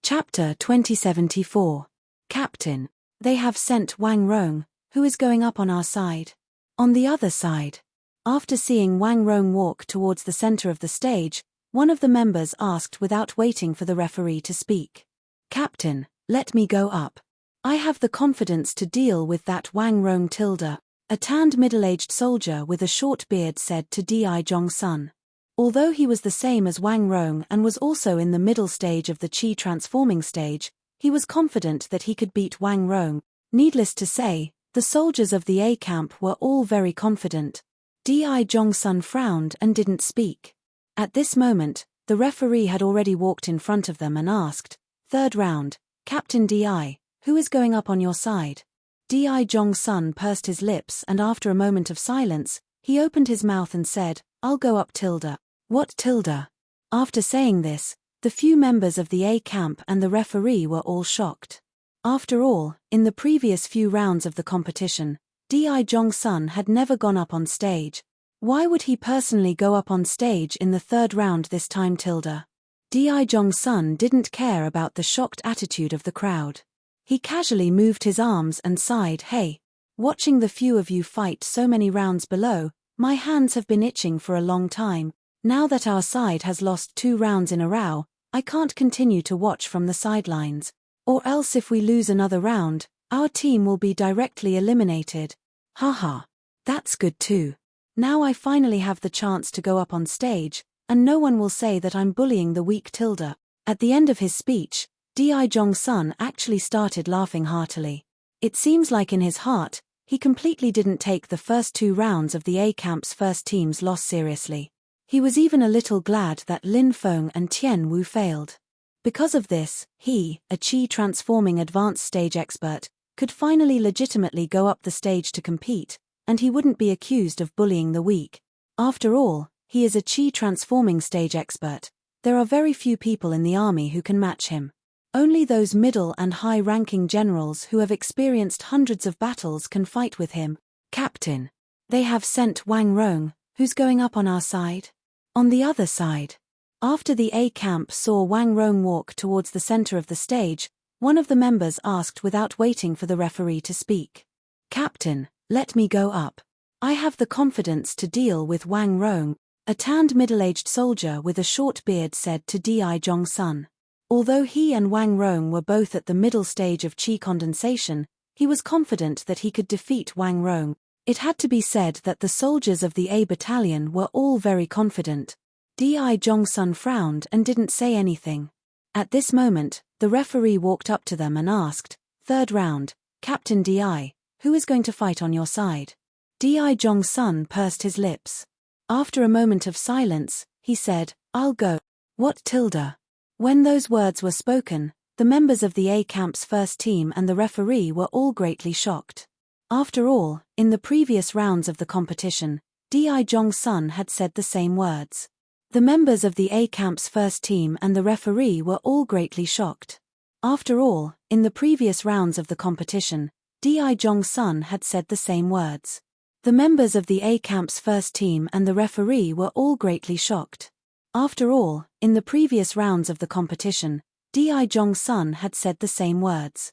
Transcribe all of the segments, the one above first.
Chapter 2074. Captain. They have sent Wang Rong, who is going up on our side. On the other side. After seeing Wang Rong walk towards the center of the stage, one of the members asked without waiting for the referee to speak. Captain, let me go up. I have the confidence to deal with that Wang Rong tilde. A tanned middle-aged soldier with a short beard said to Di Zhongsun. Although he was the same as Wang Rong and was also in the middle stage of the Qi transforming stage, he was confident that he could beat Wang Rong. Needless to say, the soldiers of the A camp were all very confident. Di Zhongsun frowned and didn't speak. At this moment, the referee had already walked in front of them and asked, "Third round, Captain Di, who is going up on your side?" Di Zhongsun pursed his lips and after a moment of silence, he opened his mouth and said, "I'll go up tilde." What tilde? After saying this, the few members of the A camp and the referee were all shocked. After all, in the previous few rounds of the competition, Di Zhongsun had never gone up on stage. Why would he personally go up on stage in the third round this time tilde? Di Zhongsun didn't care about the shocked attitude of the crowd. He casually moved his arms and sighed, "Hey, watching the few of you fight so many rounds below, my hands have been itching for a long time. Now that our side has lost 2 rounds in a row, I can't continue to watch from the sidelines. Or else if we lose another round, our team will be directly eliminated. Haha. That's good too. Now I finally have the chance to go up on stage, and no one will say that I'm bullying the weak tilde." At the end of his speech, Di Zhongsun actually started laughing heartily. It seems like in his heart, he completely didn't take the first 2 rounds of the A camp's first team's loss seriously. He was even a little glad that Lin Feng and Tian Wu failed. Because of this, he, a Qi transforming advanced stage expert, could finally legitimately go up the stage to compete, and he wouldn't be accused of bullying the weak. After all, he is a Qi transforming stage expert. There are very few people in the army who can match him. Only those middle and high-ranking generals who have experienced hundreds of battles can fight with him. Captain. They have sent Wang Rong, who's going up on our side. On the other side. After the A camp saw Wang Rong walk towards the center of the stage, one of the members asked without waiting for the referee to speak. Captain, let me go up. I have the confidence to deal with Wang Rong, a tanned middle-aged soldier with a short beard said to Di Zhongsun. Although he and Wang Rong were both at the middle stage of Qi condensation, he was confident that he could defeat Wang Rong. It had to be said that the soldiers of the A battalion were all very confident. Di Zhongsun frowned and didn't say anything. At this moment, the referee walked up to them and asked, "Third round, Captain Di, who is going to fight on your side?" Di Zhongsun pursed his lips. After a moment of silence, he said, "I'll go." What tilde? When those words were spoken, the members of the A camp's first team and the referee were all greatly shocked. After all, in the previous rounds of the competition, Di Zhongsun had said the same words. The members of the A camp's first team and the referee were all greatly shocked. After all, in the previous rounds of the competition, Di Zhongsun had said the same words. The members of the A camp's first team and the referee were all greatly shocked. After all, in the previous rounds of the competition, Di Zhongsun had said the same words.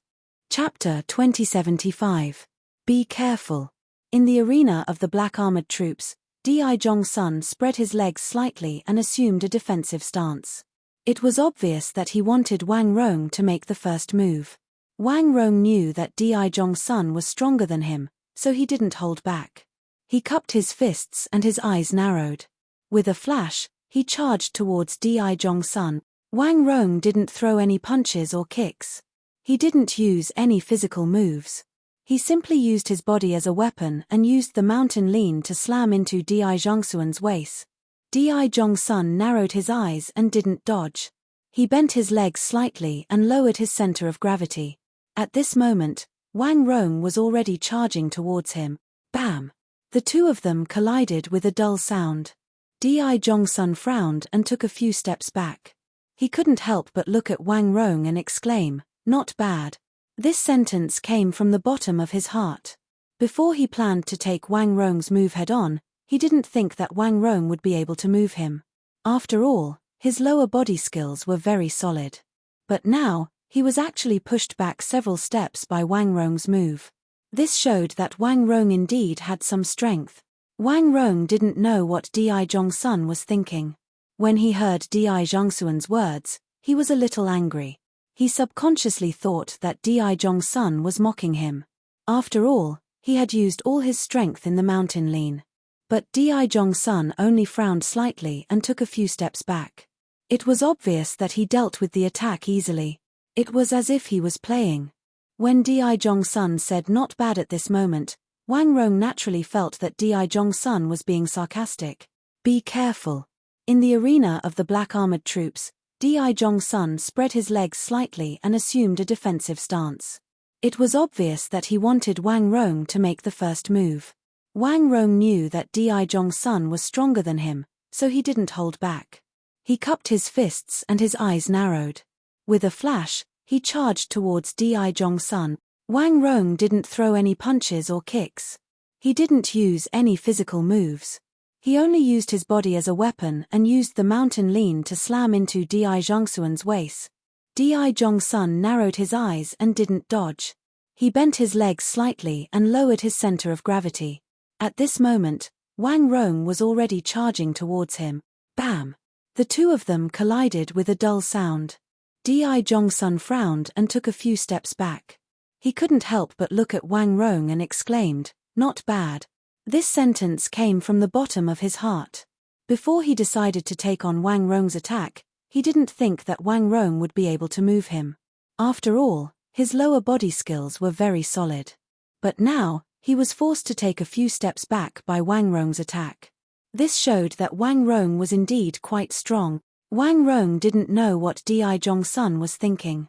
Chapter 2075. Be careful. In the arena of the black armored troops, Di Zhongsun spread his legs slightly and assumed a defensive stance. It was obvious that he wanted Wang Rong to make the first move. Wang Rong knew that Di Zhongsun was stronger than him, so he didn't hold back. He cupped his fists and his eyes narrowed. With a flash, he charged towards Di Zhongsun. Wang Rong didn't throw any punches or kicks. He didn't use any physical moves. He simply used his body as a weapon and used the mountain lean to slam into Di Zhongsun's waist. Di Zhongsun narrowed his eyes and didn't dodge. He bent his legs slightly and lowered his center of gravity. At this moment, Wang Rong was already charging towards him. Bam! The two of them collided with a dull sound. Di Zhongsun frowned and took a few steps back. He couldn't help but look at Wang Rong and exclaim, "Not bad." This sentence came from the bottom of his heart. Before he planned to take Wang Rong's move head-on, he didn't think that Wang Rong would be able to move him. After all, his lower body skills were very solid. But now, he was actually pushed back several steps by Wang Rong's move. This showed that Wang Rong indeed had some strength. Wang Rong didn't know what Di Zhongsun was thinking. When he heard Di Zhongsuan's words, he was a little angry. He subconsciously thought that Di Zhongsun was mocking him. After all, he had used all his strength in the mountain lean. But Di Zhongsun only frowned slightly and took a few steps back. It was obvious that he dealt with the attack easily. It was as if he was playing. When Di Zhongsun said not bad at this moment, Wang Rong naturally felt that Di Zhongsun was being sarcastic. Be careful. In the arena of the black armored troops, Di Zhongsun spread his legs slightly and assumed a defensive stance. It was obvious that he wanted Wang Rong to make the first move. Wang Rong knew that Di Zhongsun was stronger than him, so he didn't hold back. He cupped his fists and his eyes narrowed. With a flash, he charged towards Di Zhongsun. Wang Rong didn't throw any punches or kicks. He didn't use any physical moves. He only used his body as a weapon and used the mountain lean to slam into Di Zhongsuan's waist. Di Zhongsun narrowed his eyes and didn't dodge. He bent his legs slightly and lowered his center of gravity. At this moment, Wang Rong was already charging towards him. Bam! The two of them collided with a dull sound. Di Zhongsun frowned and took a few steps back. He couldn't help but look at Wang Rong and exclaimed, "Not bad." This sentence came from the bottom of his heart. Before he decided to take on Wang Rong's attack, he didn't think that Wang Rong would be able to move him. After all, his lower body skills were very solid. But now, he was forced to take a few steps back by Wang Rong's attack. This showed that Wang Rong was indeed quite strong. Wang Rong didn't know what Di Zhongsun was thinking.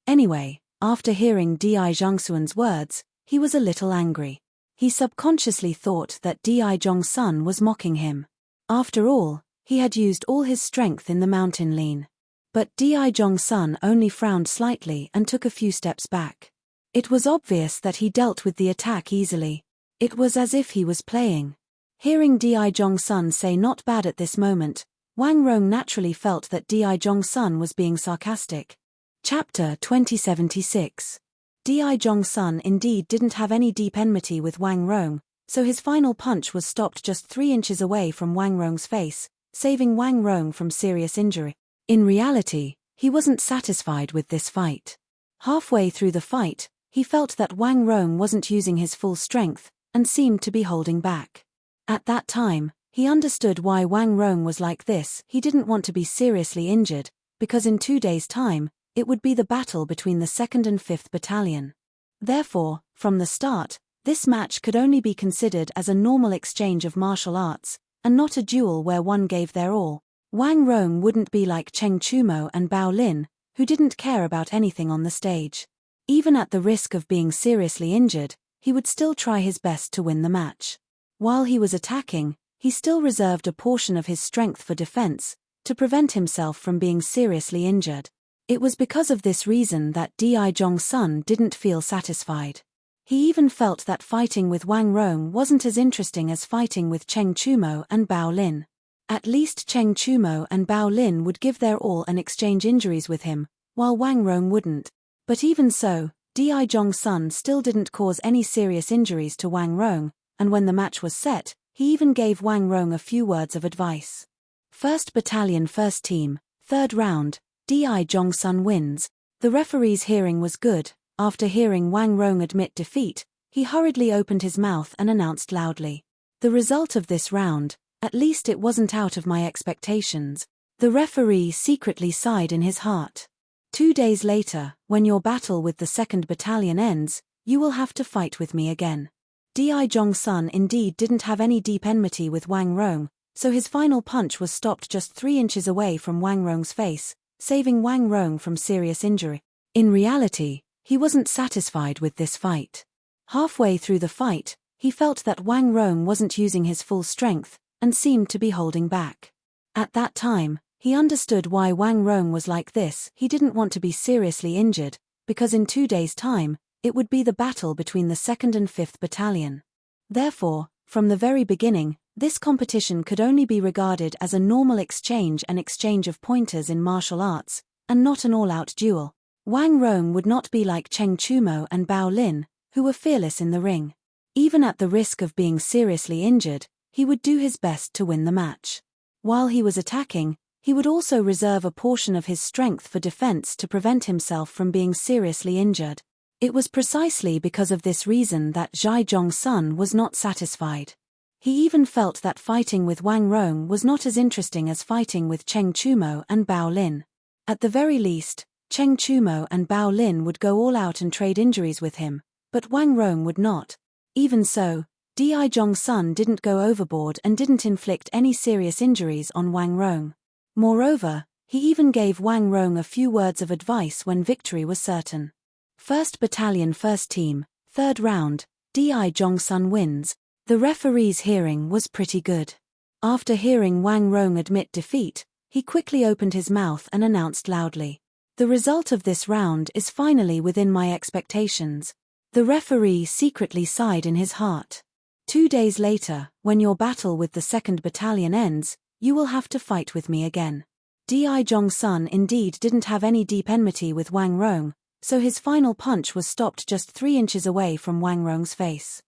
Anyway, after hearing Di Zhongsuan's words, he was a little angry. He subconsciously thought that Di Zhongsun was mocking him. After all, he had used all his strength in the mountain lean. But Di Zhongsun only frowned slightly and took a few steps back. It was obvious that he dealt with the attack easily. It was as if he was playing. Hearing Di Zhongsun say not bad at this moment, Wang Rong naturally felt that Di Zhongsun was being sarcastic. Chapter 2076. Di Zhongsun indeed didn't have any deep enmity with Wang Rong, so his final punch was stopped just 3 inches away from Wang Rong's face, saving Wang Rong from serious injury. In reality, he wasn't satisfied with this fight. Halfway through the fight, he felt that Wang Rong wasn't using his full strength, and seemed to be holding back. At that time, he understood why Wang Rong was like this. He didn't want to be seriously injured, because in 2 days' time, it would be the battle between the 2nd and 5th Battalion. Therefore, from the start, this match could only be considered as a normal exchange of martial arts, and not a duel where one gave their all. Wang Rong wouldn't be like Cheng Chumo and Bao Lin, who didn't care about anything on the stage. Even at the risk of being seriously injured, he would still try his best to win the match. While he was attacking, he still reserved a portion of his strength for defense, to prevent himself from being seriously injured. It was because of this reason that Di Zhongsun didn't feel satisfied. He even felt that fighting with Wang Rong wasn't as interesting as fighting with Cheng Chumo and Bao Lin. At least Cheng Chumo and Bao Lin would give their all and exchange injuries with him, while Wang Rong wouldn't. But even so, Di Zhongsun still didn't cause any serious injuries to Wang Rong, and when the match was set, he even gave Wang Rong a few words of advice. 1st Battalion 1st Team, 3rd round, Di Zhongsun wins. The referee's hearing was good. After hearing Wang Rong admit defeat, he hurriedly opened his mouth and announced loudly, "The result of this round, at least it wasn't out of my expectations." The referee secretly sighed in his heart. 2 days later, when your battle with the 2nd Battalion ends, you will have to fight with me again. Di Zhongsun indeed didn't have any deep enmity with Wang Rong, so his final punch was stopped just 3 inches away from Wang Rong's face, saving Wang Rong from serious injury. In reality, he wasn't satisfied with this fight. Halfway through the fight, he felt that Wang Rong wasn't using his full strength, and seemed to be holding back. At that time, he understood why Wang Rong was like this. He didn't want to be seriously injured, because in 2 days' time, it would be the battle between the 2nd and 5th Battalion. Therefore, from the very beginning, this competition could only be regarded as a normal exchange of pointers in martial arts, and not an all-out duel. Wang Rong would not be like Cheng Chumo and Bao Lin, who were fearless in the ring. Even at the risk of being seriously injured, he would do his best to win the match. While he was attacking, he would also reserve a portion of his strength for defense to prevent himself from being seriously injured. It was precisely because of this reason that Zhai Zhongsun was not satisfied. He even felt that fighting with Wang Rong was not as interesting as fighting with Cheng Chumo and Bao Lin. At the very least, Cheng Chumo and Bao Lin would go all out and trade injuries with him, but Wang Rong would not. Even so, Zhai Zhongsun didn't go overboard and didn't inflict any serious injuries on Wang Rong. Moreover, he even gave Wang Rong a few words of advice when victory was certain. 1st Battalion 1st Team, 3rd round, Zhai Zhongsun wins. The referee's hearing was pretty good. After hearing Wang Rong admit defeat, he quickly opened his mouth and announced loudly, "The result of this round is finally within my expectations." The referee secretly sighed in his heart. 2 days later, when your battle with the 2nd Battalion ends, you will have to fight with me again. Zhai Zhongsun indeed didn't have any deep enmity with Wang Rong, so his final punch was stopped just 3 inches away from Wang Rong's face.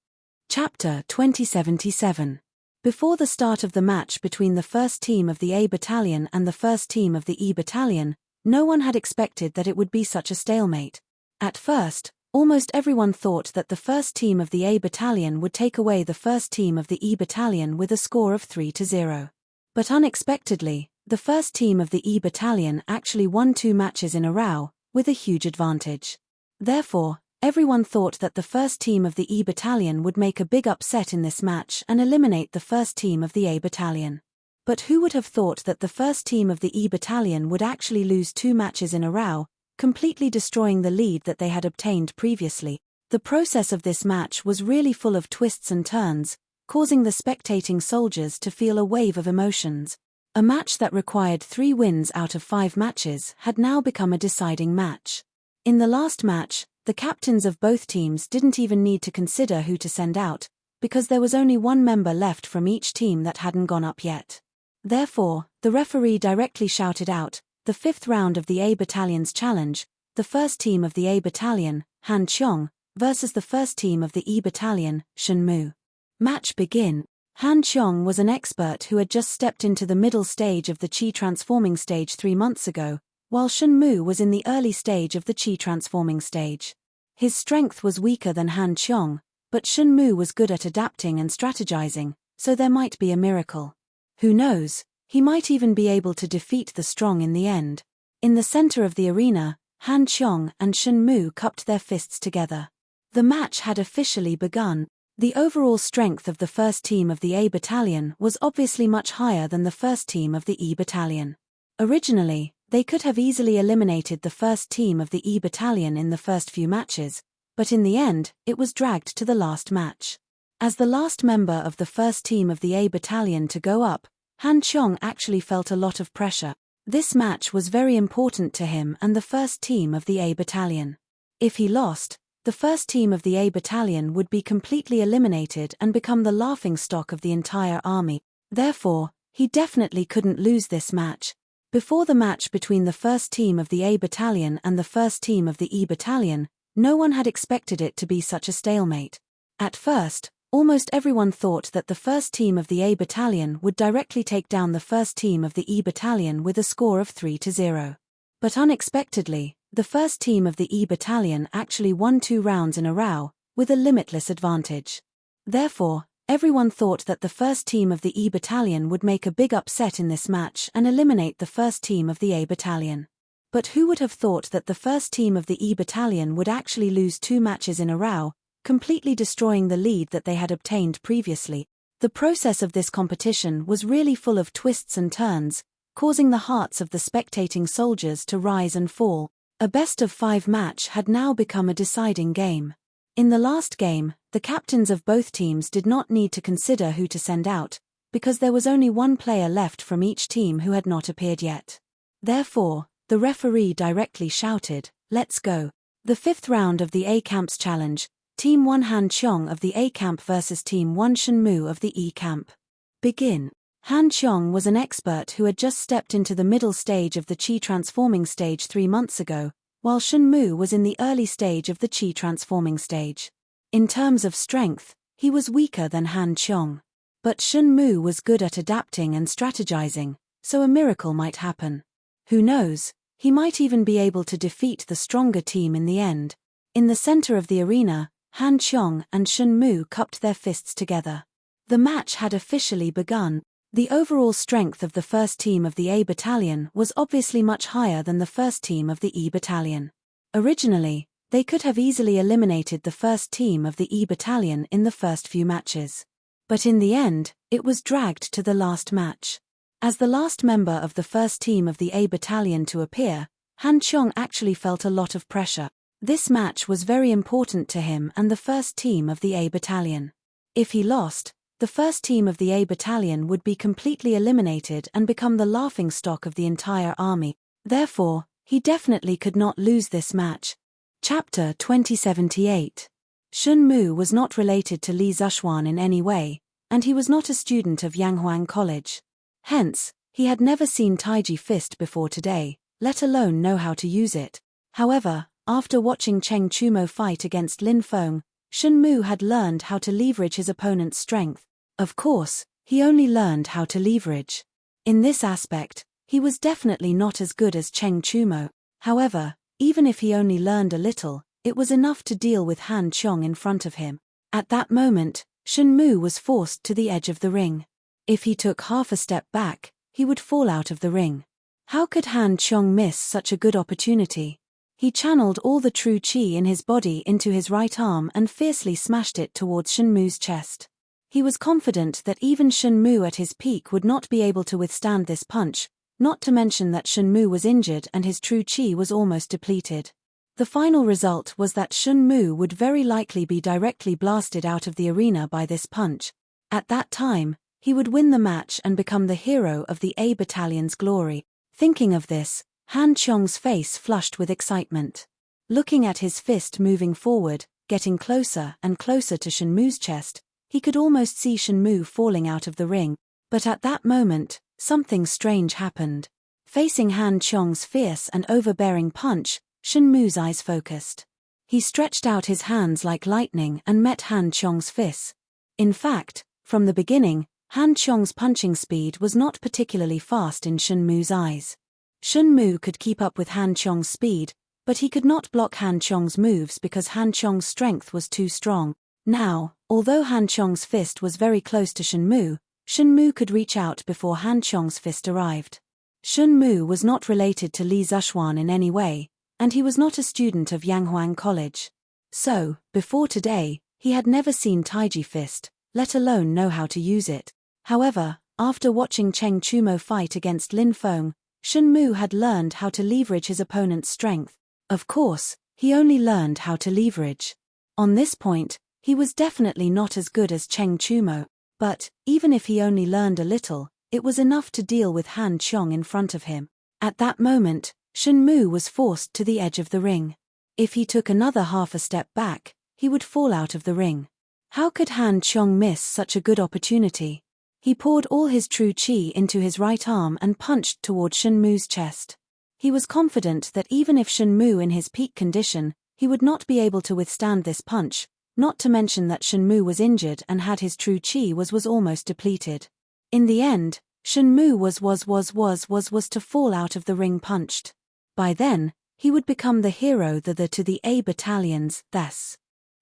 Chapter 2077. Before the start of the match between the 1st team of the A Battalion and the 1st team of the E Battalion, no one had expected that it would be such a stalemate. At first, almost everyone thought that the 1st team of the A Battalion would take away the 1st team of the E Battalion with a score of 3-0. But unexpectedly, the 1st team of the E Battalion actually won 2 matches in a row, with a huge advantage. Therefore, everyone thought that the 1st team of the E Battalion would make a big upset in this match and eliminate the 1st team of the A Battalion. But who would have thought that the 1st team of the E Battalion would actually lose 2 matches in a row, completely destroying the lead that they had obtained previously? The process of this match was really full of twists and turns, causing the spectating soldiers to feel a wave of emotions. A match that required 3 wins out of 5 matches had now become a deciding match. In the last match, the captains of both teams didn't even need to consider who to send out, because there was only 1 member left from each team that hadn't gone up yet. Therefore, the referee directly shouted out, "The 5th round of the A Battalion's challenge, the 1st team of the A Battalion, Han Qiong, versus the 1st team of the E Battalion, Shen Mu." Match begin. Han Qiong was an expert who had just stepped into the middle stage of the Qi transforming stage 3 months ago, while Shen Mu was in the early stage of the Qi transforming stage. His strength was weaker than Han Qiong, but Shen Mu was good at adapting and strategizing, so there might be a miracle. Who knows, he might even be able to defeat the strong in the end. In the center of the arena, Han Qiong and Shen Mu cupped their fists together. The match had officially begun. The overall strength of the 1st team of the A Battalion was obviously much higher than the 1st team of the E Battalion. Originally, they could have easily eliminated the 1st team of the E Battalion in the first few matches, but in the end, it was dragged to the last match. As the last member of the 1st team of the A Battalion to go up, Han Qiong actually felt a lot of pressure. This match was very important to him and the 1st team of the A Battalion. If he lost, the 1st team of the A Battalion would be completely eliminated and become the laughingstock of the entire army. Therefore, he definitely couldn't lose this match. Before the match between the 1st team of the A Battalion and the 1st team of the E Battalion, no one had expected it to be such a stalemate. At first, almost everyone thought that the 1st team of the A Battalion would directly take down the 1st team of the E Battalion with a score of 3-0. But unexpectedly, the 1st team of the E Battalion actually won 2 rounds in a row, with a limitless advantage. Therefore, everyone thought that the 1st team of the E Battalion would make a big upset in this match and eliminate the 1st team of the A Battalion. But who would have thought that the 1st team of the E Battalion would actually lose 2 matches in a row, completely destroying the lead that they had obtained previously? The process of this competition was really full of twists and turns, causing the hearts of the spectating soldiers to rise and fall. A best-of-5 match had now become a deciding game. In the last game, the captains of both teams did not need to consider who to send out, because there was only 1 player left from each team who had not appeared yet. Therefore, the referee directly shouted, "Let's go." The 5th round of the A Camp's challenge, Team 1 Han Qiong of the A Camp versus Team 1 Shen Mu of the E Camp. Begin. Han Qiong was an expert who had just stepped into the middle stage of the Qi transforming stage 3 months ago, while Shun Mu was in the early stage of the Qi transforming stage. In terms of strength, he was weaker than Han Qiong. But Shun Mu was good at adapting and strategizing, so a miracle might happen. Who knows, he might even be able to defeat the stronger team in the end. In the center of the arena, Han Qiong and Shun Mu cupped their fists together. The match had officially begun. The overall strength of the first team of the A Battalion was obviously much higher than the first team of the E Battalion. Originally, they could have easily eliminated the first team of the E Battalion in the first few matches. But in the end, it was dragged to the last match. As the last member of the first team of the A Battalion to appear, Han Qiong actually felt a lot of pressure. This match was very important to him and the first team of the A Battalion. If he lost, the first team of the A Battalion would be completely eliminated and become the laughingstock of the entire army. Therefore, he definitely could not lose this match. Chapter 2078. Shun Mu was not related to Li Zishuan in any way, and he was not a student of Yanghuang College. Hence, he had never seen Taiji Fist before today, let alone know how to use it. However, after watching Cheng Chumo fight against Lin Feng, Shun Mu had learned how to leverage his opponent's strength. Of course, he only learned how to leverage. In this aspect, he was definitely not as good as Cheng Chumo. However, even if he only learned a little, it was enough to deal with Han Qiong in front of him. At that moment, Shun Mu was forced to the edge of the ring. If he took half a step back, he would fall out of the ring. How could Han Qiong miss such a good opportunity? He channeled all the true qi in his body into his right arm and fiercely smashed it towards Shun Mu's chest. He was confident that even Shun Mu at his peak would not be able to withstand this punch, not to mention that Shun Mu was injured and his true qi was almost depleted. The final result was that Shun Mu would very likely be directly blasted out of the arena by this punch. At that time, he would win the match and become the hero of the A Battalion's glory. Thinking of this, Han Qiong's face flushed with excitement. Looking at his fist moving forward, getting closer and closer to Shun Mu's chest, he could almost see Shun Mu falling out of the ring. But at that moment, something strange happened. Facing Han Qiong's fierce and overbearing punch, Shun Mu's eyes focused. He stretched out his hands like lightning and met Han Qiong's fists. In fact, from the beginning, Han Qiong's punching speed was not particularly fast in Shun Mu's eyes. Shun Mu could keep up with Han Qiong's speed, but he could not block Han Qiong's moves because Han Qiong's strength was too strong. Now, although Han Qiong's fist was very close to Shun Mu could reach out before Han Qiong's fist arrived. Shun Mu was not related to Li Zishuan in any way, and he was not a student of Yanghuang College. So, before today, he had never seen Taiji Fist, let alone know how to use it. However, after watching Cheng Chumo fight against Lin Feng, Shun Mu had learned how to leverage his opponent's strength. Of course, he only learned how to leverage. On this point, he was definitely not as good as Cheng Chumo, but, even if he only learned a little, it was enough to deal with Han Qiong in front of him. At that moment, Shun Mu was forced to the edge of the ring. If he took another half a step back, he would fall out of the ring. How could Han Qiong miss such a good opportunity? He poured all his true qi into his right arm and punched toward Shun Mu's chest. He was confident that even if Shun Mu in his peak condition, he would not be able to withstand this punch, not to mention that Shun Mu was injured and had his true qi was almost depleted. In the end, Shun Mu was to fall out of the ring punched. By then, he would become the hero to the A Battalion's thus.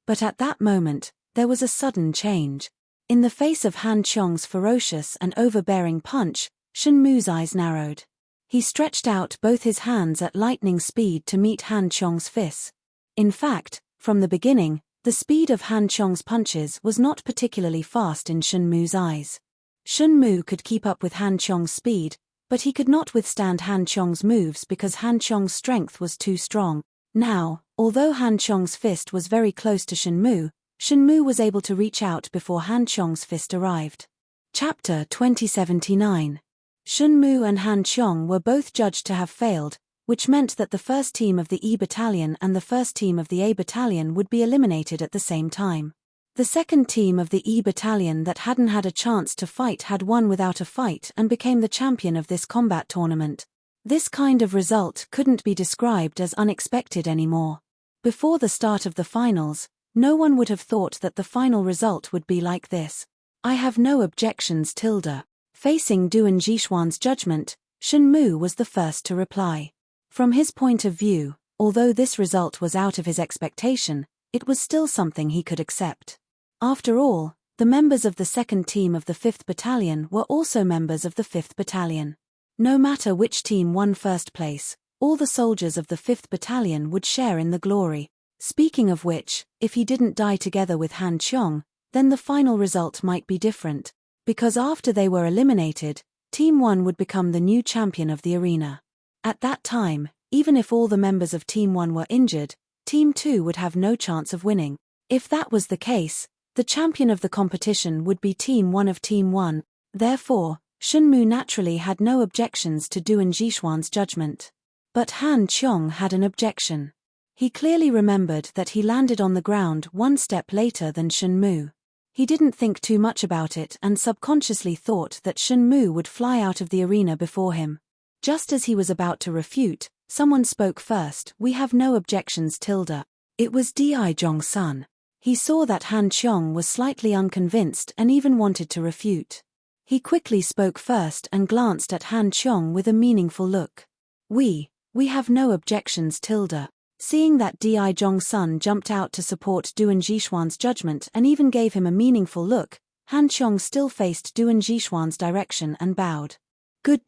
But at that moment, there was a sudden change. In the face of Han Qiong's ferocious and overbearing punch, Shun Mu's eyes narrowed. He stretched out both his hands at lightning speed to meet Han Qiong's fists. In fact, from the beginning, the speed of Han Qiong's punches was not particularly fast in Shun Mu's eyes. Shun Mu could keep up with Han Qiong's speed, but he could not withstand Han Qiong's moves because Han Qiong's strength was too strong. Now, although Han Qiong's fist was very close to Shun Mu was able to reach out before Han Qiong's fist arrived. Chapter 2079. Shun Mu and Han Qiong were both judged to have failed, which meant that the first team of the E Battalion and the first team of the A Battalion would be eliminated at the same time. The second team of the E Battalion that hadn't had a chance to fight had won without a fight and became the champion of this combat tournament. This kind of result couldn't be described as unexpected anymore. Before the start of the finals, no one would have thought that the final result would be like this. I have no objections. Facing Duan Jixuan's judgment, Shen Mu was the first to reply. From his point of view, although this result was out of his expectation, it was still something he could accept. After all, the members of the second team of the 5th Battalion were also members of the 5th Battalion. No matter which team won first place, all the soldiers of the 5th Battalion would share in the glory. Speaking of which, if he didn't die together with Han Qiong, then the final result might be different, because after they were eliminated, Team 1 would become the new champion of the arena. At that time, even if all the members of Team 1 were injured, Team 2 would have no chance of winning. If that was the case, the champion of the competition would be Team 1 of Team 1, therefore, Shen Mu naturally had no objections to Duan Jixuan's judgment. But Han Qiong had an objection. He clearly remembered that he landed on the ground one step later than Shen Mu. He didn't think too much about it and subconsciously thought that Shen Mu would fly out of the arena before him. Just as he was about to refute, someone spoke first. We have no objections. It was Di Zhongsun. He saw that Han Qiong was slightly unconvinced and even wanted to refute. He quickly spoke first and glanced at Han Qiong with a meaningful look. We have no objections. Seeing that Di Zhongsun jumped out to support Duan Jixuan's judgment and even gave him a meaningful look, Han Qiong still faced Duan Jixuan's direction and bowed. Good.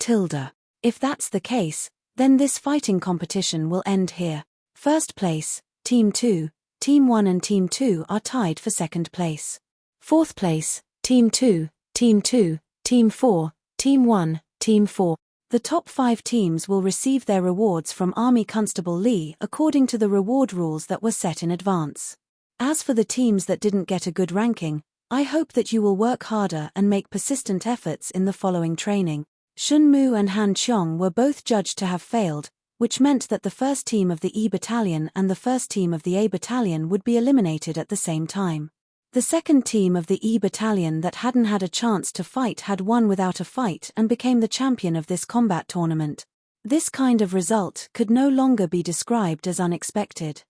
If that's the case, then this fighting competition will end here. First place, Team 2, Team 1 and Team 2 are tied for second place. Fourth place, Team 2, Team 2, Team 4, Team 1, Team 4. The top 5 teams will receive their rewards from Army Constable Li according to the reward rules that were set in advance. As for the teams that didn't get a good ranking, I hope that you will work harder and make persistent efforts in the following training. Shen Mu and Han Qiong were both judged to have failed, which meant that the first team of the E Battalion and the first team of the A Battalion would be eliminated at the same time. The second team of the E Battalion that hadn't had a chance to fight had won without a fight and became the champion of this combat tournament. This kind of result could no longer be described as unexpected.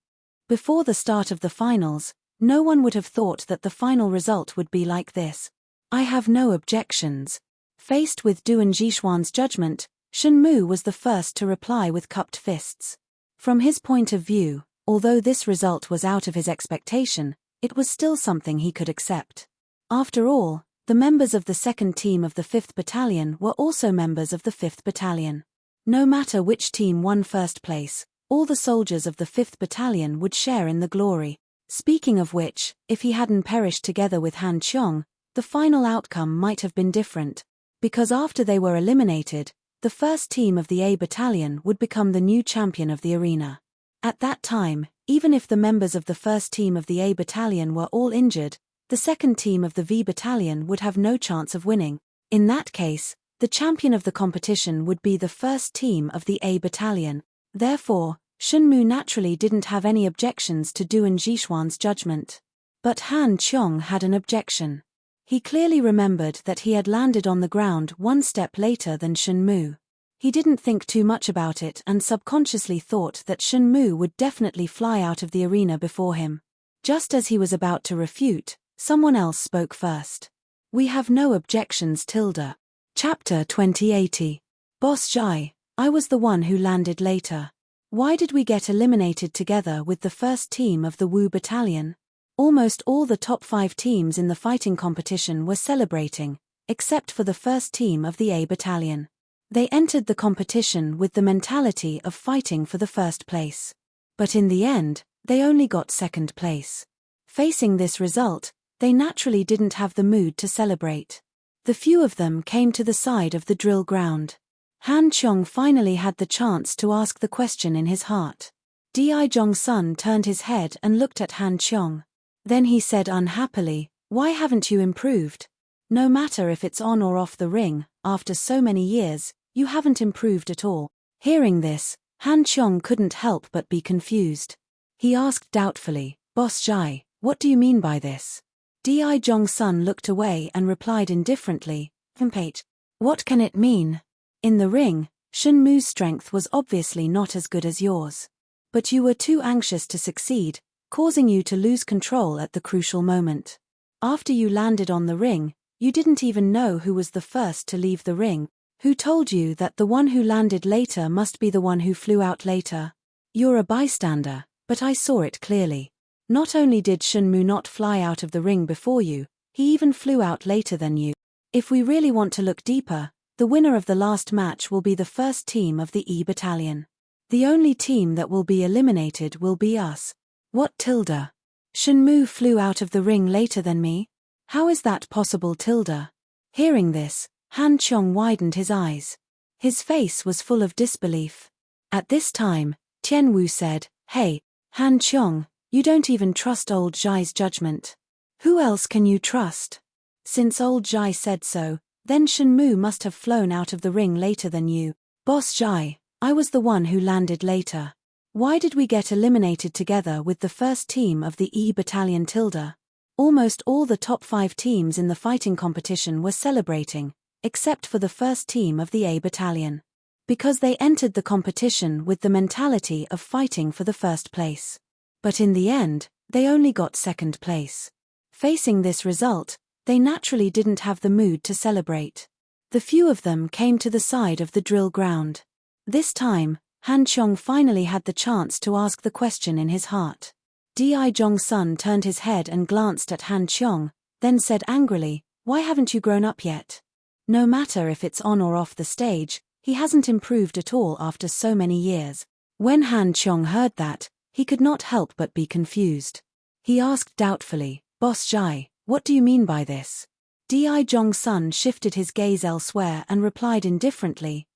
Before the start of the finals, no one would have thought that the final result would be like this. I have no objections. Faced with Duan Jixuan's judgment, Shen Mu was the first to reply with cupped fists. From his point of view, although this result was out of his expectation, it was still something he could accept. After all, the members of the second team of the 5th Battalion were also members of the 5th Battalion. No matter which team won first place, all the soldiers of the 5th Battalion would share in the glory. Speaking of which, if he hadn't perished together with Han Qiong, the final outcome might have been different, because after they were eliminated, the first team of the A Battalion would become the new champion of the arena. At that time, even if the members of the first team of the A Battalion were all injured, the second team of the V Battalion would have no chance of winning. In that case, the champion of the competition would be the first team of the A Battalion. Therefore, Shen Mu naturally didn't have any objections to Duan Jixuan's judgment. But Han Qiong had an objection. He clearly remembered that he had landed on the ground one step later than Shen Mu. He didn't think too much about it and subconsciously thought that Shen Mu would definitely fly out of the arena before him. Just as he was about to refute, someone else spoke first. We have no objections. Chapter 2080. Boss Jai, I was the one who landed later. Why did we get eliminated together with the first team of the Wu Battalion? Almost all the top 5 teams in the fighting competition were celebrating, except for the first team of the A Battalion. They entered the competition with the mentality of fighting for the first place. But in the end, they only got second place. Facing this result, they naturally didn't have the mood to celebrate. The few of them came to the side of the drill ground. Han Qiong finally had the chance to ask the question in his heart. Di Zhongsun turned his head and looked at Han Qiong. Then he said unhappily, "Why haven't you improved? No matter if it's on or off the ring, after so many years, you haven't improved at all." Hearing this, Han Qiong couldn't help but be confused. He asked doubtfully, "Boss Jai, what do you mean by this?" Di Zhongsun looked away and replied indifferently, "Impate. What can it mean? In the ring, Shen Mu's strength was obviously not as good as yours. But you were too anxious to succeed, causing you to lose control at the crucial moment. After you landed on the ring, you didn't even know who was the first to leave the ring. Who told you that the one who landed later must be the one who flew out later? You're a bystander, but I saw it clearly. Not only did Shen Mu not fly out of the ring before you, he even flew out later than you. If we really want to look deeper, the winner of the last match will be the first team of the E Battalion. The only team that will be eliminated will be us." "What tilde? Shen Mu flew out of the ring later than me? How is that possible tilde?" Hearing this, Han Qiong widened his eyes. His face was full of disbelief. At this time, Tian Wu said, "Hey, Han Qiong, you don't even trust old Zhai's judgment. Who else can you trust? Since old Zhai said so, then Shen Mu must have flown out of the ring later than you. Boss Zhai, I was the one who landed later. Why did we get eliminated together with the first team of the E Battalion tilde?" Almost all the top 5 teams in the fighting competition were celebrating, except for the first team of the A Battalion. Because they entered the competition with the mentality of fighting for the first place. But in the end, they only got second place. Facing this result, they naturally didn't have the mood to celebrate. The few of them came to the side of the drill ground. This time, Han Qiong finally had the chance to ask the question in his heart. Di Zhongsun turned his head and glanced at Han Qiong, then said angrily, "Why haven't you grown up yet? No matter if it's on or off the stage, he hasn't improved at all after so many years." When Han Qiong heard that, he could not help but be confused. He asked doubtfully, "Boss Zhai, what do you mean by this?" Di Zhongsun shifted his gaze elsewhere and replied indifferently,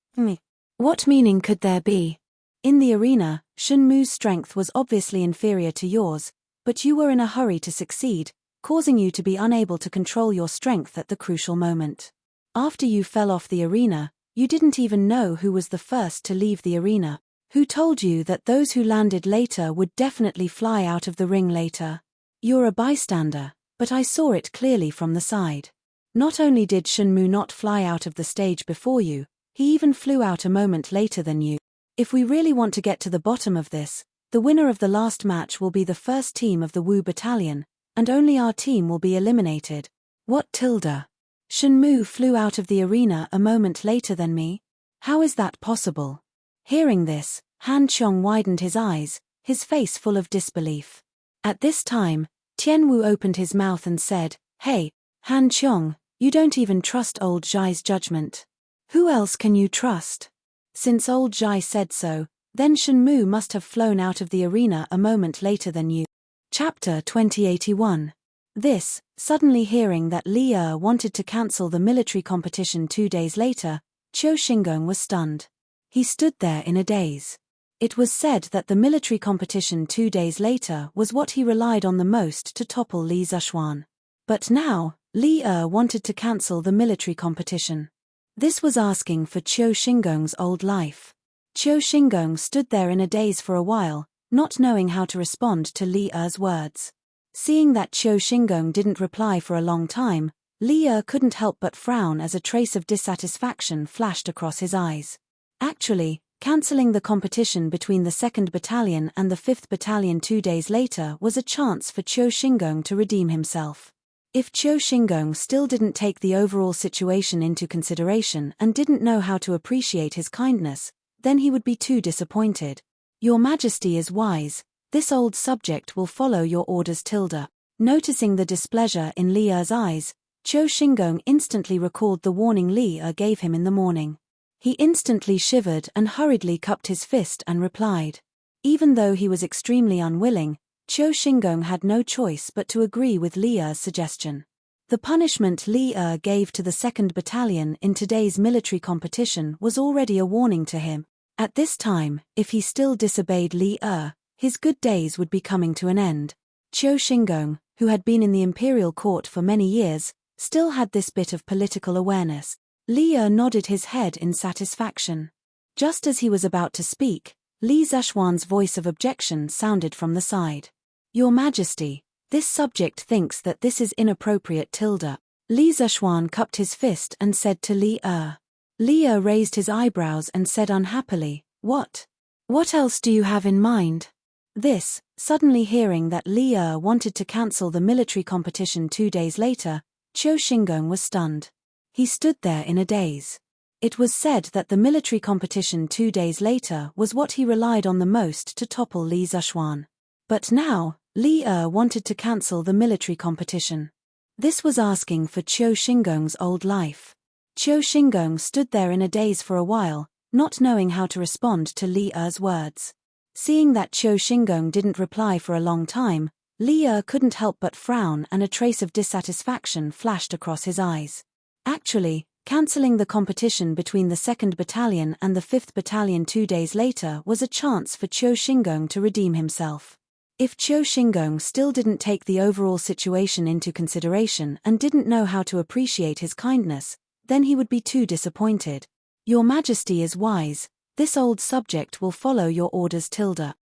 "What meaning could there be? In the arena, Shen Mu's strength was obviously inferior to yours, but you were in a hurry to succeed, causing you to be unable to control your strength at the crucial moment. After you fell off the arena, you didn't even know who was the first to leave the arena. Who told you that those who landed later would definitely fly out of the ring later? You're a bystander, but I saw it clearly from the side. Not only did Shen Mu not fly out of the stage before you, he even flew out a moment later than you. If we really want to get to the bottom of this, the winner of the last match will be the first team of the Wu Battalion, and only our team will be eliminated." "What tilde? Shen Mu flew out of the arena a moment later than me? How is that possible?" Hearing this, Han Qiong widened his eyes, his face full of disbelief. At this time, Tian Wu opened his mouth and said, "Hey, Han Qiong, you don't even trust old Zhai's judgment. Who else can you trust? Since old Zhai said so, then Shen Mu must have flown out of the arena a moment later than you." Chapter 2081. This, suddenly hearing that Li Er wanted to cancel the military competition 2 days later, Qiu Xingong was stunned. He stood there in a daze. It was said that the military competition 2 days later was what he relied on the most to topple Li Zishuan. But now, Li Er wanted to cancel the military competition. This was asking for Qiu Xingong's old life. Qiu Xingong stood there in a daze for a while, not knowing how to respond to Li Er's words. Seeing that Qiu Xingong didn't reply for a long time, Li Er couldn't help but frown as a trace of dissatisfaction flashed across his eyes. Actually, cancelling the competition between the 2nd Battalion and the 5th Battalion 2 days later was a chance for Qiu Xingong to redeem himself. If Qiu Xingong still didn't take the overall situation into consideration and didn't know how to appreciate his kindness, then he would be too disappointed. "Your Majesty is wise, this old subject will follow your orders tilde." Noticing the displeasure in Li Er's eyes, Qiu Xingong instantly recalled the warning Li Er gave him in the morning. He instantly shivered and hurriedly cupped his fist and replied. Even though he was extremely unwilling, Qiu Xingong had no choice but to agree with Li Er's suggestion. The punishment Li Er gave to the 2nd Battalion in today's military competition was already a warning to him. At this time, if he still disobeyed Li Er, his good days would be coming to an end. Qiu Xingong, who had been in the imperial court for many years, still had this bit of political awareness. Li Er nodded his head in satisfaction. Just as he was about to speak, Li Zishuan's voice of objection sounded from the side. "Your Majesty, This subject thinks that this is inappropriate. Li Zishuan cupped his fist and said to Li Er. Li Er raised his eyebrows and said unhappily, "What? What else do you have in mind?" This, suddenly hearing that Li Er wanted to cancel the military competition 2 days later, Qiu Xingong was stunned. He stood there in a daze. It was said that the military competition 2 days later was what he relied on the most to topple Li Zishuan. But now, Li Er wanted to cancel the military competition. This was asking for Qiu Xingong's old life. Qiu Xingong stood there in a daze for a while, not knowing how to respond to Li Er's words. Seeing that Qiu Xingong didn't reply for a long time, Li Er couldn't help but frown, and a trace of dissatisfaction flashed across his eyes. Actually, cancelling the competition between the 2nd Battalion and the 5th Battalion 2 days later was a chance for Qiu Xingong to redeem himself. If Qiu Xingong still didn't take the overall situation into consideration and didn't know how to appreciate his kindness, then he would be too disappointed. "Your Majesty is wise, this old subject will follow your orders."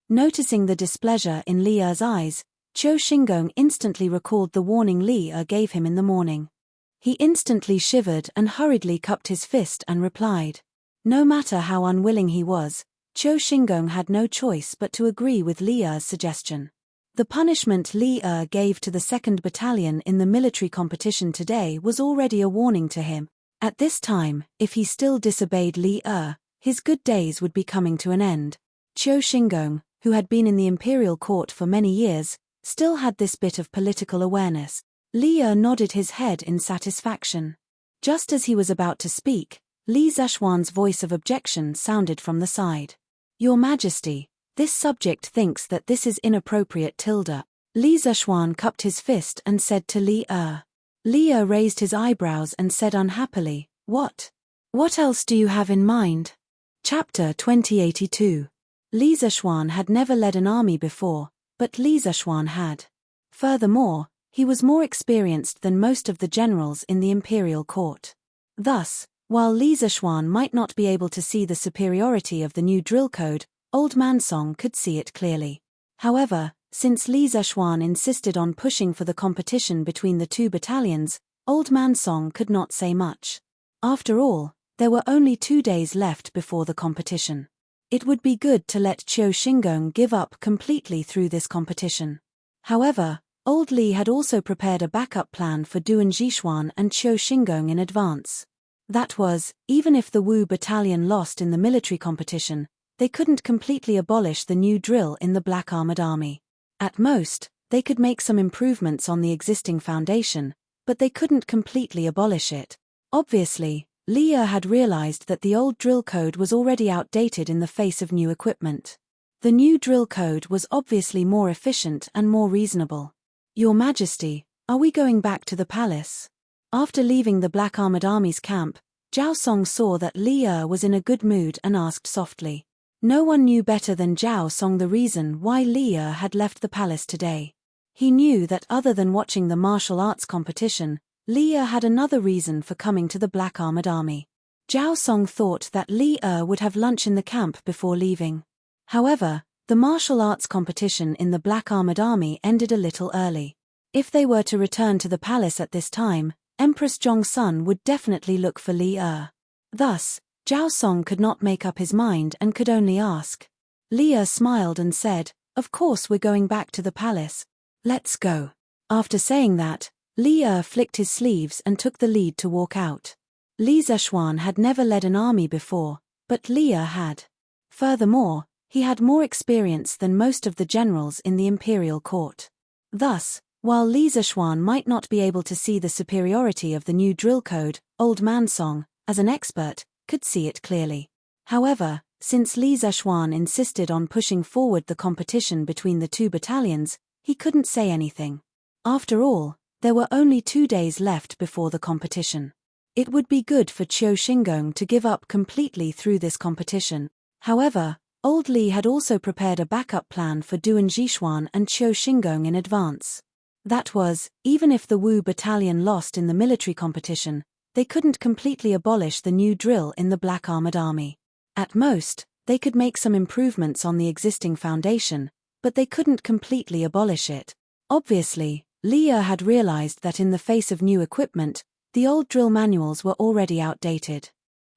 Noticing the displeasure in Li Er's eyes, Qiu Xingong instantly recalled the warning Li Er gave him in the morning. He instantly shivered and hurriedly cupped his fist and replied. No matter how unwilling he was, Qiu Xingong had no choice but to agree with Li Er's suggestion. The punishment Li Er gave to the 2nd Battalion in the military competition today was already a warning to him. At this time, if he still disobeyed Li Er, his good days would be coming to an end. Qiu Xingong, who had been in the imperial court for many years, still had this bit of political awareness. Li Er nodded his head in satisfaction. Just as he was about to speak, Li Zishuan's voice of objection sounded from the side. "Your Majesty, this subject thinks that this is inappropriate." Li Zishuan cupped his fist and said to Li Er. Li Er raised his eyebrows and said unhappily, "What? What else do you have in mind?" Chapter 2082. Li Zishuan had never led an army before, but Li Zishuan had. Furthermore, he was more experienced than most of the generals in the imperial court. Thus, while Li Zishuan might not be able to see the superiority of the new drill code, Old Man Song could see it clearly. However, since Li Zishuan insisted on pushing for the competition between the 2 battalions, Old Man Song could not say much. After all, there were only 2 days left before the competition. It would be good to let Qiu Xingong give up completely through this competition. However, Old Li had also prepared a backup plan for Duan Zishuan and Qiu Xingong in advance. That was, even if the Wu battalion lost in the military competition, they couldn't completely abolish the new drill in the Black Armored Army. At most, they could make some improvements on the existing foundation, but they couldn't completely abolish it. Obviously, Li Er had realized that the old drill code was already outdated in the face of new equipment. The new drill code was obviously more efficient and more reasonable. "Your Majesty, are we going back to the palace?" After leaving the Black Armored Army's camp, Zhao Song saw that Li Er was in a good mood and asked softly. No one knew better than Zhao Song the reason why Li Er had left the palace today. He knew that other than watching the martial arts competition, Li Er had another reason for coming to the Black Armored Army. Zhao Song thought that Li Er would have lunch in the camp before leaving. However, the martial arts competition in the Black Armored Army ended a little early. If they were to return to the palace at this time, Empress Zhongsun would definitely look for Li Er. Thus, Zhao Song could not make up his mind and could only ask. Li Er smiled and said, "Of course we're going back to the palace. Let's go." After saying that, Li Er flicked his sleeves and took the lead to walk out. Li Zishuan had never led an army before, but Li Er had. Furthermore, he had more experience than most of the generals in the imperial court. Thus, while Li Zishuan might not be able to see the superiority of the new drill code, Old Man Song, as an expert, could see it clearly. However, since Li Zishuan insisted on pushing forward the competition between the 2 battalions, he couldn't say anything. After all, there were only 2 days left before the competition. It would be good for Qiu Xingong to give up completely through this competition. However, Old Li had also prepared a backup plan for Duan Zishuan and Qiu Xingong in advance. That was, even if the Wu battalion lost in the military competition, they couldn't completely abolish the new drill in the Black Armored Army. At most, they could make some improvements on the existing foundation, but they couldn't completely abolish it. Obviously, Leah had realized that in the face of new equipment, the old drill manuals were already outdated.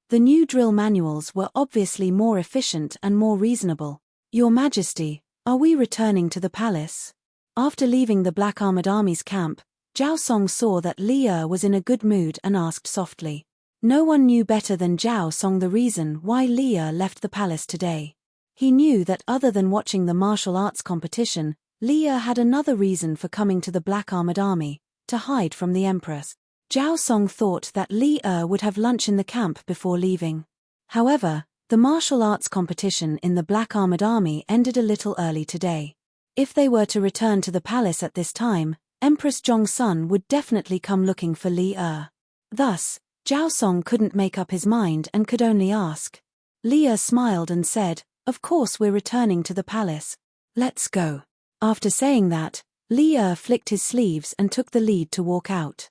The new drill manuals were obviously more efficient and more reasonable. Your Majesty, are we returning to the palace? After leaving the Black Armored Army's camp, Zhao Song saw that Leah was in a good mood and asked softly. No one knew better than Zhao Song the reason why Leah left the palace today. He knew that other than watching the martial arts competition, Leah had another reason for coming to the Black Armored Army, to hide from the Empress. Zhao Song thought that Leah would have lunch in the camp before leaving. However, the martial arts competition in the Black Armored Army ended a little early today. If they were to return to the palace at this time, Empress Zhongsun would definitely come looking for Leah. Thus, Zhao Song couldn't make up his mind and could only ask. Leah smiled and said, "Of course we're returning to the palace. Let's go." After saying that, Leah flicked his sleeves and took the lead to walk out.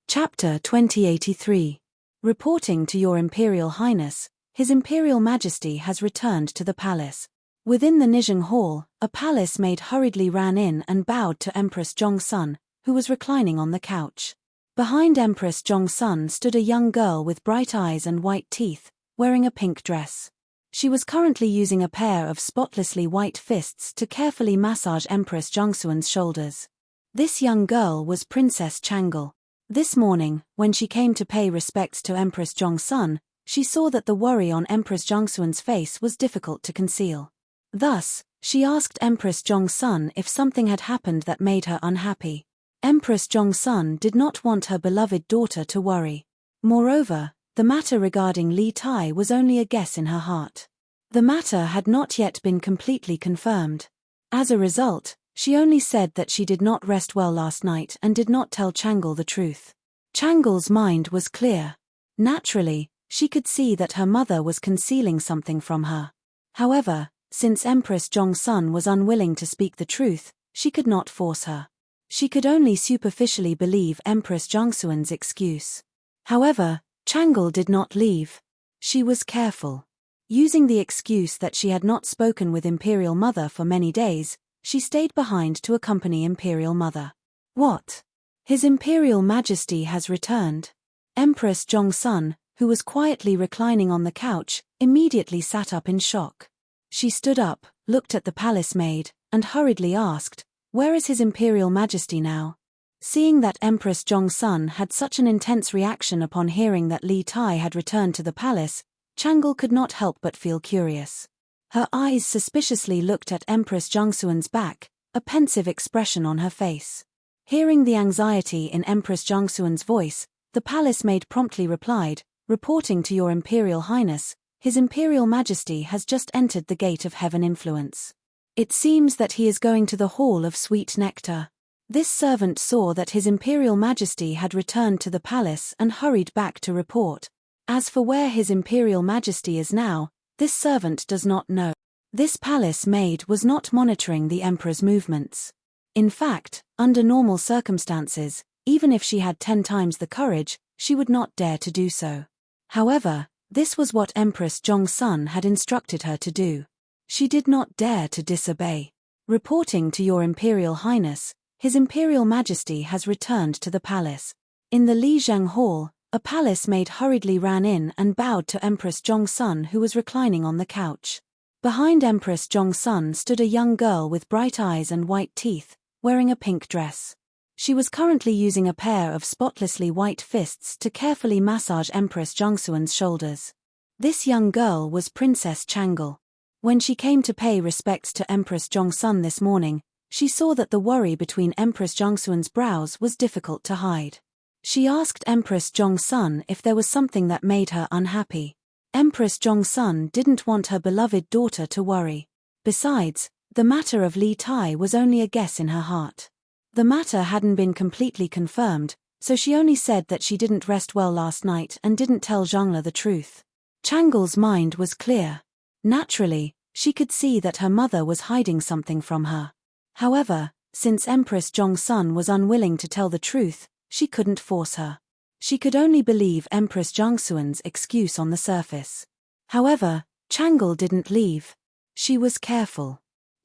Chapter 2083. Reporting to Your Imperial Highness, His Imperial Majesty has returned to the palace. Within the Nizheng Hall, a palace maid hurriedly ran in and bowed to Empress Zhongsun, who was reclining on the couch. Behind Empress Zhongsun stood a young girl with bright eyes and white teeth, wearing a pink dress. She was currently using a pair of spotlessly white fists to carefully massage Empress Zhongsun's shoulders. This young girl was Princess Changle. This morning, when she came to pay respects to Empress Zhongsun, she saw that the worry on Empress Zhongsun's face was difficult to conceal. Thus, she asked Empress Zhongsun if something had happened that made her unhappy. Empress Zhongsun did not want her beloved daughter to worry. Moreover, the matter regarding Li Tai was only a guess in her heart. The matter had not yet been completely confirmed. As a result, she only said that she did not rest well last night and did not tell Changle the truth. Changle's mind was clear. Naturally, she could see that her mother was concealing something from her. However, since Empress Zhongsun was unwilling to speak the truth, she could not force her. She could only superficially believe Empress Zhongsun's excuse. However, Changle did not leave. She was careful. Using the excuse that she had not spoken with Imperial Mother for many days, she stayed behind to accompany Imperial Mother. What? His Imperial Majesty has returned. Empress Zhongsun, who was quietly reclining on the couch, immediately sat up in shock. She stood up, looked at the palace maid, and hurriedly asked, "Where is His Imperial Majesty now?" Seeing that Empress Zhongsun had such an intense reaction upon hearing that Li Tai had returned to the palace, Changle could not help but feel curious. Her eyes suspiciously looked at Empress Zhongsun's back, a pensive expression on her face. Hearing the anxiety in Empress Zhongsun's voice, the palace maid promptly replied, "Reporting to Your Imperial Highness, His Imperial Majesty has just entered the Gate of Heaven Influence. It seems that he is going to the Hall of Sweet Nectar." This servant saw that His Imperial Majesty had returned to the palace and hurried back to report. As for where His Imperial Majesty is now, this servant does not know. This palace maid was not monitoring the Emperor's movements. In fact, under normal circumstances, even if she had 10 times the courage, she would not dare to do so. However, this was what Empress Zhongsun had instructed her to do. She did not dare to disobey. "Reporting to Your Imperial Highness, His Imperial Majesty has returned to the palace." In the Lizheng Hall, a palace maid hurriedly ran in and bowed to Empress Zhongsun, who was reclining on the couch. Behind Empress Zhongsun stood a young girl with bright eyes and white teeth, wearing a pink dress. She was currently using a pair of spotlessly white fists to carefully massage Empress Zhongsun's shoulders. This young girl was Princess Changle. When she came to pay respects to Empress Zhongsun this morning, she saw that the worry between Empress Zhongsun's brows was difficult to hide. She asked Empress Zhongsun if there was something that made her unhappy. Empress Zhongsun didn't want her beloved daughter to worry. Besides, the matter of Li Tai was only a guess in her heart. The matter hadn't been completely confirmed, so she only said that she didn't rest well last night and didn't tell Zhongla the truth. Changle's mind was clear. Naturally, she could see that her mother was hiding something from her. However, since Empress Zhongsun was unwilling to tell the truth, she couldn't force her. She could only believe Empress Zhongsun's excuse on the surface. However, Changle didn't leave. She was careful.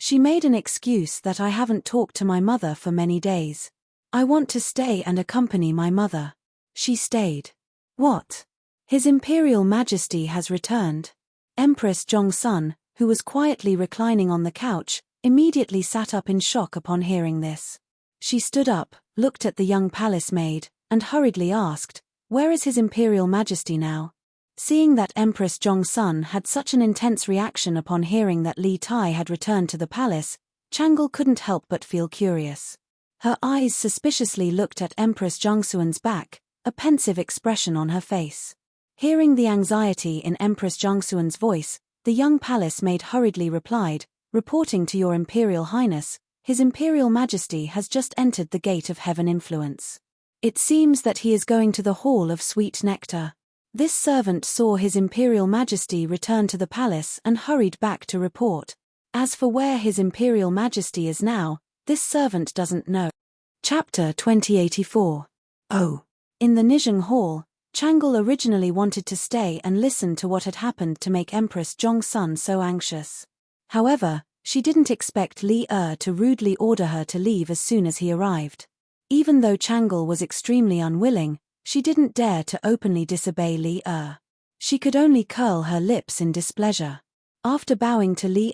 She made an excuse that I haven't talked to my mother for many days. I want to stay and accompany my mother. She stayed. What? His Imperial Majesty has returned. Empress Jongsun, who was quietly reclining on the couch, immediately sat up in shock upon hearing this. She stood up, looked at the young palace maid, and hurriedly asked, "Where is His Imperial Majesty now?" Seeing that Empress Jongsun had such an intense reaction upon hearing that Li Tai had returned to the palace, Changle couldn't help but feel curious. Her eyes suspiciously looked at Empress Jongsun's back, a pensive expression on her face. Hearing the anxiety in Empress Jongsun's voice, the young palace maid hurriedly replied, "Reporting to your Imperial Highness, His Imperial Majesty has just entered the Gate of Heaven Influence. It seems that he is going to the Hall of Sweet Nectar." This servant saw His Imperial Majesty return to the palace and hurried back to report. As for where His Imperial Majesty is now, this servant doesn't know. Chapter 2084. Oh. In the Nizheng Hall, Changle originally wanted to stay and listen to what had happened to make Empress Jongsun so anxious. However, she didn't expect Li to rudely order her to leave as soon as he arrived. Even though Changle was extremely unwilling, she didn't dare to openly disobey Li. She could only curl her lips in displeasure. After bowing to Li,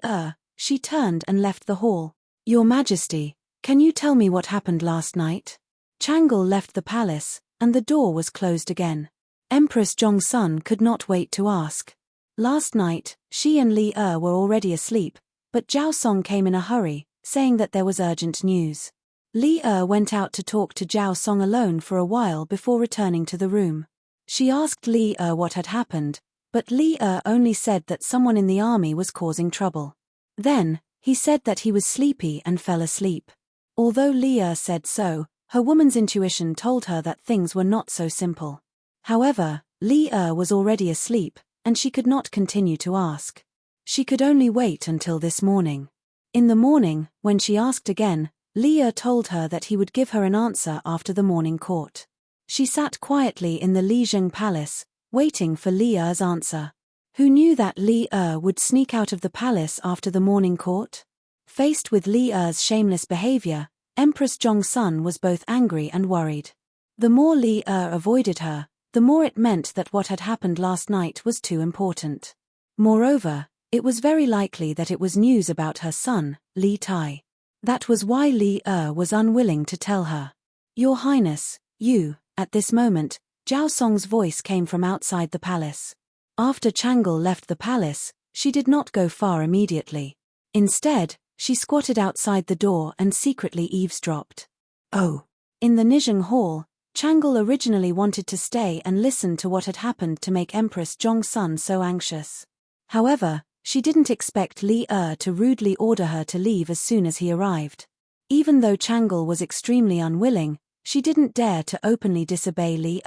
she turned and left the hall. "Your Majesty, can you tell me what happened last night?" Changle left the palace, and the door was closed again. Empress Jongsun could not wait to ask. Last night, she and Li were already asleep, but Zhao Song came in a hurry, saying that there was urgent news. Li went out to talk to Zhao Song alone for a while before returning to the room. She asked Li what had happened, but Li only said that someone in the army was causing trouble. Then, he said that he was sleepy and fell asleep. Although Li said so, her woman's intuition told her that things were not so simple. However, Li was already asleep, and she could not continue to ask. She could only wait until this morning. In the morning, when she asked again, Li told her that he would give her an answer after the morning court. She sat quietly in the Lizheng Palace, waiting for Li's answer. Who knew that Li would sneak out of the palace after the morning court? Faced with Li's shameless behavior, Empress Jongsun was both angry and worried. The more Li avoided her, the more it meant that what had happened last night was too important. Moreover, it was very likely that it was news about her son, Li Tai. That was why Li was unwilling to tell her. "Your Highness, you," at this moment, Zhao Song's voice came from outside the palace. After Changle left the palace, she did not go far immediately. Instead, she squatted outside the door and secretly eavesdropped. Oh. In the Nizheng Hall, Changle originally wanted to stay and listen to what had happened to make Empress Jongsun so anxious. However, she didn't expect Li to rudely order her to leave as soon as he arrived. Even though Changle was extremely unwilling, she didn't dare to openly disobey Li.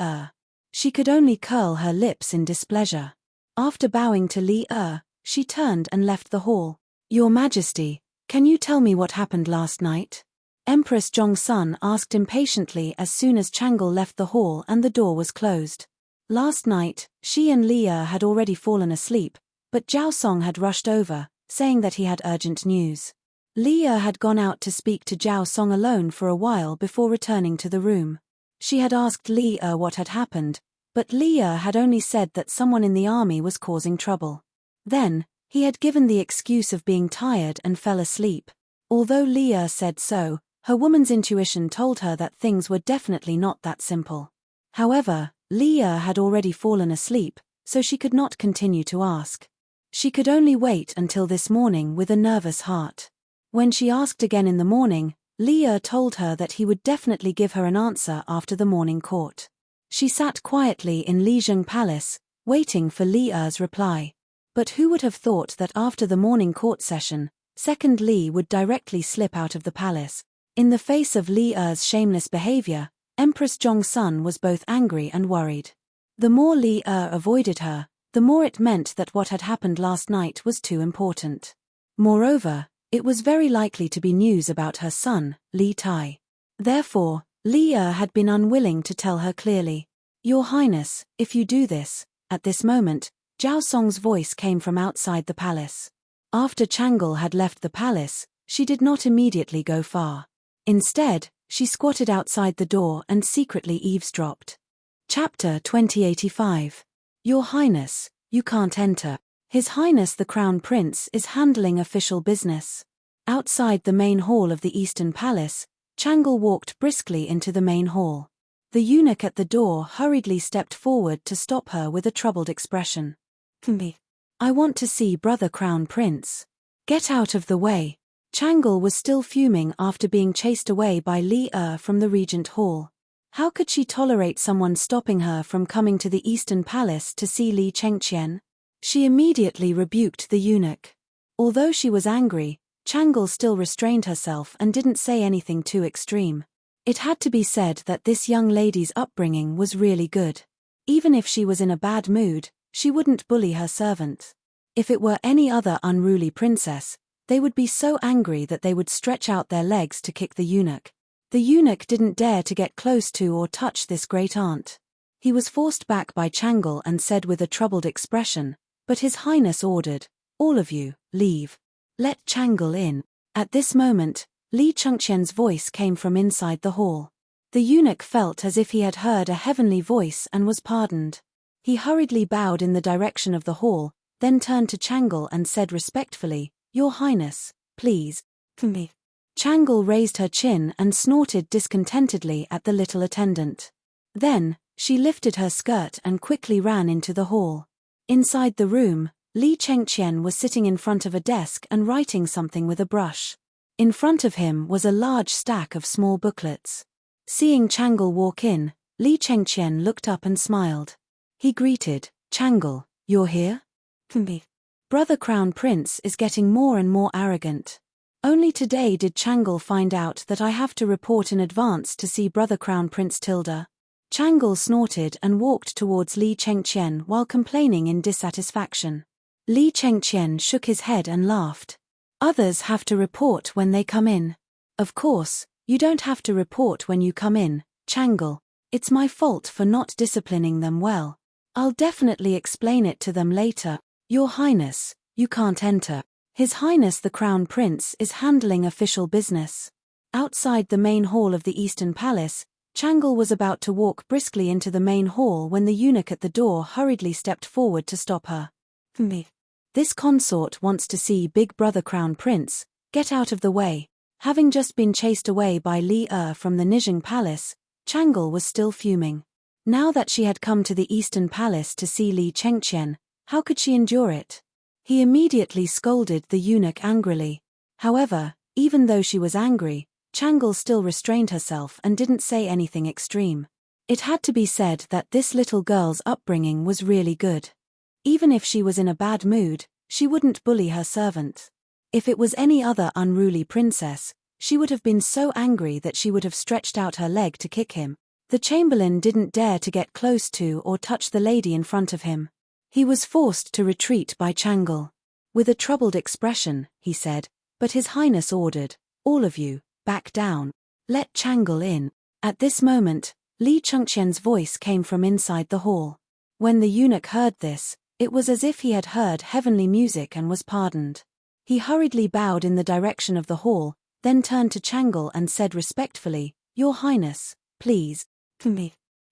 She could only curl her lips in displeasure. After bowing to Li, she turned and left the hall. "Your Majesty, can you tell me what happened last night?" Empress Jongsun asked impatiently as soon as Changle left the hall and the door was closed. Last night, she and Li had already fallen asleep, but Zhao Song had rushed over, saying that he had urgent news. Li had gone out to speak to Zhao Song alone for a while before returning to the room. She had asked Li what had happened, but Li had only said that someone in the army was causing trouble. Then, he had given the excuse of being tired and fell asleep. Although Li said so, her woman's intuition told her that things were definitely not that simple. However, Li had already fallen asleep, so she could not continue to ask. She could only wait until this morning with a nervous heart. When she asked again in the morning, Li told her that he would definitely give her an answer after the morning court. She sat quietly in Lizheng Palace, waiting for Li's reply. But who would have thought that after the morning court session, second Li would directly slip out of the palace? In the face of Li's shameless behavior, Empress Jongsun was both angry and worried. The more Li avoided her, the more it meant that what had happened last night was too important. Moreover, it was very likely to be news about her son, Li Tai. Therefore, Li had been unwilling to tell her clearly. "Your Highness, if you do this," at this moment, Zhao Song's voice came from outside the palace. After Changle had left the palace, she did not immediately go far. Instead, she squatted outside the door and secretly eavesdropped. Chapter 2085. Your Highness, you can't enter. His Highness the Crown Prince is handling official business. Outside the main hall of the Eastern Palace, Changle walked briskly into the main hall. The eunuch at the door hurriedly stepped forward to stop her with a troubled expression. I want to see Brother Crown Prince. Get out of the way. Changle was still fuming after being chased away by Li from the Regent Hall. How could she tolerate someone stopping her from coming to the Eastern Palace to see Li Chengqian? She immediately rebuked the eunuch. Although she was angry, Changle still restrained herself and didn't say anything too extreme. It had to be said that this young lady's upbringing was really good. Even if she was in a bad mood, she wouldn't bully her servant. If it were any other unruly princess, they would be so angry that they would stretch out their legs to kick the eunuch. The eunuch didn't dare to get close to or touch this great aunt. He was forced back by Changle and said with a troubled expression, but His Highness ordered, "All of you, leave. Let Changle in." At this moment, Li Chengqian's voice came from inside the hall. The eunuch felt as if he had heard a heavenly voice and was pardoned. He hurriedly bowed in the direction of the hall, then turned to Changle and said respectfully, "Your Highness, please." Changle raised her chin and snorted discontentedly at the little attendant. Then, she lifted her skirt and quickly ran into the hall. Inside the room, Li Chengqian was sitting in front of a desk and writing something with a brush. In front of him was a large stack of small booklets. Seeing Changle walk in, Li Chengqian looked up and smiled. He greeted, "Changle, you're here?" Brother Crown Prince is getting more and more arrogant. Only today did Changle find out that I have to report in advance to see Brother Crown Prince Tilda. Changle snorted and walked towards Li Chengqian while complaining in dissatisfaction. Li Chengqian shook his head and laughed. Others have to report when they come in. Of course, you don't have to report when you come in, Changle. It's my fault for not disciplining them well. I'll definitely explain it to them later. Your Highness, you can't enter. His Highness the Crown Prince is handling official business. Outside the main hall of the Eastern Palace, Changle was about to walk briskly into the main hall when the eunuch at the door hurriedly stepped forward to stop her. This consort wants to see Big Brother Crown Prince. Get out of the way. Having just been chased away by Li from the Nijing Palace, Changle was still fuming. Now that she had come to the Eastern Palace to see Li Chengqian, how could she endure it? He immediately scolded the eunuch angrily. However, even though she was angry, Changle still restrained herself and didn't say anything extreme. It had to be said that this little girl's upbringing was really good. Even if she was in a bad mood, she wouldn't bully her servant. If it was any other unruly princess, she would have been so angry that she would have stretched out her leg to kick him. The chamberlain didn't dare to get close to or touch the lady in front of him. He was forced to retreat by Changle. With a troubled expression, he said, "But His Highness ordered, all of you, back down. Let Changle in." At this moment, Li Chengqian's voice came from inside the hall. When the eunuch heard this, it was as if he had heard heavenly music and was pardoned. He hurriedly bowed in the direction of the hall, then turned to Changle and said respectfully, "Your Highness, please."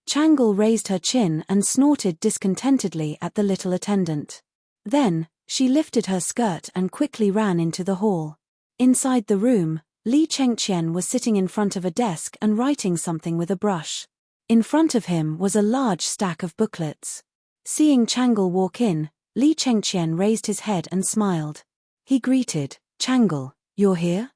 Changle raised her chin and snorted discontentedly at the little attendant. Then, she lifted her skirt and quickly ran into the hall. Inside the room, Li Chengqian was sitting in front of a desk and writing something with a brush. In front of him was a large stack of booklets. Seeing Changle walk in, Li Chengqian raised his head and smiled. He greeted, "Changle, you're here?"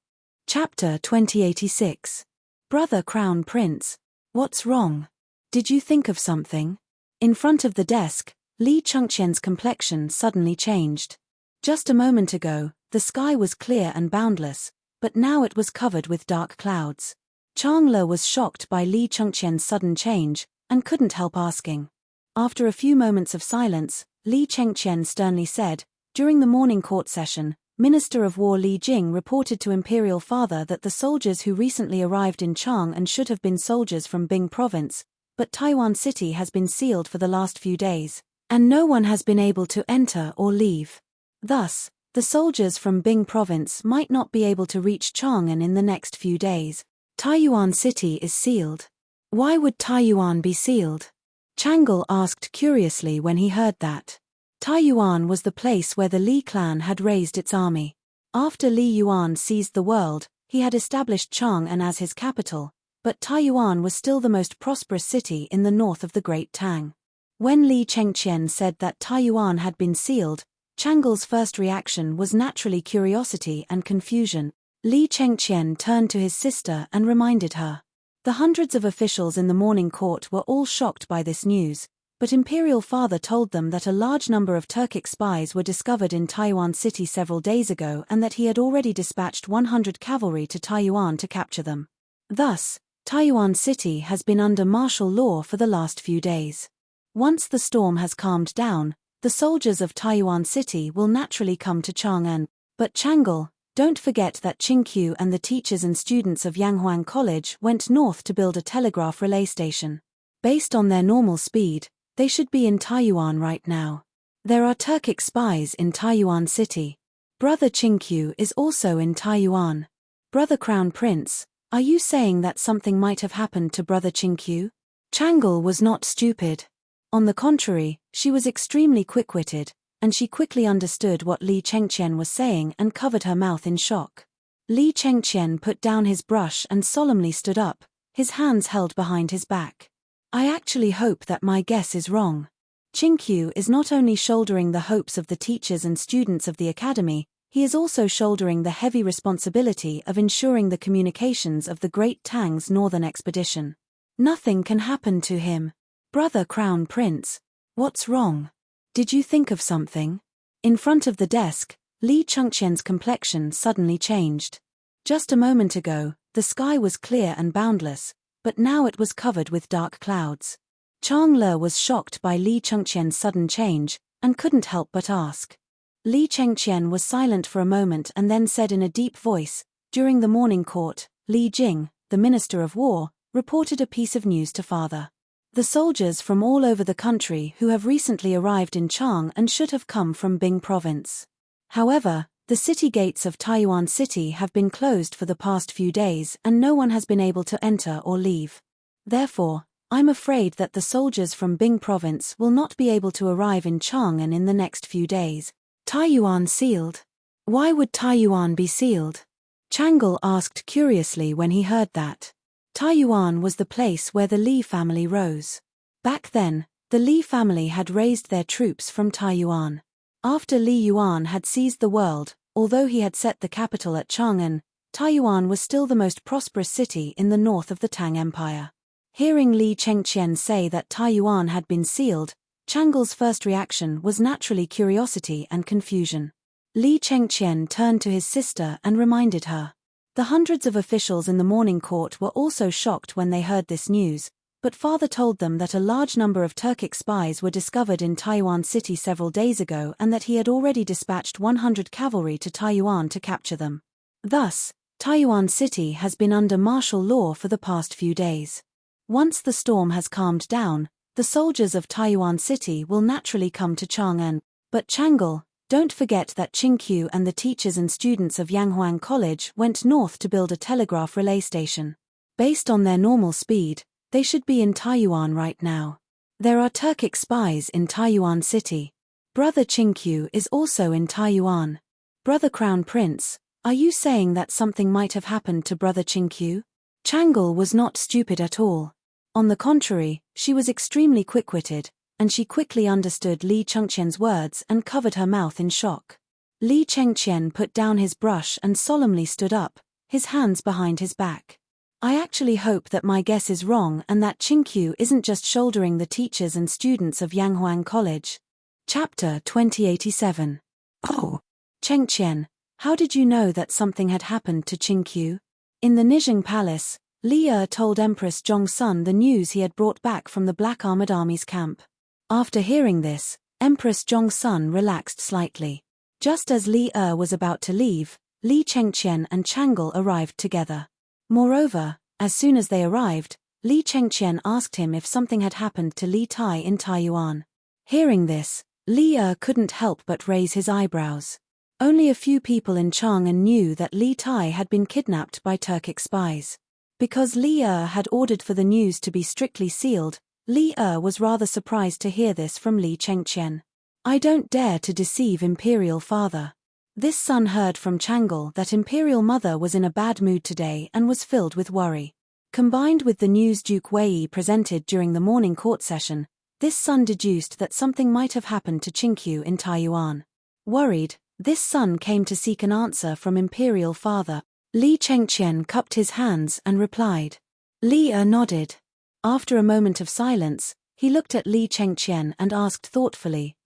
Chapter 2086. Brother Crown Prince. What's wrong? Did you think of something? In front of the desk, Li Chengqian's complexion suddenly changed. Just a moment ago, the sky was clear and boundless, but now it was covered with dark clouds. Changla was shocked by Li Chengqian's sudden change, and couldn't help asking. After a few moments of silence, Li Chengqian sternly said, "During the morning court session, Minister of War Li Jing reported to Imperial Father that the soldiers who recently arrived in Chang and should have been soldiers from Bing Province, but Taiwan City has been sealed for the last few days, and no one has been able to enter or leave. Thus, The soldiers from Bing province might not be able to reach Chang'an in the next few days. Taiyuan city is sealed. Why would Taiyuan be sealed? Changle asked curiously when he heard that. Taiyuan was the place where the Li clan had raised its army. After Li Yuan seized the world, he had established Chang'an as his capital, but Taiyuan was still the most prosperous city in the north of the Great Tang. When Li Chengqian said that Taiyuan had been sealed, Changle's first reaction was naturally curiosity and confusion. Li Chengqian turned to his sister and reminded her. The hundreds of officials in the morning court were all shocked by this news, but Imperial Father told them that a large number of Turkic spies were discovered in Taiyuan city several days ago and that he had already dispatched 100 cavalry to Taiyuan to capture them. Thus, Taiyuan city has been under martial law for the last few days. Once the storm has calmed down, the soldiers of Taiyuan city will naturally come to Chang'an. But Changle, don't forget that Qingqiu and the teachers and students of Yanghuang College went north to build a telegraph relay station. Based on their normal speed, they should be in Taiyuan right now. There are Turkic spies in Taiyuan city. Brother Qingqiu is also in Taiyuan. Brother Crown Prince, are you saying that something might have happened to Brother Qingqiu? Changle was not stupid. On the contrary, she was extremely quick-witted, and she quickly understood what Li Chengqian was saying and covered her mouth in shock. Li Chengqian put down his brush and solemnly stood up, his hands held behind his back. I actually hope that my guess is wrong. Qingqiu is not only shouldering the hopes of the teachers and students of the academy, he is also shouldering the heavy responsibility of ensuring the communications of the Great Tang's northern expedition. Nothing can happen to him. Brother Crown Prince, what's wrong? Did you think of something? In front of the desk, Li Chengqian's complexion suddenly changed. Just a moment ago, the sky was clear and boundless, but now it was covered with dark clouds. Chang Le was shocked by Li Chengqian's sudden change, and couldn't help but ask. Li Chengqian was silent for a moment and then said in a deep voice, during the morning court, Li Jing, the Minister of War, reported a piece of news to Father. The soldiers from all over the country who have recently arrived in Chang'an should have come from Bing province. However, the city gates of Taiyuan city have been closed for the past few days and no one has been able to enter or leave. Therefore, I'm afraid that the soldiers from Bing province will not be able to arrive in Chang'an in the next few days. Taiyuan sealed. Why would Taiyuan be sealed? Changle asked curiously when he heard that. Taiyuan was the place where the Li family rose. Back then, the Li family had raised their troops from Taiyuan. After Li Yuan had seized the world, although he had set the capital at Chang'an, Taiyuan was still the most prosperous city in the north of the Tang Empire. Hearing Li Chengqian say that Taiyuan had been sealed, Changle's first reaction was naturally curiosity and confusion. Li Chengqian turned to his sister and reminded her. The hundreds of officials in the morning court were also shocked when they heard this news, but Father told them that a large number of Turkic spies were discovered in Taiyuan city several days ago and that he had already dispatched 100 cavalry to Taiyuan to capture them. Thus, Taiyuan city has been under martial law for the past few days. Once the storm has calmed down, the soldiers of Taiyuan city will naturally come to Chang'an. But Changle, don't forget that Qingqiu and the teachers and students of Yanghuang College went north to build a telegraph relay station. Based on their normal speed, they should be in Taiyuan right now. There are Turkic spies in Taiyuan city. Brother Qingqiu is also in Taiyuan. Brother Crown Prince, are you saying that something might have happened to Brother Qingqiu? Changle was not stupid at all. On the contrary, she was extremely quick-witted, and she quickly understood Li Chengqian's words and covered her mouth in shock. Li Chengqian put down his brush and solemnly stood up, his hands behind his back. I actually hope that my guess is wrong and that Qingqiu isn't just shouldering the teachers and students of Yanghuang College. Chapter 2087. Oh! Chengqian, how did you know that something had happened to Qingqiu? In the Nijing Palace, Li told Empress Zhongsun the news he had brought back from the Black Armored Army's camp. After hearing this, Empress Zhongsun relaxed slightly. Just as Li was about to leave, Li Chengqian and Changle arrived together. Moreover, as soon as they arrived, Li Chengqian asked him if something had happened to Li Tai in Taiyuan. Hearing this, Li couldn't help but raise his eyebrows. Only a few people in Chang'an knew that Li Tai had been kidnapped by Turkic spies. Because Li had ordered for the news to be strictly sealed, Li was rather surprised to hear this from Li Chengqian. I don't dare to deceive Imperial Father. This son heard from Chang'an that Imperial Mother was in a bad mood today and was filled with worry. Combined with the news Duke Wei presented during the morning court session, this son deduced that something might have happened to Qingqiu in Taiyuan. Worried, this son came to seek an answer from Imperial Father. Li Chengqian cupped his hands and replied. Li nodded. After a moment of silence, he looked at Li Chengqian and asked thoughtfully,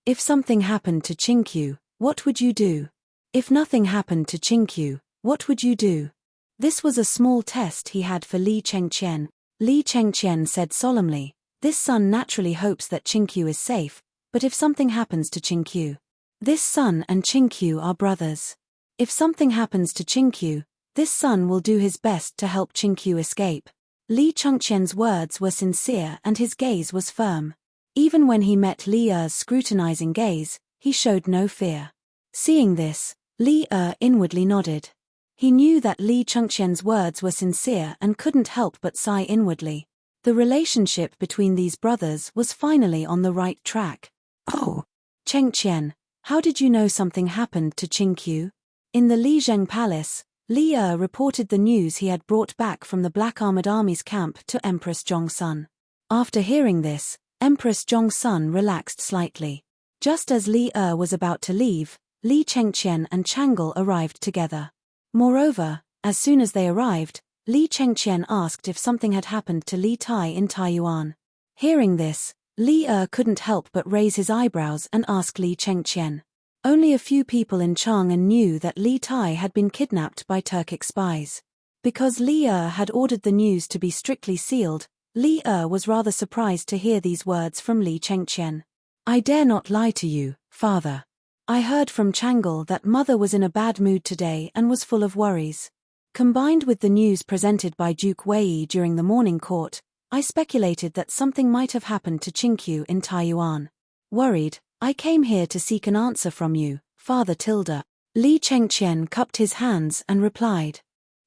if something happened to Qingqiu, what would you do? If nothing happened to Qingqiu, what would you do? This was a small test he had for Li Chengqian. Li Chengqian said solemnly, this son naturally hopes that Qingqiu is safe, but if something happens to Qingqiu, this son and Qingqiu are brothers. If something happens to Qingqiu, this son will do his best to help Qingqiu escape. Li Chengqian's words were sincere and his gaze was firm. Even when he met Li's scrutinizing gaze, he showed no fear. Seeing this, Li inwardly nodded. He knew that Li Chengqian's words were sincere and couldn't help but sigh inwardly. The relationship between these brothers was finally on the right track. Oh, Chengqian, how did you know something happened to Qingqiu? In the Lizheng Palace, Li reported the news he had brought back from the Black Armored Army's camp to Empress Zhongsun. After hearing this, Empress Zhongsun relaxed slightly. Just as Li was about to leave, Li Chengqian and Chang'an arrived together. Moreover, as soon as they arrived, Li Chengqian asked if something had happened to Li Tai in Taiyuan. Hearing this, Li couldn't help but raise his eyebrows and ask Li Chengqian. Only a few people in Chang'an knew that Li Tai had been kidnapped by Turkic spies. Because Li had ordered the news to be strictly sealed, Li was rather surprised to hear these words from Li Chengqian. I dare not lie to you, father. I heard from Chang'an that mother was in a bad mood today and was full of worries. Combined with the news presented by Duke Wei during the morning court, I speculated that something might have happened to Qingqiu in Taiyuan. Worried, I came here to seek an answer from you, Father Tilda. Li Chengqian cupped his hands and replied.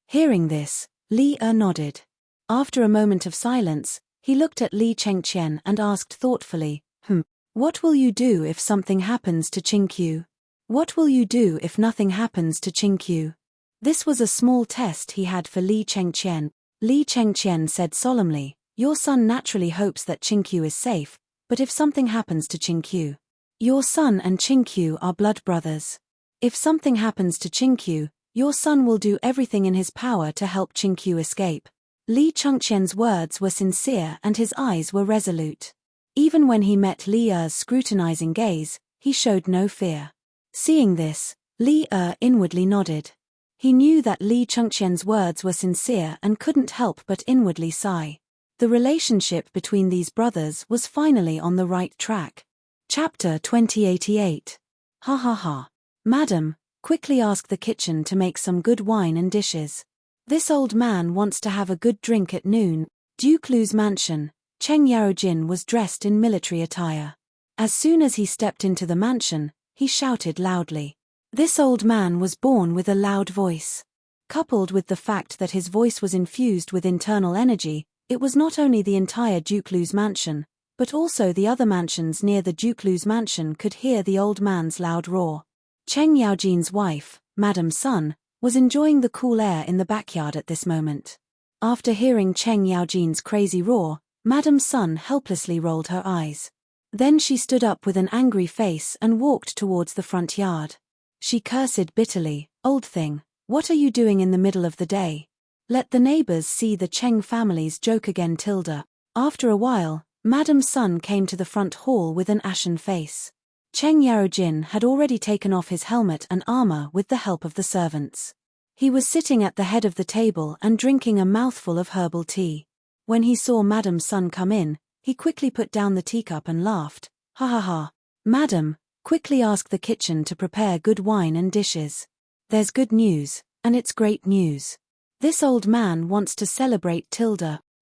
Hearing this, Li nodded. After a moment of silence, he looked at Li Chengqian and asked thoughtfully, What will you do if something happens to Qingqiu? What will you do if nothing happens to Qingqiu? This was a small test he had for Li Chengqian. Li Chengqian said solemnly, your son naturally hopes that Qingqiu is safe, but if something happens to Qingqiu, your son and Qingqiu are blood brothers. If something happens to Qingqiu, your son will do everything in his power to help Qingqiu escape. Li Chengqian's words were sincere and his eyes were resolute. Even when he met Li's scrutinizing gaze, he showed no fear. Seeing this, Li inwardly nodded. He knew that Li Chengqian's words were sincere and couldn't help but inwardly sigh. The relationship between these brothers was finally on the right track. Chapter 2088. Ha ha ha. Madam, quickly ask the kitchen to make some good wine and dishes. This old man wants to have a good drink at noon. Duke Lu's mansion, Cheng Yaojin was dressed in military attire. As soon as he stepped into the mansion, he shouted loudly. This old man was born with a loud voice. Coupled with the fact that his voice was infused with internal energy, it was not only the entire Duke Lu's mansion, but also the other mansions near the Duke Lu's mansion could hear the old man's loud roar. Cheng Yaojin's wife, Madame Sun, was enjoying the cool air in the backyard at this moment. After hearing Cheng Yaojin's crazy roar, Madame Sun helplessly rolled her eyes. Then she stood up with an angry face and walked towards the front yard. She cursed bitterly, old thing, what are you doing in the middle of the day? Let the neighbors see the Cheng family's joke again. After a while, Madame Sun came to the front hall with an ashen face. Cheng Yaojin had already taken off his helmet and armor with the help of the servants. He was sitting at the head of the table and drinking a mouthful of herbal tea. When he saw Madame Sun come in, he quickly put down the teacup and laughed. Ha ha ha. Madam, quickly ask the kitchen to prepare good wine and dishes. There's good news, and it's great news. This old man wants to celebrate.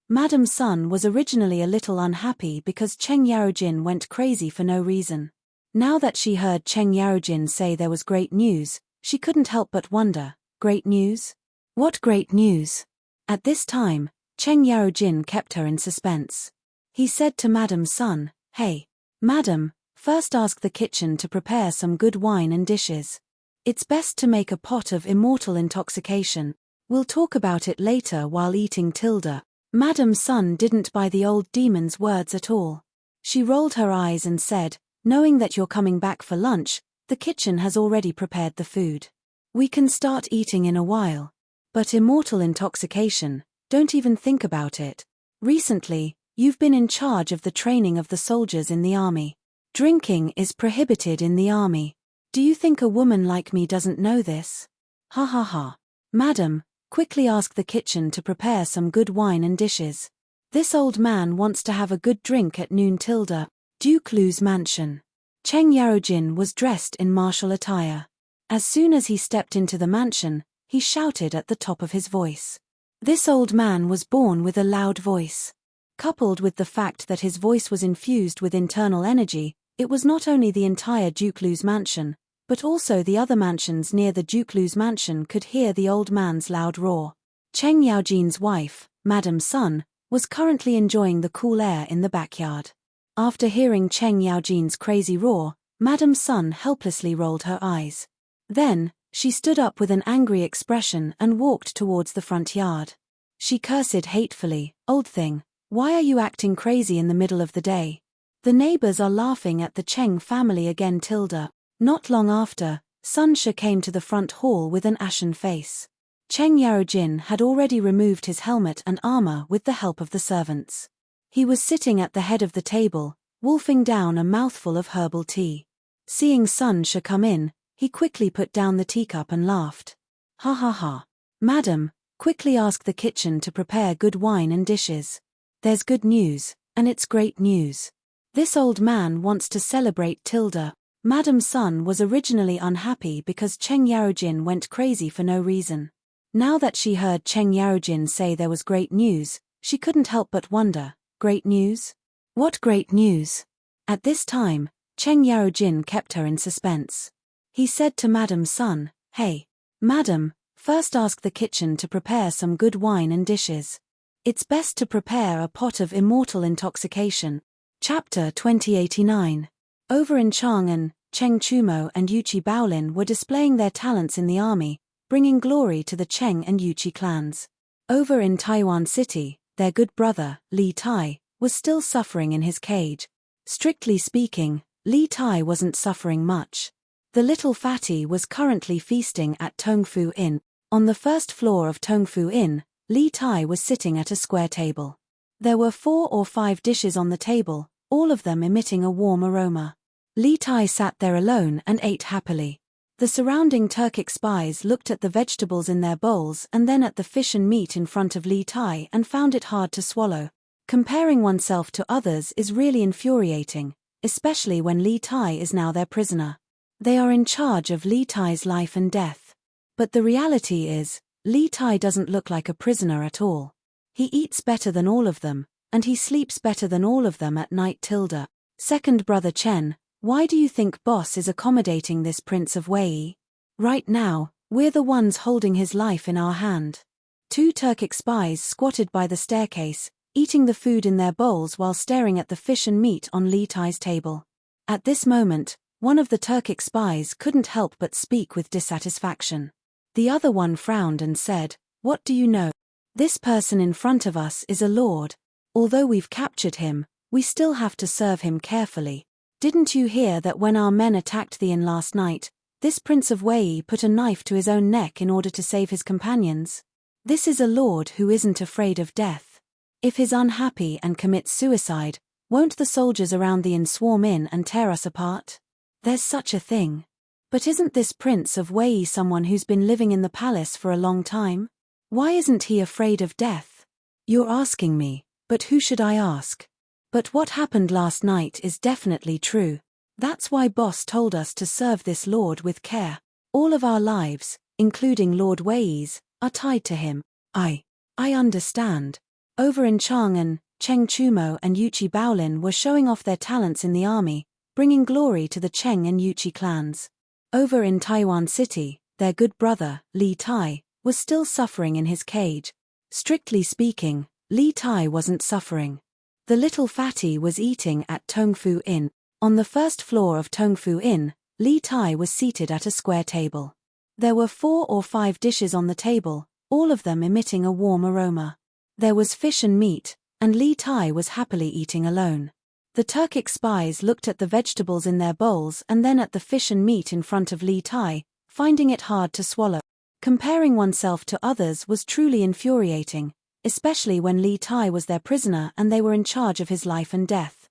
Madame Sun was originally a little unhappy because Cheng Yaojin went crazy for no reason. Now that she heard Cheng Yarojin say there was great news, she couldn't help but wonder, great news? What great news? At this time, Cheng Yarojin kept her in suspense. He said to Madam Sun, "Hey, Madam, first ask the kitchen to prepare some good wine and dishes. It's best to make a pot of immortal intoxication. We'll talk about it later while eating Tilda." Madam Sun didn't buy the old demon's words at all. She rolled her eyes and said, "Knowing that you're coming back for lunch, the kitchen has already prepared the food. We can start eating in a while. But immortal intoxication, don't even think about it. Recently, you've been in charge of the training of the soldiers in the army. Drinking is prohibited in the army. Do you think a woman like me doesn't know this? Ha ha ha. Madam, quickly ask the kitchen to prepare some good wine and dishes. This old man wants to have a good drink at noon. Tilda, Duke Lu's mansion." Cheng Yarojin was dressed in martial attire. As soon as he stepped into the mansion, he shouted at the top of his voice. This old man was born with a loud voice. Coupled with the fact that his voice was infused with internal energy, it was not only the entire Duke Lu's mansion, but also the other mansions near the Duke Lu's mansion could hear the old man's loud roar. Cheng Yaojin's wife, Madam Sun, was currently enjoying the cool air in the backyard. After hearing Cheng Yaojin's crazy roar, Madam Sun helplessly rolled her eyes. Then, she stood up with an angry expression and walked towards the front yard. She cursed hatefully, "Old thing, why are you acting crazy in the middle of the day? The neighbors are laughing at the Cheng family again." Tilda. Not long after, Sun Sha came to the front hall with an ashen face. Cheng Yarojin had already removed his helmet and armor with the help of the servants. He was sitting at the head of the table, wolfing down a mouthful of herbal tea. Seeing Sun Sha come in, he quickly put down the teacup and laughed. "Ha ha ha. Madam, quickly ask the kitchen to prepare good wine and dishes. There's good news, and it's great news. This old man wants to celebrate." Tilda. Madam Sun was originally unhappy because Cheng Yarojin went crazy for no reason. Now that she heard Cheng Yarojin say there was great news, she couldn't help but wonder, great news? What great news? At this time, Cheng Yarojin kept her in suspense. He said to Madam Sun, "Hey, Madam, first ask the kitchen to prepare some good wine and dishes. It's best to prepare a pot of immortal intoxication." Chapter 2089. Over in Chang'an, Cheng Chumo and Yuchi Baolin were displaying their talents in the army, bringing glory to the Cheng and Yuchi clans. Over in Taiwan City, their good brother, Li Tai, was still suffering in his cage. Strictly speaking, Li Tai wasn't suffering much. The little fatty was currently feasting at Tongfu Inn. On the first floor of Tongfu Inn, Li Tai was sitting at a square table. There were 4 or 5 dishes on the table, all of them emitting a warm aroma. Li Tai sat there alone and ate happily. The surrounding Turkic spies looked at the vegetables in their bowls and then at the fish and meat in front of Li Tai and found it hard to swallow. Comparing oneself to others is really infuriating, especially when Li Tai is now their prisoner. They are in charge of Li Tai's life and death. But the reality is, Li Tai doesn't look like a prisoner at all. He eats better than all of them, and he sleeps better than all of them at night. Tilda. Second brother Chen, why do you think boss is accommodating this Prince of Wei? Right now, we're the ones holding his life in our hand. 2 Turkic spies squatted by the staircase, eating the food in their bowls while staring at the fish and meat on Li Tai's table. At this moment, one of the Turkic spies couldn't help but speak with dissatisfaction. The other one frowned and said, "What do you know? This person in front of us is a lord. Although we've captured him, we still have to serve him carefully. Didn't you hear that when our men attacked the inn last night, this Prince of Wei put a knife to his own neck in order to save his companions? This is a lord who isn't afraid of death. If he's unhappy and commits suicide, won't the soldiers around the inn swarm in and tear us apart? There's such a thing. But isn't this Prince of Wei someone who's been living in the palace for a long time? Why isn't he afraid of death?" You're asking me, but who should I ask? But what happened last night is definitely true. That's why boss told us to serve this lord with care. All of our lives, including Lord Wei's, are tied to him. I understand. Over in Chang'an, Cheng Chumo and Yuchi Baolin were showing off their talents in the army, bringing glory to the Cheng and Yuchi clans. Over in Taiwan City, their good brother, Li Tai, was still suffering in his cage. Strictly speaking, Li Tai wasn't suffering. The little fatty was eating at Tongfu Inn. On the first floor of Tongfu Inn, Li Tai was seated at a square table. There were 4 or 5 dishes on the table, all of them emitting a warm aroma. There was fish and meat, and Li Tai was happily eating alone. The Turkic spies looked at the vegetables in their bowls and then at the fish and meat in front of Li Tai, finding it hard to swallow. Comparing oneself to others was truly infuriating, especially when Li Tai was their prisoner and they were in charge of his life and death.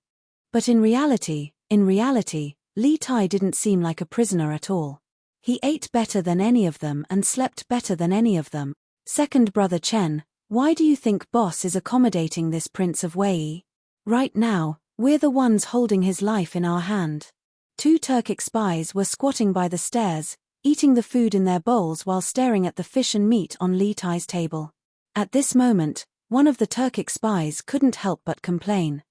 But in reality, Li Tai didn't seem like a prisoner at all. He ate better than any of them and slept better than any of them. Second brother Chen, why do you think boss is accommodating this Prince of Wei? Right now, we're the ones holding his life in our hand. 2 Turkic spies were squatting by the stairs, eating the food in their bowls while staring at the fish and meat on Li Tai's table. At this moment, one of the Turkic spies couldn't help but complain.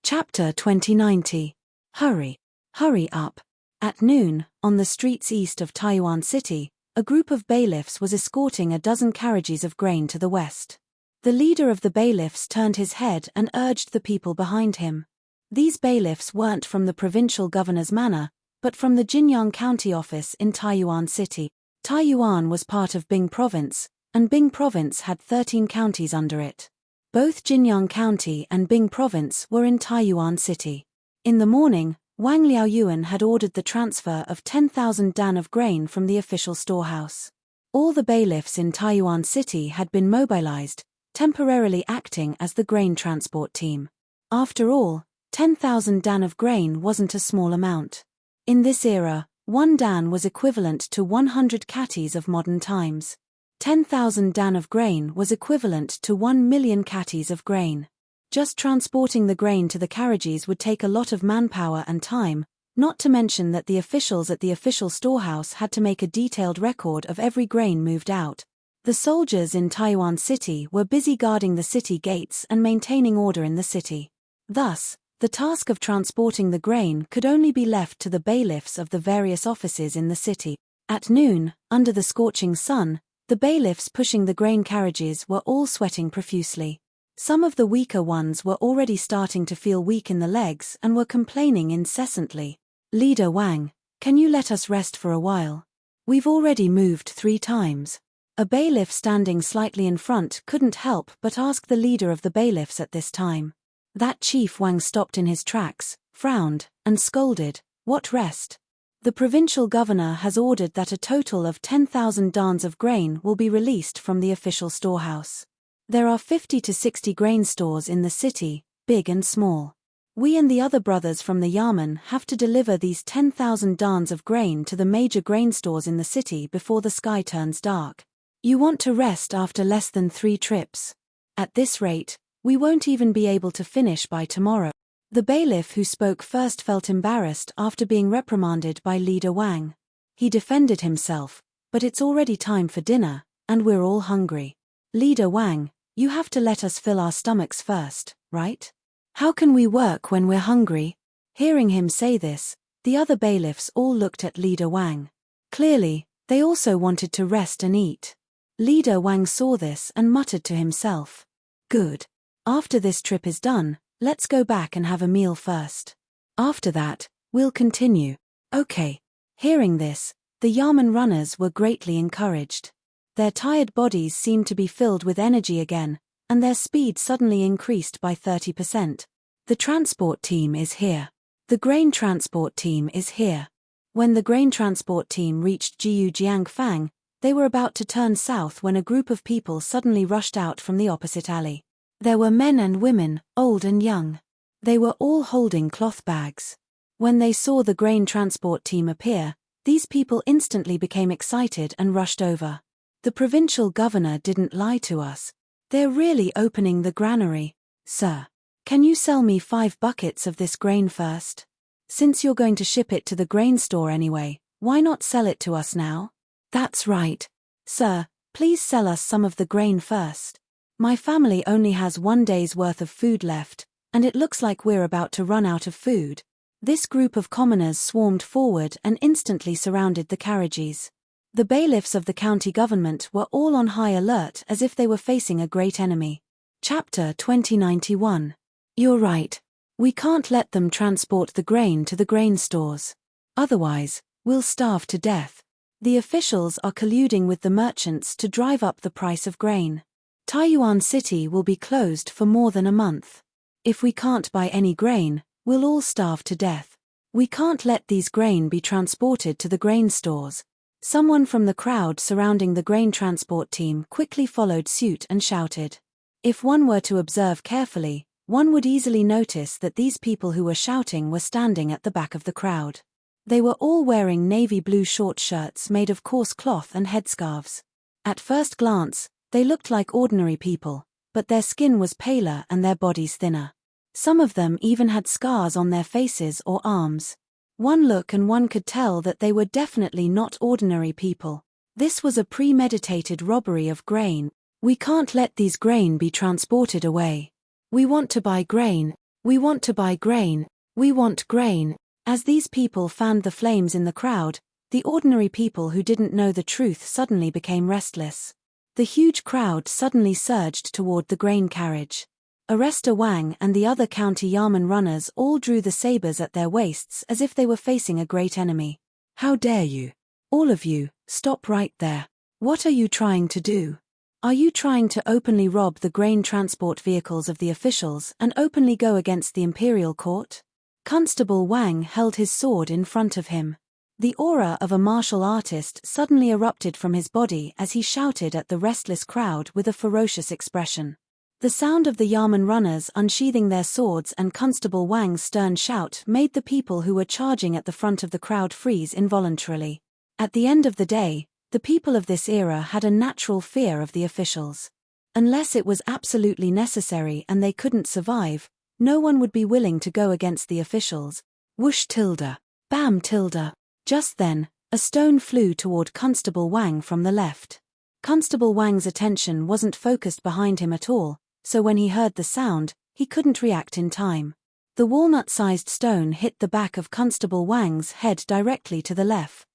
Chapter 2090. Hurry. Hurry up. At noon, on the streets east of Taiwan City, a group of bailiffs was escorting a dozen carriages of grain to the west. The leader of the bailiffs turned his head and urged the people behind him. These bailiffs weren't from the provincial governor's manor, but from the Jinyang County office in Taiyuan City. Taiyuan was part of Bing Province, and Bing Province had 13 counties under it. Both Jinyang County and Bing Province were in Taiyuan City. In the morning, Wang Liaoyuan had ordered the transfer of 10,000 dan of grain from the official storehouse. All the bailiffs in Taiyuan City had been mobilized, temporarily acting as the grain transport team. After all, 10,000 dan of grain wasn't a small amount. In this era, 1 dan was equivalent to 100 katis of modern times. 10,000 dan of grain was equivalent to 1 million katis of grain. Just transporting the grain to the carriages would take a lot of manpower and time, not to mention that the officials at the official storehouse had to make a detailed record of every grain moved out. The soldiers in Taiwan City were busy guarding the city gates and maintaining order in the city. Thus, the task of transporting the grain could only be left to the bailiffs of the various offices in the city. At noon, under the scorching sun, the bailiffs pushing the grain carriages were all sweating profusely. Some of the weaker ones were already starting to feel weak in the legs and were complaining incessantly. Leader Wang, can you let us rest for a while? We've already moved 3 times. A bailiff standing slightly in front couldn't help but ask the leader of the bailiffs at this time. That Chief Wang stopped in his tracks, frowned, and scolded, "What rest? The provincial governor has ordered that a total of 10,000 dans of grain will be released from the official storehouse. There are 50 to 60 grain stores in the city, big and small. We and the other brothers from the Yamen have to deliver these 10,000 dans of grain to the major grain stores in the city before the sky turns dark. You want to rest after less than 3 trips. At this rate, we won't even be able to finish by tomorrow." The bailiff who spoke first felt embarrassed after being reprimanded by Leader Wang. He defended himself, "But it's already time for dinner, and we're all hungry. Leader Wang, you have to let us fill our stomachs first, right? How can we work when we're hungry?" Hearing him say this, the other bailiffs all looked at Leader Wang. Clearly, they also wanted to rest and eat. Leader Wang saw this and muttered to himself, "Good. After this trip is done, let's go back and have a meal first. After that, we'll continue." Okay. Hearing this, the Yamen runners were greatly encouraged. Their tired bodies seemed to be filled with energy again, and their speed suddenly increased by 30%. The transport team is here. The grain transport team is here. When the grain transport team reached Jiangfang, they were about to turn south when a group of people suddenly rushed out from the opposite alley. There were men and women, old and young. They were all holding cloth bags. When they saw the grain transport team appear, these people instantly became excited and rushed over. "The provincial governor didn't lie to us. They're really opening the granary. Sir, can you sell me 5 buckets of this grain first? Since you're going to ship it to the grain store anyway, why not sell it to us now?" "That's right. Sir, please sell us some of the grain first. My family only has 1 day's worth of food left, and it looks like we're about to run out of food." This group of commoners swarmed forward and instantly surrounded the carriages. The bailiffs of the county government were all on high alert as if they were facing a great enemy. Chapter 2091. You're right. We can't let them transport the grain to the grain stores. Otherwise, we'll starve to death. The officials are colluding with the merchants to drive up the price of grain. Taiyuan City will be closed for more than a month. If we can't buy any grain, we'll all starve to death. We can't let these grain be transported to the grain stores. Someone from the crowd surrounding the grain transport team quickly followed suit and shouted. If one were to observe carefully, one would easily notice that these people who were shouting were standing at the back of the crowd. They were all wearing navy blue short shirts made of coarse cloth and headscarves. At first glance, they looked like ordinary people, but their skin was paler and their bodies thinner. Some of them even had scars on their faces or arms. One look and one could tell that they were definitely not ordinary people. This was a premeditated robbery of grain. We can't let these grain be transported away. We want to buy grain. We want to buy grain. We want grain. As these people fanned the flames in the crowd, the ordinary people who didn't know the truth suddenly became restless. The huge crowd suddenly surged toward the grain carriage. Arrester Wang and the other county yamen runners all drew the sabers at their waists as if they were facing a great enemy. How dare you? All of you, stop right there. What are you trying to do? Are you trying to openly rob the grain transport vehicles of the officials and openly go against the imperial court? Constable Wang held his sword in front of him. The aura of a martial artist suddenly erupted from his body as he shouted at the restless crowd with a ferocious expression. The sound of the yamen runners unsheathing their swords and Constable Wang's stern shout made the people who were charging at the front of the crowd freeze involuntarily. At the end of the day, the people of this era had a natural fear of the officials. Unless it was absolutely necessary and they couldn't survive, no one would be willing to go against the officials. Whoosh tilde. Bam tilde. Just then, a stone flew toward Constable Wang from the left. Constable Wang's attention wasn't focused behind him at all, so when he heard the sound, he couldn't react in time. The walnut-sized stone hit the back of Constable Wang's head directly to the left.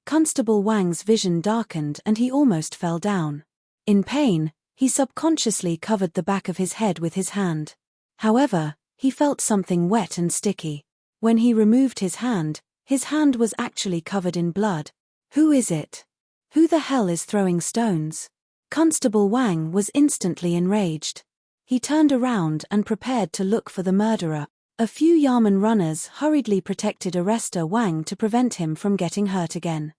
Constable Wang's vision darkened and he almost fell down. In pain, he subconsciously covered the back of his head with his hand. However, he felt something wet and sticky. When he removed his hand was actually covered in blood. Who is it? Who the hell is throwing stones? Constable Wang was instantly enraged. He turned around and prepared to look for the murderer. A few yamen runners hurriedly protected Arrester Wang to prevent him from getting hurt again.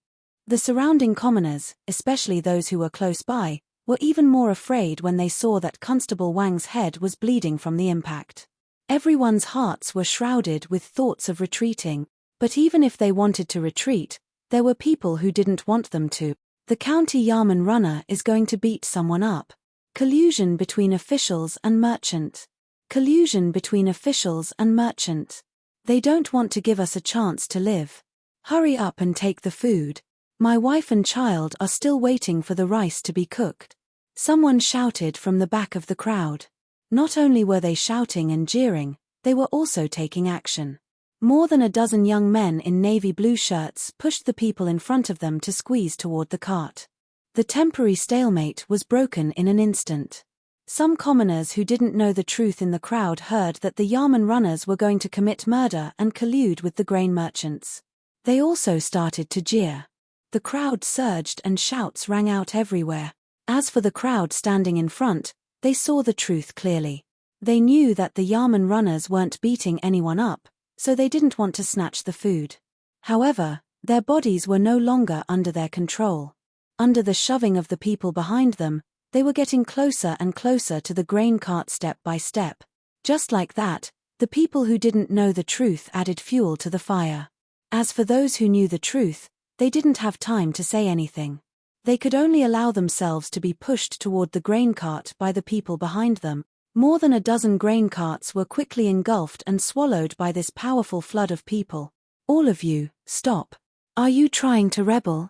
The surrounding commoners, especially those who were close by, were even more afraid when they saw that Constable Wang's head was bleeding from the impact. Everyone's hearts were shrouded with thoughts of retreating, but even if they wanted to retreat, there were people who didn't want them to. The county yamen runner is going to beat someone up. Collusion between officials and merchant. Collusion between officials and merchant. They don't want to give us a chance to live. Hurry up and take the food. My wife and child are still waiting for the rice to be cooked. Someone shouted from the back of the crowd. Not only were they shouting and jeering, they were also taking action. More than a dozen young men in navy blue shirts pushed the people in front of them to squeeze toward the cart. The temporary stalemate was broken in an instant. Some commoners who didn't know the truth in the crowd heard that the yamen runners were going to commit murder and collude with the grain merchants. They also started to jeer. The crowd surged and shouts rang out everywhere. As for the crowd standing in front, they saw the truth clearly. They knew that the yamen runners weren't beating anyone up, so they didn't want to snatch the food. However, their bodies were no longer under their control. Under the shoving of the people behind them, they were getting closer and closer to the grain cart step by step. Just like that, the people who didn't know the truth added fuel to the fire. As for those who knew the truth, they didn't have time to say anything. They could only allow themselves to be pushed toward the grain cart by the people behind them. More than a dozen grain carts were quickly engulfed and swallowed by this powerful flood of people. All of you, stop. Are you trying to rebel?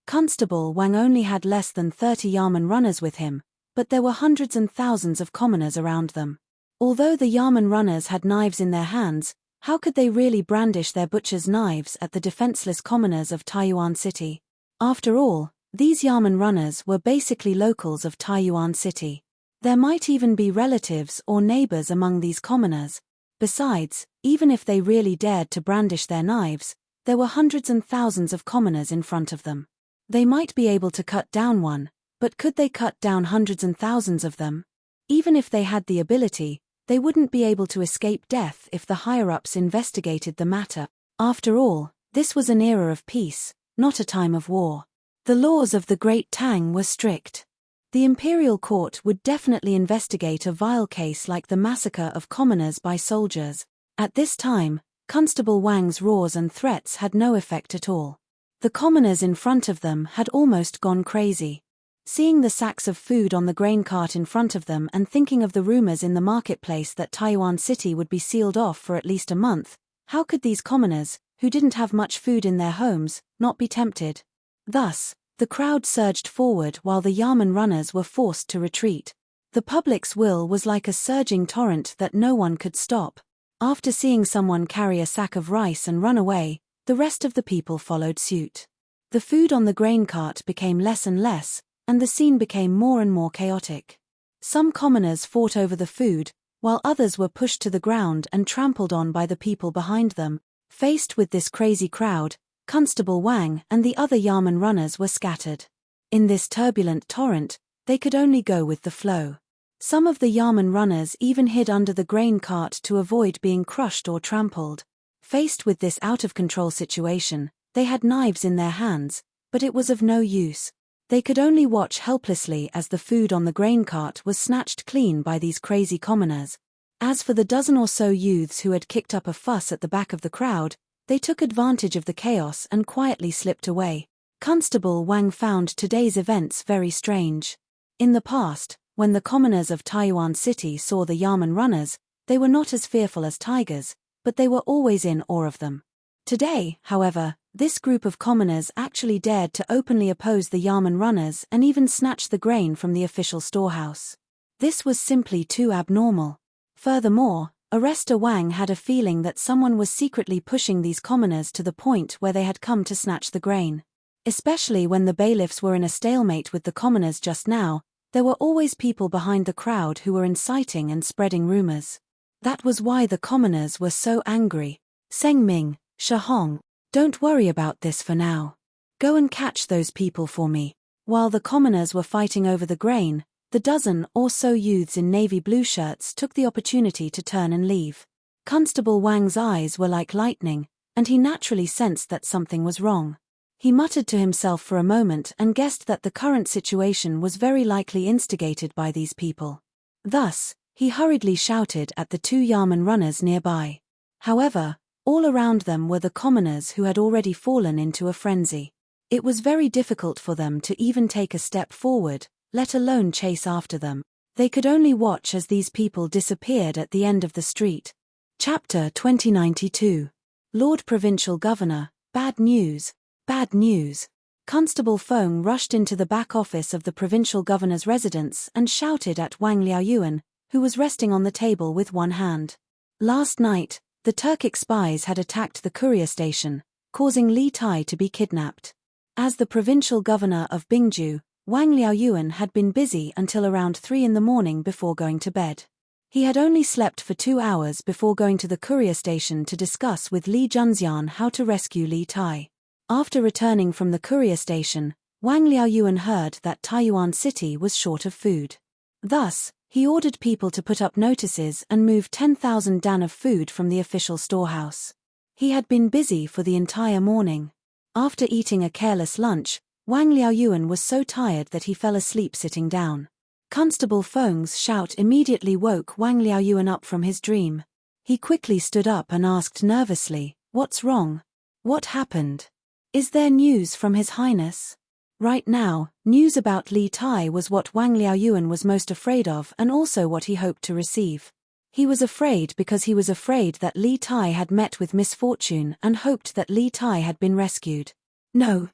Constable Wang only had less than 30 yamen runners with him, but there were hundreds and thousands of commoners around them. Although the yamen runners had knives in their hands, How could they really brandish their butcher's knives at the defenseless commoners of Taiyuan City? After all, these Yamen runners were basically locals of Taiyuan City. There might even be relatives or neighbors among these commoners. Besides, even if they really dared to brandish their knives, there were hundreds and thousands of commoners in front of them. They might be able to cut down one, but could they cut down hundreds and thousands of them? Even if they had the ability, they wouldn't be able to escape death if the higher-ups investigated the matter. After all, this was an era of peace, not a time of war. The laws of the Great Tang were strict. The imperial court would definitely investigate a vile case like the massacre of commoners by soldiers. At this time, Constable Wang's roars and threats had no effect at all. The commoners in front of them had almost gone crazy. Seeing the sacks of food on the grain cart in front of them and thinking of the rumors in the marketplace that Taiyuan City would be sealed off for at least a month, how could these commoners, who didn't have much food in their homes, not be tempted? Thus, the crowd surged forward while the Yamen runners were forced to retreat. The public's will was like a surging torrent that no one could stop. After seeing someone carry a sack of rice and run away, the rest of the people followed suit. The food on the grain cart became less and less, and the scene became more and more chaotic. Some commoners fought over the food, while others were pushed to the ground and trampled on by the people behind them. Faced with this crazy crowd, Constable Wang and the other Yamen runners were scattered. In this turbulent torrent, they could only go with the flow. Some of the Yamen runners even hid under the grain cart to avoid being crushed or trampled. Faced with this out-of-control situation, they had knives in their hands, but it was of no use. They could only watch helplessly as the food on the grain cart was snatched clean by these crazy commoners. As for the dozen or so youths who had kicked up a fuss at the back of the crowd, they took advantage of the chaos and quietly slipped away. Constable Wang found today's events very strange. In the past, when the commoners of Taiyuan City saw the Yamen runners, they were not as fearful as tigers, but they were always in awe of them. Today, however, this group of commoners actually dared to openly oppose the Yamen runners and even snatch the grain from the official storehouse. This was simply too abnormal. Furthermore, Arrester Wang had a feeling that someone was secretly pushing these commoners to the point where they had come to snatch the grain. Especially when the bailiffs were in a stalemate with the commoners just now, there were always people behind the crowd who were inciting and spreading rumors. That was why the commoners were so angry. Seng Ming, Shahong, don't worry about this for now. Go and catch those people for me. While the commoners were fighting over the grain, the dozen or so youths in navy blue shirts took the opportunity to turn and leave. Constable Wang's eyes were like lightning, and he naturally sensed that something was wrong. He muttered to himself for a moment and guessed that the current situation was very likely instigated by these people. Thus, he hurriedly shouted at the two Yamen runners nearby. However, all around them were the commoners who had already fallen into a frenzy. It was very difficult for them to even take a step forward, let alone chase after them. They could only watch as these people disappeared at the end of the street. Chapter 2092. Lord Provincial Governor, bad news. Bad news. Constable Feng rushed into the back office of the provincial governor's residence and shouted at Wang Liaoyuan, who was resting on the table with one hand. Last night, the Turkic spies had attacked the courier station, causing Li Tai to be kidnapped. As the provincial governor of Bingju, Wang Liaoyuan had been busy until around 3 in the morning before going to bed. He had only slept for 2 hours before going to the courier station to discuss with Li Junxian how to rescue Li Tai. After returning from the courier station, Wang Liaoyuan heard that Taiyuan City was short of food. Thus, he ordered people to put up notices and move 10,000 dan of food from the official storehouse. He had been busy for the entire morning. After eating a careless lunch, Wang Liaoyuan was so tired that he fell asleep sitting down. Constable Feng's shout immediately woke Wang Liaoyuan up from his dream. He quickly stood up and asked nervously, "What's wrong? What happened? Is there news from His Highness?" Right now, news about Li Tai was what Wang Liaoyuan was most afraid of and also what he hoped to receive. He was afraid because he was afraid that Li Tai had met with misfortune and hoped that Li Tai had been rescued. No,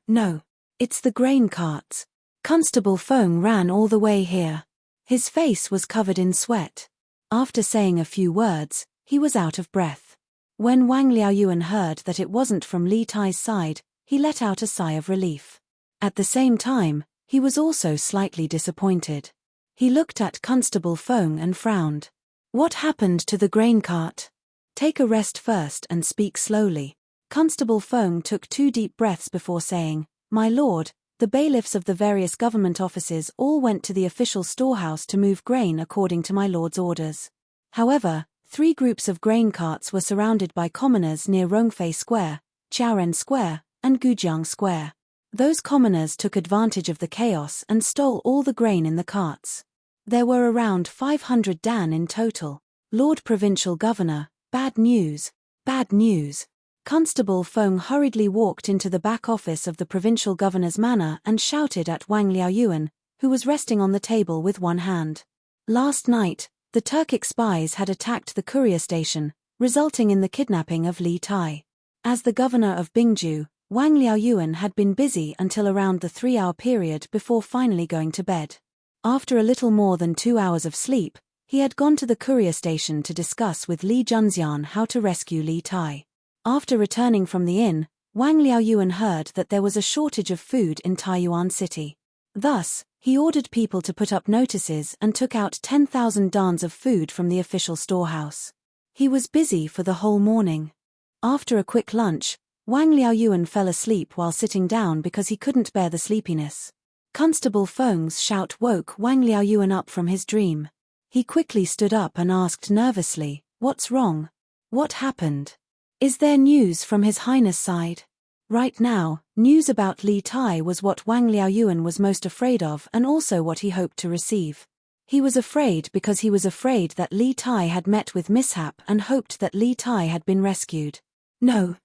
it's the grain carts. Constable Feng ran all the way here. His face was covered in sweat. After saying a few words, he was out of breath. When Wang Liaoyuan heard that it wasn't from Li Tai's side, he let out a sigh of relief. At the same time, he was also slightly disappointed. He looked at Constable Feng and frowned. What happened to the grain cart? Take a rest first and speak slowly. Constable Feng took 2 deep breaths before saying, My lord, the bailiffs of the various government offices all went to the official storehouse to move grain according to my lord's orders. However, 3 groups of grain carts were surrounded by commoners near Rongfei Square, Qiaoren Square, and Gujiang Square. Those commoners took advantage of the chaos and stole all the grain in the carts. There were around 500 dan in total. Lord Provincial Governor, bad news, bad news. Constable Feng hurriedly walked into the back office of the provincial governor's manor and shouted at Wang Liaoyuan, who was resting on the table with one hand. Last night, the Turkic spies had attacked the courier station, resulting in the kidnapping of Li Tai. As the governor of Bingju, Wang Liaoyuan had been busy until around the 3-hour period before finally going to bed. After a little more than 2 hours of sleep, he had gone to the courier station to discuss with Li Junxian how to rescue Li Tai. After returning from the inn, Wang Liaoyuan heard that there was a shortage of food in Taiyuan City. Thus, he ordered people to put up notices and took out 10,000 dans of food from the official storehouse. He was busy for the whole morning. After a quick lunch, Wang Liaoyuan fell asleep while sitting down because he couldn't bear the sleepiness. Constable Feng's shout woke Wang Liaoyuan up from his dream. He quickly stood up and asked nervously, What's wrong? What happened? Is there news from His Highness' side? Right now, news about Li Tai was what Wang Liaoyuan was most afraid of and also what he hoped to receive. He was afraid because he was afraid that Li Tai had met with mishap and hoped that Li Tai had been rescued. No,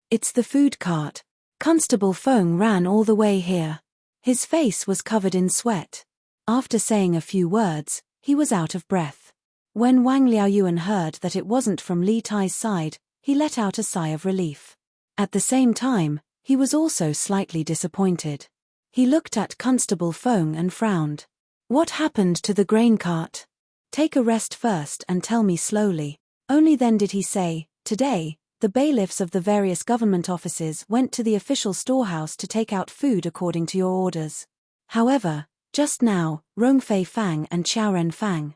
it's the food cart. Constable Feng ran all the way here. His face was covered in sweat. After saying a few words, he was out of breath. When Wang Liaoyuan heard that it wasn't from Li Tai's side, he let out a sigh of relief. At the same time, he was also slightly disappointed. He looked at Constable Feng and frowned. What happened to the grain cart? Take a rest first and tell me slowly. Only then did he say, Today, the bailiffs of the various government offices went to the official storehouse to take out food according to your orders. However, just now, Rongfei Fang and Qiaoren Fang.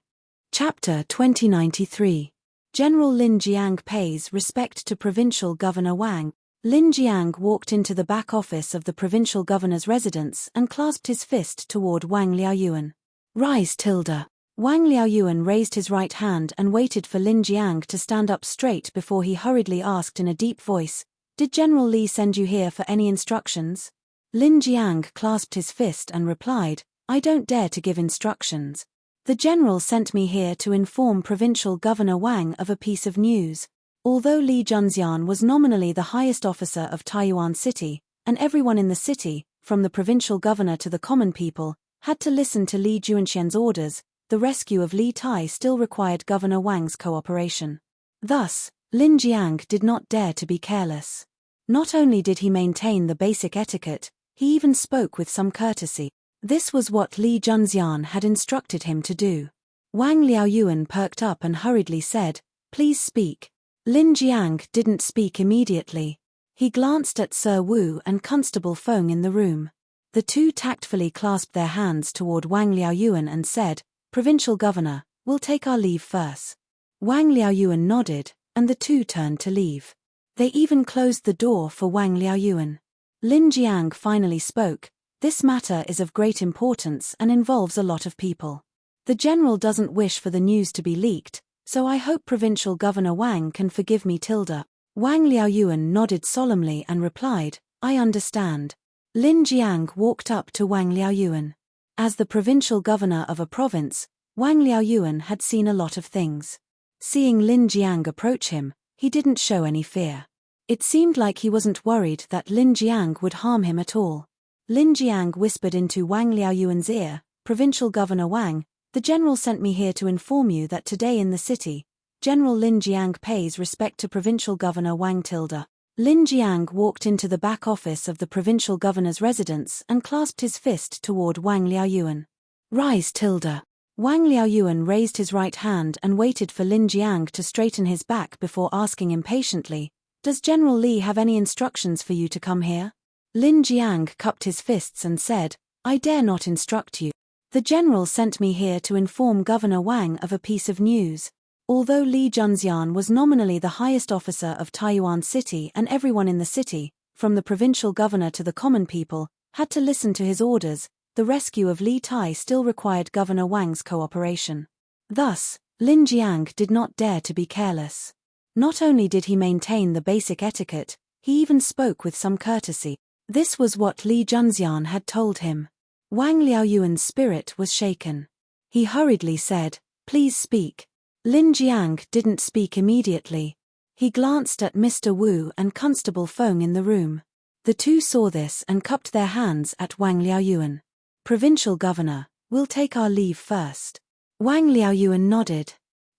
Chapter 2093. General Lin Jiang pays respect to Provincial Governor Wang. Lin Jiang walked into the back office of the provincial governor's residence and clasped his fist toward Wang Liaoyuan. Rise, Tilda. Wang Liaoyuan raised his right hand and waited for Lin Jiang to stand up straight before he hurriedly asked in a deep voice, Did General Li send you here for any instructions? Lin Jiang clasped his fist and replied, I don't dare to give instructions. The general sent me here to inform Provincial Governor Wang of a piece of news. Although Li Junxian was nominally the highest officer of Taiyuan City, and everyone in the city, from the provincial governor to the common people, had to listen to Li Junxian's orders, the rescue of Li Tai still required Governor Wang's cooperation. Thus, Lin Jiang did not dare to be careless. Not only did he maintain the basic etiquette, he even spoke with some courtesy. This was what Li Junxian had instructed him to do. Wang Liaoyuan perked up and hurriedly said, Please speak. Lin Jiang didn't speak immediately. He glanced at Sir Wu and Constable Feng in the room. The two tactfully clasped their hands toward Wang Liaoyuan and said, Provincial Governor, we'll take our leave first. Wang Liaoyuan nodded, and the two turned to leave. They even closed the door for Wang Liaoyuan. Lin Jiang finally spoke, This matter is of great importance and involves a lot of people. The general doesn't wish for the news to be leaked, so I hope Provincial Governor Wang can forgive me Tilda. Wang Liaoyuan nodded solemnly and replied, I understand. Lin Jiang walked up to Wang Liaoyuan. As the provincial governor of a province, Wang Liaoyuan had seen a lot of things. Seeing Lin Jiang approach him, he didn't show any fear. It seemed like he wasn't worried that Lin Jiang would harm him at all. Lin Jiang whispered into Wang Liaoyuan's ear, Provincial Governor Wang, the general sent me here to inform you that today in the city, General Lin Jiang pays respect to Provincial Governor Wang Tilda. Lin Jiang walked into the back office of the provincial governor's residence and clasped his fist toward Wang Liaoyuan. Rise Tilda. Wang Liaoyuan raised his right hand and waited for Lin Jiang to straighten his back before asking impatiently, "Does General Li have any instructions for you to come here?" Lin Jiang cupped his fists and said, "I dare not instruct you. The general sent me here to inform Governor Wang of a piece of news." Although Li Junxian was nominally the highest officer of Taiyuan City and everyone in the city, from the provincial governor to the common people, had to listen to his orders, the rescue of Li Tai still required Governor Wang's cooperation. Thus, Lin Jiang did not dare to be careless. Not only did he maintain the basic etiquette, he even spoke with some courtesy. This was what Li Junxian had told him. Wang Liaoyuan's spirit was shaken. He hurriedly said, "Please speak." Lin Jiang didn't speak immediately. He glanced at Mr. Wu and Constable Feng in the room. The two saw this and cupped their hands at Wang Liaoyuan. "Provincial Governor, we'll take our leave first." Wang Liaoyuan nodded.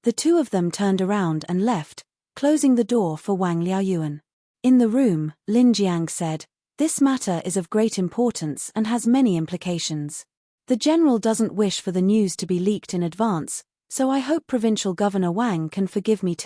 The two of them turned around and left, closing the door for Wang Liaoyuan. In the room, Lin Jiang said, "This matter is of great importance and has many implications. The general doesn't wish for the news to be leaked in advance, so I hope Provincial Governor Wang can forgive me.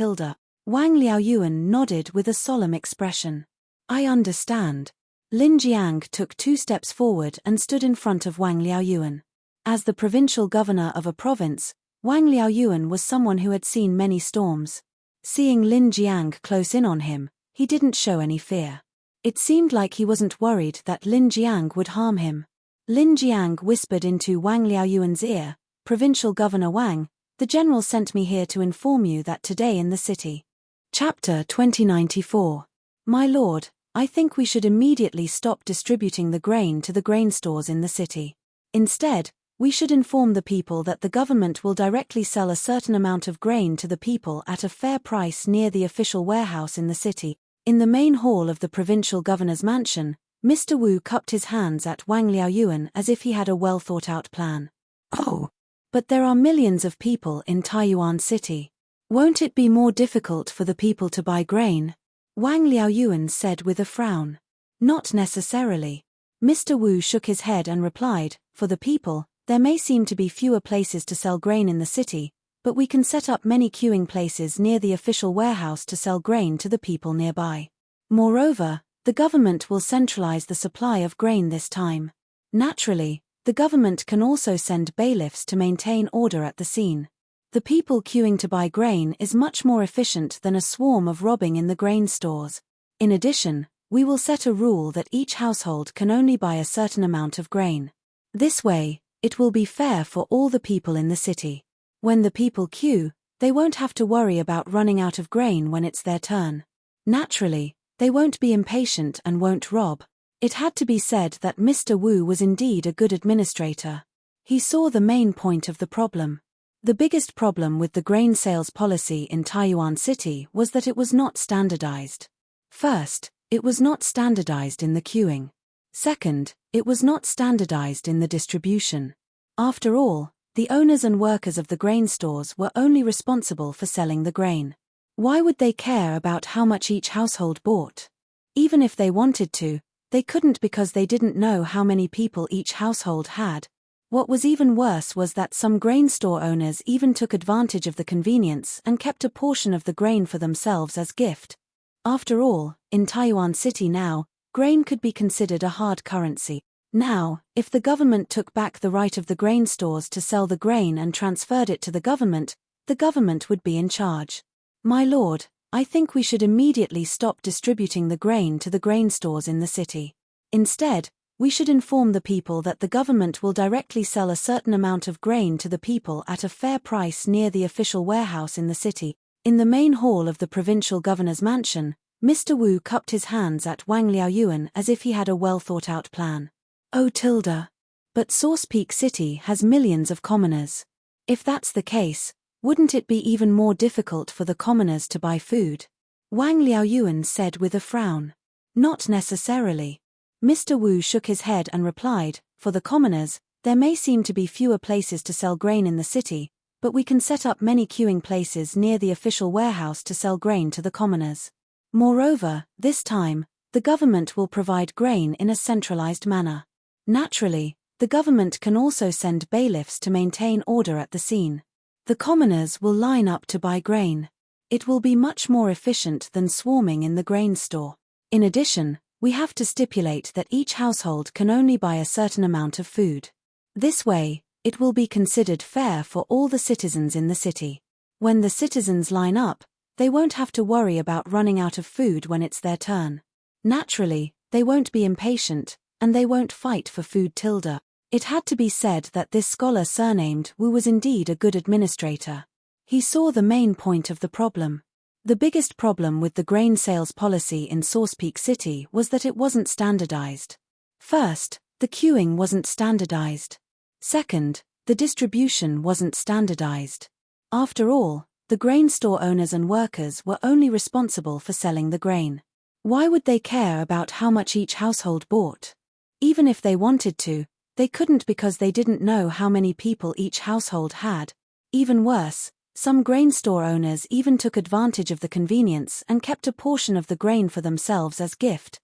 Wang Liaoyuan nodded with a solemn expression. "I understand." Lin Jiang took 2 steps forward and stood in front of Wang Liaoyuan. As the provincial governor of a province, Wang Liaoyuan was someone who had seen many storms. Seeing Lin Jiang close in on him, he didn't show any fear. It seemed like he wasn't worried that Lin Jiang would harm him. Lin Jiang whispered into Wang Liaoyuan's ear, "Provincial Governor Wang, the general sent me here to inform you that today in the city." Chapter 2094. My lord, I think we should immediately stop distributing the grain to the grain stores in the city. Instead, we should inform the people that the government will directly sell a certain amount of grain to the people at a fair price near the official warehouse in the city. In the main hall of the provincial governor's mansion, Mr. Wu cupped his hands at Wang Liaoyuan as if he had a well-thought-out plan. "Oh, but there are millions of people in Taiyuan City. Won't it be more difficult for the people to buy grain?" Wang Liaoyuan said with a frown. "Not necessarily." Mr. Wu shook his head and replied, "For the people, there may seem to be fewer places to sell grain in the city, but we can set up many queuing places near the official warehouse to sell grain to the people nearby. Moreover, the government will centralize the supply of grain this time. Naturally, the government can also send bailiffs to maintain order at the scene. The people queuing to buy grain is much more efficient than a swarm of robbing in the grain stores. In addition, we will set a rule that each household can only buy a certain amount of grain. This way, it will be fair for all the people in the city. When the people queue, they won't have to worry about running out of grain when it's their turn. Naturally, they won't be impatient and won't rob." It had to be said that Mr. Wu was indeed a good administrator. He saw the main point of the problem. The biggest problem with the grain sales policy in Taiyuan City was that it was not standardized. First, it was not standardized in the queuing. Second, it was not standardized in the distribution. After all, the owners and workers of the grain stores were only responsible for selling the grain. Why would they care about how much each household bought? Even if they wanted to, they couldn't because they didn't know how many people each household had. What was even worse was that some grain store owners even took advantage of the convenience and kept a portion of the grain for themselves as gift. After all, in Taiyuan City now, grain could be considered a hard currency. Now, if the government took back the right of the grain stores to sell the grain and transferred it to the government would be in charge. My lord, I think we should immediately stop distributing the grain to the grain stores in the city. Instead, we should inform the people that the government will directly sell a certain amount of grain to the people at a fair price near the official warehouse in the city. In the main hall of the provincial governor's mansion, Mr. Wu cupped his hands at Wang Liaoyuan as if he had a well-thought-out plan. "Oh but Source Peak City has millions of commoners. If that's the case, wouldn't it be even more difficult for the commoners to buy food?" Wang Liaoyuan said with a frown. "Not necessarily." Mr. Wu shook his head and replied, "For the commoners, there may seem to be fewer places to sell grain in the city, but we can set up many queuing places near the official warehouse to sell grain to the commoners. Moreover, this time, the government will provide grain in a centralized manner. Naturally, the The government can also send bailiffs to maintain order at the scene. The commoners will line up to buy grain. It will be much more efficient than swarming in the grain store. In addition, we have to stipulate that each household can only buy a certain amount of food. This way, it will be considered fair for all the citizens in the city. When the citizens line up, they won't have to worry about running out of food when it's their turn. Naturally, they won't be impatient, and they won't fight for food. It had to be said that this scholar surnamed Wu was indeed a good administrator. He saw the main point of the problem. The biggest problem with the grain sales policy in Source Peak City was that it wasn't standardized. First, the queuing wasn't standardized. Second, the distribution wasn't standardized. After all, the grain store owners and workers were only responsible for selling the grain. Why would they care about how much each household bought? Even if they wanted to, they couldn't because they didn't know how many people each household had. Even worse, some grain store owners even took advantage of the convenience and kept a portion of the grain for themselves as gift.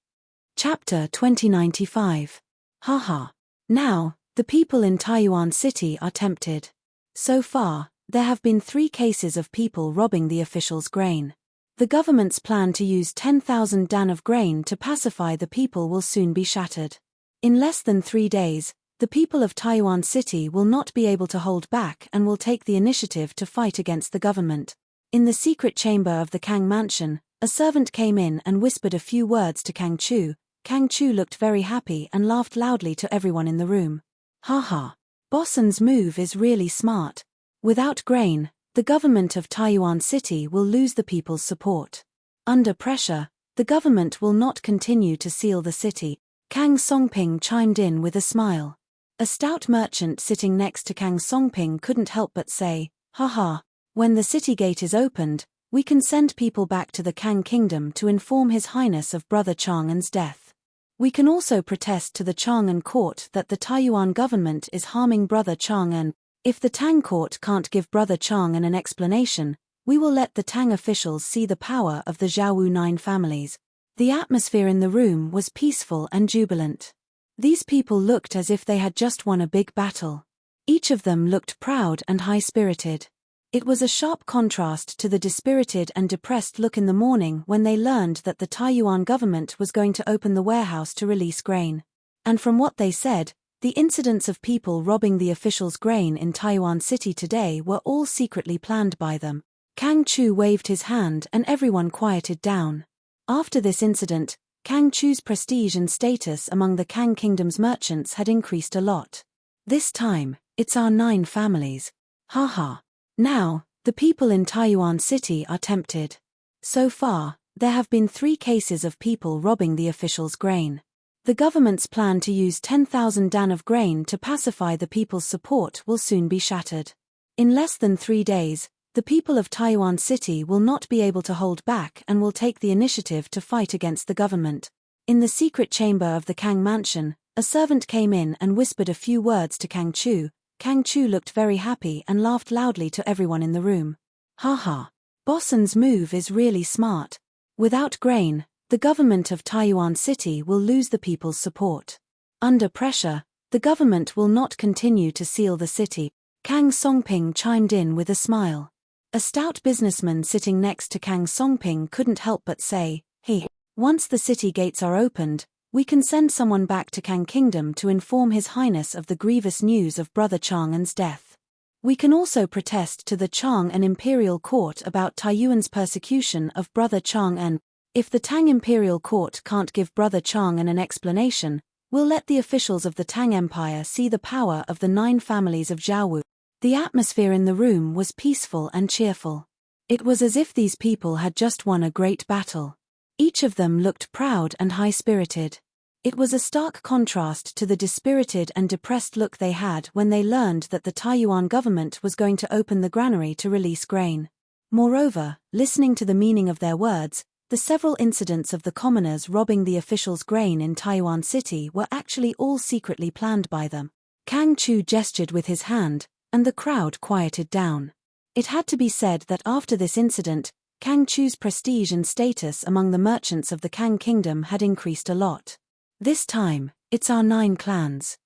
Chapter 2095. Haha. Now, the people in Taiyuan City are tempted. So far, there have been 3 cases of people robbing the officials' grain. The government's plan to use 10,000 dan of grain to pacify the people will soon be shattered. In less than 3 days, the people of Taiyuan City will not be able to hold back and will take the initiative to fight against the government. In the secret chamber of the Kang mansion, a servant came in and whispered a few words to Kang Chu. Kang Chu looked very happy and laughed loudly to everyone in the room. Haha. Bossen's move is really smart. Without grain, the government of Taiyuan City will lose the people's support. Under pressure, the government will not continue to seal the city. Kang Songping chimed in with a smile. A stout merchant sitting next to Kang Songping couldn't help but say, haha, when the city gate is opened, we can send people back to the Kang kingdom to inform His Highness of Brother Chang'an's death. We can also protest to the Chang'an court that the Taiyuan government is harming Brother Chang'an. If the Tang court can't give Brother Chang'an an explanation, we will let the Tang officials see the power of the Zhaowu 9 families. The atmosphere in the room was peaceful and jubilant. These people looked as if they had just won a big battle. Each of them looked proud and high-spirited. It was a sharp contrast to the dispirited and depressed look in the morning when they learned that the Taiyuan government was going to open the warehouse to release grain. And from what they said, the incidents of people robbing the officials' grain in Taiyuan City today were all secretly planned by them. Kang Chu waved his hand and everyone quieted down. After this incident, Kang Chu's prestige and status among the Kang Kingdom's merchants had increased a lot. This time, it's our 9 families. Haha. Now, the people in Taiyuan City are tempted. So far, there have been 3 cases of people robbing the officials' grain. The government's plan to use 10,000 dan of grain to pacify the people's support will soon be shattered. In less than 3 days, the people of Taiyuan City will not be able to hold back and will take the initiative to fight against the government. In the secret chamber of the Kang mansion, a servant came in and whispered a few words to Kang Chu. Kang Chu looked very happy and laughed loudly to everyone in the room. Haha. Bossen's move is really smart. Without grain, the government of Taiyuan City will lose the people's support. Under pressure, the government will not continue to seal the city. Kang Songping chimed in with a smile. A stout businessman sitting next to Kang Songping couldn't help but say, hey, once the city gates are opened, we can send someone back to Kang Kingdom to inform His Highness of the grievous news of Brother Chang'an's death. We can also protest to the Chang'an Imperial Court about Taiyuan's persecution of Brother Chang'an. If the Tang Imperial Court can't give Brother Chang'an an explanation, we'll let the officials of the Tang Empire see the power of the 9 families of Zhaowu. The atmosphere in the room was peaceful and cheerful. It was as if these people had just won a great battle. Each of them looked proud and high-spirited. It was a stark contrast to the dispirited and depressed look they had when they learned that the Taiyuan government was going to open the granary to release grain. Moreover, listening to the meaning of their words, the several incidents of the commoners robbing the officials' grain in Taiyuan City were actually all secretly planned by them. Kang Chu gestured with his hand, and the crowd quieted down. It had to be said that after this incident, Kang Chu's prestige and status among the merchants of the Kang Kingdom had increased a lot. This time, it's our 9 clans.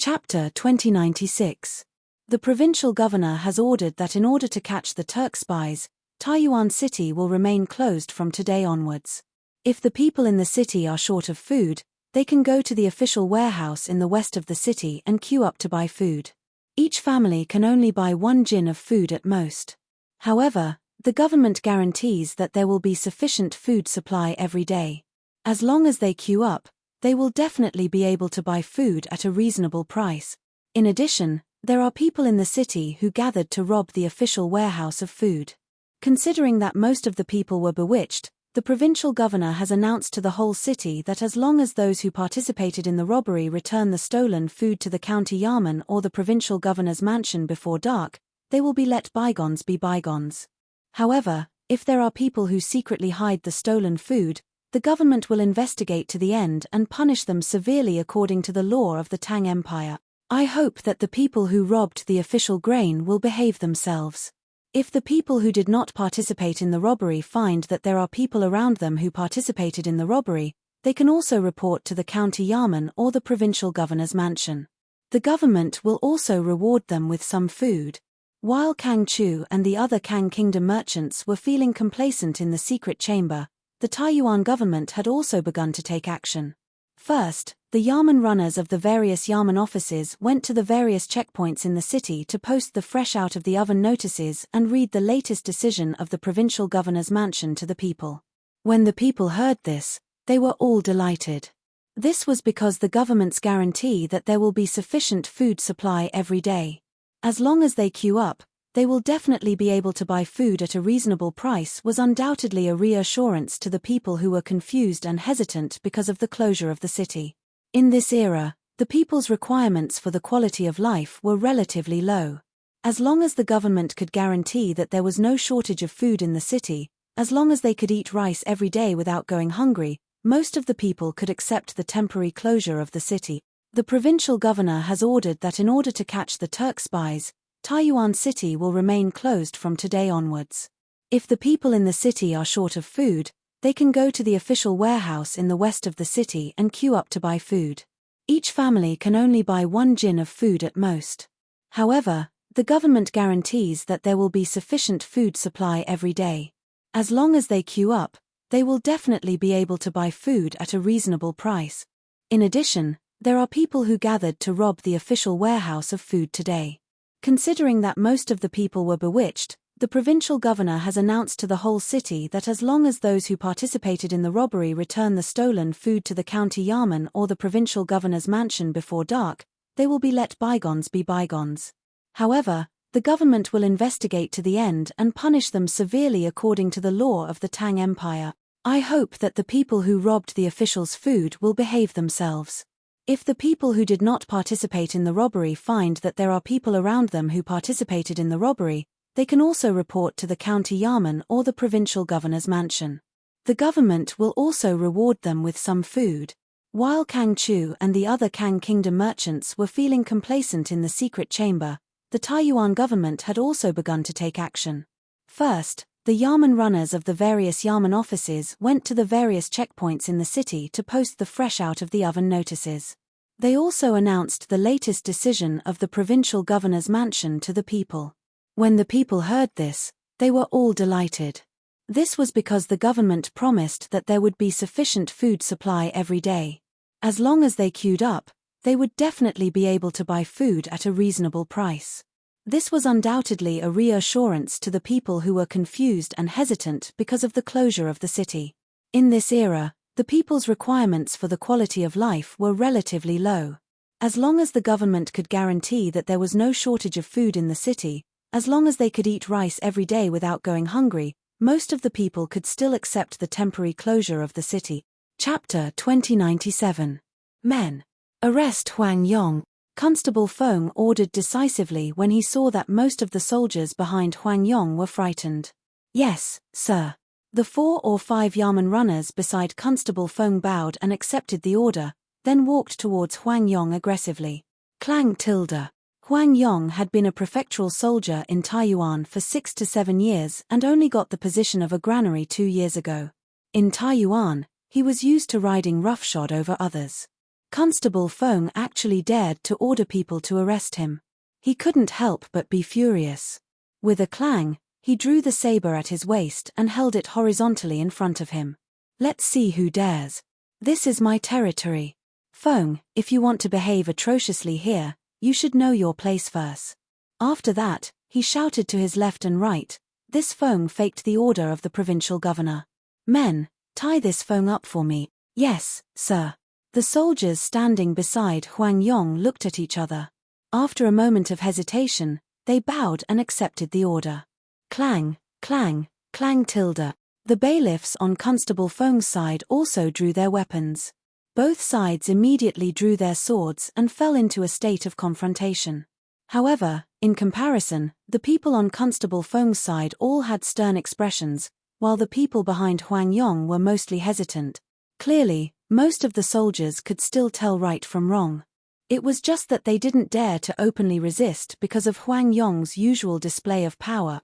Chapter 2096. The provincial governor has ordered that in order to catch the Turk spies, Taiyuan City will remain closed from today onwards. If the people in the city are short of food, they can go to the official warehouse in the west of the city and queue up to buy food. Each family can only buy 1 jin of food at most. However, the government guarantees that there will be sufficient food supply every day. As long as they queue up, they will definitely be able to buy food at a reasonable price. In addition, there are people in the city who gathered to rob the official warehouse of food. Considering that most of the people were bewitched, the provincial governor has announced to the whole city that as long as those who participated in the robbery return the stolen food to the county yamen or the provincial governor's mansion before dark, they will be let bygones be bygones. However, if there are people who secretly hide the stolen food, the government will investigate to the end and punish them severely according to the law of the Tang Empire. I hope that the people who robbed the official grain will behave themselves. If the people who did not participate in the robbery find that there are people around them who participated in the robbery, they can also report to the county yamen or the provincial governor's mansion. The government will also reward them with some food. While Kang Chu and the other Kang Kingdom merchants were feeling complacent in the secret chamber, the Taiyuan government had also begun to take action. First, the yamen runners of the various yamen offices went to the various checkpoints in the city to post the fresh out of the oven notices and read the latest decision of the provincial governor's mansion to the people. When the people heard this, they were all delighted. This was because the government's guarantee that there will be sufficient food supply every day. As long as they queue up, they will definitely be able to buy food at a reasonable price was undoubtedly a reassurance to the people who were confused and hesitant because of the closure of the city. In this era, the people's requirements for the quality of life were relatively low. As long as the government could guarantee that there was no shortage of food in the city, as long as they could eat rice every day without going hungry, most of the people could accept the temporary closure of the city. The provincial governor has ordered that in order to catch the Turk spies, Taiyuan City will remain closed from today onwards. If the people in the city are short of food, they can go to the official warehouse in the west of the city and queue up to buy food. Each family can only buy 1 jin of food at most. However, the government guarantees that there will be sufficient food supply every day. As long as they queue up, they will definitely be able to buy food at a reasonable price. In addition, there are people who gathered to rob the official warehouse of food today. Considering that most of the people were bewitched, the provincial governor has announced to the whole city that as long as those who participated in the robbery return the stolen food to the county yamen or the provincial governor's mansion before dark, they will be let bygones be bygones. However, the government will investigate to the end and punish them severely according to the law of the Tang Empire. I hope that the people who robbed the officials' food will behave themselves. If the people who did not participate in the robbery find that there are people around them who participated in the robbery, they can also report to the county yamen or the provincial governor's mansion. The government will also reward them with some food. While Kang Chu and the other Kang Kingdom merchants were feeling complacent in the secret chamber, the Taiyuan government had also begun to take action. First, the yamen runners of the various yamen offices went to the various checkpoints in the city to post the fresh out of the oven notices. They also announced the latest decision of the provincial governor's mansion to the people. When the people heard this, they were all delighted. This was because the government promised that there would be sufficient food supply every day. As long as they queued up, they would definitely be able to buy food at a reasonable price. This was undoubtedly a reassurance to the people who were confused and hesitant because of the closure of the city. In this era, the people's requirements for the quality of life were relatively low. As long as the government could guarantee that there was no shortage of food in the city, as long as they could eat rice every day without going hungry, most of the people could still accept the temporary closure of the city. Chapter 2097. Men. Arrest Huang Yong. Constable Feng ordered decisively when he saw that most of the soldiers behind Huang Yong were frightened. Yes, sir. The 4 or 5 yamen runners beside Constable Feng bowed and accepted the order, then walked towards Huang Yong aggressively. Clang tilde. Huang Yong had been a prefectural soldier in Taiyuan for 6 to 7 years and only got the position of a granary 2 years ago. In Taiyuan, he was used to riding roughshod over others. Constable Feng actually dared to order people to arrest him. He couldn't help but be furious. With a clang, he drew the saber at his waist and held it horizontally in front of him. Let's see who dares. This is my territory. Feng, if you want to behave atrociously here, you should know your place first. After that, he shouted to his left and right. This Feng faked the order of the provincial governor. Men, tie this Feng up for me. Yes, sir. The soldiers standing beside Huang Yong looked at each other. After a moment of hesitation, they bowed and accepted the order. Clang, clang, clang tilde. The bailiffs on Constable Feng's side also drew their weapons. Both sides immediately drew their swords and fell into a state of confrontation. However, in comparison, the people on Constable Feng's side all had stern expressions, while the people behind Huang Yong were mostly hesitant. Clearly, most of the soldiers could still tell right from wrong. It was just that they didn't dare to openly resist because of Huang Yong's usual display of power.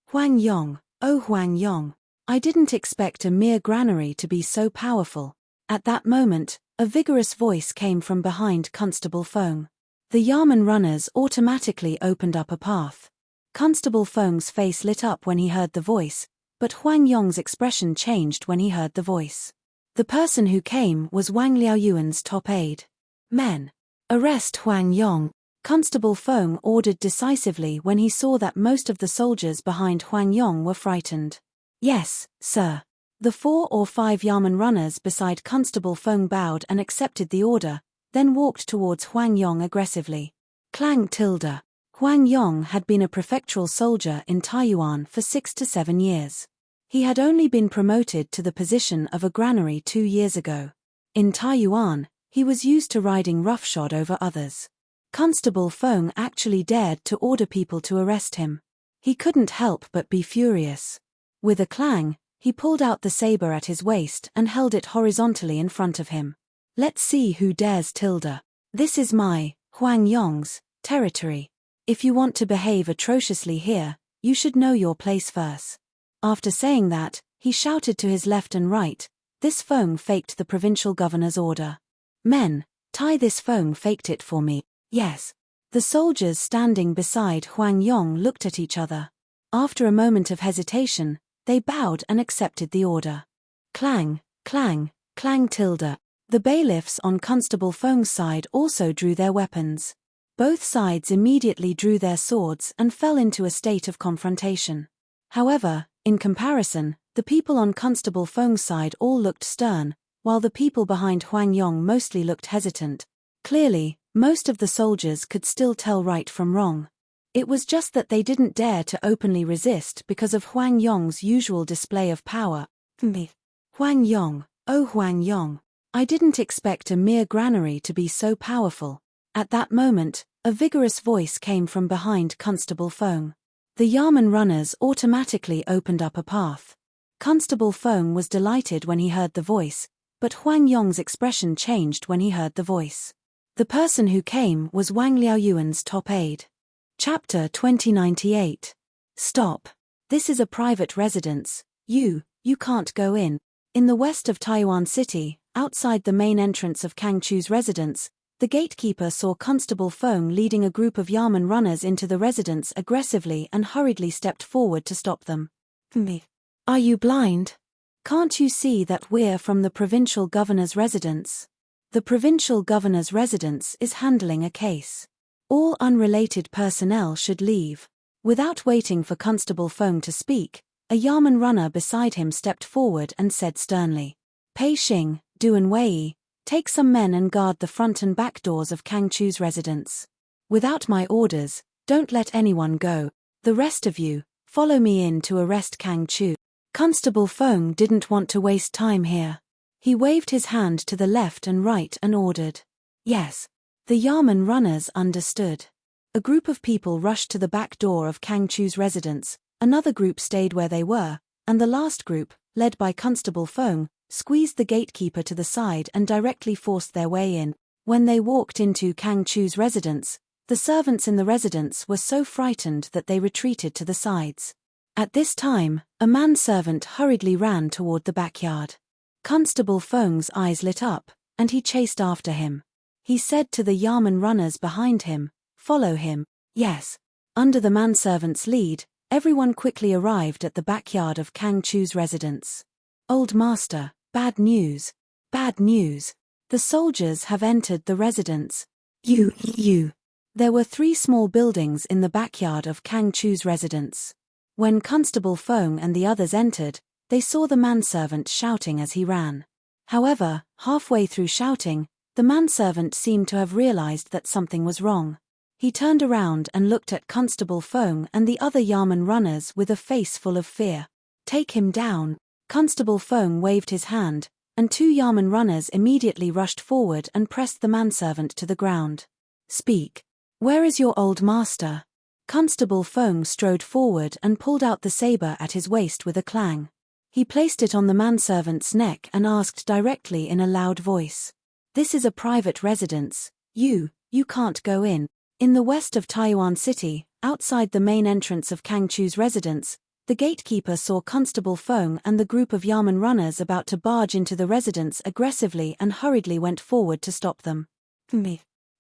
Huang Yong, oh Huang Yong, I didn't expect a mere granary to be so powerful. At that moment, a vigorous voice came from behind Constable Feng. The Yamen runners automatically opened up a path. Constable Feng's face lit up when he heard the voice, but Huang Yong's expression changed when he heard the voice. The person who came was Wang Liaoyuan's top aide. Men, arrest Huang Yong. Constable Feng ordered decisively when he saw that most of the soldiers behind Huang Yong were frightened. Yes, sir. The 4 or 5 Yamen runners beside Constable Feng bowed and accepted the order, then walked towards Huang Yong aggressively. Clang tilde. Huang Yong had been a prefectural soldier in Taiyuan for 6 to 7 years. He had only been promoted to the position of a granary 2 years ago. In Taiyuan, he was used to riding roughshod over others. Constable Feng actually dared to order people to arrest him. He couldn't help but be furious. With a clang, he pulled out the saber at his waist and held it horizontally in front of him. Let's see who dares tilde. This is my, Huang Yong's, territory. If you want to behave atrociously here, you should know your place first. After saying that, he shouted to his left and right. This Feng faked the provincial governor's order. Men, tie this Feng faked it for me. Yes. The soldiers standing beside Huang Yong looked at each other. After a moment of hesitation, they bowed and accepted the order. Clang, clang, clang tilde. The bailiffs on Constable Feng's side also drew their weapons. Both sides immediately drew their swords and fell into a state of confrontation. However, in comparison, the people on Constable Feng's side all looked stern, while the people behind Huang Yong mostly looked hesitant. Clearly, most of the soldiers could still tell right from wrong. It was just that they didn't dare to openly resist because of Huang Yong's usual display of power. Huang Yong, oh Huang Yong, I didn't expect a mere granary to be so powerful. At that moment, a vigorous voice came from behind Constable Feng. The Yamen runners automatically opened up a path. Constable Feng was delighted when he heard the voice, but Huang Yong's expression changed when he heard the voice. The person who came was Wang Liaoyuan's top aide. Chapter 2098. Stop. This is a private residence. You can't go in. In the west of Taiyuan City, outside the main entrance of Kang Chu's residence, the gatekeeper saw Constable Feng leading a group of Yamen runners into the residence aggressively and hurriedly stepped forward to stop them. Are you blind? Can't you see that we're from the provincial governor's residence? The provincial governor's residence is handling a case. All unrelated personnel should leave. Without waiting for Constable Feng to speak, a Yamen runner beside him stepped forward and said sternly, Pei Xing, Duan Wei, take some men and guard the front and back doors of Kang Chu's residence. Without my orders, don't let anyone go. The rest of you, follow me in to arrest Kang Chu. Constable Feng didn't want to waste time here. He waved his hand to the left and right and ordered. Yes. The Yamen runners understood. A group of people rushed to the back door of Kang Chu's residence, another group stayed where they were, and the last group, led by Constable Feng, squeezed the gatekeeper to the side and directly forced their way in. When they walked into Kang Chu's residence, the servants in the residence were so frightened that they retreated to the sides. At this time, a manservant hurriedly ran toward the backyard. Constable Feng's eyes lit up, and he chased after him. He said to the Yamen runners behind him, "Follow him." Yes. Under the manservant's lead, everyone quickly arrived at the backyard of Kang Chu's residence. "Old master, bad news. Bad news. The soldiers have entered the residence." You. There were 3 small buildings in the backyard of Kang Chu's residence. When Constable Feng and the others entered, they saw the manservant shouting as he ran. However, halfway through shouting, the manservant seemed to have realized that something was wrong. He turned around and looked at Constable Feng and the other Yamen runners with a face full of fear. "Take him down." Constable Feng waved his hand, and 2 Yamen runners immediately rushed forward and pressed the manservant to the ground. "Speak. Where is your old master?" Constable Feng strode forward and pulled out the saber at his waist with a clang. He placed it on the manservant's neck and asked directly in a loud voice. "This is a private residence. You can't go in." In the west of Taiyuan City, outside the main entrance of Kang Chu's residence, the gatekeeper saw Constable Feng and the group of Yamen runners about to barge into the residence aggressively and hurriedly went forward to stop them.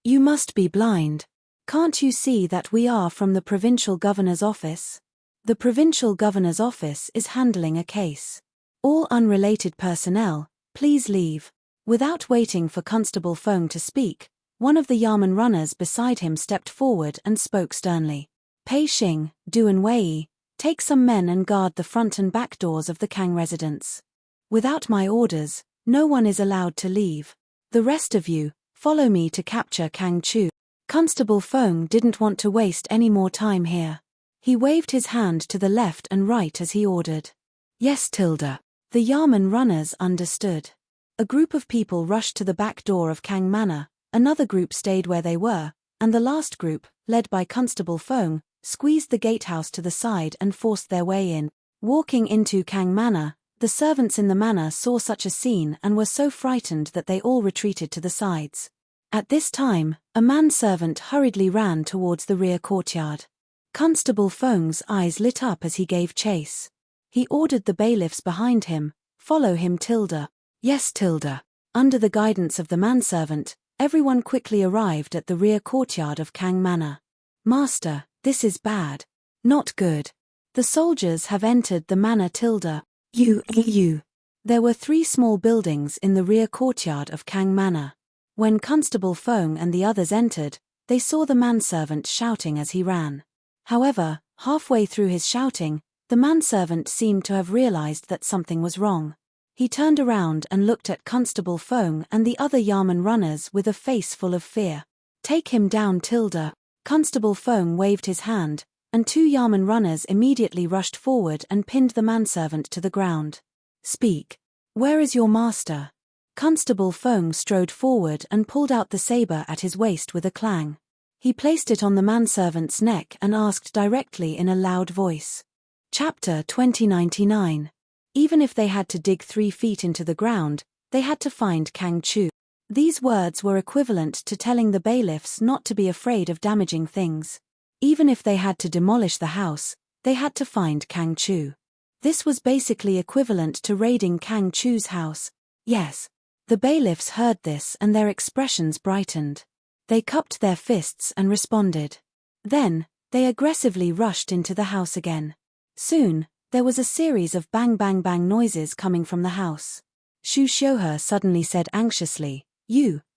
"You must be blind. Can't you see that we are from the provincial governor's office? The provincial governor's office is handling a case. All unrelated personnel, please leave." Without waiting for Constable Feng to speak, one of the Yamen runners beside him stepped forward and spoke sternly. "Pei Xing, Duan Wei, take some men and guard the front and back doors of the Kang residence. Without my orders, no one is allowed to leave. The rest of you, follow me to capture Kang Chu." Constable Feng didn't want to waste any more time here. He waved his hand to the left and right as he ordered. "Yes, Tilda." The Yamen runners understood. A group of people rushed to the back door of Kang Manor, another group stayed where they were, and the last group, led by Constable Feng, squeezed the gatehouse to the side and forced their way in. Walking into Kang Manor, the servants in the manor saw such a scene and were so frightened that they all retreated to the sides. At this time, a manservant hurriedly ran towards the rear courtyard. Constable Feng's eyes lit up as he gave chase. He ordered the bailiffs behind him, "Follow him, Tilda." "Yes, Tilda." Under the guidance of the manservant, everyone quickly arrived at the rear courtyard of Kang Manor. "Master, this is bad. Not good. The soldiers have entered the manor, Tilda." You. There were 3 small buildings in the rear courtyard of Kang Manor. When Constable Feng and the others entered, they saw the manservant shouting as he ran. However, halfway through his shouting, the manservant seemed to have realized that something was wrong. He turned around and looked at Constable Feng and the other Yamen runners with a face full of fear. "Take him down, Tilda." Constable Feng waved his hand, and 2 Yamen runners immediately rushed forward and pinned the manservant to the ground. "Speak. Where is your master?" Constable Feng strode forward and pulled out the saber at his waist with a clang. He placed it on the manservant's neck and asked directly in a loud voice. Chapter 2099. Even if they had to dig 3 feet into the ground, they had to find Kang Chu. These words were equivalent to telling the bailiffs not to be afraid of damaging things. Even if they had to demolish the house, they had to find Kang Chu. This was basically equivalent to raiding Kang Chu's house. Yes. The bailiffs heard this and their expressions brightened. They cupped their fists and responded. Then, they aggressively rushed into the house again. Soon, there was a series of bang bang bang noises coming from the house. Shu Xiuhe suddenly said anxiously,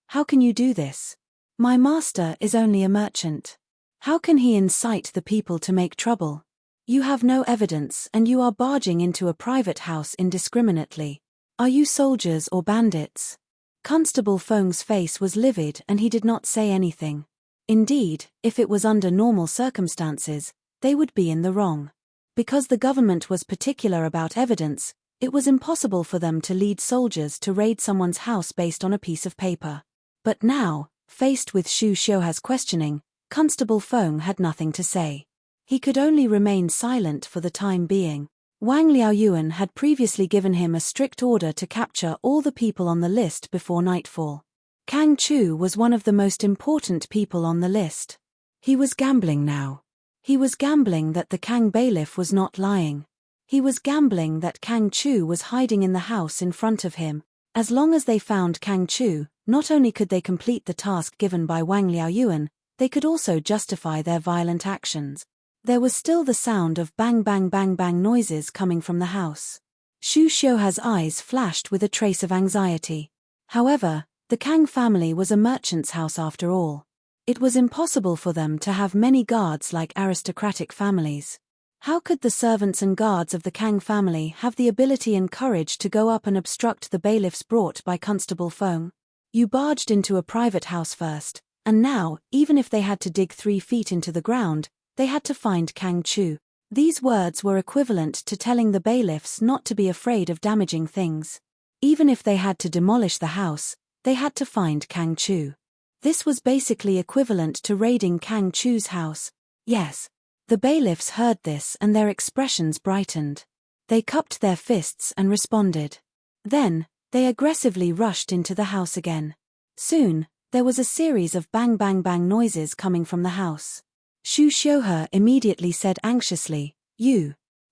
How can you do this? My master is only a merchant. How can he incite the people to make trouble? You have no evidence and you are barging into a private house indiscriminately. Are you soldiers or bandits?" Constable Feng's face was livid and he did not say anything. Indeed, if it was under normal circumstances, they would be in the wrong. Because the government was particular about evidence, it was impossible for them to lead soldiers to raid someone's house based on a piece of paper. But now, faced with Shu Xiuhe's questioning, Constable Feng had nothing to say. He could only remain silent for the time being. Wang Liaoyuan had previously given him a strict order to capture all the people on the list before nightfall. Kang Chu was one of the most important people on the list. He was gambling now. He was gambling that the Kang bailiff was not lying. He was gambling that Kang Chu was hiding in the house in front of him. As long as they found Kang Chu, Not only could they complete the task given by Wang Liaoyuan, they could also justify their violent actions. There was still the sound of bang bang bang bang noises coming from the house. Xu Xiuhe's eyes flashed with a trace of anxiety. However, the Kang family was a merchant's house after all. It was impossible for them to have many guards like aristocratic families. How could the servants and guards of the Kang family have the ability and courage to go up and obstruct the bailiffs brought by Constable Feng? You barged into a private house first, and now, even if they had to dig 3 feet into the ground, they had to find Kang Chu. These words were equivalent to telling the bailiffs not to be afraid of damaging things. Even if they had to demolish the house, they had to find Kang Chu. This was basically equivalent to raiding Kang Chu's house. Yes. The bailiffs heard this and their expressions brightened. They cupped their fists and responded. Then, they aggressively rushed into the house again. Soon, there was a series of bang bang bang noises coming from the house. Xu Xiuhe immediately said anxiously,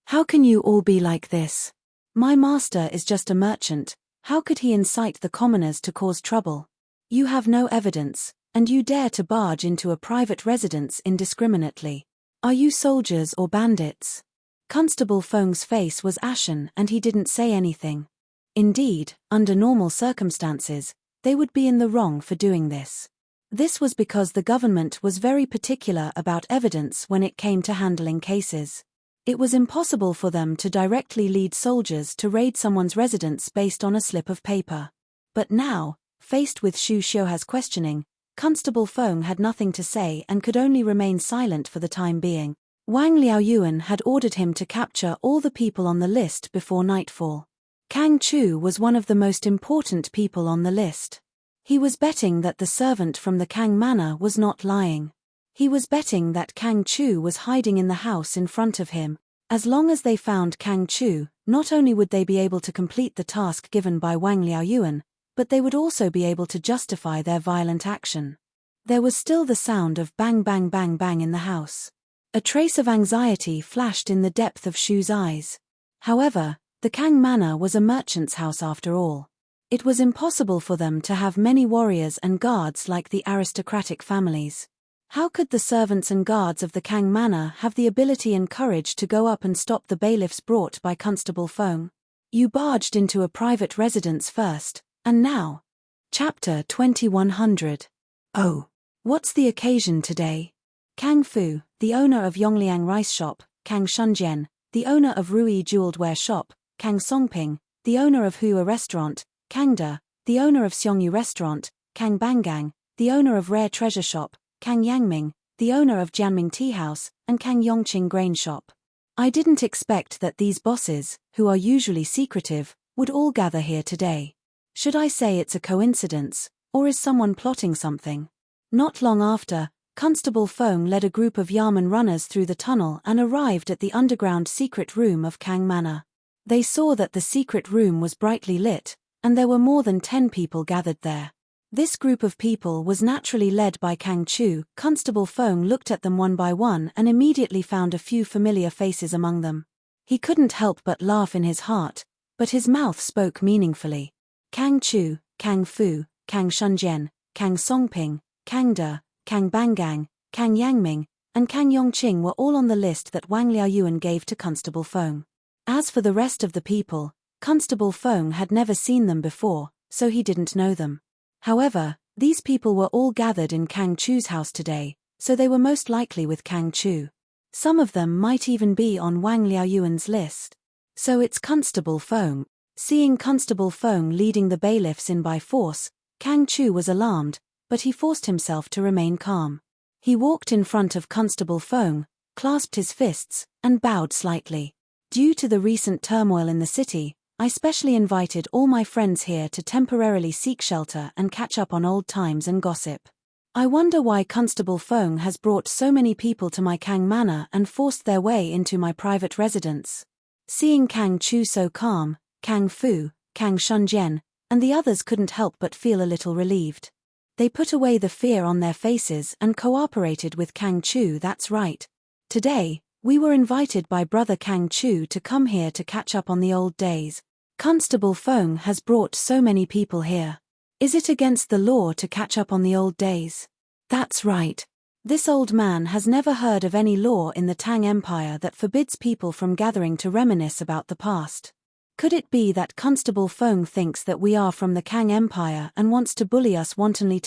How can you all be like this? My master is just a merchant, how could he incite the commoners to cause trouble? You have no evidence, and you dare to barge into a private residence indiscriminately. Are you soldiers or bandits? Constable Feng's face was ashen and he didn't say anything. Indeed, under normal circumstances, they would be in the wrong for doing this. This was because the government was very particular about evidence when it came to handling cases. It was impossible for them to directly lead soldiers to raid someone's residence based on a slip of paper. But now, faced with Xu Xiuhe's questioning, Constable Feng had nothing to say and could only remain silent for the time being. Wang Liaoyuan had ordered him to capture all the people on the list before nightfall. Kang Chu was one of the most important people on the list. He was betting that the servant from the Kang Manor was not lying. He was betting that Kang Chu was hiding in the house in front of him. As long as they found Kang Chu, not only would they be able to complete the task given by Wang Liaoyuan, but they would also be able to justify their violent action. There was still the sound of bang bang bang bang in the house. A trace of anxiety flashed in the depth of Xu's eyes. However, the Kang Manor was a merchant's house after all. It was impossible for them to have many warriors and guards like the aristocratic families. How could the servants and guards of the Kang Manor have the ability and courage to go up and stop the bailiffs brought by Constable Feng? You barged into a private residence first, and now. Chapter 2100. Oh. What's the occasion today? Kang Fu, the owner of Yongliang Rice Shop, Kang Shunjian, the owner of Rui Jeweled Wear Shop, Kang Songping, the owner of Hua Restaurant, Kang De, the owner of Xiongyu Restaurant, Kang Bangang, the owner of Rare Treasure Shop, Kang Yangming, the owner of Jianming Tea House, and Kang Yongqing Grain Shop. I didn't expect that these bosses, who are usually secretive, would all gather here today. Should I say it's a coincidence, or is someone plotting something? Not long after, Constable Feng led a group of Yamen runners through the tunnel and arrived at the underground secret room of Kang Manor. They saw that the secret room was brightly lit, and there were more than 10 people gathered there. This group of people was naturally led by Kang Chu. Constable Feng looked at them one by one and immediately found a few familiar faces among them. He couldn't help but laugh in his heart, but his mouth spoke meaningfully. Kang Chu, Kang Fu, Kang Shunjian, Kang Songping, Kang De, Kang Bangang, Kang Yangming, and Kang Yongqing were all on the list that Wang Liaoyuan gave to Constable Feng. As for the rest of the people, Constable Feng had never seen them before, so he didn't know them. However, these people were all gathered in Kang Chu's house today, so they were most likely with Kang Chu. Some of them might even be on Wang Liaoyuan's list. So it's Constable Feng. Seeing Constable Feng leading the bailiffs in by force, Kang Chu was alarmed, but he forced himself to remain calm. He walked in front of Constable Feng, clasped his fists, and bowed slightly. Due to the recent turmoil in the city, I specially invited all my friends here to temporarily seek shelter and catch up on old times and gossip. I wonder why Constable Feng has brought so many people to my Kang Manor and forced their way into my private residence. Seeing Kang Chu so calm, Kang Fu, Kang Shunjian, and the others couldn't help but feel a little relieved. They put away the fear on their faces and cooperated with Kang Chu. That's right. Today, we were invited by brother Kang Chu to come here to catch up on the old days. Constable Feng has brought so many people here. Is it against the law to catch up on the old days? That's right. This old man has never heard of any law in the Tang Empire that forbids people from gathering to reminisce about the past. Could it be that Constable Feng thinks that we are from the Kang Empire and wants to bully us wantonly?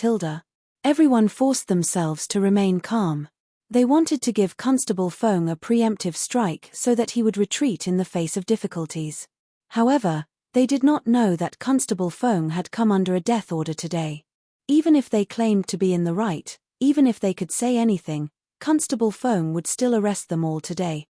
Everyone forced themselves to remain calm. They wanted to give Constable Feng a preemptive strike so that he would retreat in the face of difficulties. However, they did not know that Constable Feng had come under a death order today. Even if they claimed to be in the right, even if they could say anything, Constable Feng would still arrest them all today.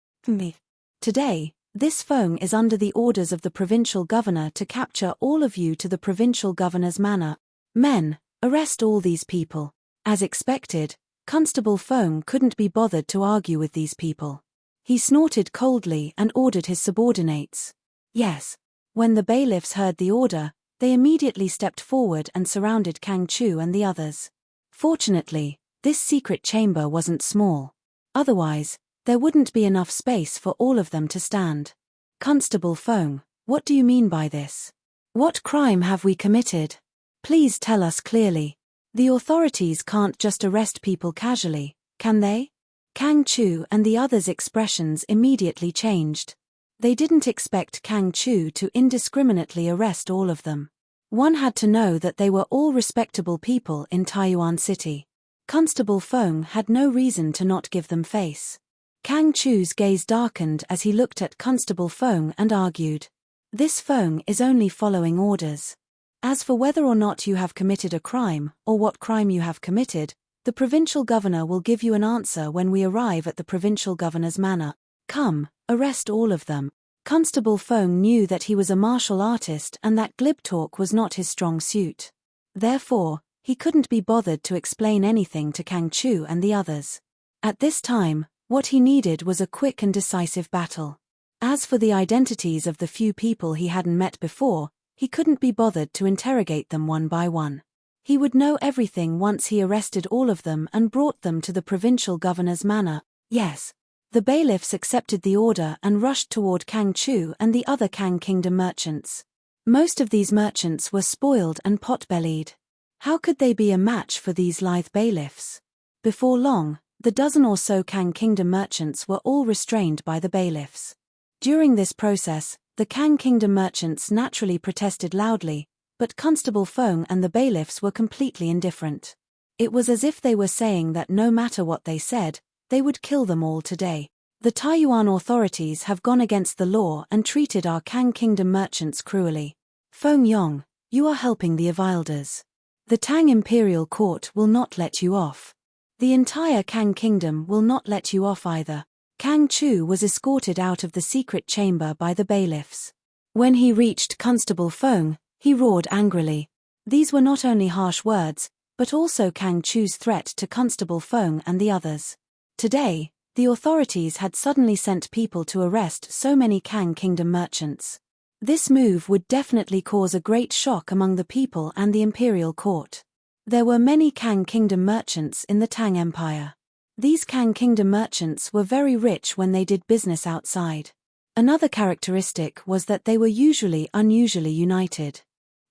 Today, this Feng is under the orders of the provincial governor to capture all of you to the provincial governor's manor. Men, arrest all these people. As expected, Constable Feng couldn't be bothered to argue with these people. He snorted coldly and ordered his subordinates. Yes. When the bailiffs heard the order, they immediately stepped forward and surrounded Kang Chu and the others. Fortunately, this secret chamber wasn't small. Otherwise, there wouldn't be enough space for all of them to stand. Constable Feng, what do you mean by this? What crime have we committed? Please tell us clearly. The authorities can't just arrest people casually, can they? Kang Chu and the others' expressions immediately changed. They didn't expect Kang Chu to indiscriminately arrest all of them. One had to know that they were all respectable people in Taiyuan City. Constable Feng had no reason to not give them face. Kang Chu's gaze darkened as he looked at Constable Feng and argued. This Feng is only following orders. As for whether or not you have committed a crime, or what crime you have committed, the provincial governor will give you an answer when we arrive at the provincial governor's manor. Come, arrest all of them. Constable Feng knew that he was a martial artist and that glib talk was not his strong suit. Therefore, he couldn't be bothered to explain anything to Kang Chu and the others. At this time, what he needed was a quick and decisive battle. As for the identities of the few people he hadn't met before, he couldn't be bothered to interrogate them one by one. He would know everything once he arrested all of them and brought them to the provincial governor's manor. Yes. The bailiffs accepted the order and rushed toward Kang Chu and the other Kang Kingdom merchants. Most of these merchants were spoiled and pot-bellied. How could they be a match for these lithe bailiffs? Before long, the dozen or so Kang Kingdom merchants were all restrained by the bailiffs. During this process, the Kang Kingdom merchants naturally protested loudly, but Constable Feng and the bailiffs were completely indifferent. It was as if they were saying that no matter what they said, they would kill them all today. The Taiyuan authorities have gone against the law and treated our Kang Kingdom merchants cruelly. Feng Yong, you are helping the Avilders. The Tang Imperial Court will not let you off. The entire Kang Kingdom will not let you off either. Kang Chu was escorted out of the secret chamber by the bailiffs. When he reached Constable Feng, he roared angrily. These were not only harsh words, but also Kang Chu's threat to Constable Feng and the others. Today, the authorities had suddenly sent people to arrest so many Kang Kingdom merchants. This move would definitely cause a great shock among the people and the imperial court. There were many Kang Kingdom merchants in the Tang Empire. These Kang Kingdom merchants were very rich when they did business outside. Another characteristic was that they were usually unusually united.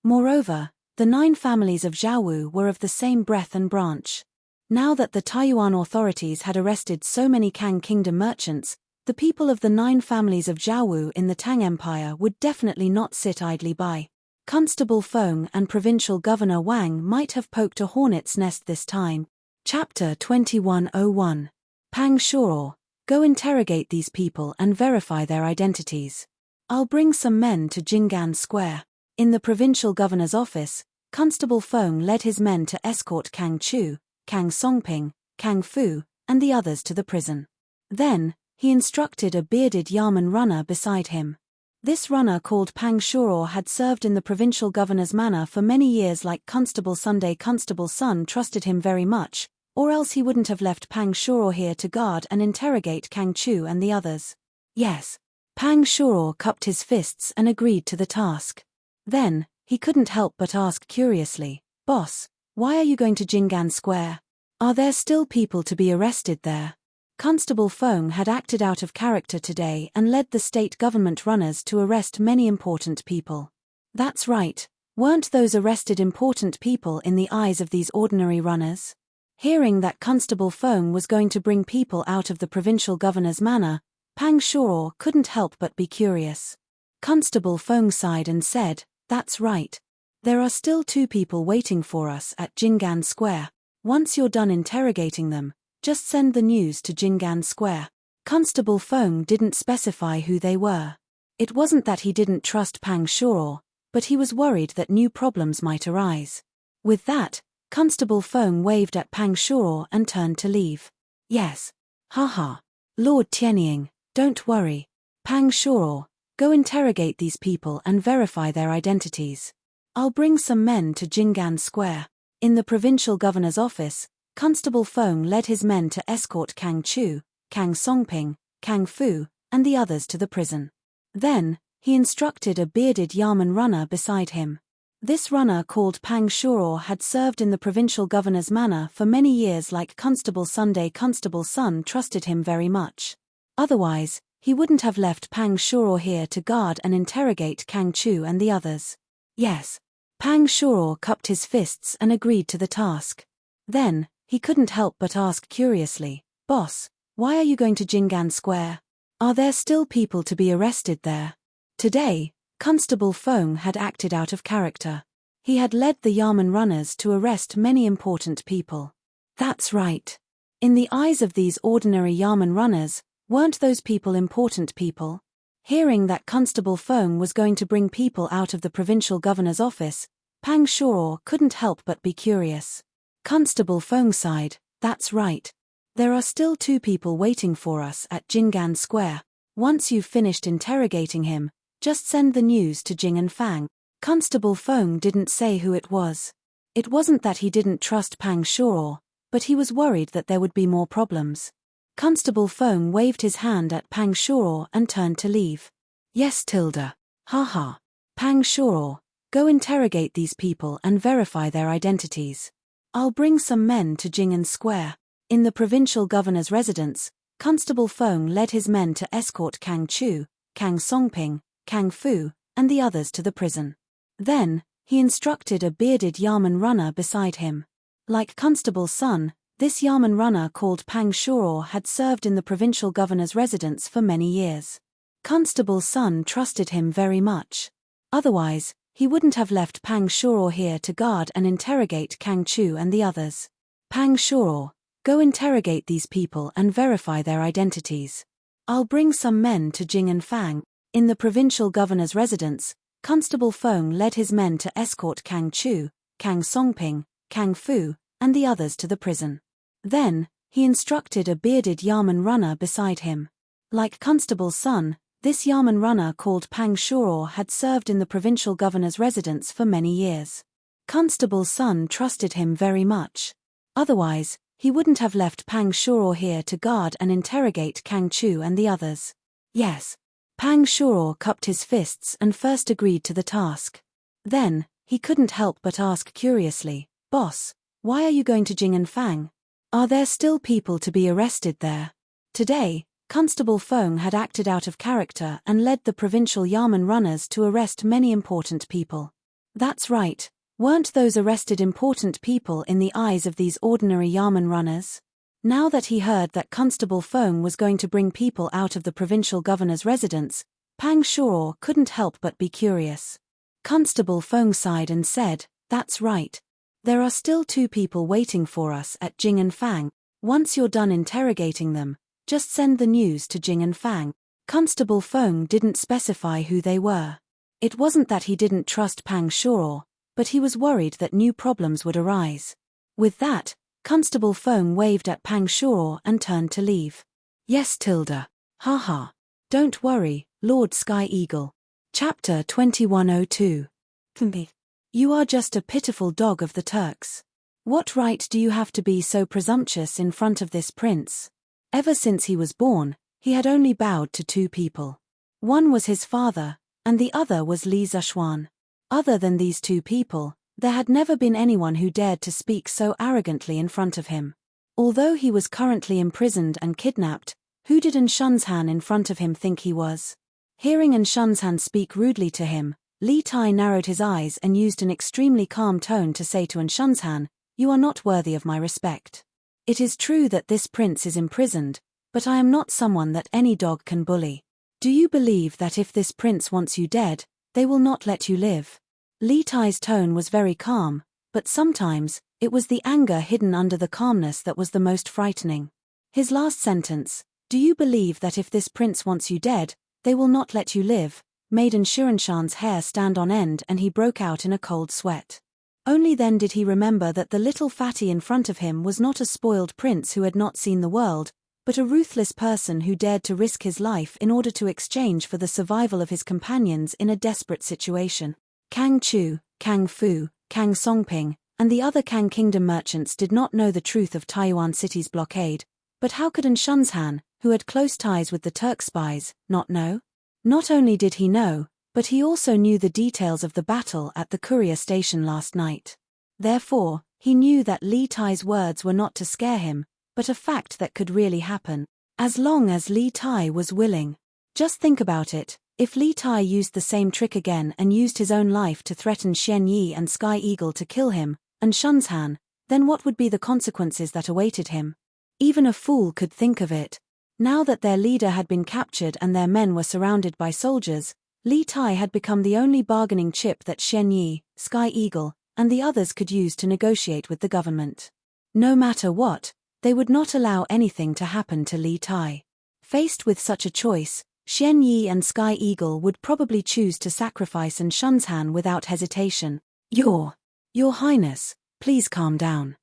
Moreover, the 9 families of Zhaowu were of the same breadth and branch. Now that the Taiyuan authorities had arrested so many Kang Kingdom merchants, the people of the 9 families of Zhaowu in the Tang Empire would definitely not sit idly by. Constable Feng and Provincial Governor Wang might have poked a hornet's nest this time. Chapter 2101. Pang Shuo, go interrogate these people and verify their identities. I'll bring some men to Jinggan Square. In the provincial governor's office, Constable Feng led his men to escort Kang Chu, Kang Songping, Kang Fu, and the others to the prison. Then, he instructed a bearded Yamen runner beside him. This runner called Pang Shuo had served in the provincial governor's manor for many years like Constable Sunday. Constable's son trusted him very much, or else he wouldn't have left Pang Shuo here to guard and interrogate Kang Chu and the others. Yes. Pang Shuo cupped his fists and agreed to the task. Then, he couldn't help but ask curiously, "Boss, why are you going to Jinggan Square? Are there still people to be arrested there?" Constable Feng had acted out of character today and led the state government runners to arrest many important people. That's right. Weren't those arrested important people in the eyes of these ordinary runners? Hearing that Constable Feng was going to bring people out of the provincial governor's manor, Pang Shuo couldn't help but be curious. Constable Feng sighed and said, "That's right. There are still 2 people waiting for us at Jinggan Square. Once you're done interrogating them, just send the news to Jinggan Square." Constable Feng didn't specify who they were. It wasn't that he didn't trust Pang Shuo, but he was worried that new problems might arise. With that, Constable Feng waved at Pang Shuo and turned to leave. "Yes. Haha. Lord Tianying, don't worry. Pang Shuo, go interrogate these people and verify their identities. I'll bring some men to Jinggan Square." In the provincial governor's office, Constable Feng led his men to escort Kang Chu, Kang Songping, Kang Fu, and the others to the prison. Then, he instructed a bearded Yamen runner beside him. This runner called Pang Shuo had served in the provincial governor's manor for many years like Constable Sunday. Constable Sun trusted him very much. Otherwise, he wouldn't have left Pang Shuo here to guard and interrogate Kang Chu and the others. Yes. Pang Shuo cupped his fists and agreed to the task. Then, he couldn't help but ask curiously, "Boss, why are you going to Jinggan Square? Are there still people to be arrested there?" Today, Constable Feng had acted out of character. He had led the Yamen runners to arrest many important people. That's right. In the eyes of these ordinary Yamen runners, weren't those people important people? Hearing that Constable Feng was going to bring people out of the provincial governor's office, Pang Shuo couldn't help but be curious. Constable Feng sighed, "That's right. There are still 2 people waiting for us at Jinggan Square. Once you've finished interrogating him, just send the news to Jing and Fang." Constable Feng didn't say who it was. It wasn't that he didn't trust Pang Shuo, but he was worried that there would be more problems. Constable Feng waved his hand at Pang Shuo and turned to leave. "Yes, Tilda. Haha. Pang Shuo, go interrogate these people and verify their identities. I'll bring some men to Jing'an Square." In the provincial governor's residence, Constable Feng led his men to escort Kang Chu, Kang Songping, Kang Fu, and the others to the prison. Then, he instructed a bearded Yamen runner beside him. Like Constable Sun, this Yamen runner called Pang Shuo had served in the provincial governor's residence for many years. Constable Sun trusted him very much. Otherwise, he wouldn't have left Pang Shuo here to guard and interrogate Kang Chu and the others. "Pang Shuo, go interrogate these people and verify their identities. I'll bring some men to Jing and Fang." In the provincial governor's residence, Constable Feng led his men to escort Kang Chu, Kang Songping, Kang Fu, and the others to the prison. Then, he instructed a bearded Yamen runner beside him. Like Constable Sun, this Yamen runner called Pang Shuo had served in the provincial governor's residence for many years. Constable Sun trusted him very much. Otherwise, he wouldn't have left Pang Shuo here to guard and interrogate Kang Chu and the others. Yes. Pang Shuo cupped his fists and first agreed to the task. Then, he couldn't help but ask curiously, "Boss, why are you going to Jing and Fang? Are there still people to be arrested there?" Today, Constable Feng had acted out of character and led the provincial Yamen runners to arrest many important people. That's right. Weren't those arrested important people in the eyes of these ordinary Yamen runners? Now that he heard that Constable Feng was going to bring people out of the provincial governor's residence, Pang Shuo couldn't help but be curious. Constable Feng sighed and said, "That's right. There are still 2 people waiting for us at Jing and Fang. Once you're done interrogating them, just send the news to Jing and Fang." Constable Feng didn't specify who they were. It wasn't that he didn't trust Pang Shuo, but he was worried that new problems would arise. With that, Constable Feng waved at Pang Shuo and turned to leave. "Yes, Tilda. Haha. Don't worry, Lord Sky Eagle." Chapter 2102. "You are just a pitiful dog of the Turks. What right do you have to be so presumptuous in front of this prince?" Ever since he was born, he had only bowed to 2 people. One was his father, and the other was Li Zishuan. Other than these 2 people, there had never been anyone who dared to speak so arrogantly in front of him. Although he was currently imprisoned and kidnapped, who did Shunzhan in front of him think he was? Hearing Shunzhan speak rudely to him, Li Tai narrowed his eyes and used an extremely calm tone to say to Anshunzhan, "You are not worthy of my respect. It is true that this prince is imprisoned, but I am not someone that any dog can bully. Do you believe that if this prince wants you dead, they will not let you live?" Li Tai's tone was very calm, but sometimes, it was the anger hidden under the calmness that was the most frightening. His last sentence, "Do you believe that if this prince wants you dead, they will not let you live?" made Anshuanshan's hair stand on end and he broke out in a cold sweat. Only then did he remember that the little fatty in front of him was not a spoiled prince who had not seen the world, but a ruthless person who dared to risk his life in order to exchange for the survival of his companions in a desperate situation. Kang Chu, Kang Fu, Kang Songping, and the other Kang Kingdom merchants did not know the truth of Taiyuan City's blockade, but how could Anshunzhan, who had close ties with the Turk spies, not know? Not only did he know, but he also knew the details of the battle at the courier station last night. Therefore, he knew that Li Tai's words were not to scare him, but a fact that could really happen, as long as Li Tai was willing. Just think about it, if Li Tai used the same trick again and used his own life to threaten Xian Yi and Sky Eagle to kill him, and Shunzhan, then what would be the consequences that awaited him? Even a fool could think of it. Now that their leader had been captured and their men were surrounded by soldiers, Li Tai had become the only bargaining chip that Xian Yi, Sky Eagle, and the others could use to negotiate with the government. No matter what, they would not allow anything to happen to Li Tai. Faced with such a choice, Xian Yi and Sky Eagle would probably choose to sacrifice Anshunzhan without hesitation. Your Highness, please calm down.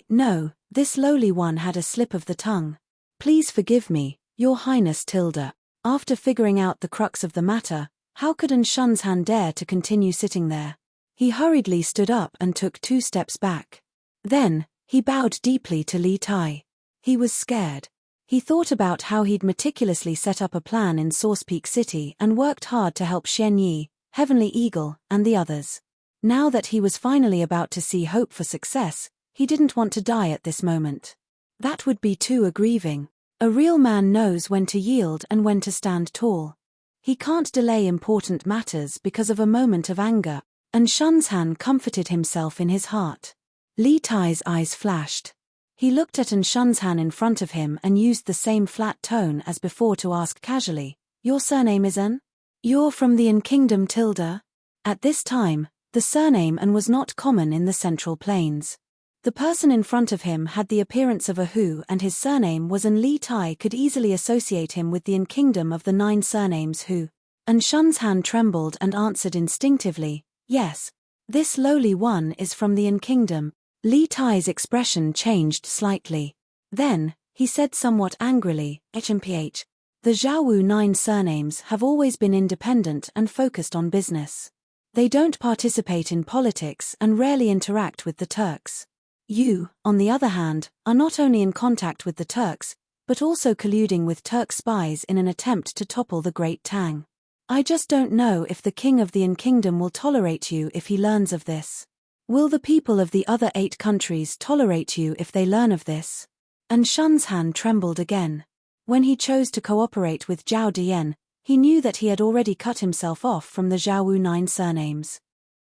No, this lowly one had a slip of the tongue. Please forgive me, Your Highness Tilda. After figuring out the crux of the matter, how could Anshunzhan dare to continue sitting there? He hurriedly stood up and took 2 steps back. Then, he bowed deeply to Li Tai. He was scared. He thought about how he'd meticulously set up a plan in Source Peak City and worked hard to help Xian Yi, Heavenly Eagle, and the others. Now that he was finally about to see hope for success, he didn't want to die at this moment. That would be too aggrieving. A real man knows when to yield and when to stand tall. He can't delay important matters because of a moment of anger, and Shunzhan comforted himself in his heart. Li Tai's eyes flashed. He looked at Anshunzhan in front of him and used the same flat tone as before to ask casually, "Your surname is An? You're from the An Kingdom Tilda?" At this time, the surname An was not common in the Central Plains. The person in front of him had the appearance of a Hu and his surname was An. Li Tai could easily associate him with the An Kingdom of the 9 surnames Hu. Anshunzhan trembled and answered instinctively, "Yes. This lowly one is from the An Kingdom." Li Tai's expression changed slightly. Then, he said somewhat angrily, "HMPH. The Zhaowu 9 surnames have always been independent and focused on business. They don't participate in politics and rarely interact with the Turks. You, on the other hand, are not only in contact with the Turks, but also colluding with Turk spies in an attempt to topple the Great Tang. I just don't know if the king of the An Kingdom will tolerate you if he learns of this. Will the people of the other 8 countries tolerate you if they learn of this?" And Shunzhan trembled again. When he chose to cooperate with Zhao Dian, he knew that he had already cut himself off from the Zhaowu 9 surnames.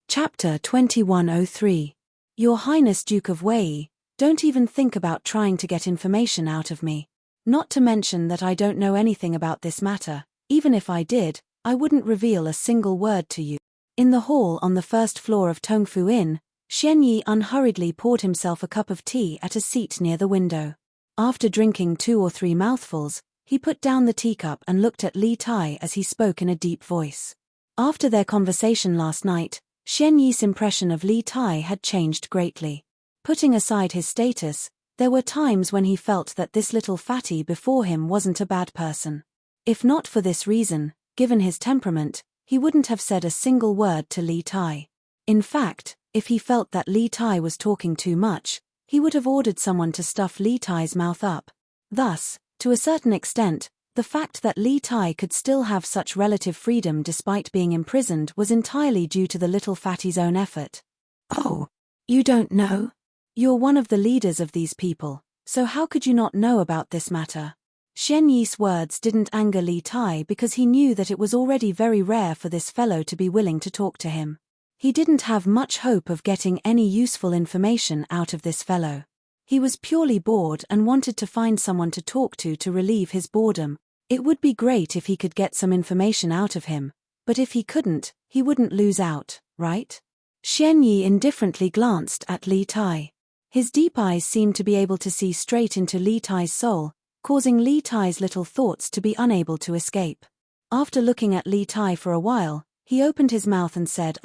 Chapter 2103. Your Highness Duke of Wei, don't even think about trying to get information out of me. Not to mention that I don't know anything about this matter. Even if I did, I wouldn't reveal a single word to you. In the hall on the 1st floor of Tongfu Inn, Xian Yi unhurriedly poured himself a cup of tea at a seat near the window. After drinking 2 or 3 mouthfuls, he put down the teacup and looked at Li Tai as he spoke in a deep voice. After their conversation last night, Xian Yi's impression of Li Tai had changed greatly. Putting aside his status, there were times when he felt that this little fatty before him wasn't a bad person. If not for this reason, given his temperament, he wouldn't have said a single word to Li Tai. In fact, if he felt that Li Tai was talking too much, he would have ordered someone to stuff Li Tai's mouth up. Thus, to a certain extent, the fact that Li Tai could still have such relative freedom despite being imprisoned was entirely due to the little fatty's own effort. "Oh, you don't know? You're one of the leaders of these people, so how could you not know about this matter?" Xian Yi's words didn't anger Li Tai because he knew that it was already very rare for this fellow to be willing to talk to him. He didn't have much hope of getting any useful information out of this fellow. He was purely bored and wanted to find someone to talk to relieve his boredom. It would be great if he could get some information out of him, but if he couldn't, he wouldn't lose out, right? Xian Yi indifferently glanced at Li Tai. His deep eyes seemed to be able to see straight into Li Tai's soul, causing Li Tai's little thoughts to be unable to escape. After looking at Li Tai for a while, he opened his mouth and said,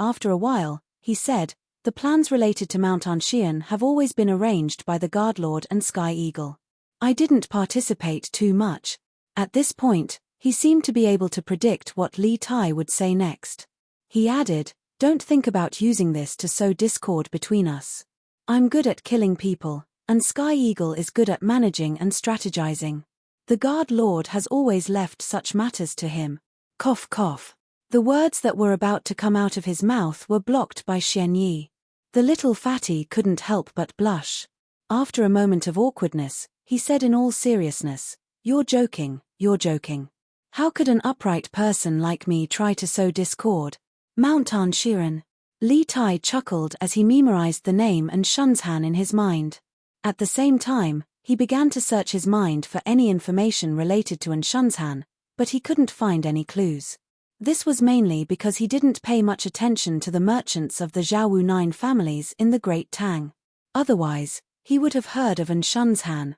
he said, the plans related to Mount Anshian have always been arranged by the Guard Lord and Sky Eagle. I didn't participate too much. At this point, he seemed to be able to predict what Li Tai would say next. He added, don't think about using this to sow discord between us. I'm good at killing people, and Sky Eagle is good at managing and strategizing. The Guard Lord has always left such matters to him. Cough cough. The words that were about to come out of his mouth were blocked by Xian Yi. The little fatty couldn't help but blush. After a moment of awkwardness, he said in all seriousness, You're joking. How could an upright person like me try to sow discord? Mount Anshiran. Li Tai chuckled as he memorized the name and Shunshan in his mind. At the same time, he began to search his mind for any information related to Anshunshan, but he couldn't find any clues. This was mainly because he didn't pay much attention to the merchants of the Zhaowu 9 families in the Great Tang. Otherwise, he would have heard of Anshunshan.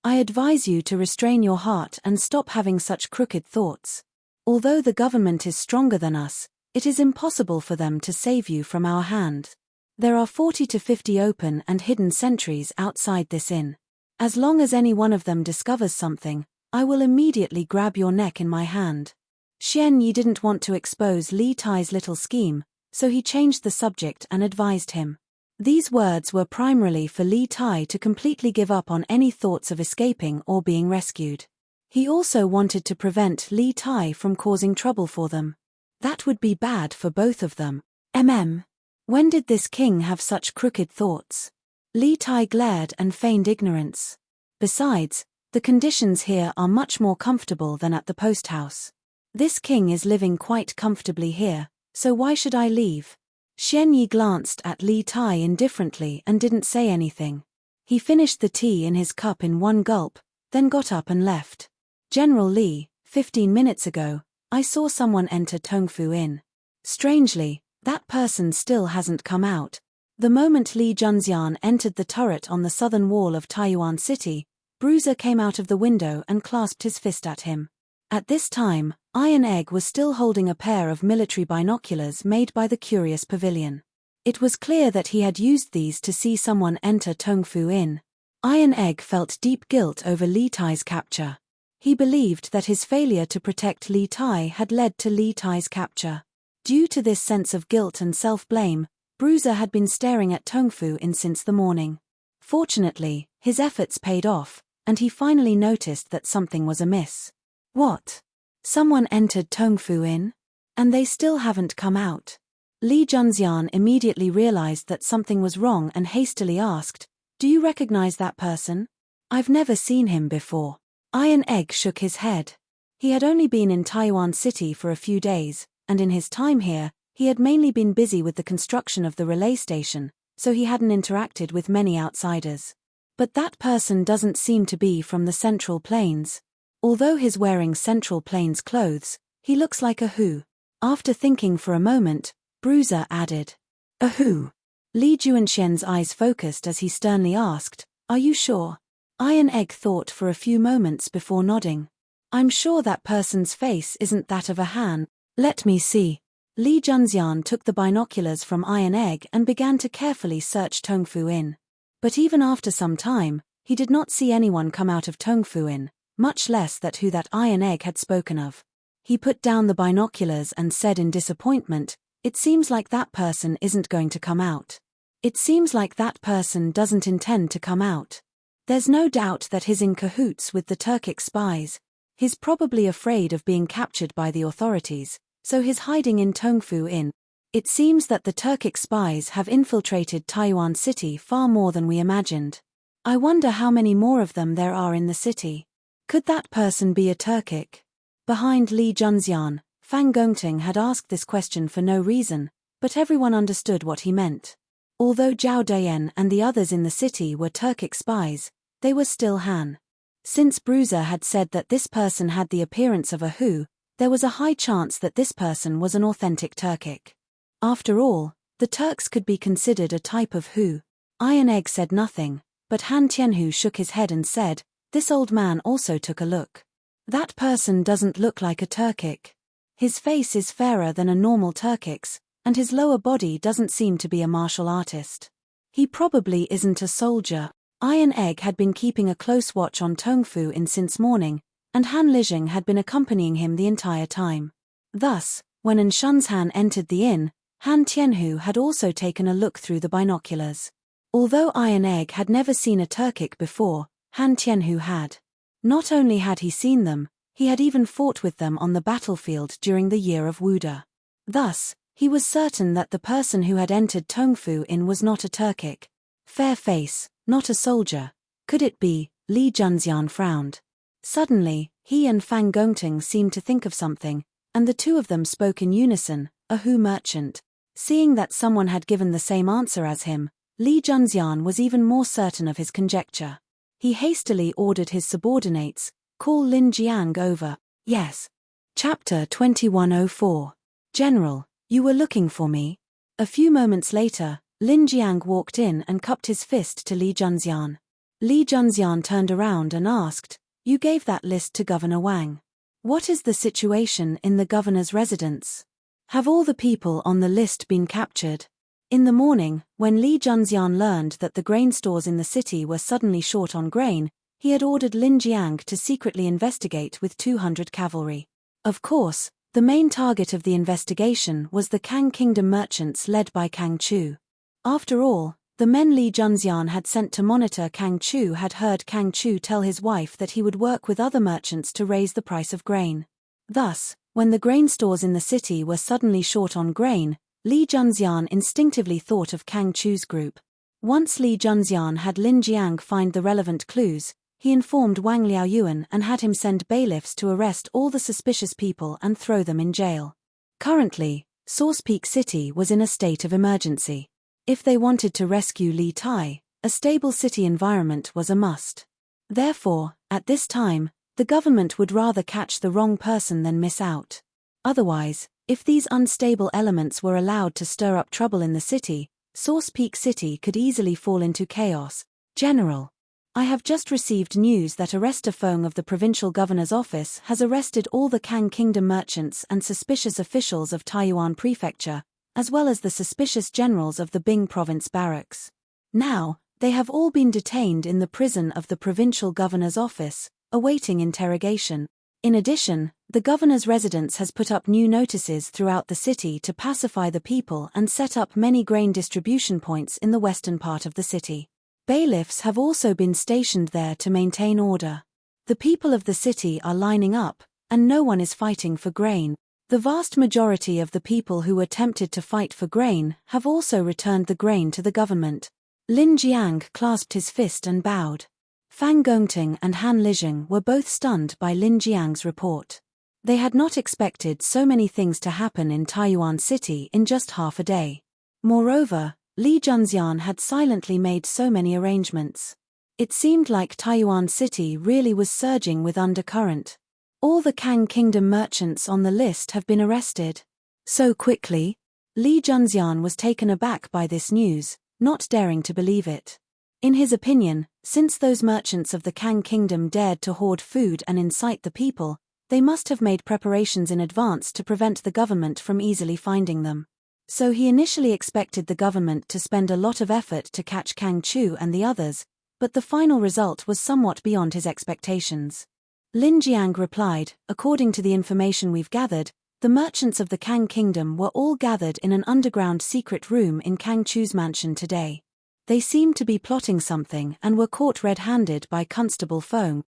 I advise you to restrain your heart and stop having such crooked thoughts. Although the government is stronger than us, it is impossible for them to save you from our hand. There are 40 to 50 open and hidden sentries outside this inn. As long as any one of them discovers something, I will immediately grab your neck in my hand. Xian Yi didn't want to expose Li Tai's little scheme, so he changed the subject and advised him. These words were primarily for Li Tai to completely give up on any thoughts of escaping or being rescued. He also wanted to prevent Li Tai from causing trouble for them. That would be bad for both of them. When did this king have such crooked thoughts? Li Tai glared and feigned ignorance. Besides, the conditions here are much more comfortable than at the post house. This king is living quite comfortably here, so why should I leave? Xian Yi glanced at Li Tai indifferently and didn't say anything. He finished the tea in his cup in one gulp, then got up and left. General Li, 15 minutes ago, I saw someone enter Tongfu Inn. Strangely, that person still hasn't come out. The moment Li Junxian entered the turret on the southern wall of Taiyuan City, Bruiser came out of the window and clasped his fist at him. At this time, Iron Egg was still holding a pair of military binoculars made by the Curious Pavilion. It was clear that he had used these to see someone enter Tongfu Inn. Iron Egg felt deep guilt over Li Tai's capture. He believed that his failure to protect Li Tai had led to Li Tai's capture. Due to this sense of guilt and self-blame, Bruiser had been staring at Tongfu Inn since the morning. Fortunately, his efforts paid off, and he finally noticed that something was amiss. What? Someone entered Tongfu Inn? And they still haven't come out. Li Junxian immediately realized that something was wrong and hastily asked, Do you recognize that person? I've never seen him before. Iron Egg shook his head. He had only been in Taiyuan City for a few days, and in his time here, he had mainly been busy with the construction of the relay station, so he hadn't interacted with many outsiders. But that person doesn't seem to be from the Central Plains. Although he's wearing Central Plains clothes, he looks like a who. After thinking for a moment, Bruiser added, A who? Li Juanxian's eyes focused as he sternly asked, Are you sure? Iron Egg thought for a few moments before nodding. I'm sure that person's face isn't that of a Han. Let me see. Li Junxian took the binoculars from Iron Egg and began to carefully search Tongfu Inn. But even after some time, he did not see anyone come out of Tongfu Inn, much less that who that Iron Egg had spoken of. He put down the binoculars and said in disappointment, It seems like that person isn't going to come out. It seems like that person doesn't intend to come out. There's no doubt that he's in cahoots with the Turkic spies. He's probably afraid of being captured by the authorities, so he's hiding in Tongfu Inn. It seems that the Turkic spies have infiltrated Taiyuan City far more than we imagined. I wonder how many more of them there are in the city. Could that person be a Turkic? Behind Li Junxian, Fang Gongting had asked this question for no reason, but everyone understood what he meant. Although Zhao Dayan and the others in the city were Turkic spies, they were still Han. Since Bruiser had said that this person had the appearance of a Hu, there was a high chance that this person was an authentic Turkic. After all, the Turks could be considered a type of Hu. Iron Egg said nothing, but Han Tianhu shook his head and said, "This old man also took a look. That person doesn't look like a Turkic. His face is fairer than a normal Turkic's, and his lower body doesn't seem to be a martial artist. He probably isn't a soldier." Iron Egg had been keeping a close watch on Tongfu in since morning, and Han Lijing had been accompanying him the entire time. Thus, when An Shunshan entered the inn, Han Tianhu had also taken a look through the binoculars. Although Iron Egg had never seen a Turkic before, Han Tianhu had. Not only had he seen them, he had even fought with them on the battlefield during the year of Wuda. Thus, he was certain that the person who had entered Tongfu Inn was not a Turkic. Fair face, not a soldier. Could it be? Li Junxian frowned. Suddenly, he and Fang Gongting seemed to think of something, and the two of them spoke in unison, "A Hu merchant." Seeing that someone had given the same answer as him, Li Junxian was even more certain of his conjecture. He hastily ordered his subordinates, "Call Lin Jiang over." Yes. Chapter 2104. General, you were looking for me? A few moments later, Lin Jiang walked in and cupped his fist to Li Junxian. Li Junxian turned around and asked, "You gave that list to Governor Wang. What is the situation in the governor's residence? Have all the people on the list been captured?" In the morning, when Li Junxian learned that the grain stores in the city were suddenly short on grain, he had ordered Lin Jiang to secretly investigate with 200 cavalry. Of course, the main target of the investigation was the Kang Kingdom merchants led by Kang Chu. After all, the men Li Junxian had sent to monitor Kang Chu had heard Kang Chu tell his wife that he would work with other merchants to raise the price of grain. Thus, when the grain stores in the city were suddenly short on grain, Li Junxian instinctively thought of Kang Chu's group. Once Li Junxian had Lin Jiang find the relevant clues, he informed Wang Liaoyuan and had him send bailiffs to arrest all the suspicious people and throw them in jail. Currently, Source Peak City was in a state of emergency. If they wanted to rescue Li Tai, a stable city environment was a must. Therefore, at this time, the government would rather catch the wrong person than miss out. Otherwise, if these unstable elements were allowed to stir up trouble in the city, Source Peak City could easily fall into chaos. "General, I have just received news that Arrester Feng of the provincial governor's office has arrested all the Kang Kingdom merchants and suspicious officials of Taiyuan Prefecture, as well as the suspicious generals of the Bing province barracks. Now, they have all been detained in the prison of the provincial governor's office, awaiting interrogation. In addition, the governor's residence has put up new notices throughout the city to pacify the people and set up many grain distribution points in the western part of the city. Bailiffs have also been stationed there to maintain order. The people of the city are lining up, and no one is fighting for grain. The vast majority of the people who were tempted to fight for grain have also returned the grain to the government." Lin Jiang clasped his fist and bowed. Fang Gongting and Han Lijing were both stunned by Lin Jiang's report. They had not expected so many things to happen in Taiyuan City in just half a day. Moreover, Li Junxian had silently made so many arrangements. It seemed like Taiyuan City really was surging with undercurrent. All the Kang Kingdom merchants on the list have been arrested. So quickly? Li Junxian was taken aback by this news, not daring to believe it. In his opinion, since those merchants of the Kang Kingdom dared to hoard food and incite the people, they must have made preparations in advance to prevent the government from easily finding them. So he initially expected the government to spend a lot of effort to catch Kang Chu and the others, but the final result was somewhat beyond his expectations. Lin Jiang replied, "According to the information we've gathered, the merchants of the Kang Kingdom were all gathered in an underground secret room in Kang Chu's mansion today. They seemed to be plotting something and were caught red-handed by Constable Feng.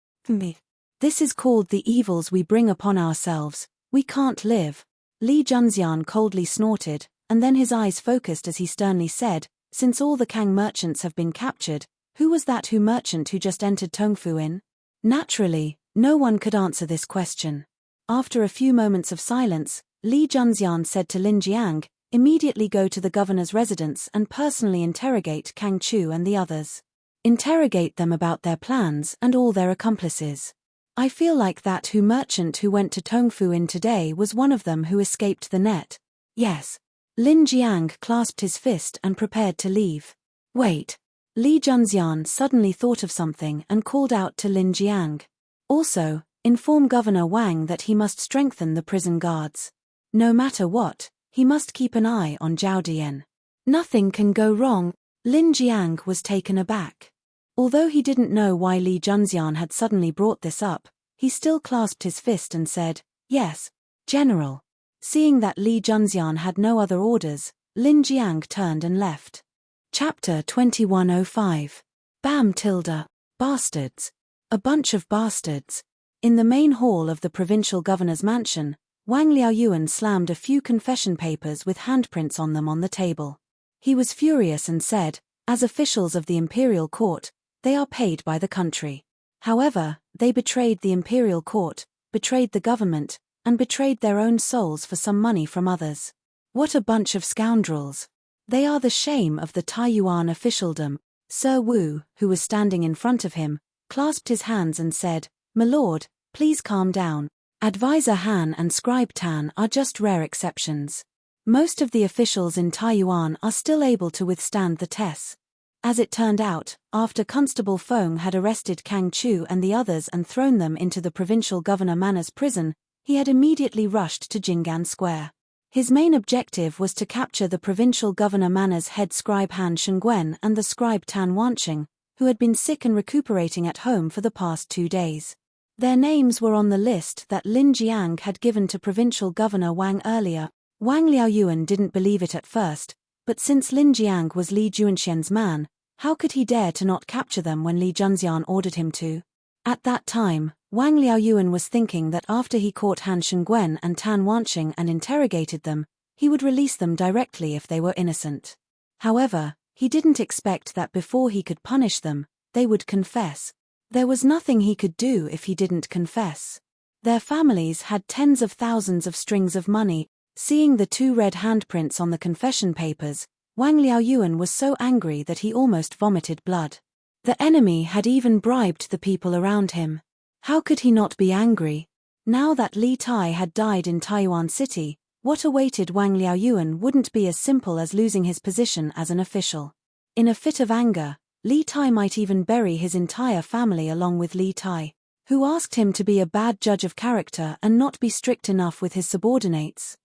This is called the evils we bring upon ourselves. We can't live." Li Junxian coldly snorted, and then his eyes focused as he sternly said, "Since all the Kang merchants have been captured, who was that Hu merchant who just entered Tongfu Inn?" Naturally, No one could answer this question. After a few moments of silence, Li Junxian said to Lin Jiang, "Immediately go to the governor's residence and personally interrogate Kang Chu and the others. Interrogate them about their plans and all their accomplices. I feel like that merchant who went to Tongfu Inn today was one of them who escaped the net." "Yes." Lin Jiang clasped his fist and prepared to leave. "Wait." Li Junxian suddenly thought of something and called out to Lin Jiang. "Also, inform Governor Wang that he must strengthen the prison guards. No matter what, he must keep an eye on Zhao Dian. Nothing can go wrong." Lin Jiang was taken aback. Although he didn't know why Li Junxian had suddenly brought this up, he still clasped his fist and said, "Yes, General." Seeing that Li Junxian had no other orders, Lin Jiang turned and left. Chapter 2105. Bam tilde. Bastards. A bunch of bastards. In the main hall of the provincial governor's mansion, Wang Liaoyuan slammed a few confession papers with handprints on them on the table. He was furious and said, "As officials of the imperial court, they are paid by the country. However, they betrayed the imperial court, betrayed the government, and betrayed their own souls for some money from others. What a bunch of scoundrels. They are the shame of the Taiyuan officialdom." Sir Wu, who was standing in front of him, clasped his hands and said, "My lord, please calm down. Advisor Han and Scribe Tan are just rare exceptions. Most of the officials in Taiyuan are still able to withstand the tests." As it turned out, after Constable Feng had arrested Kang Chu and the others and thrown them into the provincial governor Manner's prison, he had immediately rushed to Jinggan Square. His main objective was to capture the provincial governor Manner's head scribe Han Shengwen and the scribe Tan Wanqing, who had been sick and recuperating at home for the past 2 days. Their names were on the list that Lin Jiang had given to provincial governor Wang earlier. Wang Liaoyuan didn't believe it at first, but since Lin Jiang was Li Junxian's man, how could he dare to not capture them when Li Junxian ordered him to? At that time, Wang Liaoyuan was thinking that after he caught Han Shengwen and Tan Wanqing and interrogated them, he would release them directly if they were innocent. However, he didn't expect that before he could punish them, they would confess. There was nothing he could do if he didn't confess. Their families had tens of thousands of strings of money. Seeing the 2 red handprints on the confession papers, Wang Liaoyuan was so angry that he almost vomited blood. The enemy had even bribed the people around him. How could he not be angry? Now that Li Tai had died in Taiyuan City, what awaited Wang Liaoyuan wouldn't be as simple as losing his position as an official. In a fit of anger, Li Tai might even bury his entire family along with Li Tai, who asked him to be a bad judge of character and not be strict enough with his subordinates.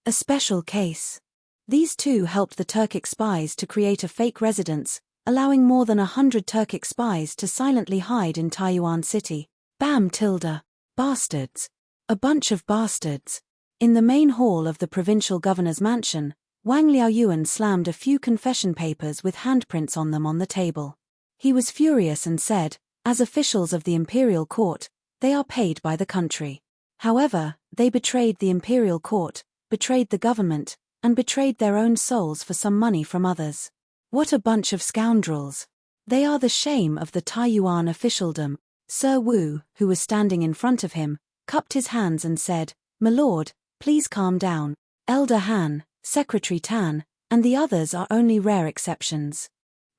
A special case. These two helped the Turkic spies to create a fake residence, allowing more than 100 Turkic spies to silently hide in Taiyuan City. Bam tilde. Bastards. A bunch of bastards. In the main hall of the provincial governor's mansion, Wang Liaoyuan slammed a few confession papers with handprints on them on the table. He was furious and said, "As officials of the imperial court, they are paid by the country. However, they betrayed the imperial court, betrayed the government, and betrayed their own souls for some money from others. What a bunch of scoundrels. They are the shame of the Taiyuan officialdom." Sir Wu, who was standing in front of him, cupped his hands and said, "My lord, please calm down. Elder Han, Secretary Tan, and the others are only rare exceptions.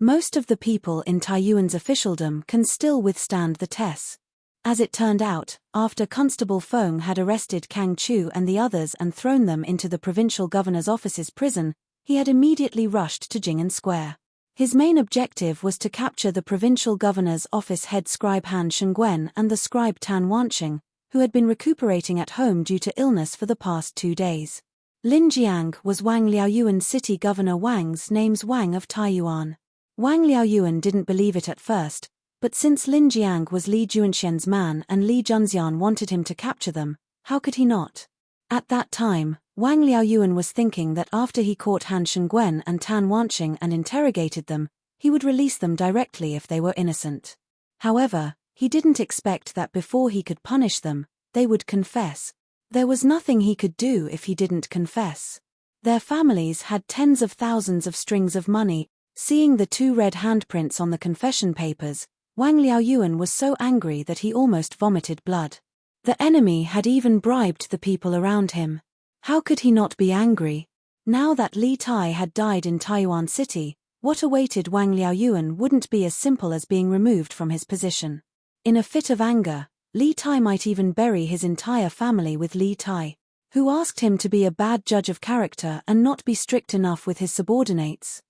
Most of the people in Taiyuan's officialdom can still withstand the tests." As it turned out, after Constable Feng had arrested Kang Chu and the others and thrown them into the provincial governor's office's prison, he had immediately rushed to Jing'an Square. His main objective was to capture the provincial governor's office head scribe Han Shengwen and the scribe Tan Wanqing, who had been recuperating at home due to illness for the past 2 days. Lin Jiang was Wang Liaoyuan's city governor. Wang's name's Wang of Taiyuan. Wang Liaoyuan didn't believe it at first, but since Lin Jiang was Li Junxian's man and Li Junxian wanted him to capture them, how could he not? At that time, Wang Liaoyuan was thinking that after he caught Han Shengwen and Tan Wanqing and interrogated them, he would release them directly if they were innocent. However, he didn't expect that before he could punish them, they would confess. There was nothing he could do if he didn't confess. Their families had tens of thousands of strings of money. Seeing the 2 red handprints on the confession papers, Wang Liaoyuan was so angry that he almost vomited blood. The enemy had even bribed the people around him. How could he not be angry? Now that Li Tai had died in Taiyuan City, what awaited Wang Liaoyuan wouldn't be as simple as being removed from his position. In a fit of anger, Li Tai might even bury his entire family with Li Tai, who asked him to be a bad judge of character and not be strict enough with his subordinates.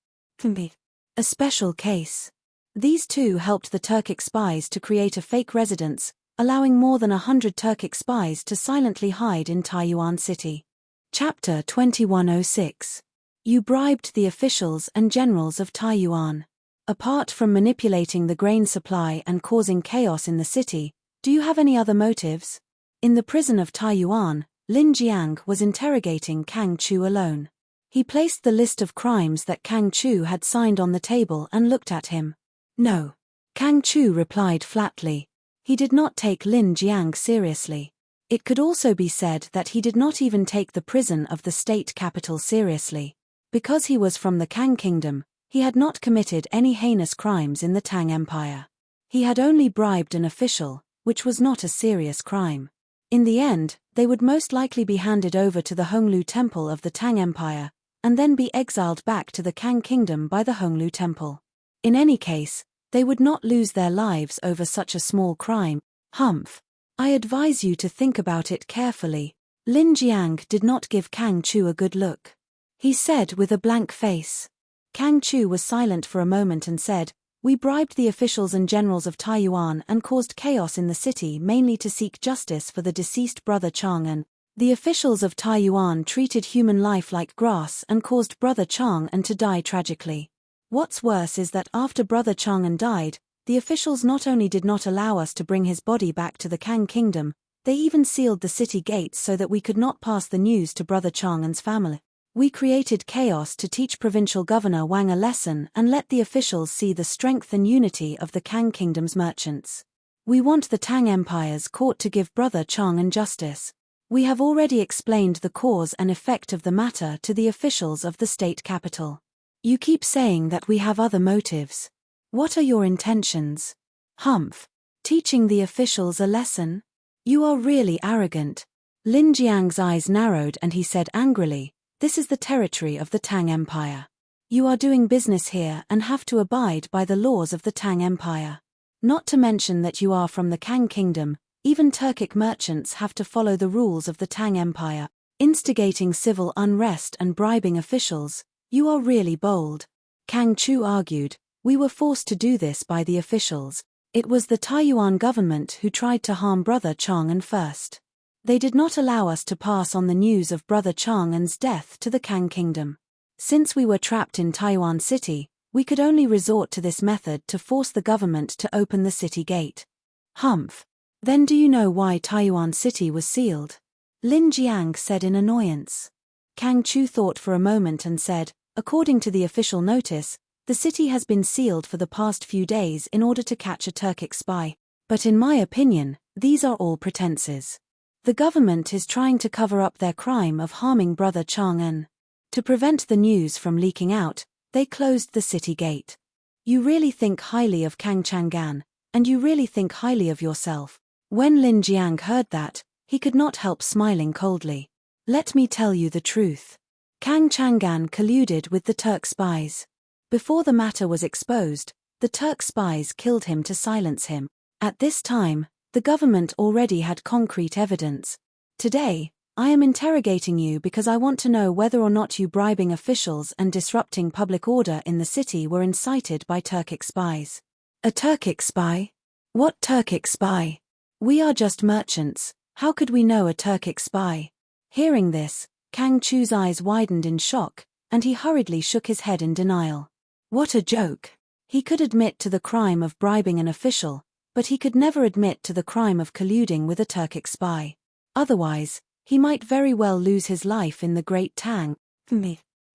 A special case. These two helped the Turkic spies to create a fake residence, allowing more than 100 Turkic spies to silently hide in Taiyuan City. Chapter 2106. You bribed the officials and generals of Taiyuan. Apart from manipulating the grain supply and causing chaos in the city, do you have any other motives? In the prison of Taiyuan, Lin Jiang was interrogating Kang Chu alone. He placed the list of crimes that Kang Chu had signed on the table and looked at him. No. Kang Chu replied flatly. He did not take Lin Jiang seriously. It could also be said that he did not even take the prison of the state capital seriously. Because he was from the Kang kingdom, he had not committed any heinous crimes in the Tang Empire. He had only bribed an official, which was not a serious crime. In the end, they would most likely be handed over to the Honglu Temple of the Tang Empire, and then be exiled back to the Kang kingdom by the Honglu Temple. In any case, they would not lose their lives over such a small crime. Humph. I advise you to think about it carefully. Lin Jiang did not give Kang Chu a good look. He said with a blank face. Kang Chu was silent for a moment and said, "We bribed the officials and generals of Taiyuan and caused chaos in the city mainly to seek justice for the deceased brother Chang'an. The officials of Taiyuan treated human life like grass and caused brother Chang'an to die tragically. What's worse is that after brother Chang'an died, the officials not only did not allow us to bring his body back to the Kang kingdom, they even sealed the city gates so that we could not pass the news to brother Chang'an's family. We created chaos to teach provincial governor Wang a lesson and let the officials see the strength and unity of the Kang kingdom's merchants. We want the Tang Empire's court to give brother Chang'an justice. We have already explained the cause and effect of the matter to the officials of the state capital. You keep saying that we have other motives. What are your intentions? Humph. Teaching the officials a lesson? You are really arrogant. Lin Jiang's eyes narrowed and he said angrily, "This is the territory of the Tang Empire. You are doing business here and have to abide by the laws of the Tang Empire. Not to mention that you are from the Kang kingdom, even Turkic merchants have to follow the rules of the Tang Empire, instigating civil unrest and bribing officials. You are really bold." Kang Chu argued, "We were forced to do this by the officials. It was the Taiyuan government who tried to harm brother Chang'an first. They did not allow us to pass on the news of brother Chang'an's death to the Kang kingdom. Since we were trapped in Taiyuan City, we could only resort to this method to force the government to open the city gate." Humph. Then do you know why Taiyuan City was sealed? Lin Jiang said in annoyance. Kang Chu thought for a moment and said, "According to the official notice, the city has been sealed for the past few days in order to catch a Turkic spy. But in my opinion, these are all pretenses. The government is trying to cover up their crime of harming brother Chang'an. To prevent the news from leaking out, they closed the city gate. You really think highly of Kang Chang'an, and you really think highly of yourself." When Lin Jiang heard that, he could not help smiling coldly. "Let me tell you the truth. Kang Chang'an colluded with the Turk spies. Before the matter was exposed, the Turk spies killed him to silence him. At this time, the government already had concrete evidence. Today, I am interrogating you because I want to know whether or not you bribing officials and disrupting public order in the city were incited by Turkic spies." "A Turkic spy? What Turkic spy? We are just merchants, how could we know a Turkic spy?" Hearing this, Kang Chu's eyes widened in shock, and he hurriedly shook his head in denial. What a joke. He could admit to the crime of bribing an official, but he could never admit to the crime of colluding with a Turkic spy. Otherwise, he might very well lose his life in the Great Tang.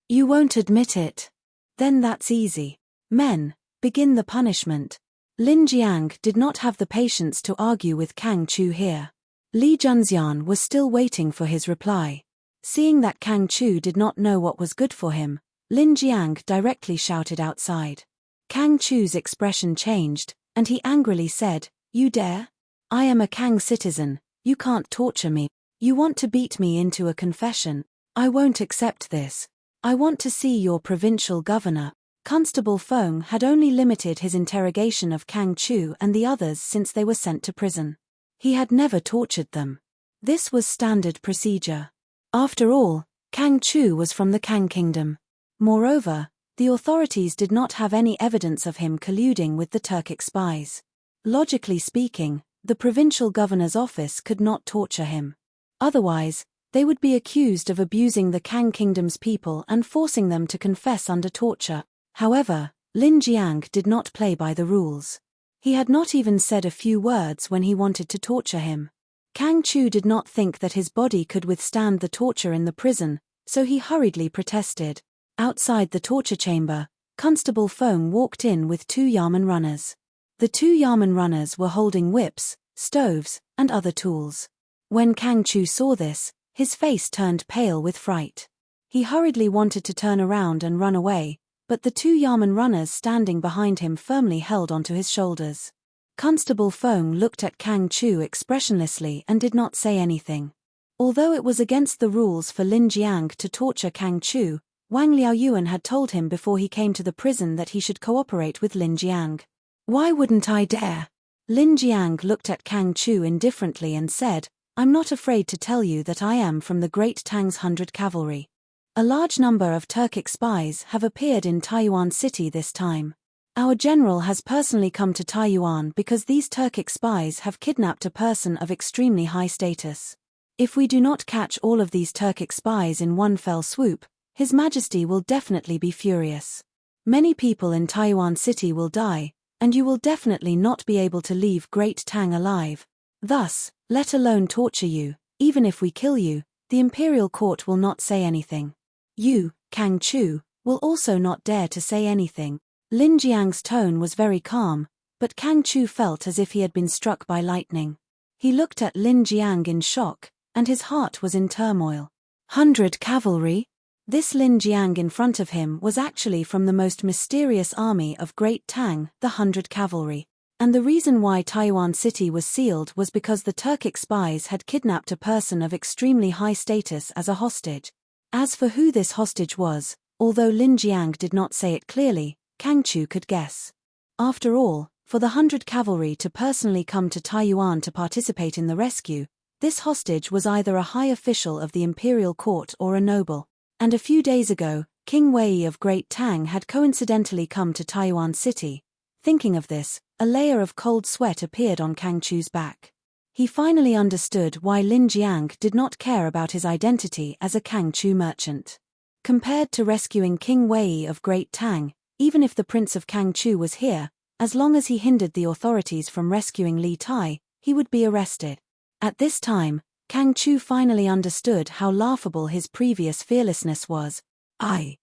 You won't admit it? Then that's easy. Men, begin the punishment. Lin Jiang did not have the patience to argue with Kang Chu here. Li Junxian was still waiting for his reply. Seeing that Kang Chu did not know what was good for him, Lin Jiang directly shouted outside. Kang Chu's expression changed, and he angrily said, "You dare? I am a Kang citizen, you can't torture me. You want to beat me into a confession. I won't accept this. I want to see your provincial governor." Constable Feng had only limited his interrogation of Kang Chu and the others since they were sent to prison. He had never tortured them. This was standard procedure. After all, Kang Chu was from the Kang Kingdom. Moreover, the authorities did not have any evidence of him colluding with the Turkic spies. Logically speaking, the provincial governor's office could not torture him. Otherwise, they would be accused of abusing the Kang Kingdom's people and forcing them to confess under torture. However, Lin Jiang did not play by the rules. He had not even said a few words when he wanted to torture him. Kang Chu did not think that his body could withstand the torture in the prison, so he hurriedly protested. Outside the torture chamber, Constable Feng walked in with 2 Yamen runners. The 2 Yamen runners were holding whips, stoves, and other tools. When Kang Chu saw this, his face turned pale with fright. He hurriedly wanted to turn around and run away, but the 2 Yamen runners standing behind him firmly held onto his shoulders. Constable Feng looked at Kang Chu expressionlessly and did not say anything. Although it was against the rules for Lin Jiang to torture Kang Chu, Wang Liaoyuan had told him before he came to the prison that he should cooperate with Lin Jiang. "Why wouldn't I dare?" Lin Jiang looked at Kang Chu indifferently and said, "I'm not afraid to tell you that I am from the Great Tang's 100 Cavalry. A large number of Turkic spies have appeared in Taiyuan City this time. Our general has personally come to Taiyuan because these Turkic spies have kidnapped a person of extremely high status. If we do not catch all of these Turkic spies in one fell swoop, His Majesty will definitely be furious. Many people in Taiyuan City will die, and you will definitely not be able to leave Great Tang alive. Thus, let alone torture you, even if we kill you, the imperial court will not say anything. You, Kang Chu, will also not dare to say anything." Lin Jiang's tone was very calm, but Kang Chu felt as if he had been struck by lightning. He looked at Lin Jiang in shock, and his heart was in turmoil. 100 Cavalry? This Lin Jiang in front of him was actually from the most mysterious army of Great Tang, the 100 Cavalry. And the reason why Taiyuan City was sealed was because the Turkic spies had kidnapped a person of extremely high status as a hostage. As for who this hostage was, although Lin Jiang did not say it clearly, Kang Chu could guess. After all, for the 100 Cavalry to personally come to Taiyuan to participate in the rescue, this hostage was either a high official of the imperial court or a noble. And a few days ago, King Wei of Great Tang had coincidentally come to Taiyuan City. Thinking of this, a layer of cold sweat appeared on Kang Chu's back. He finally understood why Lin Jiang did not care about his identity as a Kang Chu merchant. Compared to rescuing King Wei of Great Tang, even if the Prince of Kang Chu was here, as long as he hindered the authorities from rescuing Li Tai, he would be arrested. At this time, Kang Chu finally understood how laughable his previous fearlessness was. I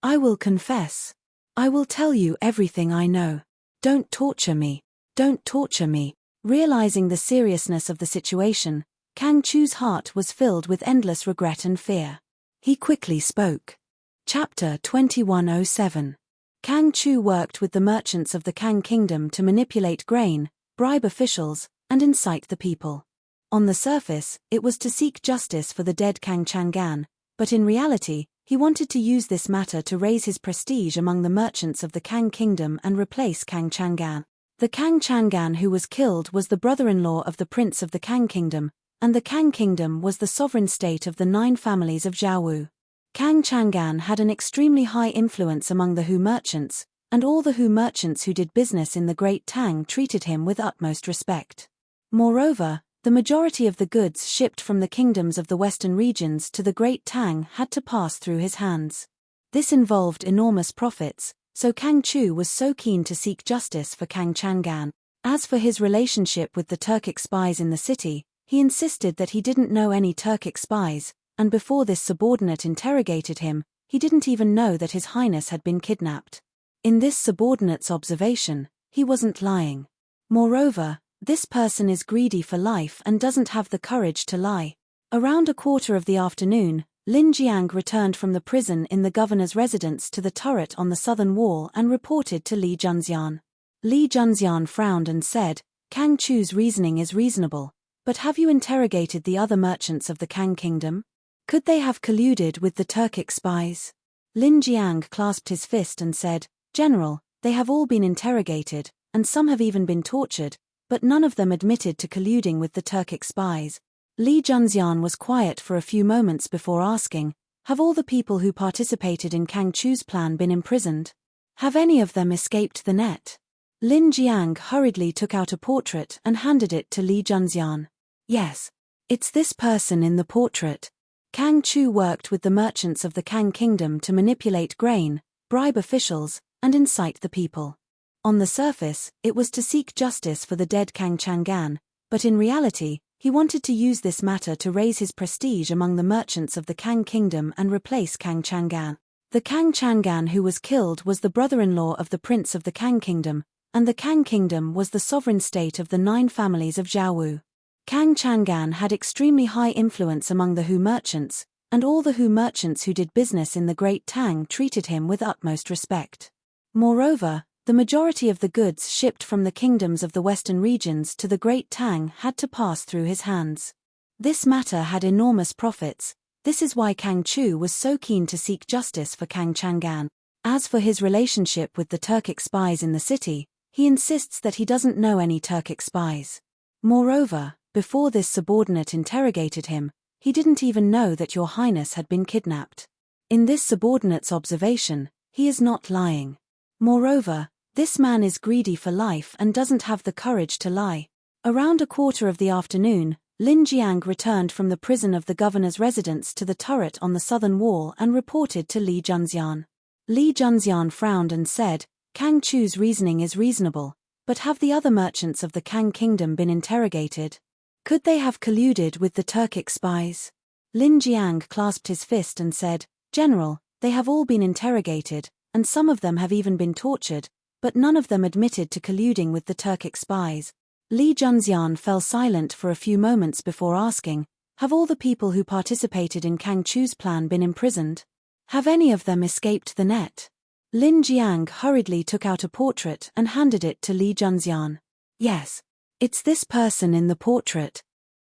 will confess. I will tell you everything I know. Don't torture me. Don't torture me." Realizing the seriousness of the situation, Kang Chu's heart was filled with endless regret and fear. He quickly spoke. Chapter 2107. Kang Chu worked with the merchants of the Kang Kingdom to manipulate grain, bribe officials, and incite the people. On the surface, it was to seek justice for the dead Kang Chang'an, but in reality, he wanted to use this matter to raise his prestige among the merchants of the Kang Kingdom and replace Kang Chang'an. The Kang Chang'an who was killed was the brother-in-law of the prince of the Kang Kingdom, and the Kang Kingdom was the sovereign state of the 9 families of Zhaowu. Kang Chang'an had an extremely high influence among the Hu merchants, and all the Hu merchants who did business in the Great Tang treated him with utmost respect. Moreover, the majority of the goods shipped from the kingdoms of the western regions to the Great Tang had to pass through his hands. This involved enormous profits, so Kang Chu was so keen to seek justice for Kang Chang'an. As for his relationship with the Turkic spies in the city, he insisted that he didn't know any Turkic spies, and before this subordinate interrogated him, he didn't even know that His Highness had been kidnapped. In this subordinate's observation, he wasn't lying. Moreover, this person is greedy for life and doesn't have the courage to lie. Around a quarter of the afternoon, Lin Jiang returned from the prison in the governor's residence to the turret on the southern wall and reported to Li Junxian. Li Junxian frowned and said, Kang Chu's reasoning is reasonable, but have you interrogated the other merchants of the Kang kingdom? Could they have colluded with the Turkic spies? Lin Jiang clasped his fist and said, General, they have all been interrogated, and some have even been tortured, but none of them admitted to colluding with the Turkic spies. Li Junxian was quiet for a few moments before asking, have all the people who participated in Kang Chu's plan been imprisoned? Have any of them escaped the net? Lin Jiang hurriedly took out a portrait and handed it to Li Junxian. Yes. It's this person in the portrait. Kang Chu worked with the merchants of the Kang kingdom to manipulate grain, bribe officials, and incite the people. On the surface, it was to seek justice for the dead Kang Chang'an, but in reality, he wanted to use this matter to raise his prestige among the merchants of the Kang kingdom and replace Kang Chang'an. The Kang Chang'an who was killed was the brother-in-law of the prince of the Kang kingdom, and the Kang kingdom was the sovereign state of the 9 families of Zhaowu. Kang Chang'an had extremely high influence among the Hu merchants, and all the Hu merchants who did business in the Great Tang treated him with utmost respect. Moreover, the majority of the goods shipped from the kingdoms of the western regions to the Great Tang had to pass through his hands. This matter had enormous profits. This is why Kang Chu was so keen to seek justice for Kang Chang'an. As for his relationship with the Turkic spies in the city, he insists that he doesn't know any Turkic spies. Moreover, before this subordinate interrogated him, he didn't even know that Your Highness had been kidnapped. In this subordinate's observation, he is not lying. Moreover, this man is greedy for life and doesn't have the courage to lie. Around 1:15 p.m, Lin Jiang returned from the prison of the governor's residence to the turret on the southern wall and reported to Li Junxian. Li Junxian frowned and said, Kang Chu's reasoning is reasonable, but have the other merchants of the Kang kingdom been interrogated? Could they have colluded with the Turkic spies? Lin Jiang clasped his fist and said, General, they have all been interrogated, and some of them have even been tortured, but none of them admitted to colluding with the Turkic spies. Li Junxian fell silent for a few moments before asking, have all the people who participated in Kang Chu's plan been imprisoned? Have any of them escaped the net? Lin Jiang hurriedly took out a portrait and handed it to Li Junxian. Yes. It's this person in the portrait.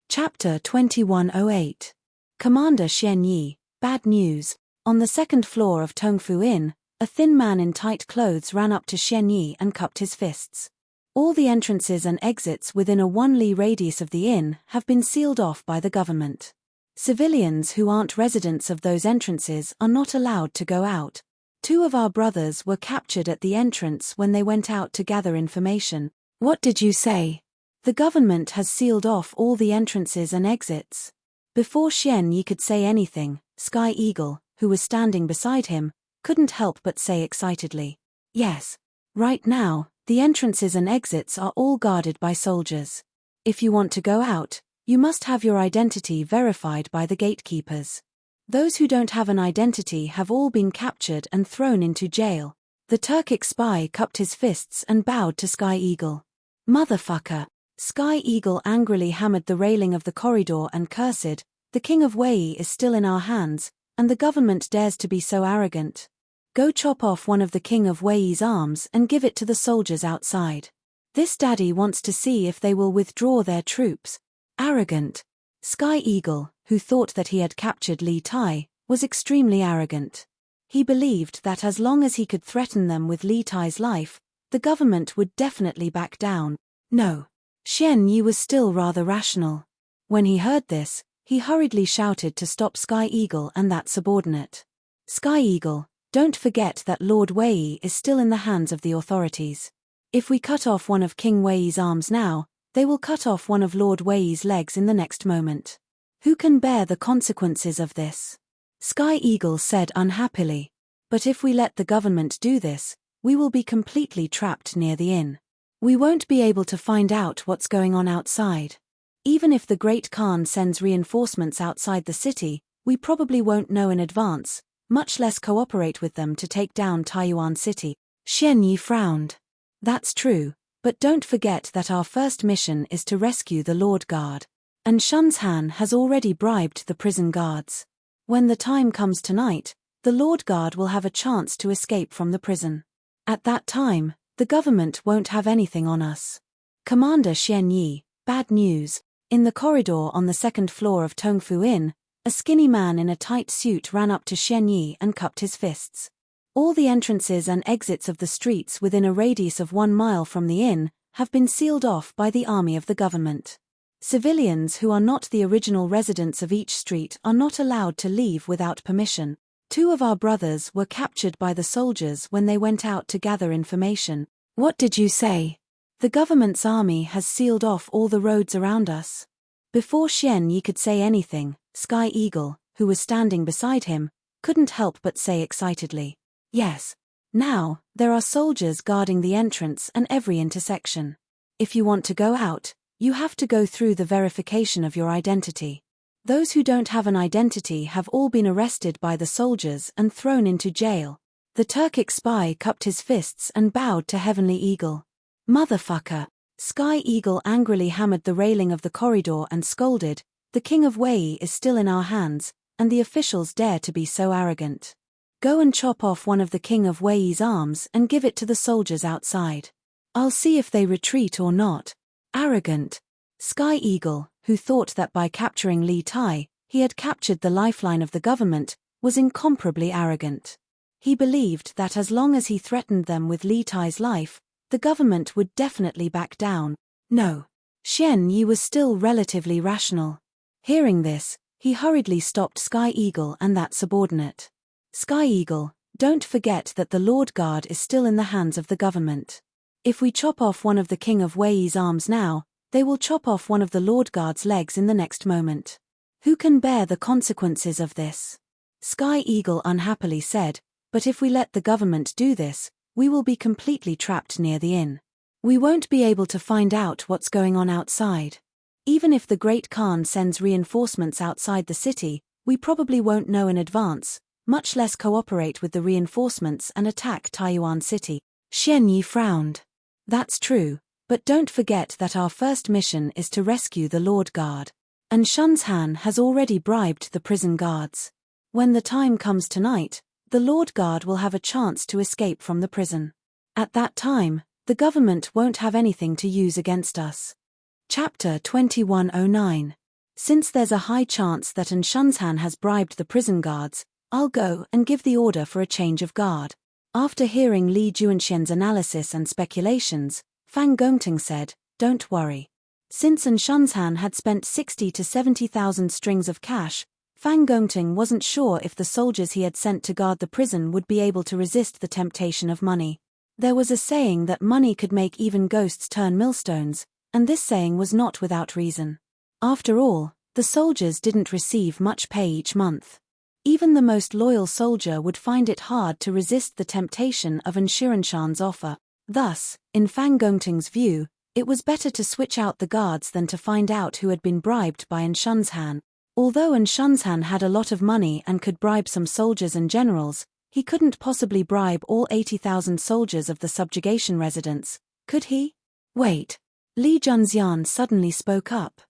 Chapter 2108. Commander Xian Yi, bad news. On the 2nd floor of Tongfu Inn, a thin man in tight clothes ran up to Xian Yi and cupped his fists. All the entrances and exits within a 1 li radius of the inn have been sealed off by the government. Civilians who aren't residents of those entrances are not allowed to go out. 2 of our brothers were captured at the entrance when they went out to gather information. What did you say? The government has sealed off all the entrances and exits. Before Xian Yi could say anything, Sky Eagle, who was standing beside him, couldn't help but say excitedly, yes. Right now, the entrances and exits are all guarded by soldiers. If you want to go out, you must have your identity verified by the gatekeepers. Those who don't have an identity have all been captured and thrown into jail. The Turkic spy cupped his fists and bowed to Sky Eagle. Motherfucker! Sky Eagle angrily hammered the railing of the corridor and cursed, the king of Wei is still in our hands, and the government dares to be so arrogant. Go chop off one of the king of Wei's arms and give it to the soldiers outside. This daddy wants to see if they will withdraw their troops. Arrogant. Sky Eagle, who thought that he had captured Li Tai, was extremely arrogant. He believed that as long as he could threaten them with Li Tai's life, the government would definitely back down. No. Xian Yi was still rather rational. When he heard this, he hurriedly shouted to stop Sky Eagle and that subordinate. Sky Eagle, don't forget that Lord Wei is still in the hands of the authorities. If we cut off one of King Wei's arms now, they will cut off one of Lord Wei's legs in the next moment. Who can bear the consequences of this? Sky Eagle said unhappily. But if we let the government do this, we will be completely trapped near the inn. We won't be able to find out what's going on outside. Even if the Great Khan sends reinforcements outside the city, we probably won't know in advance, much less cooperate with them to take down Taiyuan City. Xian Yi frowned. That's true, but don't forget that our first mission is to rescue the Lord Guard. And Shunshan has already bribed the prison guards. When the time comes tonight, the Lord Guard will have a chance to escape from the prison. At that time, The government won't have anything on us. Commander Xian Yi, bad news. In the corridor on the second floor of Tongfu Inn, a skinny man in a tight suit ran up to Xian Yi and cupped his fists. All the entrances and exits of the streets within a radius of 1 mile from the inn have been sealed off by the army of the government. Civilians who are not the original residents of each street are not allowed to leave without permission. 2 of our brothers were captured by the soldiers when they went out to gather information. What did you say? The government's army has sealed off all the roads around us. Before Xian Yi could say anything, Sky Eagle, who was standing beside him, couldn't help but say excitedly, "Yes. Now, there are soldiers guarding the entrance and every intersection. If you want to go out, you have to go through the verification of your identity. Those who don't have an identity have all been arrested by the soldiers and thrown into jail." The Turkic spy cupped his fists and bowed to Heavenly Eagle. "Motherfucker!" Sky Eagle angrily hammered the railing of the corridor and scolded, "The King of Wei is still in our hands, and the officials dare to be so arrogant. Go and chop off one of the King of Wei's arms and give it to the soldiers outside. I'll see if they retreat or not." Arrogant. Sky Eagle, who thought that by capturing Li Tai, he had captured the lifeline of the government, was incomparably arrogant. He believed that as long as he threatened them with Li Tai's life, the government would definitely back down. No. Xian Yi was still relatively rational. Hearing this, he hurriedly stopped Sky Eagle and that subordinate. "Sky Eagle, don't forget that the Lord Guard is still in the hands of the government. If we chop off one of the King of Wei's arms now, they will chop off one of the Lord Guard's legs in the next moment. Who can bear the consequences of this?" Sky Eagle unhappily said, "But if we let the government do this, we will be completely trapped near the inn. We won't be able to find out what's going on outside. Even if the Great Khan sends reinforcements outside the city, we probably won't know in advance, much less cooperate with the reinforcements and attack Taiyuan City." Xian Yi frowned. "That's true, but don't forget that our first mission is to rescue the Lord Guard. And Shunshan has already bribed the prison guards. When the time comes tonight, the Lord Guard will have a chance to escape from the prison. At that time, the government won't have anything to use against us." Chapter 2109. Since there's a high chance that Shunshan has bribed the prison guards, I'll go and give the order for a change of guard. After hearing Li Juanxian's analysis and speculations, Fang Gongting said, "Don't worry." Since Shunshan had spent 60 to 70,000 strings of cash, Fang Gongting wasn't sure if the soldiers he had sent to guard the prison would be able to resist the temptation of money. There was a saying that money could make even ghosts turn millstones, and this saying was not without reason. After all, the soldiers didn't receive much pay each month. Even the most loyal soldier would find it hard to resist the temptation of Shunshan's offer. Thus, in Fang Gongting's view, it was better to switch out the guards than to find out who had been bribed by Shunshan. Although Shunshan had a lot of money and could bribe some soldiers and generals, he couldn't possibly bribe all 80,000 soldiers of the subjugation residents, could he? Wait. Li Junxian suddenly spoke up.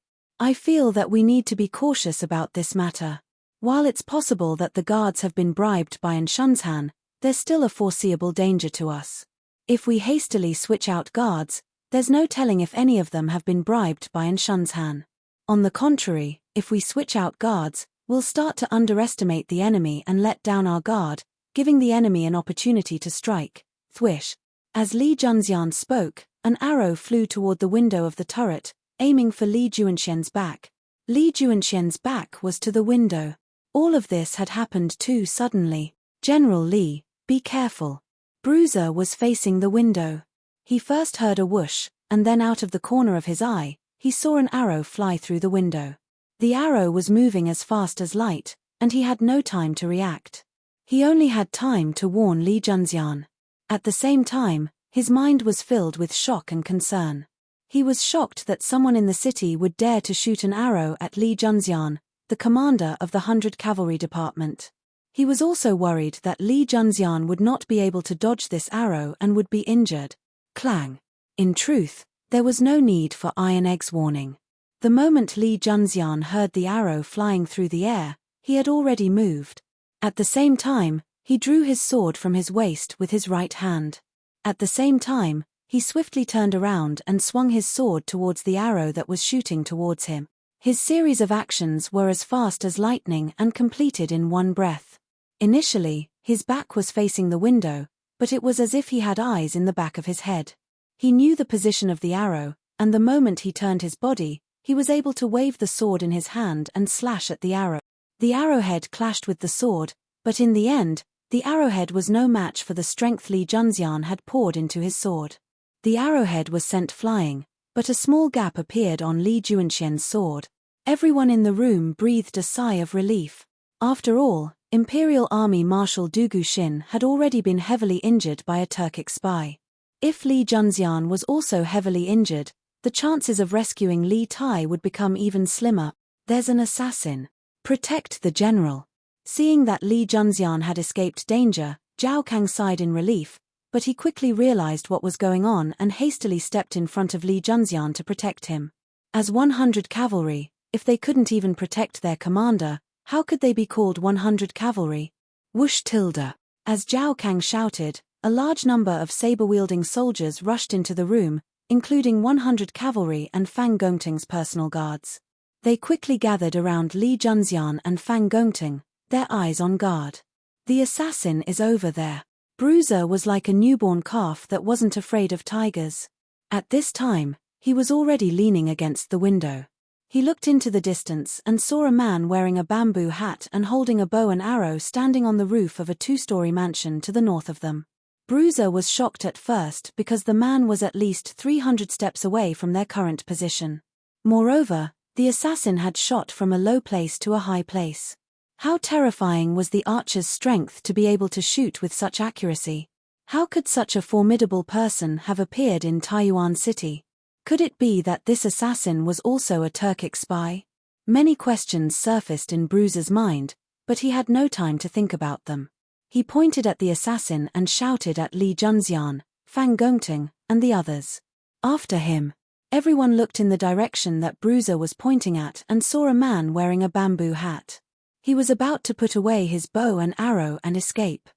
"I feel that we need to be cautious about this matter. While it's possible that the guards have been bribed by Shunshan, there's still a foreseeable danger to us. If we hastily switch out guards, there's no telling if any of them have been bribed by Shunshan. On the contrary, if we switch out guards, we'll start to underestimate the enemy and let down our guard, giving the enemy an opportunity to strike." Thwish. As Li Junxian spoke, an arrow flew toward the window of the turret, aiming for Li Juanxian's back. Li Juanxian's back was to the window. All of this had happened too suddenly. "General Li, be careful." Bruiser was facing the window. He first heard a whoosh, and then out of the corner of his eye, he saw an arrow fly through the window. The arrow was moving as fast as light, and he had no time to react. He only had time to warn Li Junxian. At the same time, his mind was filled with shock and concern. He was shocked that someone in the city would dare to shoot an arrow at Li Junxian, the commander of the 100 Cavalry Department. He was also worried that Li Junxian would not be able to dodge this arrow and would be injured. Clang. In truth, there was no need for Iron Egg's warning. The moment Li Junxian heard the arrow flying through the air, he had already moved. At the same time, he drew his sword from his waist with his right hand. At the same time, he swiftly turned around and swung his sword towards the arrow that was shooting towards him. His series of actions were as fast as lightning and completed in one breath. Initially, his back was facing the window, but it was as if he had eyes in the back of his head. He knew the position of the arrow, and the moment he turned his body, he was able to wave the sword in his hand and slash at the arrow. The arrowhead clashed with the sword, but in the end, the arrowhead was no match for the strength Li Junxian had poured into his sword. The arrowhead was sent flying, but a small gap appeared on Li Junxian's sword. Everyone in the room breathed a sigh of relief. After all, Imperial Army Marshal Dugu Xin had already been heavily injured by a Turkic spy. If Li Junxian was also heavily injured, the chances of rescuing Li Tai would become even slimmer. There's an assassin. Protect the general. Seeing that Li Junxian had escaped danger, Zhao Kang sighed in relief, but he quickly realized what was going on and hastily stepped in front of Li Junxian to protect him. As 100 cavalry, if they couldn't even protect their commander, how could they be called 100 cavalry? Whoosh tilde. As Zhao Kang shouted, a large number of saber-wielding soldiers rushed into the room, including 100 cavalry and Fang Gongting's personal guards. They quickly gathered around Li Junxian and Fang Gongting, their eyes on guard. The assassin is over there. Bruiser was like a newborn calf that wasn't afraid of tigers. At this time, he was already leaning against the window. He looked into the distance and saw a man wearing a bamboo hat and holding a bow and arrow standing on the roof of a two-story mansion to the north of them. Bruiser was shocked at first because the man was at least 300 steps away from their current position. Moreover, the assassin had shot from a low place to a high place. How terrifying was the archer's strength to be able to shoot with such accuracy? How could such a formidable person have appeared in Taiyuan City? Could it be that this assassin was also a Turkic spy? Many questions surfaced in Bruiser's mind, but he had no time to think about them. He pointed at the assassin and shouted at Li Junxian, Fang Gongting, and the others. After him. Everyone looked in the direction that Bruiser was pointing at and saw a man wearing a bamboo hat. He was about to put away his bow and arrow and escape.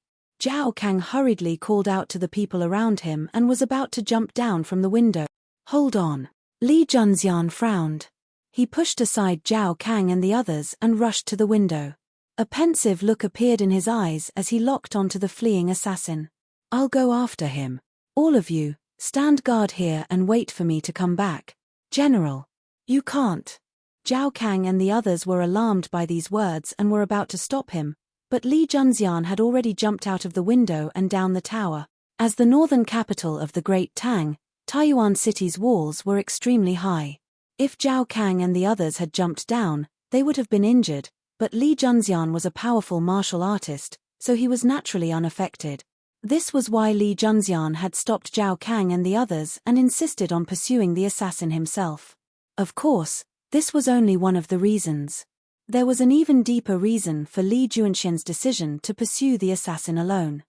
Zhao Kang hurriedly called out to the people around him and was about to jump down from the window. Hold on. Li Junxian frowned. He pushed aside Zhao Kang and the others and rushed to the window. A pensive look appeared in his eyes as he locked onto the fleeing assassin. I'll go after him. All of you, stand guard here and wait for me to come back. General. You can't. Zhao Kang and the others were alarmed by these words and were about to stop him, but Li Junxian had already jumped out of the window and down the tower. As the northern capital of the Great Tang, Taiyuan City's walls were extremely high. If Zhao Kang and the others had jumped down, they would have been injured, but Li Junxian was a powerful martial artist, so he was naturally unaffected. This was why Li Junxian had stopped Zhao Kang and the others and insisted on pursuing the assassin himself. Of course, this was only one of the reasons. There was an even deeper reason for Li Junxian's decision to pursue the assassin alone.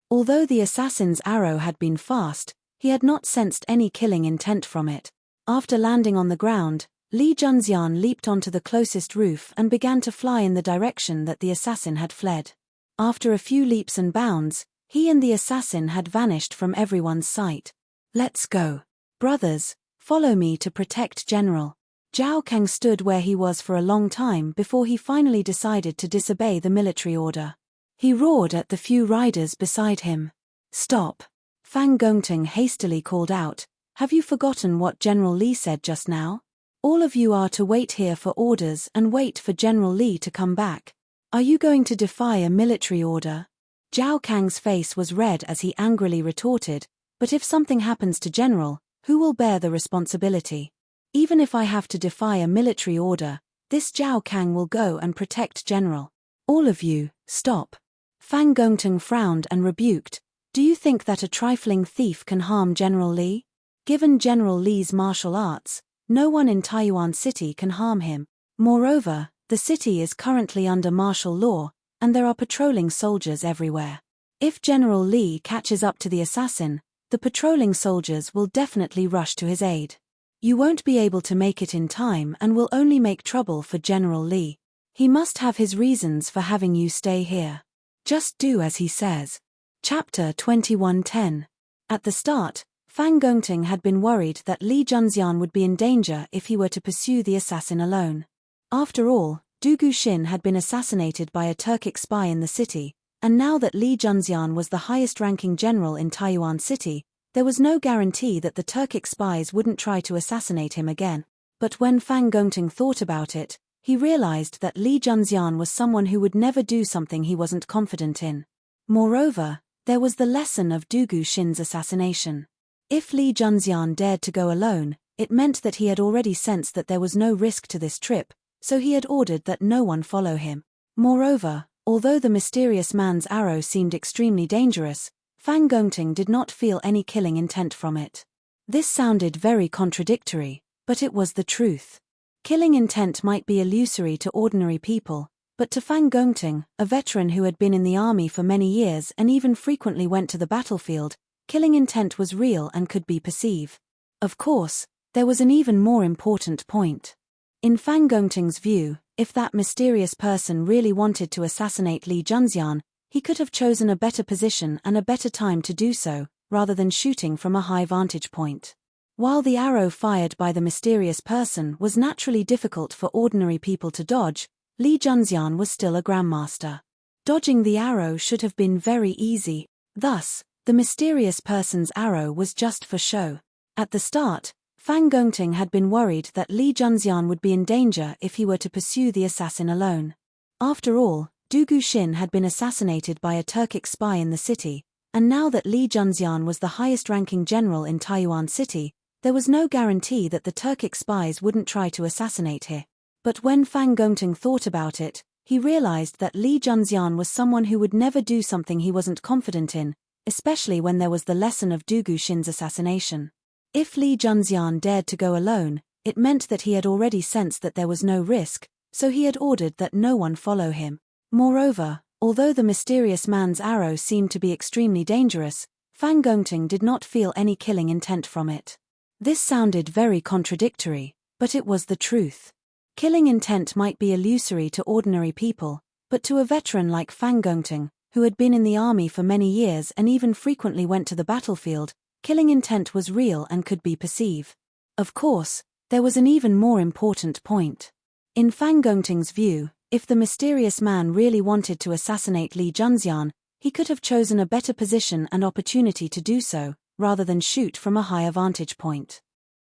Although the assassin's arrow had been fast, he had not sensed any killing intent from it. After landing on the ground, Li Junxian leaped onto the closest roof and began to fly in the direction that the assassin had fled. After a few leaps and bounds, he and the assassin had vanished from everyone's sight. Let's go. Brothers, follow me to protect General. Zhao Kang stood where he was for a long time before he finally decided to disobey the military order. He roared at the few riders beside him. Stop. Fang Gongting hastily called out, have you forgotten what General Li said just now? All of you are to wait here for orders and wait for General Li to come back. Are you going to defy a military order? Zhao Kang's face was red as he angrily retorted, but if something happens to General, who will bear the responsibility? Even if I have to defy a military order, this Zhao Kang will go and protect General. All of you, stop. Fang Gongting frowned and rebuked, do you think that a trifling thief can harm General Li? Given General Li's martial arts, no one in Taiyuan City can harm him. Moreover, the city is currently under martial law, and there are patrolling soldiers everywhere. If General Li catches up to the assassin, the patrolling soldiers will definitely rush to his aid. You won't be able to make it in time and will only make trouble for General Li. He must have his reasons for having you stay here. Just do as he says. Chapter 21:10. At the start, Fang Gongting had been worried that Li Junxian would be in danger if he were to pursue the assassin alone. After all, Du Guxin had been assassinated by a Turkic spy in the city, and now that Li Junxian was the highest-ranking general in Taiyuan City, there was no guarantee that the Turkic spies wouldn't try to assassinate him again. But when Fang Gongting thought about it, he realized that Li Junxian was someone who would never do something he wasn't confident in. Moreover, there was the lesson of Du Guxin's assassination. If Li Junxian dared to go alone, it meant that he had already sensed that there was no risk to this trip, so he had ordered that no one follow him. Moreover, although the mysterious man's arrow seemed extremely dangerous, Fang Gongting did not feel any killing intent from it. This sounded very contradictory, but it was the truth. Killing intent might be illusory to ordinary people, but to Fang Gongting, a veteran who had been in the army for many years and even frequently went to the battlefield, killing intent was real and could be perceived. Of course, there was an even more important point. In Fang Gongting's view, if that mysterious person really wanted to assassinate Li Junxian, he could have chosen a better position and a better time to do so, rather than shooting from a high vantage point. While the arrow fired by the mysterious person was naturally difficult for ordinary people to dodge, Li Junxian was still a grandmaster. Dodging the arrow should have been very easy. Thus, the mysterious person's arrow was just for show. At the start, Fang Gongting had been worried that Li Junxian would be in danger if he were to pursue the assassin alone. After all, Du Guxin had been assassinated by a Turkic spy in the city, and now that Li Junxian was the highest-ranking general in Taiyuan City, there was no guarantee that the Turkic spies wouldn't try to assassinate him. But when Fang Gongting thought about it, he realized that Li Junxian was someone who would never do something he wasn't confident in, especially when there was the lesson of Du Guxin's assassination. If Li Junxian dared to go alone, it meant that he had already sensed that there was no risk, so he had ordered that no one follow him. Moreover, although the mysterious man's arrow seemed to be extremely dangerous, Fang Gongting did not feel any killing intent from it. This sounded very contradictory, but it was the truth. Killing intent might be illusory to ordinary people, but to a veteran like Fang Gongting, who had been in the army for many years and even frequently went to the battlefield, killing intent was real and could be perceived. Of course, there was an even more important point. In Fang Gongting's view, if the mysterious man really wanted to assassinate Li Junxian, he could have chosen a better position and opportunity to do so, rather than shoot from a higher vantage point.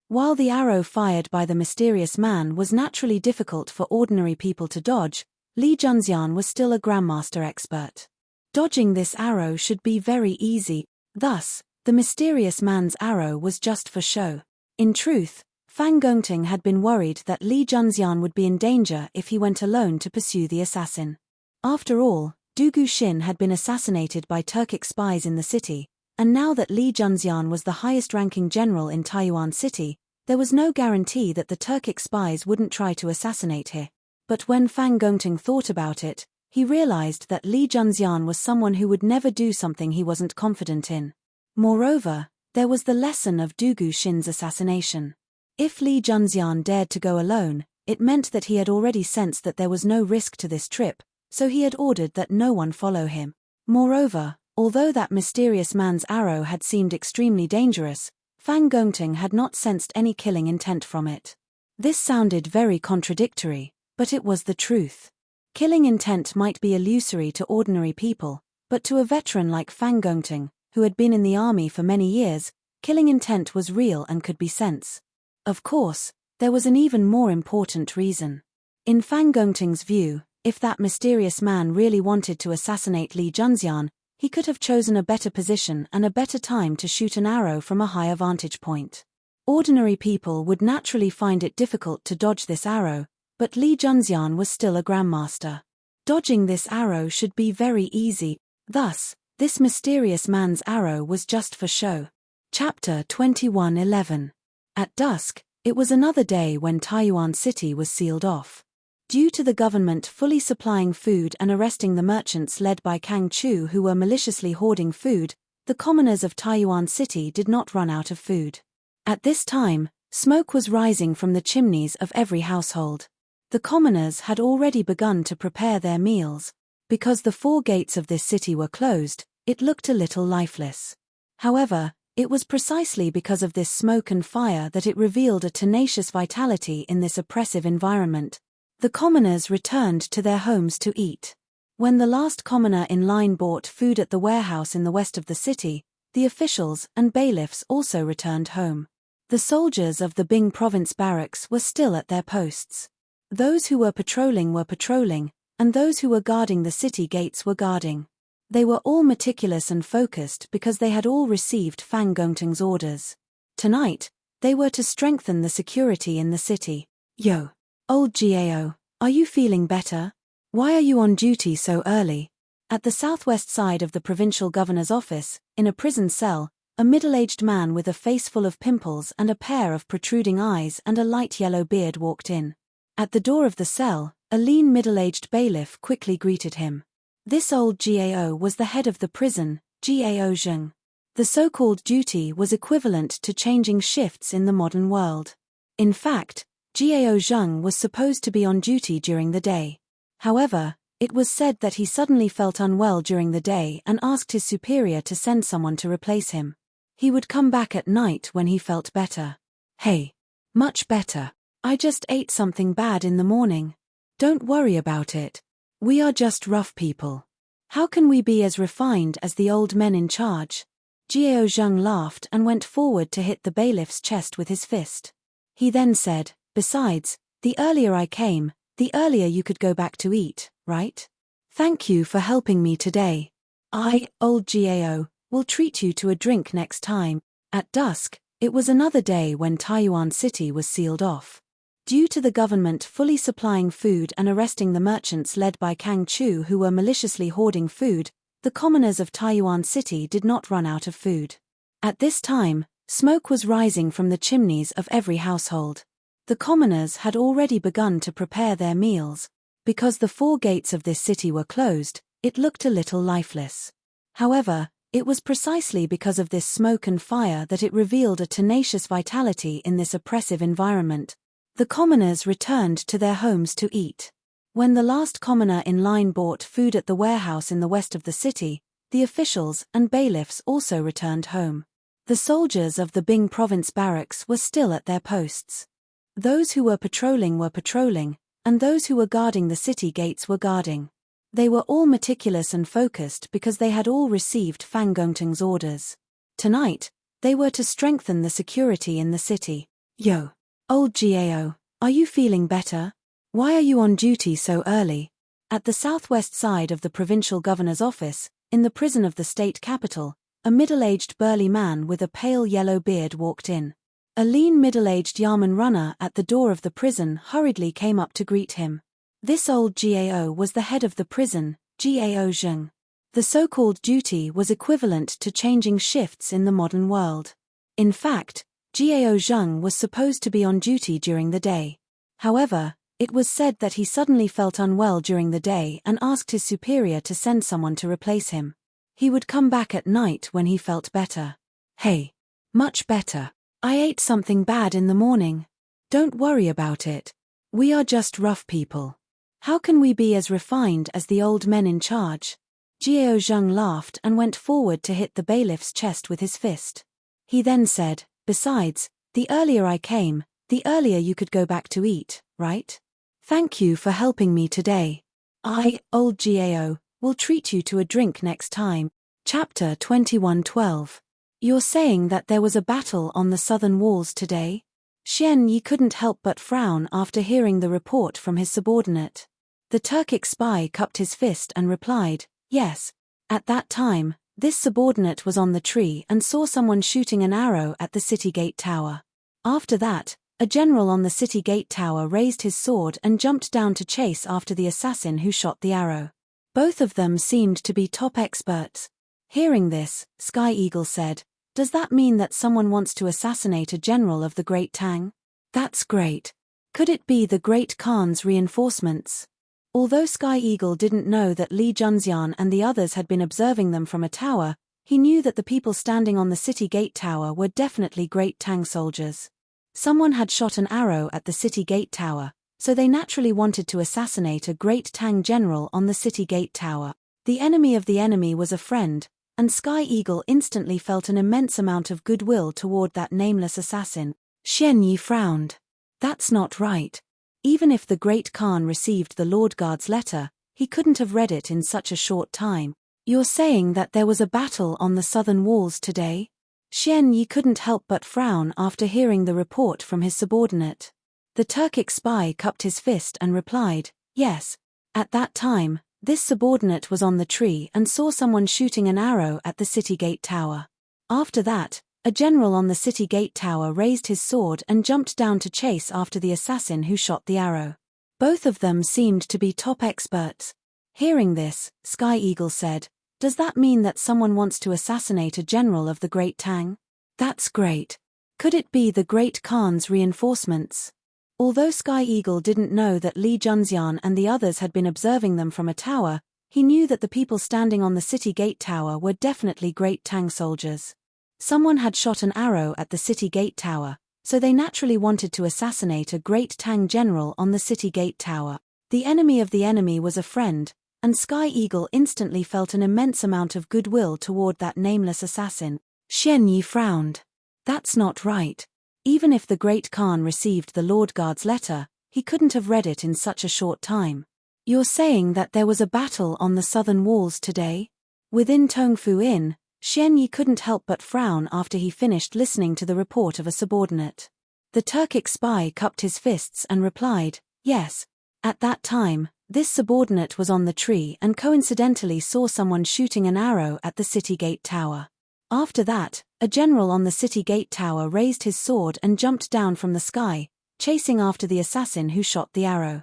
While the arrow fired by the mysterious man was naturally difficult for ordinary people to dodge, Li Junxian was still a grandmaster expert. Dodging this arrow should be very easy. Thus, the mysterious man's arrow was just for show. In truth, Fang Gongting had been worried that Li Junxian would be in danger if he went alone to pursue the assassin. After all, Du Guxin had been assassinated by Turkic spies in the city, and now that Li Junxian was the highest-ranking general in Taiyuan City, there was no guarantee that the Turkic spies wouldn't try to assassinate him. But when Fang Gongting thought about it, he realized that Li Junxian was someone who would never do something he wasn't confident in. Moreover, there was the lesson of Du Guxin's assassination. If Li Junxian dared to go alone, it meant that he had already sensed that there was no risk to this trip, so he had ordered that no one follow him. Moreover, although that mysterious man's arrow had seemed extremely dangerous, Fang Gongting had not sensed any killing intent from it. This sounded very contradictory, but it was the truth. Killing intent might be illusory to ordinary people, but to a veteran like Fang Gongting, who had been in the army for many years, killing intent was real and could be sensed. Of course, there was an even more important reason. In Fang Gongting's view, if that mysterious man really wanted to assassinate Li Junxian, he could have chosen a better position and a better time to shoot an arrow from a higher vantage point. Ordinary people would naturally find it difficult to dodge this arrow, but Li Junxian was still a grandmaster. Dodging this arrow should be very easy. Thus, this mysterious man's arrow was just for show. Chapter 21:11. At dusk, it was another day when Taiyuan City was sealed off. Due to the government fully supplying food and arresting the merchants led by Kang Chu who were maliciously hoarding food, the commoners of Taiyuan City did not run out of food. At this time, smoke was rising from the chimneys of every household. The commoners had already begun to prepare their meals. Because the 4 gates of this city were closed, it looked a little lifeless. However, It was precisely because of this smoke and fire that it revealed a tenacious vitality in this oppressive environment. The commoners returned to their homes to eat. When the last commoner in line bought food at the warehouse in the west of the city, the officials and bailiffs also returned home. The soldiers of the Bing province barracks were still at their posts. Those who were patrolling, and those who were guarding the city gates were guarding. They were all meticulous and focused because they had all received Fang Gongtung's orders. Tonight, they were to strengthen the security in the city. Yo, old Gao, are you feeling better? Why are you on duty so early? At the southwest side of the provincial governor's office, in a prison cell, a middle-aged man with a face full of pimples and a pair of protruding eyes and a light yellow beard walked in. At the door of the cell, a lean middle-aged bailiff quickly greeted him. This old Gao was the head of the prison, Gao Zheng. The so-called duty was equivalent to changing shifts in the modern world. In fact, Gao Zheng was supposed to be on duty during the day. However, it was said that he suddenly felt unwell during the day and asked his superior to send someone to replace him. He would come back at night when he felt better. Hey. Much better. I just ate something bad in the morning. Don't worry about it. We are just rough people. How can we be as refined as the old men in charge? Gao Zheng laughed and went forward to hit the bailiff's chest with his fist. He then said, "Besides, the earlier I came, the earlier you could go back to eat, right? Thank you for helping me today. I, old Gao, will treat you to a drink next time." At dusk, it was another day when Taiyuan City was sealed off. Due to the government fully supplying food and arresting the merchants led by Kang Chu who were maliciously hoarding food, the commoners of Taiyuan City did not run out of food. At this time, smoke was rising from the chimneys of every household. The commoners had already begun to prepare their meals. Because the 4 gates of this city were closed, it looked a little lifeless. However, it was precisely because of this smoke and fire that it revealed a tenacious vitality in this oppressive environment. The commoners returned to their homes to eat. When the last commoner in line bought food at the warehouse in the west of the city, the officials and bailiffs also returned home. The soldiers of the Bing province barracks were still at their posts. Those who were patrolling, and those who were guarding the city gates were guarding. They were all meticulous and focused because they had all received Fang Gongtung's orders. Tonight, they were to strengthen the security in the city. Yo. Old Gao, are you feeling better? Why are you on duty so early? At the southwest side of the provincial governor's office, in the prison of the state capital, a middle-aged burly man with a pale yellow beard walked in. A lean middle-aged Yamen runner at the door of the prison hurriedly came up to greet him. This old Gao was the head of the prison, Gao Zheng. The so-called duty was equivalent to changing shifts in the modern world. In fact, Gao Zheng was supposed to be on duty during the day. However, it was said that he suddenly felt unwell during the day and asked his superior to send someone to replace him. He would come back at night when he felt better. Hey. Much better. I ate something bad in the morning. Don't worry about it. We are just rough people. How can we be as refined as the old men in charge? Gao Zheng laughed and went forward to hit the bailiff's chest with his fist. He then said, "Besides, the earlier I came, the earlier you could go back to eat, right? Thank you for helping me today. I, old Gao, will treat you to a drink next time." Chapter 21:12. You're saying that there was a battle on the southern walls today? Xian Yi couldn't help but frown after hearing the report from his subordinate. The Turkic spy cupped his fist and replied, "Yes." At that time, this subordinate was on the tree and saw someone shooting an arrow at the city gate tower. After that, a general on the city gate tower raised his sword and jumped down to chase after the assassin who shot the arrow. Both of them seemed to be top experts. Hearing this, Sky Eagle said, "Does that mean that someone wants to assassinate a general of the Great Tang? That's great. Could it be the Great Khan's reinforcements?" Although Sky Eagle didn't know that Li Junxian and the others had been observing them from a tower, he knew that the people standing on the city gate tower were definitely Great Tang soldiers. Someone had shot an arrow at the city gate tower, so they naturally wanted to assassinate a Great Tang general on the city gate tower. The enemy of the enemy was a friend, and Sky Eagle instantly felt an immense amount of goodwill toward that nameless assassin. Xian Yi frowned. That's not right. Even if the Great Khan received the Lord Guard's letter, he couldn't have read it in such a short time. You're saying that there was a battle on the southern walls today? Xian Yi couldn't help but frown after hearing the report from his subordinate. The Turkic spy cupped his fist and replied, yes. At that time, this subordinate was on the tree and saw someone shooting an arrow at the city gate tower. After that, a general on the city gate tower raised his sword and jumped down to chase after the assassin who shot the arrow. Both of them seemed to be top experts. Hearing this, Sky Eagle said, does that mean that someone wants to assassinate a general of the Great Tang? That's great. Could it be the Great Khan's reinforcements? Although Sky Eagle didn't know that Li Junxian and the others had been observing them from a tower, he knew that the people standing on the city gate tower were definitely Great Tang soldiers. Someone had shot an arrow at the city gate tower, so they naturally wanted to assassinate a Great Tang general on the city gate tower. The enemy of the enemy was a friend, and Sky Eagle instantly felt an immense amount of goodwill toward that nameless assassin. Xian Yi frowned. That's not right. Even if the Great Khan received the Lord Guard's letter, he couldn't have read it in such a short time. You're saying that there was a battle on the southern walls today? Within Tongfu Inn, Xian Yi couldn't help but frown after he finished listening to the report of a subordinate. The Turkic spy cupped his fists and replied, yes. At that time, this subordinate was on the tree and coincidentally saw someone shooting an arrow at the city gate tower. After that, a general on the city gate tower raised his sword and jumped down from the sky, chasing after the assassin who shot the arrow.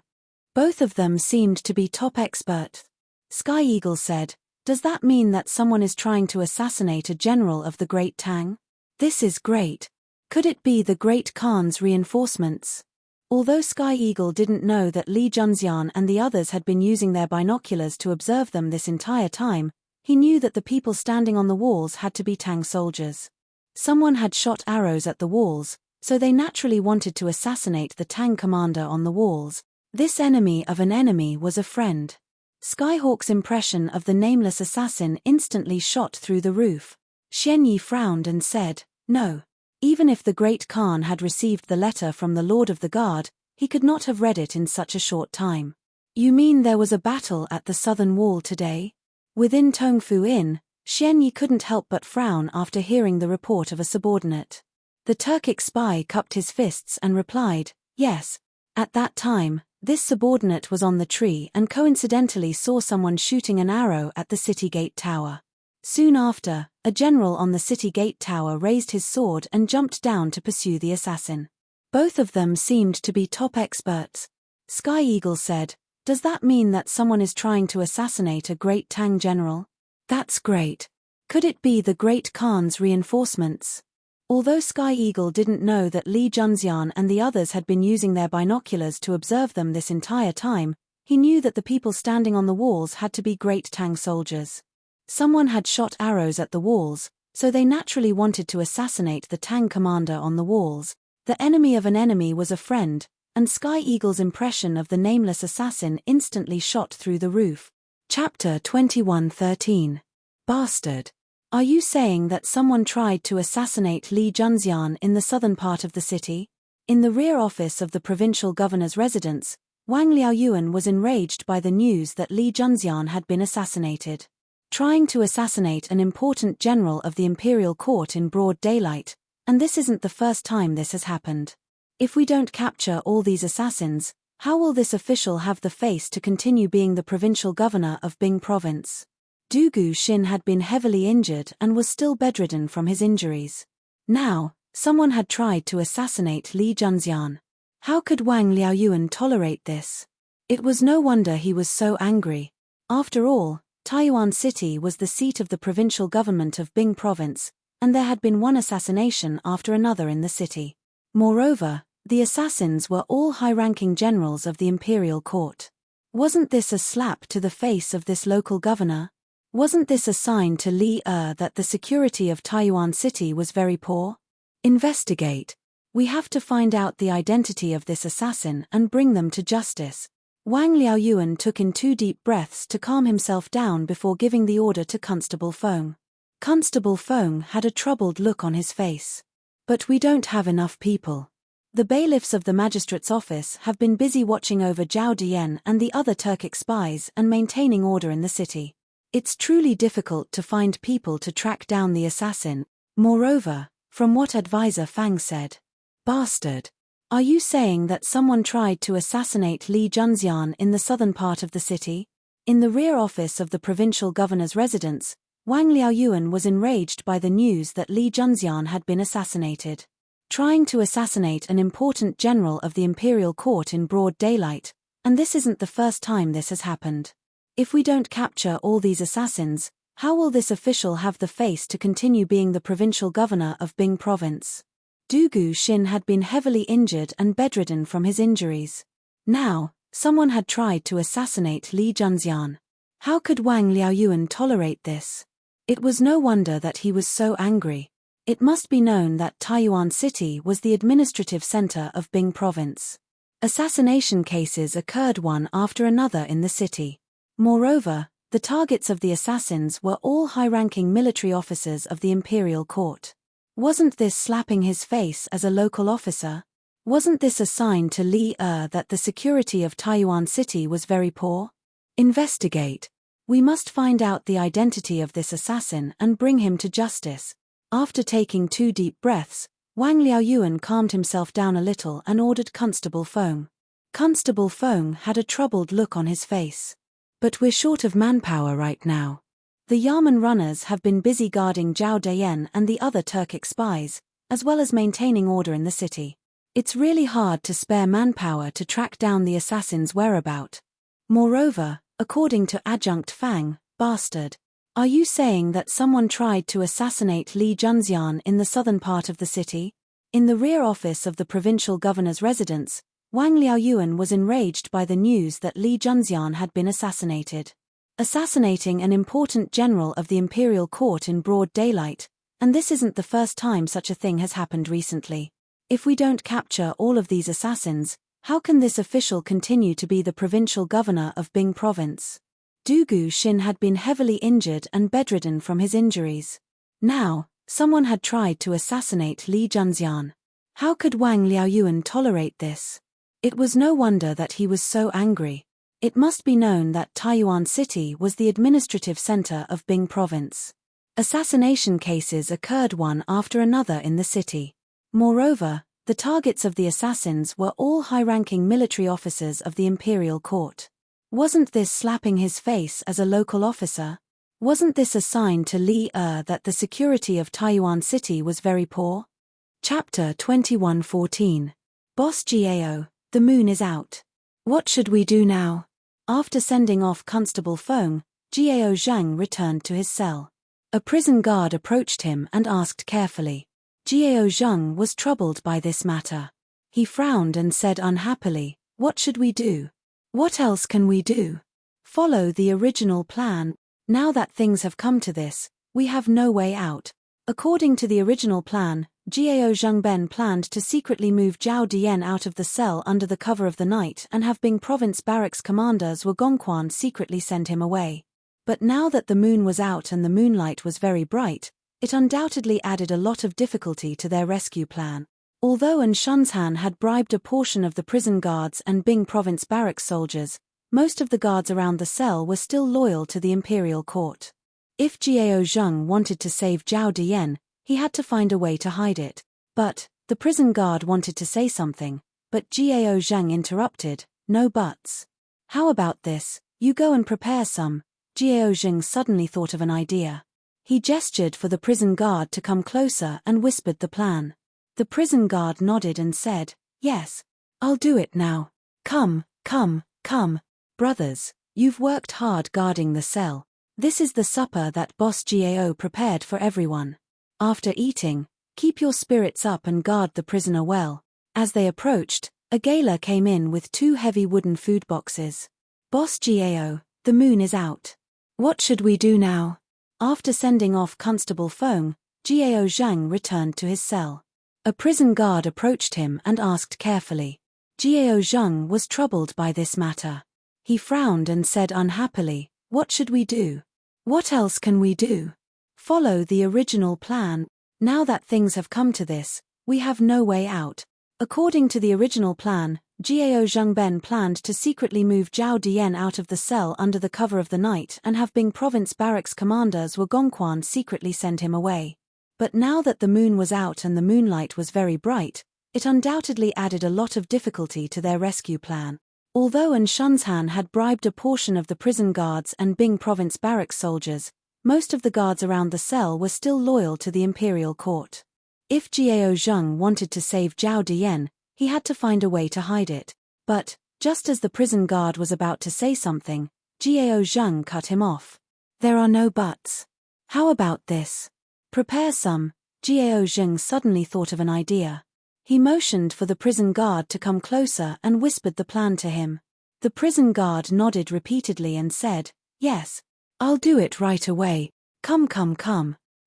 Both of them seemed to be top experts. Sky Eagle said, does that mean that someone is trying to assassinate a general of the Great Tang? This is great. Could it be the Great Khan's reinforcements? Although Sky Eagle didn't know that Li Junxian and the others had been using their binoculars to observe them this entire time, he knew that the people standing on the walls had to be Tang soldiers. Someone had shot arrows at the walls, so they naturally wanted to assassinate the Tang commander on the walls. This enemy of an enemy was a friend. Skyhawk's impression of the nameless assassin instantly shot through the roof. Xian Yi frowned and said, no. Even if the Great Khan had received the letter from the Lord of the Guard, he could not have read it in such a short time. You mean there was a battle at the southern wall today? Within Tongfu Inn, Xian Yi couldn't help but frown after hearing the report of a subordinate. The Turkic spy cupped his fists and replied, yes. At that time, this subordinate was on the tree and coincidentally saw someone shooting an arrow at the city gate tower. Soon after, a general on the city gate tower raised his sword and jumped down to pursue the assassin. Both of them seemed to be top experts. Sky Eagle said, does that mean that someone is trying to assassinate a Great Tang general? That's great. Could it be the Great Khan's reinforcements? Although Sky Eagle didn't know that Li Junxian and the others had been using their binoculars to observe them this entire time, he knew that the people standing on the walls had to be Great Tang soldiers. Someone had shot arrows at the walls, so they naturally wanted to assassinate the Tang commander on the walls. The enemy of an enemy was a friend, and Sky Eagle's impression of the nameless assassin instantly shot through the roof. Chapter 21:13. Bastard. Are you saying that someone tried to assassinate Li Junxian in the southern part of the city? In the rear office of the provincial governor's residence, Wang Liaoyuan was enraged by the news that Li Junxian had been assassinated. Trying to assassinate an important general of the imperial court in broad daylight, and this isn't the first time this has happened. If we don't capture all these assassins, how will this official have the face to continue being the provincial governor of Bing province? Du Guxin had been heavily injured and was still bedridden from his injuries. Now, someone had tried to assassinate Li Junxian. How could Wang Liaoyuan tolerate this? It was no wonder he was so angry. After all, Taiyuan City was the seat of the provincial government of Bing province, and there had been one assassination after another in the city. Moreover, the assassins were all high-ranking generals of the imperial court. Wasn't this a slap to the face of this local governor? Wasn't this a sign to Li that the security of Taiyuan City was very poor? Investigate. We have to find out the identity of this assassin and bring them to justice. Wang Liaoyuan took in 2 deep breaths to calm himself down before giving the order to Constable Feng. Constable Feng had a troubled look on his face. But we don't have enough people. The bailiffs of the magistrate's office have been busy watching over Zhao Dian and the other Turkic spies and maintaining order in the city. It's truly difficult to find people to track down the assassin. Moreover, from what advisor Fang said, "Bastard. Are you saying that someone tried to assassinate Li Junxian in the southern part of the city?" In the rear office of the provincial governor's residence, Wang Liaoyuan was enraged by the news that Li Junxian had been assassinated. Trying to assassinate an important general of the imperial court in broad daylight, and this isn't the first time this has happened. If we don't capture all these assassins, how will this official have the face to continue being the provincial governor of Bing province? Du Guxin had been heavily injured and bedridden from his injuries. Now, someone had tried to assassinate Li Junxian. How could Wang Liaoyuan tolerate this? It was no wonder that he was so angry. It must be known that Taiyuan City was the administrative center of Bing province. Assassination cases occurred one after another in the city. Moreover, the targets of the assassins were all high-ranking military officers of the imperial court. Wasn't this slapping his face as a local officer? Wasn't this a sign to Li that the security of Taiyuan City was very poor? Investigate. We must find out the identity of this assassin and bring him to justice. After taking 2 deep breaths, Wang Liaoyuan calmed himself down a little and ordered Constable Feng. Constable Feng had a troubled look on his face. But we're short of manpower right now. The Yamen runners have been busy guarding Zhao Dian and the other Turkic spies, as well as maintaining order in the city. It's really hard to spare manpower to track down the assassin's whereabout. Moreover, according to Adjunct Fang, "Bastard. Are you saying that someone tried to assassinate Li Junxian in the southern part of the city?" In the rear office of the provincial governor's residence, Wang Liaoyuan was enraged by the news that Li Junxian had been assassinated. Assassinating an important general of the imperial court in broad daylight, and this isn't the first time such a thing has happened recently. If we don't capture all of these assassins, how can this official continue to be the provincial governor of Bing province? Du Guxin had been heavily injured and bedridden from his injuries. Now, someone had tried to assassinate Li Junxian. How could Wang Liaoyuan tolerate this? It was no wonder that he was so angry. It must be known that Taiyuan City was the administrative center of Bing province. Assassination cases occurred one after another in the city. Moreover, the targets of the assassins were all high-ranking military officers of the imperial court. Wasn't this slapping his face as a local officer? Wasn't this a sign to Li that the security of Taiyuan City was very poor? Chapter 21:14. Boss Gao, the moon is out. What should we do now? After sending off Constable Feng, Gao Zhang returned to his cell. A prison guard approached him and asked carefully. Gao Zhang was troubled by this matter. He frowned and said unhappily, "What should we do? What else can we do? Follow the original plan. Now that things have come to this, we have no way out." According to the original plan, Gao Zhangben planned to secretly move Zhao Dian out of the cell under the cover of the night and have Bing province barracks commander Zhuo Gongquan secretly send him away. But now that the moon was out and the moonlight was very bright, it undoubtedly added a lot of difficulty to their rescue plan. Although An Shunzhan had bribed a portion of the prison guards and Bing province barracks soldiers, most of the guards around the cell were still loyal to the imperial court. If Gao Zhang wanted to save Zhao Dian, he had to find a way to hide it. But, the prison guard wanted to say something, but Gao Zhang interrupted, "No buts. How about this, you go and prepare some." Gao Zhang suddenly thought of an idea. He gestured for the prison guard to come closer and whispered the plan. The prison guard nodded and said, "Yes. I'll do it now. Come. Brothers, you've worked hard guarding the cell. This is the supper that Boss Gao prepared for everyone. After eating, keep your spirits up and guard the prisoner well." As they approached, a gala came in with 2 heavy wooden food boxes. "Boss Gao, the moon is out. What should we do now?" After sending off Constable Feng, Gao Zhang returned to his cell. A prison guard approached him and asked carefully. Gao Zhang was troubled by this matter. He frowned and said unhappily, "What should we do? What else can we do? Follow the original plan. Now that things have come to this, we have no way out. According to the original plan, Gao Zhengben planned to secretly move Zhao Dian out of the cell under the cover of the night and have Bing Province Barracks Commander Zhuo Gongquan secretly send him away. But now that the moon was out and the moonlight was very bright, it undoubtedly added a lot of difficulty to their rescue plan. Although An Shunshan had bribed a portion of the prison guards and Bing Province Barracks soldiers, most of the guards around the cell were still loyal to the imperial court. If Gao Zheng wanted to save Zhao Dian, he had to find a way to hide it. But, just as the prison guard was about to say something, Gao Zheng cut him off. There are no buts. How about this? Prepare some. Gao Zheng suddenly thought of an idea. He motioned for the prison guard to come closer and whispered the plan to him. The prison guard nodded repeatedly and said, "Yes. I'll do it right away. Come.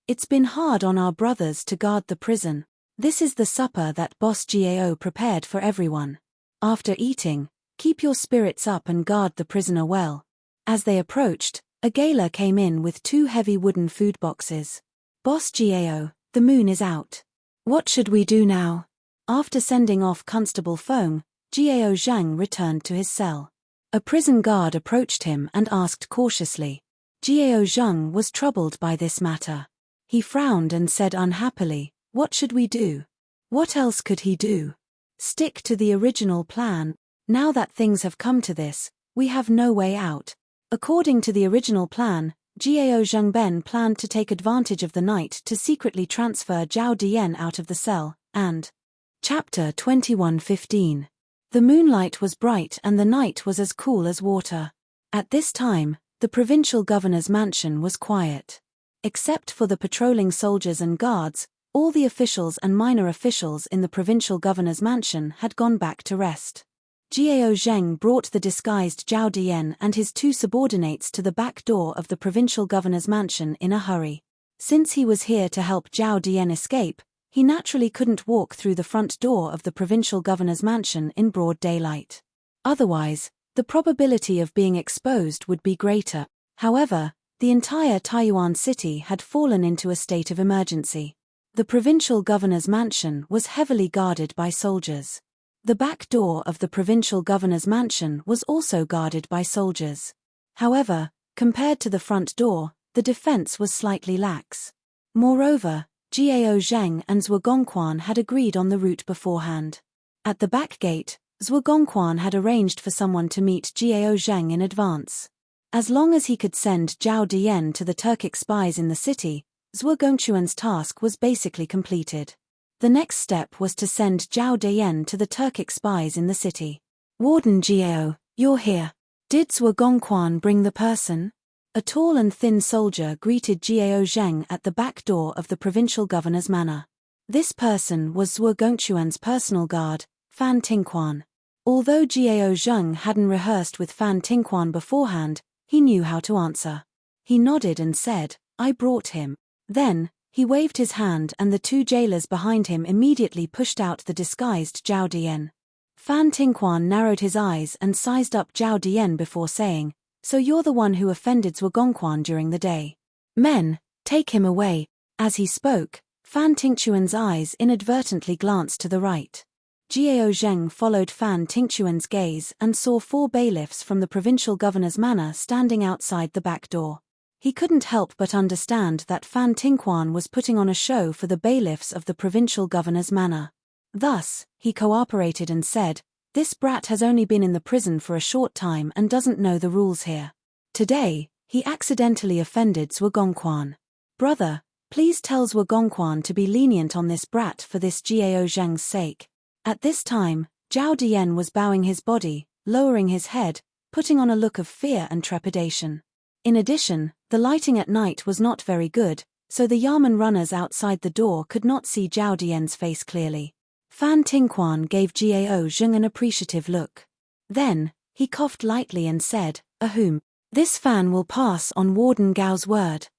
It's been hard on our brothers to guard the prison. This is the supper that Boss Gao prepared for everyone. After eating, keep your spirits up and guard the prisoner well." As they approached, a gala came in with 2 heavy wooden food boxes. "Boss Gao, the moon is out. What should we do now?" After sending off Constable Feng, Gao Zhang returned to his cell. A prison guard approached him and asked cautiously. Gao Zhang was troubled by this matter. He frowned and said unhappily, "What should we do?" What else could he do? Stick to the original plan. Now that things have come to this, we have no way out. According to the original plan, Gao Zhengben planned to take advantage of the night to secretly transfer Zhao Dian out of the cell, and Chapter 21:15. The moonlight was bright and the night was as cool as water. At this time, the provincial governor's mansion was quiet. Except for the patrolling soldiers and guards, all the officials and minor officials in the provincial governor's mansion had gone back to rest. Gao Zheng brought the disguised Zhao Dian and his 2 subordinates to the back door of the provincial governor's mansion in a hurry. Since he was here to help Zhao Dian escape, he naturally couldn't walk through the front door of the provincial governor's mansion in broad daylight. Otherwise, the probability of being exposed would be greater. However, the entire Taiyuan city had fallen into a state of emergency. The provincial governor's mansion was heavily guarded by soldiers. The back door of the provincial governor's mansion was also guarded by soldiers. However, compared to the front door, the defense was slightly lax. Moreover, Gao Zheng and Zhuo Gongquan had agreed on the route beforehand. At the back gate, Zhuo Gongquan had arranged for someone to meet Gao Zheng in advance. As long as he could send Zhao Dian to the Turkic spies in the city, Zhuo Gongquan's task was basically completed. The next step was to send Zhao Dian to the Turkic spies in the city. "Warden Gao, you're here. Did Zhuo Gongquan bring the person?" A tall and thin soldier greeted Gao Zheng at the back door of the provincial governor's manor. This person was Zhuo Gongquan's personal guard, Fan Tingquan. Although Gao Zheng hadn't rehearsed with Fan Tingquan beforehand, he knew how to answer. He nodded and said, "I brought him." Then, he waved his hand and the 2 jailers behind him immediately pushed out the disguised Zhao Dian. Fan Tingquan narrowed his eyes and sized up Zhao Dian before saying, "So you're the one who offended Zhuo Gongquan during the day. Men, take him away." As he spoke, Fan Tingquan's eyes inadvertently glanced to the right. Gao Zheng followed Fan Tingquan's gaze and saw 4 bailiffs from the provincial governor's manor standing outside the back door. He couldn't help but understand that Fan Tingquan was putting on a show for the bailiffs of the provincial governor's manor. Thus, he cooperated and said, "This brat has only been in the prison for a short time and doesn't know the rules here. Today, he accidentally offended Zhuo Gongquan. Brother, please tell Zhuo Gongquan to be lenient on this brat for this Gao Zheng's sake." At this time, Zhao Dian was bowing his body, lowering his head, putting on a look of fear and trepidation. In addition, the lighting at night was not very good, so the Yamen runners outside the door could not see Zhao Dian's face clearly. Fan Tingquan gave Gao Zheng an appreciative look. Then, he coughed lightly and said, "Ahum. This Fan will pass on Warden Gao's word.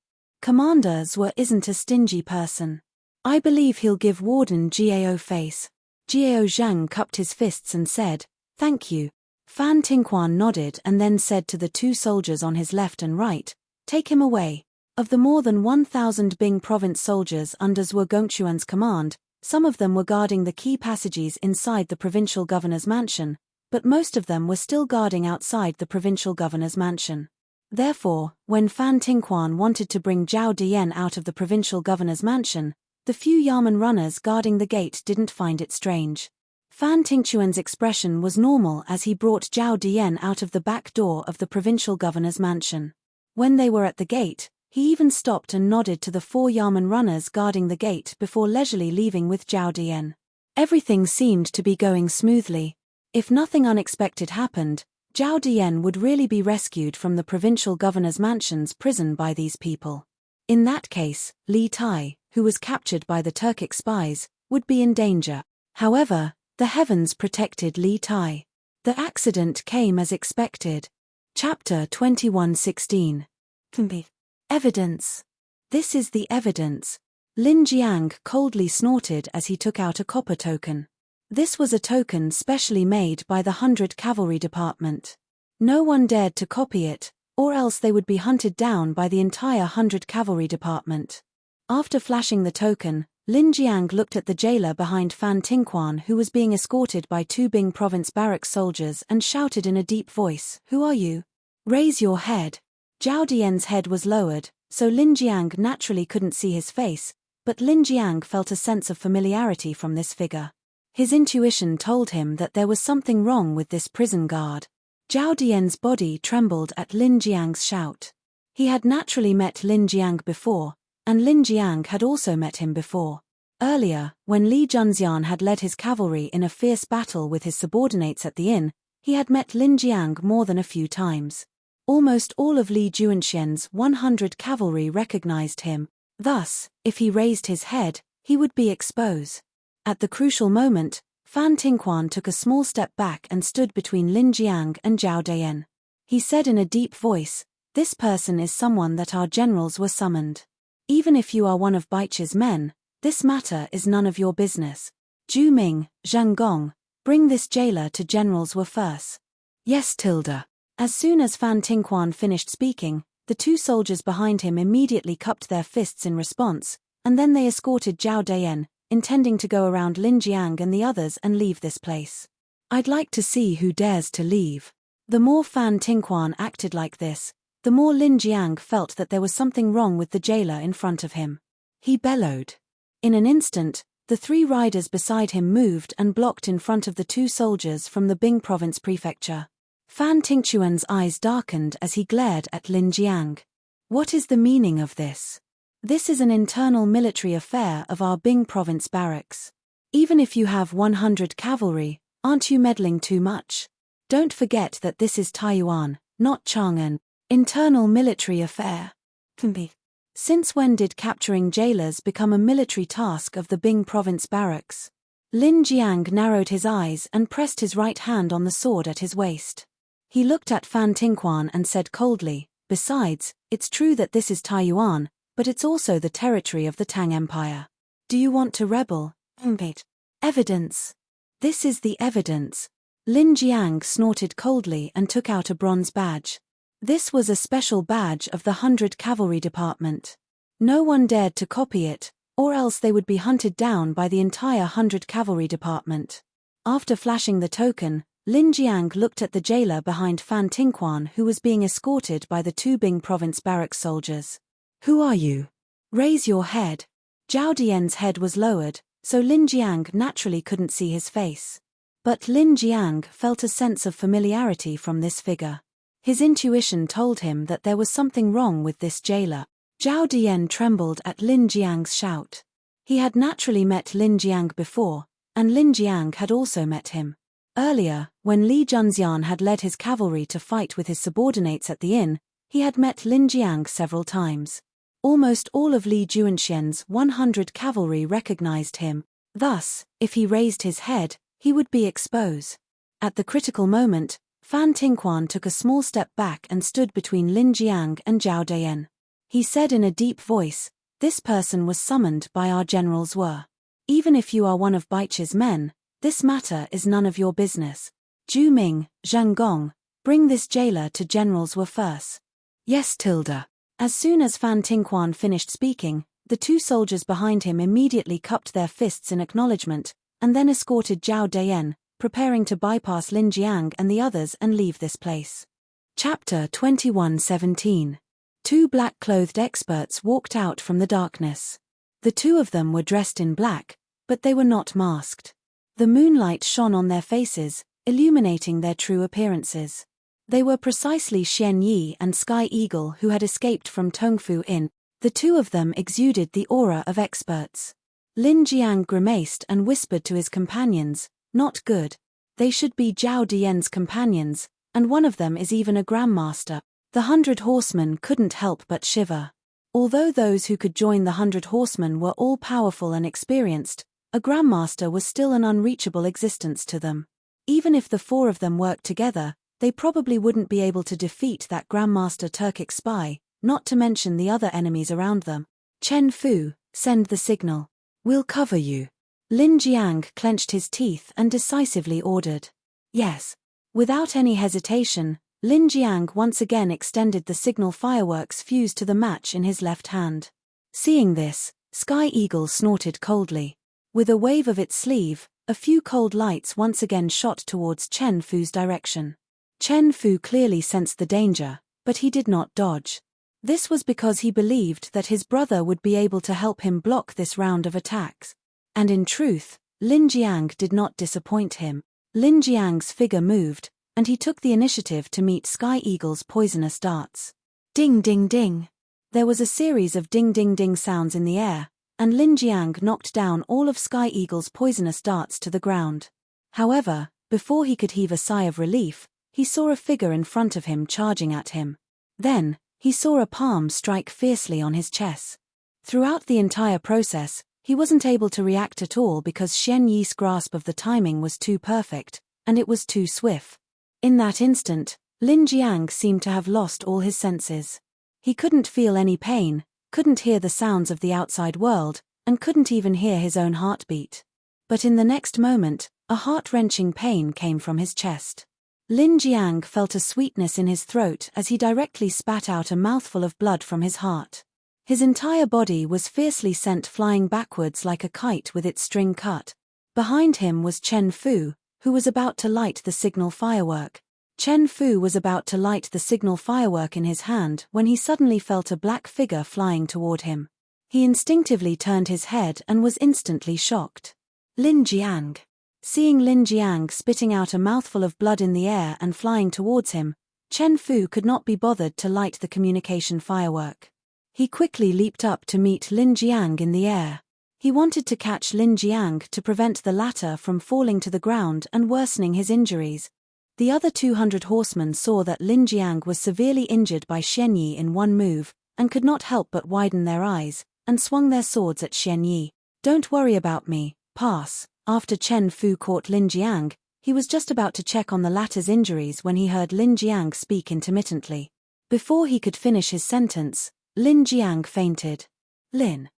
Commander Zhuo isn't a stingy person. I believe he'll give Warden Gao face." Gao Zheng cupped his fists and said, "Thank you." Fan Tingquan nodded and then said to the 2 soldiers on his left and right, "Take him away." Of the more than 1,000 Bing province soldiers under Zhuo Gongquan's command, some of them were guarding the key passages inside the provincial governor's mansion, but most of them were still guarding outside the provincial governor's mansion. Therefore, when Fan Tingquan wanted to bring Zhao Dian out of the provincial governor's mansion, the few Yamen runners guarding the gate didn't find it strange. Fan Tingquan's expression was normal as he brought Zhao Dian out of the back door of the provincial governor's mansion. When they were at the gate, he even stopped and nodded to the 4 Yamen runners guarding the gate before leisurely leaving with Zhao Dian. Everything seemed to be going smoothly. If nothing unexpected happened, Zhao Dian would really be rescued from the provincial governor's mansion's prison by these people. In that case, Li Tai, who was captured by the Turkic spies, would be in danger. However, the heavens protected Li Tai. The accident came as expected. Chapter 21:16. Evidence. This is the evidence. Lin Jiang coldly snorted as he took out a copper token. This was a token specially made by the 100 Cavalry Department. No one dared to copy it, or else they would be hunted down by the entire 100 Cavalry Department. After flashing the token, Lin Jiang looked at the jailer behind Fan Tingquan who was being escorted by 2 Bing province barracks soldiers and shouted in a deep voice, "Who are you? Raise your head." Zhao Dian's head was lowered, so Lin Jiang naturally couldn't see his face, but Lin Jiang felt a sense of familiarity from this figure. His intuition told him that there was something wrong with this prison guard. Zhao Dian's body trembled at Lin Jiang's shout. He had naturally met Lin Jiang before, and Lin Jiang had also met him before. Earlier, when Li Junxian had led his cavalry in a fierce battle with his subordinates at the inn, he had met Lin Jiang more than a few times. Almost all of Li Junxian's 100 cavalry recognized him. Thus, if he raised his head, he would be exposed. At the crucial moment, Fan Tingquan took a small step back and stood between Lin Jiang and Zhao Dian. He said in a deep voice, "This person is someone that our generals were summoned. Even if you are one of Baiche's men, this matter is none of your business. Zhu Ming, Zheng Gong, bring this jailer to Generals Wu first." "Yes, Tilda." As soon as Fan Tingquan finished speaking, the 2 soldiers behind him immediately cupped their fists in response, and then they escorted Zhao Dian, intending to go around Lin Jiang and the others and leave this place. "I'd like to see who dares to leave." The more Fan Tingquan acted like this, the more Lin Jiang felt that there was something wrong with the jailer in front of him. He bellowed. In an instant, the 3 riders beside him moved and blocked in front of the 2 soldiers from the Bing province prefecture. Fan Tingquan's eyes darkened as he glared at Lin Jiang. "What is the meaning of this? This is an internal military affair of our Bing province barracks. Even if you have 100 cavalry, aren't you meddling too much? Don't forget that this is Taiyuan, not Chang'an. Internal military affair. Since when did capturing jailers become a military task of the Bing province barracks?" Lin Jiang narrowed his eyes and pressed his right hand on the sword at his waist. He looked at Fan Tingquan and said coldly, "Besides, it's true that this is Taiyuan, but it's also the territory of the Tang Empire. Do you want to rebel?" Evidence. This is the evidence. Lin Jiang snorted coldly and took out a bronze badge. This was a special badge of the 100 Cavalry Department. No one dared to copy it, or else they would be hunted down by the entire 100 Cavalry Department. After flashing the token, Lin Jiang looked at the jailer behind Fan Tingquan who was being escorted by the 2 Bing province barracks soldiers. "Who are you? Raise your head." Zhao Dian's head was lowered, so Lin Jiang naturally couldn't see his face. But Lin Jiang felt a sense of familiarity from this figure. His intuition told him that there was something wrong with this jailer. Zhao Dian trembled at Lin Jiang's shout. He had naturally met Lin Jiang before, and Lin Jiang had also met him. Earlier, when Li Junxian had led his cavalry to fight with his subordinates at the inn, he had met Lin Jiang several times. Almost all of Li Junxian's 100 cavalry recognized him. Thus, if he raised his head, he would be exposed. At the critical moment, Fan Tingquan took a small step back and stood between Lin Jiang and Zhao Dian. He said in a deep voice, "This person was summoned by our generals Wu. Even if you are one of Baiche's men, this matter is none of your business. Zhu Ming, Zheng Gong, bring this jailer to Generals Wu first." "Yes, Tilda." As soon as Fan Tingquan finished speaking, the two soldiers behind him immediately cupped their fists in acknowledgement, and then escorted Zhao Dayan, preparing to bypass Lin Jiang and the others and leave this place. Chapter 21:17. Two black-clothed experts walked out from the darkness. The two of them were dressed in black, but they were not masked. The moonlight shone on their faces, illuminating their true appearances. They were precisely Xian Yi and Sky Eagle who had escaped from Tongfu Inn. The two of them exuded the aura of experts. Lin Jiang grimaced and whispered to his companions, "Not good. They should be Zhao Dian's companions, and one of them is even a grandmaster." The 100 Horsemen couldn't help but shiver. Although those who could join the 100 Horsemen were all powerful and experienced, a grandmaster was still an unreachable existence to them. Even if the four of them worked together, they probably wouldn't be able to defeat that grandmaster Turkic spy, not to mention the other enemies around them. "Chen Fu, send the signal. We'll cover you." Lin Jiang clenched his teeth and decisively ordered. Yes. Without any hesitation, Lin Jiang once again extended the signal fireworks fuse to the match in his left hand. Seeing this, Sky Eagle snorted coldly. With a wave of its sleeve, a few cold lights once again shot towards Chen Fu's direction. Chen Fu clearly sensed the danger, but he did not dodge. This was because he believed that his brother would be able to help him block this round of attacks. And in truth, Lin Jiang did not disappoint him. Lin Jiang's figure moved, and he took the initiative to meet Sky Eagle's poisonous darts. Ding ding ding. There was a series of ding ding ding sounds in the air, and Lin Jiang knocked down all of Sky Eagle's poisonous darts to the ground. However, before he could heave a sigh of relief, he saw a figure in front of him charging at him. Then, he saw a palm strike fiercely on his chest. Throughout the entire process, he wasn't able to react at all because Xian Yi's grasp of the timing was too perfect, and it was too swift. In that instant, Lin Jiang seemed to have lost all his senses. He couldn't feel any pain, couldn't hear the sounds of the outside world, and couldn't even hear his own heartbeat. But in the next moment, a heart-wrenching pain came from his chest. Lin Jiang felt a sweetness in his throat as he directly spat out a mouthful of blood from his heart. His entire body was fiercely sent flying backwards like a kite with its string cut. Behind him was Chen Fu, who was about to light the signal firework. Chen Fu was about to light the signal firework in his hand when he suddenly felt a black figure flying toward him. He instinctively turned his head and was instantly shocked. Lin Jiang. Seeing Lin Jiang spitting out a mouthful of blood in the air and flying towards him, Chen Fu could not be bothered to light the communication firework. He quickly leaped up to meet Lin Jiang in the air. He wanted to catch Lin Jiang to prevent the latter from falling to the ground and worsening his injuries. The other 200 horsemen saw that Lin Jiang was severely injured by Xian Yi in one move, and could not help but widen their eyes, and swung their swords at Xian Yi. "Don't worry about me, pass." After Chen Fu caught Lin Jiang, he was just about to check on the latter's injuries when he heard Lin Jiang speak intermittently. Before he could finish his sentence, Lin Jiang fainted. Lin,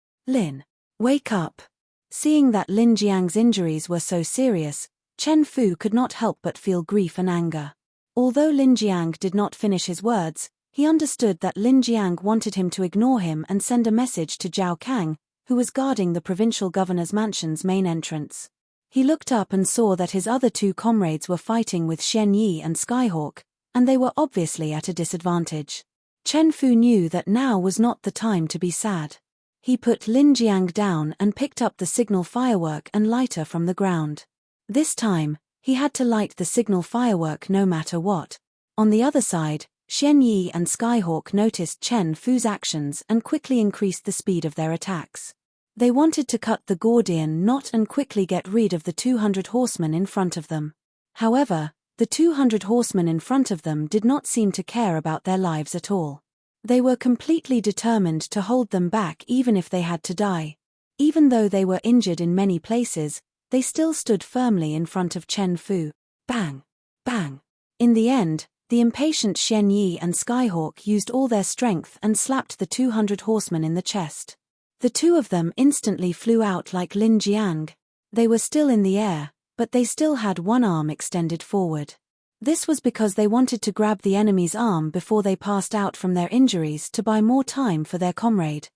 wake up." Seeing that Lin Jiang's injuries were so serious, Chen Fu could not help but feel grief and anger. Although Lin Jiang did not finish his words, he understood that Lin Jiang wanted him to ignore him and send a message to Zhao Kang, who was guarding the provincial governor's mansion's main entrance. He looked up and saw that his other two comrades were fighting with Xian Yi and Skyhawk, and they were obviously at a disadvantage. Chen Fu knew that now was not the time to be sad. He put Lin Jiang down and picked up the signal firework and lighter from the ground. This time, he had to light the signal firework no matter what. On the other side, Xian Yi and Skyhawk noticed Chen Fu's actions and quickly increased the speed of their attacks. They wanted to cut the Gordian knot and quickly get rid of the 200 horsemen in front of them. However, the 200 horsemen in front of them did not seem to care about their lives at all. They were completely determined to hold them back even if they had to die. Even though they were injured in many places, they still stood firmly in front of Chen Fu. Bang! Bang! In the end, the impatient Xian Yi and Skyhawk used all their strength and slapped the 200 horsemen in the chest. The two of them instantly flew out like Lin Jiang. They were still in the air, but they still had one arm extended forward. This was because they wanted to grab the enemy's arm before they passed out from their injuries to buy more time for their comrade.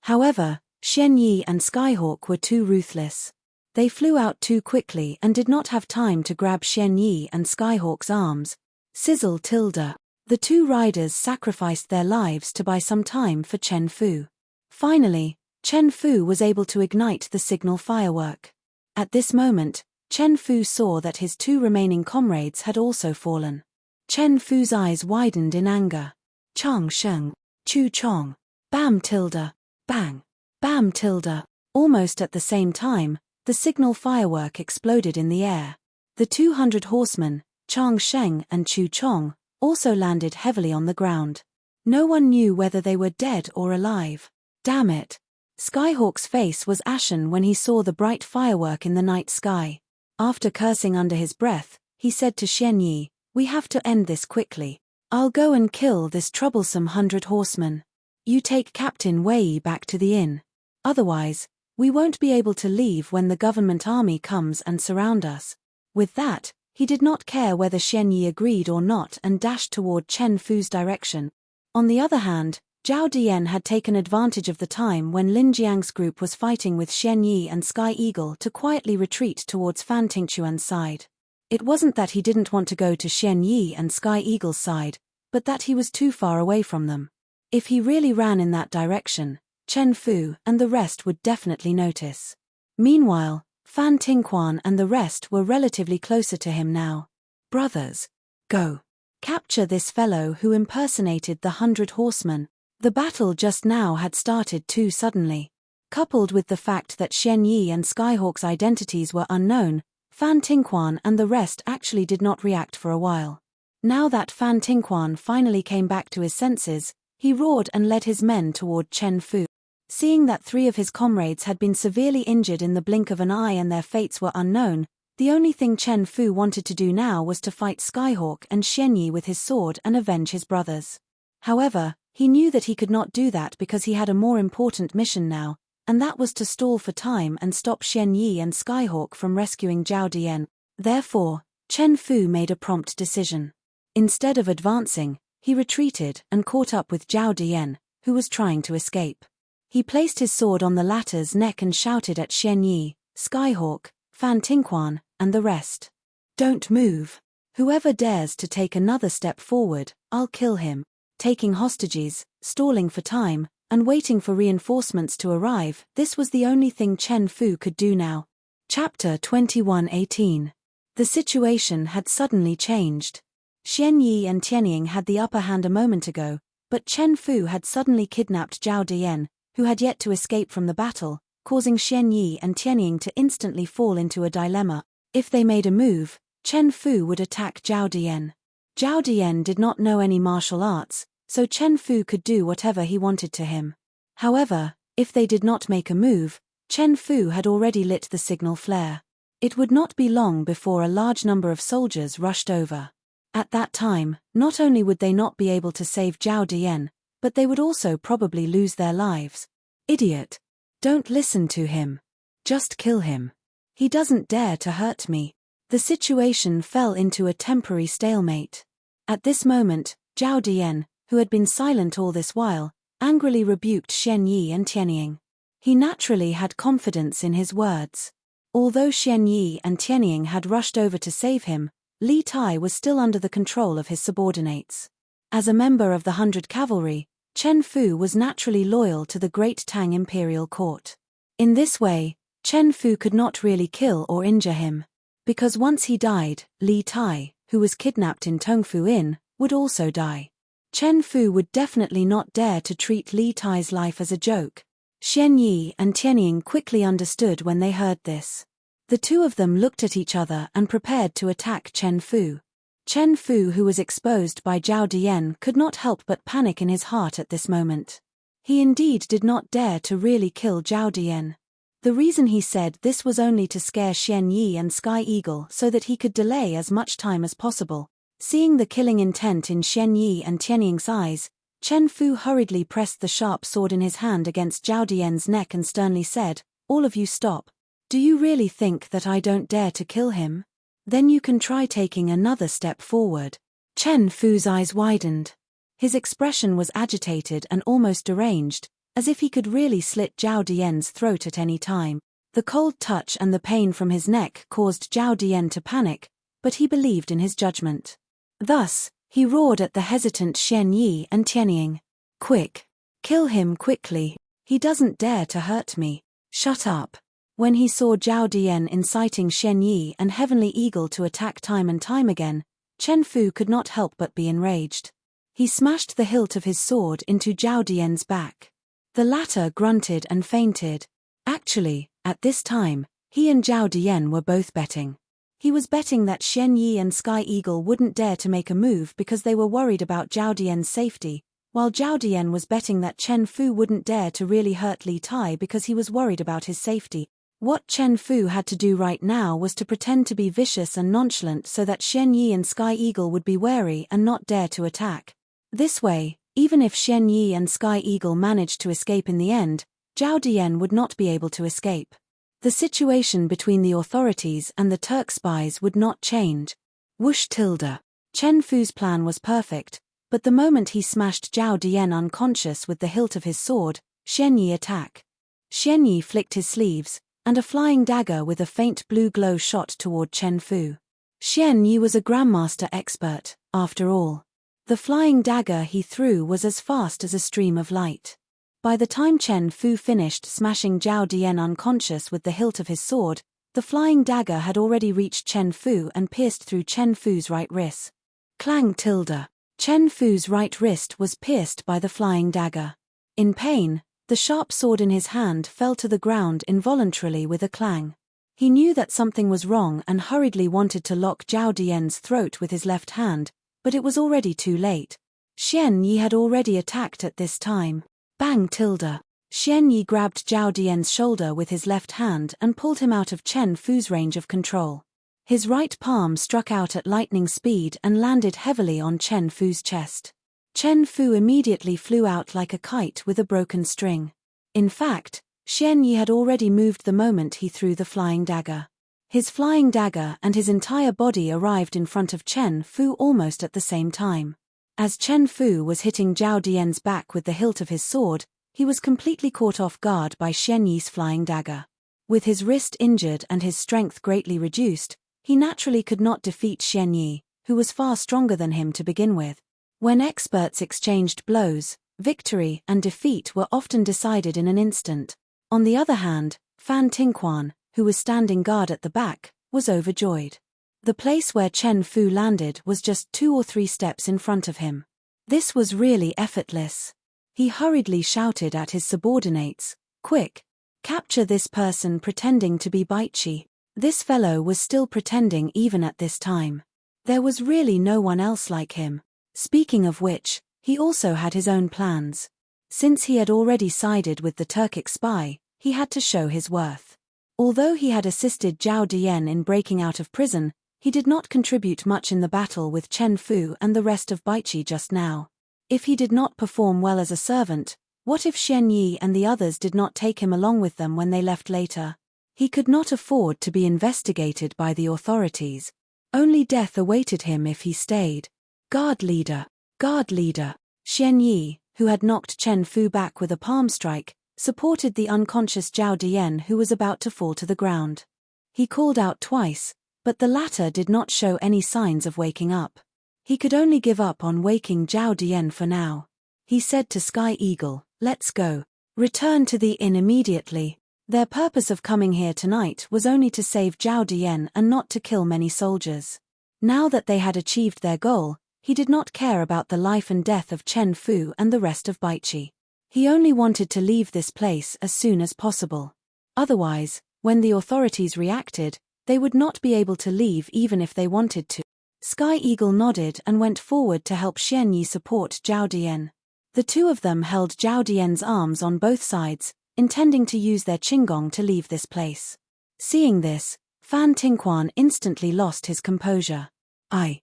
However, Xian Yi and Skyhawk were too ruthless. They flew out too quickly and did not have time to grab Xian Yi and Skyhawk's arms. Sizzle tilde. The two riders sacrificed their lives to buy some time for Chen Fu. Finally, Chen Fu was able to ignite the signal firework. At this moment, Chen Fu saw that his two remaining comrades had also fallen. Chen Fu's eyes widened in anger. Chang Sheng, Chu Chong, bam tilde, bang, bam tilde. Almost at the same time, the signal firework exploded in the air. The 200 horsemen, Chang Sheng and Chu Chong, also landed heavily on the ground. No one knew whether they were dead or alive. Damn it! Skyhawk's face was ashen when he saw the bright firework in the night sky. After cursing under his breath, he said to Xian Yi, "We have to end this quickly. I'll go and kill this troublesome 100 horsemen. You take Captain Wei back to the inn. Otherwise, we won't be able to leave when the government army comes and surround us." With that, he did not care whether Xian Yi agreed or not and dashed toward Chen Fu's direction. On the other hand, Zhao Dian had taken advantage of the time when Lin Jiang's group was fighting with Xian Yi and Sky Eagle to quietly retreat towards Fan Tingquan's side. It wasn't that he didn't want to go to Xian Yi and Sky Eagle's side, but that he was too far away from them. If he really ran in that direction, Chen Fu and the rest would definitely notice. Meanwhile, Fan Tingquan and the rest were relatively closer to him now. "Brothers, go. Capture this fellow who impersonated the 100 horsemen." The battle just now had started too suddenly. Coupled with the fact that Xian Yi and Skyhawk's identities were unknown, Fan Tingquan and the rest actually did not react for a while. Now that Fan Tingquan finally came back to his senses, he roared and led his men toward Chen Fu. Seeing that 3 of his comrades had been severely injured in the blink of an eye and their fates were unknown, the only thing Chen Fu wanted to do now was to fight Skyhawk and Xian Yi with his sword and avenge his brothers. However, he knew that he could not do that because he had a more important mission now, and that was to stall for time and stop Xian Yi and Skyhawk from rescuing Zhao Dian. Therefore, Chen Fu made a prompt decision. Instead of advancing, he retreated and caught up with Zhao Dian, who was trying to escape. He placed his sword on the latter's neck and shouted at Xian Yi, Skyhawk, Fan Tingquan, and the rest. "Don't move. Whoever dares to take another step forward, I'll kill him." Taking hostages, stalling for time, and waiting for reinforcements to arrive, this was the only thing Chen Fu could do now. Chapter 21:18. The situation had suddenly changed. Xian Yi and Tianying had the upper hand a moment ago, but Chen Fu had suddenly kidnapped Zhao Dian, who had yet to escape from the battle, causing Xian Yi and Tianying to instantly fall into a dilemma. If they made a move, Chen Fu would attack Zhao Dian. Zhao Dian did not know any martial arts, so Chen Fu could do whatever he wanted to him. However, if they did not make a move, Chen Fu had already lit the signal flare. It would not be long before a large number of soldiers rushed over. At that time, not only would they not be able to save Zhao Dian, but they would also probably lose their lives. "Idiot! Don't listen to him. Just kill him. He doesn't dare to hurt me." The situation fell into a temporary stalemate. At this moment, Zhao Dian, who had been silent all this while, angrily rebuked Xian Yi and Tianying. He naturally had confidence in his words. Although Xian Yi and Tianying had rushed over to save him, Li Tai was still under the control of his subordinates. As a member of the 100 Cavalry, Chen Fu was naturally loyal to the Great Tang Imperial Court. In this way, Chen Fu could not really kill or injure him. Because once he died, Li Tai, who was kidnapped in Tongfu Inn, would also die. Chen Fu would definitely not dare to treat Li Tai's life as a joke. Xian Yi and Tianying quickly understood when they heard this. The two of them looked at each other and prepared to attack Chen Fu. Chen Fu, who was exposed by Zhao Dian, could not help but panic in his heart at this moment. He indeed did not dare to really kill Zhao Dian. The reason he said this was only to scare Xian Yi and Sky Eagle so that he could delay as much time as possible. Seeing the killing intent in Xian Yi and Tianying's eyes, Chen Fu hurriedly pressed the sharp sword in his hand against Zhao Dian's neck and sternly said, "All of you stop. Do you really think that I don't dare to kill him? Then you can try taking another step forward. Chen Fu's eyes widened. His expression was agitated and almost deranged, as if he could really slit Zhao Dian's throat at any time. The cold touch and the pain from his neck caused Zhao Dian to panic, but he believed in his judgment. Thus, he roared at the hesitant Xian Yi and Tianying. Quick! Kill him quickly! He doesn't dare to hurt me. Shut up! When he saw Zhao Dian inciting Xian Yi and Heavenly Eagle to attack time and time again, Chen Fu could not help but be enraged. He smashed the hilt of his sword into Zhao Dian's back. The latter grunted and fainted. Actually, at this time, he and Zhao Dian were both betting. He was betting that Xian Yi and Sky Eagle wouldn't dare to make a move because they were worried about Zhao Dian's safety, while Zhao Dian was betting that Chen Fu wouldn't dare to really hurt Li Tai because he was worried about his safety. What Chen Fu had to do right now was to pretend to be vicious and nonchalant so that Xian Yi and Sky Eagle would be wary and not dare to attack. This way, even if Xian Yi and Sky Eagle managed to escape in the end, Zhao Dian would not be able to escape. The situation between the authorities and the Turk spies would not change. Whoosh tilde. Chen Fu's plan was perfect, but the moment he smashed Zhao Dian unconscious with the hilt of his sword, Xian Yi attacked. Xian Yi flicked his sleeves, and a flying dagger with a faint blue glow shot toward Chen Fu. Xian Yi was a grandmaster expert, after all. The flying dagger he threw was as fast as a stream of light. By the time Chen Fu finished smashing Zhao Dian unconscious with the hilt of his sword, the flying dagger had already reached Chen Fu and pierced through Chen Fu's right wrist. Clang tilde. Chen Fu's right wrist was pierced by the flying dagger. In pain, the sharp sword in his hand fell to the ground involuntarily with a clang. He knew that something was wrong and hurriedly wanted to lock Zhao Dian's throat with his left hand, but it was already too late. Xian Yi had already attacked at this time. Bang tilde. Xian Yi grabbed Zhao Dian's shoulder with his left hand and pulled him out of Chen Fu's range of control. His right palm struck out at lightning speed and landed heavily on Chen Fu's chest. Chen Fu immediately flew out like a kite with a broken string. In fact, Xian Yi had already moved the moment he threw the flying dagger. His flying dagger and his entire body arrived in front of Chen Fu almost at the same time. As Chen Fu was hitting Zhao Dian's back with the hilt of his sword, he was completely caught off guard by Xian Yi's flying dagger. With his wrist injured and his strength greatly reduced, he naturally could not defeat Xian Yi, who was far stronger than him to begin with. When experts exchanged blows, victory and defeat were often decided in an instant. On the other hand, Fan Tingquan, who was standing guard at the back, was overjoyed. The place where Chen Fu landed was just 2 or 3 steps in front of him. This was really effortless. He hurriedly shouted at his subordinates, "Quick! Capture this person pretending to be Baichi." This fellow was still pretending even at this time. There was really no one else like him. Speaking of which, he also had his own plans. Since he had already sided with the Turkic spy, he had to show his worth. Although he had assisted Zhao Dian in breaking out of prison, he did not contribute much in the battle with Chen Fu and the rest of Baichi just now. If he did not perform well as a servant, what if Xian Yi and the others did not take him along with them when they left later? He could not afford to be investigated by the authorities. Only death awaited him if he stayed. Guard leader! Guard leader! Xian Yi, who had knocked Chen Fu back with a palm strike, supported the unconscious Zhao Dian who was about to fall to the ground. He called out twice, but the latter did not show any signs of waking up. He could only give up on waking Zhao Dian for now. He said to Sky Eagle, "Let's go. Return to the inn immediately." Their purpose of coming here tonight was only to save Zhao Dian and not to kill many soldiers. Now that they had achieved their goal, he did not care about the life and death of Chen Fu and the rest of Baichi. He only wanted to leave this place as soon as possible. Otherwise, when the authorities reacted, they would not be able to leave even if they wanted to. Sky Eagle nodded and went forward to help Xian Yi support Zhao Dian. The two of them held Zhao Dian's arms on both sides, intending to use their qinggong to leave this place. Seeing this, Fan Tingquan instantly lost his composure. I.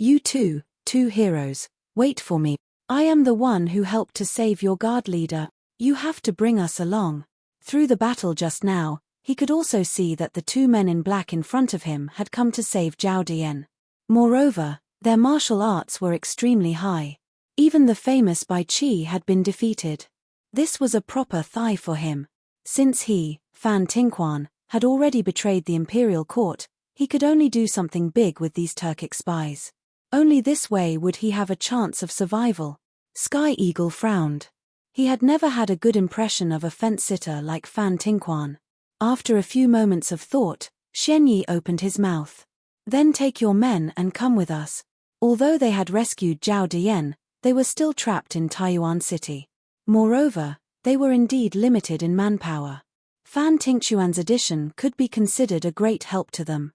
You two heroes, wait for me. I am the one who helped to save your guard leader. You have to bring us along. Through the battle just now, he could also see that the two men in black in front of him had come to save Zhao Dian. Moreover, their martial arts were extremely high. Even the famous Bai Qi had been defeated. This was a proper thigh for him. Since he, Fan Tingquan, had already betrayed the imperial court, he could only do something big with these Turkic spies. Only this way would he have a chance of survival. Sky Eagle frowned. He had never had a good impression of a fence-sitter like Fan Tingquan. After a few moments of thought, Xian Yi opened his mouth. Then take your men and come with us. Although they had rescued Zhao Dian, they were still trapped in Taiyuan City. Moreover, they were indeed limited in manpower. Fan Tingquan's addition could be considered a great help to them.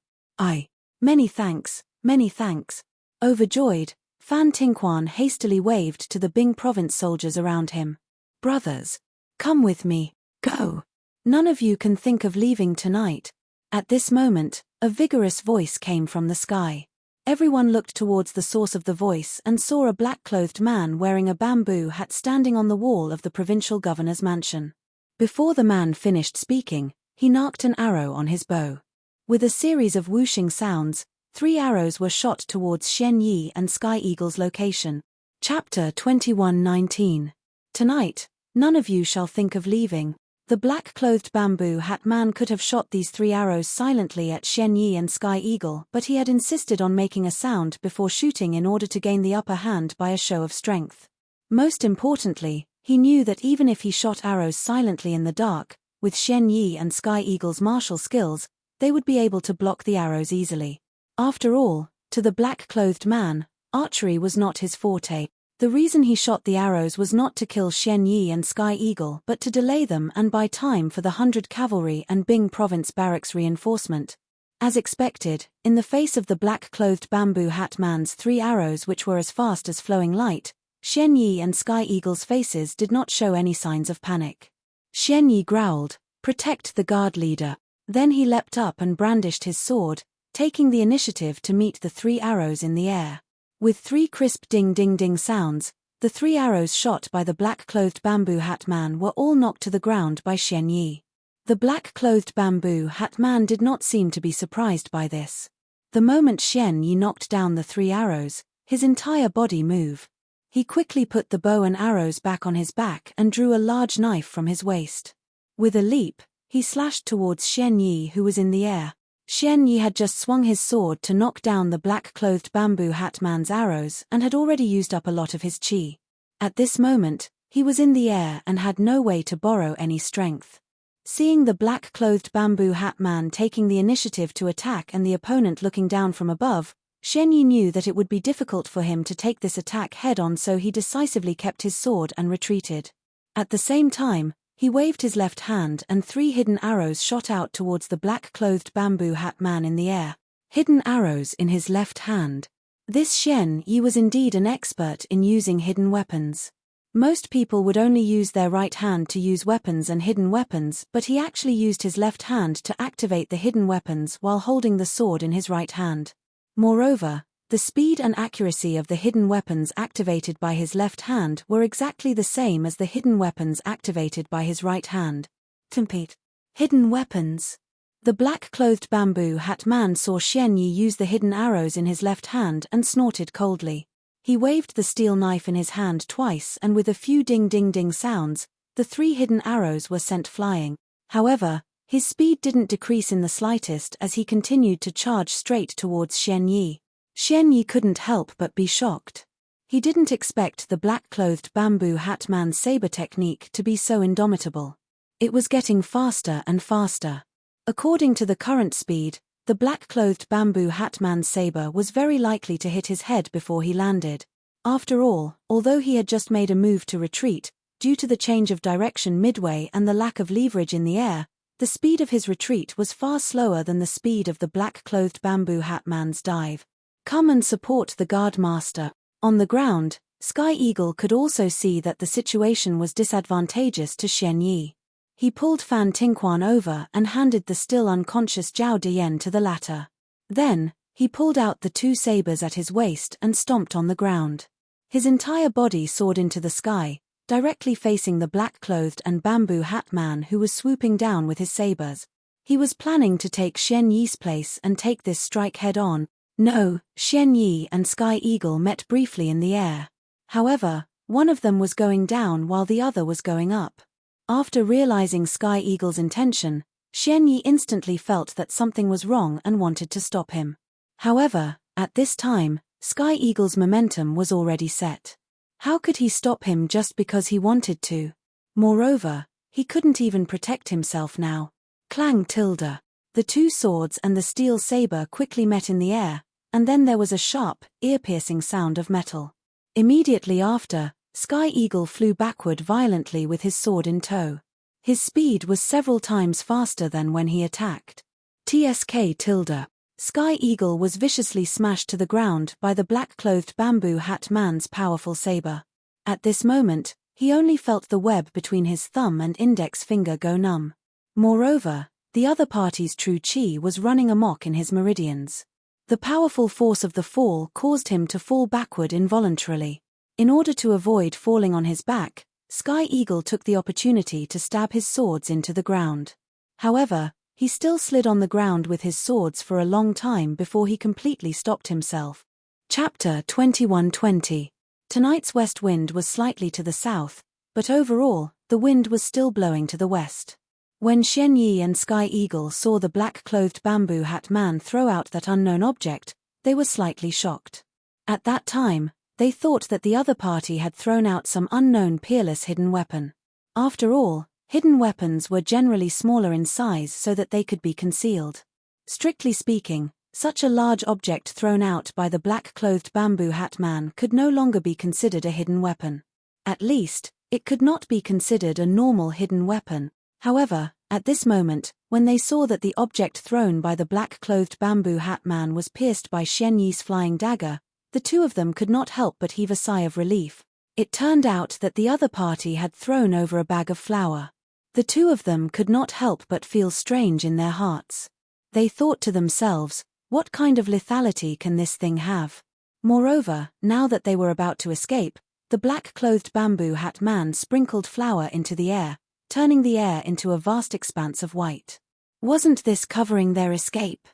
Many thanks, many thanks. Overjoyed, Fan Tingquan hastily waved to the Bing province soldiers around him. Brothers, come with me, go. None of you can think of leaving tonight. At this moment, a vigorous voice came from the sky. Everyone looked towards the source of the voice and saw a black-clothed man wearing a bamboo hat standing on the wall of the provincial governor's mansion. Before the man finished speaking, he knocked an arrow on his bow. With a series of whooshing sounds, 3 arrows were shot towards Xian Yi and Sky Eagle's location. Chapter 21:19. Tonight, none of you shall think of leaving. The black-clothed bamboo hat man could have shot these 3 arrows silently at Xian Yi and Sky Eagle, but he had insisted on making a sound before shooting in order to gain the upper hand by a show of strength. Most importantly, he knew that even if he shot arrows silently in the dark, with Xian Yi and Sky Eagle's martial skills, they would be able to block the arrows easily. After all, to the black-clothed man, archery was not his forte. The reason he shot the arrows was not to kill Xian Yi and Sky Eagle but to delay them and buy time for the 100 cavalry and Bing province barracks reinforcement. As expected, in the face of the black-clothed bamboo hat man's 3 arrows which were as fast as flowing light, Xian Yi and Sky Eagle's faces did not show any signs of panic. Xian Yi growled, "Protect the guard leader." Then he leapt up and brandished his sword, taking the initiative to meet the 3 arrows in the air. With 3 crisp ding-ding-ding sounds, the 3 arrows shot by the black-clothed bamboo hat man were all knocked to the ground by Xian Yi. The black-clothed bamboo hat man did not seem to be surprised by this. The moment Xian Yi knocked down the 3 arrows, his entire body moved. He quickly put the bow and arrows back on his back and drew a large knife from his waist. With a leap, he slashed towards Xian Yi who was in the air. Xian Yi had just swung his sword to knock down the black-clothed bamboo hat man's arrows and had already used up a lot of his qi. At this moment, he was in the air and had no way to borrow any strength. Seeing the black-clothed bamboo hat man taking the initiative to attack and the opponent looking down from above, Xian Yi knew that it would be difficult for him to take this attack head-on, so he decisively kept his sword and retreated. At the same time, he waved his left hand and 3 hidden arrows shot out towards the black-clothed bamboo hat man in the air. Hidden arrows in his left hand. This Xian Yi was indeed an expert in using hidden weapons. Most people would only use their right hand to use weapons and hidden weapons, but he actually used his left hand to activate the hidden weapons while holding the sword in his right hand. Moreover, the speed and accuracy of the hidden weapons activated by his left hand were exactly the same as the hidden weapons activated by his right hand. Compete. Hidden weapons. The black-clothed bamboo hat man saw Xian Yi use the hidden arrows in his left hand and snorted coldly. He waved the steel knife in his hand twice and with a few ding-ding-ding sounds, the 3 hidden arrows were sent flying. However, his speed didn't decrease in the slightest as he continued to charge straight towards Xian Yi. Xian Yi couldn't help but be shocked. He didn't expect the black-clothed bamboo hat man's saber technique to be so indomitable. It was getting faster and faster. According to the current speed, the black-clothed bamboo hat man's saber was very likely to hit his head before he landed. After all, although he had just made a move to retreat, due to the change of direction midway and the lack of leverage in the air, the speed of his retreat was far slower than the speed of the black-clothed bamboo hat man's dive. Come and support the guard master. On the ground, Sky Eagle could also see that the situation was disadvantageous to Xian Yi. He pulled Fan Tingquan over and handed the still unconscious Zhao Dian to the latter. Then, he pulled out the 2 sabers at his waist and stomped on the ground. His entire body soared into the sky, directly facing the black-clothed and bamboo hat man who was swooping down with his sabers. He was planning to take Xian Yi's place and take this strike head-on. No, Xian Yi and Sky Eagle met briefly in the air. However, one of them was going down while the other was going up. After realizing Sky Eagle's intention, Xian Yi instantly felt that something was wrong and wanted to stop him. However, at this time, Sky Eagle's momentum was already set. How could he stop him just because he wanted to? Moreover, he couldn't even protect himself now. Clang tilde. The two swords and the steel saber quickly met in the air, and then there was a sharp, ear-piercing sound of metal. Immediately after, Sky Eagle flew backward violently with his sword in tow. His speed was several times faster than when he attacked. TSK tilde. Sky Eagle was viciously smashed to the ground by the black-clothed bamboo hat man's powerful saber. At this moment, he only felt the web between his thumb and index finger go numb. Moreover, the other party's true chi was running amok in his meridians. The powerful force of the fall caused him to fall backward involuntarily. In order to avoid falling on his back, Sky Eagle took the opportunity to stab his swords into the ground. However, he still slid on the ground with his swords for a long time before he completely stopped himself. Chapter 21:20. Tonight's west wind was slightly to the south, but overall, the wind was still blowing to the west. When Xian Yi and Sky Eagle saw the black-clothed bamboo hat man throw out that unknown object, they were slightly shocked. At that time, they thought that the other party had thrown out some unknown peerless hidden weapon. After all, hidden weapons were generally smaller in size so that they could be concealed. Strictly speaking, such a large object thrown out by the black-clothed bamboo hat man could no longer be considered a hidden weapon. At least, it could not be considered a normal hidden weapon. However, at this moment, when they saw that the object thrown by the black-clothed bamboo hat man was pierced by Xian Yi's flying dagger, the two of them could not help but heave a sigh of relief. It turned out that the other party had thrown over a bag of flour. The two of them could not help but feel strange in their hearts. They thought to themselves, what kind of lethality can this thing have? Moreover, now that they were about to escape, the black-clothed bamboo hat man sprinkled flour into the air, turning the air into a vast expanse of white. Wasn't this covering their escape?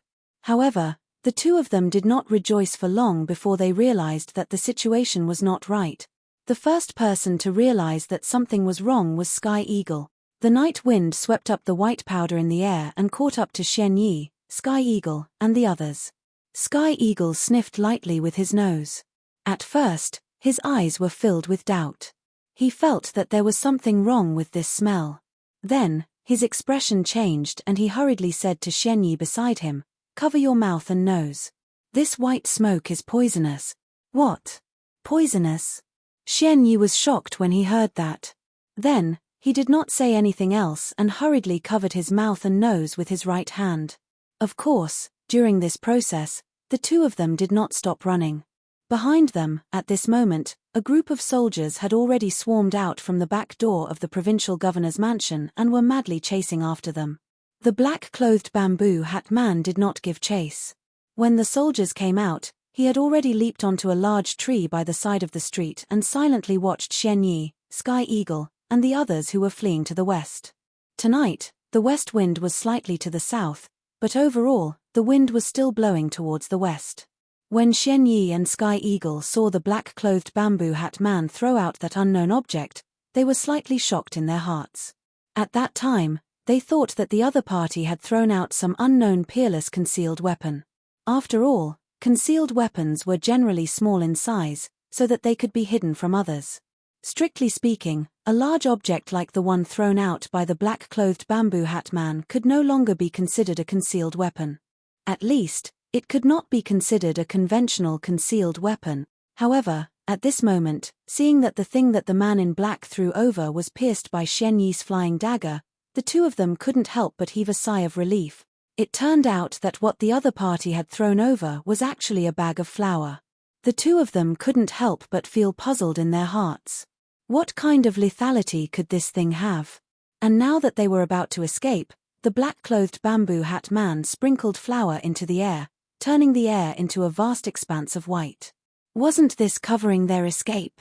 However, the two of them did not rejoice for long before they realized that the situation was not right. The first person to realize that something was wrong was Sky Eagle. The night wind swept up the white powder in the air and caught up to Xian Yi, Sky Eagle, and the others. Sky Eagle sniffed lightly with his nose. At first, his eyes were filled with doubt. He felt that there was something wrong with this smell. Then, his expression changed and he hurriedly said to Xian Yi beside him, "Cover your mouth and nose. This white smoke is poisonous." "What? Poisonous?" Xian Yi was shocked when he heard that. Then, he did not say anything else and hurriedly covered his mouth and nose with his right hand. Of course, during this process, the two of them did not stop running. Behind them, at this moment, a group of soldiers had already swarmed out from the back door of the provincial governor's mansion and were madly chasing after them. The black-clothed bamboo hat man did not give chase. When the soldiers came out, he had already leaped onto a large tree by the side of the street and silently watched Xian Yi, Sky Eagle, and the others who were fleeing to the west. Tonight, the west wind was slightly to the south, but overall, the wind was still blowing towards the west. When Xian Yi and Sky Eagle saw the black-clothed bamboo hat man throw out that unknown object, they were slightly shocked in their hearts. At that time, they thought that the other party had thrown out some unknown peerless concealed weapon. After all, concealed weapons were generally small in size, so that they could be hidden from others. Strictly speaking, a large object like the one thrown out by the black-clothed bamboo hat man could no longer be considered a concealed weapon. At least, it could not be considered a conventional concealed weapon. However, at this moment, seeing that the thing that the man in black threw over was pierced by Xian Yi's flying dagger, the two of them couldn't help but heave a sigh of relief. It turned out that what the other party had thrown over was actually a bag of flour. The two of them couldn't help but feel puzzled in their hearts. What kind of lethality could this thing have? And now that they were about to escape, the black-clothed bamboo hat man sprinkled flour into the air, turning the air into a vast expanse of white. Wasn't this covering their escape?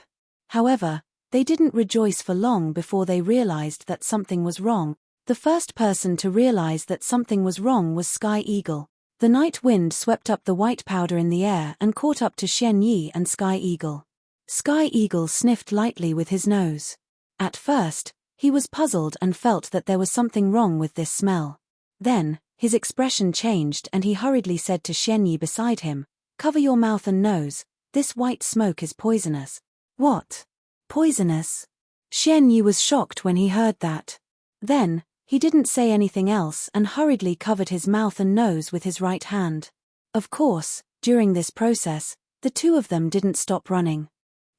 However, they didn't rejoice for long before they realized that something was wrong. The first person to realize that something was wrong was Sky Eagle. The night wind swept up the white powder in the air and caught up to Xian Yi and Sky Eagle. Sky Eagle sniffed lightly with his nose. At first, he was puzzled and felt that there was something wrong with this smell. Then, his expression changed and he hurriedly said to Xian Yi beside him, "Cover your mouth and nose, this white smoke is poisonous." "What? Poisonous?" Xian Yi was shocked when he heard that. Then, he didn't say anything else and hurriedly covered his mouth and nose with his right hand. Of course, during this process, the two of them didn't stop running.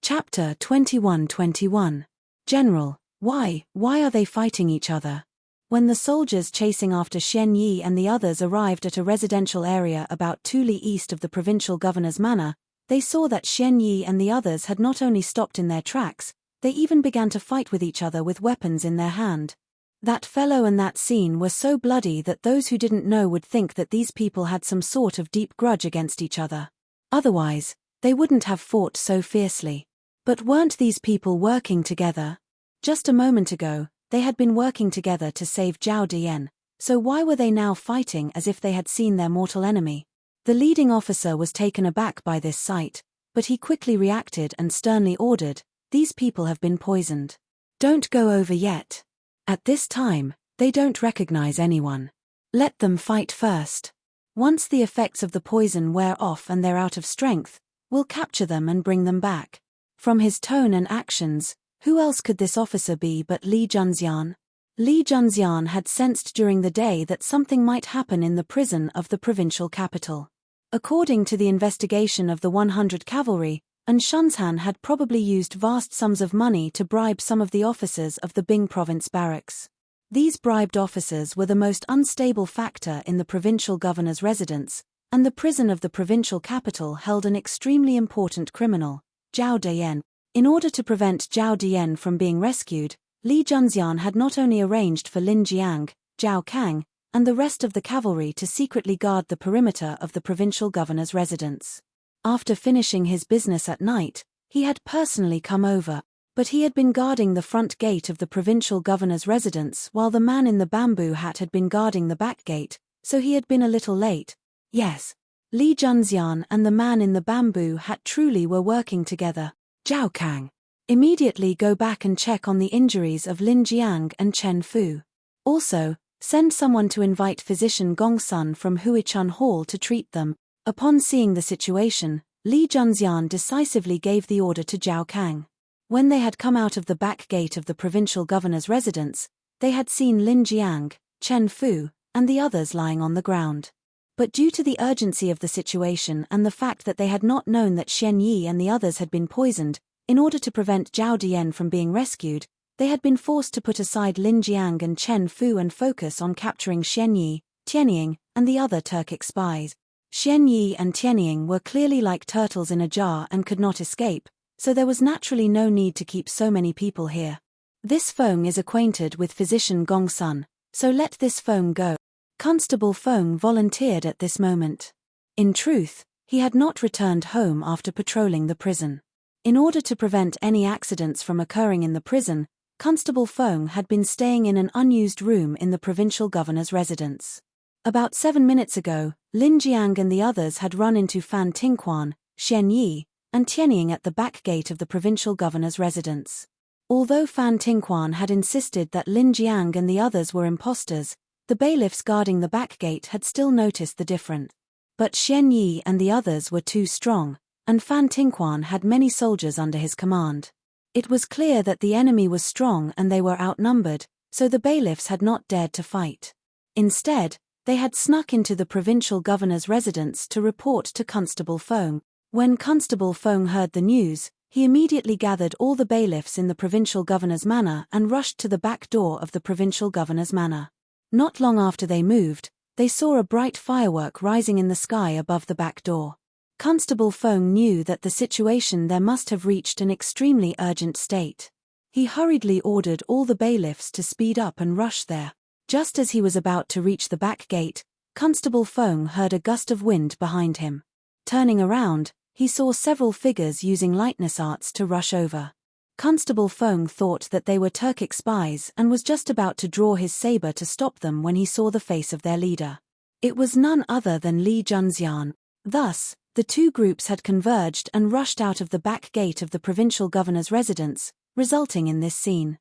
Chapter 21-21. General, why are they fighting each other? When the soldiers chasing after Xian Yi and the others arrived at a residential area about 2 li east of the provincial governor's manor, they saw that Xian Yi and the others had not only stopped in their tracks, they even began to fight with each other with weapons in their hand. That fellow and that scene were so bloody that those who didn't know would think that these people had some sort of deep grudge against each other. Otherwise, they wouldn't have fought so fiercely. But weren't these people working together? Just a moment ago, they had been working together to save Zhao Dian, so why were they now fighting as if they had seen their mortal enemy? The leading officer was taken aback by this sight, but he quickly reacted and sternly ordered, "These people have been poisoned. Don't go over yet. At this time, they don't recognize anyone. Let them fight first. Once the effects of the poison wear off and they're out of strength, we'll capture them and bring them back." From his tone and actions, who else could this officer be but Li Junxian? Li Junxian had sensed during the day that something might happen in the prison of the provincial capital. According to the investigation of the 100 cavalry, Shunzhan had probably used vast sums of money to bribe some of the officers of the Bing province barracks. These bribed officers were the most unstable factor in the provincial governor's residence, and the prison of the provincial capital held an extremely important criminal, Zhao Dian. In order to prevent Zhao Dian from being rescued, Li Junxian had not only arranged for Lin Jiang, Zhao Kang, and the rest of the cavalry to secretly guard the perimeter of the provincial governor's residence. After finishing his business at night, he had personally come over, but he had been guarding the front gate of the provincial governor's residence while the man in the bamboo hat had been guarding the back gate, so he had been a little late. Yes, Li Junxian and the man in the bamboo hat truly were working together. "Zhao Kang, immediately go back and check on the injuries of Lin Jiang and Chen Fu. Also, send someone to invite physician Gong Sun from Huichun Hall to treat them." Upon seeing the situation, Li Junxian decisively gave the order to Zhao Kang. When they had come out of the back gate of the provincial governor's residence, they had seen Lin Jiang, Chen Fu, and the others lying on the ground. But due to the urgency of the situation and the fact that they had not known that Xian Yi and the others had been poisoned, in order to prevent Zhao Dian from being rescued, they had been forced to put aside Lin Jiang and Chen Fu and focus on capturing Xian Yi, Tianying, and the other Turkic spies. Xian Yi and Tianying were clearly like turtles in a jar and could not escape, so there was naturally no need to keep so many people here. "This Feng is acquainted with physician Gong Sun, so let this Feng go." Constable Feng volunteered at this moment. In truth, he had not returned home after patrolling the prison. In order to prevent any accidents from occurring in the prison, Constable Feng had been staying in an unused room in the provincial governor's residence. About 7 minutes ago, Lin Jiang and the others had run into Fan Tingquan, Xian Yi, and Tianying at the back gate of the provincial governor's residence. Although Fan Tingquan had insisted that Lin Jiang and the others were imposters, the bailiffs guarding the back gate had still noticed the difference. But Xian Yi and the others were too strong, and Fan Tingquan had many soldiers under his command. It was clear that the enemy was strong and they were outnumbered, so the bailiffs had not dared to fight. Instead, they had snuck into the provincial governor's residence to report to Constable Feng. When Constable Feng heard the news, he immediately gathered all the bailiffs in the provincial governor's manor and rushed to the back door of the provincial governor's manor. Not long after they moved, they saw a bright firework rising in the sky above the back door. Constable Feng knew that the situation there must have reached an extremely urgent state. He hurriedly ordered all the bailiffs to speed up and rush there. Just as he was about to reach the back gate, Constable Feng heard a gust of wind behind him. Turning around, he saw several figures using lightness arts to rush over. Constable Feng thought that they were Turkic spies and was just about to draw his saber to stop them when he saw the face of their leader. It was none other than Li Junxian. Thus, the two groups had converged and rushed out of the back gate of the provincial governor's residence, resulting in this scene.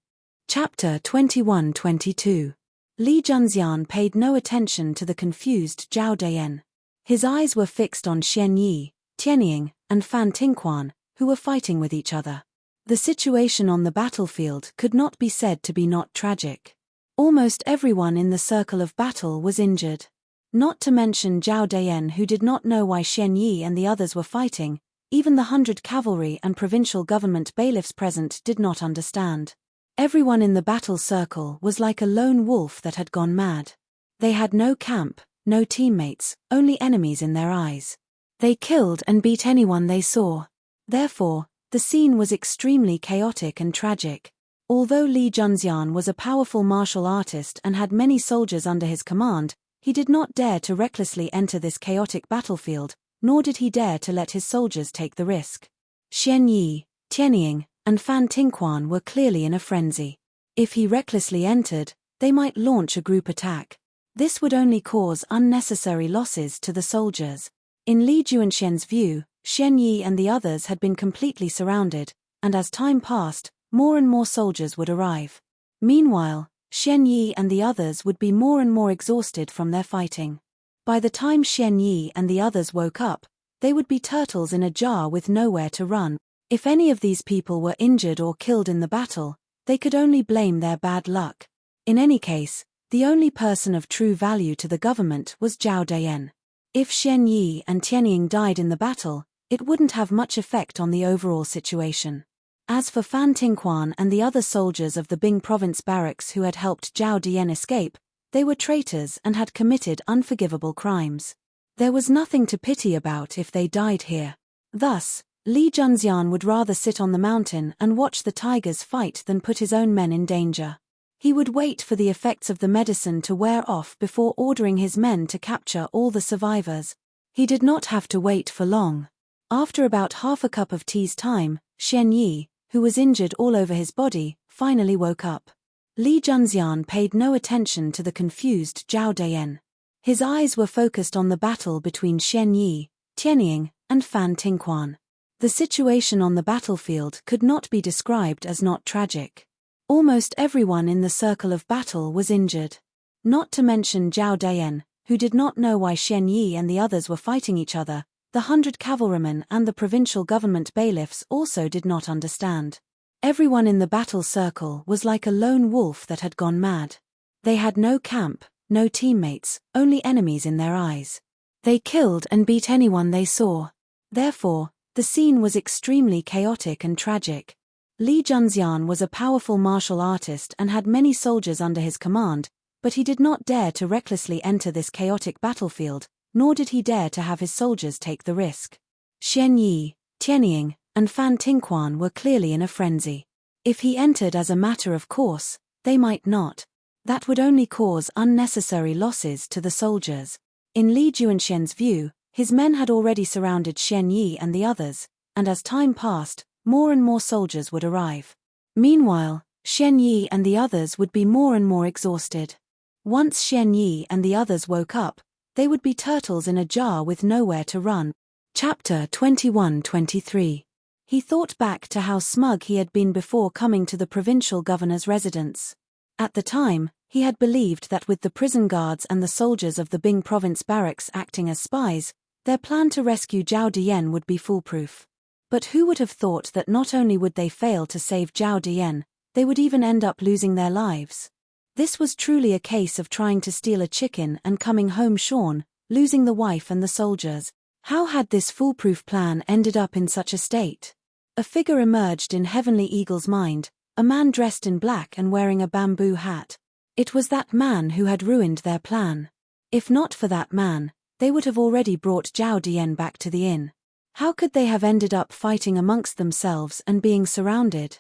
Chapter 21-22. Li Junxian paid no attention to the confused Zhao Dayan. His eyes were fixed on Xian Yi, Tianying, and Fan Tingquan, who were fighting with each other. The situation on the battlefield could not be said to be not tragic. Almost everyone in the circle of battle was injured. Not to mention Zhao Dayan, who did not know why Xian Yi and the others were fighting. Even the 100 cavalry and provincial government bailiffs present did not understand. Everyone in the battle circle was like a lone wolf that had gone mad. They had no camp, no teammates, only enemies in their eyes. They killed and beat anyone they saw. Therefore, the scene was extremely chaotic and tragic. Although Li Junxian was a powerful martial artist and had many soldiers under his command, he did not dare to recklessly enter this chaotic battlefield, nor did he dare to let his soldiers take the risk. Xian Yi, Tianying, and Fan Tingquan were clearly in a frenzy. If he recklessly entered, they might launch a group attack. This would only cause unnecessary losses to the soldiers. In Li Junxian's view, Xian Yi and the others had been completely surrounded, and as time passed, more and more soldiers would arrive. Meanwhile, Xian Yi and the others would be more and more exhausted from their fighting. By the time Xian Yi and the others woke up, they would be turtles in a jar with nowhere to run. If any of these people were injured or killed in the battle, they could only blame their bad luck. In any case, the only person of true value to the government was Zhao Dayan. If Xian Yi and Tianying died in the battle, it wouldn't have much effect on the overall situation. As for Fan Tingquan and the other soldiers of the Bing province barracks who had helped Zhao Dayan escape, they were traitors and had committed unforgivable crimes. There was nothing to pity about if they died here. Thus, Li Junxian would rather sit on the mountain and watch the tigers fight than put his own men in danger. He would wait for the effects of the medicine to wear off before ordering his men to capture all the survivors. He did not have to wait for long. After about half a cup of tea's time, Xian Yi, who was injured all over his body, finally woke up. Li Junxian paid no attention to the confused Zhao Dayan. His eyes were focused on the battle between Xian Yi, Tianying, and Fan Tingquan. The situation on the battlefield could not be described as not tragic. Almost everyone in the circle of battle was injured. Not to mention Zhao Dayan, who did not know why Xian Yi and the others were fighting each other. The 100 cavalrymen and the provincial government bailiffs also did not understand. Everyone in the battle circle was like a lone wolf that had gone mad. They had no camp, no teammates, only enemies in their eyes. They killed and beat anyone they saw. Therefore, the scene was extremely chaotic and tragic. Li Junxian was a powerful martial artist and had many soldiers under his command, but he did not dare to recklessly enter this chaotic battlefield, nor did he dare to have his soldiers take the risk. Xian Yi, Tianying, and Fan Tingquan were clearly in a frenzy. If he entered as a matter of course, they might not. That would only cause unnecessary losses to the soldiers. In Li Junxian's view, his men had already surrounded Xian Yi and the others, and as time passed, more and more soldiers would arrive. Meanwhile, Xian Yi and the others would be more and more exhausted. Once Xian Yi and the others woke up, they would be turtles in a jar with nowhere to run. Chapter 21-23. He thought back to how smug he had been before coming to the provincial governor's residence. At the time, he had believed that with the prison guards and the soldiers of the Bing province barracks acting as spies, their plan to rescue Zhao Dayan would be foolproof. But who would have thought that not only would they fail to save Zhao Dayan, they would even end up losing their lives? This was truly a case of trying to steal a chicken and coming home shorn, losing the wife and the soldiers. How had this foolproof plan ended up in such a state? A figure emerged in Heavenly Eagle's mind, a man dressed in black and wearing a bamboo hat. It was that man who had ruined their plan. If not for that man, they would have already brought Zhao Dayan back to the inn. How could they have ended up fighting amongst themselves and being surrounded?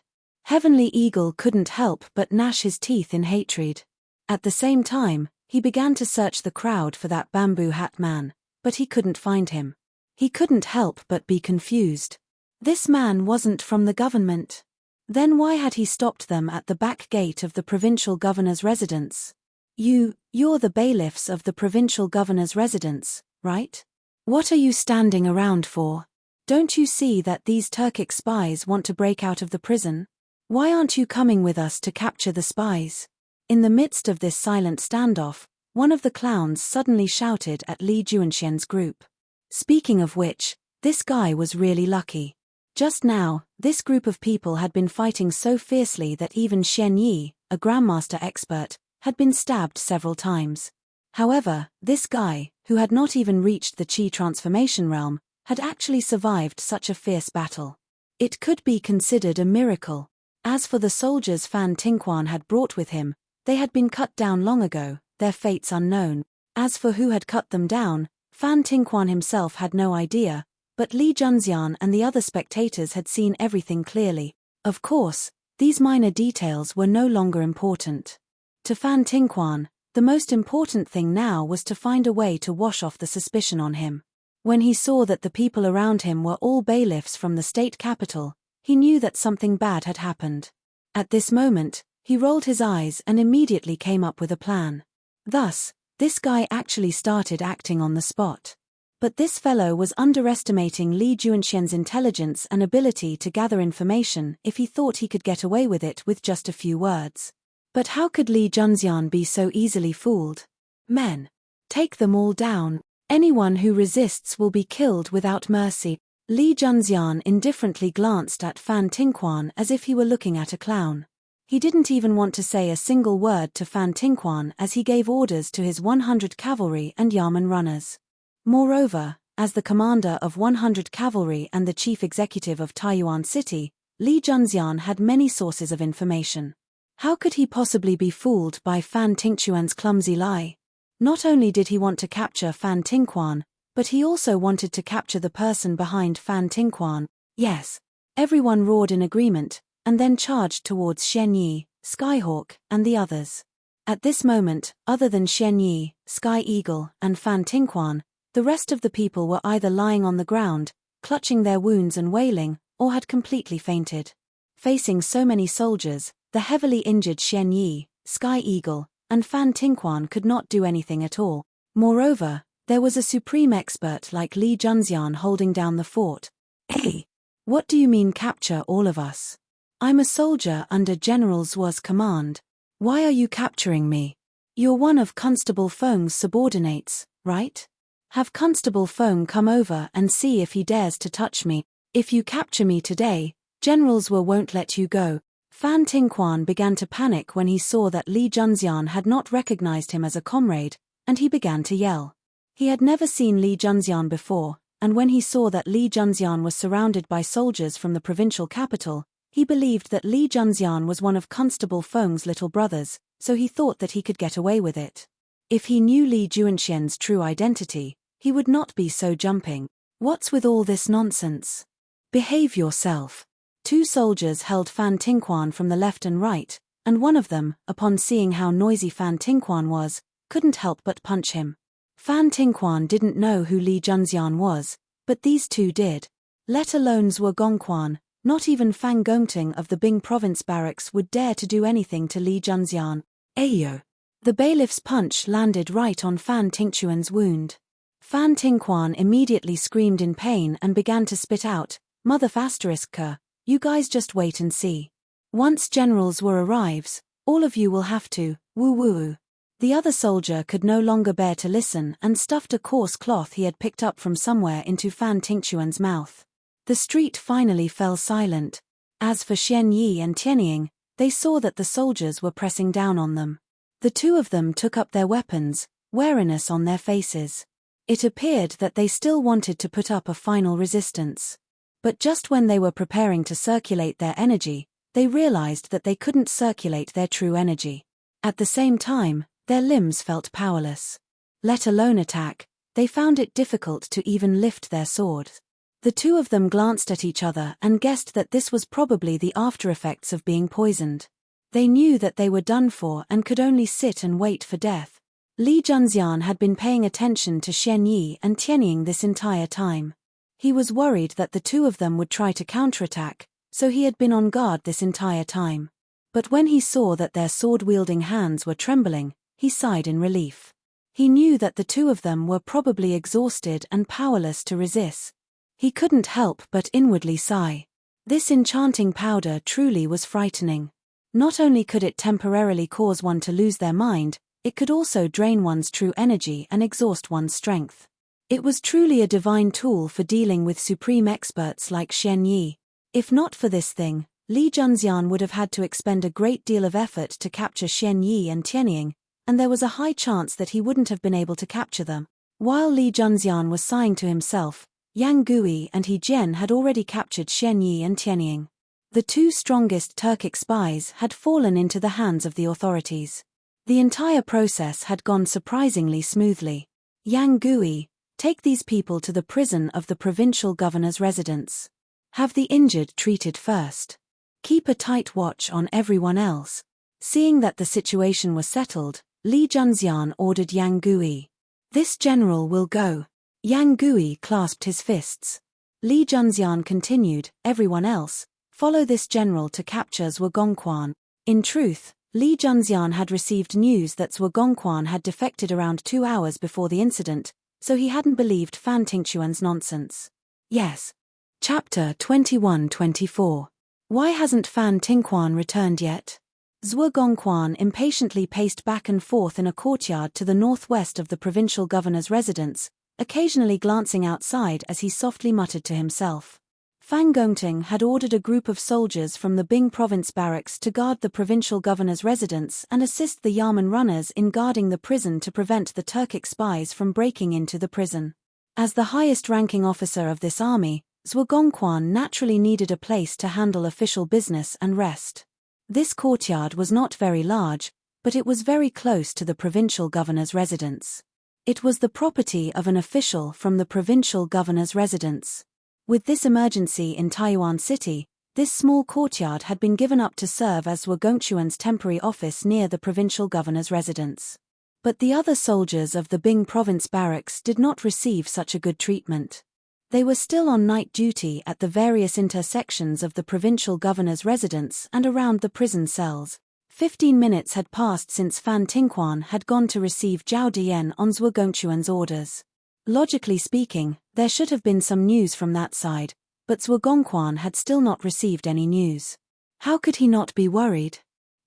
Heavenly Eagle couldn't help but gnash his teeth in hatred. At the same time, he began to search the crowd for that bamboo hat man, but he couldn't find him. He couldn't help but be confused. This man wasn't from the government. Then why had he stopped them at the back gate of the provincial governor's residence? You're the bailiffs of the provincial governor's residence, right? What are you standing around for? Don't you see that these Turkic spies want to break out of the prison? Why aren't you coming with us to capture the spies? In the midst of this silent standoff, one of the clowns suddenly shouted at Li Juanxian's group. Speaking of which, this guy was really lucky. Just now, this group of people had been fighting so fiercely that even Xian Yi, a Grandmaster expert, had been stabbed several times. However, this guy, who had not even reached the Qi transformation realm, had actually survived such a fierce battle. It could be considered a miracle. As for the soldiers Fan Tingquan had brought with him, they had been cut down long ago, their fates unknown. As for who had cut them down, Fan Tingquan himself had no idea, but Li Junxian and the other spectators had seen everything clearly. Of course, these minor details were no longer important. To Fan Tingquan, the most important thing now was to find a way to wash off the suspicion on him. When he saw that the people around him were all bailiffs from the state capital, he knew that something bad had happened. At this moment, he rolled his eyes and immediately came up with a plan. Thus, this guy actually started acting on the spot. But this fellow was underestimating Li Juanxian's intelligence and ability to gather information if he thought he could get away with it with just a few words. But how could Li Junxian be so easily fooled? Men, take them all down. Anyone who resists will be killed without mercy. Li Junxian indifferently glanced at Fan Tingquan as if he were looking at a clown. He didn't even want to say a single word to Fan Tingquan as he gave orders to his 100 cavalry and Yamen runners. Moreover, as the commander of 100 cavalry and the chief executive of Taiyuan City, Li Junxian had many sources of information. How could he possibly be fooled by Fan Tingquan's clumsy lie? Not only did he want to capture Fan Tingquan, but he also wanted to capture the person behind Fan Tingquan. Yes. Everyone roared in agreement, and then charged towards Xian Yi, Skyhawk, and the others. At this moment, other than Xian Yi, Sky Eagle, and Fan Tingquan, the rest of the people were either lying on the ground, clutching their wounds and wailing, or had completely fainted. Facing so many soldiers, the heavily injured Xian Yi, Sky Eagle, and Fan Tingquan could not do anything at all. Moreover, there was a supreme expert like Li Junxian holding down the fort. Hey! What do you mean capture all of us? I'm a soldier under General Zuo's command. Why are you capturing me? You're one of Constable Feng's subordinates, right? Have Constable Feng come over and see if he dares to touch me. If you capture me today, General Zuo won't let you go. Fan Tingquan began to panic when he saw that Li Junxian had not recognized him as a comrade, and he began to yell. He had never seen Li Junxian before, and when he saw that Li Junxian was surrounded by soldiers from the provincial capital, he believed that Li Junxian was one of Constable Feng's little brothers, so he thought that he could get away with it. If he knew Li Juanxian's true identity, he would not be so jumping. What's with all this nonsense? Behave yourself. Two soldiers held Fan Tingquan from the left and right, and one of them, upon seeing how noisy Fan Tingquan was, couldn't help but punch him. Fan Tingquan didn't know who Li Junxian was, but these two did. Let alone Zhuo Gongquan, not even Fang Gongting of the Bing province barracks would dare to do anything to Li Junxian. Ayo! The bailiff's punch landed right on Fan Tingquan's wound. Fan Tingquan immediately screamed in pain and began to spit out, "Mother ***, you guys just wait and see. Once General Zuo arrives, all of you will have to, woo-woo." The other soldier could no longer bear to listen and stuffed a coarse cloth he had picked up from somewhere into Fan Tingquan's mouth. The street finally fell silent. As for Xian Yi and Tianying, they saw that the soldiers were pressing down on them. The two of them took up their weapons, wariness on their faces. It appeared that they still wanted to put up a final resistance. But just when they were preparing to circulate their energy, they realized that they couldn't circulate their true energy. At the same time, their limbs felt powerless. Let alone attack, they found it difficult to even lift their swords. The two of them glanced at each other and guessed that this was probably the after-effects of being poisoned. They knew that they were done for and could only sit and wait for death. Li Junxian had been paying attention to Xian Yi and Tianying this entire time. He was worried that the two of them would try to counterattack, so he had been on guard this entire time. But when he saw that their sword-wielding hands were trembling, he sighed in relief. He knew that the two of them were probably exhausted and powerless to resist. He couldn't help but inwardly sigh. This enchanting powder truly was frightening. Not only could it temporarily cause one to lose their mind, it could also drain one's true energy and exhaust one's strength. It was truly a divine tool for dealing with supreme experts like Shen Yi. If not for this thing, Li Junxian would have had to expend a great deal of effort to capture Shen Yi and Tianying, and there was a high chance that he wouldn't have been able to capture them. While Li Junxian was sighing to himself, Yang Gui and He Jian had already captured Shen Yi and Tianying. The two strongest Turkic spies had fallen into the hands of the authorities. The entire process had gone surprisingly smoothly. Yang Gui, take these people to the prison of the provincial governor's residence. Have the injured treated first. Keep a tight watch on everyone else. Seeing that the situation was settled, Li Junxian ordered Yang Gui. This general will go. Yang Gui clasped his fists. Li Junxian continued, everyone else, follow this general to capture Zhuo Gongquan. In truth, Li Junxian had received news that Zhuo Gongquan had defected around 2 hours before the incident, so he hadn't believed Fan Tingquan's nonsense. Yes. Chapter 21-24. Why hasn't Fan Tingquan returned yet? Zhuo Gongquan impatiently paced back and forth in a courtyard to the northwest of the provincial governor's residence, occasionally glancing outside as he softly muttered to himself. Fang Gongting had ordered a group of soldiers from the Bing province barracks to guard the provincial governor's residence and assist the Yamen runners in guarding the prison to prevent the Turkic spies from breaking into the prison. As the highest-ranking officer of this army, Zhuo Gongquan naturally needed a place to handle official business and rest. This courtyard was not very large, but it was very close to the provincial governor's residence. It was the property of an official from the provincial governor's residence. With this emergency in Taiyuan City, this small courtyard had been given up to serve as Zhuo Gongquan's temporary office near the provincial governor's residence. But the other soldiers of the Bing province barracks did not receive such a good treatment. They were still on night duty at the various intersections of the provincial governor's residence and around the prison cells. 15 minutes had passed since Fan Tingquan had gone to receive Zhao Dian on Zhuo Gongquan's orders. Logically speaking, there should have been some news from that side, but Zhuo Gongquan had still not received any news. How could he not be worried?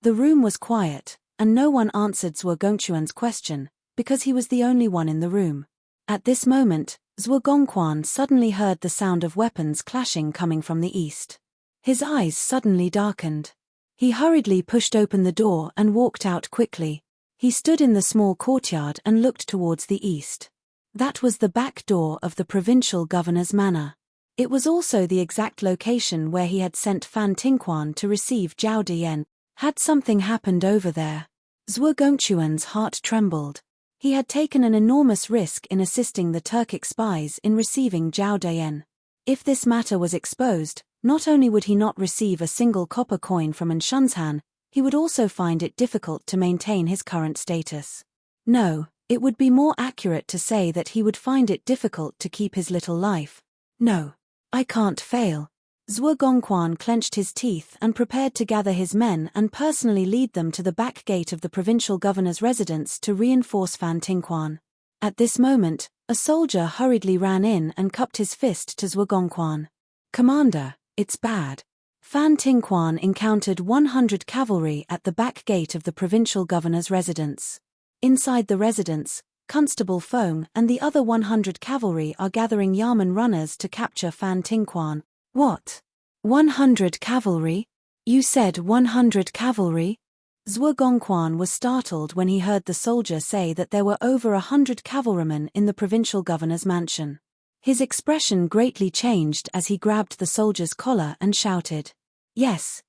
The room was quiet, and no one answered Zhuo Gongquan's question, because he was the only one in the room. At this moment, Zhuo Gongquan suddenly heard the sound of weapons clashing coming from the east. His eyes suddenly darkened. He hurriedly pushed open the door and walked out quickly. He stood in the small courtyard and looked towards the east. That was the back door of the provincial governor's manor. It was also the exact location where he had sent Fan Tingquan to receive Zhao Dian. Had something happened over there? Zhuo Gongquan's heart trembled. He had taken an enormous risk in assisting the Turkic spies in receiving Zhao Dian. If this matter was exposed, not only would he not receive a single copper coin from Anshunzhan, he would also find it difficult to maintain his current status. No, it would be more accurate to say that he would find it difficult to keep his little life. No, I can't fail. Zhuo Gongquan clenched his teeth and prepared to gather his men and personally lead them to the back gate of the provincial governor's residence to reinforce Fan Tingquan. At this moment, a soldier hurriedly ran in and cupped his fist to Zhuo Gongquan. "Commander, it's bad." Fan Tingquan encountered 100 cavalry at the back gate of the provincial governor's residence. Inside the residence, Constable Feng and the other 100 cavalry are gathering Yamen runners to capture Fan Tingquan. What? 100 cavalry? You said 100 cavalry? Zhuo Gongquan was startled when he heard the soldier say that there were over 100 cavalrymen in the provincial governor's mansion. His expression greatly changed as he grabbed the soldier's collar and shouted, Yes,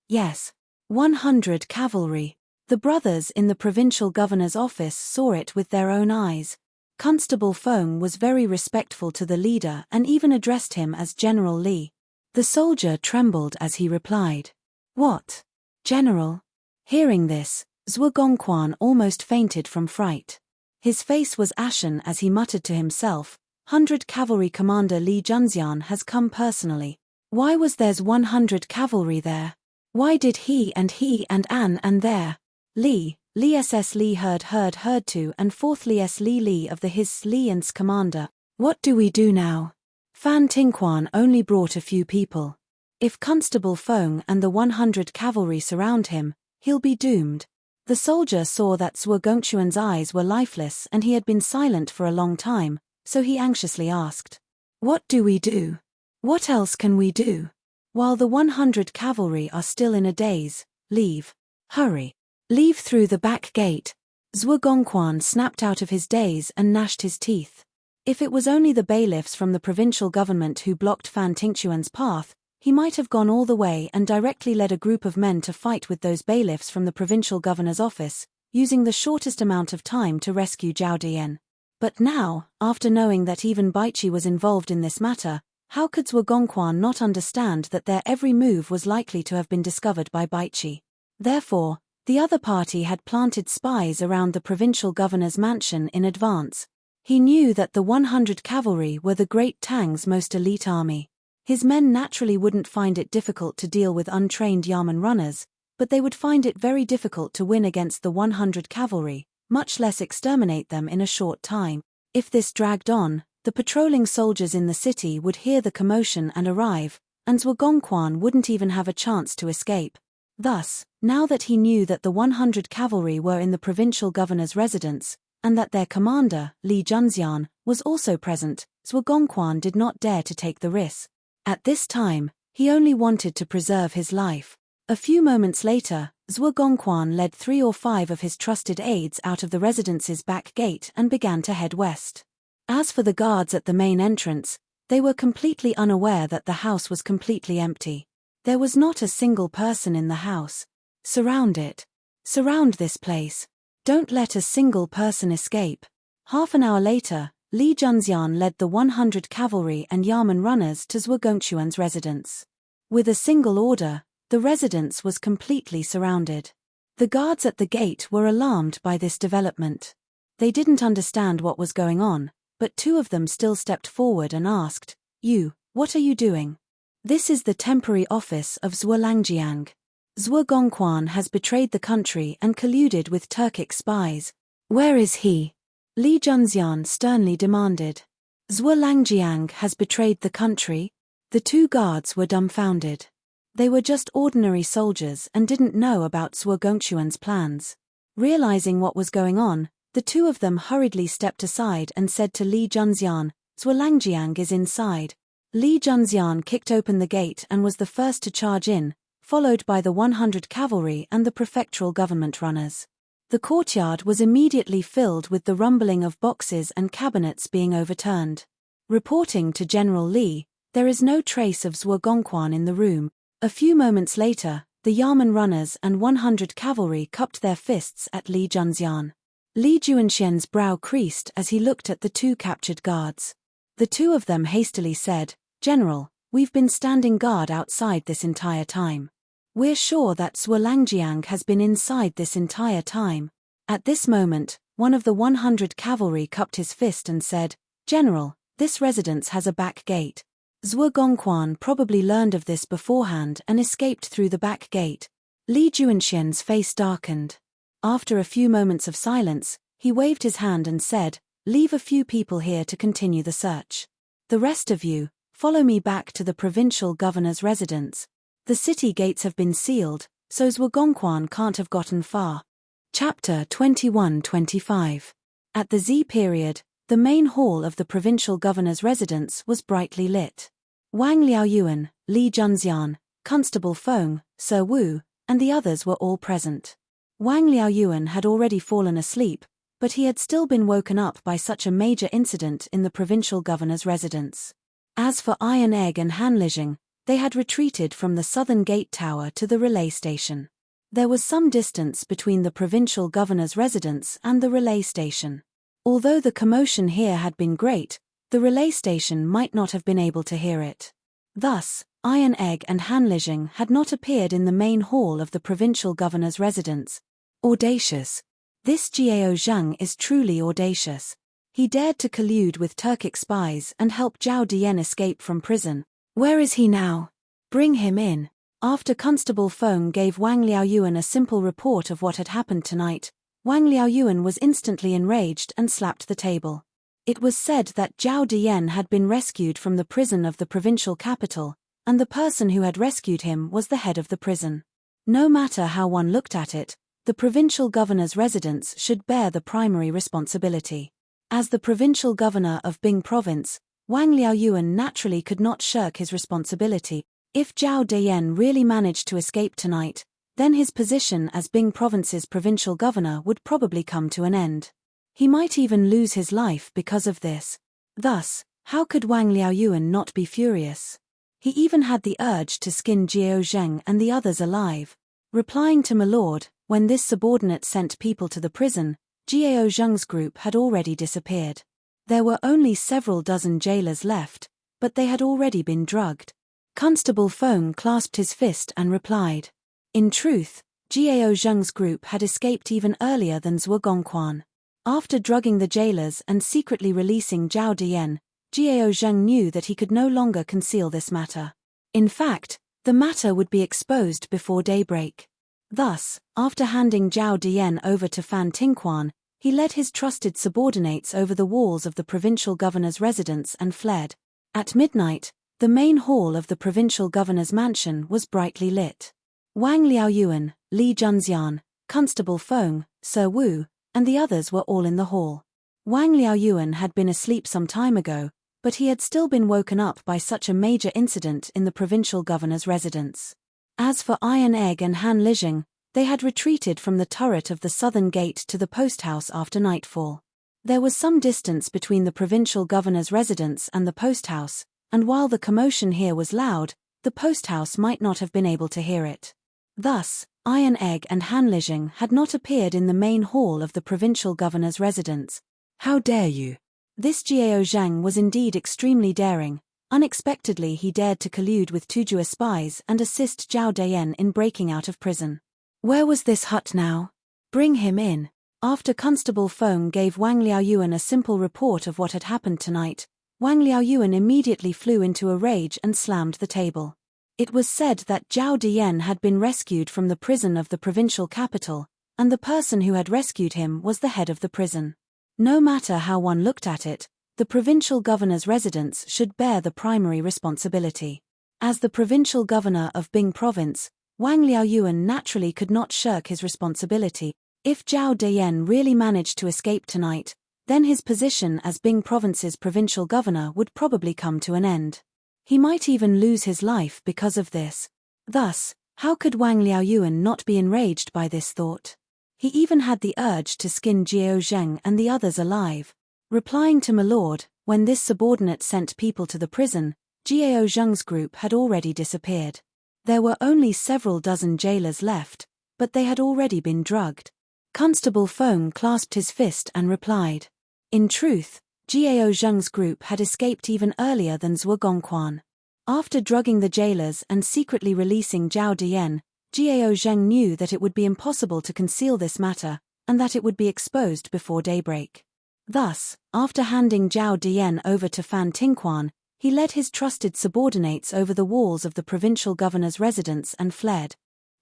100 cavalry. The brothers in the provincial governor's office saw it with their own eyes. Constable Feng was very respectful to the leader and even addressed him as General Li. The soldier trembled as he replied, What? General? Hearing this, Zhuo Gongquan almost fainted from fright. His face was ashen as he muttered to himself, 100 Cavalry Commander Li Junxian has come personally. Why was there's 100 cavalry there? Why did he and An and there? Li ss Li heard to and fourth Li s Li of the his Li and's commander. What do we do now? Fan Tingquan only brought a few people. If Constable Feng and the 100 cavalry surround him, he'll be doomed. The soldier saw that Zhuo Gongquan's eyes were lifeless and he had been silent for a long time, so he anxiously asked, "What do we do? What else can we do? While the 100 cavalry are still in a daze, leave. Hurry. Leave through the back gate." Zhuo Gongquan snapped out of his daze and gnashed his teeth. If it was only the bailiffs from the provincial government who blocked Fan Tingquan's path, he might have gone all the way and directly led a group of men to fight with those bailiffs from the provincial governor's office, using the shortest amount of time to rescue Zhao Dian. But now, after knowing that even Baichi was involved in this matter, how could Zhuo Gongquan not understand that their every move was likely to have been discovered by Baichi? Therefore, the other party had planted spies around the provincial governor's mansion in advance. He knew that the 100 cavalry were the Great Tang's most elite army. His men naturally wouldn't find it difficult to deal with untrained Yamen runners, but they would find it very difficult to win against the 100 cavalry, much less exterminate them in a short time. If this dragged on, the patrolling soldiers in the city would hear the commotion and arrive, and Zhuo Gongquan wouldn't even have a chance to escape. Thus, now that he knew that the 100 cavalry were in the provincial governor's residence, and that their commander, Li Junxian, was also present, Zhuo Gongquan did not dare to take the risk. At this time, he only wanted to preserve his life. A few moments later, Zhuo Gongquan led 3 or 5 of his trusted aides out of the residence's back gate and began to head west. As for the guards at the main entrance, they were completely unaware that the house was completely empty. There was not a single person in the house. Surround it. Surround this place. Don't let a single person escape. Half an hour later, Li Junxian led the 100 cavalry and Yamen runners to Zhuo Gongquan's residence. With a single order, the residence was completely surrounded. The guards at the gate were alarmed by this development. They didn't understand what was going on, but 2 of them still stepped forward and asked, "You, what are you doing?" "This is the temporary office of Zhuo Langjiang. Zhuo Gongquan has betrayed the country and colluded with Turkic spies." "Where is he?" Li Junxian sternly demanded. "Zhuo Langjiang has betrayed the country?" The 2 guards were dumbfounded. They were just ordinary soldiers and didn't know about Zhuo Gongquan's plans. Realizing what was going on, the 2 of them hurriedly stepped aside and said to Li Junxian, "Zhuo Langjiang is inside." Li Junxian kicked open the gate and was the first to charge in, followed by the 100 cavalry and the prefectural government runners. The courtyard was immediately filled with the rumbling of boxes and cabinets being overturned. Reporting to General Li, there is no trace of Zhuo Gongquan in the room. A few moments later, the Yamen runners and 100 cavalry cupped their fists at Li Junxian. Li Juanxian's brow creased as he looked at the 2 captured guards. The 2 of them hastily said, "General, we've been standing guard outside this entire time. We're sure that Zhuo Langjiang has been inside this entire time." At this moment, one of the 100 cavalry cupped his fist and said, "General, this residence has a back gate. Zhuo Gongquan probably learned of this beforehand and escaped through the back gate." Li Juanxian's face darkened. After a few moments of silence, he waved his hand and said, "Leave a few people here to continue the search. The rest of you, follow me back to the provincial governor's residence. The city gates have been sealed, so Zhuo Gongquan can't have gotten far." Chapter 21-25. At the Z period, the main hall of the provincial governor's residence was brightly lit. Wang Liaoyuan, Li Junxian, Constable Feng, Sir Wu, and the others were all present. Wang Liaoyuan had already fallen asleep, but he had still been woken up by such a major incident in the provincial governor's residence. As for Iron Egg and Han Lijing, they had retreated from the southern gate tower to the relay station. There was some distance between the provincial governor's residence and the relay station. Although the commotion here had been great, the relay station might not have been able to hear it. Thus, Iron Egg and Han Lijing had not appeared in the main hall of the provincial governor's residence. Audacious. This Jiao Zhang is truly audacious. He dared to collude with Turkic spies and help Zhao Dian escape from prison. Where is he now? Bring him in. After Constable Feng gave Wang Liaoyuan a simple report of what had happened tonight, Wang Liaoyuan was instantly enraged and slapped the table. It was said that Zhao Diyan had been rescued from the prison of the provincial capital, and the person who had rescued him was the head of the prison. No matter how one looked at it, the provincial governor's residence should bear the primary responsibility. As the provincial governor of Bing province, Wang Liaoyuan naturally could not shirk his responsibility. If Zhao Diyan really managed to escape tonight, then his position as Bing province's provincial governor would probably come to an end. He might even lose his life because of this. Thus, how could Wang Liaoyuan not be furious? He even had the urge to skin Jiao Zheng and the others alive. Replying to my lord, when this subordinate sent people to the prison, Jiao Zheng's group had already disappeared. There were only several dozen jailers left, but they had already been drugged. Constable Feng clasped his fist and replied. In truth, Jiao Zheng's group had escaped even earlier than Zhuo Gongquan. After drugging the jailers and secretly releasing Zhao Diyan, Jiao Zheng knew that he could no longer conceal this matter. In fact, the matter would be exposed before daybreak. Thus, after handing Zhao Diyan over to Fan Tingquan, he led his trusted subordinates over the walls of the provincial governor's residence and fled. At midnight, the main hall of the provincial governor's mansion was brightly lit. Wang Liaoyuan, Li Junxian, Constable Feng, Sir Wu, and the others were all in the hall. Wang Liaoyuan had been asleep some time ago, but he had still been woken up by such a major incident in the provincial governor's residence. As for Iron Egg and Han Lijing, they had retreated from the turret of the southern gate to the post house after nightfall. There was some distance between the provincial governor's residence and the post house, and while the commotion here was loud, the post house might not have been able to hear it. Thus, Iron Egg and Han Lijing had not appeared in the main hall of the provincial governor's residence. How dare you? This Jiao Zheng was indeed extremely daring. Unexpectedly he dared to collude with Tujua spies and assist Zhao Diyan in breaking out of prison. Where was this hut now? Bring him in. After Constable Feng gave Wang Liaoyuan a simple report of what had happened tonight, Wang Liaoyuan immediately flew into a rage and slammed the table. It was said that Zhao Diyan had been rescued from the prison of the provincial capital, and the person who had rescued him was the head of the prison. No matter how one looked at it, the provincial governor's residence should bear the primary responsibility. As the provincial governor of Bing province, Wang Liaoyuan naturally could not shirk his responsibility. If Zhao Diyan really managed to escape tonight, then his position as Bing province's provincial governor would probably come to an end. He might even lose his life because of this. Thus, how could Wang Liaoyuan not be enraged by this thought? He even had the urge to skin Jiao Zheng and the others alive. Replying to my lord, when this subordinate sent people to the prison, Jiao Zheng's group had already disappeared. There were only several dozen jailers left, but they had already been drugged. Constable Feng clasped his fist and replied. In truth, Jiao Zheng's group had escaped even earlier than Zhuo Gongquan. After drugging the jailers and secretly releasing Zhao Diyan, Jiao Zheng knew that it would be impossible to conceal this matter, and that it would be exposed before daybreak. Thus, after handing Zhao Diyan over to Fan Tingquan, he led his trusted subordinates over the walls of the provincial governor's residence and fled.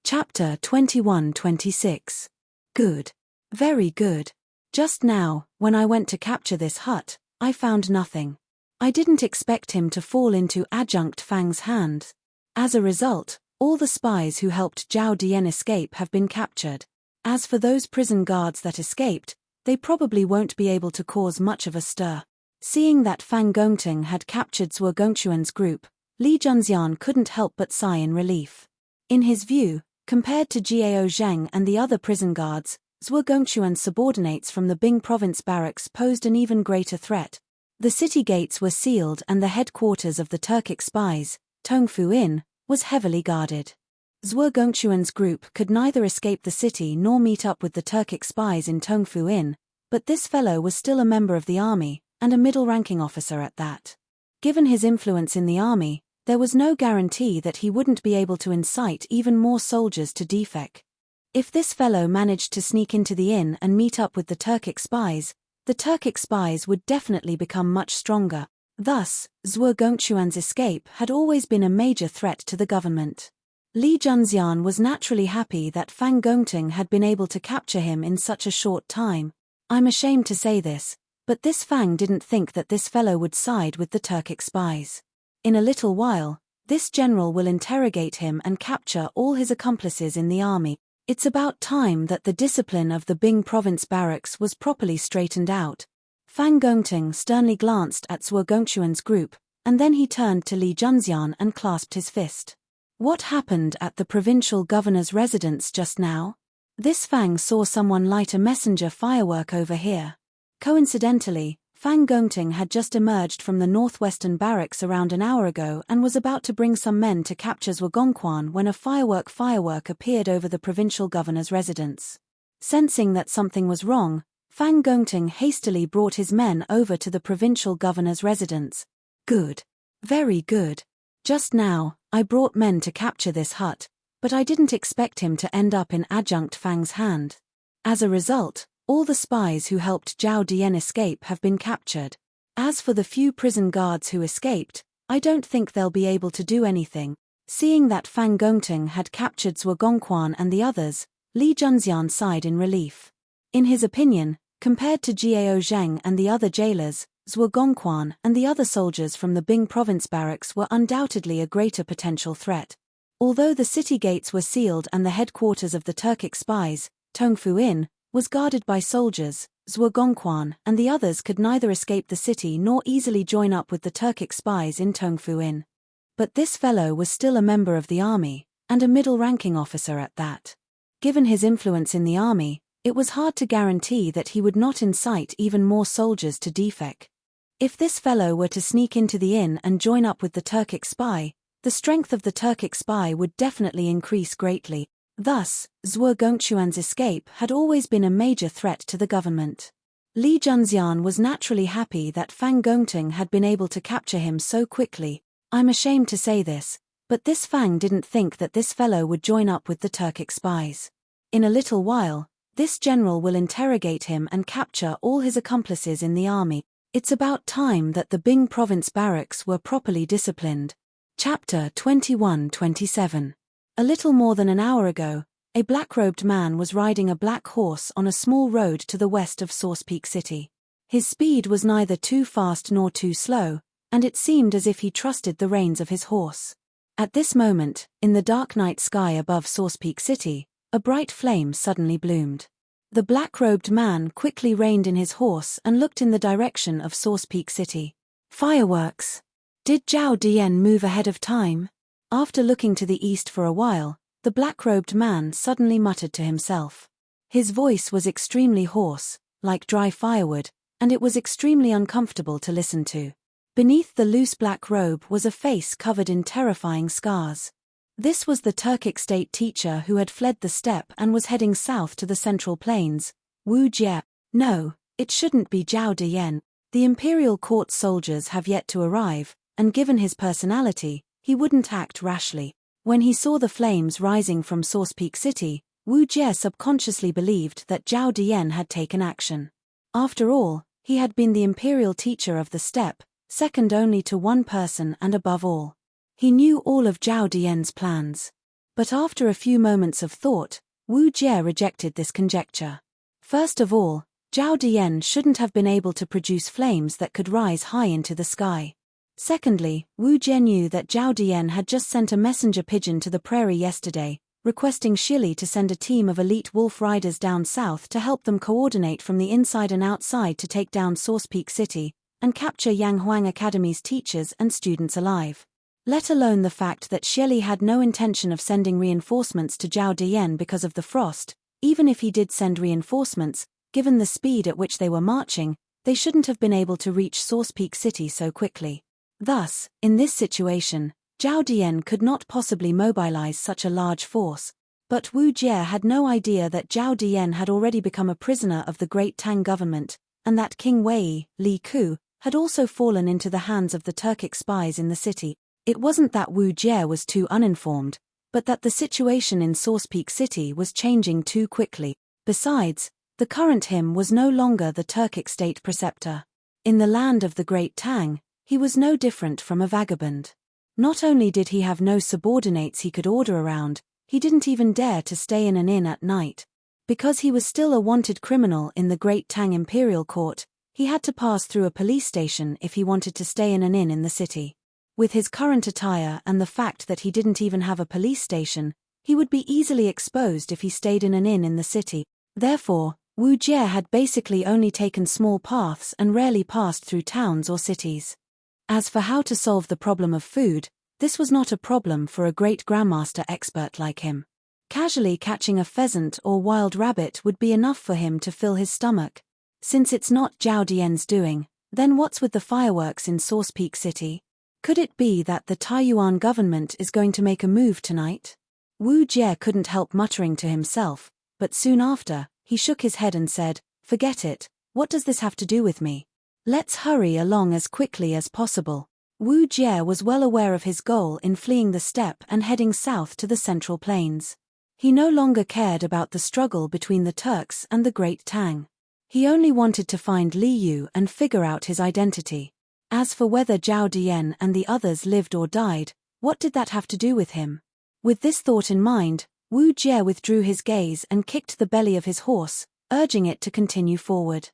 Chapter 21-26. Good. Very good. Just now, when I went to capture this hut, I found nothing. I didn't expect him to fall into Adjunct Fang's hands. As a result, all the spies who helped Zhao Diyan escape have been captured. As for those prison guards that escaped, they probably won't be able to cause much of a stir. Seeing that Fang Gongting had captured Zhuo Gongquan's group, Li Junxian couldn't help but sigh in relief. In his view, compared to Jiao Zheng and the other prison guards, Zhuo Gongquan's subordinates from the Bing province barracks posed an even greater threat. The city gates were sealed and the headquarters of the Turkic spies, Tongfu Inn, was heavily guarded. Zhuo Gongquan's group could neither escape the city nor meet up with the Turkic spies in Tongfu Inn, but this fellow was still a member of the army, and a middle-ranking officer at that. Given his influence in the army, there was no guarantee that he wouldn't be able to incite even more soldiers to defect. If this fellow managed to sneak into the inn and meet up with the Turkic spies would definitely become much stronger. Thus, Zhuo Gongquan's escape had always been a major threat to the government. Li Junxian was naturally happy that Fang Gongting had been able to capture him in such a short time. I'm ashamed to say this, but this Fang didn't think that this fellow would side with the Turkic spies. In a little while, this general will interrogate him and capture all his accomplices in the army. It's about time that the discipline of the Bing province barracks was properly straightened out. Fang Gongting sternly glanced at Zhuo Gongquan's group, and then he turned to Li Junxian and clasped his fist. What happened at the provincial governor's residence just now? This Fang saw someone light a messenger firework over here. Coincidentally, Fang Gongting had just emerged from the northwestern barracks around an hour ago and was about to bring some men to capture Zhuo Gongquan when a firework appeared over the provincial governor's residence. Sensing that something was wrong, Fang Gongting hastily brought his men over to the provincial governor's residence. Good. Very good. Just now, I brought men to capture this hut, but I didn't expect him to end up in Adjunct Fang's hand. As a result, all the spies who helped Zhao Dian escape have been captured. As for the few prison guards who escaped, I don't think they'll be able to do anything. Seeing that Fang Gongting had captured Zhuo Gongquan and the others, Li Junxian sighed in relief. In his opinion, compared to Jiao Zheng and the other jailers, Zhuo Gongquan and the other soldiers from the Bing province barracks were undoubtedly a greater potential threat. Although the city gates were sealed and the headquarters of the Turkic spies, Tongfu Inn, was guarded by soldiers, Zhuo Gongquan and the others could neither escape the city nor easily join up with the Turkic spies in Tongfu Inn. But this fellow was still a member of the army, and a middle-ranking officer at that. Given his influence in the army, it was hard to guarantee that he would not incite even more soldiers to defect. If this fellow were to sneak into the inn and join up with the Turkic spy, the strength of the Turkic spy would definitely increase greatly. Thus, Zhuo Gongquan's escape had always been a major threat to the government. Li Junxian was naturally happy that Fang Gongting had been able to capture him so quickly. I'm ashamed to say this, but this Fang didn't think that this fellow would join up with the Turkic spies. In a little while, this general will interrogate him and capture all his accomplices in the army. It's about time that the Bing province barracks were properly disciplined. Chapter 21-27. A little more than an hour ago, a black-robed man was riding a black horse on a small road to the west of Source Peak City. His speed was neither too fast nor too slow, and it seemed as if he trusted the reins of his horse. At this moment, in the dark night sky above Source Peak City, a bright flame suddenly bloomed. The black-robed man quickly reined in his horse and looked in the direction of Source Peak City. Fireworks! Did Zhao Dian move ahead of time? After looking to the east for a while, the black-robed man suddenly muttered to himself. His voice was extremely hoarse, like dry firewood, and it was extremely uncomfortable to listen to. Beneath the loose black robe was a face covered in terrifying scars. This was the Turkic state teacher who had fled the steppe and was heading south to the Central Plains, Wu Jie. No, it shouldn't be Zhao Dian. The imperial court soldiers have yet to arrive, and given his personality, he wouldn't act rashly. When he saw the flames rising from Source Peak City, Wu Jie subconsciously believed that Zhao Dian had taken action. After all, he had been the imperial teacher of the steppe, second only to one person and above all. He knew all of Zhao Dian's plans. But after a few moments of thought, Wu Jie rejected this conjecture. First of all, Zhao Dian shouldn't have been able to produce flames that could rise high into the sky. Secondly, Wu Jie knew that Zhao Dian had just sent a messenger pigeon to the prairie yesterday, requesting Shili to send a team of elite wolf riders down south to help them coordinate from the inside and outside to take down Source Peak City and capture Yang Huang Academy's teachers and students alive. Let alone the fact that Shili had no intention of sending reinforcements to Zhao Dian because of the frost. Even if he did send reinforcements, given the speed at which they were marching, they shouldn't have been able to reach Source Peak City so quickly. Thus, in this situation, Zhao Dian could not possibly mobilize such a large force. But Wu Jie had no idea that Zhao Dian had already become a prisoner of the Great Tang government, and that King Wei, Li Ku, had also fallen into the hands of the Turkic spies in the city. It wasn't that Wu Jie was too uninformed, but that the situation in Source Peak City was changing too quickly. Besides, the current him was no longer the Turkic state preceptor. In the land of the Great Tang, He was no different from a vagabond. Not only did he have no subordinates he could order around, he didn't even dare to stay in an inn at night. Because he was still a wanted criminal in the Great Tang Imperial Court, he had to pass through a police station if he wanted to stay in an inn in the city. With his current attire and the fact that he didn't even have a police station, he would be easily exposed if he stayed in an inn in the city. Therefore, Wu Jie had basically only taken small paths and rarely passed through towns or cities. As for how to solve the problem of food, this was not a problem for a great grandmaster expert like him. Casually catching a pheasant or wild rabbit would be enough for him to fill his stomach. Since it's not Zhao Dian's doing, then what's with the fireworks in Source Peak City? Could it be that the Taiyuan government is going to make a move tonight? Wu Jie couldn't help muttering to himself, but soon after, he shook his head and said, "Forget it, what does this have to do with me? Let's hurry along as quickly as possible." Wu Jie was well aware of his goal in fleeing the steppe and heading south to the Central Plains. He no longer cared about the struggle between the Turks and the Great Tang. He only wanted to find Li Yu and figure out his identity. As for whether Zhao Dian and the others lived or died, what did that have to do with him? With this thought in mind, Wu Jie withdrew his gaze and kicked the belly of his horse, urging it to continue forward.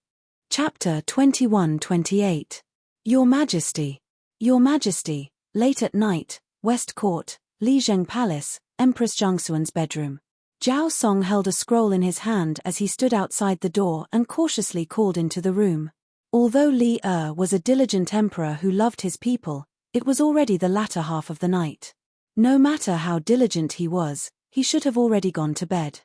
Chapter 21-28. Your Majesty. Your Majesty, late at night, West Court, Lijiang Palace, Empress Zhangxuan's bedroom. Zhao Song held a scroll in his hand as he stood outside the door and cautiously called into the room. Although Li was a diligent emperor who loved his people, it was already the latter half of the night. No matter how diligent he was, he should have already gone to bed.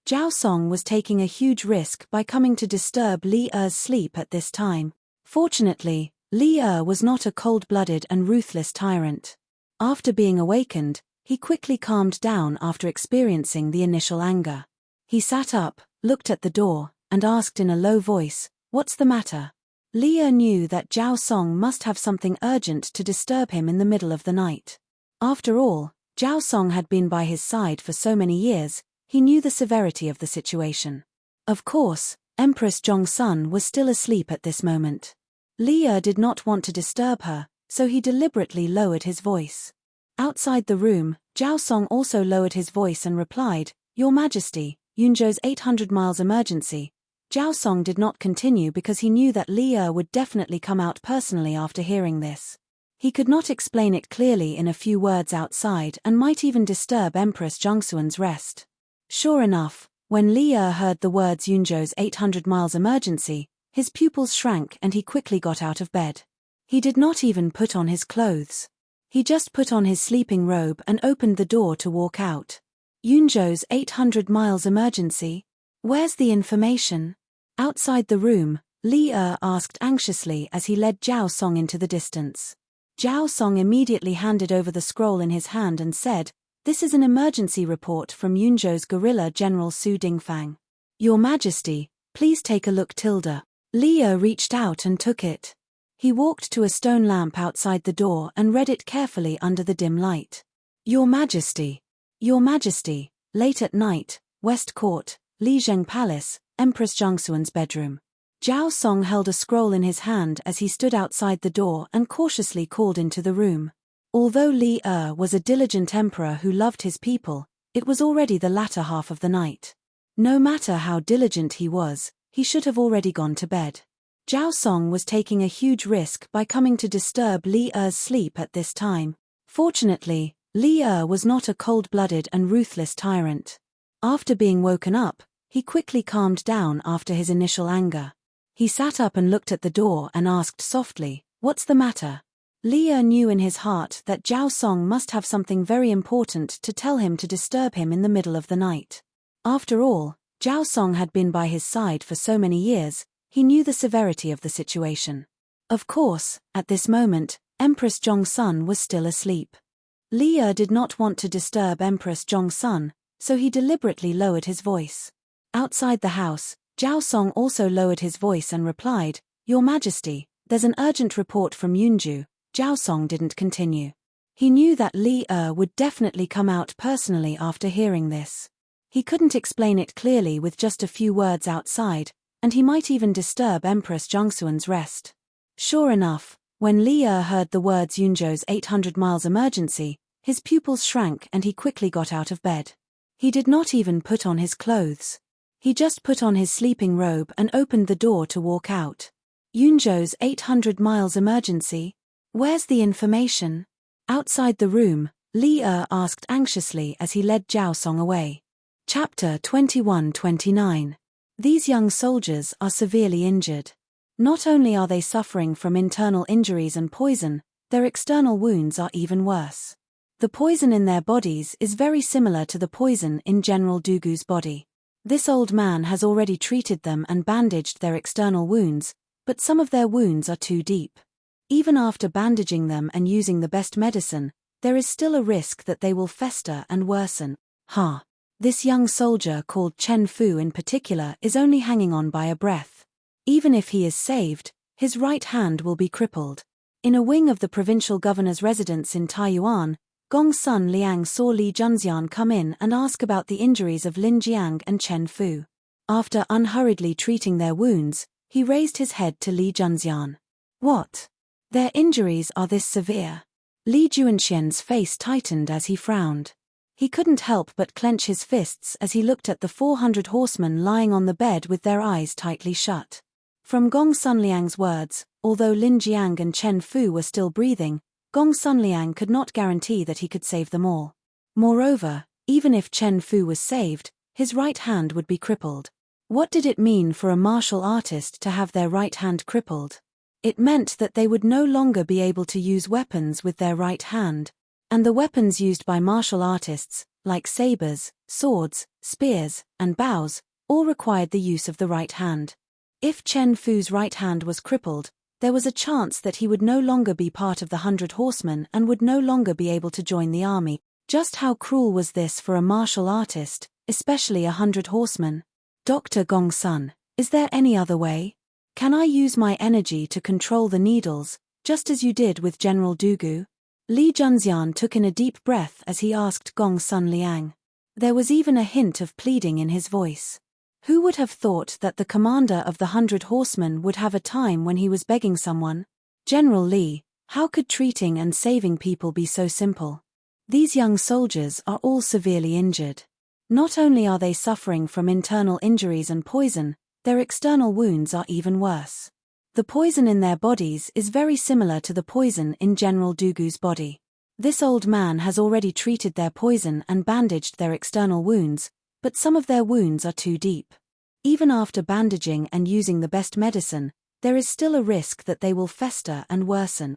Zhao Song was taking a huge risk by coming to disturb Li's sleep at this time. Fortunately, Li was not a cold-blooded and ruthless tyrant. After being awakened, he quickly calmed down after experiencing the initial anger. He sat up, looked at the door, and asked in a low voice, "What's the matter?" Li knew that Zhao Song must have something urgent to disturb him in the middle of the night. After all, Zhao Song had been by his side for so many years, he knew the severity of the situation. Of course, Empress Zhongsun was still asleep at this moment. Li did not want to disturb her, so he deliberately lowered his voice. Outside the room, Zhao Song also lowered his voice and replied, "Your Majesty, Yunzhou's 800 miles emergency." Zhao Song did not continue because he knew that Li would definitely come out personally after hearing this. He could not explain it clearly in a few words outside and might even disturb Empress Zhangxuan's rest. Sure enough, when Li heard the words Yunzhou's 800 miles emergency, his pupils shrank and he quickly got out of bed. He did not even put on his clothes. He just put on his sleeping robe and opened the door to walk out. Yunzhou's 800 miles emergency? Where's the information? Outside the room, Li asked anxiously as he led Zhao Song into the distance. Zhao Song immediately handed over the scroll in his hand and said, "This is an emergency report from Yunzhou's guerrilla General Su Dingfang. Your Majesty, please take a look tilde." Li reached out and took it. He walked to a stone lamp outside the door and read it carefully under the dim light. Your Majesty. Your Majesty, late at night, West Court, Lijiang Palace, Empress Zhangxuan's bedroom. Zhao Song held a scroll in his hand as he stood outside the door and cautiously called into the room. Although Li was a diligent emperor who loved his people, it was already the latter half of the night. No matter how diligent he was, he should have already gone to bed. Zhao Song was taking a huge risk by coming to disturb Li's sleep at this time. Fortunately, Li was not a cold-blooded and ruthless tyrant. After being woken up, he quickly calmed down after his initial anger. He sat up and looked at the door and asked softly, "What's the matter?" Li knew in his heart that Zhao Song must have something very important to tell him to disturb him in the middle of the night. After all, Zhao Song had been by his side for so many years, he knew the severity of the situation. Of course, at this moment, Empress Zhongsun was still asleep. Li did not want to disturb Empress Zhongsun, so he deliberately lowered his voice. Outside the house, Zhao Song also lowered his voice and replied, "Your Majesty, there's an urgent report from Yunzhou." Zhao Song didn't continue. He knew that Li would definitely come out personally after hearing this. He couldn't explain it clearly with just a few words outside, and he might even disturb Empress Zhangxuan's rest. Sure enough, When Li Er heard the words Yunzhou's 800 miles emergency, his pupils shrank and he quickly got out of bed. He did not even put on his clothes. He just put on his sleeping robe and opened the door to walk out. Yunzhou's 800 miles emergency? Where's the information? Outside the room, Li Er asked anxiously as he led Zhao Song away. Chapter 21-29. These young soldiers are severely injured. Not only are they suffering from internal injuries and poison, their external wounds are even worse. The poison in their bodies is very similar to the poison in General Dugu's body. This old man has already treated them and bandaged their external wounds, but some of their wounds are too deep. Even after bandaging them and using the best medicine, there is still a risk that they will fester and worsen. This young soldier called Chen Fu in particular is only hanging on by a breath. Even if he is saved, his right hand will be crippled. In a wing of the provincial governor's residence in Taiyuan, Gongsun Liang saw Li Junxian come in and ask about the injuries of Lin Jiang and Chen Fu. After unhurriedly treating their wounds, he raised his head to Li Junxian. What? Their injuries are this severe? Li Junxian's face tightened as he frowned. He couldn't help but clench his fists as he looked at the 400 horsemen lying on the bed with their eyes tightly shut. From Gongsun Liang's words, although Lin Jiang and Chen Fu were still breathing, Gongsun Liang could not guarantee that he could save them all. Moreover, even if Chen Fu was saved, his right hand would be crippled. What did it mean for a martial artist to have their right hand crippled? It meant that they would no longer be able to use weapons with their right hand, and the weapons used by martial artists, like sabers, swords, spears, and bows, all required the use of the right hand. If Chen Fu's right hand was crippled, there was a chance that he would no longer be part of the 100 horsemen and would no longer be able to join the army. Just how cruel was this for a martial artist, especially 100 horsemen? Dr. Gongsun, is there any other way? Can I use my energy to control the needles, just as you did with General Dugu? Li Junxian took in a deep breath as he asked Gongsun Liang. There was even a hint of pleading in his voice. Who would have thought that the commander of the 100 horsemen would have a time when he was begging someone? General Li, how could treating and saving people be so simple? These young soldiers are all severely injured. Not only are they suffering from internal injuries and poison, their external wounds are even worse. The poison in their bodies is very similar to the poison in General Dugu's body. This old man has already treated their poison and bandaged their external wounds, but some of their wounds are too deep. Even after bandaging and using the best medicine, there is still a risk that they will fester and worsen.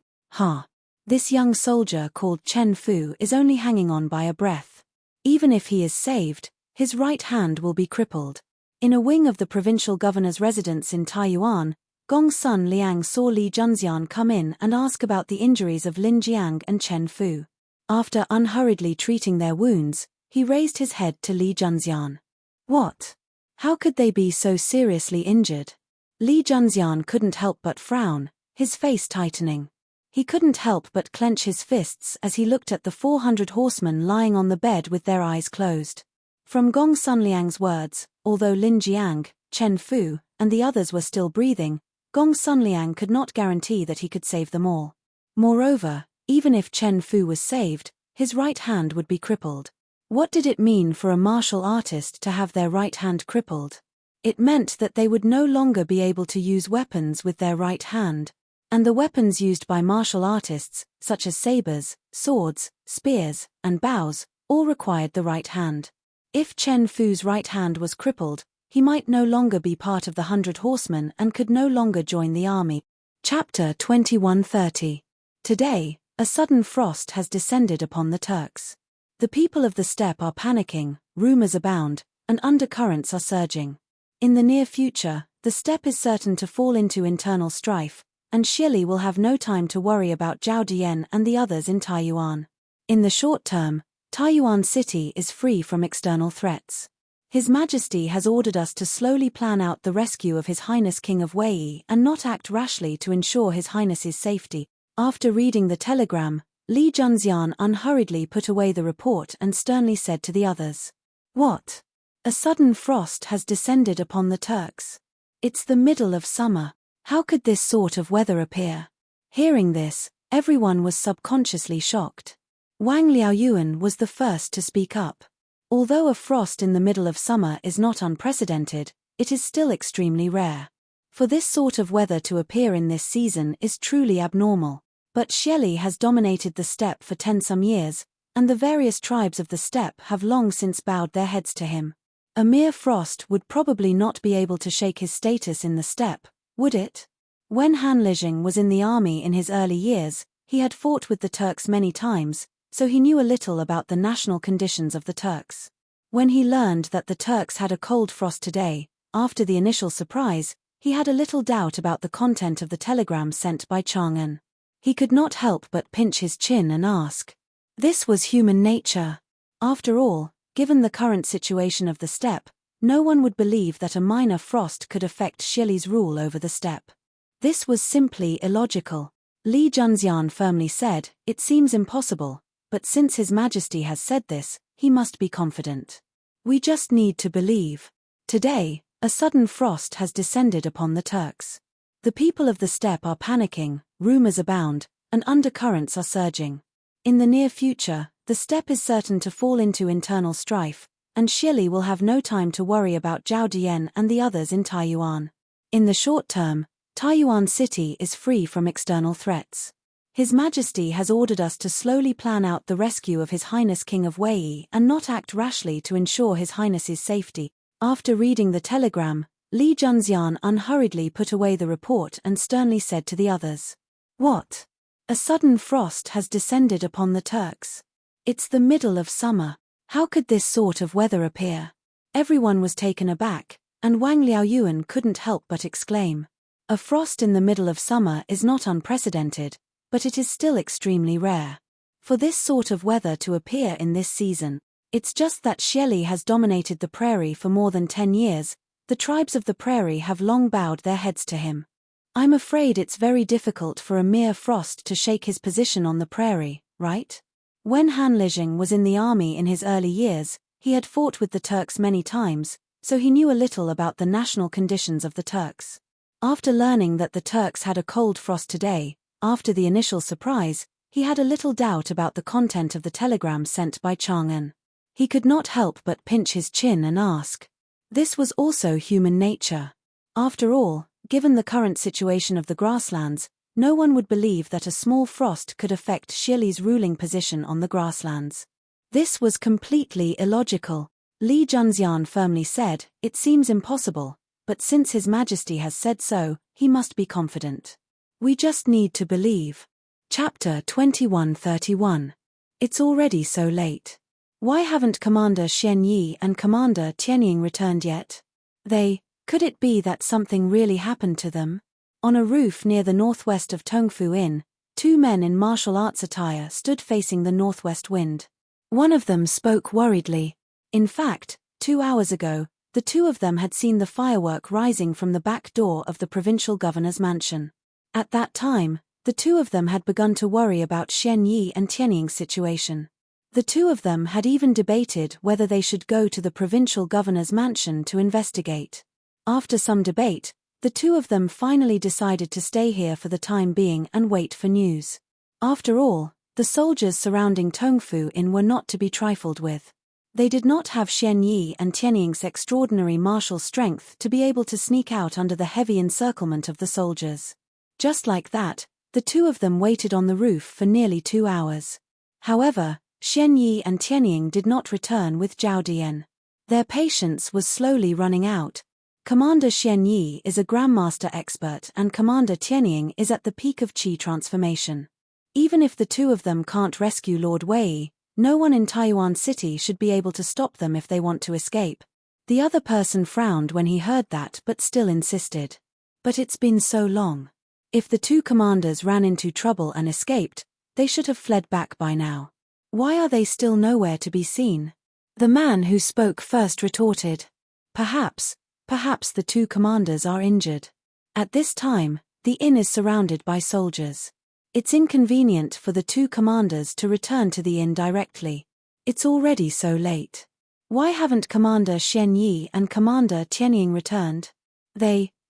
This young soldier called Chen Fu is only hanging on by a breath. Even if he is saved, his right hand will be crippled. In a wing of the provincial governor's residence in Taiyuan, Gongsun Liang saw Li Junxian come in and ask about the injuries of Lin Jiang and Chen Fu. After unhurriedly treating their wounds, he raised his head to Li Junxian. What? How could they be so seriously injured? Li Junxian couldn't help but frown, his face tightening. He couldn't help but clench his fists as he looked at the 400 horsemen lying on the bed with their eyes closed. From Gongsun Liang's words, although Lin Jiang, Chen Fu, and the others were still breathing, Gongsun Liang could not guarantee that he could save them all. Moreover, even if Chen Fu was saved, his right hand would be crippled. What did it mean for a martial artist to have their right hand crippled? It meant that they would no longer be able to use weapons with their right hand, and the weapons used by martial artists, such as sabers, swords, spears, and bows, all required the right hand. If Chen Fu's right hand was crippled, he might no longer be part of the 100 horsemen and could no longer join the army. Chapter 21-30. Today, a sudden frost has descended upon the Turks. The people of the steppe are panicking, rumors abound, and undercurrents are surging. In the near future, the steppe is certain to fall into internal strife, and Shili will have no time to worry about Zhao Dian and the others in Taiyuan. In the short term, Taiyuan City is free from external threats. His Majesty has ordered us to slowly plan out the rescue of His Highness King of Wei and not act rashly to ensure His Highness's safety. After reading the telegram, Li Junxian unhurriedly put away the report and sternly said to the others, "What? A sudden frost has descended upon the Turks. It's the middle of summer. How could this sort of weather appear? Hearing this, everyone was subconsciously shocked. Wang Liaoyuan was the first to speak up. Although a frost in the middle of summer is not unprecedented, it is still extremely rare. For this sort of weather to appear in this season is truly abnormal. But Xieli has dominated the steppe for 10 years, and the various tribes of the steppe have long since bowed their heads to him. A mere frost would probably not be able to shake his status in the steppe, would it? When Han Lijing was in the army in his early years, he had fought with the Turks many times, so he knew a little about the national conditions of the Turks. When he learned that the Turks had a cold frost today, after the initial surprise, he had a little doubt about the content of the telegram sent by Chang'an. He could not help but pinch his chin and ask. This was human nature. After all, given the current situation of the steppe, no one would believe that a minor frost could affect Xieli's rule over the steppe. This was simply illogical. Li Junxian firmly said, "It seems impossible, but since His Majesty has said this, he must be confident. We just need to believe." Today, a sudden frost has descended upon the Turks. The people of the steppe are panicking, rumors abound, and undercurrents are surging. In the near future, the steppe is certain to fall into internal strife, and Xieli will have no time to worry about Zhao Dian and the others in Taiyuan. In the short term, Taiyuan city is free from external threats. His Majesty has ordered us to slowly plan out the rescue of His Highness King of Wei and not act rashly to ensure His Highness's safety. After reading the telegram, Li Junxian unhurriedly put away the report and sternly said to the others, "What? A sudden frost has descended upon the Turks. It's the middle of summer. How could this sort of weather appear?" Everyone was taken aback, and Wang Liaoyuan couldn't help but exclaim. A frost in the middle of summer is not unprecedented, but it is still extremely rare. For this sort of weather to appear in this season, it's just that Xieli has dominated the prairie for more than 10 years, the tribes of the prairie have long bowed their heads to him. I'm afraid it's very difficult for a mere frost to shake his position on the prairie, right? When Han Lijing was in the army in his early years, he had fought with the Turks many times, so he knew a little about the national conditions of the Turks. After learning that the Turks had a cold frost today, after the initial surprise, he had a little doubt about the content of the telegram sent by Chang'an. He could not help but pinch his chin and ask. This was also human nature. After all, given the current situation of the grasslands, no one would believe that a small frost could affect Xieli's ruling position on the grasslands. This was completely illogical. Li Junxian firmly said, "It seems impossible, but since His Majesty has said so, he must be confident. We just need to believe." Chapter 2131. It's already so late. Why haven't Commander Xian Yi and Commander Tianying returned yet? Could it be that something really happened to them? On a roof near the northwest of Tongfu Inn, 2 men in martial arts attire stood facing the northwest wind. One of them spoke worriedly. In fact, 2 hours ago, the two of them had seen the firework rising from the back door of the provincial governor's mansion. At that time, the two of them had begun to worry about Xian Yi and Tianying's situation. The two of them had even debated whether they should go to the provincial governor's mansion to investigate. After some debate, the two of them finally decided to stay here for the time being and wait for news. After all, the soldiers surrounding Tongfu Inn were not to be trifled with. They did not have Xian Yi and Tianying's extraordinary martial strength to be able to sneak out under the heavy encirclement of the soldiers. Just like that, the two of them waited on the roof for nearly 2 hours. However, Xian Yi and Tianying did not return with Zhao Dian. Their patience was slowly running out. Commander Xian Yi is a Grandmaster expert and Commander Tianying is at the peak of Qi transformation. Even if the two of them can't rescue Lord Wei, no one in Taiyuan City should be able to stop them if they want to escape. The other person frowned when he heard that but still insisted. But it's been so long. If the two commanders ran into trouble and escaped, they should have fled back by now. Why are they still nowhere to be seen? The man who spoke first retorted. Perhaps the two commanders are injured. At this time, the inn is surrounded by soldiers. It's inconvenient for the two commanders to return to the inn directly. It's already so late. Why haven't Commander Xian Yi and Commander Tianying returned?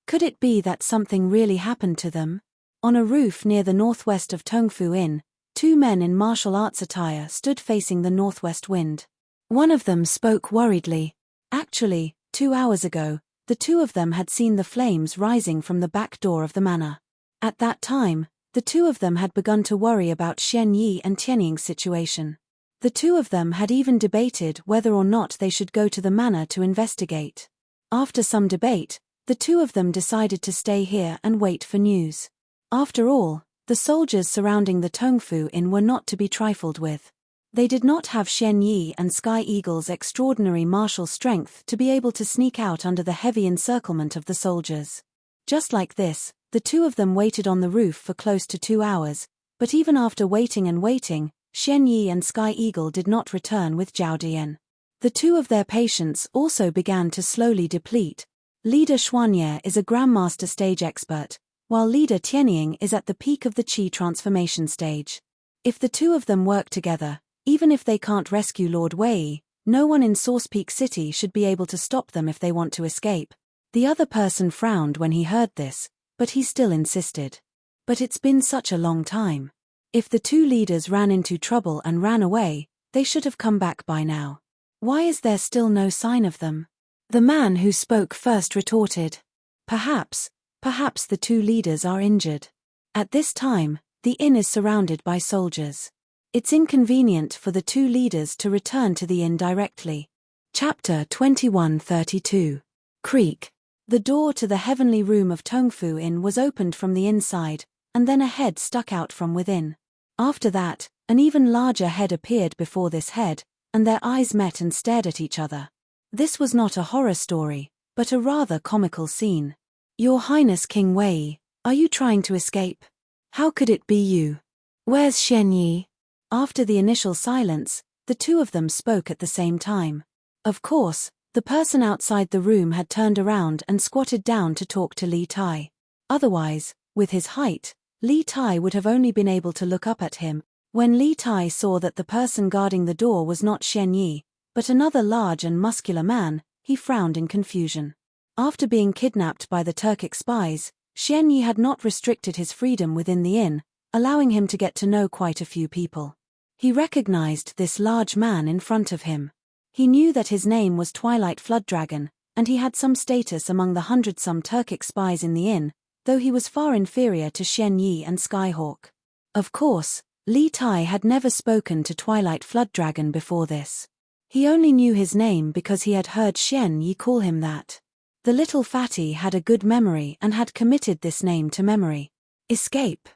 Could it be that something really happened to them? On a roof near the northwest of Tongfu Inn, two men in martial arts attire stood facing the northwest wind. One of them spoke worriedly. Actually, 2 hours ago, the two of them had seen the flames rising from the back door of the manor. At that time, the two of them had begun to worry about Xian Yi and Tianying's situation. The two of them had even debated whether or not they should go to the manor to investigate. After some debate, the two of them decided to stay here and wait for news. After all, the soldiers surrounding the Tongfu Inn were not to be trifled with. They did not have Xian Yi and Sky Eagle's extraordinary martial strength to be able to sneak out under the heavy encirclement of the soldiers. Just like this, the two of them waited on the roof for close to 2 hours, but even after waiting and waiting, Xian Yi and Sky Eagle did not return with Zhao Dian. The two of their patience also began to slowly deplete. Leader Xuanye is a Grandmaster stage expert, while Leader Tianying is at the peak of the Qi transformation stage. If the two of them work together, even if they can't rescue Lord Wei, no one in Source Peak City should be able to stop them if they want to escape. The other person frowned when he heard this, but he still insisted. But it's been such a long time. If the two leaders ran into trouble and ran away, they should have come back by now. Why is there still no sign of them? The man who spoke first retorted. Perhaps the two leaders are injured. At this time, the inn is surrounded by soldiers. It's inconvenient for the two leaders to return to the inn directly. Chapter 2132. Creak. The door to the heavenly room of Tongfu Inn was opened from the inside, and then a head stuck out from within. After that, an even larger head appeared before this head, and their eyes met and stared at each other. This was not a horror story, but a rather comical scene. Your Highness King Wei, are you trying to escape? How could it be you? Where's Xian Yi? After the initial silence, the two of them spoke at the same time. Of course, the person outside the room had turned around and squatted down to talk to Li Tai. Otherwise, with his height, Li Tai would have only been able to look up at him. When Li Tai saw that the person guarding the door was not Xian Yi, but another large and muscular man, he frowned in confusion. After being kidnapped by the Turkic spies, Xian Yi had not restricted his freedom within the inn, allowing him to get to know quite a few people. He recognized this large man in front of him. He knew that his name was Twilight Flood Dragon, and he had some status among the 100-some Turkic spies in the inn, though he was far inferior to Xian Yi and Skyhawk. Of course, Li Tai had never spoken to Twilight Flood Dragon before this. He only knew his name because he had heard Xian Yi call him that. The little fatty had a good memory and had committed this name to memory. Escape.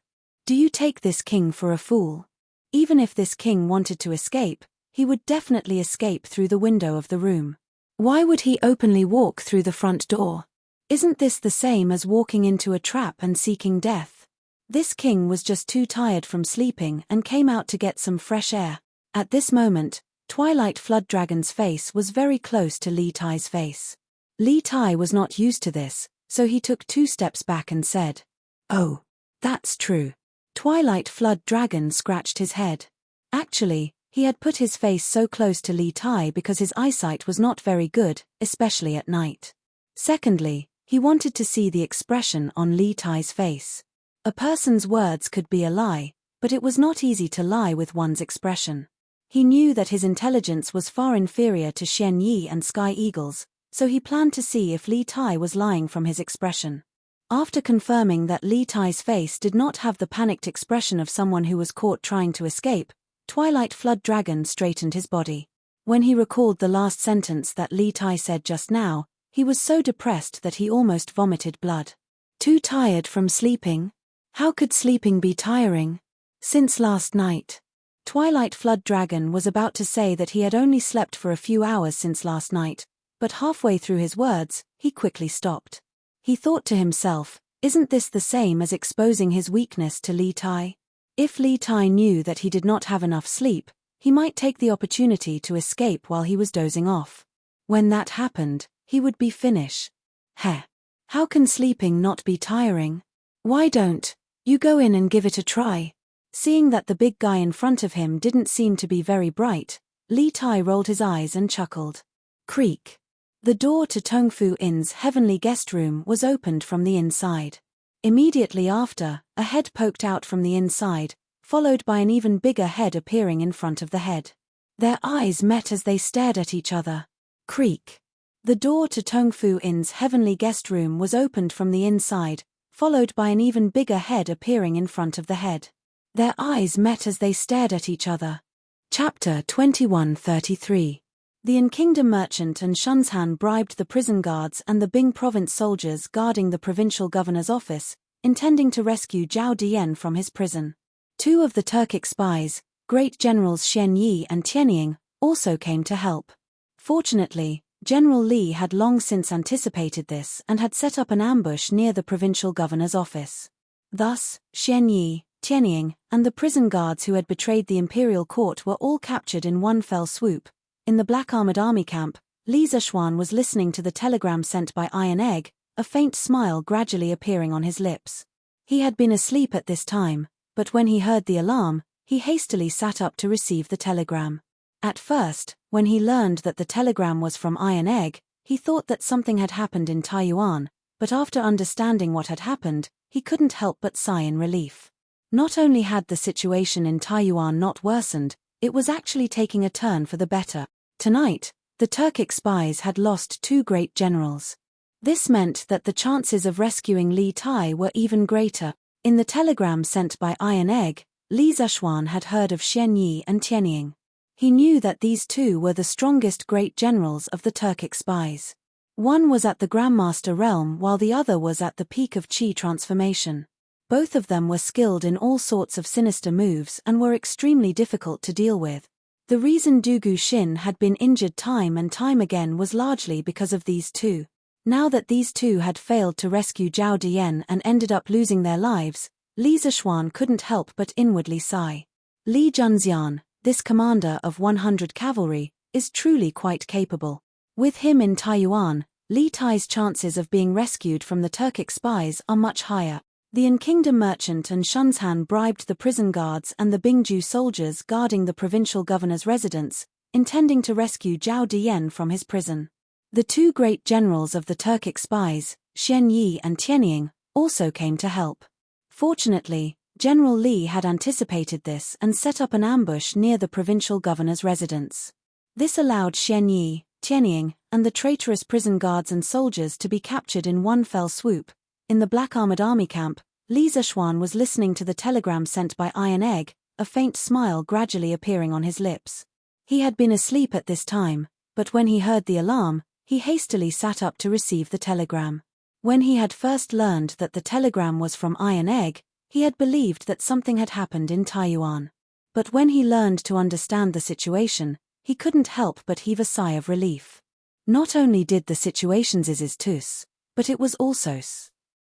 Do you take this king for a fool? Even if this king wanted to escape, he would definitely escape through the window of the room. Why would he openly walk through the front door? Isn't this the same as walking into a trap and seeking death? This king was just too tired from sleeping and came out to get some fresh air. At this moment, Twilight Flood Dragon's face was very close to Li Tai's face. Li Tai was not used to this, so he took 2 steps back and said, "Oh, that's true." Twilight Flood Dragon scratched his head. Actually, he had put his face so close to Li Tai because his eyesight was not very good, especially at night. Secondly, he wanted to see the expression on Li Tai's face. A person's words could be a lie, but it was not easy to lie with one's expression. He knew that his intelligence was far inferior to Xian Yi and Sky Eagle's, so he planned to see if Li Tai was lying from his expression. After confirming that Li Tai's face did not have the panicked expression of someone who was caught trying to escape, Twilight Flood Dragon straightened his body. When he recalled the last sentence that Li Tai said just now, he was so depressed that he almost vomited blood. Too tired from sleeping? How could sleeping be tiring? Since last night. Twilight Flood Dragon was about to say that he had only slept for a few hours since last night, but halfway through his words, he quickly stopped. He thought to himself, isn't this the same as exposing his weakness to Li Tai? If Li Tai knew that he did not have enough sleep, he might take the opportunity to escape while he was dozing off. When that happened, he would be finished. Heh. How can sleeping not be tiring? Why don't you go in and give it a try? Seeing that the big guy in front of him didn't seem to be very bright, Li Tai rolled his eyes and chuckled. Creak. The door to Tongfu Inn's heavenly guest room was opened from the inside. Immediately after, a head poked out from the inside, followed by an even bigger head appearing in front of the head. Their eyes met as they stared at each other. Creak. The door to Tongfu Inn's heavenly guest room was opened from the inside, followed by an even bigger head appearing in front of the head. Their eyes met as they stared at each other. Chapter 2133. The in-kingdom merchant and Shunshan bribed the prison guards and the Bing province soldiers guarding the provincial governor's office, intending to rescue Zhao Dian from his prison. Two of the Turkic spies, great generals Xian Yi and Tianying, also came to help. Fortunately, General Li had long since anticipated this and had set up an ambush near the provincial governor's office. Thus, Xian Yi, Tianying, and the prison guards who had betrayed the imperial court were all captured in one fell swoop. In the Black Armored Army camp, Li Zishuan was listening to the telegram sent by Iron Egg, a faint smile gradually appearing on his lips. He had been asleep at this time, but when he heard the alarm, he hastily sat up to receive the telegram. At first, when he learned that the telegram was from Iron Egg, he thought that something had happened in Taiyuan, but after understanding what had happened, he couldn't help but sigh in relief. Not only had the situation in Taiyuan not worsened, it was actually taking a turn for the better. Tonight, the Turkic spies had lost two great generals. This meant that the chances of rescuing Li Tai were even greater. In the telegram sent by Iron Egg, Li Zishuan had heard of Xian Yi and Tianying. He knew that these two were the strongest great generals of the Turkic spies. One was at the Grandmaster realm while the other was at the peak of Qi transformation. Both of them were skilled in all sorts of sinister moves and were extremely difficult to deal with. The reason Du Guxin had been injured time and time again was largely because of these two. Now that these two had failed to rescue Zhao Dian and ended up losing their lives, Li Zishuan couldn't help but inwardly sigh. Li Junxian, this commander of 100 cavalry, is truly quite capable. With him in Taiyuan, Li Tai's chances of being rescued from the Turkic spies are much higher. The in-kingdom merchant and Shunshan bribed the prison guards and the Bingju soldiers guarding the provincial governor's residence, intending to rescue Zhao Dian from his prison. The two great generals of the Turkic spies, Xian Yi and Tianying, also came to help. Fortunately, General Li had anticipated this and set up an ambush near the provincial governor's residence. This allowed Xian Yi, Tianying, and the traitorous prison guards and soldiers to be captured in one fell swoop. In the Black Armored Army camp, Li Zishuan was listening to the telegram sent by Iron Egg, a faint smile gradually appearing on his lips. He had been asleep at this time, but when he heard the alarm, he hastily sat up to receive the telegram. When he had first learned that the telegram was from Iron Egg, he had believed that something had happened in Taiyuan. But when he learned to understand the situation, he couldn't help but heave a sigh of relief. Not only did the situation's tus, but it was also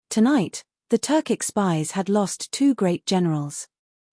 Tonight, the Turkic spies had lost two great generals.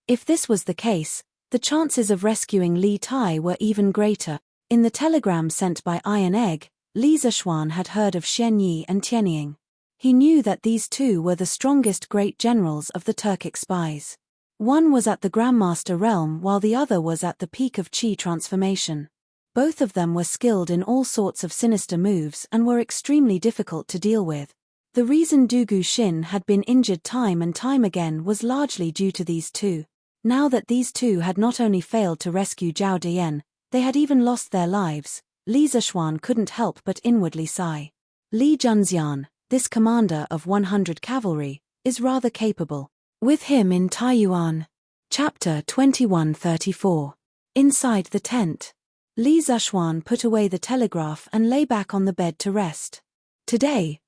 If this was the case, the chances of rescuing Li Tai were even greater. In the telegram sent by Iron Egg, Li Zishuan had heard of Xian Yi and Tianying. He knew that these two were the strongest great generals of the Turkic spies. One was at the Grandmaster realm while the other was at the peak of Qi transformation. Both of them were skilled in all sorts of sinister moves and were extremely difficult to deal with. The reason Du Guxin had been injured time and time again was largely due to these two. Now that these two had not only failed to rescue Zhao Dian, they had even lost their lives. Li Zishuan couldn't help but inwardly sigh. Li Junxian, this commander of 100 cavalry, is rather capable. With him in Taiyuan. Chapter 2134. Inside the tent. Li Zishuan put away the telegraph and lay back on the bed to rest. Today,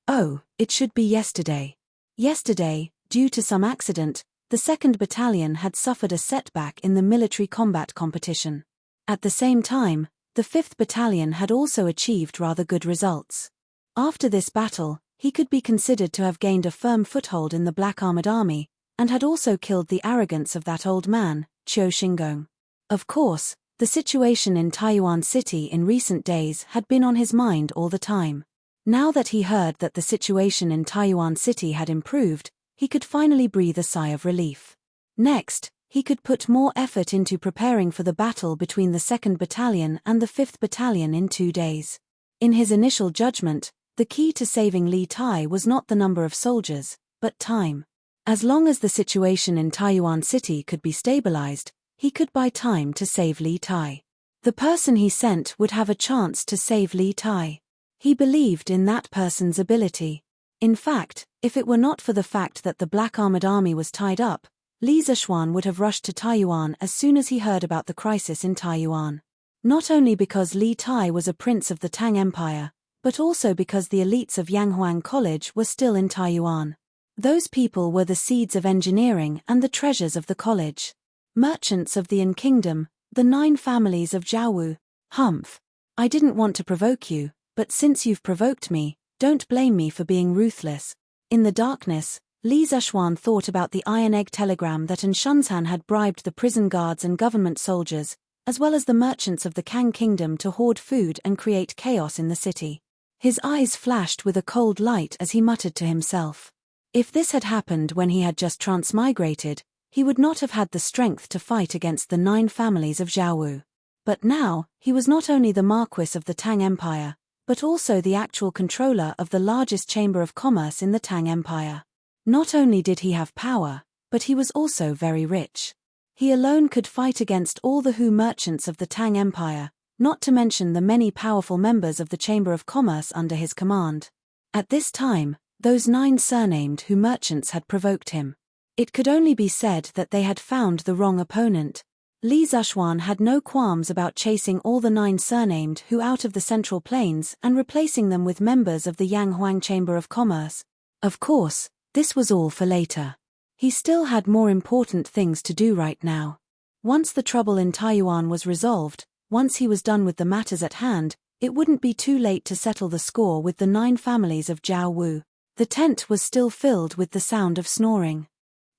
it should be yesterday. Yesterday, due to some accident, the 2nd Battalion had suffered a setback in the military combat competition. At the same time, the 5th Battalion had also achieved rather good results. After this battle, he could be considered to have gained a firm foothold in the Black Armored Army, and had also killed the arrogance of that old man, Qiu Xinggong. Of course, the situation in Taiyuan City in recent days had been on his mind all the time. Now that he heard that the situation in Taiyuan City had improved, he could finally breathe a sigh of relief. Next, he could put more effort into preparing for the battle between the 2nd Battalion and the 5th Battalion in 2 days. In his initial judgment, the key to saving Li Tai was not the number of soldiers, but time. As long as the situation in Taiyuan City could be stabilized, he could buy time to save Li Tai. The person he sent would have a chance to save Li Tai. He believed in that person's ability. In fact, if it were not for the fact that the Black Armored Army was tied up, Li Zishuan would have rushed to Taiyuan as soon as he heard about the crisis in Taiyuan. Not only because Li Tai was a prince of the Tang Empire, but also because the elites of Yanghuang College were still in Taiyuan. Those people were the seeds of engineering and the treasures of the college. Merchants of the Yin Kingdom, the 9 families of Jiaowu. Humph. I didn't want to provoke you, but since you've provoked me, don't blame me for being ruthless. In the darkness, Li Zishuan thought about the iron egg telegram that An Shunzhan had bribed the prison guards and government soldiers, as well as the merchants of the Kang Kingdom to hoard food and create chaos in the city. His eyes flashed with a cold light as he muttered to himself. If this had happened when he had just transmigrated, he would not have had the strength to fight against the 9 families of Jiaowu. But now, he was not only the Marquis of the Tang Empire, but also the actual controller of the largest chamber of commerce in the Tang Empire. Not only did he have power, but he was also very rich. He alone could fight against all the Hu merchants of the Tang Empire, not to mention the many powerful members of the Chamber of Commerce under his command. At this time, those 9 surnamed Hu merchants had provoked him. It could only be said that they had found the wrong opponent. Li Zishuan had no qualms about chasing all the 9 surnamed Hu out of the Central Plains and replacing them with members of the Yanghuang Chamber of Commerce. Of course, this was all for later. He still had more important things to do right now. Once the trouble in Taiyuan was resolved, once he was done with the matters at hand, it wouldn't be too late to settle the score with the 9 families of Jiaowu. The tent was still filled with the sound of snoring.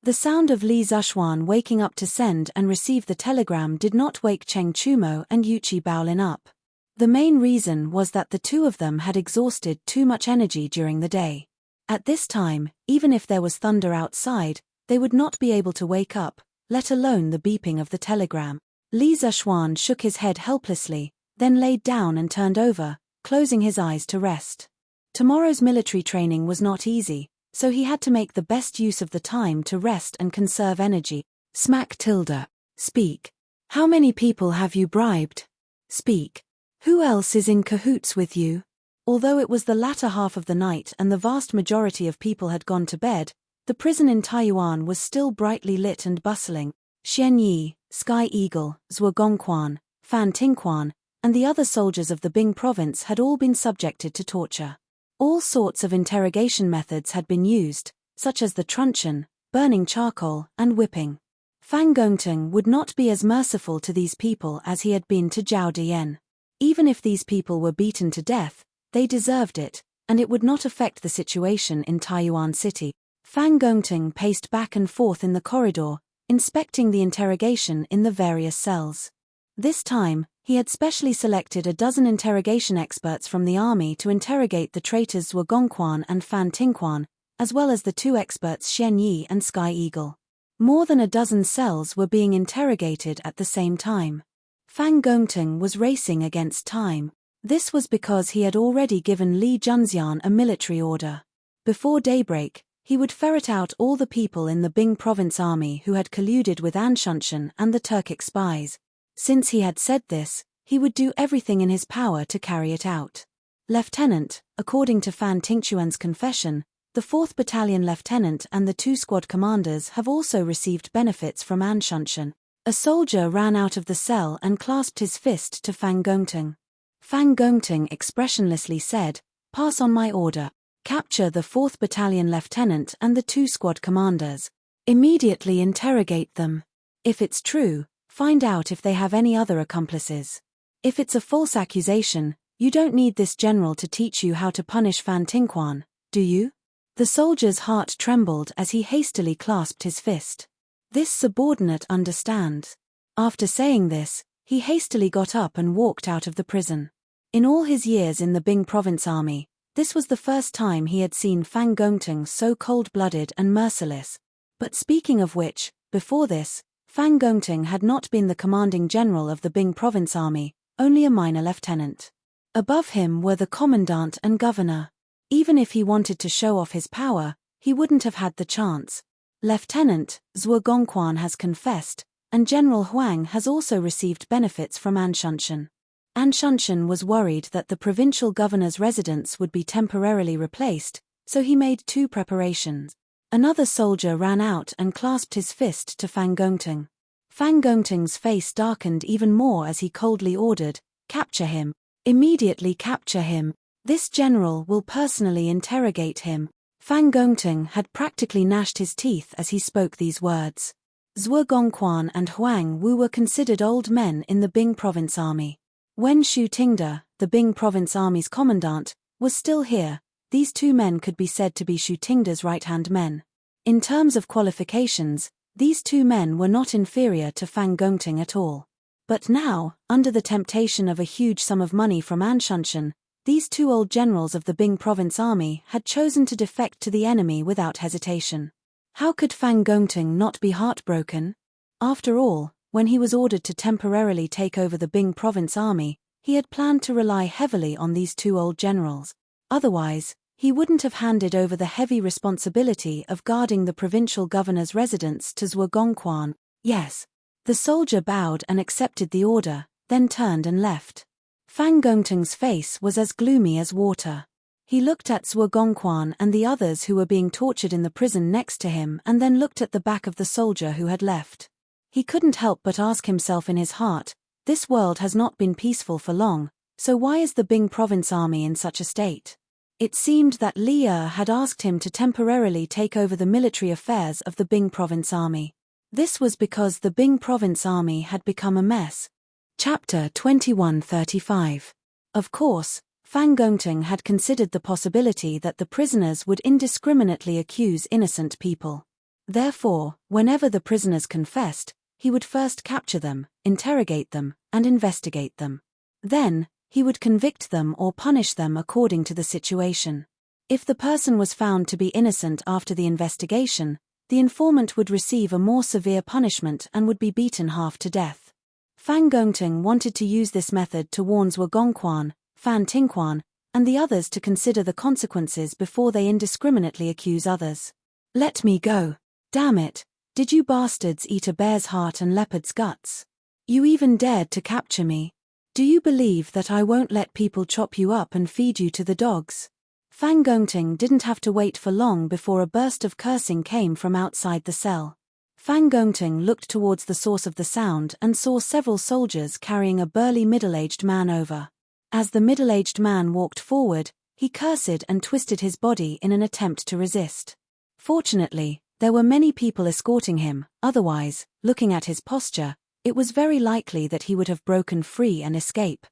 The sound of Li Zishuan waking up to send and receive the telegram did not wake Cheng Chumo and Yuchi Baolin up. The main reason was that the 2 of them had exhausted too much energy during the day. At this time, even if there was thunder outside, they would not be able to wake up, let alone the beeping of the telegram. Li Zishuan shook his head helplessly, then laid down and turned over, closing his eyes to rest. Tomorrow's military training was not easy, so he had to make the best use of the time to rest and conserve energy. Smack tilde. Speak. How many people have you bribed? Speak. Who else is in cahoots with you? Although it was the latter half of the night and the vast majority of people had gone to bed, the prison in Taiyuan was still brightly lit and bustling. Xian Yi, Sky Eagle, Zhuo Gongquan, Fan Tingquan, and the other soldiers of the Bing province had all been subjected to torture. All sorts of interrogation methods had been used, such as the truncheon, burning charcoal, and whipping. Fang Gongteng would not be as merciful to these people as he had been to Zhao Dian. Even if these people were beaten to death, they deserved it, and it would not affect the situation in Taiyuan City. Fang Gongteng paced back and forth in the corridor, inspecting the interrogation in the various cells. This time, he had specially selected a dozen interrogation experts from the army to interrogate the traitors Zhuo Gongquan and Fan Tingquan, as well as the 2 experts Xian Yi and Sky Eagle. More than a dozen cells were being interrogated at the same time. Fang Gongteng was racing against time. This was because he had already given Li Junxian a military order. Before daybreak, he would ferret out all the people in the Bing province army who had colluded with An Shunzhan and the Turkic spies. Since he had said this, he would do everything in his power to carry it out. Lieutenant, according to Fan Tingquan's confession, the 4th Battalion Lieutenant and the 2 squad commanders have also received benefits from An Shunzhan. A soldier ran out of the cell and clasped his fist to Fang Gongteng. Fang Gongteng expressionlessly said, "Pass on my order. Capture the 4th Battalion Lieutenant and the 2 squad commanders. Immediately interrogate them. If it's true, find out if they have any other accomplices. If it's a false accusation, you don't need this general to teach you how to punish Fan Tingquan, do you?" The soldier's heart trembled as he hastily clasped his fist. This subordinate understands. After saying this, he hastily got up and walked out of the prison. In all his years in the Bing province army, this was the first time he had seen Fang Gongteng so cold-blooded and merciless. But speaking of which, before this, Fang Gongteng had not been the commanding general of the Bing province army, only a minor lieutenant. Above him were the commandant and governor. Even if he wanted to show off his power, he wouldn't have had the chance. Lieutenant Zhuo Gongquan has confessed, and General Huang has also received benefits from Anshunshan. Anshunshan was worried that the provincial governor's residence would be temporarily replaced, so he made 2 preparations. Another soldier ran out and clasped his fist to Fang Gongting. Fang Gongting's face darkened even more as he coldly ordered, "Capture him. Immediately capture him. This general will personally interrogate him." Fang Gongting had practically gnashed his teeth as he spoke these words. Zhuo Gongquan and Huang Wu were considered old men in the Bing Province Army. When Xu Tingde, the Bing Province Army's commandant, was still here, these 2 men could be said to be Xu Tingde's right-hand men. In terms of qualifications, these 2 men were not inferior to Fang Gongting at all. But now, under the temptation of a huge sum of money from Anshunshan, these 2 old generals of the Bing Province Army had chosen to defect to the enemy without hesitation. How could Fang Gongting not be heartbroken? After all, when he was ordered to temporarily take over the Bing Province Army, he had planned to rely heavily on these 2 old generals. Otherwise, he wouldn't have handed over the heavy responsibility of guarding the provincial governor's residence to Zhuo Gongquan. Yes. The soldier bowed and accepted the order, then turned and left. Fang Gongting's face was as gloomy as water. He looked at Zhuo Gongquan and the others who were being tortured in the prison next to him and then looked at the back of the soldier who had left. He couldn't help but ask himself in his heart, this world has not been peaceful for long, so why is the Bing Province Army in such a state? It seemed that Li Er had asked him to temporarily take over the military affairs of the Bing Province Army. This was because the Bing Province Army had become a mess. Chapter 2135. Of course, Fang Gongting had considered the possibility that the prisoners would indiscriminately accuse innocent people. Therefore, whenever the prisoners confessed, he would first capture them, interrogate them, and investigate them. Then, he would convict them or punish them according to the situation. If the person was found to be innocent after the investigation, the informant would receive a more severe punishment and would be beaten half to death. Fang Gongting wanted to use this method to warn Zhuo Gongquan, Fan Tingquan, and the others to consider the consequences before they indiscriminately accuse others. "Let me go. Damn it, did you bastards eat a bear's heart and leopard's guts? You even dared to capture me. Do you believe that I won't let people chop you up and feed you to the dogs?" Fang Gongting didn't have to wait for long before a burst of cursing came from outside the cell. Fang Gongting looked towards the source of the sound and saw several soldiers carrying a burly middle-aged man over. As the middle-aged man walked forward, he cursed and twisted his body in an attempt to resist. Fortunately, there were many people escorting him, otherwise, looking at his posture, it was very likely that he would have broken free and escape.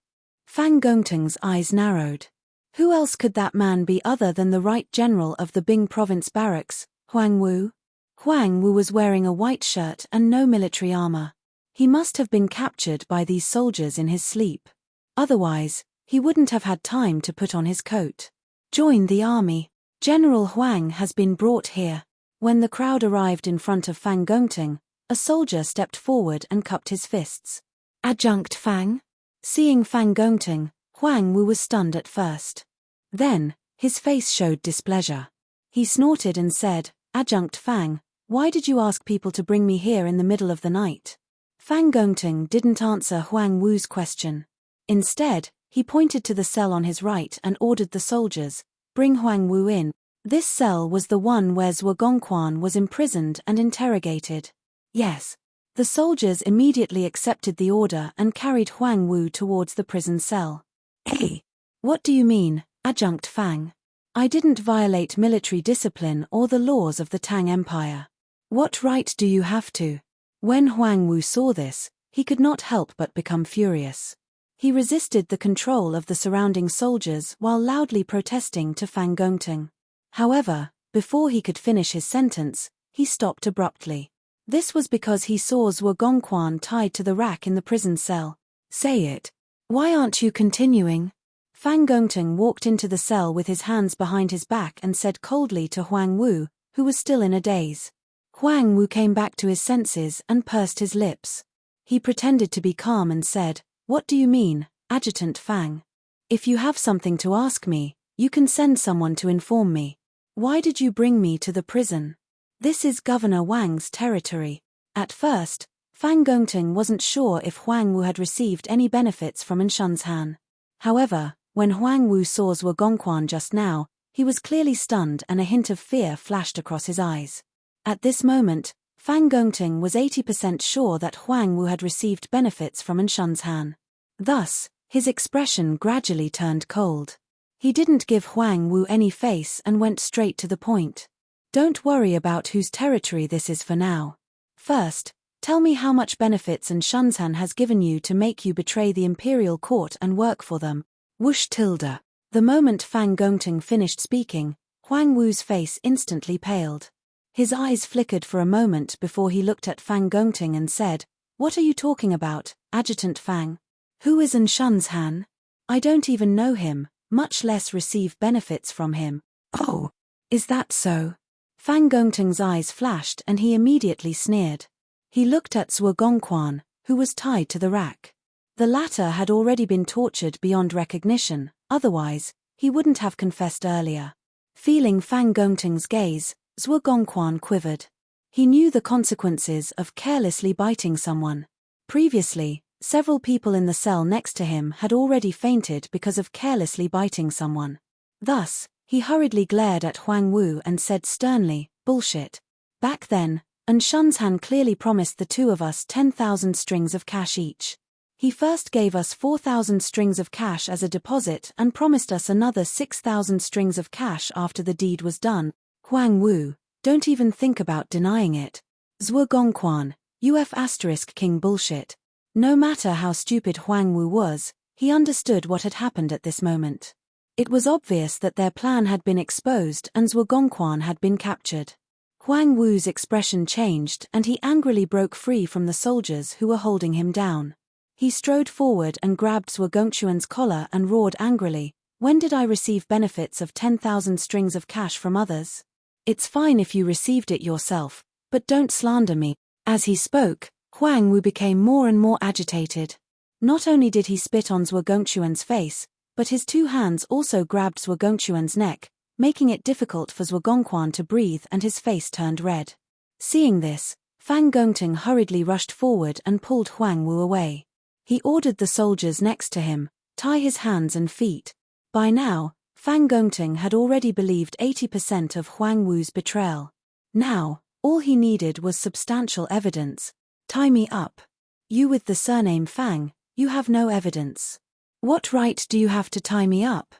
Fang Gongting's eyes narrowed. Who else could that man be other than the right general of the Bing Province Barracks, Huang Wu? Huang Wu was wearing a white shirt and no military armor. He must have been captured by these soldiers in his sleep. Otherwise, he wouldn't have had time to put on his coat. "Join the army. General Huang has been brought here." When the crowd arrived in front of Fang Gongting, a soldier stepped forward and cupped his fists. "Adjunct Fang?" Seeing Fang Gongting, Huang Wu was stunned at first. Then, his face showed displeasure. He snorted and said, "Adjunct Fang, why did you ask people to bring me here in the middle of the night?" Fang Gongting didn't answer Huang Wu's question. Instead, he pointed to the cell on his right and ordered the soldiers, "Bring Huang Wu in." This cell was the one where Zhuo Gongquan was imprisoned and interrogated. Yes. The soldiers immediately accepted the order and carried Huang Wu towards the prison cell. "Hey! What do you mean, Adjunct Fang? I didn't violate military discipline or the laws of the Tang Empire. What right do you have to?" When Huang Wu saw this, he could not help but become furious. He resisted the control of the surrounding soldiers while loudly protesting to Fang Gongting. However, before he could finish his sentence, he stopped abruptly. This was because he saw Zhuo Gongquan tied to the rack in the prison cell. "Say it. Why aren't you continuing?" Fang Gongting walked into the cell with his hands behind his back and said coldly to Huang Wu, who was still in a daze. Huang Wu came back to his senses and pursed his lips. He pretended to be calm and said, "What do you mean, Adjutant Fang? If you have something to ask me, you can send someone to inform me." Why did you bring me to the prison? This is Governor Wang's territory. At first, Fang Gongting wasn't sure if Huang Wu had received any benefits from Nshan's Han. However, when Huang Wu saw Zhuo Gongquan just now, he was clearly stunned and a hint of fear flashed across his eyes. At this moment, Fang Gongting was 80% sure that Huang Wu had received benefits from Nshan's Han. Thus, his expression gradually turned cold. He didn't give Huang Wu any face and went straight to the point. Don't worry about whose territory this is for now. First, tell me how much benefits Nshan's Han has given you to make you betray the imperial court and work for them. Whoosh tilde. The moment Fang Gongting finished speaking, Huang Wu's face instantly paled. His eyes flickered for a moment before he looked at Fang Gongting and said, "What are you talking about, Adjutant Fang? Who is Nshan's Han? I don't even know him, much less receive benefits from him." "Oh, is that so?" Fang Gongting's eyes flashed and he immediately sneered. He looked at Zhuo Gongquan, who was tied to the rack. The latter had already been tortured beyond recognition, otherwise, he wouldn't have confessed earlier. Feeling Fang Gongting's gaze, Zhuo Gongquan quivered. He knew the consequences of carelessly biting someone. Previously, several people in the cell next to him had already fainted because of carelessly biting someone. Thus, he hurriedly glared at Huang Wu and said sternly, "Bullshit. Back then, Nshan's Han clearly promised the two of us 10,000 strings of cash each. He first gave us 4,000 strings of cash as a deposit and promised us another 6,000 strings of cash after the deed was done. Huang Wu, don't even think about denying it. Zhuo Gongquan, King bullshit." No matter how stupid Huang Wu was, he understood what had happened at this moment. It was obvious that their plan had been exposed and Zhuo Gongquan had been captured. Huang Wu's expression changed and he angrily broke free from the soldiers who were holding him down. He strode forward and grabbed Zhuo Gongquan's collar and roared angrily, "When did I receive benefits of 10,000 strings of cash from others? It's fine if you received it yourself, but don't slander me." As he spoke, Huang Wu became more and more agitated. Not only did he spit on Zhuo Gongquan's face, but his two hands also grabbed Zhuo Gongquan's neck, making it difficult for Zhuo Gongquan to breathe and his face turned red. Seeing this, Fang Gongting hurriedly rushed forward and pulled Huang Wu away. He ordered the soldiers next to him, "Tie his hands and feet." By now, Fang Gongting had already believed 80% of Huang Wu's betrayal. Now, all he needed was substantial evidence. "Tie me up. You with the surname Fang, you have no evidence. What right do you have to tie me up?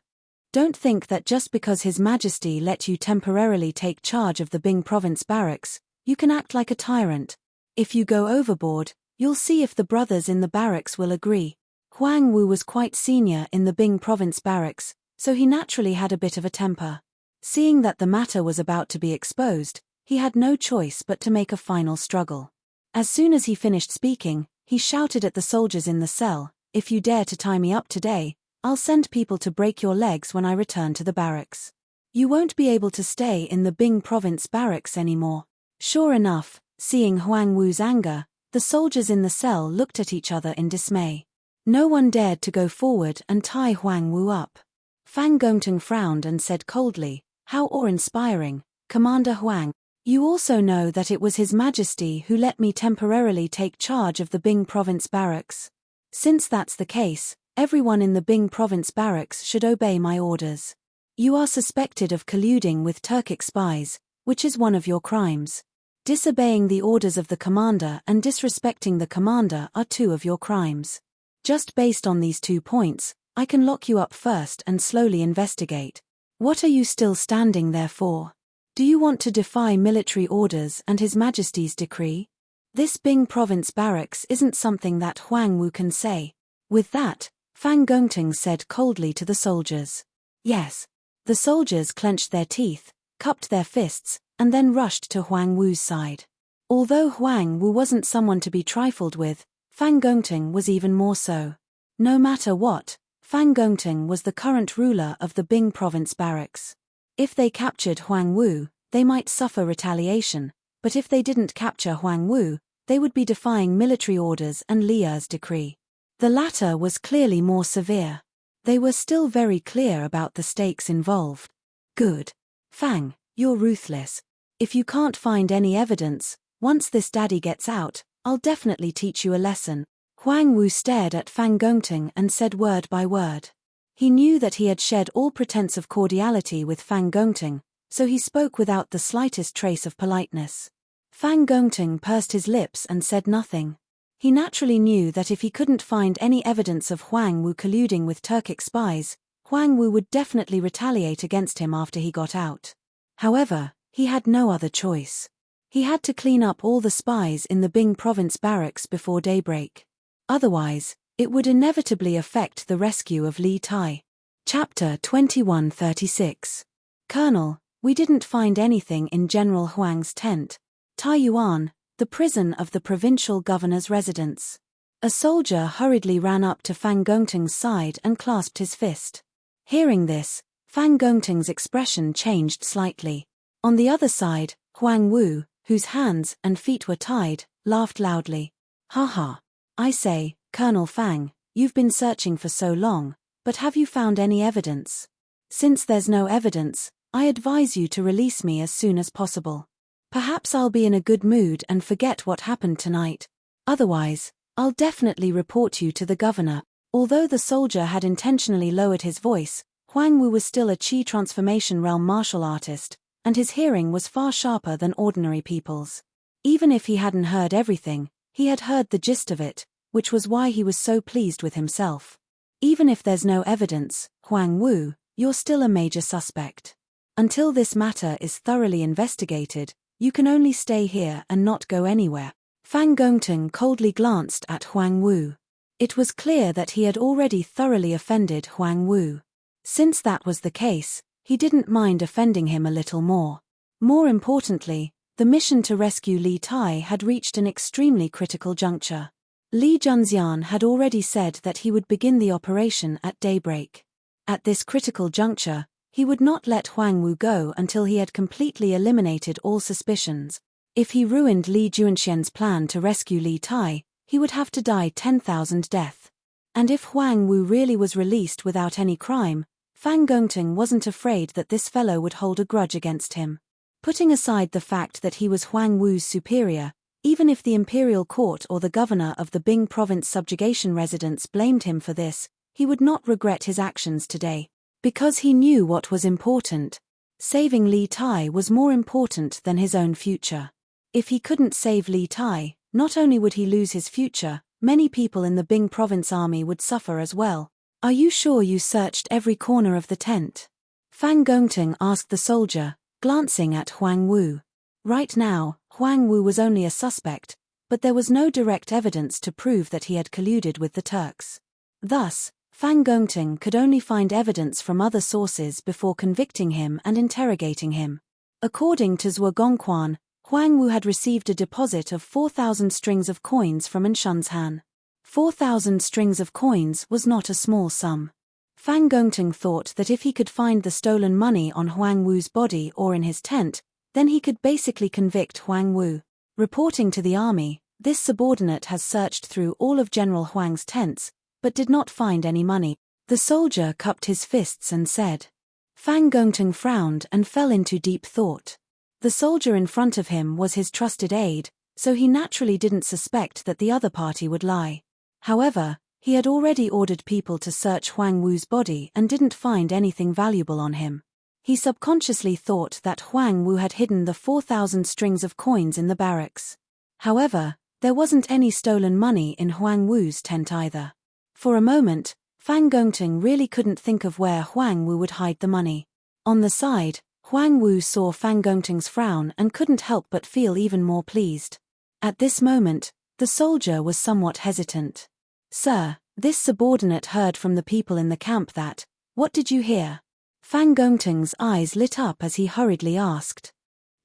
Don't think that just because His Majesty let you temporarily take charge of the Bing Province barracks, you can act like a tyrant. If you go overboard, you'll see if the brothers in the barracks will agree." Huang Wu was quite senior in the Bing Province barracks, so he naturally had a bit of a temper. Seeing that the matter was about to be exposed, he had no choice but to make a final struggle. As soon as he finished speaking, he shouted at the soldiers in the cell, "If you dare to tie me up today, I'll send people to break your legs when I return to the barracks. You won't be able to stay in the Bing Province barracks anymore." Sure enough, seeing Huang Wu's anger, the soldiers in the cell looked at each other in dismay. No one dared to go forward and tie Huang Wu up. Fang Gongting frowned and said coldly, "How awe-inspiring, Commander Huang. You also know that it was His Majesty who let me temporarily take charge of the Bing Province barracks. Since that's the case, everyone in the Bing Province barracks should obey my orders. You are suspected of colluding with Turkic spies, which is one of your crimes. Disobeying the orders of the commander and disrespecting the commander are two of your crimes. Just based on these 2 points, I can lock you up first and slowly investigate. What are you still standing there for? Do you want to defy military orders and His Majesty's decree? This Bing Province barracks isn't something that Huang Wu can say." With that, Fang Gongting said coldly to the soldiers, "Yes." The soldiers clenched their teeth, cupped their fists, and then rushed to Huang Wu's side. Although Huang Wu wasn't someone to be trifled with, Fang Gongting was even more so. No matter what, Fang Gongting was the current ruler of the Bing Province barracks. If they captured Huang Wu, they might suffer retaliation, but if they didn't capture Huang Wu, they would be defying military orders and Lia's decree. The latter was clearly more severe. They were still very clear about the stakes involved. "Good. Fang, You're ruthless. If you can't find any evidence, once this daddy gets out, I'll definitely teach you a lesson. Huang Wu stared at Fang Gongting and said word by word. He knew that he had shed all pretense of cordiality with Fang Gongting, so he spoke without the slightest trace of politeness. Fang Gongting pursed his lips and said nothing. He naturally knew that if he couldn't find any evidence of Huang Wu colluding with Turkic spies, Huang Wu would definitely retaliate against him after he got out. However, he had no other choice. He had to clean up all the spies in the Bing province barracks before daybreak. Otherwise, it would inevitably affect the rescue of Li Tai. Chapter 2136. Colonel, we didn't find anything in General Huang's tent. Taiyuan, the prison of the provincial governor's residence. A soldier hurriedly ran up to Fang Gongting's side and clasped his fist. Hearing this, Fang Gongting's expression changed slightly. On the other side, Huang Wu, whose hands and feet were tied, laughed loudly. Ha ha. I say, Colonel Fang, you've been searching for so long, but have you found any evidence? Since there's no evidence, I advise you to release me as soon as possible. Perhaps I'll be in a good mood and forget what happened tonight. Otherwise, I'll definitely report you to the governor. Although the soldier had intentionally lowered his voice, Huang Wu was still a Qi transformation realm martial artist, and his hearing was far sharper than ordinary people's. Even if he hadn't heard everything, he had heard the gist of it, which was why he was so pleased with himself. Even if there's no evidence, Huang Wu, you're still a major suspect. Until this matter is thoroughly investigated, you can only stay here and not go anywhere. Fang Gongting coldly glanced at Huang Wu. It was clear that he had already thoroughly offended Huang Wu. Since that was the case, he didn't mind offending him a little more. More importantly, the mission to rescue Li Tai had reached an extremely critical juncture. Li Junxian had already said that he would begin the operation at daybreak. At this critical juncture, he would not let Huang Wu go until he had completely eliminated all suspicions. If he ruined Li Junxian's plan to rescue Li Tai, he would have to die 10,000 death. And if Huang Wu really was released without any crime, Fang Gongting wasn't afraid that this fellow would hold a grudge against him. Putting aside the fact that he was Huang Wu's superior, even if the imperial court or the governor of the Bing province subjugation residence blamed him for this, he would not regret his actions today. Because he knew what was important. Saving Li Tai was more important than his own future. If he couldn't save Li Tai, not only would he lose his future, many people in the Bing province army would suffer as well. Are you sure you searched every corner of the tent? Fang Gongting asked the soldier, glancing at Huang Wu. Right now, Huang Wu was only a suspect, but there was no direct evidence to prove that he had colluded with the Turks. Thus, Fang Gongting could only find evidence from other sources before convicting him and interrogating him. According to Zhuo Gongquan, Huang Wu had received a deposit of 4,000 strings of coins from Nshan's Han. 4,000 strings of coins was not a small sum. Fang Gongting thought that if he could find the stolen money on Huang Wu's body or in his tent, then he could basically convict Huang Wu. Reporting to the army, this subordinate has searched through all of General Huang's tents, but did not find any money. The soldier cupped his fists and said. Fang Gongting frowned and fell into deep thought. The soldier in front of him was his trusted aide, so he naturally didn't suspect that the other party would lie. However, he had already ordered people to search Huang Wu's body and didn't find anything valuable on him. He subconsciously thought that Huang Wu had hidden the 4,000 strings of coins in the barracks. However, there wasn't any stolen money in Huang Wu's tent either. For a moment, Fang Gongting really couldn't think of where Huang Wu would hide the money. On the side, Huang Wu saw Fang Gongting's frown and couldn't help but feel even more pleased. At this moment, the soldier was somewhat hesitant. Sir, this subordinate heard from the people in the camp that, what did you hear? Fang Gongting's eyes lit up as he hurriedly asked.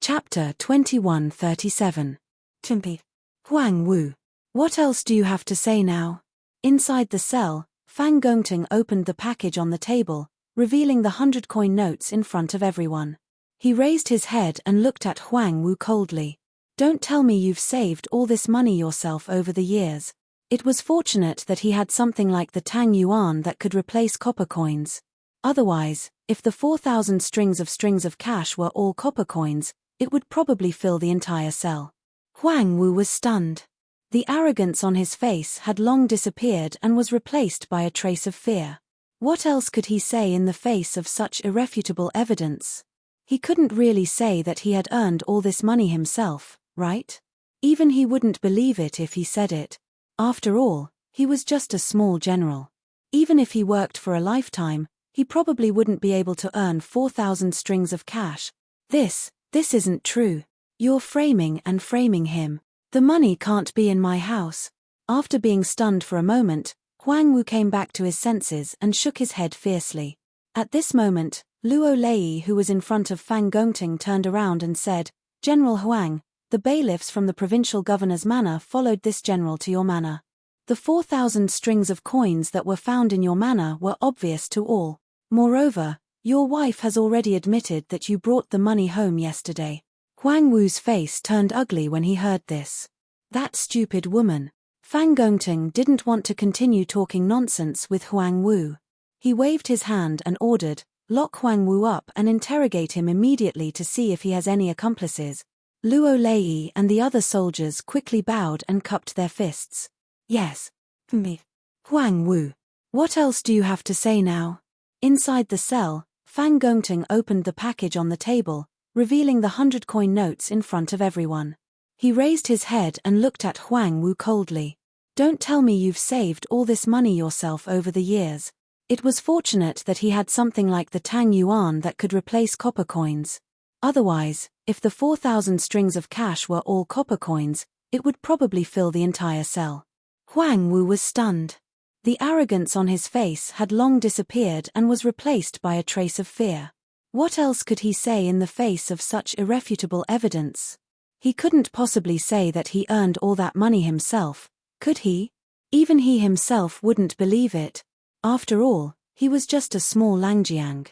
Chapter 2137. Timpi. Huang Wu. What else do you have to say now? Inside the cell, Fang Gongting opened the package on the table, revealing the 100-coin notes in front of everyone. He raised his head and looked at Huang Wu coldly. Don't tell me you've saved all this money yourself over the years. It was fortunate that he had something like the Tang Yuan that could replace copper coins. Otherwise, If the 4,000 strings of cash were all copper coins, it would probably fill the entire cell. Huang Wu was stunned. The arrogance on his face had long disappeared and was replaced by a trace of fear. What else could he say in the face of such irrefutable evidence? He couldn't really say that he had earned all this money himself, right? Even he wouldn't believe it if he said it. After all, he was just a small general. Even if he worked for a lifetime, he probably wouldn't be able to earn 4,000 strings of cash. This isn't true. You're framing him. The money can't be in my house. After being stunned for a moment, Huang Wu came back to his senses and shook his head fiercely. At this moment, Luo Lei, who was in front of Fang Gongting, turned around and said, "General Huang, the bailiffs from the provincial governor's manor followed this general to your manor. The 4,000 strings of coins that were found in your manor were obvious to all. Moreover, your wife has already admitted that you brought the money home yesterday." Huang Wu's face turned ugly when he heard this. That stupid woman. Fang Gongting didn't want to continue talking nonsense with Huang Wu. He waved his hand and ordered, "Lock Huang Wu up and interrogate him immediately to see if he has any accomplices." Luo Lei and the other soldiers quickly bowed and cupped their fists. "Yes. Me. Huang Wu. What else do you have to say now?" Inside the cell, Fang Gongting opened the package on the table, revealing the 100-coin notes in front of everyone. He raised his head and looked at Huang Wu coldly. "Don't tell me you've saved all this money yourself over the years. It was fortunate that he had something like the Tang Yuan that could replace copper coins. Otherwise, if the 4,000 strings of cash were all copper coins, it would probably fill the entire cell." Huang Wu was stunned. The arrogance on his face had long disappeared and was replaced by a trace of fear. What else could he say in the face of such irrefutable evidence? He couldn't possibly say that he earned all that money himself, could he? Even he himself wouldn't believe it. After all, he was just a small Langjiang.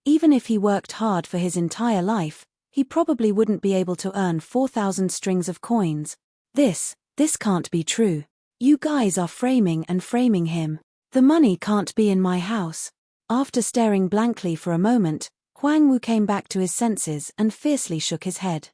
Even if he worked hard for his entire life, he probably wouldn't be able to earn 4,000 strings of coins. This can't be true. You guys are framing him. The money can't be in my house. After staring blankly for a moment, Huang Wu came back to his senses and fiercely shook his head.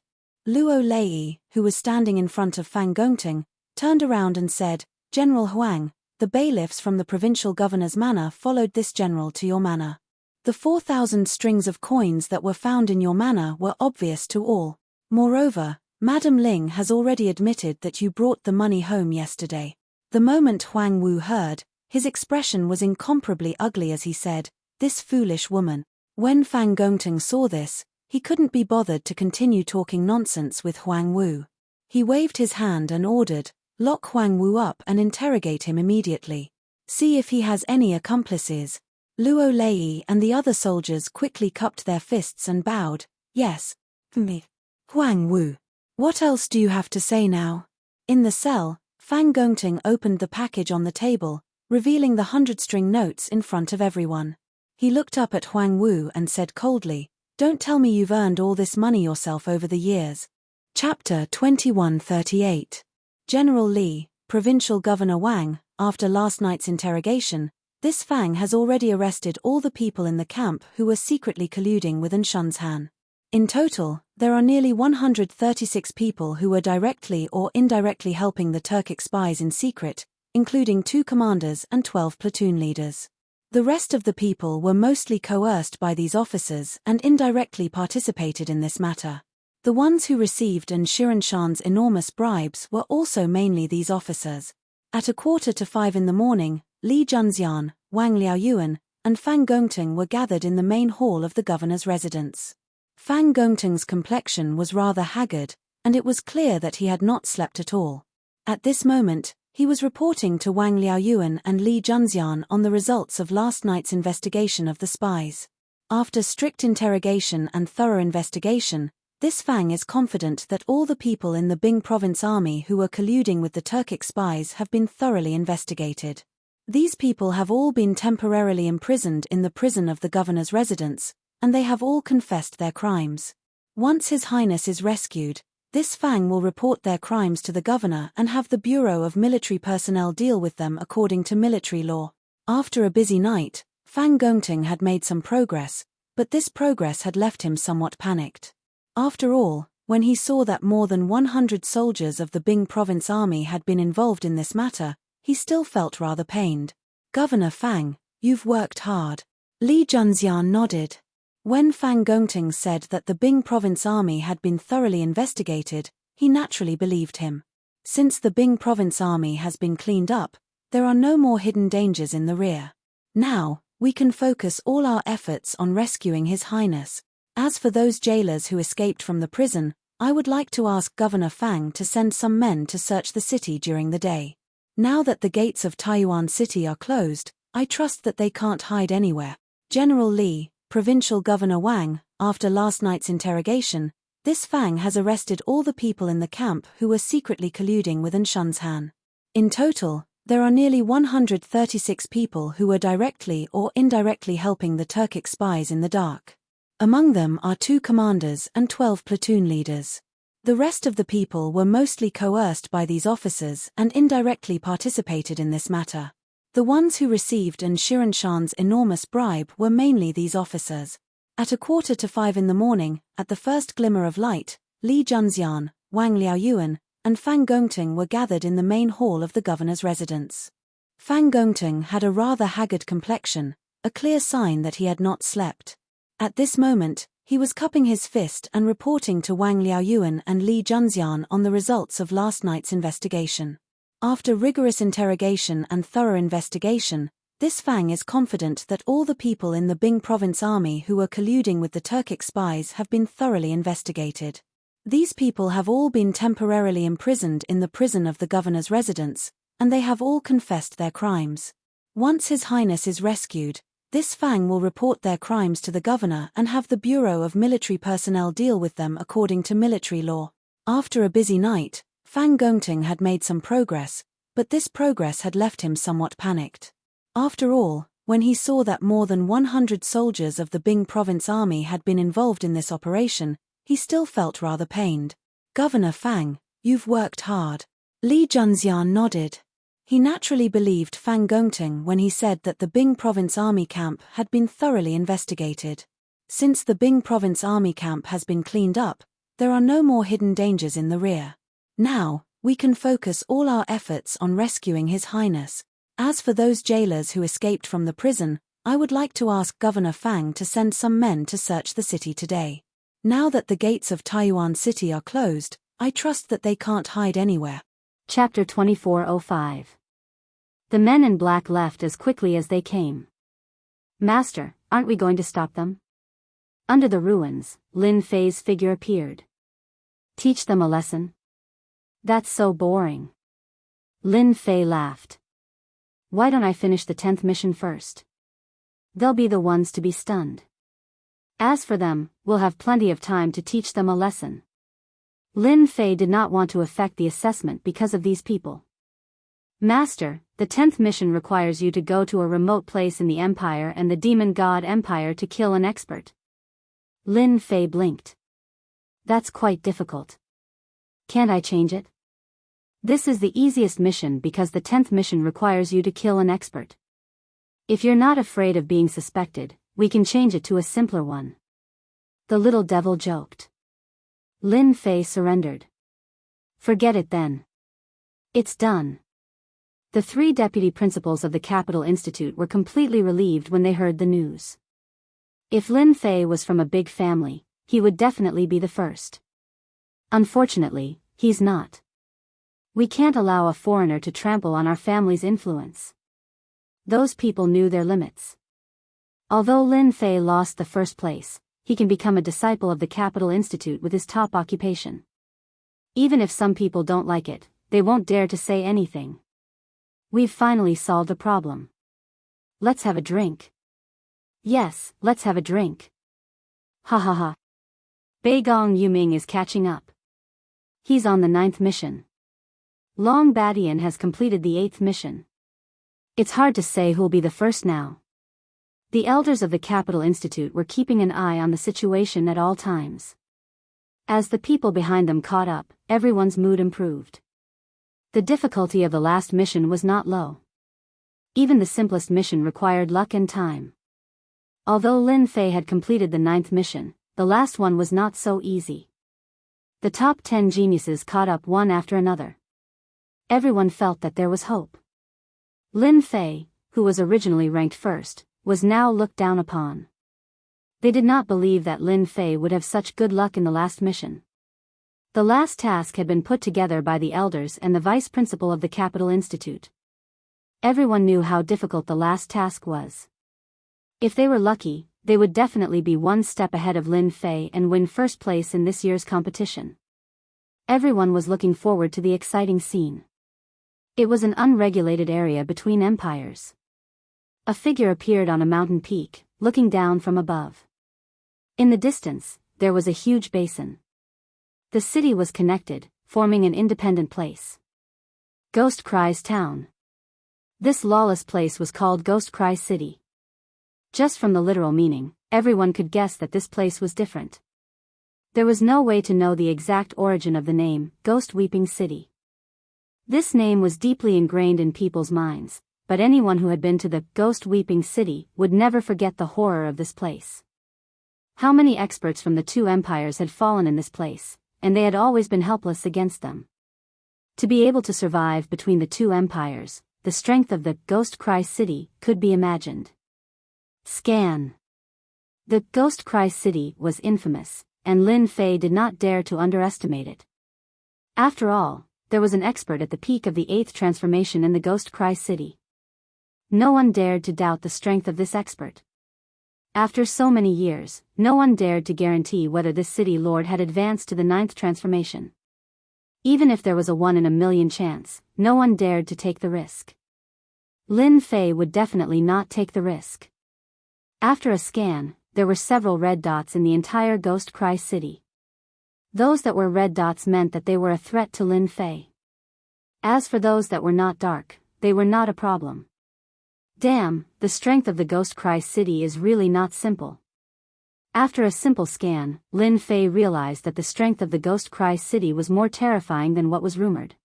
Luo Lei, who was standing in front of Fang Gongting, turned around and said, "General Huang, the bailiffs from the provincial governor's manor followed this general to your manor. The 4,000 strings of coins that were found in your manor were obvious to all. Moreover, Madame Ling has already admitted that you brought the money home yesterday." The moment Huang Wu heard, his expression was incomparably ugly as he said, "This foolish woman." When Fang Gongting saw this, he couldn't be bothered to continue talking nonsense with Huang Wu. He waved his hand and ordered, "Lock Huang Wu up and interrogate him immediately. See if he has any accomplices." Luo Lei and the other soldiers quickly cupped their fists and bowed, "Yes. Me. Huang Wu. What else do you have to say now?" In the cell, Fang Gongting opened the package on the table, revealing the 100-string notes in front of everyone. He looked up at Huang Wu and said coldly, "Don't tell me you've earned all this money yourself over the years." Chapter 2138. General Li, Provincial Governor Wang, after last night's interrogation, this Fang has already arrested all the people in the camp who were secretly colluding with Anshan's Han. In total, there are nearly 136 people who were directly or indirectly helping the Turkic spies in secret, including 2 commanders and 12 platoon leaders. The rest of the people were mostly coerced by these officers and indirectly participated in this matter. The ones who received Anshan's enormous bribes were also mainly these officers. At 4:45 in the morning, Li Junxian, Wang Liaoyuan, and Fang Gongting were gathered in the main hall of the governor's residence. Fang Gongting's complexion was rather haggard, and it was clear that he had not slept at all. At this moment, he was reporting to Wang Liaoyuan and Li Junxian on the results of last night's investigation of the spies. After strict interrogation and thorough investigation, this Fang is confident that all the people in the Bing province army who were colluding with the Turkic spies have been thoroughly investigated. These people have all been temporarily imprisoned in the prison of the governor's residence, and they have all confessed their crimes. Once His Highness is rescued, this Fang will report their crimes to the governor and have the Bureau of Military Personnel deal with them according to military law. After a busy night, Fang Gongting had made some progress, but this progress had left him somewhat panicked. After all, when he saw that more than 100 soldiers of the Bing province army had been involved in this matter, he still felt rather pained. Governor Fang, you've worked hard. Li Junxian nodded. When Fang Gongting said that the Bing province army had been thoroughly investigated, he naturally believed him. Since the Bing province army has been cleaned up, there are no more hidden dangers in the rear. Now, we can focus all our efforts on rescuing His Highness. As for those jailers who escaped from the prison, I would like to ask Governor Fang to send some men to search the city during the day. Now that the gates of Taiyuan City are closed, I trust that they can't hide anywhere. General Li, Provincial Governor Wang, after last night's interrogation, this Fang has arrested all the people in the camp who were secretly colluding with Anshan's Han. In total, there are nearly 136 people who were directly or indirectly helping the Turkic spies in the dark. Among them are 2 commanders and 12 platoon leaders. The rest of the people were mostly coerced by these officers and indirectly participated in this matter. The ones who received Anshan's enormous bribe were mainly these officers. At 4:45 in the morning, at the first glimmer of light, Li Junxian, Wang Liaoyuan, and Fang Gongting were gathered in the main hall of the governor's residence. Fang Gongting had a rather haggard complexion, a clear sign that he had not slept. At this moment, he was cupping his fist and reporting to Wang Liaoyuan and Li Junxian on the results of last night's investigation. After rigorous interrogation and thorough investigation, this Fang is confident that all the people in the Bing province army who were colluding with the Turkic spies have been thoroughly investigated. These people have all been temporarily imprisoned in the prison of the governor's residence, and they have all confessed their crimes. Once His Highness is rescued, this Fang will report their crimes to the governor and have the Bureau of Military Personnel deal with them according to military law. After a busy night, Fang Gongting had made some progress, but this progress had left him somewhat panicked. After all, when he saw that more than 100 soldiers of the Bing province army had been involved in this operation, he still felt rather pained. Governor Fang, you've worked hard. Li Junxian nodded. He naturally believed Fang Gongting when he said that the Bing province army camp had been thoroughly investigated. Since the Bing province army camp has been cleaned up, there are no more hidden dangers in the rear. Now, we can focus all our efforts on rescuing His Highness. As for those jailers who escaped from the prison, I would like to ask Governor Fang to send some men to search the city today. Now that the gates of Taiyuan City are closed, I trust that they can't hide anywhere. Chapter 2405. The men in black left as quickly as they came. Master, aren't we going to stop them? Under the ruins, Lin Fei's figure appeared. Teach them a lesson? That's so boring. Lin Fei laughed. Why don't I finish the 10th mission first? They'll be the ones to be stunned. As for them, we'll have plenty of time to teach them a lesson. Lin Fei did not want to affect the assessment because of these people. Master, the 10th mission requires you to go to a remote place in the Empire and the Demon God Empire to kill an expert. Lin Fei blinked. That's quite difficult. Can't I change it? This is the easiest mission because the 10th mission requires you to kill an expert. If you're not afraid of being suspected, we can change it to a simpler one. The little devil joked. Lin Fei surrendered. Forget it then. It's done. The 3 deputy principals of the Capital Institute were completely relieved when they heard the news. If Lin Fei was from a big family, he would definitely be the first. Unfortunately, he's not. We can't allow a foreigner to trample on our family's influence. Those people knew their limits. Although Lin Fei lost the first place, he can become a disciple of the Capital Institute with his top occupation. Even if some people don't like it, they won't dare to say anything. We've finally solved a problem. Let's have a drink. Yes, let's have a drink. Ha ha ha. Beigong Yuming is catching up. He's on the 9th mission. Long Badian has completed the 8th mission. It's hard to say who'll be the first now. The elders of the Capital Institute were keeping an eye on the situation at all times. As the people behind them caught up, everyone's mood improved. The difficulty of the last mission was not low. Even the simplest mission required luck and time. Although Lin Fei had completed the 9th mission, the last one was not so easy. The top 10 geniuses caught up one after another. Everyone felt that there was hope. Lin Fei, who was originally ranked first, was now looked down upon. They did not believe that Lin Fei would have such good luck in the last mission. The last task had been put together by the elders and the vice principal of the Capital Institute. Everyone knew how difficult the last task was. If they were lucky, they would definitely be one step ahead of Lin Fei and win first place in this year's competition. Everyone was looking forward to the exciting scene. It was an unregulated area between empires. A figure appeared on a mountain peak, looking down from above. In the distance, there was a huge basin. The city was connected, forming an independent place. Ghost Cry's town. This lawless place was called Ghost Cry City. Just from the literal meaning, everyone could guess that this place was different. There was no way to know the exact origin of the name, Ghost Weeping City. This name was deeply ingrained in people's minds, but anyone who had been to the Ghost Weeping City would never forget the horror of this place. How many experts from the two empires had fallen in this place, and they had always been helpless against them. To be able to survive between the two empires, the strength of the Ghost Cry City could be imagined. Scan. The Ghost Cry City was infamous, and Lin Fei did not dare to underestimate it. After all, there was an expert at the peak of the 8th transformation in the Ghost Cry City. No one dared to doubt the strength of this expert. After so many years, no one dared to guarantee whether this city lord had advanced to the 9th transformation. Even if there was a 1 in a million chance, no one dared to take the risk. Lin Fei would definitely not take the risk. After a scan, there were several red dots in the entire Ghost Cry City. Those that were red dots meant that they were a threat to Lin Fei. As for those that were not dark, they were not a problem. Damn, the strength of the Ghost Cry City is really not simple. After a simple scan, Lin Fei realized that the strength of the Ghost Cry City was more terrifying than what was rumored.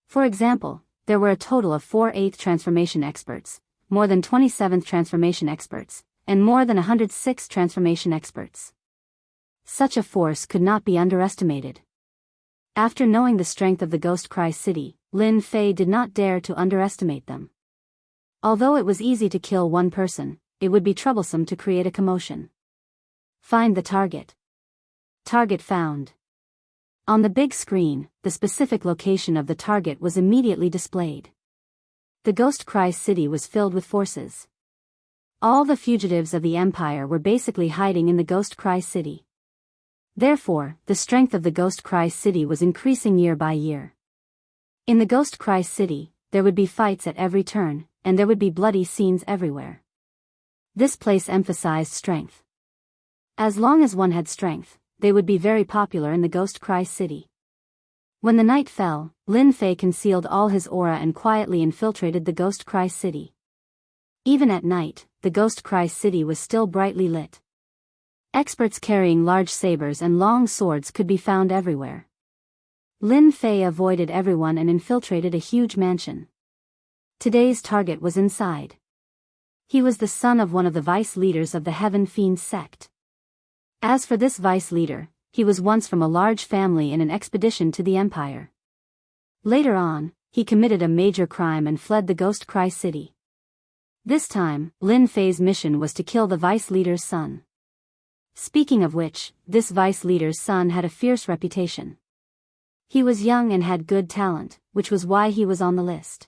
For example, there were a total of 4 8th transformation experts, more than 27th transformation experts, and more than 106 transformation experts. Such a force could not be underestimated. After knowing the strength of the Ghost Cry City, Lin Fei did not dare to underestimate them. Although it was easy to kill one person, it would be troublesome to create a commotion. Find the target. Target found. On the big screen, the specific location of the target was immediately displayed. The Ghost Cry City was filled with forces. All the fugitives of the Empire were basically hiding in the Ghost Cry City. Therefore, the strength of the Ghost Cry City was increasing year by year. In the Ghost Cry City, there would be fights at every turn, and there would be bloody scenes everywhere. This place emphasized strength. As long as one had strength, they would be very popular in the Ghost Cry City. When the night fell, Lin Fei concealed all his aura and quietly infiltrated the Ghost Cry City. Even at night, the Ghost Cry City was still brightly lit. Experts carrying large sabers and long swords could be found everywhere. Lin Fei avoided everyone and infiltrated a huge mansion. Today's target was inside. He was the son of one of the vice leaders of the Heaven Fiends sect. As for this vice leader, he was once from a large family in an expedition to the Empire. Later on, he committed a major crime and fled the Ghost Cry City. This time, Lin Fei's mission was to kill the vice leader's son. Speaking of which, this vice leader's son had a fierce reputation. He was young and had good talent, which was why he was on the list.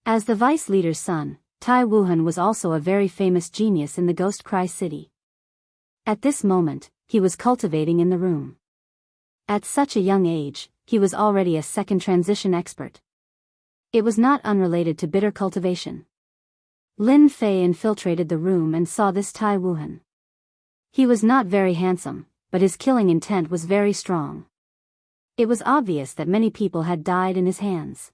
As the vice leader's son, Tai Wuhan was also a very famous genius in the Ghost Cry City. At this moment, he was cultivating in the room. At such a young age, he was already a second transition expert. It was not unrelated to bitter cultivation. Lin Fei infiltrated the room and saw this Tai Wuhan. He was not very handsome, but his killing intent was very strong. It was obvious that many people had died in his hands.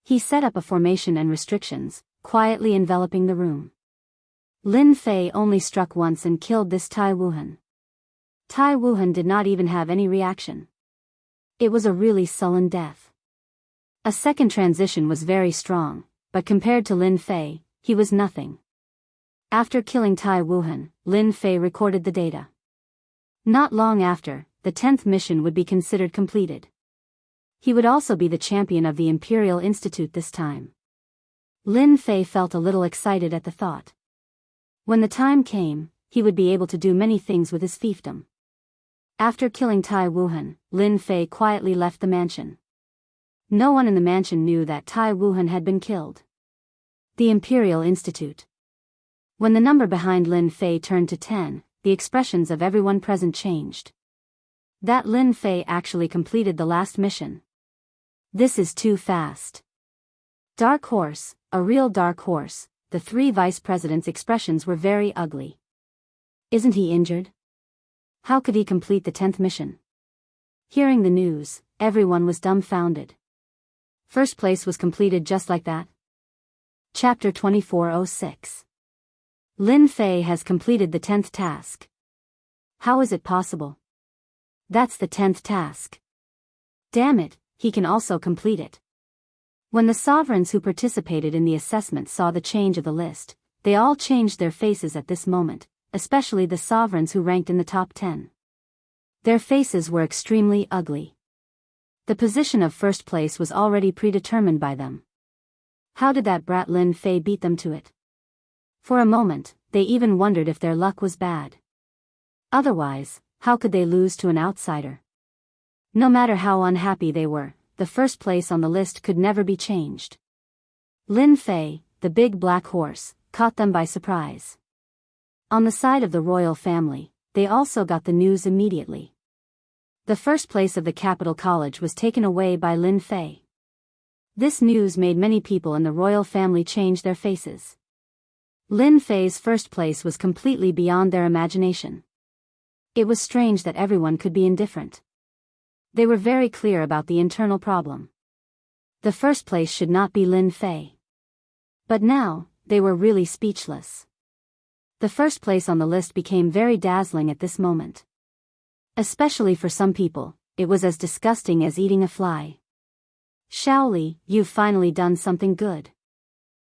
He set up a formation and restrictions, quietly enveloping the room. Lin Fei only struck once and killed this Tai Wuhan. Tai Wuhan did not even have any reaction. It was a really sullen death. A second transition was very strong, but compared to Lin Fei, he was nothing. After killing Tai Wuhan, Lin Fei recorded the data. Not long after, the 10th mission would be considered completed. He would also be the champion of the Imperial Institute this time. Lin Fei felt a little excited at the thought. When the time came, he would be able to do many things with his fiefdom. After killing Tai Wuhan, Lin Fei quietly left the mansion. No one in the mansion knew that Tai Wuhan had been killed. The Imperial Institute. When the number behind Lin Fei turned to 10, the expressions of everyone present changed. That Lin Fei actually completed the last mission. This is too fast. Dark horse, a real dark horse. The three vice presidents' expressions were very ugly. Isn't he injured? How could he complete the 10th mission? Hearing the news, everyone was dumbfounded. First place was completed just like that. Chapter 2406. Lin Fei has completed the 10th task. How is it possible? That's the 10th task. Damn it, he can also complete it. When the sovereigns who participated in the assessment saw the change of the list, they all changed their faces at this moment, especially the sovereigns who ranked in the top 10. Their faces were extremely ugly. The position of first place was already predetermined by them. How did that brat Lin Fei beat them to it? For a moment, they even wondered if their luck was bad. Otherwise, how could they lose to an outsider? No matter how unhappy they were, the first place on the list could never be changed. Lin Fei, the big black horse, caught them by surprise. On the side of the royal family, they also got the news immediately. The first place of the capital college was taken away by Lin Fei. This news made many people in the royal family change their faces. Lin Fei's first place was completely beyond their imagination. It was strange that everyone could be indifferent. They were very clear about the internal problem. The first place should not be Lin Fei. But now, they were really speechless. The first place on the list became very dazzling at this moment. Especially for some people, it was as disgusting as eating a fly. Shaoli, you've finally done something good.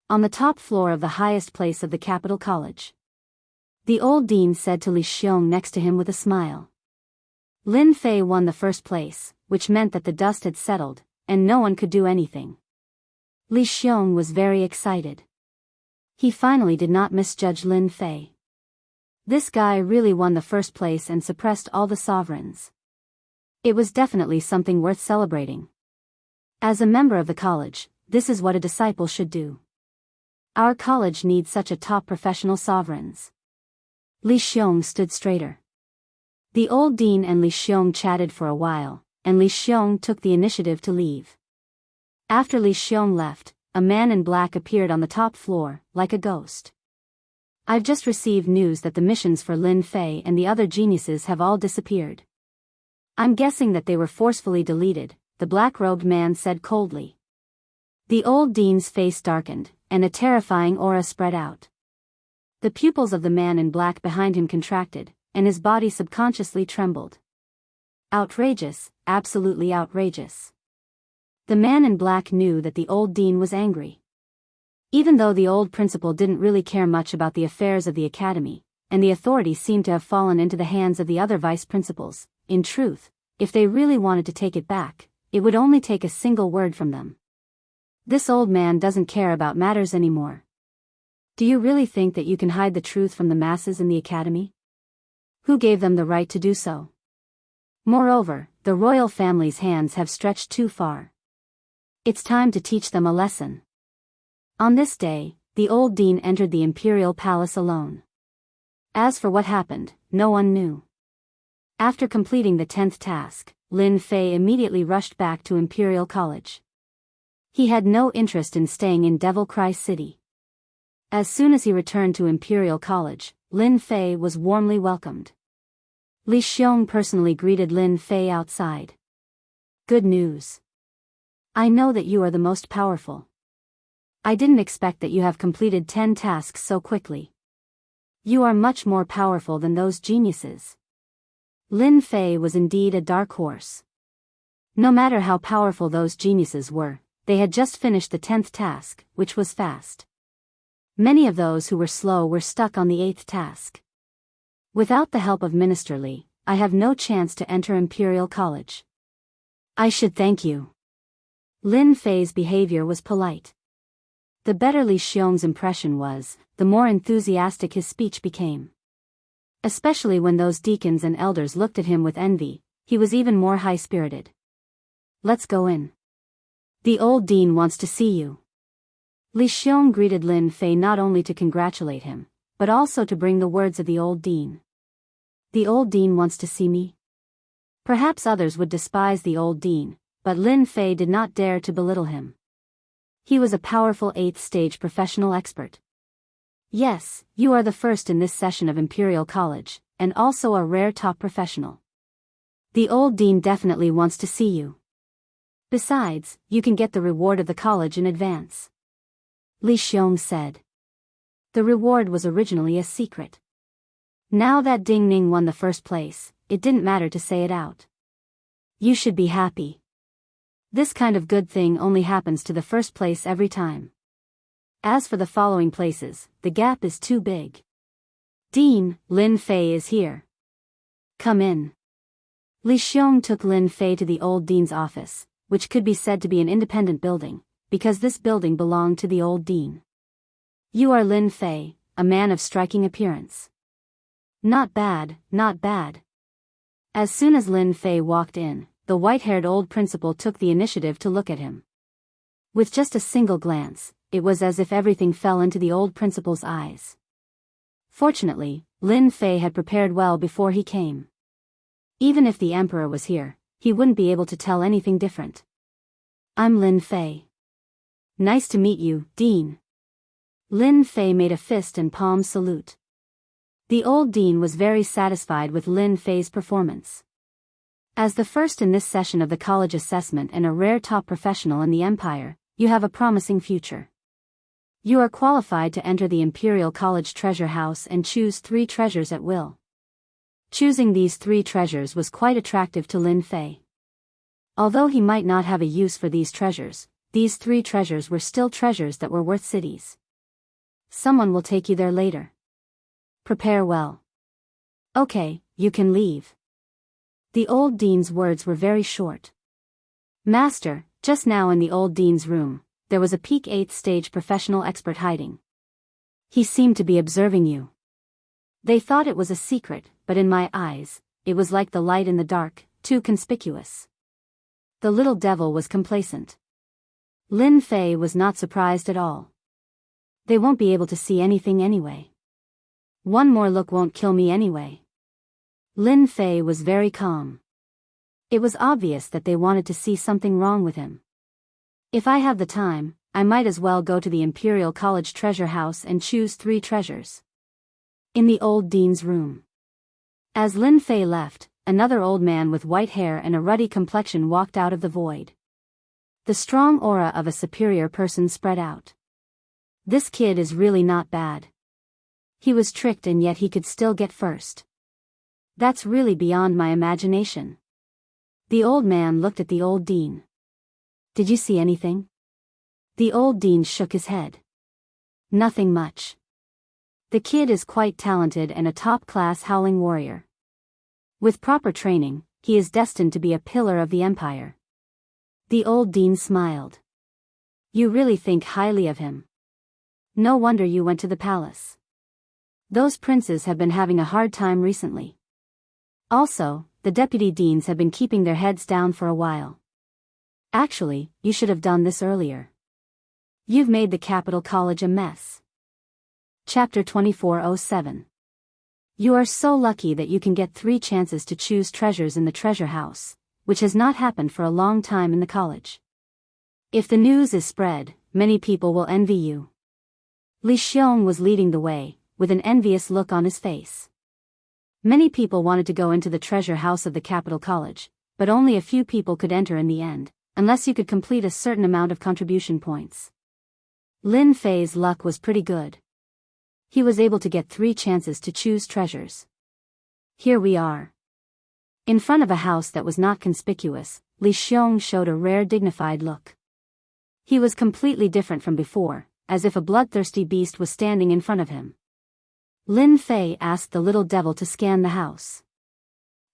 On the top floor of the highest place of the capital college. The old dean said to Li Xiong next to him with a smile. Lin Fei won the first place, which meant that the dust had settled, and no one could do anything. Li Xiong was very excited. He finally did not misjudge Lin Fei. This guy really won the first place and suppressed all the sovereigns. It was definitely something worth celebrating. As a member of the college, this is what a disciple should do. Our college needs such a top professional sovereigns. Li Xiong stood straighter. The old dean and Li Xiong chatted for a while, and Li Xiong took the initiative to leave. After Li Xiong left, a man in black appeared on the top floor, like a ghost. I've just received news that the missions for Lin Fei and the other geniuses have all disappeared. I'm guessing that they were forcefully deleted, the black-robed man said coldly. The old dean's face darkened, and a terrifying aura spread out. The pupils of the man in black behind him contracted, and his body subconsciously trembled. Outrageous, absolutely outrageous. The man in black knew that the old dean was angry. Even though the old principal didn't really care much about the affairs of the academy, and the authority seemed to have fallen into the hands of the other vice principals, in truth, if they really wanted to take it back, it would only take a single word from them. This old man doesn't care about matters anymore. Do you really think that you can hide the truth from the masses in the academy? Who gave them the right to do so? Moreover, the royal family's hands have stretched too far. It's time to teach them a lesson. On this day, the old dean entered the imperial palace alone. As for what happened, no one knew. After completing the 10th task, Lin Fei immediately rushed back to Imperial College. He had no interest in staying in Devil Cry City. As soon as he returned to Imperial College, Lin Fei was warmly welcomed. Li Xiong personally greeted Lin Fei outside. Good news. I know that you are the most powerful. I didn't expect that you have completed 10 tasks so quickly. You are much more powerful than those geniuses. Lin Fei was indeed a dark horse. No matter how powerful those geniuses were, they had just finished the 10th task, which was fast. Many of those who were slow were stuck on the 8th task. Without the help of Minister Li, I have no chance to enter Imperial College. I should thank you. Lin Fei's behavior was polite. The better Li Xiong's impression was, the more enthusiastic his speech became. Especially when those deacons and elders looked at him with envy, he was even more high-spirited. Let's go in. The old dean wants to see you. Li Xiong greeted Lin Fei not only to congratulate him, but also to bring the words of the old dean. The old dean wants to see me? Perhaps others would despise the old dean, but Lin Fei did not dare to belittle him. He was a powerful 8th stage professional expert. Yes, you are the first in this session of Imperial College, and also a rare top professional. The old dean definitely wants to see you. Besides, you can get the reward of the college in advance. Li Xiong said. The reward was originally a secret. Now that Ding Ning won the first place, it didn't matter to say it out. You should be happy. This kind of good thing only happens to the first place every time. As for the following places, the gap is too big. Dean, Lin Fei is here. Come in. Li Xiong took Lin Fei to the old dean's office, which could be said to be an independent building, because this building belonged to the old dean. You are Lin Fei, a man of striking appearance. Not bad, not bad. As soon as Lin Fei walked in, the white-haired old principal took the initiative to look at him. With just a single glance, it was as if everything fell into the old principal's eyes. Fortunately, Lin Fei had prepared well before he came. Even if the emperor was here, he wouldn't be able to tell anything different. I'm Lin Fei. Nice to meet you, Dean. Lin Fei made a fist and palm salute. The old dean was very satisfied with Lin Fei's performance. As the first in this session of the college assessment and a rare top professional in the empire, you have a promising future. You are qualified to enter the Imperial College treasure house and choose 3 treasures at will. Choosing these 3 treasures was quite attractive to Lin Fei. Although he might not have a use for these 3 treasures were still treasures that were worth cities. Someone will take you there later. Prepare well. Okay, you can leave. The old dean's words were very short. Master, just now in the old dean's room, there was a peak 8th stage professional expert hiding. He seemed to be observing you. They thought it was a secret, but in my eyes, it was like the light in the dark, too conspicuous. The little devil was complacent. Lin Fei was not surprised at all. They won't be able to see anything anyway. One more look won't kill me anyway. Lin Fei was very calm. It was obvious that they wanted to see something wrong with him. If I have the time, I might as well go to the Imperial College treasure house and choose 3 treasures. In the old dean's room. As Lin Fei left, another old man with white hair and a ruddy complexion walked out of the void. The strong aura of a superior person spread out. This kid is really not bad. He was tricked and yet he could still get first. That's really beyond my imagination. The old man looked at the old dean. Did you see anything? The old dean shook his head. Nothing much. The kid is quite talented and a top-class howling warrior. With proper training, he is destined to be a pillar of the empire. The old dean smiled. You really think highly of him. No wonder you went to the palace. Those princes have been having a hard time recently. Also, the deputy deans have been keeping their heads down for a while. Actually, you should have done this earlier. You've made the capital college a mess. Chapter 2407. You are so lucky that you can get 3 chances to choose treasures in the treasure house, which has not happened for a long time in the college. If the news is spread, many people will envy you. Li Xiong was leading the way, with an envious look on his face. Many people wanted to go into the treasure house of the capital college, but only a few people could enter in the end, unless you could complete a certain amount of contribution points. Lin Fei's luck was pretty good. He was able to get 3 chances to choose treasures. Here we are. In front of a house that was not conspicuous, Li Xiong showed a rare dignified look. He was completely different from before, as if a bloodthirsty beast was standing in front of him. Lin Fei asked the little devil to scan the house.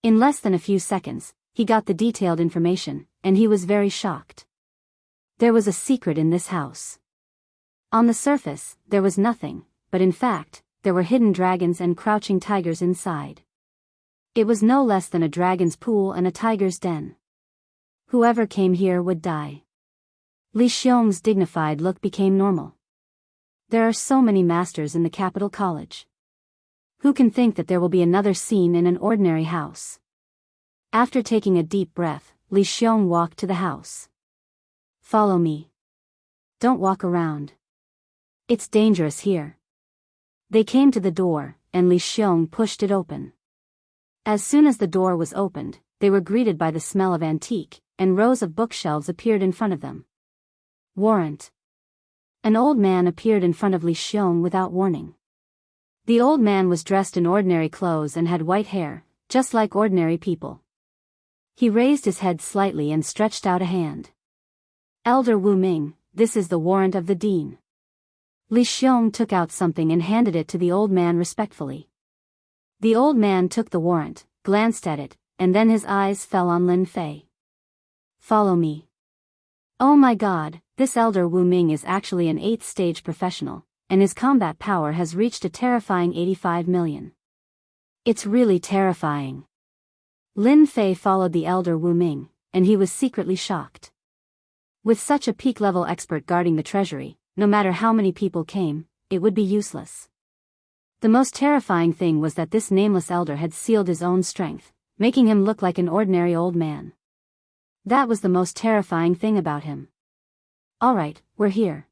In less than a few seconds, he got the detailed information, and he was very shocked. There was a secret in this house. On the surface, there was nothing, but in fact, there were hidden dragons and crouching tigers inside. It was no less than a dragon's pool and a tiger's den. Whoever came here would die. Li Xiong's dignified look became normal. There are so many masters in the capital college. Who can think that there will be another scene in an ordinary house? After taking a deep breath, Li Xiong walked to the house. Follow me. Don't walk around. It's dangerous here. They came to the door, and Li Xiong pushed it open. As soon as the door was opened, they were greeted by the smell of antique, and rows of bookshelves appeared in front of them. Warrant. An old man appeared in front of Li Xiong without warning. The old man was dressed in ordinary clothes and had white hair, just like ordinary people. He raised his head slightly and stretched out a hand. Elder Wu Ming, this is the warrant of the dean. Li Xiong took out something and handed it to the old man respectfully. The old man took the warrant, glanced at it, and then his eyes fell on Lin Fei. Follow me. Oh my god, this Elder Wu Ming is actually an 8th stage professional, and his combat power has reached a terrifying 85 million. It's really terrifying. Lin Fei followed the Elder Wu Ming, and he was secretly shocked. With such a peak-level expert guarding the treasury, no matter how many people came, it would be useless. The most terrifying thing was that this nameless elder had sealed his own strength, making him look like an ordinary old man. That was the most terrifying thing about him. Alright, we're here.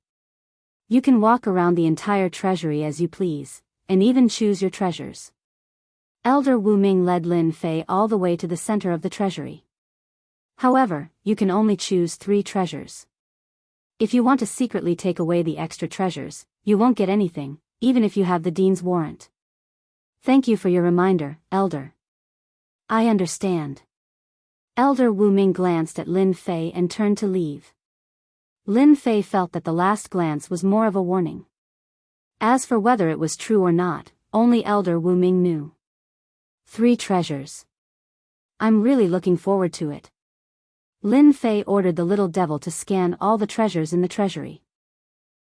You can walk around the entire treasury as you please, and even choose your treasures. Elder Wu Ming led Lin Fei all the way to the center of the treasury. However, you can only choose 3 treasures. If you want to secretly take away the extra treasures, you won't get anything, even if you have the dean's warrant. Thank you for your reminder, Elder. I understand. Elder Wu Ming glanced at Lin Fei and turned to leave. Lin Fei felt that the last glance was more of a warning. As for whether it was true or not, only Elder Wu Ming knew. 3 treasures. I'm really looking forward to it. Lin Fei ordered the little devil to scan all the treasures in the treasury.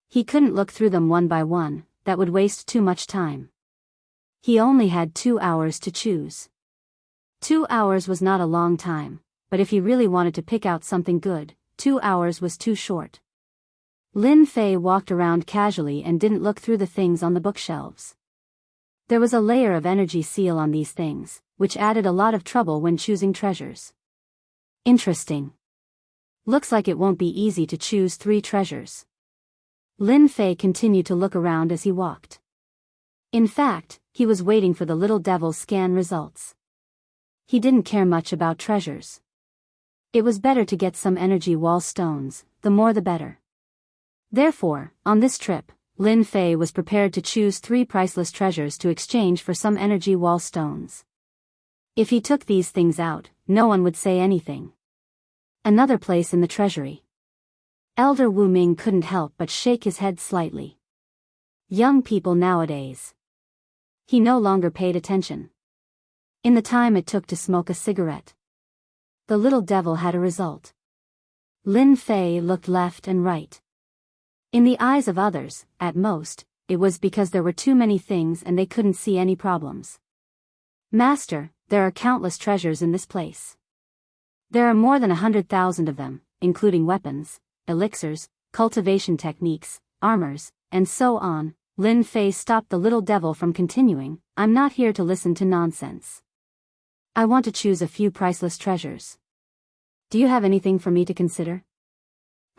He couldn't look through them one by one, that would waste too much time. He only had 2 hours to choose. 2 hours was not a long time, but if he really wanted to pick out something good, 2 hours was too short. Lin Fei walked around casually and didn't look through the things on the bookshelves. There was a layer of energy seal on these things, which added a lot of trouble when choosing treasures. Interesting. Looks like it won't be easy to choose 3 treasures. Lin Fei continued to look around as he walked. In fact, he was waiting for the little devil's scan results. He didn't care much about treasures. It was better to get some energy wall stones, the more the better. Therefore, on this trip, Lin Fei was prepared to choose 3 priceless treasures to exchange for some energy wall stones. If he took these things out, no one would say anything. Another place in the treasury. Elder Wu Ming couldn't help but shake his head slightly. Young people nowadays. He no longer paid attention. In the time it took to smoke a cigarette, the little devil had a result. Lin Fei looked left and right. In the eyes of others, at most, it was because there were too many things and they couldn't see any problems. Master, there are countless treasures in this place. There are more than 100,000 of them, including weapons, elixirs, cultivation techniques, armors, and so on. Lin Fei stopped the little devil from continuing. I'm not here to listen to nonsense. I want to choose a few priceless treasures. Do you have anything for me to consider?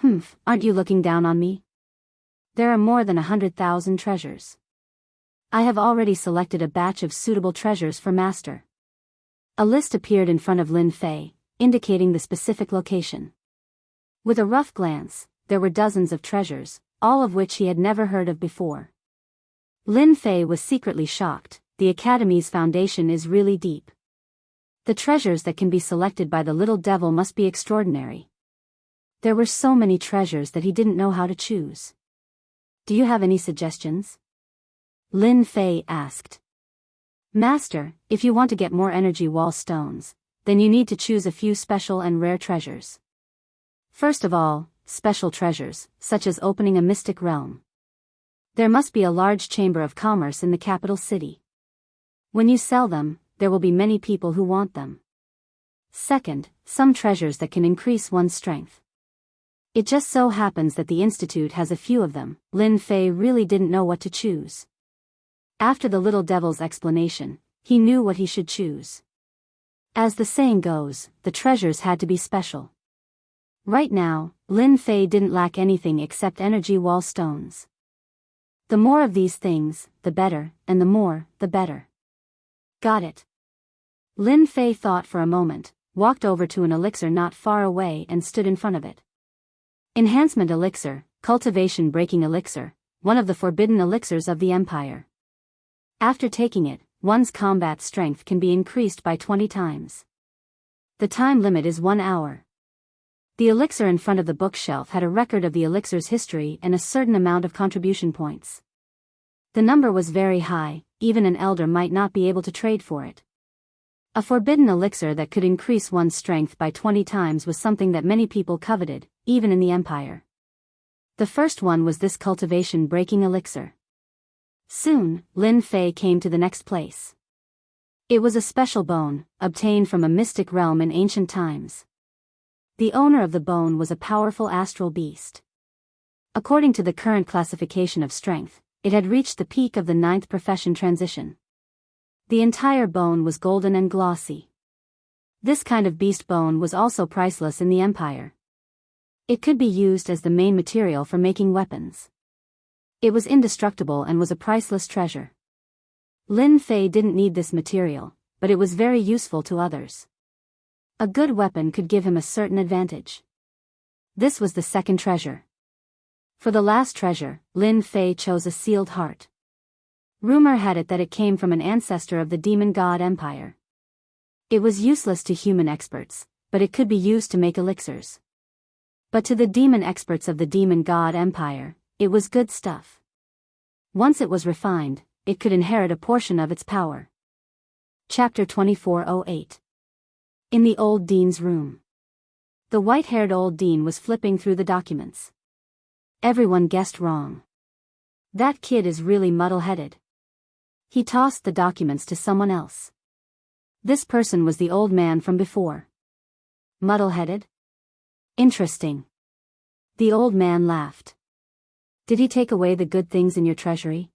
Aren't you looking down on me? There are more than 100,000 treasures. I have already selected a batch of suitable treasures for Master. A list appeared in front of Lin Fei, indicating the specific location. With a rough glance, there were dozens of treasures, all of which he had never heard of before. Lin Fei was secretly shocked. The Academy's foundation is really deep. The treasures that can be selected by the little devil must be extraordinary. There were so many treasures that he didn't know how to choose. Do you have any suggestions? Lin Fei asked. Master, if you want to get more energy wall stones, then you need to choose a few special and rare treasures. First of all, special treasures, such as opening a mystic realm. There must be a large chamber of commerce in the capital city. When you sell them, there will be many people who want them. Second, some treasures that can increase one's strength. It just so happens that the Institute has a few of them. Lin Fei really didn't know what to choose. After the little devil's explanation, he knew what he should choose. As the saying goes, the treasures had to be special. Right now, Lin Fei didn't lack anything except energy wall stones. The more of these things, the better, and the more, the better. Got it. Lin Fei thought for a moment, walked over to an elixir not far away and stood in front of it. Enhancement elixir, cultivation breaking elixir, one of the forbidden elixirs of the Empire. After taking it, one's combat strength can be increased by 20 times. The time limit is 1 hour. The elixir in front of the bookshelf had a record of the elixir's history and a certain amount of contribution points. The number was very high, even an elder might not be able to trade for it. A forbidden elixir that could increase one's strength by 20 times was something that many people coveted, even in the Empire. The first one was this cultivation breaking elixir. Soon, Lin Fei came to the next place. It was a special bone, obtained from a mystic realm in ancient times. The owner of the bone was a powerful astral beast. According to the current classification of strength, it had reached the peak of the 9th profession transition. The entire bone was golden and glossy. This kind of beast bone was also priceless in the Empire. It could be used as the main material for making weapons. It was indestructible and was a priceless treasure. Lin Fei didn't need this material, but it was very useful to others. A good weapon could give him a certain advantage. This was the second treasure. For the last treasure, Lin Fei chose a sealed heart. Rumor had it that it came from an ancestor of the demon god Empire. It was useless to human experts, but it could be used to make elixirs. But to the demon experts of the demon god Empire, it was good stuff. Once it was refined, it could inherit a portion of its power. Chapter 2408. In the old dean's room. The white-haired old dean was flipping through the documents. Everyone guessed wrong. That kid is really muddle-headed. He tossed the documents to someone else. This person was the old man from before. Muddle-headed? Interesting. The old man laughed. Did he take away the good things in your treasury?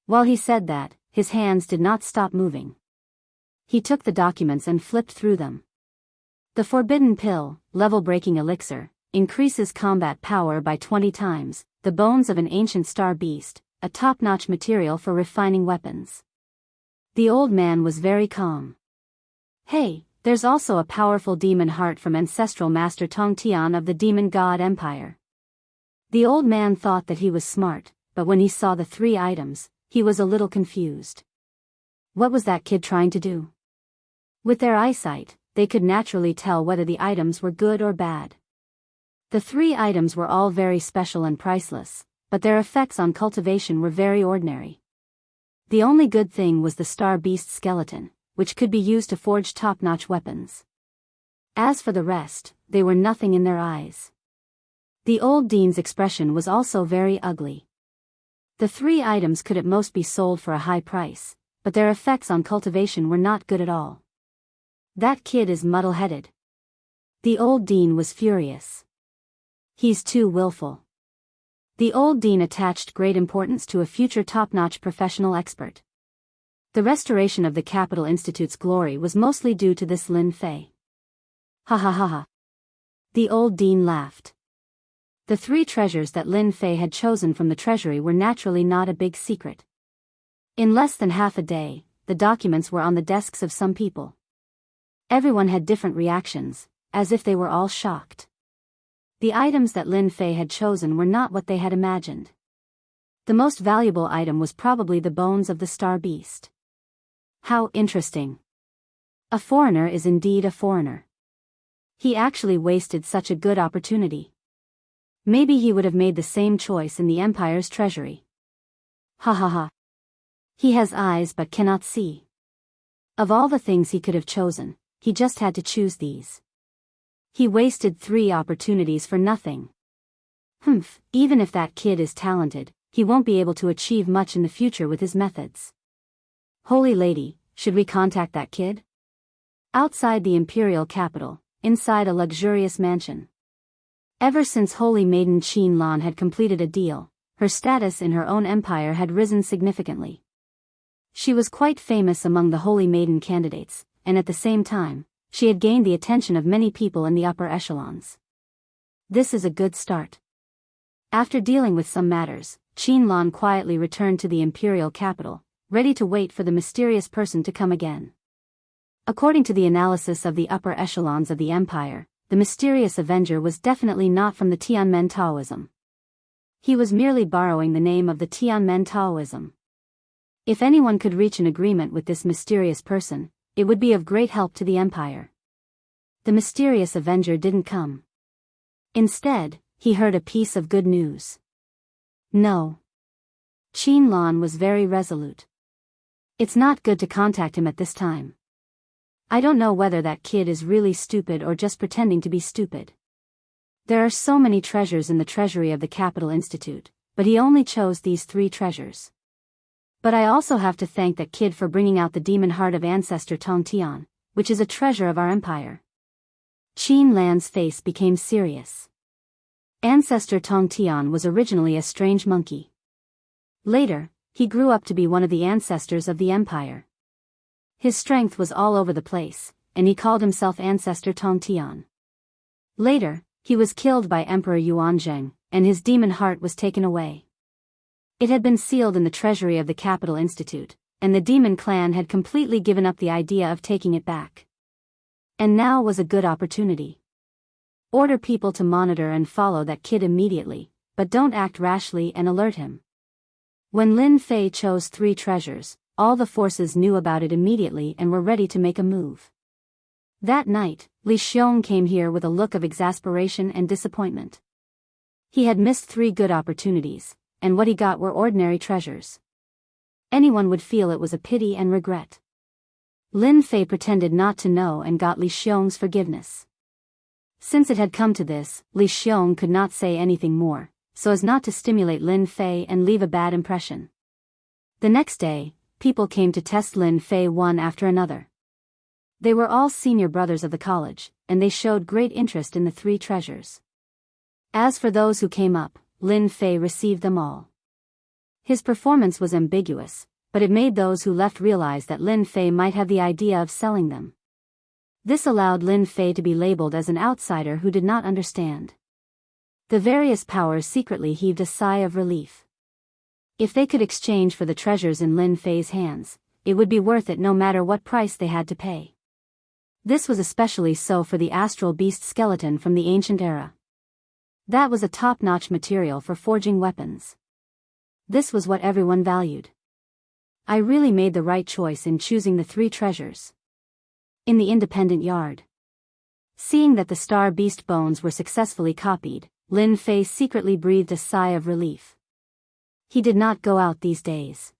While he said that, his hands did not stop moving. He took the documents and flipped through them. The forbidden pill, level-breaking elixir, increases combat power by 20 times, the bones of an ancient star beast, a top-notch material for refining weapons. The old man was very calm. Hey, there's also a powerful demon heart from ancestral master Tong Tian of the demon god Empire. The old man thought that he was smart, but when he saw the 3 items, he was a little confused. What was that kid trying to do? With their eyesight, they could naturally tell whether the items were good or bad. The 3 items were all very special and priceless, but their effects on cultivation were very ordinary. The only good thing was the star beast skeleton, which could be used to forge top-notch weapons. As for the rest, they were nothing in their eyes. The old dean's expression was also very ugly. The 3 items could at most be sold for a high price, but their effects on cultivation were not good at all. That kid is muddle-headed. The old dean was furious. He's too willful. The old dean attached great importance to a future top-notch professional expert. The restoration of the Capital Institute's glory was mostly due to this Lin Fei. Ha ha ha ha. The old dean laughed. The 3 treasures that Lin Fei had chosen from the treasury were naturally not a big secret. In less than half a day, the documents were on the desks of some people. Everyone had different reactions, as if they were all shocked. The items that Lin Fei had chosen were not what they had imagined. The most valuable item was probably the bones of the star beast. How interesting. A foreigner is indeed a foreigner. He actually wasted such a good opportunity. Maybe he would have made the same choice in the Empire's treasury. Ha ha ha. He has eyes but cannot see. Of all the things he could have chosen, he just had to choose these. He wasted 3 opportunities for nothing. Even if that kid is talented, he won't be able to achieve much in the future with his methods. Holy Lady, should we contact that kid? Outside the imperial capital, inside a luxurious mansion. Ever since Holy Maiden Qin Lan had completed a deal, her status in her own empire had risen significantly. She was quite famous among the Holy Maiden candidates, and at the same time, she had gained the attention of many people in the upper echelons. This is a good start. After dealing with some matters, Qin Lan quietly returned to the imperial capital, ready to wait for the mysterious person to come again. According to the analysis of the upper echelons of the empire, the mysterious avenger was definitely not from the Tianmen Taoism. He was merely borrowing the name of the Tianmen Taoism. If anyone could reach an agreement with this mysterious person, it would be of great help to the empire. The mysterious avenger didn't come. Instead, he heard a piece of good news. No. Qin Lan was very resolute. It's not good to contact him at this time. I don't know whether that kid is really stupid or just pretending to be stupid. There are so many treasures in the treasury of the Capital Institute, but he only chose these 3 treasures. But I also have to thank that kid for bringing out the demon heart of Ancestor Tongtian, which is a treasure of our empire. Qin Lan's face became serious. Ancestor Tongtian was originally a strange monkey. Later, he grew up to be one of the ancestors of the empire. His strength was all over the place, and he called himself Ancestor Tongtian. Later, he was killed by Emperor Yuanzheng, and his demon heart was taken away. It had been sealed in the treasury of the Capital Institute, and the demon clan had completely given up the idea of taking it back. And now was a good opportunity. Order people to monitor and follow that kid immediately, but don't act rashly and alert him. When Lin Fei chose 3 treasures, all the forces knew about it immediately and were ready to make a move. That night, Li Xiong came here with a look of exasperation and disappointment. He had missed 3 good opportunities, and what he got were ordinary treasures. Anyone would feel it was a pity and regret. Lin Fei pretended not to know and got Li Xiong's forgiveness. Since it had come to this, Li Xiong could not say anything more, so as not to stimulate Lin Fei and leave a bad impression. The next day, people came to test Lin Fei one after another. They were all senior brothers of the college, and they showed great interest in the 3 treasures. As for those who came up, Lin Fei received them all. His performance was ambiguous, but it made those who left realize that Lin Fei might have the idea of selling them. This allowed Lin Fei to be labeled as an outsider who did not understand. The various powers secretly heaved a sigh of relief. If they could exchange for the treasures in Lin Fei's hands, it would be worth it no matter what price they had to pay. This was especially so for the astral beast skeleton from the ancient era. That was a top-notch material for forging weapons. This was what everyone valued. I really made the right choice in choosing the 3 treasures. In the independent yard. Seeing that the star beast bones were successfully copied, Lin Fei secretly breathed a sigh of relief. He did not go out these days.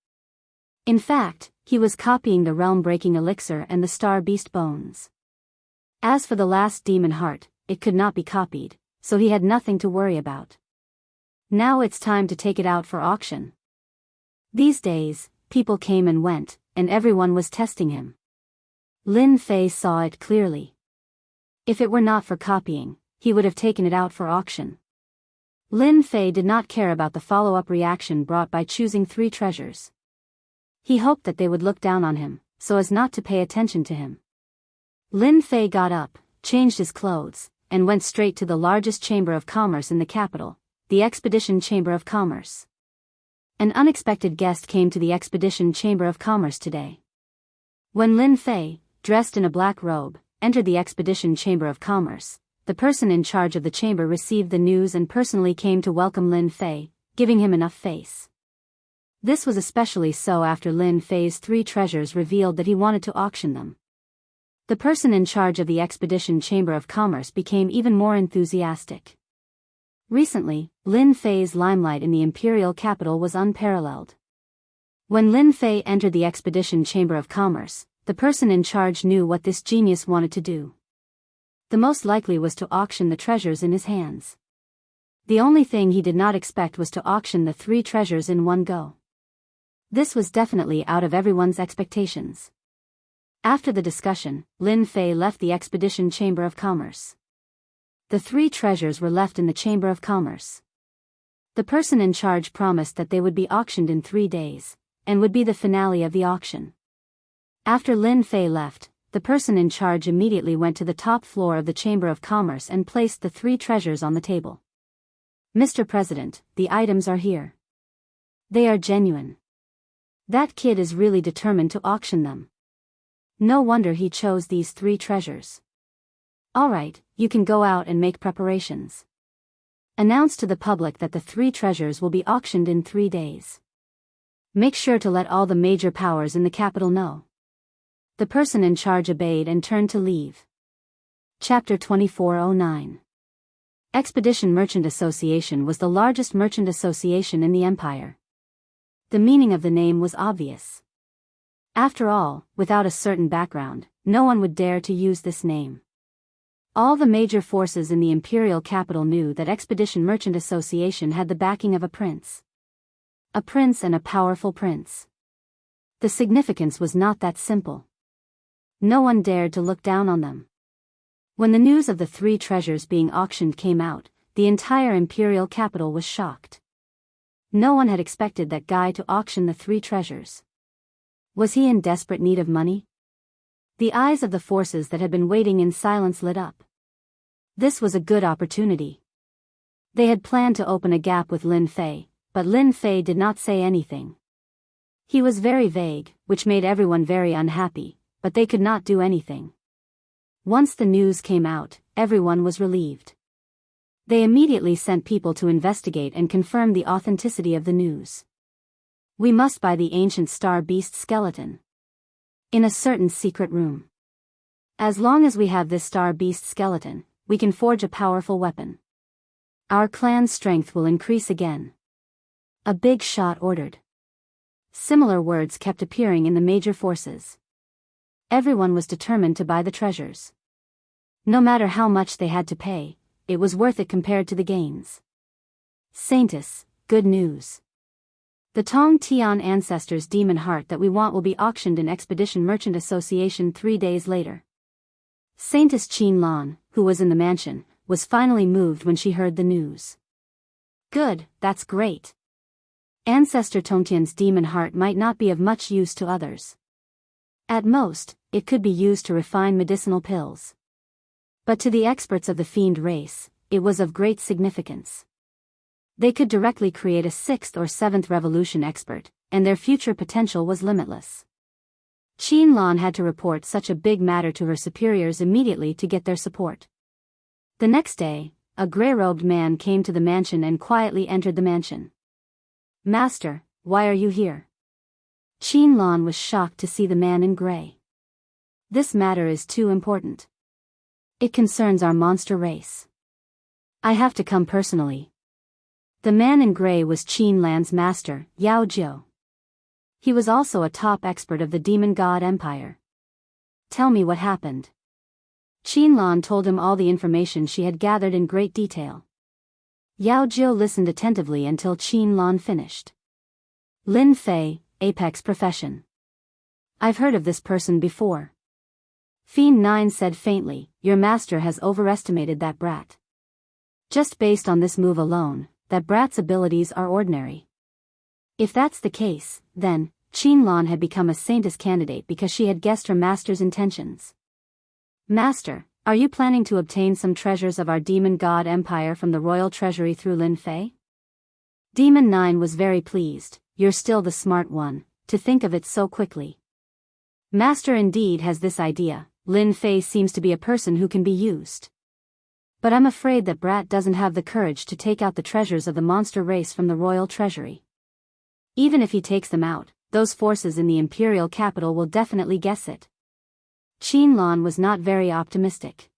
In fact, he was copying the realm-breaking elixir and the star beast bones. As for the last demon heart, it could not be copied, so he had nothing to worry about. Now it's time to take it out for auction. These days, people came and went, and everyone was testing him. Lin Fei saw it clearly. If it were not for copying, he would have taken it out for auction. Lin Fei did not care about the follow-up reaction brought by choosing 3 treasures. He hoped that they would look down on him, so as not to pay attention to him. Lin Fei got up, changed his clothes, and went straight to the largest chamber of commerce in the capital, the Expedition Chamber of Commerce. An unexpected guest came to the Expedition Chamber of Commerce today. When Lin Fei, dressed in a black robe, entered the Expedition Chamber of Commerce, the person in charge of the chamber received the news and personally came to welcome Lin Fei, giving him enough face. This was especially so after Lin Fei's 3 treasures revealed that he wanted to auction them. The person in charge of the Expedition Chamber of Commerce became even more enthusiastic. Recently, Lin Fei's limelight in the imperial capital was unparalleled. When Lin Fei entered the expedition chamber of commerce, the person in charge knew what this genius wanted to do. The most likely was to auction the treasures in his hands. The only thing he did not expect was to auction the 3 treasures in one go. This was definitely out of everyone's expectations. After the discussion, Lin Fei left the expedition chamber of commerce. The 3 treasures were left in the chamber of commerce. The person in charge promised that they would be auctioned in 3 days, and would be the finale of the auction. After Lin Fei left, the person in charge immediately went to the top floor of the Chamber of Commerce and placed the 3 treasures on the table. Mr. President, the items are here. They are genuine. That kid is really determined to auction them. No wonder he chose these 3 treasures. Alright, you can go out and make preparations. Announce to the public that the 3 treasures will be auctioned in 3 days. Make sure to let all the major powers in the capital know. The person in charge obeyed and turned to leave. Chapter 2409. Expedition Merchant Association was the largest merchant association in the empire. The meaning of the name was obvious. After all, without a certain background, no one would dare to use this name. All the major forces in the imperial capital knew that Expedition Merchant Association had the backing of a prince. A prince and a powerful prince. The significance was not that simple. No one dared to look down on them. When the news of the 3 treasures being auctioned came out, the entire imperial capital was shocked. No one had expected that guy to auction the 3 treasures. Was he in desperate need of money? The eyes of the forces that had been waiting in silence lit up. This was a good opportunity. They had planned to open a gap with Lin Fei, but Lin Fei did not say anything. He was very vague, which made everyone very unhappy, but they could not do anything. Once the news came out, everyone was relieved. They immediately sent people to investigate and confirm the authenticity of the news. We must buy the ancient star beast skeleton. In a certain secret room. As long as we have this star beast skeleton, we can forge a powerful weapon. Our clan's strength will increase again. A big shot ordered. Similar words kept appearing in the major forces. Everyone was determined to buy the treasures. No matter how much they had to pay, it was worth it compared to the gains. Saintus, good news. The Tong Tian ancestors' demon heart that we want will be auctioned in Expedition Merchant Association 3 days later. Saintess Qin Lan, who was in the mansion, was finally moved when she heard the news. Good, that's great. Ancestor Tongtian's demon heart might not be of much use to others. At most, it could be used to refine medicinal pills. But to the experts of the fiend race, it was of great significance. They could directly create a 6th or 7th revolution expert, and their future potential was limitless. Qin Lan had to report such a big matter to her superiors immediately to get their support. The next day, a grey-robed man came to the mansion and quietly entered the mansion. Master, why are you here? Qin Lan was shocked to see the man in grey. This matter is too important. It concerns our monster race. I have to come personally. The man in grey was Qin Lan's master, Yao Jiu. He was also a top expert of the demon god empire. Tell me what happened. Qin Lan told him all the information she had gathered in great detail. Yao Jiu listened attentively until Qin Lan finished. Lin Fei, apex profession. I've heard of this person before. Fiend 9 said faintly, your master has overestimated that brat. Just based on this move alone, that brat's abilities are ordinary. If that's the case, then, Qin Lan had become a saintess candidate because she had guessed her master's intentions. Master, are you planning to obtain some treasures of our demon god empire from the royal treasury through Lin Fei? Demon 9 was very pleased, you're still the smart one, to think of it so quickly. Master indeed has this idea, Lin Fei seems to be a person who can be used. But I'm afraid that brat doesn't have the courage to take out the treasures of the monster race from the royal treasury. Even if he takes them out, those forces in the imperial capital will definitely guess it. Qin Lan was not very optimistic.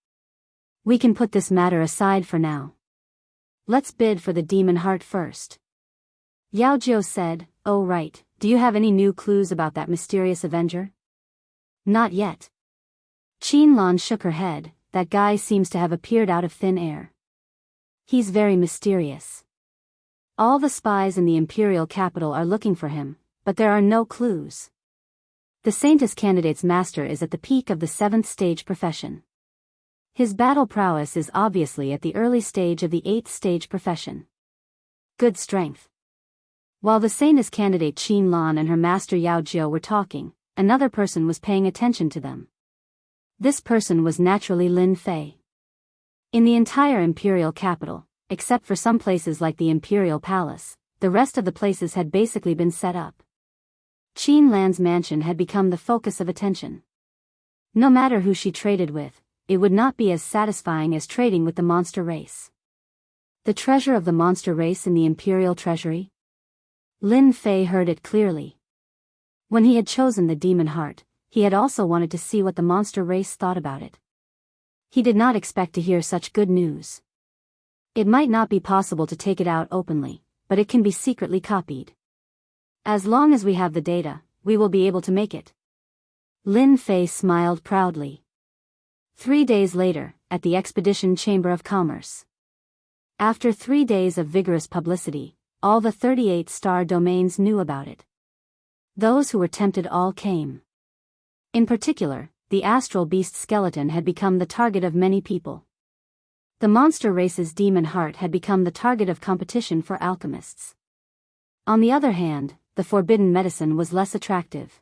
We can put this matter aside for now. Let's bid for the demon heart first. Yao Jiao said, "Oh right, do you have any new clues about that mysterious avenger?" "Not yet." Qin Lan shook her head. "That guy seems to have appeared out of thin air. He's very mysterious. All the spies in the imperial capital are looking for him, but there are no clues. The Saintess candidate's master is at the peak of the 7th stage profession. His battle prowess is obviously at the early stage of the 8th stage profession. Good strength." While the Saintess candidate Qin Lan and her master Yao Jiao were talking, another person was paying attention to them. This person was naturally Lin Fei. In the entire imperial capital, except for some places like the imperial palace, the rest of the places had basically been set up. Qin Lan's mansion had become the focus of attention. No matter who she traded with, it would not be as satisfying as trading with the monster race. The treasure of the monster race in the imperial treasury? Lin Fei heard it clearly. When he had chosen the demon heart, he had also wanted to see what the monster race thought about it. He did not expect to hear such good news. It might not be possible to take it out openly, but it can be secretly copied. As long as we have the data, we will be able to make it. Lin Fei smiled proudly. 3 days later, at the Expedition Chamber of Commerce. After 3 days of vigorous publicity, all the 38 star domains knew about it. Those who were tempted all came. In particular, the astral beast skeleton had become the target of many people. The monster race's demon heart had become the target of competition for alchemists. On the other hand, the forbidden medicine was less attractive.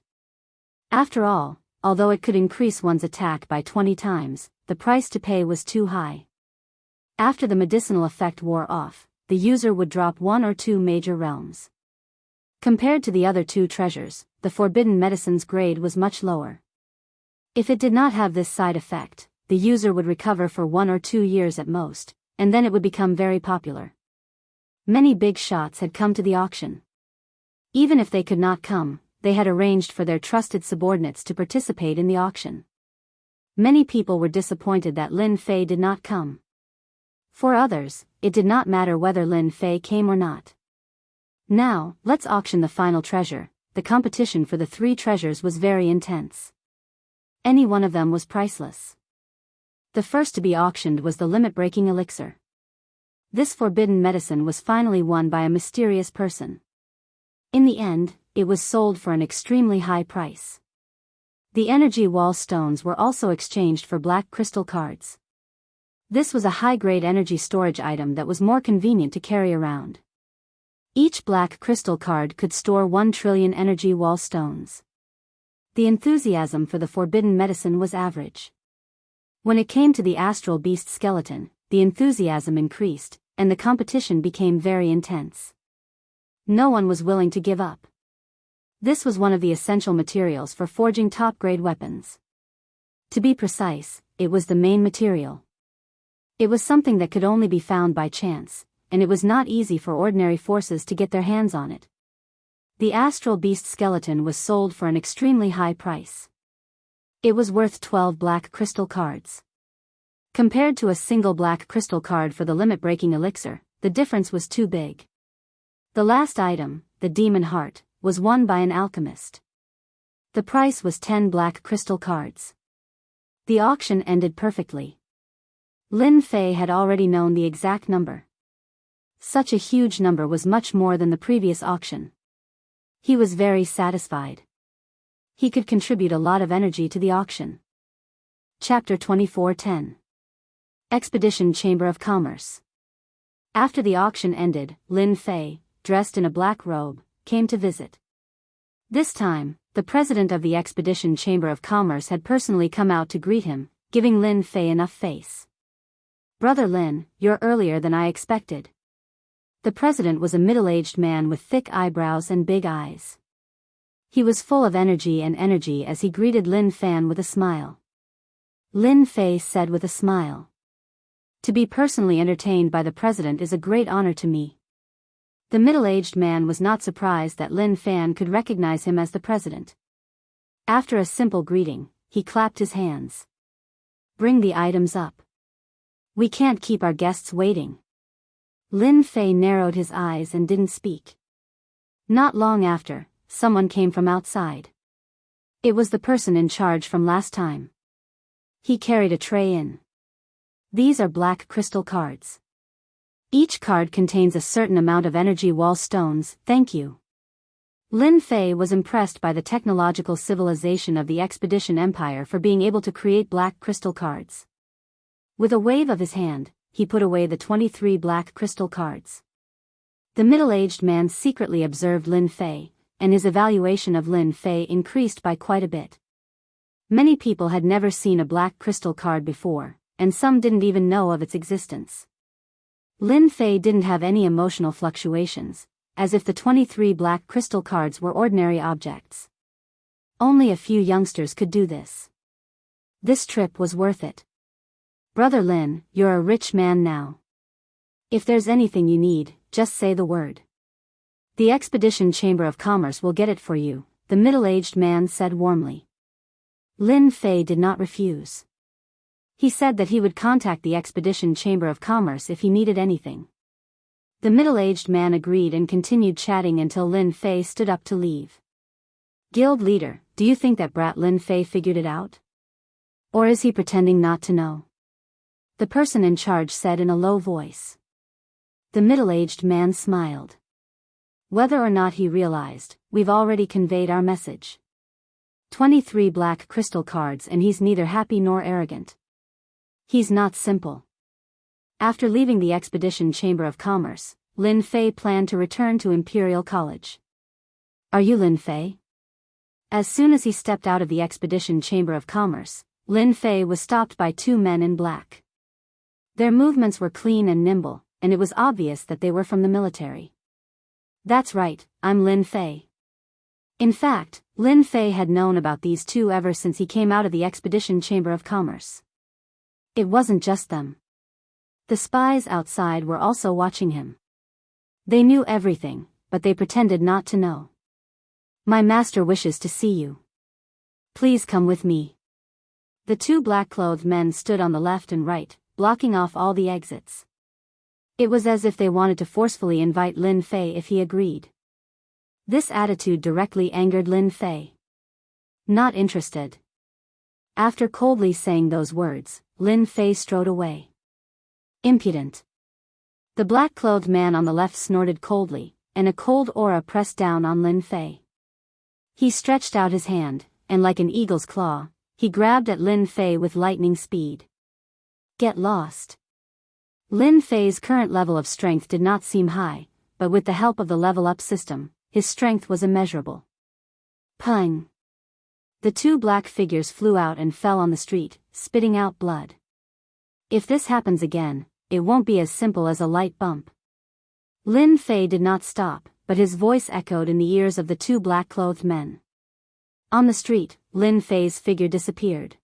After all, although it could increase one's attack by 20 times, the price to pay was too high. After the medicinal effect wore off, the user would drop 1 or 2 major realms. Compared to the other 2 treasures, the forbidden medicine's grade was much lower. If it did not have this side effect, the user would recover for 1 or 2 years at most, and then it would become very popular. Many big shots had come to the auction. Even if they could not come, they had arranged for their trusted subordinates to participate in the auction. Many people were disappointed that Lin Fei did not come. For others, it did not matter whether Lin Fei came or not. Now, let's auction the final treasure. The competition for the 3 treasures was very intense. Any one of them was priceless. The first to be auctioned was the limit-breaking elixir. This forbidden medicine was finally won by a mysterious person. In the end, it was sold for an extremely high price. The energy wall stones were also exchanged for black crystal cards. This was a high-grade energy storage item that was more convenient to carry around. Each black crystal card could store 1 trillion energy wall stones. The enthusiasm for the forbidden medicine was average. When it came to the astral beast skeleton, the enthusiasm increased, and the competition became very intense. No one was willing to give up. This was one of the essential materials for forging top-grade weapons. To be precise, it was the main material. It was something that could only be found by chance, and it was not easy for ordinary forces to get their hands on it. The astral beast skeleton was sold for an extremely high price. It was worth 12 black crystal cards. Compared to a single black crystal card for the limit-breaking elixir, the difference was too big. The last item, the demon heart, was won by an alchemist. The price was 10 black crystal cards. The auction ended perfectly. Lin Fei had already known the exact number. Such a huge number was much more than the previous auction. He was very satisfied. He could contribute a lot of energy to the auction. Chapter 24:10. Expedition Chamber of Commerce. After the auction ended, Lin Fei, dressed in a black robe, came to visit. This time, the president of the Expedition Chamber of Commerce had personally come out to greet him, giving Lin Fei enough face. "Brother Lin, you're earlier than I expected." The president was a middle-aged man with thick eyebrows and big eyes. He was full of energy as he greeted Lin Fan with a smile. Lin Fei said with a smile, "To be personally entertained by the president is a great honor to me." The middle-aged man was not surprised that Lin Fan could recognize him as the president. After a simple greeting, he clapped his hands. "Bring the items up. We can't keep our guests waiting." Lin Fei narrowed his eyes and didn't speak. Not long after, someone came from outside. It was the person in charge from last time. He carried a tray in. These are black crystal cards. Each card contains a certain amount of energy wall stones, thank you. Lin Fei was impressed by the technological civilization of the Expedition Empire for being able to create black crystal cards. With a wave of his hand, he put away the 23 black crystal cards. The middle-aged man secretly observed Lin Fei, and his evaluation of Lin Fei increased by quite a bit. Many people had never seen a black crystal card before, and some didn't even know of its existence. Lin Fei didn't have any emotional fluctuations, as if the 23 black crystal cards were ordinary objects. Only a few youngsters could do this. This trip was worth it. Brother Lin, you're a rich man now. If there's anything you need, just say the word. The Expedition Chamber of Commerce will get it for you, the middle-aged man said warmly. Lin Fei did not refuse. He said that he would contact the Expedition Chamber of Commerce if he needed anything. The middle-aged man agreed and continued chatting until Lin Fei stood up to leave. Guild leader, do you think that brat Lin Fei figured it out? Or is he pretending not to know? The person in charge said in a low voice. The middle-aged man smiled. Whether or not he realized, we've already conveyed our message. 23 black crystal cards and he's neither happy nor arrogant. He's not simple. After leaving the Expedition Chamber of Commerce, Lin Fei planned to return to Imperial College. Are you Lin Fei? As soon as he stepped out of the Expedition Chamber of Commerce, Lin Fei was stopped by two men in black. Their movements were clean and nimble, and it was obvious that they were from the military. That's right, I'm Lin Fei. In fact, Lin Fei had known about these two ever since he came out of the Expedition Chamber of Commerce. It wasn't just them. The spies outside were also watching him. They knew everything, but they pretended not to know. My master wishes to see you. Please come with me. The two black-clothed men stood on the left and right, blocking off all the exits. It was as if they wanted to forcefully invite Lin Fei if he agreed. This attitude directly angered Lin Fei. Not interested. After coldly saying those words, Lin Fei strode away. Impudent. The black-clothed man on the left snorted coldly, and a cold aura pressed down on Lin Fei. He stretched out his hand, and like an eagle's claw, he grabbed at Lin Fei with lightning speed. Get lost. Lin Fei's current level of strength did not seem high, but with the help of the level-up system, his strength was immeasurable. Pung! The two black figures flew out and fell on the street, spitting out blood. If this happens again, it won't be as simple as a light bump. Lin Fei did not stop, but his voice echoed in the ears of the two black-clothed men. On the street, Lin Fei's figure disappeared.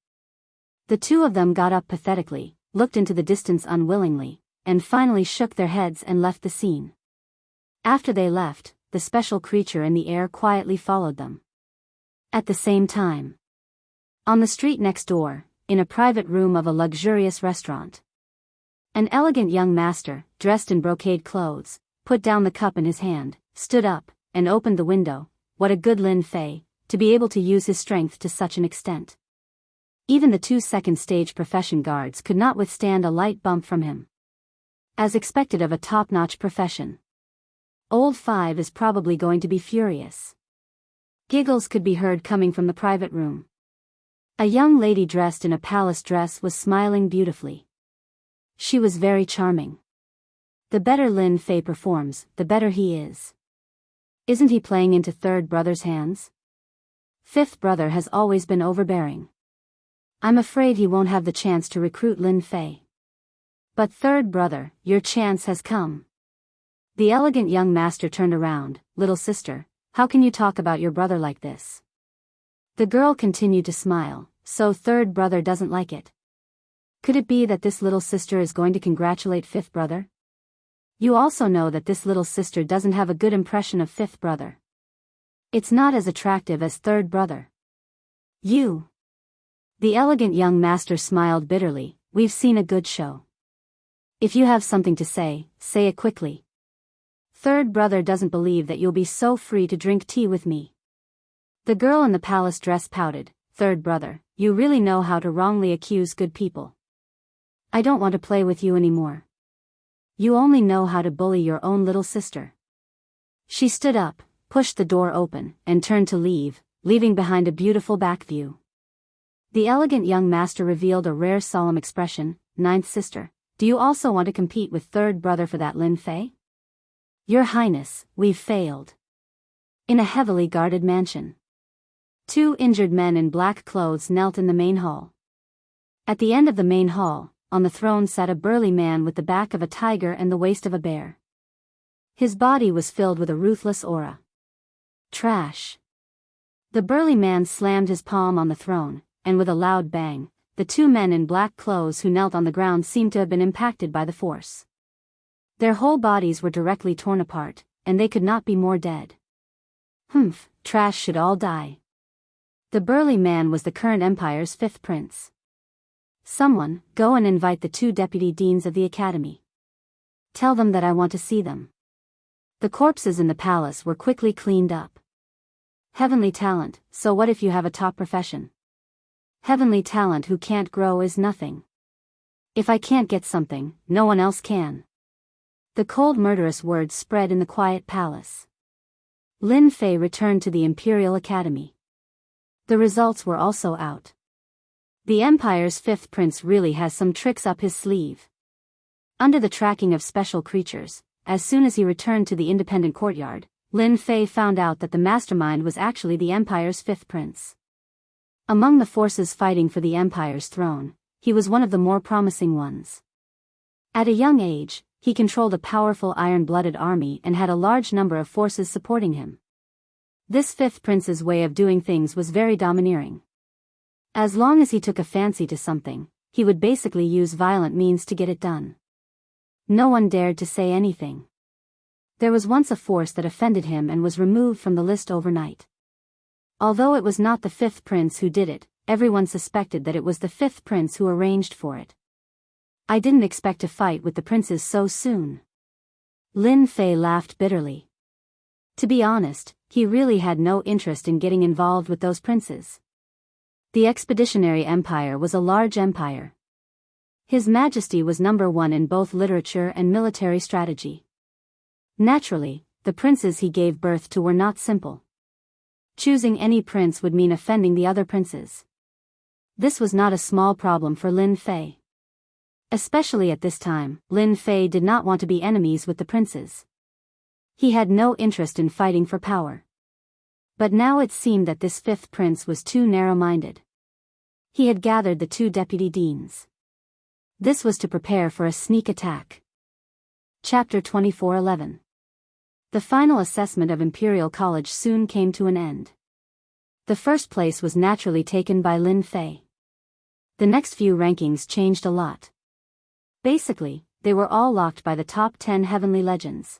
The two of them got up pathetically, looked into the distance unwillingly, and finally shook their heads and left the scene. After they left, the special creature in the air quietly followed them. At the same time, on the street next door, in a private room of a luxurious restaurant, an elegant young master, dressed in brocade clothes, put down the cup in his hand, stood up, and opened the window. What a good Lin Fei, to be able to use his strength to such an extent. Even the two second-stage profession guards could not withstand a light bump from him. As expected of a top-notch profession. Old Five is probably going to be furious. Giggles could be heard coming from the private room. A young lady dressed in a palace dress was smiling beautifully. She was very charming. The better Lin Fei performs, the better he is. Isn't he playing into third brother's hands? Fifth brother has always been overbearing. I'm afraid he won't have the chance to recruit Lin Fei. But third brother, your chance has come. The elegant young master turned around. Little sister, how can you talk about your brother like this? The girl continued to smile. So third brother doesn't like it. Could it be that this little sister is going to congratulate fifth brother? You also know that this little sister doesn't have a good impression of fifth brother. It's not as attractive as third brother. You. The elegant young master smiled bitterly. We've seen a good show. If you have something to say it quickly. Third brother doesn't believe that you'll be so free to drink tea with me. The girl in the palace dress pouted. Third brother, you really know how to wrongly accuse good people. I don't want to play with you anymore. You only know how to bully your own little sister. She stood up, pushed the door open, and turned to leave, leaving behind a beautiful back view. The elegant young master revealed a rare solemn expression. Ninth sister, do you also want to compete with third brother for that Lin Fei? Your Highness, we've failed. In a heavily guarded mansion. 2 injured men in black clothes knelt in the main hall. At the end of the main hall, on the throne sat a burly man with the back of a tiger and the waist of a bear. His body was filled with a ruthless aura. Trash. The burly man slammed his palm on the throne, and with a loud bang, the 2 men in black clothes who knelt on the ground seemed to have been impacted by the force. Their whole bodies were directly torn apart, and they could not be more dead. Humph, trash should all die. The burly man was the current empire's 5th prince. Someone, go and invite the 2 deputy deans of the academy. Tell them that I want to see them. The corpses in the palace were quickly cleaned up. Heavenly talent, so what if you have a top profession? Heavenly talent who can't grow is nothing. If I can't get something, no one else can. The cold murderous words spread in the quiet palace. Lin Fei returned to the Imperial Academy. The results were also out. The Empire's 5th prince really has some tricks up his sleeve. Under the tracking of special creatures, as soon as he returned to the independent courtyard, Lin Fei found out that the mastermind was actually the Empire's 5th prince. Among the forces fighting for the Empire's throne, he was one of the more promising ones. At a young age, he controlled a powerful iron-blooded army and had a large number of forces supporting him. This 5th prince's way of doing things was very domineering. As long as he took a fancy to something, he would basically use violent means to get it done. No one dared to say anything. There was once a force that offended him and was removed from the list overnight. Although it was not the 5th prince who did it, everyone suspected that it was the 5th prince who arranged for it. I didn't expect to fight with the princes so soon. Lin Fei laughed bitterly. To be honest, he really had no interest in getting involved with those princes. The Expeditionary Empire was a large empire. His Majesty was number 1 in both literature and military strategy. Naturally, the princes he gave birth to were not simple. Choosing any prince would mean offending the other princes. This was not a small problem for Lin Fei. Especially at this time, Lin Fei did not want to be enemies with the princes. He had no interest in fighting for power. But now it seemed that this 5th prince was too narrow-minded. He had gathered the 2 deputy deans. This was to prepare for a sneak attack. Chapter 24:11. The final assessment of Imperial College soon came to an end. The first place was naturally taken by Lin Fei. The next few rankings changed a lot. Basically, they were all locked by the top 10 heavenly legends.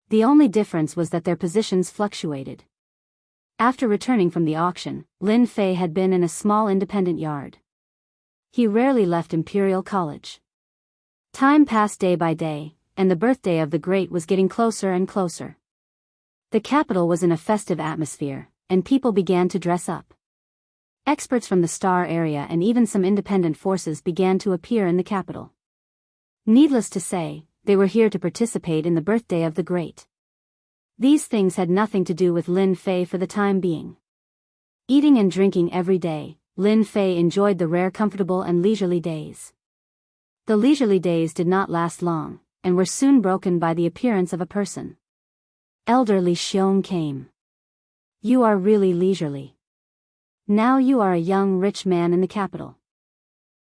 The only difference was that their positions fluctuated. After returning from the auction, Lin Fei had been in a small independent yard. He rarely left Imperial College. Time passed day by day, and the birthday of the Great was getting closer and closer. The capital was in a festive atmosphere, and people began to dress up. Experts from the Star area and even some independent forces began to appear in the capital. Needless to say, they were here to participate in the birthday of the Great. These things had nothing to do with Lin Fei for the time being. Eating and drinking every day, Lin Fei enjoyed the rare comfortable and leisurely days. The leisurely days did not last long, and were soon broken by the appearance of a person. Elder Li Xiong came. You are really leisurely. Now you are a young rich man in the capital.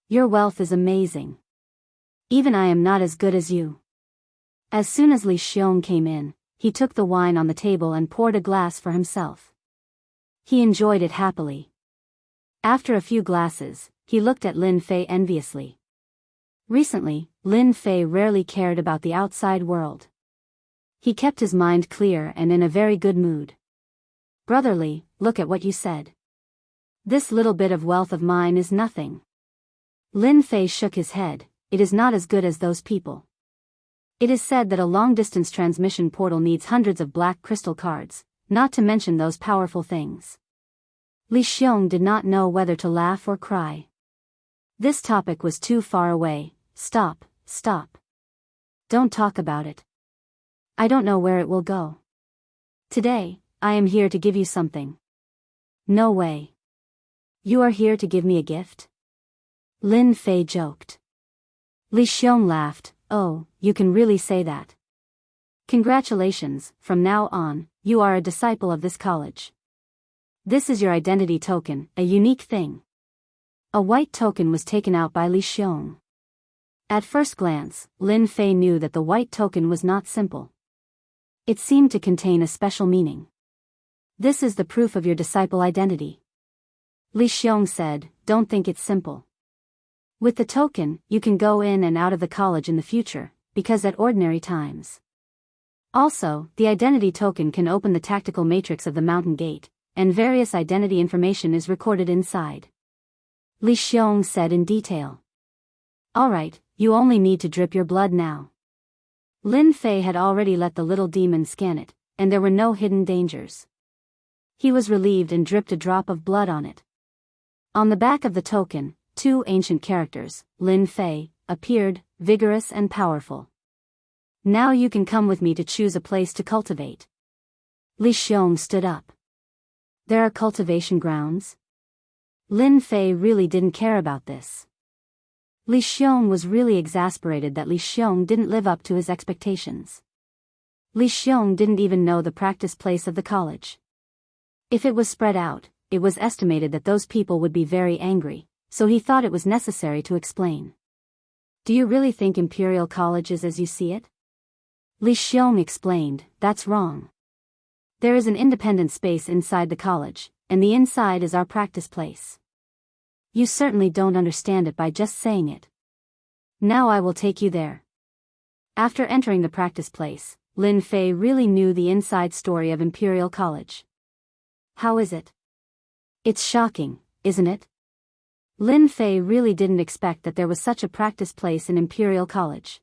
Your wealth is amazing. Even I am not as good as you. As soon as Li Xiong came in, he took the wine on the table and poured a glass for himself. He enjoyed it happily. After a few glasses, he looked at Lin Fei enviously. Recently, Lin Fei rarely cared about the outside world. He kept his mind clear and in a very good mood. Brotherly, look at what you said. This little bit of wealth of mine is nothing. Lin Fei shook his head. it is not as good as those people. It is said that a long-distance transmission portal needs hundreds of black crystal cards, not to mention those powerful things. Li Xiong did not know whether to laugh or cry. This topic was too far away. Stop, stop. Don't talk about it. I don't know where it will go. Today, I am here to give you something. No way. You are here to give me a gift? Lin Fei joked. Li Xiong laughed. Oh, you can really say that. Congratulations, from now on, you are a disciple of this college. This is your identity token, a unique thing. A white token was taken out by Li Xiong. At first glance, Lin Fei knew that the white token was not simple. It seemed to contain a special meaning. This is the proof of your disciple identity. Li Xiong said, don't think it's simple. With the token, you can go in and out of the college in the future, because at ordinary times. Also, the identity token can open the tactical matrix of the mountain gate, and various identity information is recorded inside. Li Xiong said in detail. Alright, you only need to drip your blood now. Lin Fei had already let the little demon scan it, and there were no hidden dangers. He was relieved and dripped a drop of blood on it. On the back of the token, 2 ancient characters, Lin Fei, appeared, vigorous and powerful. Now you can come with me to choose a place to cultivate. Li Xiong stood up. There are cultivation grounds? Lin Fei really didn't care about this. Li Xiong was really exasperated that Li Xiong didn't live up to his expectations. Li Xiong didn't even know the practice place of the college. If it was spread out, it was estimated that those people would be very angry, so he thought it was necessary to explain. Do you really think Imperial College is as you see it? Li Xiong explained, that's wrong. There is an independent space inside the college, and the inside is our practice place. You certainly don't understand it by just saying it. Now I will take you there. After entering the practice place, Lin Fei really knew the inside story of Imperial College. How is it? It's shocking, isn't it? Lin Fei really didn't expect that there was such a practice place in Imperial College.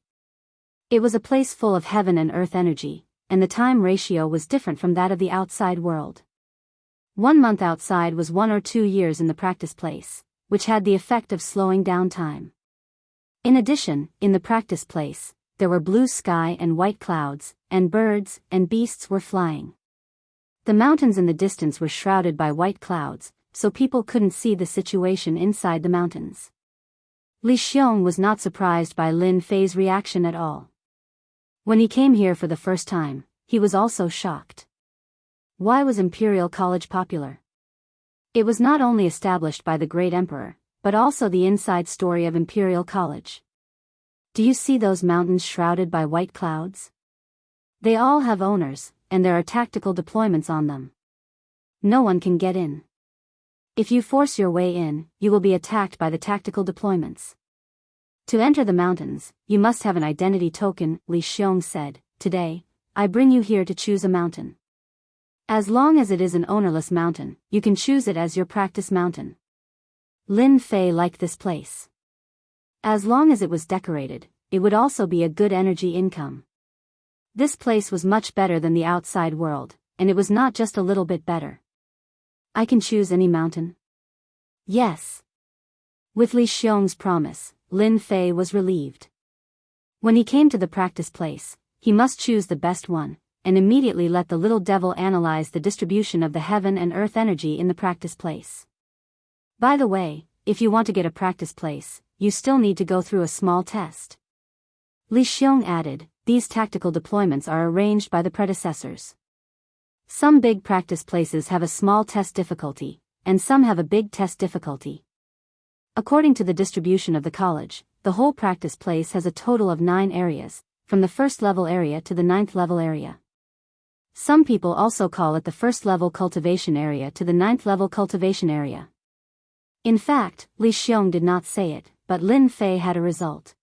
It was a place full of heaven and earth energy, and the time ratio was different from that of the outside world. 1 month outside was 1 or 2 years in the practice place, which had the effect of slowing down time. In addition, in the practice place, there were blue sky and white clouds, and birds and beasts were flying. The mountains in the distance were shrouded by white clouds, so people couldn't see the situation inside the mountains. Li Xiong was not surprised by Lin Fei's reaction at all. When he came here for the first time, he was also shocked. Why was Imperial College popular? It was not only established by the great emperor, but also the inside story of Imperial College. Do you see those mountains shrouded by white clouds? They all have owners, and there are tactical deployments on them. No one can get in. If you force your way in, you will be attacked by the tactical deployments. To enter the mountains, you must have an identity token, Li Xiong said. Today, I bring you here to choose a mountain. As long as it is an ownerless mountain, you can choose it as your practice mountain. Lin Fei liked this place. As long as it was decorated, it would also be a good energy income. This place was much better than the outside world, and it was not just a little bit better. I can choose any mountain? Yes. With Li Xiong's promise, Lin Fei was relieved. When he came to the practice place, he must choose the best one, and immediately let the little devil analyze the distribution of the heaven and earth energy in the practice place. By the way, if you want to get a practice place, you still need to go through a small test. Li Xiong added, these tactical deployments are arranged by the predecessors. Some big practice places have a small test difficulty, and some have a big test difficulty. According to the distribution of the college, the whole practice place has a total of 9 areas, from the first level area to the 9th level area. Some people also call it the first level cultivation area to the 9th level cultivation area. In fact, Li Xiong did not say it, but Lin Fei had a result.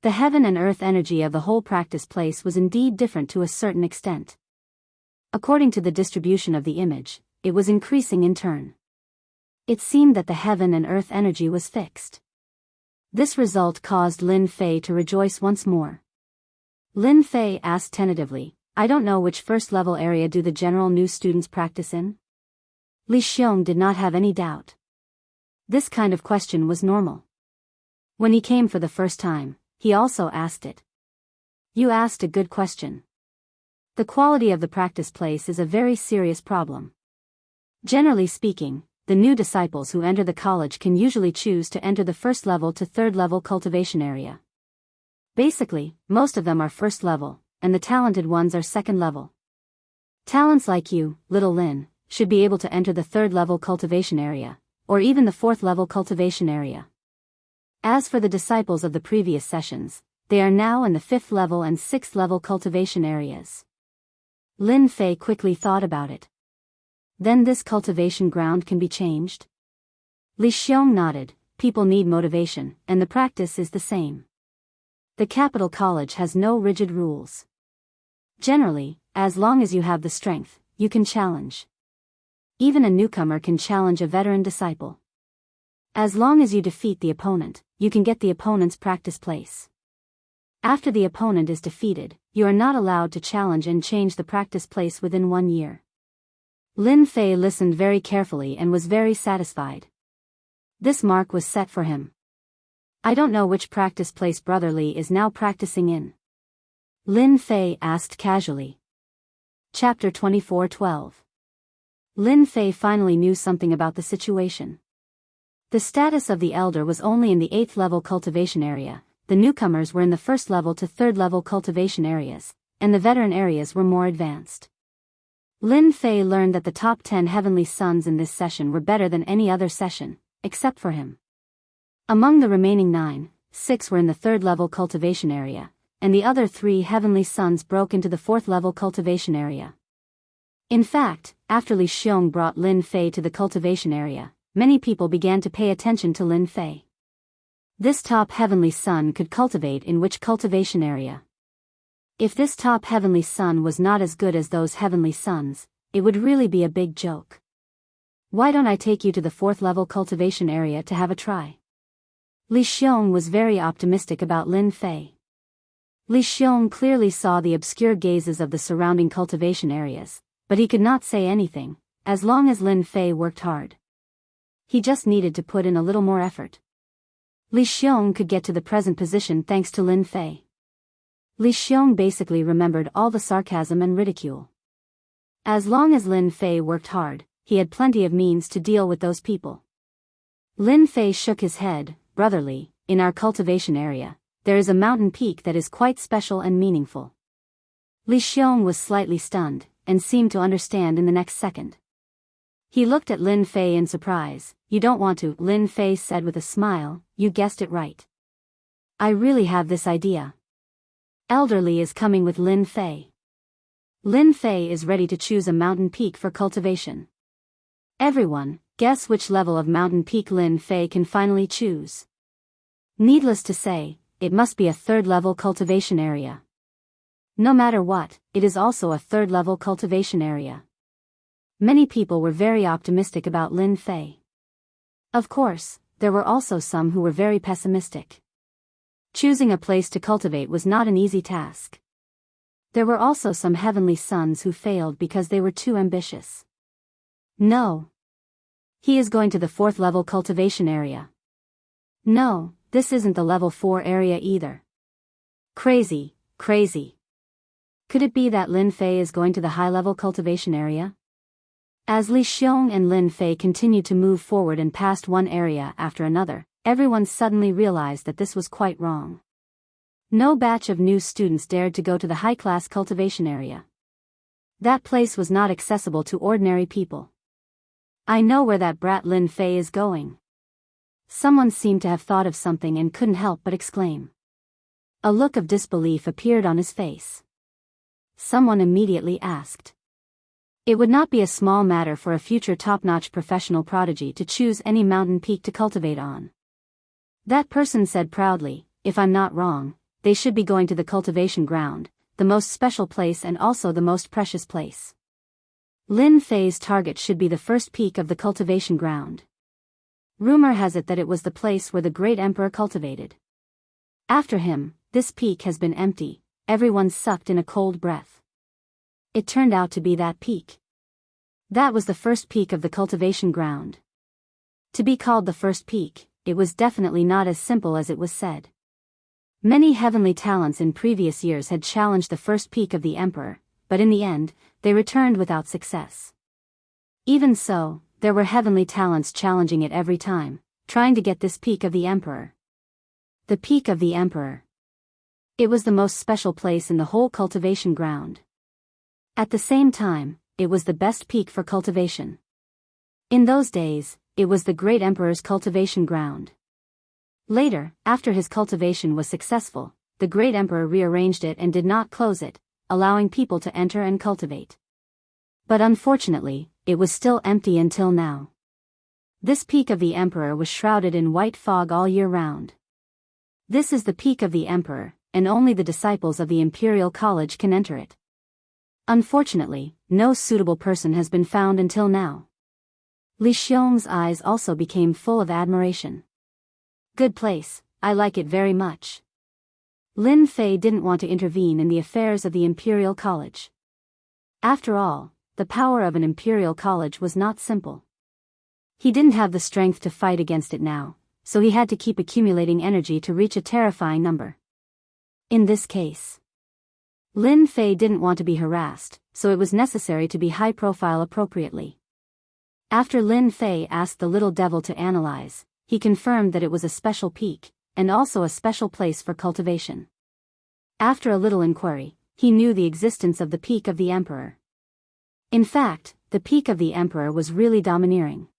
The heaven and earth energy of the whole practice place was indeed different to a certain extent. According to the distribution of the image, it was increasing in turn. It seemed that the heaven and earth energy was fixed. This result caused Lin Fei to rejoice once more. Lin Fei asked tentatively, I don't know which first-level area do the general new students practice in? Li Xiong did not have any doubt. This kind of question was normal. When he came for the first time, he also asked it. You asked a good question. The quality of the practice place is a very serious problem. Generally speaking, the new disciples who enter the college can usually choose to enter the first level to third level cultivation area. Basically, most of them are first level, and the talented ones are second level. Talents like you, little Lin, should be able to enter the third level cultivation area, or even the fourth level cultivation area. As for the disciples of the previous sessions, they are now in the fifth level and sixth level cultivation areas. Lin Fei quickly thought about it. Then this cultivation ground can be changed? Li Xiong nodded. People need motivation, and the practice is the same. The capital college has no rigid rules. Generally, as long as you have the strength, you can challenge. Even a newcomer can challenge a veteran disciple. As long as you defeat the opponent, you can get the opponent's practice place. After the opponent is defeated, you are not allowed to challenge and change the practice place within 1 year. Lin Fei listened very carefully and was very satisfied. This mark was set for him. I don't know which practice place Brother Li is now practicing in. Lin Fei asked casually. Chapter 24:12. Lin Fei finally knew something about the situation. The status of the elder was only in the 8th level cultivation area, the newcomers were in the 1st level to 3rd level cultivation areas, and the veteran areas were more advanced. Lin Fei learned that the top 10 heavenly sons in this session were better than any other session, except for him. Among the remaining 9, 6 were in the 3rd level cultivation area, and the other 3 heavenly sons broke into the 4th level cultivation area. In fact, after Li Xiong brought Lin Fei to the cultivation area, many people began to pay attention to Lin Fei. This top heavenly son could cultivate in which cultivation area? If this top heavenly son was not as good as those heavenly sons, it would really be a big joke. Why don't I take you to the 4th level cultivation area to have a try? Li Xiong was very optimistic about Lin Fei. Li Xiong clearly saw the obscure gazes of the surrounding cultivation areas, but he could not say anything, as long as Lin Fei worked hard. He just needed to put in a little more effort. Li Xiong could get to the present position thanks to Lin Fei. Li Xiong basically remembered all the sarcasm and ridicule. As long as Lin Fei worked hard, he had plenty of means to deal with those people. Lin Fei shook his head. Brother Li, in our cultivation area, there is a mountain peak that is quite special and meaningful. Li Xiong was slightly stunned, and seemed to understand in the next second. He looked at Lin Fei in surprise. You don't want to, Lin Fei said with a smile, you guessed it right. I really have this idea. Elder Li is coming with Lin Fei. Lin Fei is ready to choose a mountain peak for cultivation. Everyone, guess which level of mountain peak Lin Fei can finally choose. Needless to say, it must be a 3rd level cultivation area. No matter what, it is also a 3rd level cultivation area. Many people were very optimistic about Lin Fei. Of course, there were also some who were very pessimistic. Choosing a place to cultivate was not an easy task. There were also some heavenly sons who failed because they were too ambitious. No. He is going to the 4th level cultivation area. No, this isn't the level 4 area either. Crazy, crazy. Could it be that Lin Fei is going to the high level cultivation area? As Li Xiong and Lin Fei continued to move forward and passed one area after another, everyone suddenly realized that this was quite wrong. No batch of new students dared to go to the high-class cultivation area. That place was not accessible to ordinary people. I know where that brat Lin Fei is going. Someone seemed to have thought of something and couldn't help but exclaim. A look of disbelief appeared on his face. Someone immediately asked. It would not be a small matter for a future top-notch professional prodigy to choose any mountain peak to cultivate on. That person said proudly, if I'm not wrong, they should be going to the cultivation ground, the most special place and also the most precious place. Lin Fei's target should be the first peak of the cultivation ground. Rumor has it that it was the place where the great emperor cultivated. After him, this peak has been empty. Everyone sucked in a cold breath. It turned out to be that peak. That was the first peak of the cultivation ground. To be called the first peak, it was definitely not as simple as it was said. Many heavenly talents in previous years had challenged the first peak of the emperor, but in the end, they returned without success. Even so, there were heavenly talents challenging it every time, trying to get this peak of the emperor. The peak of the emperor. It was the most special place in the whole cultivation ground. At the same time, it was the best peak for cultivation. In those days, it was the great emperor's cultivation ground. Later, after his cultivation was successful, the great emperor rearranged it and did not close it, allowing people to enter and cultivate. But unfortunately, it was still empty until now. This peak of the emperor was shrouded in white fog all year round. This is the peak of the emperor, and only the disciples of the Imperial College can enter it. Unfortunately, no suitable person has been found until now. Li Xiong's eyes also became full of admiration. Good place, I like it very much. Lin Fei didn't want to intervene in the affairs of the Imperial College. After all, the power of an Imperial College was not simple. He didn't have the strength to fight against it now, so he had to keep accumulating energy to reach a terrifying number. In this case, Lin Fei didn't want to be harassed, so it was necessary to be high profile appropriately. After Lin Fei asked the little devil to analyze, he confirmed that it was a special peak, and also a special place for cultivation. After a little inquiry, he knew the existence of the peak of the emperor. In fact, the peak of the emperor was really domineering.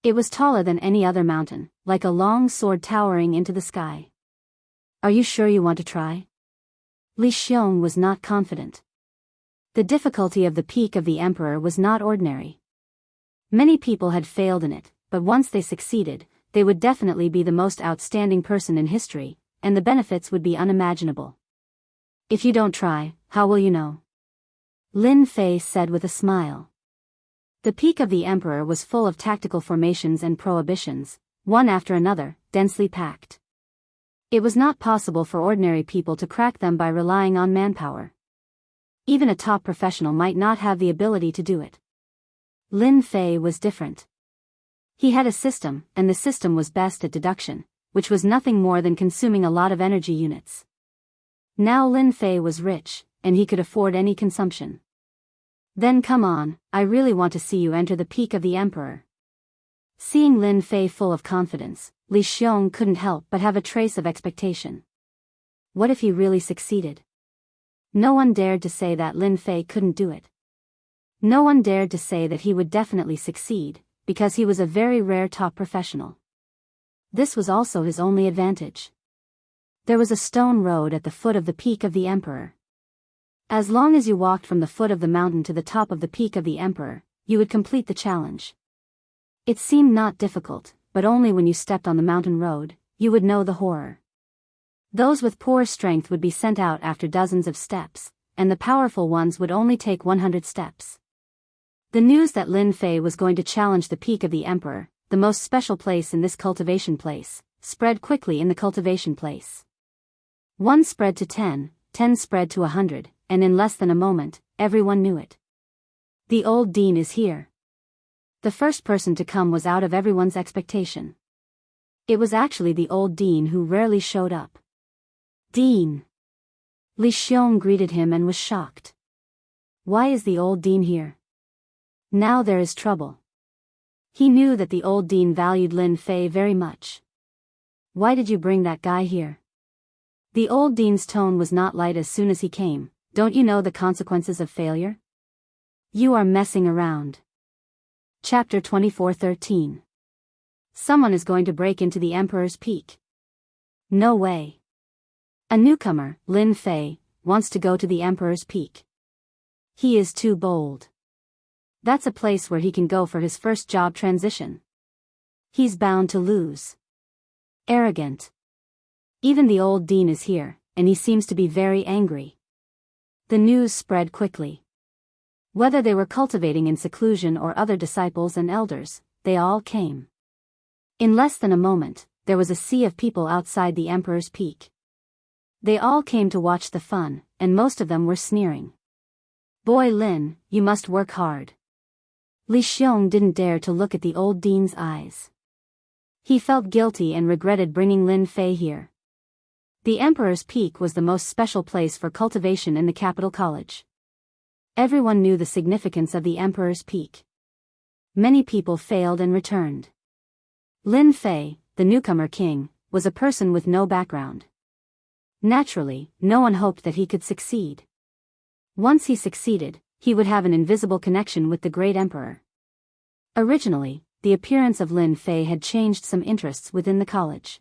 It was taller than any other mountain, like a long sword towering into the sky. Are you sure you want to try? Li Xiong was not confident. The difficulty of the peak of the emperor was not ordinary. Many people had failed in it, but once they succeeded, they would definitely be the most outstanding person in history, and the benefits would be unimaginable. If you don't try, how will you know? Lin Fei said with a smile. The peak of the emperor was full of tactical formations and prohibitions, one after another, densely packed. It was not possible for ordinary people to crack them by relying on manpower. Even a top professional might not have the ability to do it. Lin Fei was different. He had a system, and the system was best at deduction, which was nothing more than consuming a lot of energy units. Now Lin Fei was rich, and he could afford any consumption. Then come on, I really want to see you enter the peak of the emperor. Seeing Lin Fei full of confidence, Li Xiong couldn't help but have a trace of expectation. What if he really succeeded? No one dared to say that Lin Fei couldn't do it. No one dared to say that he would definitely succeed, because he was a very rare top professional. This was also his only advantage. There was a stone road at the foot of the peak of the emperor. As long as you walked from the foot of the mountain to the top of the peak of the emperor, you would complete the challenge. It seemed not difficult, but only when you stepped on the mountain road, you would know the horror. Those with poor strength would be sent out after dozens of steps, and the powerful ones would only take 100 steps. The news that Lin Fei was going to challenge the peak of the emperor, the most special place in this cultivation place, spread quickly in the cultivation place. 1 spread to 10, 10 spread to 100, and in less than a moment, everyone knew it. The old dean is here. The first person to come was out of everyone's expectation. It was actually the old dean who rarely showed up. Dean! Li Xiong greeted him and was shocked. Why is the old dean here? Now there is trouble. He knew that the old dean valued Lin Fei very much. Why did you bring that guy here? The old dean's tone was not light as soon as he came. Don't you know the consequences of failure? You are messing around. Chapter 24:13. Someone is going to break into the Emperor's Peak. No way. A newcomer, Lin Fei, wants to go to the Emperor's Peak. He is too bold. That's a place where he can go for his first job transition. He's bound to lose. Arrogant. Even the old dean is here, and he seems to be very angry. The news spread quickly. Whether they were cultivating in seclusion or other disciples and elders, they all came. In less than a moment, there was a sea of people outside the Emperor's Peak. They all came to watch the fun, and most of them were sneering. "Boy Lin, you must work hard." Li Xiong didn't dare to look at the old dean's eyes. He felt guilty and regretted bringing Lin Fei here. The Emperor's Peak was the most special place for cultivation in the capital college. Everyone knew the significance of the Emperor's Peak. Many people failed and returned. Lin Fei, the newcomer king, was a person with no background. Naturally, no one hoped that he could succeed. Once he succeeded, he would have an invisible connection with the great emperor. Originally, the appearance of Lin Fei had changed some interests within the college.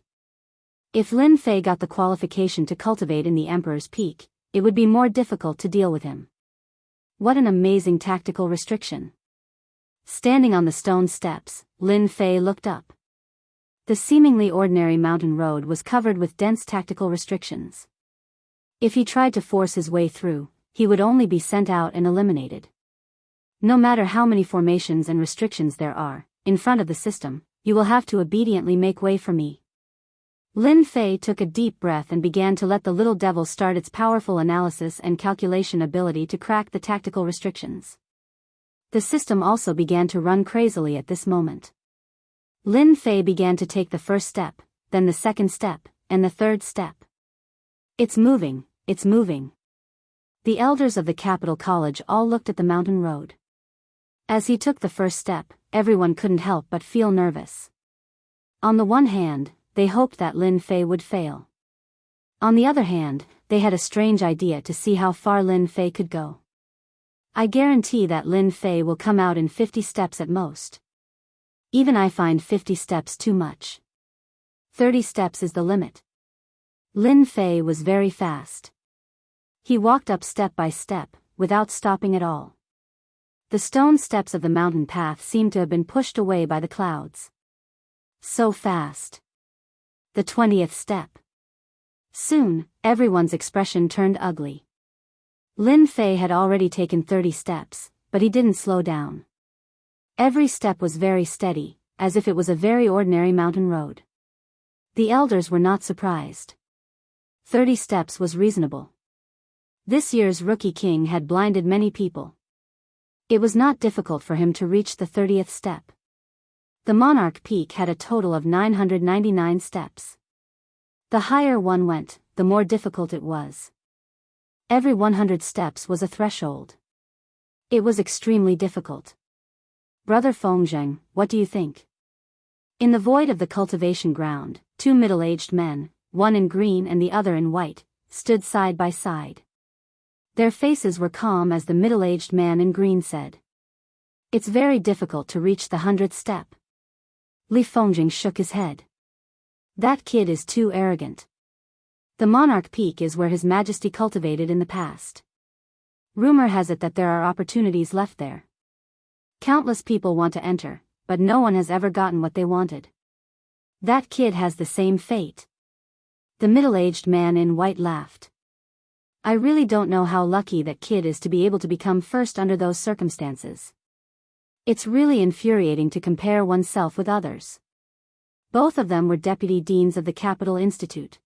If Lin Fei got the qualification to cultivate in the Emperor's Peak, it would be more difficult to deal with him. What an amazing tactical restriction. Standing on the stone steps, Lin Fei looked up. The seemingly ordinary mountain road was covered with dense tactical restrictions. If he tried to force his way through, he would only be sent out and eliminated. No matter how many formations and restrictions there are, in front of the system, you will have to obediently make way for me. Lin Fei took a deep breath and began to let the little devil start its powerful analysis and calculation ability to crack the tactical restrictions. The system also began to run crazily at this moment. Lin Fei began to take the first step, then the second step, and the third step. It's moving, it's moving. The elders of the capital college all looked at the mountain road. As he took the first step, everyone couldn't help but feel nervous. On the one hand, they hoped that Lin Fei would fail. On the other hand, they had a strange idea to see how far Lin Fei could go. "I guarantee that Lin Fei will come out in 50 steps at most. Even I find 50 steps too much. 30 steps is the limit." Lin Fei was very fast. He walked up step by step, without stopping at all. The stone steps of the mountain path seemed to have been pushed away by the clouds. So fast. The 20th step. Soon, everyone's expression turned ugly. Lin Fei had already taken 30 steps, but he didn't slow down. Every step was very steady, as if it was a very ordinary mountain road. The elders were not surprised. 30 steps was reasonable. This year's rookie king had blinded many people. It was not difficult for him to reach the 30th step. The Monarch Peak had a total of 999 steps. The higher one went, the more difficult it was. Every 100 steps was a threshold. It was extremely difficult. "Brother Fengzheng, what do you think?" In the void of the cultivation ground, two middle-aged men, one in green and the other in white, stood side by side. Their faces were calm as the middle-aged man in green said, "It's very difficult to reach the 100th step." Li Fengzheng shook his head. "That kid is too arrogant. The Monarch Peak is where His Majesty cultivated in the past. Rumor has it that there are opportunities left there. Countless people want to enter, but no one has ever gotten what they wanted. That kid has the same fate." The middle-aged man in white laughed. "I really don't know how lucky that kid is to be able to become first under those circumstances. It's really infuriating to compare oneself with others." Both of them were deputy deans of the Capital Institute.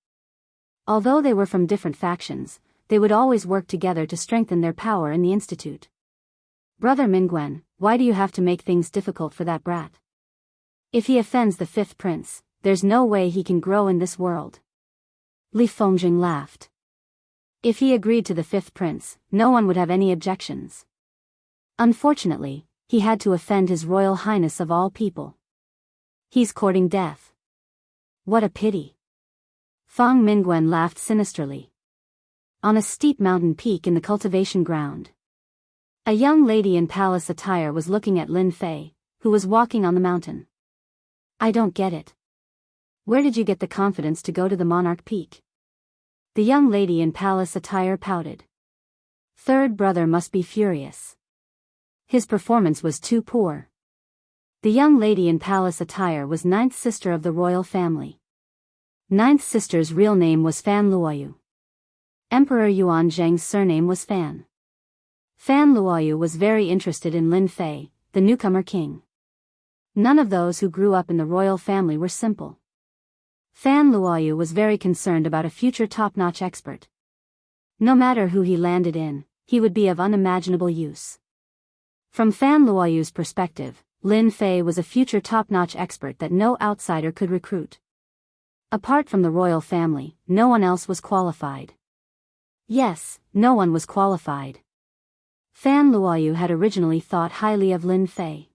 Although they were from different factions, they would always work together to strengthen their power in the institute. "Brother Mingwen, why do you have to make things difficult for that brat? If he offends the 5th prince, there's no way he can grow in this world." Li Fengzheng laughed. If he agreed to the 5th prince, no one would have any objections. Unfortunately, he had to offend His Royal Highness of all people. He's courting death. What a pity. Fang Mingwen laughed sinisterly. On a steep mountain peak in the cultivation ground, a young lady in palace attire was looking at Lin Fei, who was walking on the mountain. "I don't get it. Where did you get the confidence to go to the Monarch Peak?" The young lady in palace attire pouted. "Third brother must be furious. His performance was too poor." The young lady in palace attire was 9th sister of the royal family. 9th sister's real name was Fan Luoyu. Emperor Yuan Zheng's surname was Fan. Fan Luoyu was very interested in Lin Fei, the newcomer king. None of those who grew up in the royal family were simple. Fan Luoyu was very concerned about a future top-notch expert. No matter who he landed in, he would be of unimaginable use. From Fan Luoyu's perspective, Lin Fei was a future top-notch expert that no outsider could recruit. Apart from the royal family, no one else was qualified. Yes, no one was qualified. Fan Luoyu had originally thought highly of Lin Fei.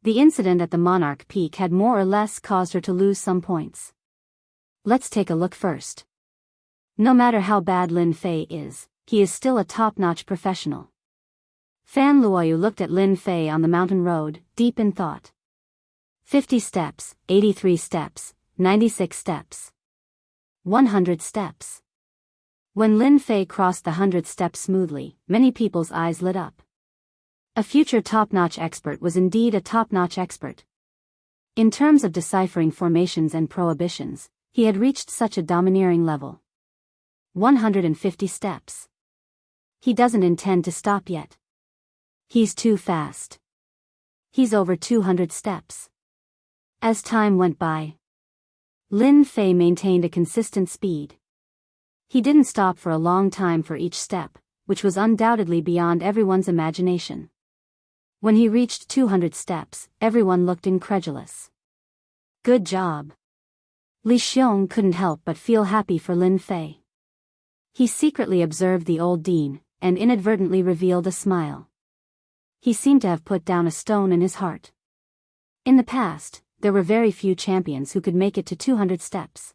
The incident at the Monarch Peak had more or less caused her to lose some points. Let's take a look first. No matter how bad Lin Fei is, he is still a top-notch professional. Fan Luoyu looked at Lin Fei on the mountain road, deep in thought. 50 steps, 83 steps, 96 steps. 100 steps. When Lin Fei crossed the 100 steps smoothly, many people's eyes lit up. A future top-notch expert was indeed a top-notch expert. In terms of deciphering formations and prohibitions, he had reached such a domineering level. 150 steps. He doesn't intend to stop yet. He's too fast. He's over 200 steps. As time went by, Lin Fei maintained a consistent speed. He didn't stop for a long time for each step, which was undoubtedly beyond everyone's imagination. When he reached 200 steps, everyone looked incredulous. Good job. Li Xiong couldn't help but feel happy for Lin Fei. He secretly observed the old dean, and inadvertently revealed a smile. He seemed to have put down a stone in his heart. In the past, there were very few champions who could make it to 200 steps.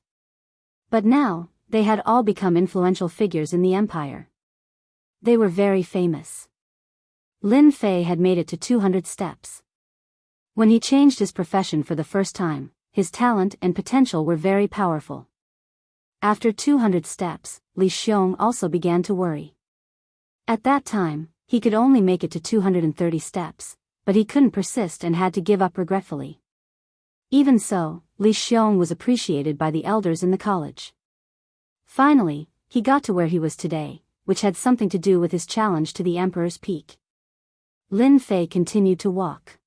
But now, they had all become influential figures in the empire. They were very famous. Lin Fei had made it to 200 steps. When he changed his profession for the first time, his talent and potential were very powerful. After 200 steps, Li Xiong also began to worry. At that time, he could only make it to 230 steps, but he couldn't persist and had to give up regretfully. Even so, Li Xiong was appreciated by the elders in the college. Finally, he got to where he was today, which had something to do with his challenge to the Emperor's Peak. Lin Fei continued to walk.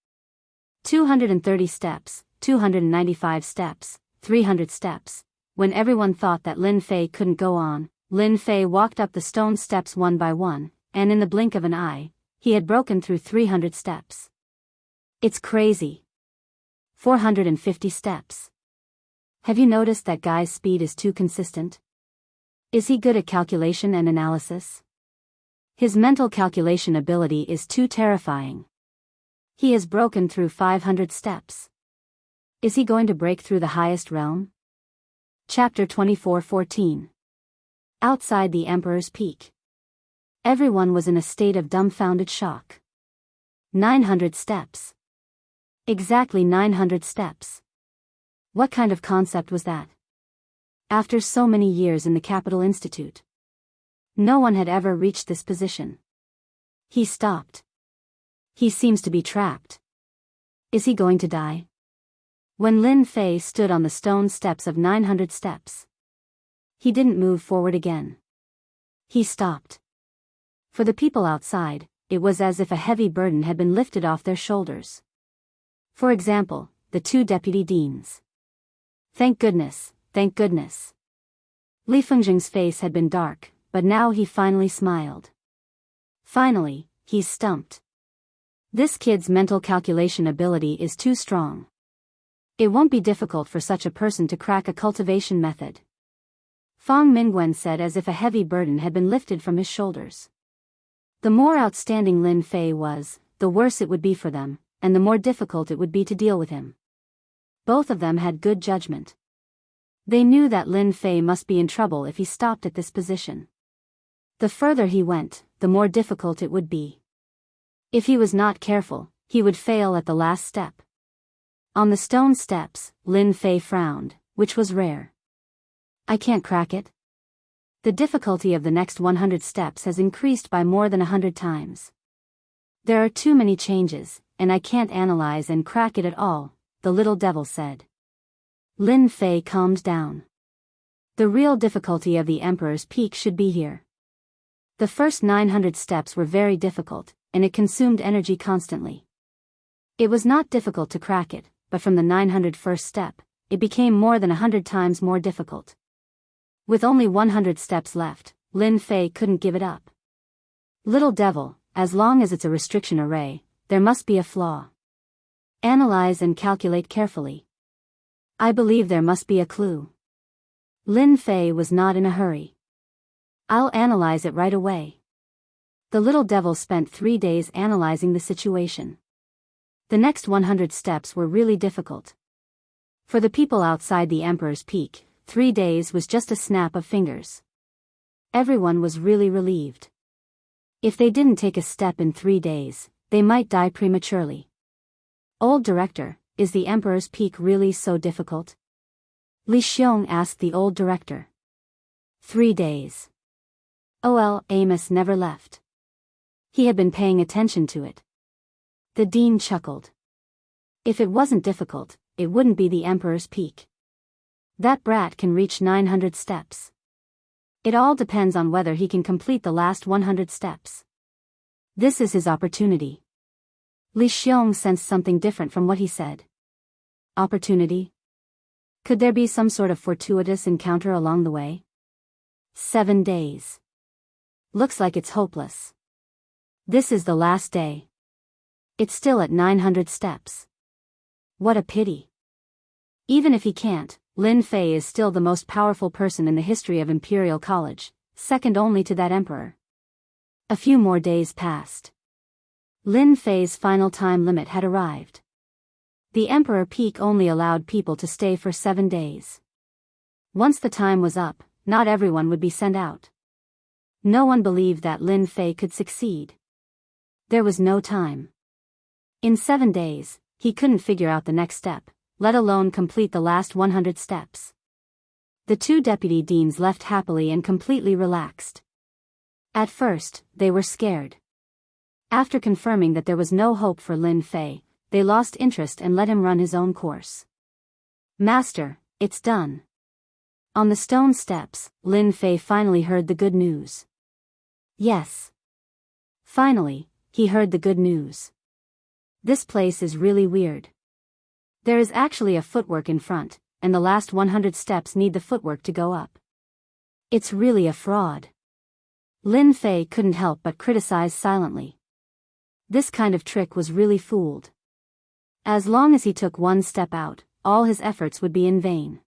230 steps, 295 steps, 300 steps. When everyone thought that Lin Fei couldn't go on, Lin Fei walked up the stone steps one by one, and in the blink of an eye, he had broken through 300 steps. It's crazy. 450 steps. Have you noticed that guy's speed is too consistent? Is he good at calculation and analysis? His mental calculation ability is too terrifying. He has broken through 500 steps. Is he going to break through the highest realm? Chapter 24:14. Outside the Emperor's Peak. Everyone was in a state of dumbfounded shock. 900 steps. Exactly 900 steps. What kind of concept was that? After so many years in the Capital Institute, no one had ever reached this position. He stopped. He seems to be trapped. Is he going to die? When Lin Fei stood on the stone steps of 900 steps, he didn't move forward again. He stopped. For the people outside, it was as if a heavy burden had been lifted off their shoulders. For example, the two deputy deans. Thank goodness, thank goodness. Li Fengjing's face had been dark, but now he finally smiled. Finally, he's stumped. This kid's mental calculation ability is too strong. It won't be difficult for such a person to crack a cultivation method. Fang Mingwen said as if a heavy burden had been lifted from his shoulders. The more outstanding Lin Fei was, the worse it would be for them, and the more difficult it would be to deal with him. Both of them had good judgment. They knew that Lin Fei must be in trouble if he stopped at this position. The further he went, the more difficult it would be. If he was not careful, he would fail at the last step. On the stone steps, Lin Fei frowned, which was rare. I can't crack it. The difficulty of the next 100 steps has increased by more than 100 times. There are too many changes, and I can't analyze and crack it at all, the little devil said. Lin Fei calmed down. The real difficulty of the Emperor's Peak should be here. The first 900 steps were very difficult, and it consumed energy constantly. It was not difficult to crack it, but from the 901st step, it became more than 100 times more difficult. With only 100 steps left, Lin Fei couldn't give it up. Little devil, as long as it's a restriction array, there must be a flaw. Analyze and calculate carefully. I believe there must be a clue. Lin Fei was not in a hurry. I'll analyze it right away. The little devil spent 3 days analyzing the situation. The next 100 steps were really difficult. For the people outside the Emperor's Peak, 3 days was just a snap of fingers. Everyone was really relieved. If they didn't take a step in 3 days, they might die prematurely. Old director, is the Emperor's Peak really so difficult? Li Xiong asked the old director. 3 days. OL Amos never left. He had been paying attention to it. The dean chuckled. If it wasn't difficult, it wouldn't be the Emperor's Peak. That brat can reach 900 steps. It all depends on whether he can complete the last 100 steps. This is his opportunity. Li Xiong sensed something different from what he said. Opportunity? Could there be some sort of fortuitous encounter along the way? 7 days. Looks like it's hopeless. This is the last day. It's still at 900 steps. What a pity. Even if he can't, Lin Fei is still the most powerful person in the history of Imperial College, second only to that emperor. A few more days passed. Lin Fei's final time limit had arrived. The Emperor Peak only allowed people to stay for 7 days. Once the time was up, not everyone would be sent out. No one believed that Lin Fei could succeed. There was no time. In 7 days, he couldn't figure out the next step, let alone complete the last 100 steps. The 2 deputy deans left happily and completely relaxed. At first, they were scared. After confirming that there was no hope for Lin Fei, they lost interest and let him run his own course. Master, it's done. On the stone steps, Lin Fei finally heard the good news. Yes. Finally, he heard the good news. This place is really weird. There is actually a footwork in front, and the last 100 steps need the footwork to go up. It's really a fraud. Lin Fei couldn't help but criticize silently. This kind of trick was really fooled. As long as he took 1 step out, all his efforts would be in vain.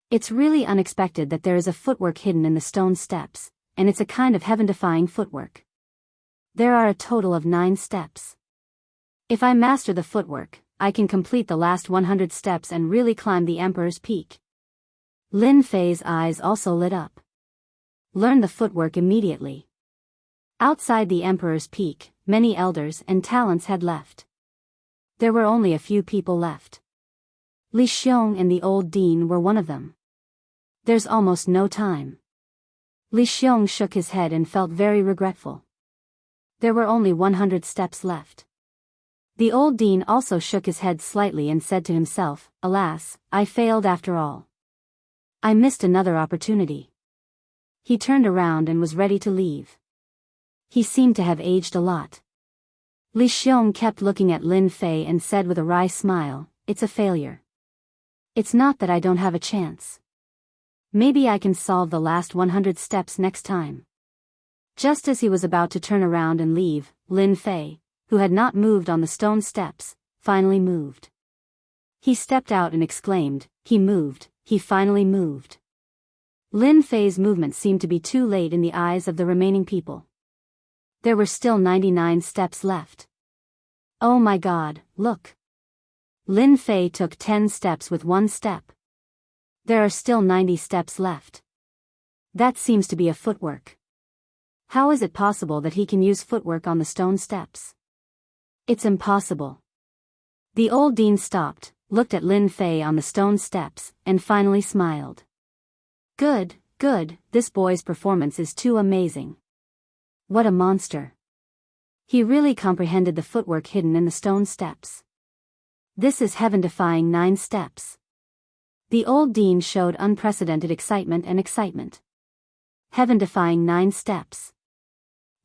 It's really unexpected that there is a footwork hidden in the stone steps, and it's a kind of heaven-defying footwork. There are a total of 9 steps. If I master the footwork, I can complete the last 100 steps and really climb the Emperor's Peak. Lin Fei's eyes also lit up. Learn the footwork immediately. Outside the Emperor's Peak, many elders and talents had left. There were only a few people left. Li Xiong and the old dean were one of them. There's almost no time. Li Xiong shook his head and felt very regretful. There were only 100 steps left. The old dean also shook his head slightly and said to himself, alas, I failed after all. I missed another opportunity. He turned around and was ready to leave. He seemed to have aged a lot. Li Xiong kept looking at Lin Fei and said with a wry smile, it's a failure. It's not that I don't have a chance. Maybe I can solve the last 100 steps next time. Just as he was about to turn around and leave, Lin Fei, who had not moved on the stone steps, finally moved. He stepped out and exclaimed, he moved, he finally moved. Lin Fei's movement seemed to be too late in the eyes of the remaining people. There were still 99 steps left. Oh my God, look. Lin Fei took 10 steps with 1 step. There are still 90 steps left. That seems to be a footwork. How is it possible that he can use footwork on the stone steps? It's impossible. The old dean stopped, looked at Lin Fei on the stone steps, and finally smiled. Good, good, this boy's performance is too amazing. What a monster. He really comprehended the footwork hidden in the stone steps. This is heaven-defying 9 steps. The old dean showed unprecedented excitement. Heaven-defying 9 steps.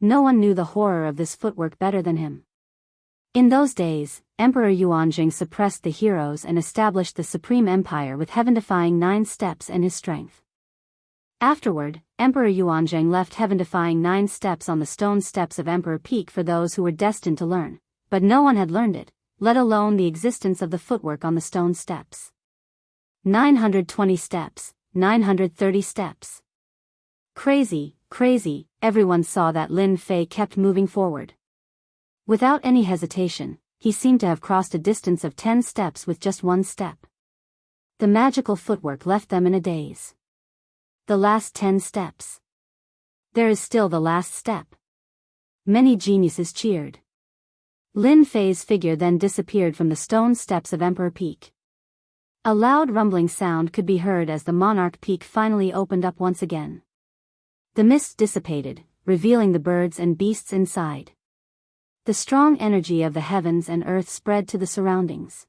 No one knew the horror of this footwork better than him. In those days, Emperor Yuanjing suppressed the heroes and established the supreme empire with heaven-defying 9 steps and his strength. Afterward, Emperor Yuanzhang left heaven-defying 9 steps on the stone steps of Emperor Peak for those who were destined to learn, but no one had learned it, let alone the existence of the footwork on the stone steps. 920 steps, 930 steps. Crazy, crazy, everyone saw that Lin Fei kept moving forward. Without any hesitation, he seemed to have crossed a distance of 10 steps with just 1 step. The magical footwork left them in a daze. The last 10 steps. There is still the last step. Many geniuses cheered. Lin Fei's figure then disappeared from the stone steps of Emperor Peak. A loud rumbling sound could be heard as the monarch peak finally opened up once again. The mist dissipated, revealing the birds and beasts inside. The strong energy of the heavens and earth spread to the surroundings.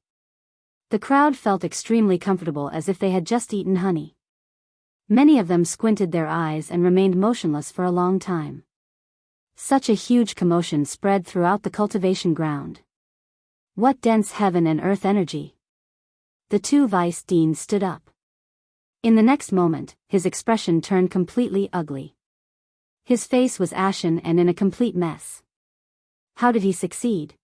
The crowd felt extremely comfortable as if they had just eaten honey. Many of them squinted their eyes and remained motionless for a long time. Such a huge commotion spread throughout the cultivation ground. What dense heaven and earth energy! The 2 vice deans stood up. In the next moment, his expression turned completely ugly. His face was ashen and in a complete mess. How did he succeed?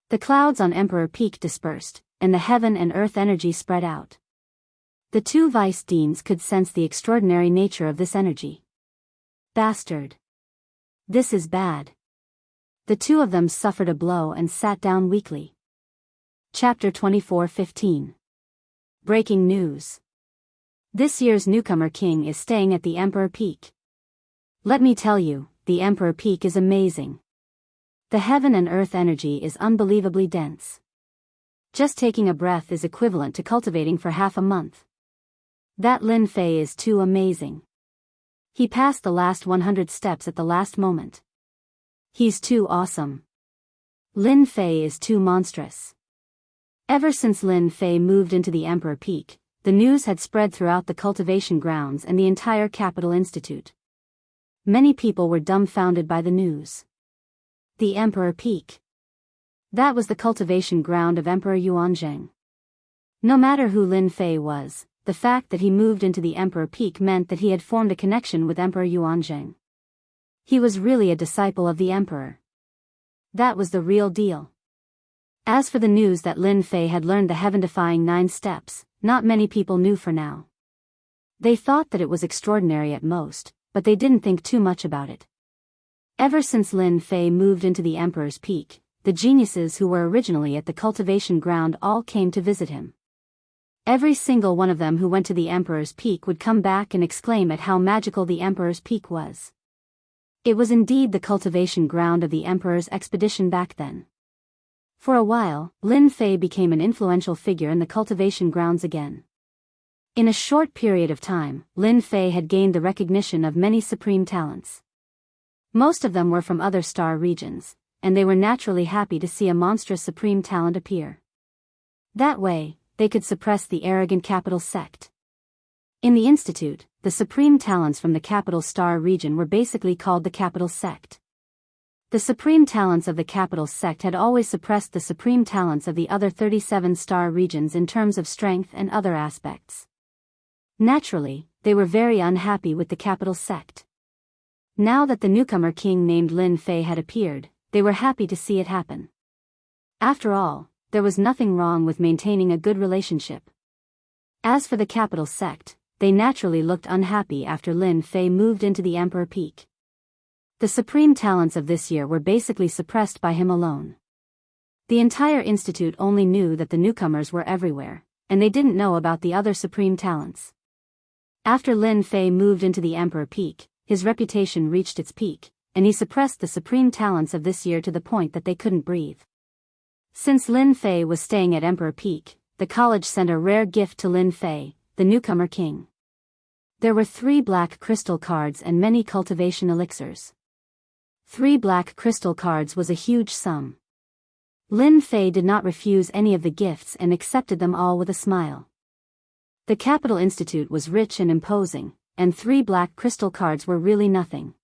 The clouds on Emperor Peak dispersed, and the heaven and earth energy spread out. The 2 vice deans could sense the extraordinary nature of this energy. Bastard! This is bad. The 2 of them suffered a blow and sat down weakly. Chapter 24:15. Breaking news. This year's newcomer king is staying at the Emperor Peak. Let me tell you, the Emperor Peak is amazing. The heaven and earth energy is unbelievably dense. Just taking a breath is equivalent to cultivating for half a month. That Lin Fei is too amazing. He passed the last 100 steps at the last moment. He's too awesome. Lin Fei is too monstrous. Ever since Lin Fei moved into the Emperor Peak, the news had spread throughout the cultivation grounds and the entire Capital Institute. Many people were dumbfounded by the news. The Emperor Peak. That was the cultivation ground of Emperor Yuanzhang. No matter who Lin Fei was, the fact that he moved into the Emperor Peak meant that he had formed a connection with Emperor Yuanzhang. He was really a disciple of the Emperor. That was the real deal. As for the news that Lin Fei had learned the heaven-defying 9 steps, not many people knew for now. They thought that it was extraordinary at most, but they didn't think too much about it. Ever since Lin Fei moved into the Emperor's Peak, the geniuses who were originally at the cultivation ground all came to visit him. Every single one of them who went to the Emperor's Peak would come back and exclaim at how magical the Emperor's Peak was. It was indeed the cultivation ground of the Emperor's expedition back then. For a while, Lin Fei became an influential figure in the cultivation grounds again. In a short period of time, Lin Fei had gained the recognition of many supreme talents. Most of them were from other star regions, and they were naturally happy to see a monstrous supreme talent appear. That way, they could suppress the arrogant capital sect. In the Institute, the supreme talents from the capital star region were basically called the capital sect. The supreme talents of the capital sect had always suppressed the supreme talents of the other 37 star regions in terms of strength and other aspects. Naturally, they were very unhappy with the capital sect. Now that the newcomer king named Lin Fei had appeared, they were happy to see it happen. After all, there was nothing wrong with maintaining a good relationship. As for the capital sect, they naturally looked unhappy after Lin Fei moved into the Emperor Peak. The supreme talents of this year were basically suppressed by him alone. The entire institute only knew that the newcomers were everywhere, and they didn't know about the other supreme talents. After Lin Fei moved into the Emperor Peak, his reputation reached its peak, and he suppressed the supreme talents of this year to the point that they couldn't breathe. Since Lin Fei was staying at Emperor Peak, the college sent a rare gift to Lin Fei, the newcomer king. There were 3 black crystal cards and many cultivation elixirs. 3 black crystal cards was a huge sum. Lin Fei did not refuse any of the gifts and accepted them all with a smile. The Capital Institute was rich and imposing, and 3 black crystal cards were really nothing.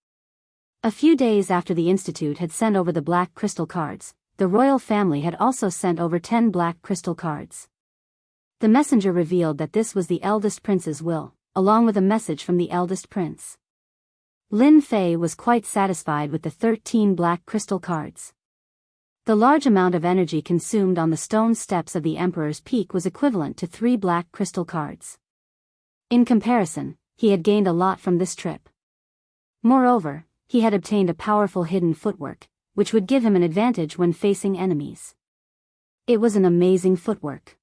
A few days after the Institute had sent over the black crystal cards, the royal family had also sent over 10 black crystal cards. The messenger revealed that this was the eldest prince's will, along with a message from the eldest prince. Lin Fei was quite satisfied with the 13 black crystal cards. The large amount of energy consumed on the stone steps of the Emperor's Peak was equivalent to 3 black crystal cards. In comparison, he had gained a lot from this trip. Moreover, he had obtained a powerful hidden footwork, which would give him an advantage when facing enemies. It was an amazing footwork.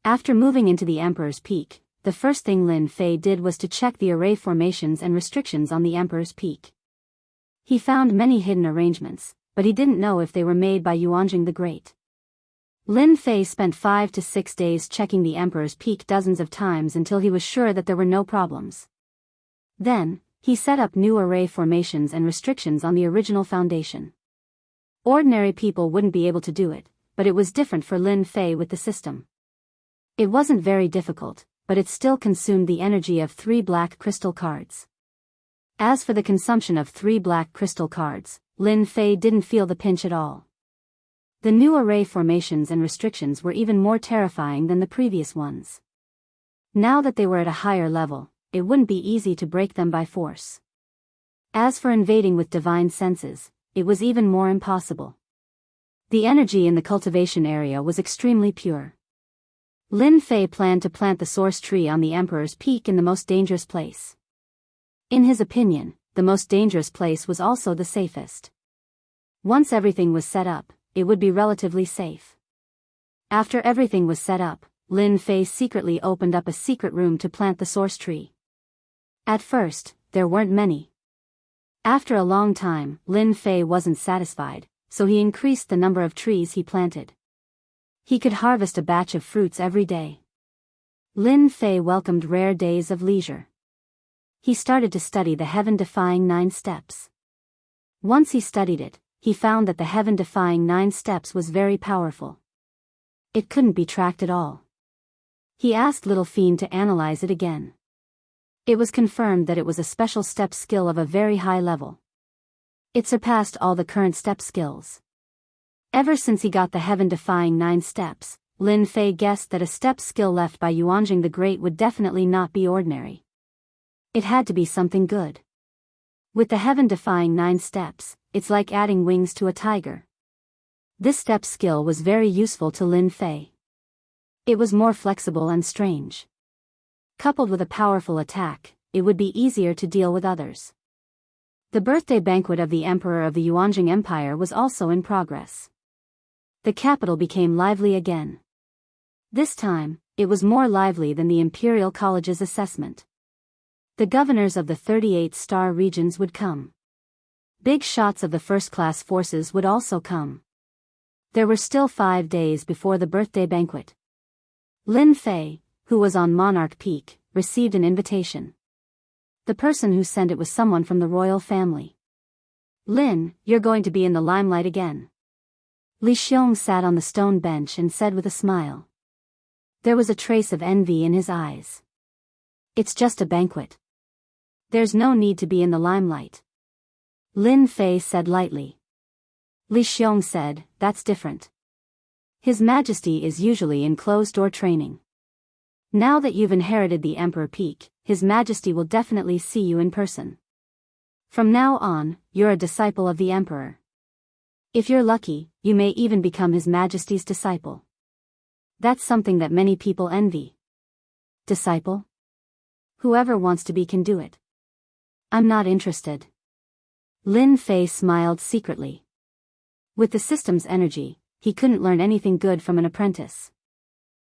After moving into the Emperor's Peak, the first thing Lin Fei did was to check the array formations and restrictions on the Emperor's Peak. He found many hidden arrangements, but he didn't know if they were made by Yuanjing the Great. Lin Fei spent 5 to 6 days checking the Emperor's Peak dozens of times until he was sure that there were no problems. Then, he set up new array formations and restrictions on the original foundation. Ordinary people wouldn't be able to do it, but it was different for Lin Fei with the system. It wasn't very difficult, but it still consumed the energy of 3 black crystal cards. As for the consumption of 3 black crystal cards, Lin Fei didn't feel the pinch at all. The new array formations and restrictions were even more terrifying than the previous ones. Now that they were at a higher level, it wouldn't be easy to break them by force. As for invading with divine senses, it was even more impossible. The energy in the cultivation area was extremely pure. Lin Fei planned to plant the source tree on the Emperor's Peak in the most dangerous place. In his opinion, the most dangerous place was also the safest. Once everything was set up, it would be relatively safe. After everything was set up, Lin Fei secretly opened up a secret room to plant the source tree. At first, there weren't many. After a long time, Lin Fei wasn't satisfied, so he increased the number of trees he planted. He could harvest a batch of fruits every day. Lin Fei welcomed rare days of leisure. He started to study the heaven-defying 9 steps. Once he studied it, he found that the heaven-defying 9 steps was very powerful. It couldn't be tracked at all. He asked Little Fiend to analyze it again. It was confirmed that it was a special step skill of a very high level. It surpassed all the current step skills. Ever since he got the heaven-defying 9 steps, Lin Fei guessed that a step skill left by Yuanjing the Great would definitely not be ordinary. It had to be something good. With the heaven-defying 9 steps, it's like adding wings to a tiger. This step skill was very useful to Lin Fei. It was more flexible and strange. Coupled with a powerful attack, it would be easier to deal with others. The birthday banquet of the Emperor of the Yuanjing Empire was also in progress. The capital became lively again. This time, it was more lively than the Imperial College's assessment. The governors of the 38 star regions would come. Big shots of the first-class forces would also come. There were still 5 days before the birthday banquet. Lin Fei, who was on Monarch Peak, received an invitation. The person who sent it was someone from the royal family. Lin, you're going to be in the limelight again. Li Xiong sat on the stone bench and said with a smile. There was a trace of envy in his eyes. It's just a banquet. There's no need to be in the limelight. Lin Fei said lightly. Li Xiong said, that's different. His Majesty is usually in closed-door training. Now that you've inherited the Emperor Peak, His Majesty will definitely see you in person. From now on, you're a disciple of the Emperor. If you're lucky, you may even become His Majesty's disciple. That's something that many people envy. Disciple? Whoever wants to be can do it. I'm not interested. Lin Fei smiled secretly. With the system's energy, he couldn't learn anything good from an apprentice.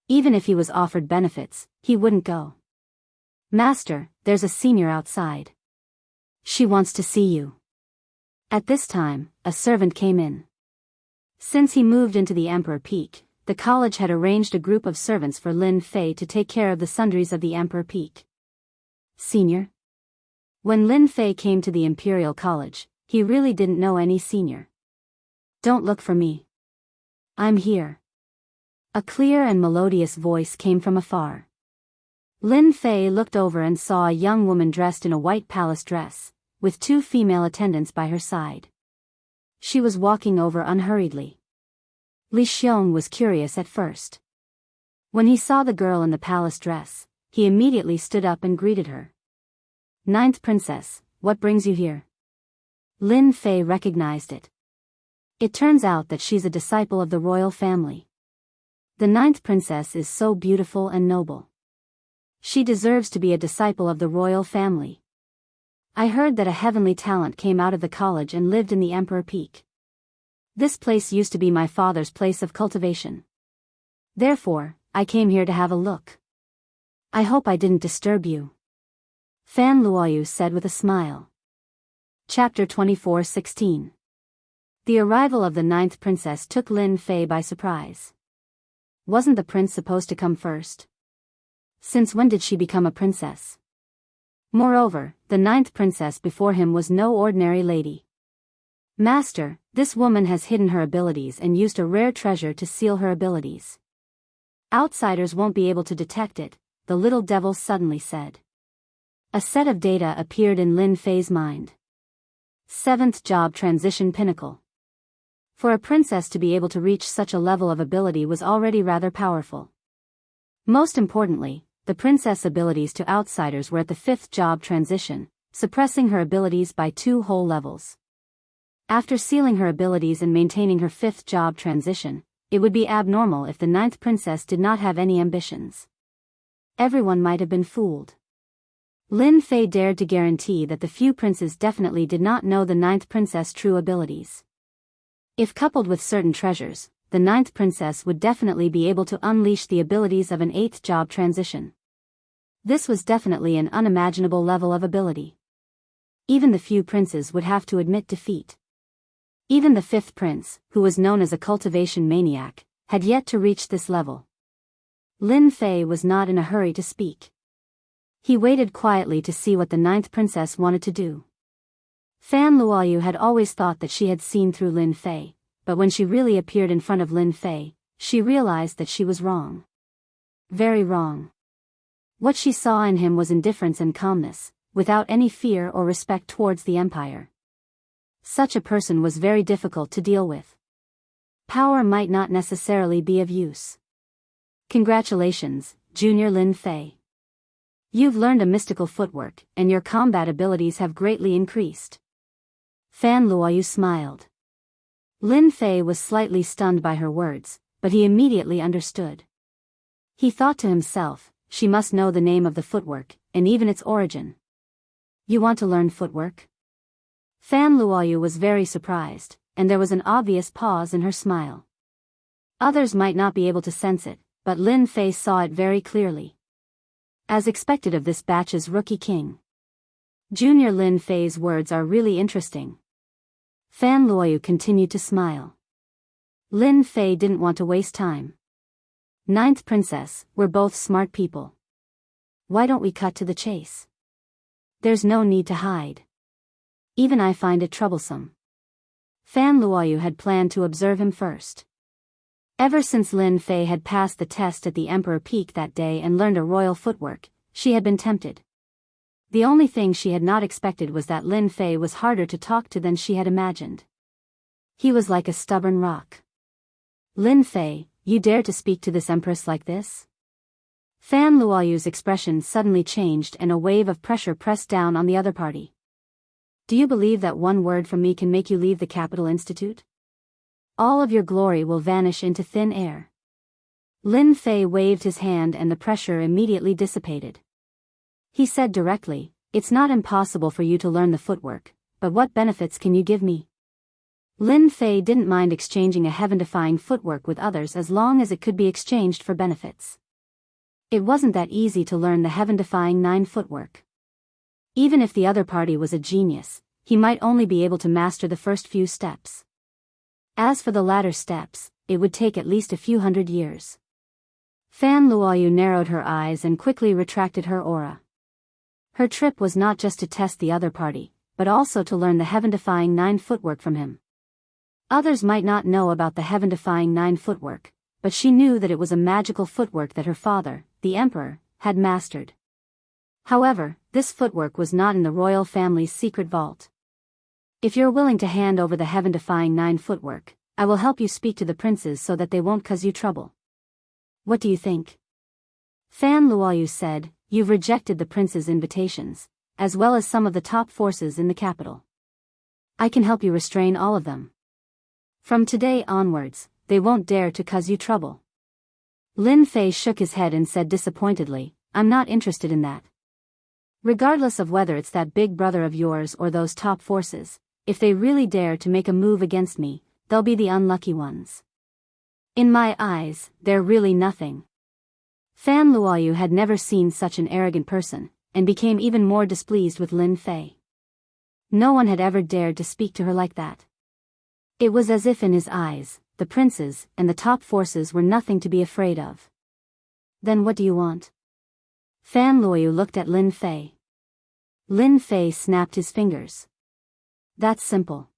Even if he was offered benefits, he wouldn't go. Master, there's a senior outside. She wants to see you. At this time, a servant came in. Since he moved into the Emperor Peak, the college had arranged a group of servants for Lin Fei to take care of the sundries of the Emperor Peak. Senior? When Lin Fei came to the Imperial College, he really didn't know any senior. Don't look for me. I'm here. A clear and melodious voice came from afar. Lin Fei looked over and saw a young woman dressed in a white palace dress, with 2 female attendants by her side. She was walking over unhurriedly. Li Xiong was curious at first. When he saw the girl in the palace dress, he immediately stood up and greeted her. "Ninth princess, what brings you here?" Lin Fei recognized it. It turns out that she's a disciple of the royal family. The ninth princess is so beautiful and noble. She deserves to be a disciple of the royal family. I heard that a heavenly talent came out of the college and lived in the Emperor Peak. This place used to be my father's place of cultivation. Therefore, I came here to have a look. I hope I didn't disturb you," Fan Luoyu said with a smile. Chapter 24:16. The arrival of the ninth princess took Lin Fei by surprise. Wasn't the prince supposed to come first? Since when did she become a princess? Moreover, the ninth princess before him was no ordinary lady. "Master, this woman has hidden her abilities and used a rare treasure to seal her abilities. Outsiders won't be able to detect it," the little devil suddenly said. A set of data appeared in Lin Fei's mind. 7th Job Transition Pinnacle. For a princess to be able to reach such a level of ability was already rather powerful. Most importantly, the princess' abilities to outsiders were at the 5th job transition, suppressing her abilities by 2 whole levels. After sealing her abilities and maintaining her 5th job transition, it would be abnormal if the 9th princess did not have any ambitions. Everyone might have been fooled. Lin Fei dared to guarantee that the few princes definitely did not know the 9th princess' true abilities. If coupled with certain treasures, the 9th princess would definitely be able to unleash the abilities of an 8th job transition. This was definitely an unimaginable level of ability. Even the few princes would have to admit defeat. Even the 5th prince, who was known as a cultivation maniac, had yet to reach this level. Lin Fei was not in a hurry to speak. He waited quietly to see what the 9th princess wanted to do. Fan Luoyu had always thought that she had seen through Lin Fei, but when she really appeared in front of Lin Fei, she realized that she was wrong. Very wrong. What she saw in him was indifference and calmness, without any fear or respect towards the empire. Such a person was very difficult to deal with. Power might not necessarily be of use. Congratulations, Junior Lin Fei. You've learned a mystical footwork, and your combat abilities have greatly increased. Fan Luoyu smiled. Lin Fei was slightly stunned by her words, but he immediately understood. He thought to himself, she must know the name of the footwork, and even its origin. You want to learn footwork? Fan Luoyu was very surprised, and there was an obvious pause in her smile. Others might not be able to sense it, but Lin Fei saw it very clearly. As expected of this batch's rookie king. Junior Lin Fei's words are really interesting. Fan Luoyu continued to smile. Lin Fei didn't want to waste time. 9th princess, we're both smart people. Why don't we cut to the chase? There's no need to hide. Even I find it troublesome. Fan Luoyu had planned to observe him first. Ever since Lin Fei had passed the test at the Emperor Peak that day and learned a royal footwork, she had been tempted. The only thing she had not expected was that Lin Fei was harder to talk to than she had imagined. He was like a stubborn rock. Lin Fei, you dare to speak to this empress like this? Fan Luoyu's expression suddenly changed and a wave of pressure pressed down on the other party. Do you believe that one word from me can make you leave the Capital Institute? All of your glory will vanish into thin air. Lin Fei waved his hand and the pressure immediately dissipated. He said directly, it's not impossible for you to learn the footwork, but what benefits can you give me? Lin Fei didn't mind exchanging a heaven-defying footwork with others as long as it could be exchanged for benefits. It wasn't that easy to learn the heaven-defying 9 footwork. Even if the other party was a genius, he might only be able to master the first few steps. As for the latter steps, it would take at least a few hundred years. Fan Luoyu narrowed her eyes and quickly retracted her aura. Her trip was not just to test the other party, but also to learn the heaven-defying 9 footwork from him. Others might not know about the heaven-defying 9 footwork, but she knew that it was a magical footwork that her father, the emperor, had mastered. However, this footwork was not in the royal family's secret vault. If you're willing to hand over the heaven-defying 9 footwork, I will help you speak to the princes so that they won't cause you trouble. What do you think? Fan Luoyu said, you've rejected the prince's invitations, as well as some of the top forces in the capital. I can help you restrain all of them. From today onwards, they won't dare to cause you trouble. Lin Fei shook his head and said disappointedly, I'm not interested in that. Regardless of whether it's that big brother of yours or those top forces, if they really dare to make a move against me, they'll be the unlucky ones. In my eyes, they're really nothing. Fan Luoyu had never seen such an arrogant person, and became even more displeased with Lin Fei. No one had ever dared to speak to her like that. It was as if in his eyes, the princes and the top forces were nothing to be afraid of. Then what do you want? Fan Luoyu looked at Lin Fei. Lin Fei snapped his fingers. That's simple.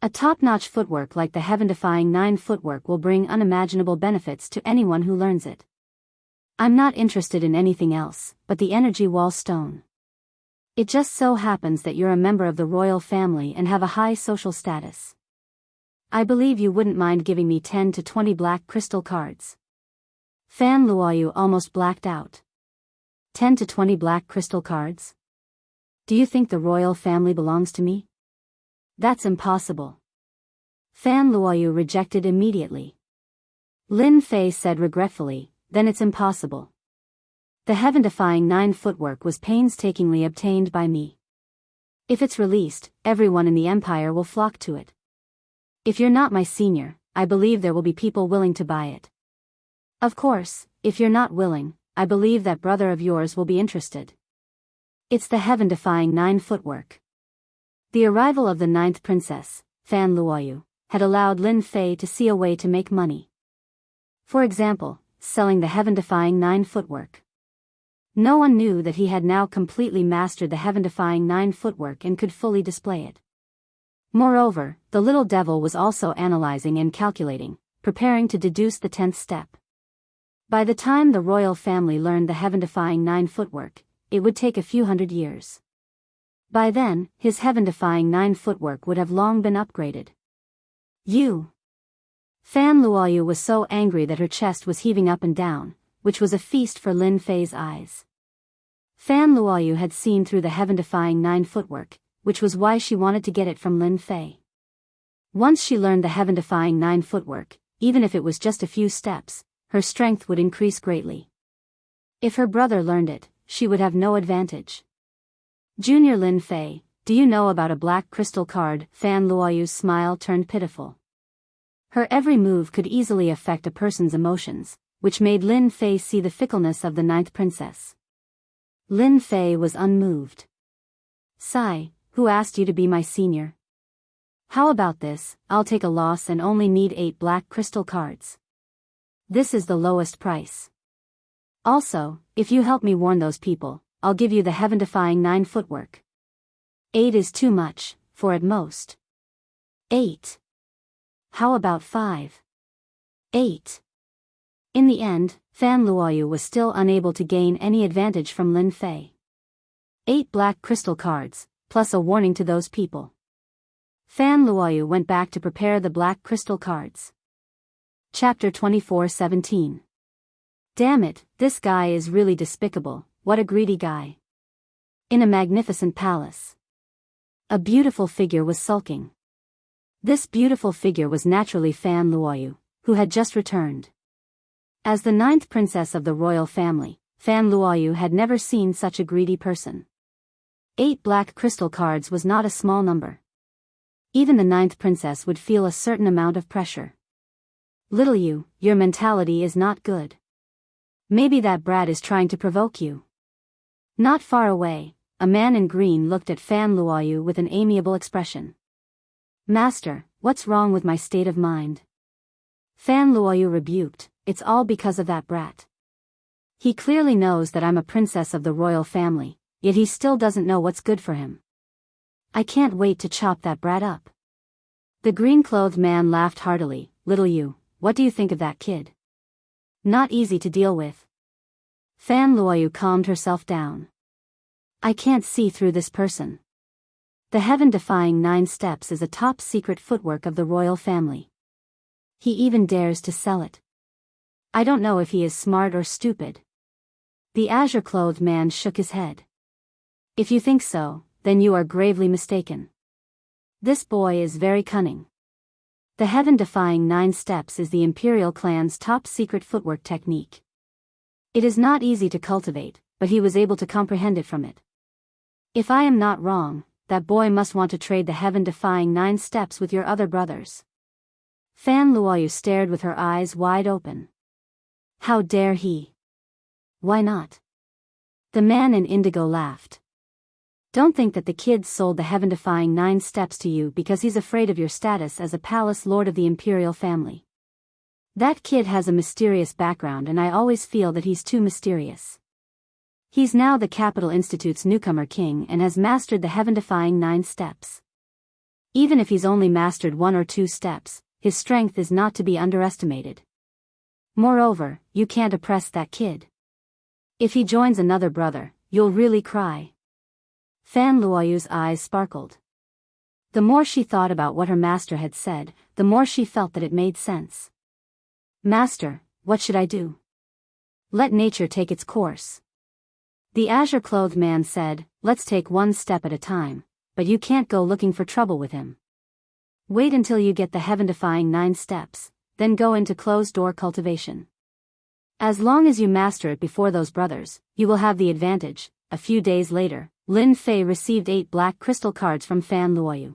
A top-notch footwork like the heaven-defying 9 footwork will bring unimaginable benefits to anyone who learns it. I'm not interested in anything else but the energy wall stone. It just so happens that you're a member of the royal family and have a high social status. I believe you wouldn't mind giving me 10 to 20 black crystal cards. Fan Luoyu almost blacked out. 10 to 20 black crystal cards? Do you think the royal family belongs to me? That's impossible. Fan Luoyu rejected immediately. Lin Fei said regretfully, then it's impossible. The heaven-defying 9 footwork was painstakingly obtained by me. If it's released, everyone in the empire will flock to it. If you're not my senior, I believe there will be people willing to buy it. Of course, if you're not willing, I believe that brother of yours will be interested. It's the heaven-defying 9 footwork. The arrival of the 9th princess, Fan Luoyu, had allowed Lin Fei to see a way to make money. For example, selling the heaven-defying 9 footwork. No one knew that he had now completely mastered the heaven-defying 9 footwork and could fully display it. Moreover, the little devil was also analyzing and calculating, preparing to deduce the 10th step. By the time the royal family learned the heaven-defying 9 footwork, it would take a few hundred years. By then, his heaven-defying 9 footwork would have long been upgraded. You! Fan Luoyu was so angry that her chest was heaving up and down, which was a feast for Lin Fei's eyes. Fan Luoyu had seen through the heaven-defying 9 footwork, which was why she wanted to get it from Lin Fei. Once she learned the heaven-defying 9 footwork, even if it was just a few steps, her strength would increase greatly. If her brother learned it, she would have no advantage. Junior Lin Fei, do you know about a black crystal card? Fan Luoyu's smile turned pitiful. Her every move could easily affect a person's emotions, which made Lin Fei see the fickleness of the 9th princess. Lin Fei was unmoved. Sigh, who asked you to be my senior? How about this, I'll take a loss and only need 8 black crystal cards. This is the lowest price. Also, if you help me warn those people, I'll give you the heaven-defying 9 footwork. 8 is too much, for at most 8. How about 5? 8. In the end, Fan Luoyu was still unable to gain any advantage from Lin Fei. 8 black crystal cards, plus a warning to those people. Fan Luoyu went back to prepare the black crystal cards. Chapter 24:17. Damn it, this guy is really despicable, what a greedy guy. In a magnificent palace, a beautiful figure was sulking. This beautiful figure was naturally Fan Luoyu, who had just returned. As the 9th princess of the royal family, Fan Luoyu had never seen such a greedy person. 8 black crystal cards was not a small number. Even the 9th princess would feel a certain amount of pressure. Little you, your mentality is not good. Maybe that brat is trying to provoke you. Not far away, a man in green looked at Fan Luoyu with an amiable expression. Master, what's wrong with my state of mind? Fan Luoyu rebuked, it's all because of that brat. He clearly knows that I'm a princess of the royal family, yet he still doesn't know what's good for him. I can't wait to chop that brat up. The green-clothed man laughed heartily. Little you, what do you think of that kid? Not easy to deal with. Fan Luoyu calmed herself down. I can't see through this person. The heaven-defying 9 steps is a top-secret footwork of the royal family. He even dares to sell it. I don't know if he is smart or stupid. The azure-clothed man shook his head. If you think so, then you are gravely mistaken. This boy is very cunning. The heaven-defying 9 steps is the Imperial clan's top-secret footwork technique. It is not easy to cultivate, but he was able to comprehend it from it. If I am not wrong, that boy must want to trade the heaven-defying 9 steps with your other brothers. Fan Luoyu stared with her eyes wide open. How dare he? Why not? The man in indigo laughed. Don't think that the kid sold the heaven-defying 9 steps to you because he's afraid of your status as a palace lord of the imperial family. That kid has a mysterious background and I always feel that he's too mysterious. He's now the Capital Institute's newcomer king and has mastered the heaven-defying 9 steps. Even if he's only mastered 1 or 2 steps, his strength is not to be underestimated. Moreover, you can't oppress that kid. If he joins another brother, you'll really cry. Fan Luoyu's eyes sparkled. The more she thought about what her master had said, the more she felt that it made sense. Master, what should I do? Let nature take its course. The azure-clothed man said, let's take 1 step at a time, but you can't go looking for trouble with him. Wait until you get the heaven-defying 9 steps, then go into closed-door cultivation. As long as you master it before those brothers, you will have the advantage. A few days later, Lin Fei received 8 black crystal cards from Fan Luoyu.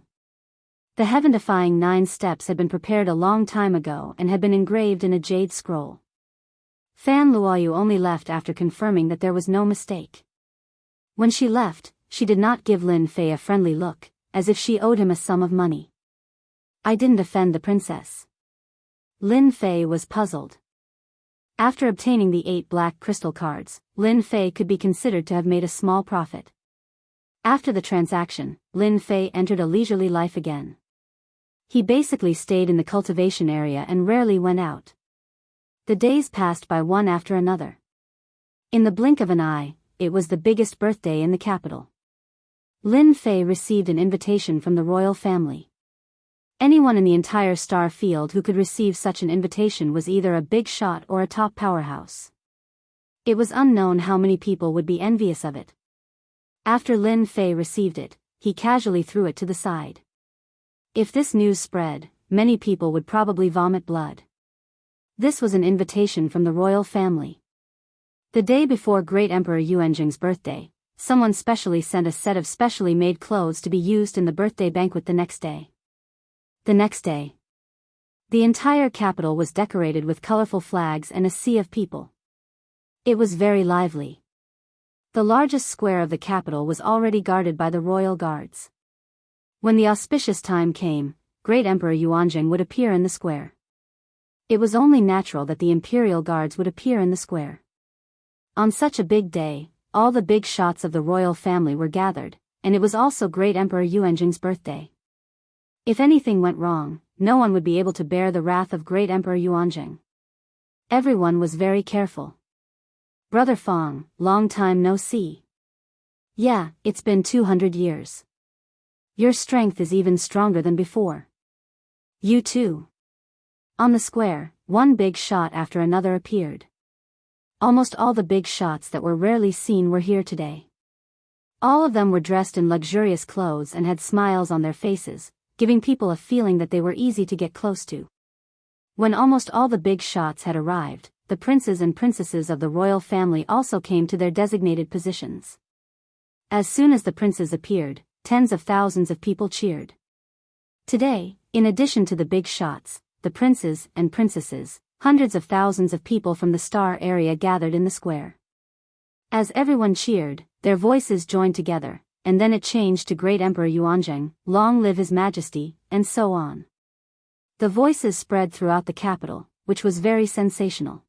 The heaven-defying 9 steps had been prepared a long time ago and had been engraved in a jade scroll. Fan Luoyu only left after confirming that there was no mistake. When she left, she did not give Lin Fei a friendly look, as if she owed him a sum of money. I didn't offend the princess. Lin Fei was puzzled. After obtaining the 8 black crystal cards, Lin Fei could be considered to have made a small profit. After the transaction, Lin Fei entered a leisurely life again. He basically stayed in the cultivation area and rarely went out. The days passed by one after another. In the blink of an eye, it was the biggest birthday in the capital. Lin Fei received an invitation from the royal family. Anyone in the entire star field who could receive such an invitation was either a big shot or a top powerhouse. It was unknown how many people would be envious of it. After Lin Fei received it, he casually threw it to the side. If this news spread, many people would probably vomit blood. This was an invitation from the royal family. The day before Great Emperor Yuanjing's birthday, someone specially sent a set of specially made clothes to be used in the birthday banquet the next day. The next day, the entire capital was decorated with colorful flags and a sea of people. It was very lively. The largest square of the capital was already guarded by the royal guards. When the auspicious time came, Great Emperor Yuanjing would appear in the square. It was only natural that the imperial guards would appear in the square. On such a big day, all the big shots of the royal family were gathered, and it was also Great Emperor Yuanjing's birthday. If anything went wrong, no one would be able to bear the wrath of Great Emperor Yuanjing. Everyone was very careful. Brother Fong, long time no see. Yeah, it's been 200 years. Your strength is even stronger than before. You too. On the square, one big shot after another appeared. Almost all the big shots that were rarely seen were here today. All of them were dressed in luxurious clothes and had smiles on their faces, giving people a feeling that they were easy to get close to. When almost all the big shots had arrived, the princes and princesses of the royal family also came to their designated positions. As soon as the princes appeared, tens of thousands of people cheered. Today, in addition to the big shots, the princes and princesses, hundreds of thousands of people from the star area gathered in the square. As everyone cheered, their voices joined together, and then it changed to Great Emperor Yuanjing, long live His Majesty, and so on. The voices spread throughout the capital, which was very sensational.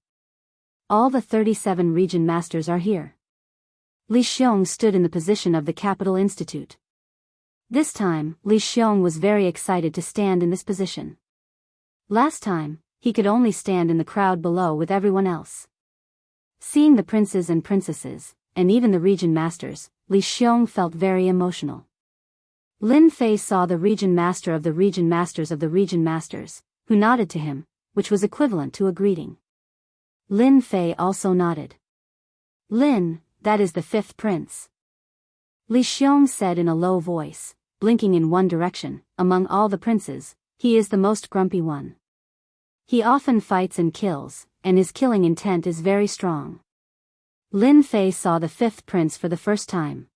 All the 37 region masters are here. Li Xiong stood in the position of the Capital Institute. This time, Li Xiong was very excited to stand in this position. Last time, he could only stand in the crowd below with everyone else. Seeing the princes and princesses, and even the region masters, Li Xiong felt very emotional. Lin Fei saw the region master of the region masters of the region masters, who nodded to him, which was equivalent to a greeting. Lin Fei also nodded. Lin, that is the fifth prince. Li Xiong said in a low voice, blinking in one direction. Among all the princes, he is the most grumpy one. He often fights and kills, and his killing intent is very strong. Lin Fei saw the fifth prince for the first time.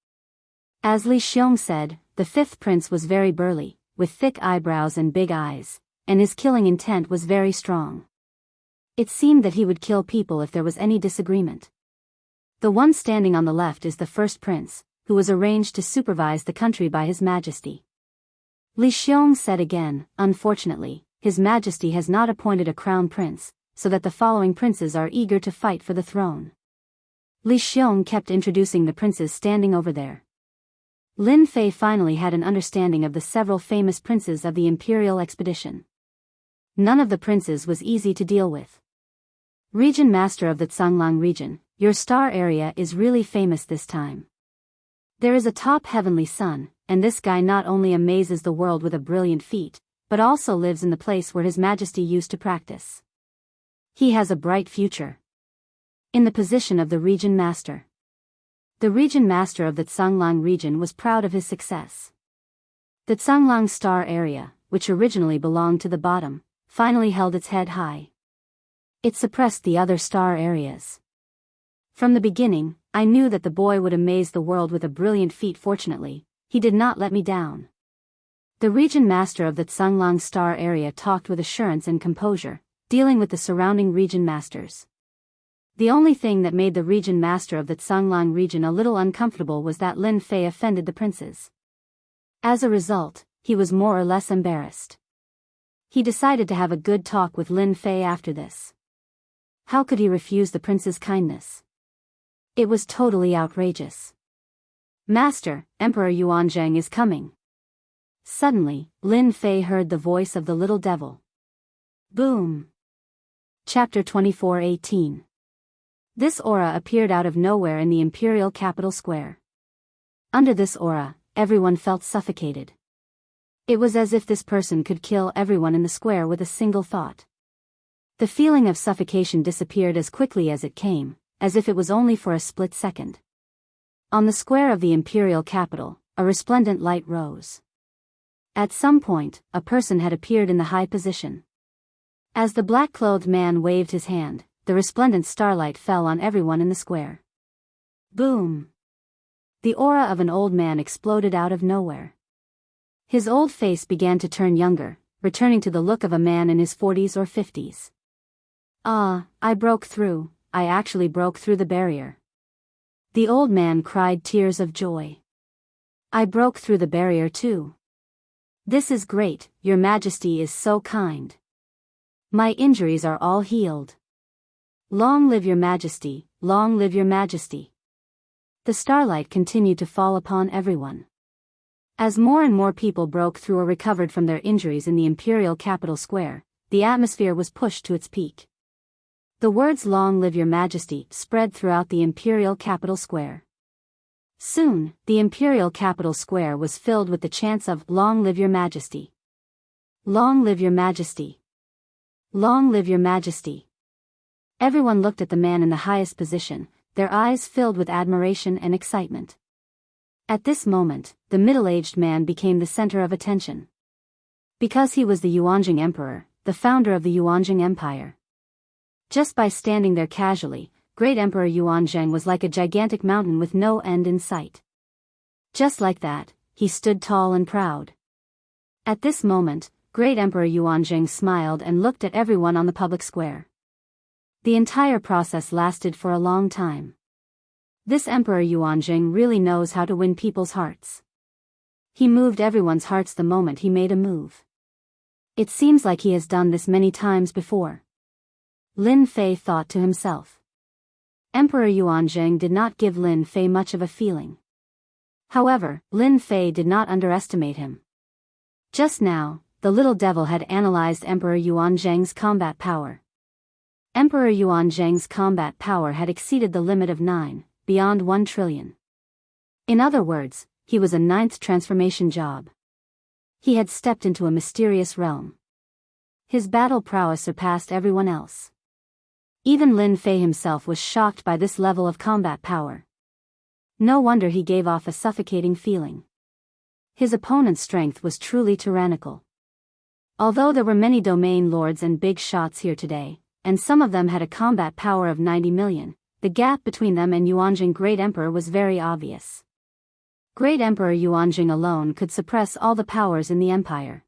As Li Xiong said, the fifth prince was very burly, with thick eyebrows and big eyes, and his killing intent was very strong. It seemed that he would kill people if there was any disagreement. The one standing on the left is the first prince, who was arranged to supervise the country by His Majesty. Li Xiong said again, unfortunately, His Majesty has not appointed a crown prince, so that the following princes are eager to fight for the throne. Li Xiong kept introducing the princes standing over there. Lin Fei finally had an understanding of the several famous princes of the imperial expedition. None of the princes was easy to deal with. Region Master of the Zhanglang region, your star area is really famous this time. There is a top heavenly sun, and this guy not only amazes the world with a brilliant feat, but also lives in the place where His Majesty used to practice. He has a bright future. In the position of the Region Master. The Region Master of the Zhanglang region was proud of his success. The Zhanglang star area, which originally belonged to the bottom, finally held its head high. It suppressed the other star areas. From the beginning, I knew that the boy would amaze the world with a brilliant feat. Fortunately, he did not let me down. The Region Master of the Zhanglang star area talked with assurance and composure, dealing with the surrounding Region Masters. The only thing that made the Region Master of the Zhanglang region a little uncomfortable was that Lin Fei offended the princes. As a result, he was more or less embarrassed. He decided to have a good talk with Lin Fei after this. How could he refuse the prince's kindness? It was totally outrageous. Master, Emperor Yuanzhang is coming. Suddenly, Lin Fei heard the voice of the little devil. Boom! Chapter 24:18. This aura appeared out of nowhere in the imperial capital square. Under this aura, everyone felt suffocated. It was as if this person could kill everyone in the square with a single thought. The feeling of suffocation disappeared as quickly as it came, as if it was only for a split second. On the square of the imperial capital, a resplendent light rose. At some point, a person had appeared in the high position. As the black-clothed man waved his hand, the resplendent starlight fell on everyone in the square. Boom! The aura of an old man exploded out of nowhere. His old face began to turn younger, returning to the look of a man in his 40s or 50s. Ah, I broke through, I actually broke through the barrier. The old man cried tears of joy. I broke through the barrier too. This is great, Your Majesty is so kind. My injuries are all healed. Long live Your Majesty, long live Your Majesty. The starlight continued to fall upon everyone. As more and more people broke through or recovered from their injuries in the imperial capital square, the atmosphere was pushed to its peak. The words "Long live Your Majesty" spread throughout the imperial capital square. Soon, the imperial capital square was filled with the chants of "Long live Your Majesty. Long live Your Majesty. Long live Your Majesty." Everyone looked at the man in the highest position, their eyes filled with admiration and excitement. At this moment, the middle-aged man became the center of attention. Because he was the Yuanjing Emperor, the founder of the Yuanjing Empire. Just by standing there casually, great Emperor Yuanzhang was like a gigantic mountain with no end in sight. Just like that, he stood tall and proud. At this moment, great Emperor Yuanzhang smiled and looked at everyone on the public square. The entire process lasted for a long time. This Emperor Yuanzhang really knows how to win people's hearts. He moved everyone's hearts the moment he made a move. It seems like he has done this many times before. Lin Fei thought to himself. Emperor Yuanzhang did not give Lin Fei much of a feeling. However, Lin Fei did not underestimate him. Just now, the little devil had analyzed Emperor Yuanzhang's combat power. Emperor Yuanzhang's combat power had exceeded the limit of 9, beyond 1 trillion. In other words, he was a 9th transformation job. He had stepped into a mysterious realm. His battle prowess surpassed everyone else. Even Lin Fei himself was shocked by this level of combat power. No wonder he gave off a suffocating feeling. His opponent's strength was truly tyrannical. Although there were many domain lords and big shots here today, and some of them had a combat power of 90 million, the gap between them and Yuanjing Great Emperor was very obvious. Great Emperor Yuanjing alone could suppress all the powers in the empire.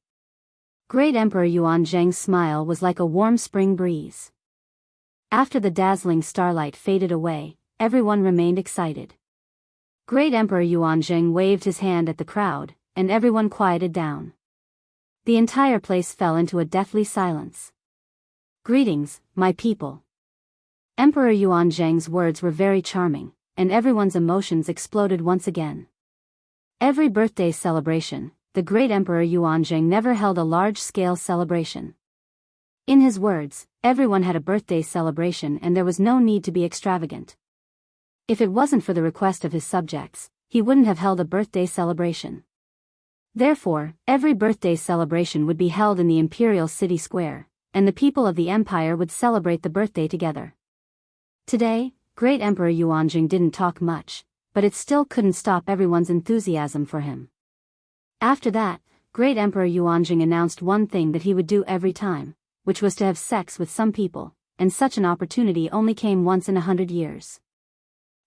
Great Emperor Yuanjing's smile was like a warm spring breeze. After the dazzling starlight faded away, everyone remained excited. Great Emperor Yuanjing waved his hand at the crowd, and everyone quieted down. The entire place fell into a deathly silence. "Greetings, my people." Emperor Yuanjing's words were very charming, and everyone's emotions exploded once again. Every birthday celebration, the great Emperor Yuanjing never held a large-scale celebration. In his words, everyone had a birthday celebration and there was no need to be extravagant. If it wasn't for the request of his subjects, he wouldn't have held a birthday celebration. Therefore, every birthday celebration would be held in the imperial city square, and the people of the empire would celebrate the birthday together. Today, Great Emperor Yuanjing didn't talk much, but it still couldn't stop everyone's enthusiasm for him. After that, Great Emperor Yuanjing announced one thing that he would do every time, which was to have sex with some people, and such an opportunity only came once in 100 years.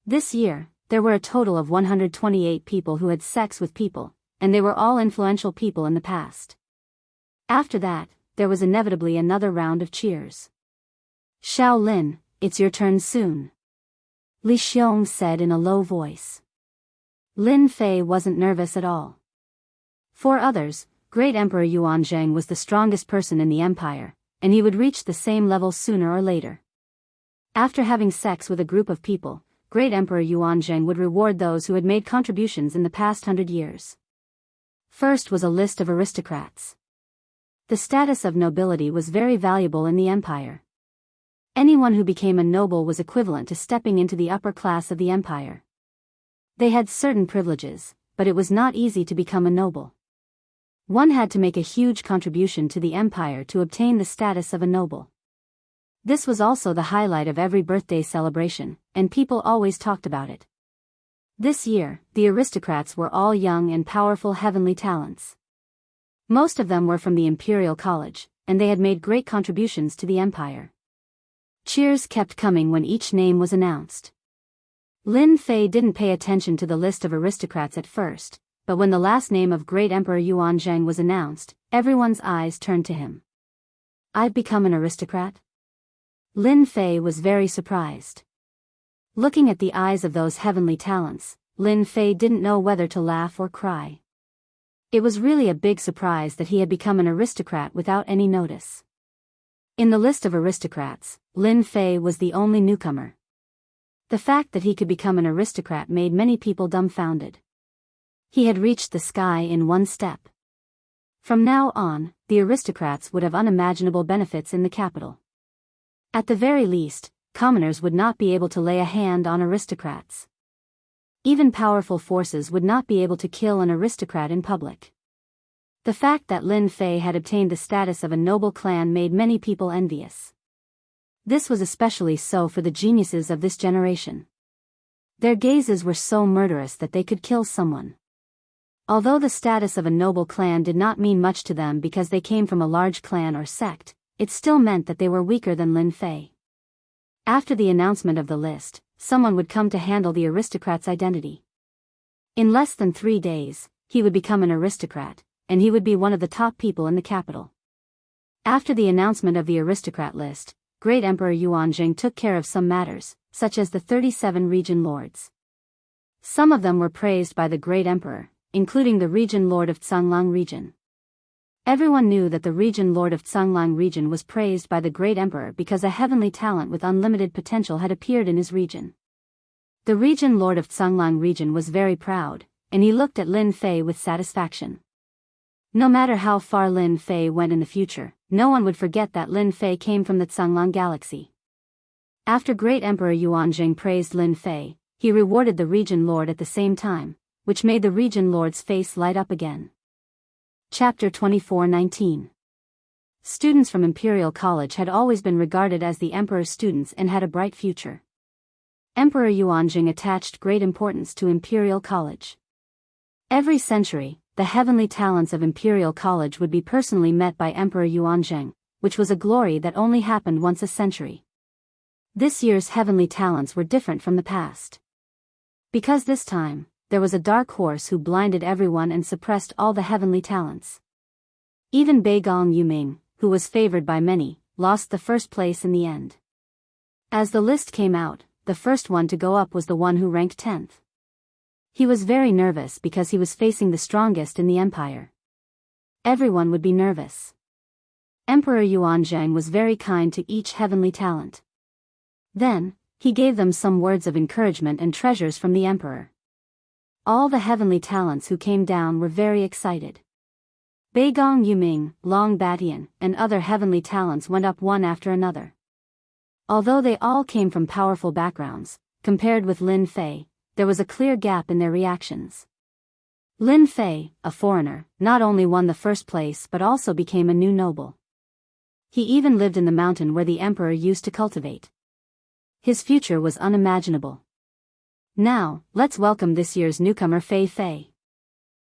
This year, there were a total of 128 people who had sex with people, and they were all influential people in the past. After that, there was inevitably another round of cheers. "Xiao Lin, it's your turn soon," Li Xiong said in a low voice. Lin Fei wasn't nervous at all. For others, Great Emperor Yuanjing was the strongest person in the empire, and he would reach the same level sooner or later. After having sex with a group of people, Great Emperor Yuanjing would reward those who had made contributions in the past 100 years. First was a list of aristocrats. The status of nobility was very valuable in the empire. Anyone who became a noble was equivalent to stepping into the upper class of the empire. They had certain privileges, but it was not easy to become a noble. One had to make a huge contribution to the empire to obtain the status of a noble. This was also the highlight of every birthday celebration, and people always talked about it. This year, the aristocrats were all young and powerful heavenly talents. Most of them were from the Imperial College, and they had made great contributions to the empire. Cheers kept coming when each name was announced. Lin Fei didn't pay attention to the list of aristocrats at first, but when the last name of Great Emperor Yuanjing was announced, everyone's eyes turned to him. "I've become an aristocrat?" Lin Fei was very surprised. Looking at the eyes of those heavenly talents, Lin Fei didn't know whether to laugh or cry. It was really a big surprise that he had become an aristocrat without any notice. In the list of aristocrats, Lin Fei was the only newcomer. The fact that he could become an aristocrat made many people dumbfounded. He had reached the sky in one step. From now on, the aristocrats would have unimaginable benefits in the capital. At the very least, commoners would not be able to lay a hand on aristocrats. Even powerful forces would not be able to kill an aristocrat in public. The fact that Lin Fei had obtained the status of a noble clan made many people envious. This was especially so for the geniuses of this generation. Their gazes were so murderous that they could kill someone. Although the status of a noble clan did not mean much to them because they came from a large clan or sect, it still meant that they were weaker than Lin Fei. After the announcement of the list, someone would come to handle the aristocrat's identity. In less than 3 days, he would become an aristocrat, and he would be one of the top people in the capital. After the announcement of the aristocrat list, Great Emperor Yuanjing took care of some matters, such as the 37 region lords. Some of them were praised by the Great Emperor, including the region lord of Tsanglang region. Everyone knew that the region lord of Tsanglang region was praised by the Great Emperor because a heavenly talent with unlimited potential had appeared in his region. The region lord of Tsanglang region was very proud, and he looked at Lin Fei with satisfaction. No matter how far Lin Fei went in the future, no one would forget that Lin Fei came from the Tsanglang galaxy. After Great Emperor Yuanjing praised Lin Fei, he rewarded the region lord at the same time, which made the region lord's face light up again. Chapter 24:19. students from Imperial College had always been regarded as the Emperor's students and had a bright future. Emperor Yuanjing attached great importance to Imperial College. Every century, the heavenly talents of Imperial College would be personally met by Emperor Yuanzheng, which was a glory that only happened once a century. This year's heavenly talents were different from the past. Because this time, there was a dark horse who blinded everyone and suppressed all the heavenly talents. Even Beigong Yuming, who was favored by many, lost the first place in the end. As the list came out, the first one to go up was the one who ranked 10th. He was very nervous because he was facing the strongest in the empire. Everyone would be nervous. Emperor Yuanzhang was very kind to each heavenly talent. Then, he gave them some words of encouragement and treasures from the emperor. All the heavenly talents who came down were very excited. Beigong Yuming, Long Batian, and other heavenly talents went up one after another. Although they all came from powerful backgrounds, compared with Lin Fei, there was a clear gap in their reactions. Lin Fei, a foreigner, not only won the first place but also became a new noble. He even lived in the mountain where the emperor used to cultivate. His future was unimaginable. Now, let's welcome this year's newcomer Fei Fei.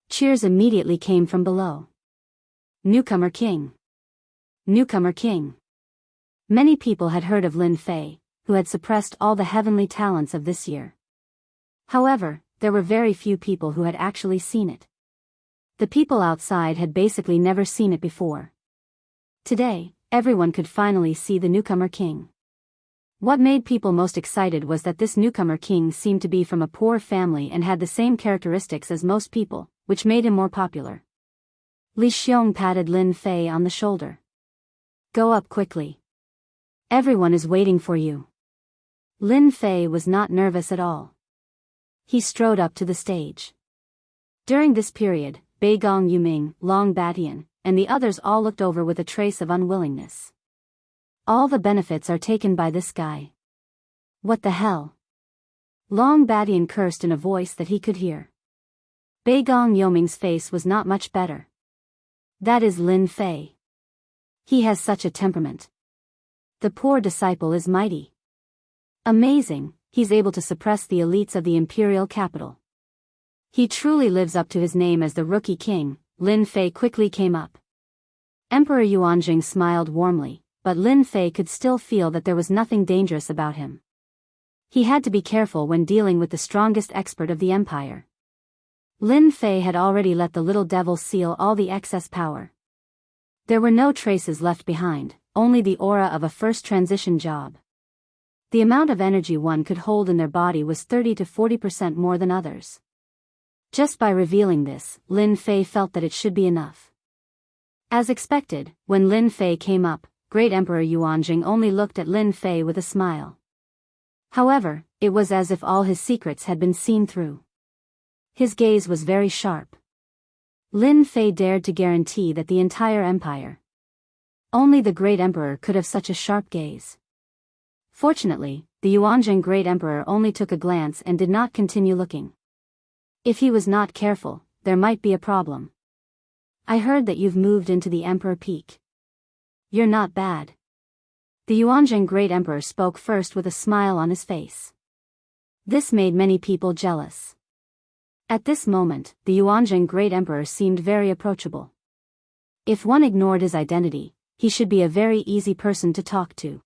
Cheers immediately came from below. Newcomer King. Newcomer King. Many people had heard of Lin Fei, who had suppressed all the heavenly talents of this year. However, there were very few people who had actually seen it. The people outside had basically never seen it before. Today, everyone could finally see the newcomer king. What made people most excited was that this newcomer king seemed to be from a poor family and had the same characteristics as most people, which made him more popular. Li Xiong patted Lin Fei on the shoulder. Go up quickly. Everyone is waiting for you. Lin Fei was not nervous at all. He strode up to the stage. During this period, Beigong Yuming, Long Batian, and the others all looked over with a trace of unwillingness. All the benefits are taken by this guy. What the hell? Long Batian cursed in a voice that he could hear. Beigong Yuming's face was not much better. That is Lin Fei. He has such a temperament. The poor disciple is mighty. Amazing, he's able to suppress the elites of the imperial capital. He truly lives up to his name as the rookie king. Lin Fei quickly came up. Emperor Yuanjing smiled warmly, but Lin Fei could still feel that there was nothing dangerous about him. He had to be careful when dealing with the strongest expert of the empire. Lin Fei had already let the little devil seal all the excess power. There were no traces left behind, only the aura of a first transition job. The amount of energy one could hold in their body was 30 to 40% more than others. Just by revealing this, Lin Fei felt that it should be enough. As expected, when Lin Fei came up, Great Emperor Yuanjing only looked at Lin Fei with a smile. However, it was as if all his secrets had been seen through. His gaze was very sharp. Lin Fei dared to guarantee that the entire empire. Only the Great Emperor could have such a sharp gaze. Fortunately, the Yuanjing Great Emperor only took a glance and did not continue looking. If he was not careful, there might be a problem. I heard that you've moved into the Emperor Peak. You're not bad. The Yuanjing Great Emperor spoke first with a smile on his face. This made many people jealous. At this moment, the Yuanjing Great Emperor seemed very approachable. If one ignored his identity, he should be a very easy person to talk to.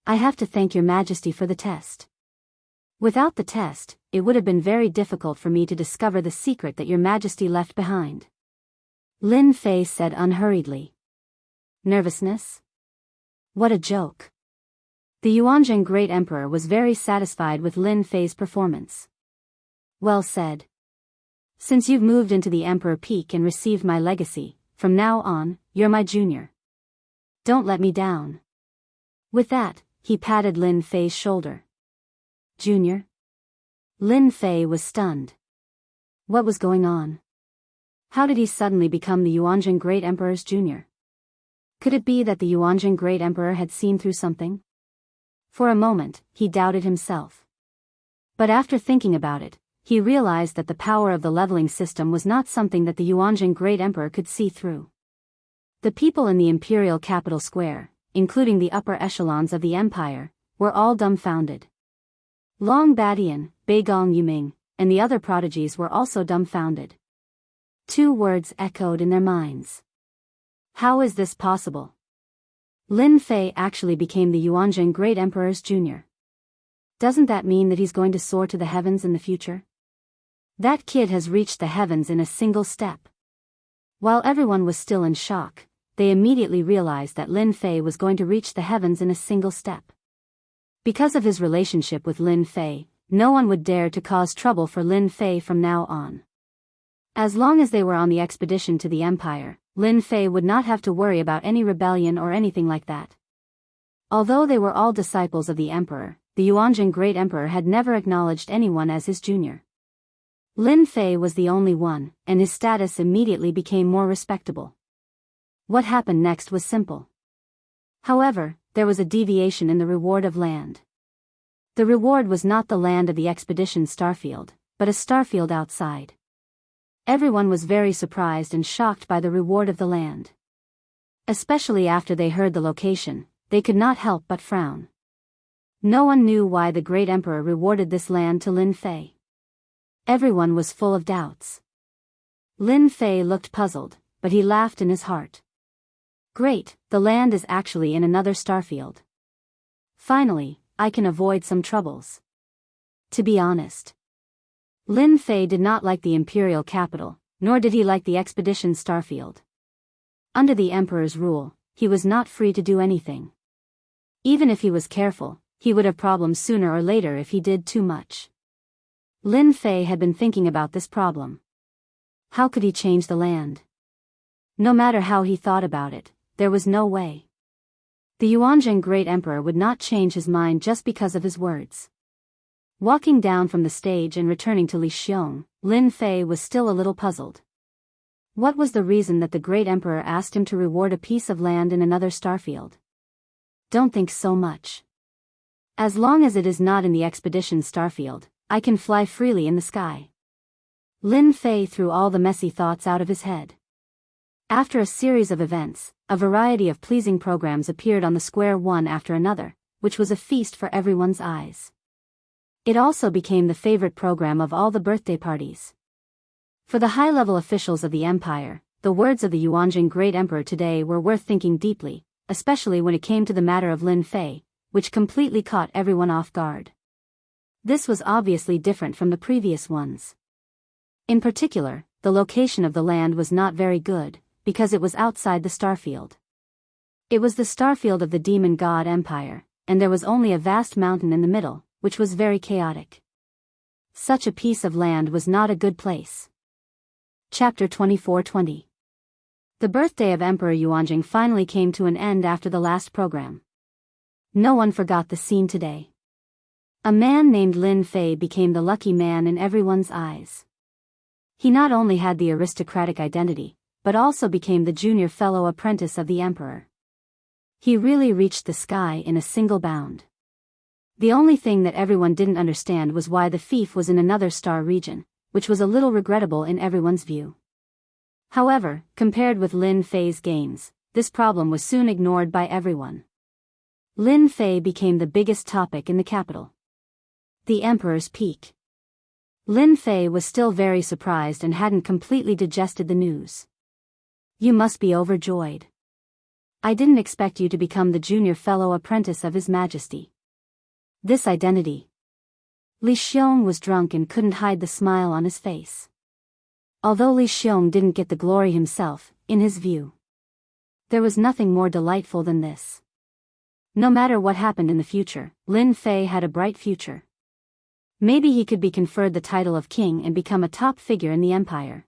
I have to thank your Majesty for the test. Without the test, it would have been very difficult for me to discover the secret that your Majesty left behind. Lin Fei said unhurriedly. Nervousness? What a joke. The Yuanjing Great Emperor was very satisfied with Lin Fei's performance. Well said. Since you've moved into the Emperor Peak and received my legacy, from now on, you're my junior. Don't let me down. With that, he patted Lin Fei's shoulder. Junior? Lin Fei was stunned. What was going on? How did he suddenly become the Yuanjing Great Emperor's junior? Could it be that the Yuanjing Great Emperor had seen through something? For a moment, he doubted himself. But after thinking about it, he realized that the power of the leveling system was not something that the Yuanjing Great Emperor could see through. The people in the imperial capital square, including the upper echelons of the empire, were all dumbfounded. Long Badian, Beigong Yuming, and the other prodigies were also dumbfounded. Two words echoed in their minds. How is this possible? Lin Fei actually became the Yuanjing Great Emperor's junior. Doesn't that mean that he's going to soar to the heavens in the future? That kid has reached the heavens in a single step. While everyone was still in shock, they immediately realized that Lin Fei was going to reach the heavens in a single step. Because of his relationship with Lin Fei, no one would dare to cause trouble for Lin Fei from now on. As long as they were on the expedition to the Empire, Lin Fei would not have to worry about any rebellion or anything like that. Although they were all disciples of the Emperor, the Yuanjing Great Emperor had never acknowledged anyone as his junior. Lin Fei was the only one, and his status immediately became more respectable. What happened next was simple. However, there was a deviation in the reward of land. The reward was not the land of the expedition starfield, but a starfield outside. Everyone was very surprised and shocked by the reward of the land. Especially after they heard the location, they could not help but frown. No one knew why the Great Emperor rewarded this land to Lin Fei. Everyone was full of doubts. Lin Fei looked puzzled, but he laughed in his heart. Great, the land is actually in another starfield. Finally, I can avoid some troubles. To be honest, Lin Fei did not like the imperial capital, nor did he like the expedition starfield. Under the emperor's rule, he was not free to do anything. Even if he was careful, he would have problems sooner or later if he did too much. Lin Fei had been thinking about this problem. How could he change the land? No matter how he thought about it, there was no way. The Yuanjing Great Emperor would not change his mind just because of his words. Walking down from the stage and returning to Li Xiong, Lin Fei was still a little puzzled. What was the reason that the Great Emperor asked him to reward a piece of land in another starfield? Don't think so much. As long as it is not in the expedition starfield, I can fly freely in the sky. Lin Fei threw all the messy thoughts out of his head. After a series of events, a variety of pleasing programs appeared on the square one after another, which was a feast for everyone's eyes. It also became the favorite program of all the birthday parties. For the high-level officials of the empire, the words of the Yuanjing Great Emperor today were worth thinking deeply, especially when it came to the matter of Lin Fei, which completely caught everyone off guard. This was obviously different from the previous ones. In particular, the location of the land was not very good, because it was outside the starfield. It was the starfield of the demon god Empire, and there was only a vast mountain in the middle, which was very chaotic. Such a piece of land was not a good place. Chapter 24:20. The birthday of Emperor Yuanjing finally came to an end after the last program. No one forgot the scene today. A man named Lin Fei became the lucky man in everyone's eyes. He not only had the aristocratic identity, but also became the junior fellow apprentice of the emperor. He really reached the sky in a single bound. The only thing that everyone didn't understand was why the fief was in another star region, which was a little regrettable in everyone's view. However, compared with Lin Fei's gains, this problem was soon ignored by everyone. Lin Fei became the biggest topic in the capital. The emperor's peak. Lin Fei was still very surprised and hadn't completely digested the news. You must be overjoyed. I didn't expect you to become the junior fellow apprentice of His Majesty. This identity. Li Xiong was drunk and couldn't hide the smile on his face. Although Li Xiong didn't get the glory himself, in his view, there was nothing more delightful than this. No matter what happened in the future, Lin Fei had a bright future. Maybe he could be conferred the title of king and become a top figure in the empire.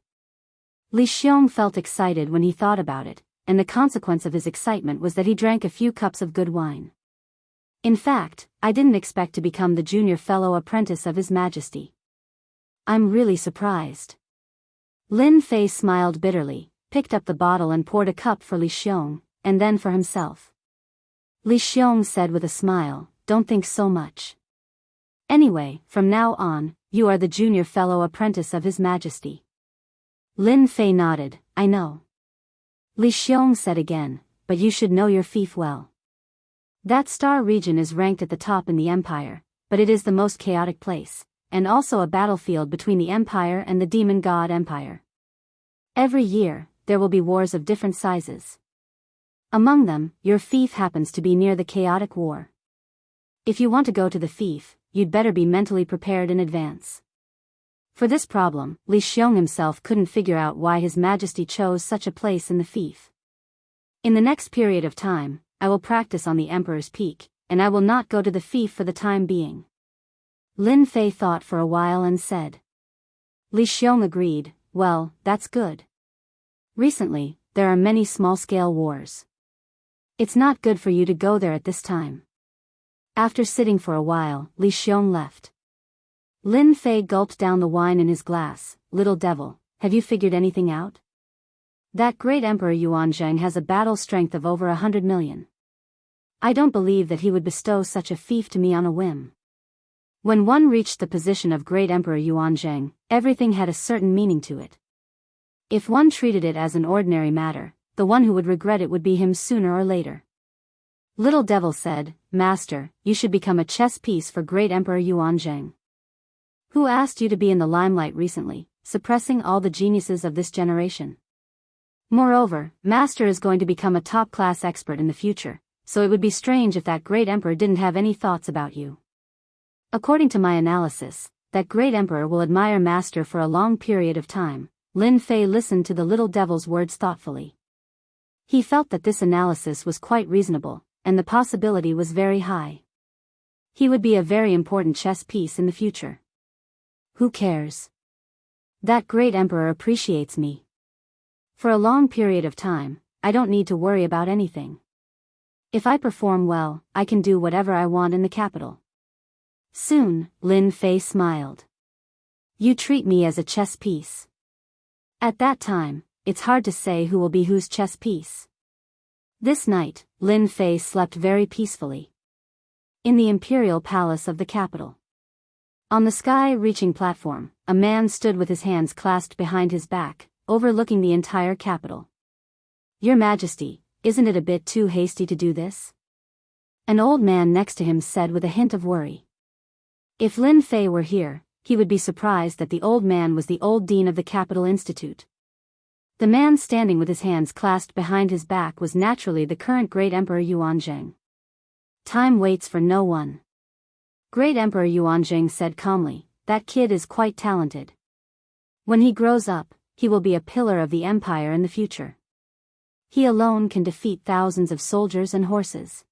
Li Xiong felt excited when he thought about it, and the consequence of his excitement was that he drank a few cups of good wine. In fact, I didn't expect to become the junior fellow apprentice of His Majesty. I'm really surprised. Lin Fei smiled bitterly, picked up the bottle and poured a cup for Li Xiong, and then for himself. Li Xiong said with a smile, "Don't think so much. Anyway, from now on, you are the junior fellow apprentice of His Majesty." Lin Fei nodded, "I know." Li Xiong said again, but you should know your fief well. That star region is ranked at the top in the empire, but it is the most chaotic place, and also a battlefield between the empire and the demon god empire. Every year, there will be wars of different sizes. Among them, your fief happens to be near the chaotic war. If you want to go to the fief, you'd better be mentally prepared in advance. For this problem, Li Xiong himself couldn't figure out why His Majesty chose such a place in the fief. In the next period of time, I will practice on the Emperor's Peak, and I will not go to the fief for the time being. Lin Fei thought for a while and said. Li Xiong agreed, well, that's good. Recently, there are many small-scale wars. It's not good for you to go there at this time. After sitting for a while, Li Xiong left. Lin Fei gulped down the wine in his glass. Little devil, have you figured anything out? That great Emperor Yuanzhang has a battle strength of over 100 million. I don't believe that he would bestow such a fief to me on a whim. When one reached the position of great Emperor Yuanzhang, everything had a certain meaning to it. If one treated it as an ordinary matter, the one who would regret it would be him sooner or later. Little Devil said, Master, you should become a chess piece for great Emperor Yuanzhang. Who asked you to be in the limelight recently, suppressing all the geniuses of this generation? Moreover, Master is going to become a top-class expert in the future, so it would be strange if that great emperor didn't have any thoughts about you. According to my analysis, that great emperor will admire Master for a long period of time. Lin Fei listened to the little devil's words thoughtfully. He felt that this analysis was quite reasonable, and the possibility was very high. He would be a very important chess piece in the future. Who cares? That great emperor appreciates me. For a long period of time, I don't need to worry about anything. If I perform well, I can do whatever I want in the capital. Soon, Lin Fei smiled. You treat me as a chess piece. At that time, it's hard to say who will be whose chess piece. This night, Lin Fei slept very peacefully. In the imperial palace of the capital. On the sky-reaching platform, a man stood with his hands clasped behind his back, overlooking the entire capital. Your Majesty, isn't it a bit too hasty to do this? An old man next to him said with a hint of worry. If Lin Fei were here, he would be surprised that the old man was the old dean of the Capital Institute. The man standing with his hands clasped behind his back was naturally the current great Emperor Yuanzhang. Time waits for no one. Great Emperor Yuanzhang said calmly, that kid is quite talented. When he grows up, he will be a pillar of the empire in the future. He alone can defeat thousands of soldiers and horses.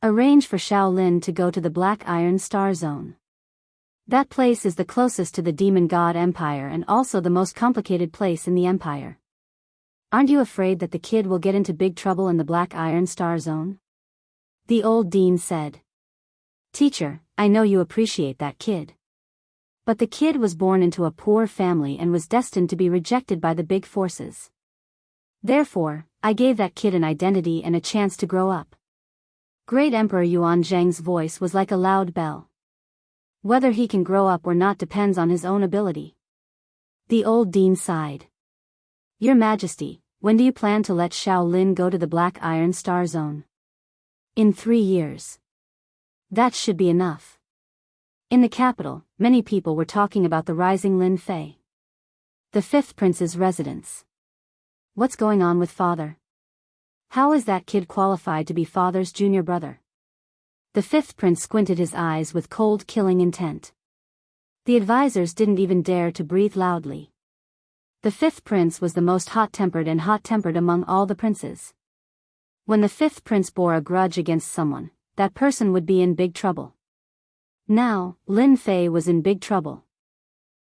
Arrange for Shaolin to go to the Black Iron Star Zone. That place is the closest to the demon god empire and also the most complicated place in the empire. Aren't you afraid that the kid will get into big trouble in the Black Iron Star Zone? The old dean said. Teacher, I know you appreciate that kid. But the kid was born into a poor family and was destined to be rejected by the big forces. Therefore, I gave that kid an identity and a chance to grow up. Great Emperor Yuanzhang's voice was like a loud bell. Whether he can grow up or not depends on his own ability. The old dean sighed. Your Majesty, when do you plan to let Shaolin go to the Black Iron Star Zone? In 3 years. That should be enough. In the capital, many people were talking about the rising Lin Fei. The fifth prince's residence. What's going on with father? How is that kid qualified to be father's junior brother? The fifth prince squinted his eyes with cold killing intent. The advisors didn't even dare to breathe loudly. The fifth prince was the most hot-tempered among all the princes. When the fifth prince bore a grudge against someone, that person would be in big trouble. Now, Lin Fei was in big trouble.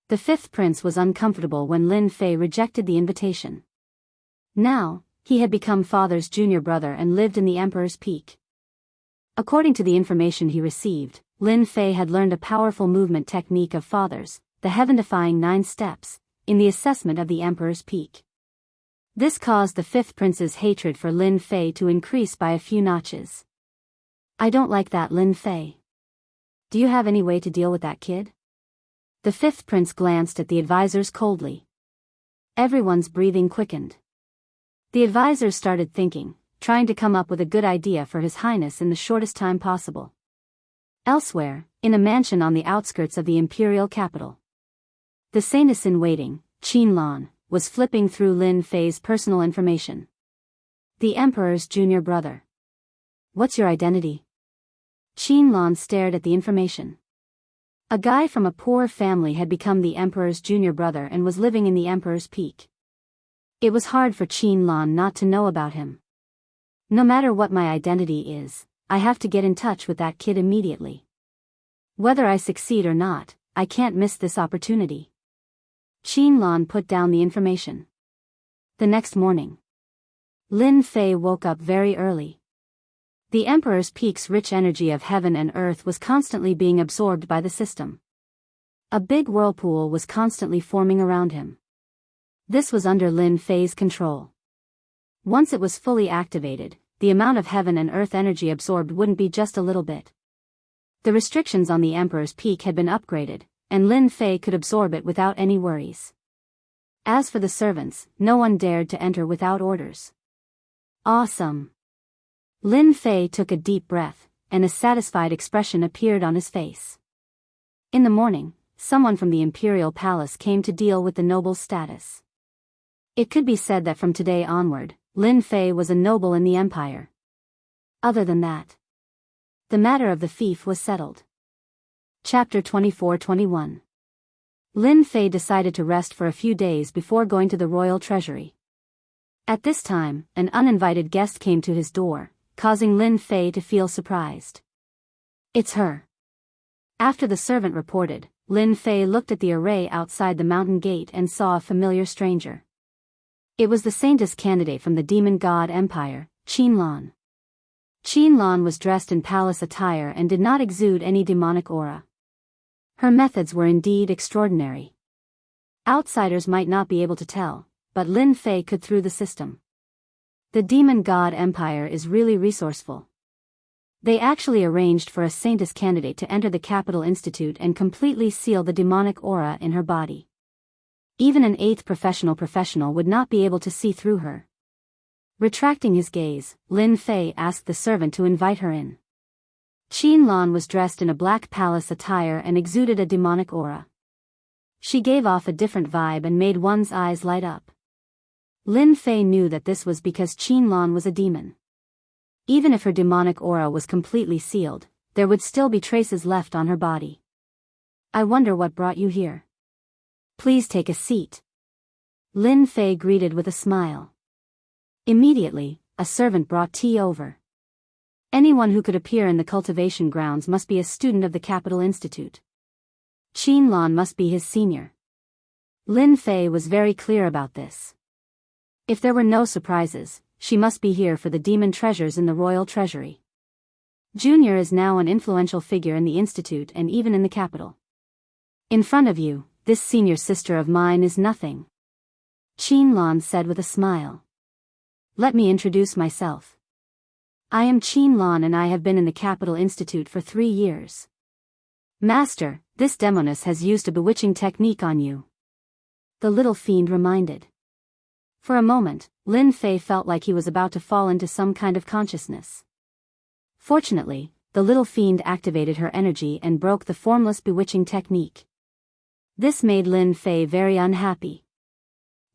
The fifth prince was uncomfortable when Lin Fei rejected the invitation. Now, he had become father's junior brother and lived in the Emperor's Peak. According to the information he received, Lin Fei had learned a powerful movement technique of father's, the heaven-defying 9 steps, in the assessment of the Emperor's Peak. This caused the fifth prince's hatred for Lin Fei to increase by a few notches. I don't like that Lin Fei. Do you have any way to deal with that kid? The fifth prince glanced at the advisors coldly. Everyone's breathing quickened. The advisors started thinking, trying to come up with a good idea for His Highness in the shortest time possible. Elsewhere, in a mansion on the outskirts of the imperial capital, the Saintess-in-waiting, Qin was flipping through Lin Fei's personal information. The Emperor's junior brother. What's your identity? Qin stared at the information. A guy from a poor family had become the Emperor's junior brother and was living in the Emperor's peak. It was hard for Qin not to know about him. No matter what my identity is, I have to get in touch with that kid immediately. Whether I succeed or not, I can't miss this opportunity. Qin put down the information. The next morning, Lin Fei woke up very early. The Emperor's peak's rich energy of heaven and earth was constantly being absorbed by the system. A big whirlpool was constantly forming around him. This was under Lin Fei's control. Once it was fully activated, the amount of heaven and earth energy absorbed wouldn't be just a little bit. The restrictions on the Emperor's peak had been upgraded, and Lin Fei could absorb it without any worries. As for the servants, no one dared to enter without orders. Awesome! Lin Fei took a deep breath, and a satisfied expression appeared on his face. In the morning, someone from the imperial palace came to deal with the noble's status. It could be said that from today onward, Lin Fei was a noble in the empire. Other than that, the matter of the fief was settled. Chapter 24-21. Lin Fei decided to rest for a few days before going to the royal treasury. At this time, an uninvited guest came to his door, causing Lin Fei to feel surprised. It's her. After the servant reported, Lin Fei looked at the array outside the mountain gate and saw a familiar stranger. It was the Saintess candidate from the demon god empire, Qin. Qin was dressed in palace attire and did not exude any demonic aura. Her methods were indeed extraordinary. Outsiders might not be able to tell, but Lin Fei could through the system. The demon god empire is really resourceful. They actually arranged for a Saintess candidate to enter the Capital Institute and completely seal the demonic aura in her body. Even an 8th professional would not be able to see through her. Retracting his gaze, Lin Fei asked the servant to invite her in. Qin was dressed in a black palace attire and exuded a demonic aura. She gave off a different vibe and made one's eyes light up. Lin Fei knew that this was because Qin was a demon. Even if her demonic aura was completely sealed, there would still be traces left on her body. I wonder what brought you here. Please take a seat. Lin Fei greeted with a smile. Immediately, a servant brought tea over. Anyone who could appear in the cultivation grounds must be a student of the Capital Institute. Qin must be his senior. Lin Fei was very clear about this. If there were no surprises, she must be here for the demon treasures in the royal treasury. Junior is now an influential figure in the institute and even in the capital. In front of you, this senior sister of mine is nothing. Qin said with a smile. Let me introduce myself. I am Qin and I have been in the Capital Institute for 3 years. Master, this demoness has used a bewitching technique on you. The little fiend reminded. For a moment, Lin Fei felt like he was about to fall into some kind of consciousness. Fortunately, the little fiend activated her energy and broke the formless bewitching technique. This made Lin Fei very unhappy.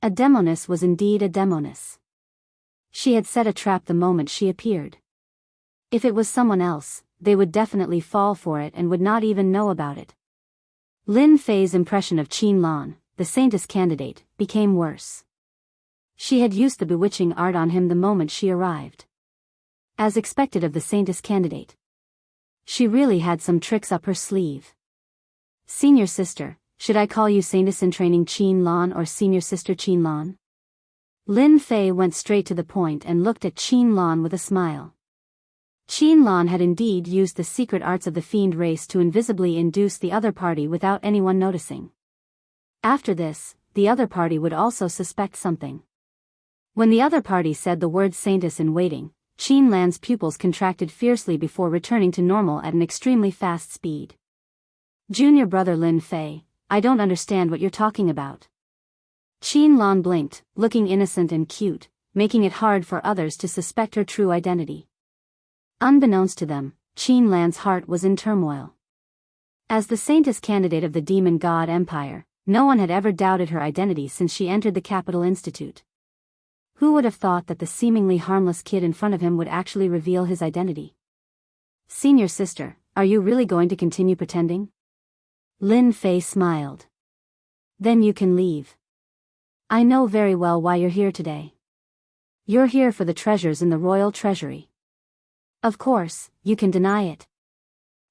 A demoness was indeed a demoness. She had set a trap the moment she appeared. If it was someone else, they would definitely fall for it and would not even know about it. Lin Fei's impression of Qin, the Saintess candidate, became worse. She had used the bewitching art on him the moment she arrived. As expected of the Saintess candidate, she really had some tricks up her sleeve. Senior sister, should I call you Saintess in training Qin or Senior sister Qin? Lin Fei went straight to the point and looked at Qin with a smile. Qin had indeed used the secret arts of the fiend race to invisibly induce the other party without anyone noticing. After this, the other party would also suspect something. When the other party said the word Saintess in waiting, Qin's pupils contracted fiercely before returning to normal at an extremely fast speed. Junior brother Lin Fei, I don't understand what you're talking about. Qin blinked, looking innocent and cute, making it hard for others to suspect her true identity. Unbeknownst to them, Qin Lan's heart was in turmoil. As the saintess candidate of the demon god empire, no one had ever doubted her identity since she entered the Capital Institute. Who would have thought that the seemingly harmless kid in front of him would actually reveal his identity? Senior sister, are you really going to continue pretending? Lin Fei smiled. Then you can leave. I know very well why you're here today. You're here for the treasures in the royal treasury. Of course, you can deny it.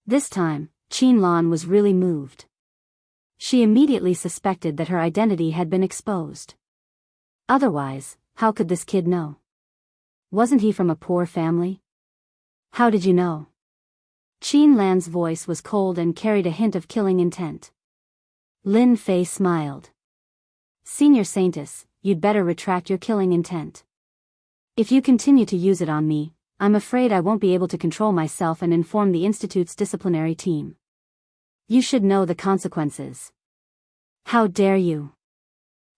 This time, Qin Lan was really moved. She immediately suspected that her identity had been exposed. Otherwise, how could this kid know? Wasn't he from a poor family? How did you know? Qin Lan's voice was cold and carried a hint of killing intent. Lin Fei smiled. Senior Saintess, you'd better retract your killing intent. If you continue to use it on me, I'm afraid I won't be able to control myself and inform the Institute's disciplinary team. You should know the consequences. How dare you?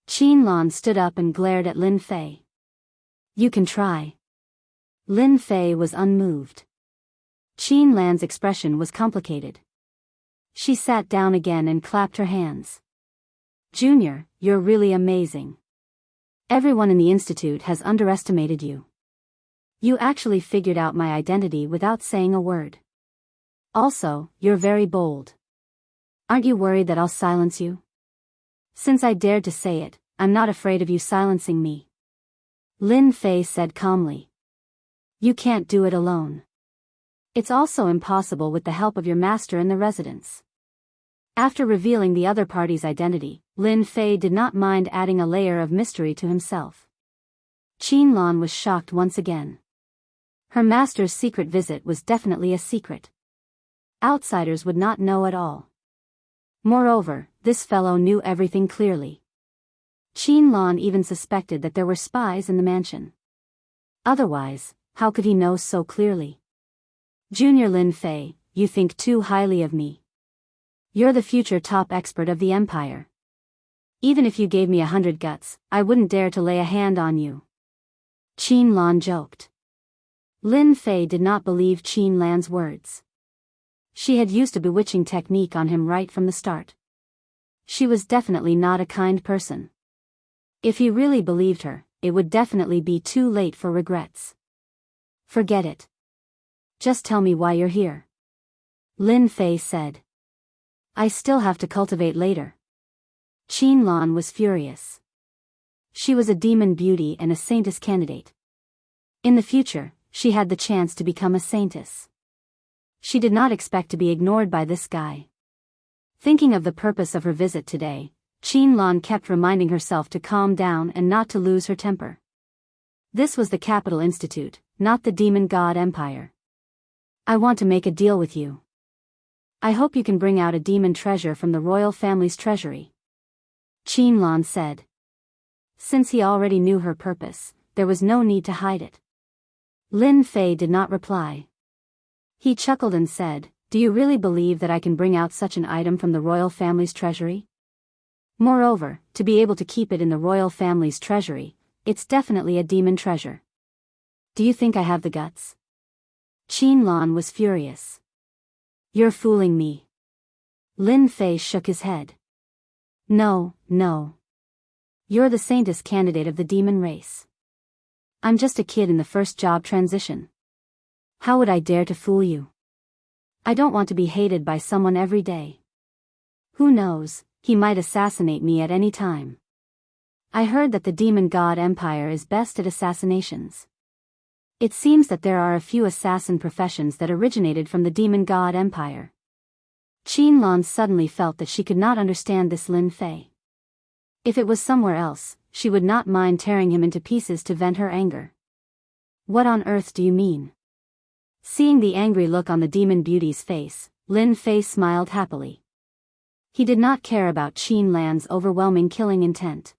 Qin Lan stood up and glared at Lin Fei. You can try. Lin Fei was unmoved. Qin Lan's expression was complicated. She sat down again and clapped her hands. Junior, you're really amazing. Everyone in the Institute has underestimated you. You actually figured out my identity without saying a word. Also, you're very bold. Aren't you worried that I'll silence you? Since I dared to say it, I'm not afraid of you silencing me. Lin Fei said calmly. You can't do it alone. It's also impossible with the help of your master in the residence. After revealing the other party's identity, Lin Fei did not mind adding a layer of mystery to himself. Qin Lan was shocked once again. Her master's secret visit was definitely a secret. Outsiders would not know at all. Moreover, this fellow knew everything clearly. Qin Lan even suspected that there were spies in the mansion. Otherwise, how could he know so clearly? Junior Lin Fei, you think too highly of me. You're the future top expert of the empire. Even if you gave me 100 guts, I wouldn't dare to lay a hand on you. Qin Lan joked. Lin Fei did not believe Qin Lan's words. She had used a bewitching technique on him right from the start. She was definitely not a kind person. If he really believed her, it would definitely be too late for regrets. Forget it. Just tell me why you're here. Lin Fei said. I still have to cultivate later. Qin Lan was furious. She was a demon beauty and a saintess candidate. In the future, she had the chance to become a saintess. She did not expect to be ignored by this guy. Thinking of the purpose of her visit today, Qin Lan kept reminding herself to calm down and not to lose her temper. This was the Capital Institute, not the Demon God Empire. I want to make a deal with you. I hope you can bring out a demon treasure from the royal family's treasury. Qin Lan said. Since he already knew her purpose, there was no need to hide it. Lin Fei did not reply. He chuckled and said, Do you really believe that I can bring out such an item from the royal family's treasury? Moreover, to be able to keep it in the royal family's treasury, it's definitely a demon treasure. Do you think I have the guts? Qin Lan was furious. You're fooling me. Lin Fei shook his head. No, no. You're the saintess candidate of the demon race. I'm just a kid in the first job transition. How would I dare to fool you? I don't want to be hated by someone every day. Who knows, he might assassinate me at any time. I heard that the demon god empire is best at assassinations. It seems that there are a few assassin professions that originated from the demon god empire. Qin Lan suddenly felt that she could not understand this Lin Fei. If it was somewhere else, she would not mind tearing him into pieces to vent her anger. What on earth do you mean? Seeing the angry look on the demon beauty's face, Lin Fei smiled happily. He did not care about Qin Lan's overwhelming killing intent.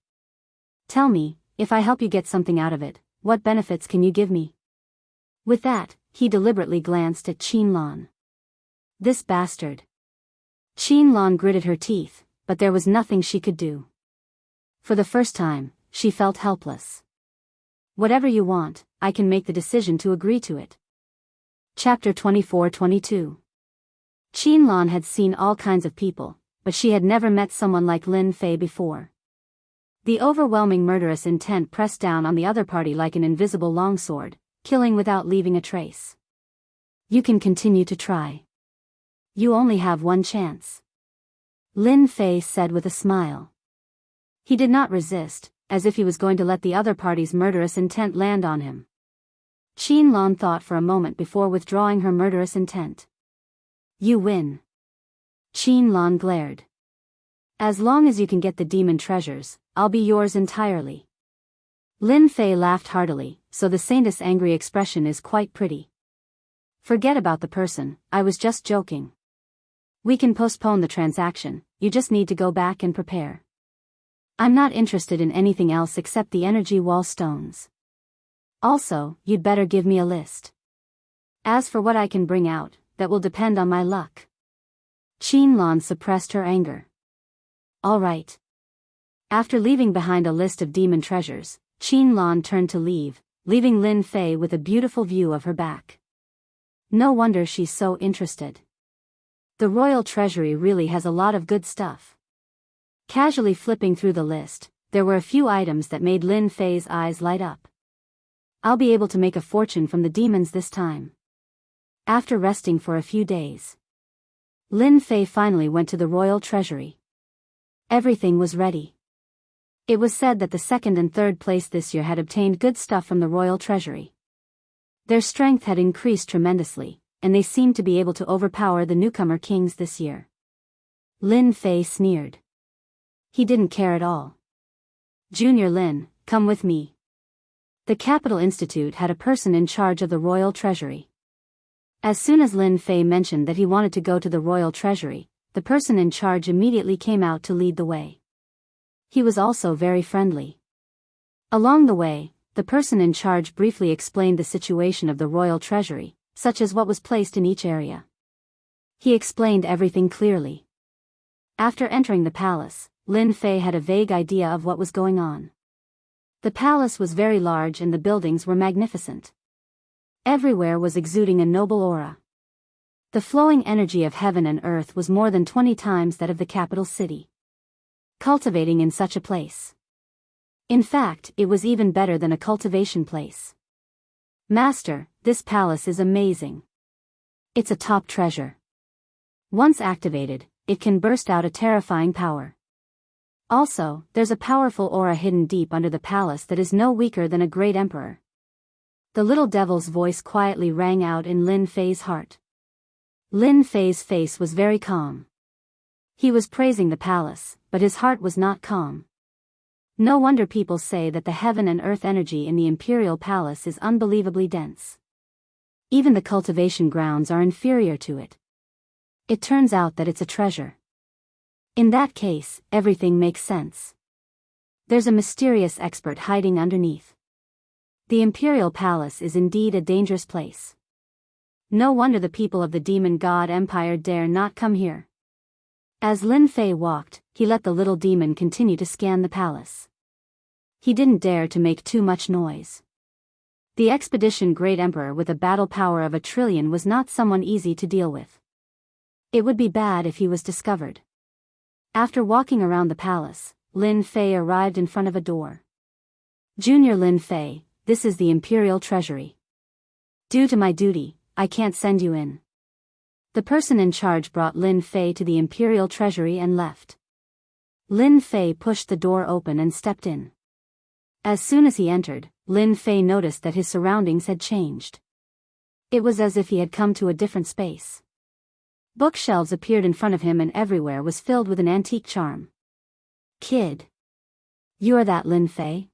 Tell me, if I help you get something out of it, what benefits can you give me? With that, he deliberately glanced at Qin Lan. This bastard. Qin Lan gritted her teeth, but there was nothing she could do. For the first time, she felt helpless. Whatever you want, I can make the decision to agree to it. Chapter 24-22. Qianlan had seen all kinds of people, but she had never met someone like Lin Fei before. The overwhelming murderous intent pressed down on the other party like an invisible longsword, killing without leaving a trace. You can continue to try. You only have one chance. Lin Fei said with a smile. He did not resist, as if he was going to let the other party's murderous intent land on him. Qianlan thought for a moment before withdrawing her murderous intent. You win. Qianlan glared. As long as you can get the demon treasures, I'll be yours entirely. Lin Fei laughed heartily, so the saintess' angry expression is quite pretty. Forget about the person, I was just joking. We can postpone the transaction, you just need to go back and prepare. I'm not interested in anything else except the energy wall stones. Also, you'd better give me a list. As for what I can bring out, that will depend on my luck. Qianlan suppressed her anger. All right. After leaving behind a list of demon treasures, Qianlan turned to leave, leaving Lin Fei with a beautiful view of her back. No wonder she's so interested. The royal treasury really has a lot of good stuff. Casually flipping through the list, there were a few items that made Lin Fei's eyes light up. I'll be able to make a fortune from the demons this time. After resting for a few days, Lin Fei finally went to the royal treasury. Everything was ready. It was said that the second and third place this year had obtained good stuff from the royal treasury. Their strength had increased tremendously, and they seemed to be able to overpower the newcomer kings this year. Lin Fei sneered. He didn't care at all. Junior Lin, come with me. The Capital Institute had a person in charge of the royal treasury. As soon as Lin Fei mentioned that he wanted to go to the royal treasury, the person in charge immediately came out to lead the way. He was also very friendly. Along the way, the person in charge briefly explained the situation of the royal treasury, such as what was placed in each area. He explained everything clearly. After entering the palace, Lin Fei had a vague idea of what was going on. The palace was very large and the buildings were magnificent. Everywhere was exuding a noble aura. The flowing energy of heaven and earth was more than 20 times that of the capital city. Cultivating in such a place. In fact, it was even better than a cultivation place. Master, this palace is amazing. It's a top treasure. Once activated, it can burst out a terrifying power. Also, there's a powerful aura hidden deep under the palace that is no weaker than a great emperor. The little devil's voice quietly rang out in Lin Fei's heart. Lin Fei's face was very calm. He was praising the palace, but his heart was not calm. No wonder people say that the heaven and earth energy in the imperial palace is unbelievably dense. Even the cultivation grounds are inferior to it. It turns out that it's a treasure. In that case, everything makes sense. There's a mysterious expert hiding underneath. The imperial palace is indeed a dangerous place. No wonder the people of the demon god empire dare not come here. As Lin Fei walked, he let the little demon continue to scan the palace. He didn't dare to make too much noise. The expedition Great Emperor with a battle power of 1 trillion was not someone easy to deal with. It would be bad if he was discovered. After walking around the palace, Lin Fei arrived in front of a door. Junior Lin Fei, this is the imperial treasury. Due to my duty, I can't send you in. The person in charge brought Lin Fei to the imperial treasury and left. Lin Fei pushed the door open and stepped in. As soon as he entered, Lin Fei noticed that his surroundings had changed. It was as if he had come to a different space. Bookshelves appeared in front of him and everywhere was filled with an antique charm. Kid. You're that Lin Fei?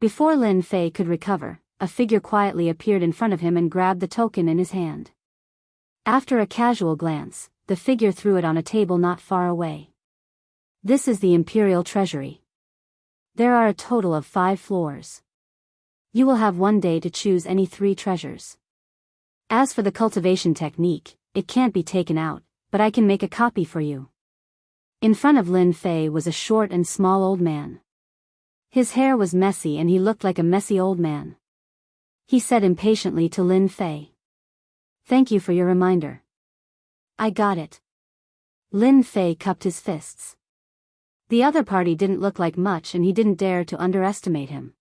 Before Lin Fei could recover, a figure quietly appeared in front of him and grabbed the token in his hand. After a casual glance, the figure threw it on a table not far away. This is the imperial treasury. There are a total of 5 floors. You will have 1 day to choose any 3 treasures. As for the cultivation technique, it can't be taken out, but I can make a copy for you. In front of Lin Fei was a short and small old man. His hair was messy and he looked like a messy old man. He said impatiently to Lin Fei. "Thank you for your reminder. I got it." Lin Fei cupped his fists. The other party didn't look like much and he didn't dare to underestimate him.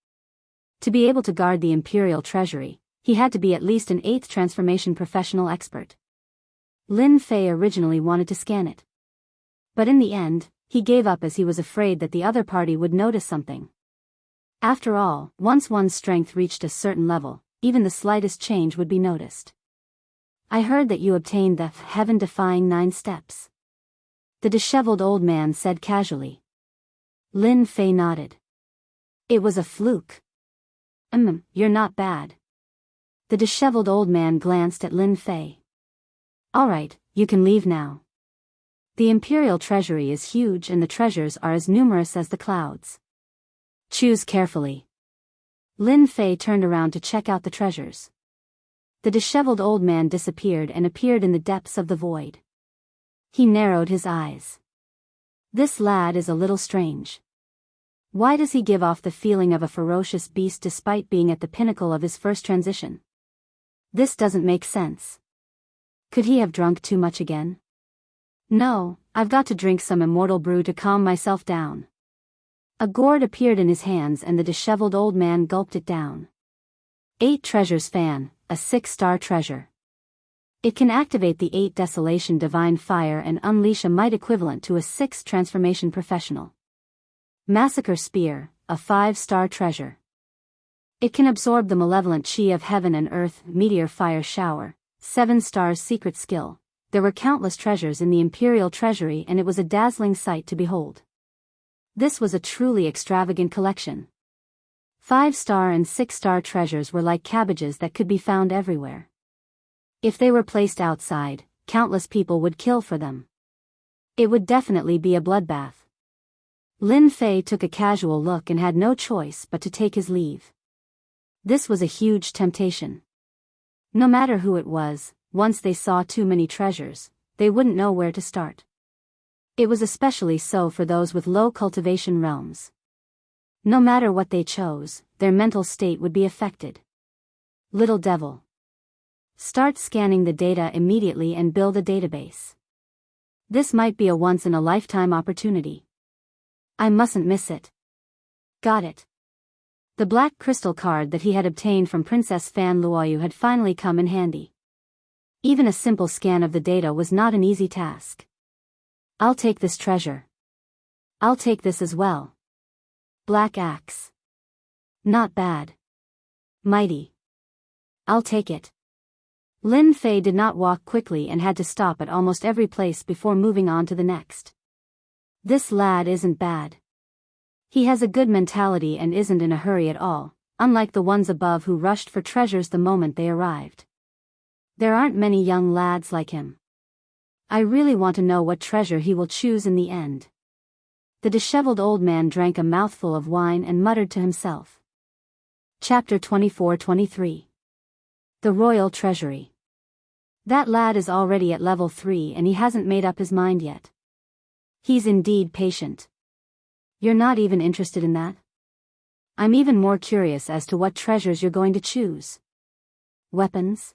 To be able to guard the Imperial Treasury, he had to be at least an 8th transformation professional expert. Lin Fei originally wanted to scan it. But in the end, he gave up as he was afraid that the other party would notice something. After all, once one's strength reached a certain level, even the slightest change would be noticed. "I heard that you obtained the heaven-defying 9 steps." The disheveled old man said casually. Lin Fei nodded. "It was a fluke." You're not bad." The disheveled old man glanced at Lin Fei. "All right, you can leave now. The Imperial Treasury is huge and the treasures are as numerous as the clouds. Choose carefully." Lin Fei turned around to check out the treasures. The disheveled old man disappeared and appeared in the depths of the void. He narrowed his eyes. "This lad is a little strange. Why does he give off the feeling of a ferocious beast despite being at the pinnacle of his first transition? This doesn't make sense. Could he have drunk too much again? No, I've got to drink some immortal brew to calm myself down." A gourd appeared in his hands and the disheveled old man gulped it down. 8 Treasures Fan, a 6-star treasure. It can activate the 8 Desolation Divine Fire and unleash a might equivalent to a 6th transformation professional. Massacre Spear, a 5-star treasure. It can absorb the malevolent chi of heaven and earth. Meteor Fire Shower, 7 stars secret skill. There were countless treasures in the Imperial Treasury and it was a dazzling sight to behold. This was a truly extravagant collection. 5-star and 6-star treasures were like cabbages that could be found everywhere. If they were placed outside, countless people would kill for them. It would definitely be a bloodbath. Lin Fei took a casual look and had no choice but to take his leave. This was a huge temptation. No matter who it was, once they saw too many treasures, they wouldn't know where to start. It was especially so for those with low cultivation realms. No matter what they chose, their mental state would be affected. Little devil. Start scanning the data immediately and build a database. This might be a once-in-a-lifetime opportunity. I mustn't miss it. Got it. The black crystal card that he had obtained from Princess Fan Luoyu had finally come in handy. Even a simple scan of the data was not an easy task. I'll take this treasure. I'll take this as well. Black axe. Not bad. Mighty. I'll take it. Lin Fei did not walk quickly and had to stop at almost every place before moving on to the next. This lad isn't bad. He has a good mentality and isn't in a hurry at all, unlike the ones above who rushed for treasures the moment they arrived. There aren't many young lads like him. I really want to know what treasure he will choose in the end. The disheveled old man drank a mouthful of wine and muttered to himself. Chapter 24-23. The Royal Treasury. That lad is already at level 3 and he hasn't made up his mind yet. He's indeed patient. You're not even interested in that? I'm even more curious as to what treasures you're going to choose. Weapons?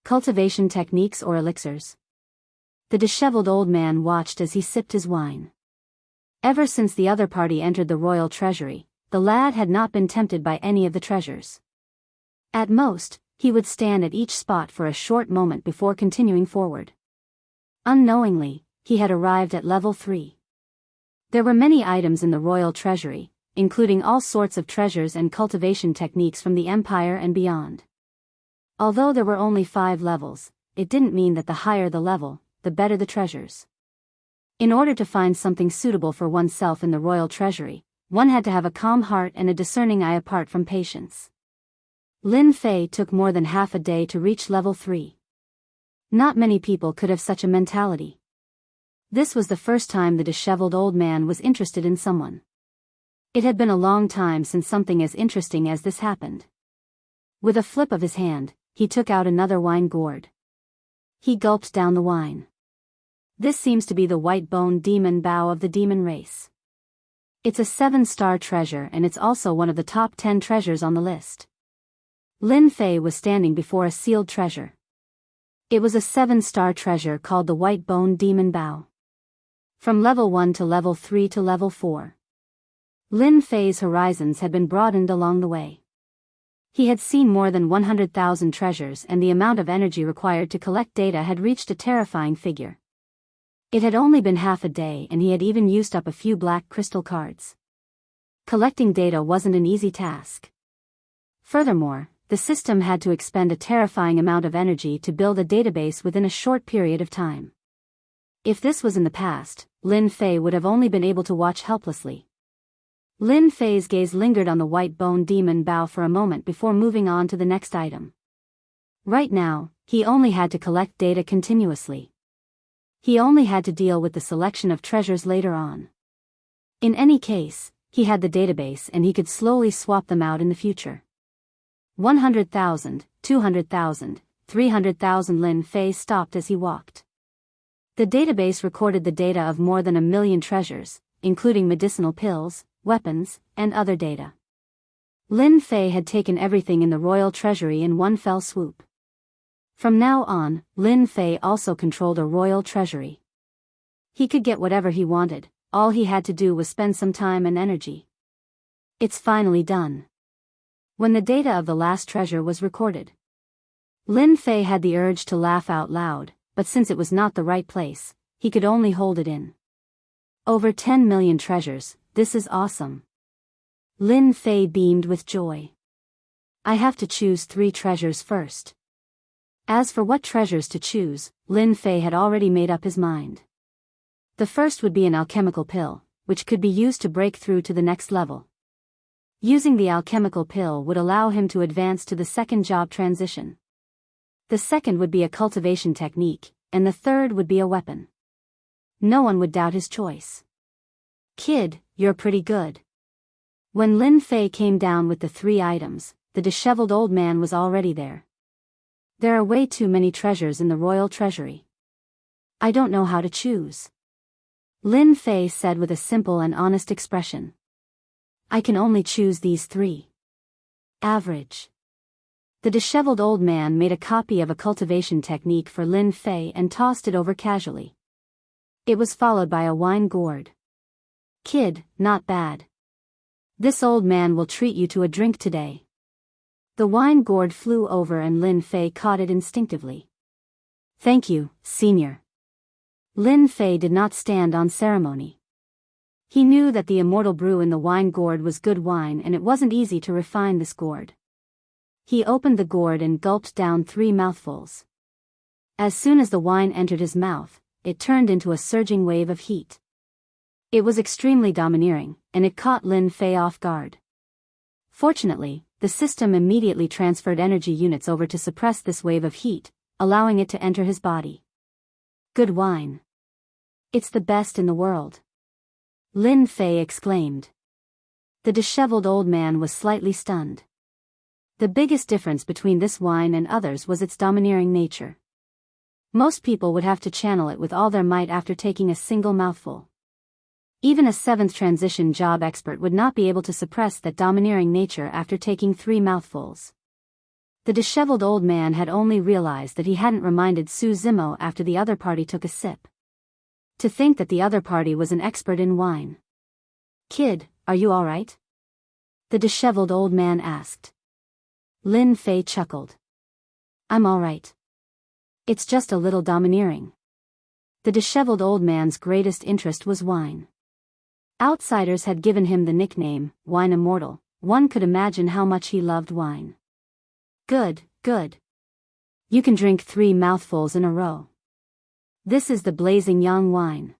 Cultivation techniques or elixirs? The disheveled old man watched as he sipped his wine. Ever since the other party entered the royal treasury, the lad had not been tempted by any of the treasures. At most, he would stand at each spot for a short moment before continuing forward. Unknowingly, he had arrived at level 3. There were many items in the royal treasury, including all sorts of treasures and cultivation techniques from the empire and beyond. Although there were only 5 levels, it didn't mean that the higher the level, the better the treasures. In order to find something suitable for oneself in the royal treasury, one had to have a calm heart and a discerning eye apart from patience. Lin Fei took more than half a day to reach level 3. Not many people could have such a mentality. This was the first time the disheveled old man was interested in someone. It had been a long time since something as interesting as this happened. With a flip of his hand, he took out another wine gourd. He gulped down the wine. This seems to be the white-boned demon bow of the demon race. It's a 7-star treasure and it's also one of the top 10 treasures on the list. Lin Fei was standing before a sealed treasure. It was a 7-star treasure called the White Bone Demon Bow. From level 1 to level 3 to level 4. Lin Fei's horizons had been broadened along the way. He had seen more than 100,000 treasures and the amount of energy required to collect data had reached a terrifying figure. It had only been half a day and he had even used up a few black crystal cards. Collecting data wasn't an easy task. Furthermore, the system had to expend a terrifying amount of energy to build a database within a short period of time. If this was in the past, Lin Fei would have only been able to watch helplessly. Lin Fei's gaze lingered on the White Bone Demon Bow for a moment before moving on to the next item. Right now, he only had to collect data continuously. He only had to deal with the selection of treasures later on. In any case, he had the database and he could slowly swap them out in the future. 100,000, 200,000, 300,000. Lin Fei stopped as he walked. The database recorded the data of more than 1 million treasures, including medicinal pills, weapons, and other data. Lin Fei had taken everything in the royal treasury in one fell swoop. From now on, Lin Fei also controlled a royal treasury. He could get whatever he wanted, all he had to do was spend some time and energy. It's finally done. When the data of the last treasure was recorded, Lin Fei had the urge to laugh out loud, but since it was not the right place, he could only hold it in. Over 10 million treasures, this is awesome. Lin Fei beamed with joy. I have to choose 3 treasures first. As for what treasures to choose, Lin Fei had already made up his mind. The first would be an alchemical pill, which could be used to break through to the next level. Using the alchemical pill would allow him to advance to the second job transition. The second would be a cultivation technique, and the third would be a weapon. No one would doubt his choice. Kid, you're pretty good. When Lin Fei came down with the 3 items, the disheveled old man was already there. There are way too many treasures in the royal treasury. I don't know how to choose. Lin Fei said with a simple and honest expression. I can only choose these 3. Average. The disheveled old man made a copy of a cultivation technique for Lin Fei and tossed it over casually. It was followed by a wine gourd. Kid, not bad. This old man will treat you to a drink today. The wine gourd flew over and Lin Fei caught it instinctively. Thank you, senior. Lin Fei did not stand on ceremony. He knew that the immortal brew in the wine gourd was good wine and it wasn't easy to refine this gourd. He opened the gourd and gulped down 3 mouthfuls. As soon as the wine entered his mouth, it turned into a surging wave of heat. It was extremely domineering, and it caught Lin Fei off guard. Fortunately, the system immediately transferred energy units over to suppress this wave of heat, allowing it to enter his body. Good wine. It's the best in the world. Lin Fei exclaimed. The disheveled old man was slightly stunned. The biggest difference between this wine and others was its domineering nature. Most people would have to channel it with all their might after taking a single mouthful. Even a 7th transition job expert would not be able to suppress that domineering nature after taking 3 mouthfuls. The disheveled old man had only realized that he hadn't reminded Su Zimo after the other party took a sip. To think that the other party was an expert in wine. Kid, are you alright? The disheveled old man asked. Lin Fei chuckled. I'm alright. It's just a little domineering. The disheveled old man's greatest interest was wine. Outsiders had given him the nickname, Wine Immortal. One could imagine how much he loved wine. Good, good. You can drink 3 mouthfuls in a row. This is the blazing young wine.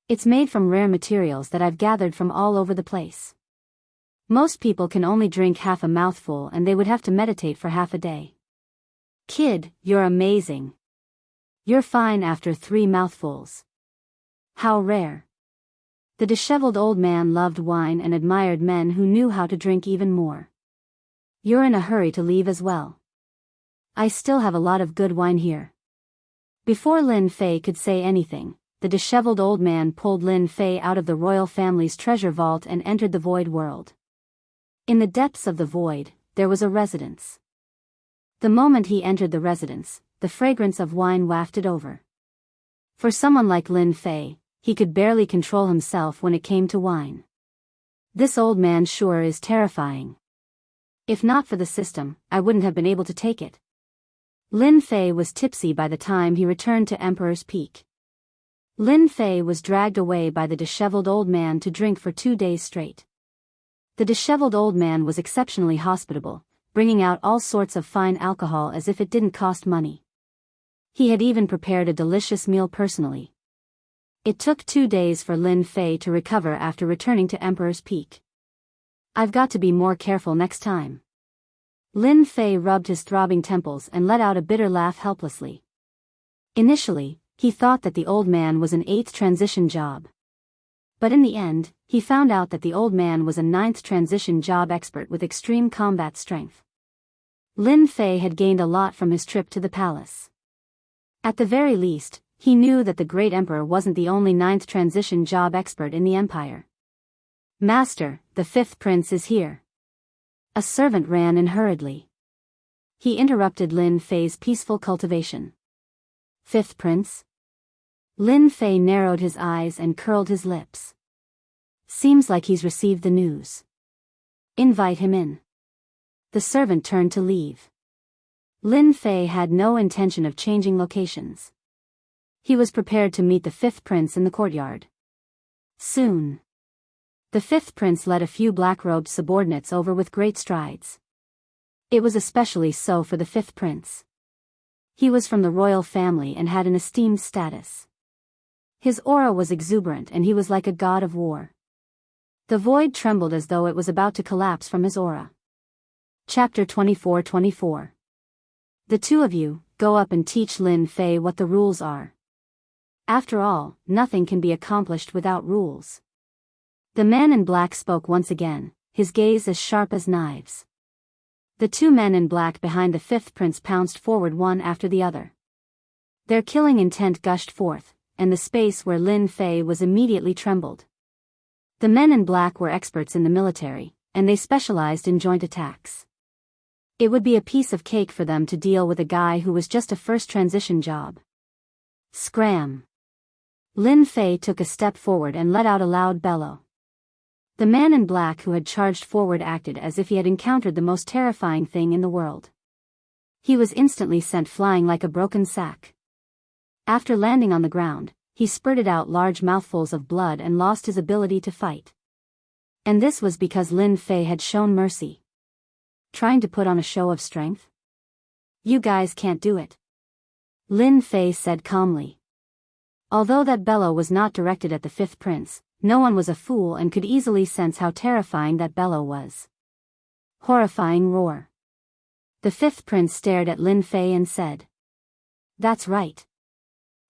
It's made from rare materials that I've gathered from all over the place. Most people can only drink half a mouthful and they would have to meditate for half a day. Kid, you're amazing. You're fine after 3 mouthfuls. How rare. The disheveled old man loved wine and admired men who knew how to drink even more. You're in a hurry to leave as well. I still have a lot of good wine here. Before Lin Fei could say anything, the disheveled old man pulled Lin Fei out of the royal family's treasure vault and entered the void world. In the depths of the void, there was a residence. The moment he entered the residence, the fragrance of wine wafted over. For someone like Lin Fei, he could barely control himself when it came to wine. This old man sure is terrifying. If not for the system, I wouldn't have been able to take it. Lin Fei was tipsy by the time he returned to Emperor's Peak. Lin Fei was dragged away by the disheveled old man to drink for 2 days straight. The disheveled old man was exceptionally hospitable, bringing out all sorts of fine alcohol as if it didn't cost money. He had even prepared a delicious meal personally. It took 2 days for Lin Fei to recover after returning to Emperor's Peak. I've got to be more careful next time. Lin Fei rubbed his throbbing temples and let out a bitter laugh helplessly. Initially, he thought that the old man was an 8th transition job. But in the end, he found out that the old man was a 9th transition job expert with extreme combat strength. Lin Fei had gained a lot from his trip to the palace. At the very least, he knew that the great emperor wasn't the only 9th transition job expert in the empire. Master, the 5th prince is here. A servant ran in hurriedly. He interrupted Lin Fei's peaceful cultivation. 5th prince? Lin Fei narrowed his eyes and curled his lips. Seems like he's received the news. Invite him in. The servant turned to leave. Lin Fei had no intention of changing locations. He was prepared to meet the 5th prince in the courtyard. Soon. The 5th prince led a few black-robed subordinates over with great strides. It was especially so for the 5th prince. He was from the royal family and had an esteemed status. His aura was exuberant and he was like a god of war. The void trembled as though it was about to collapse from his aura. Chapter 24-24. The two of you, go up and teach Lin Fei what the rules are. After all, nothing can be accomplished without rules. The man in black spoke once again, his gaze as sharp as knives. The 2 men in black behind the 5th prince pounced forward one after the other. Their killing intent gushed forth, and the space where Lin Fei was immediately trembled. The men in black were experts in the military, and they specialized in joint attacks. It would be a piece of cake for them to deal with a guy who was just a first transition job. Scram! Lin Fei took a step forward and let out a loud bellow. The man in black who had charged forward acted as if he had encountered the most terrifying thing in the world. He was instantly sent flying like a broken sack. After landing on the ground, he spurted out large mouthfuls of blood and lost his ability to fight. And this was because Lin Fei had shown mercy. Trying to put on a show of strength? You guys can't do it. Lin Fei said calmly. Although that bellow was not directed at the 5th prince, no one was a fool and could easily sense how terrifying that bellow was. Horrifying roar. The 5th prince stared at Lin Fei and said, "That's right."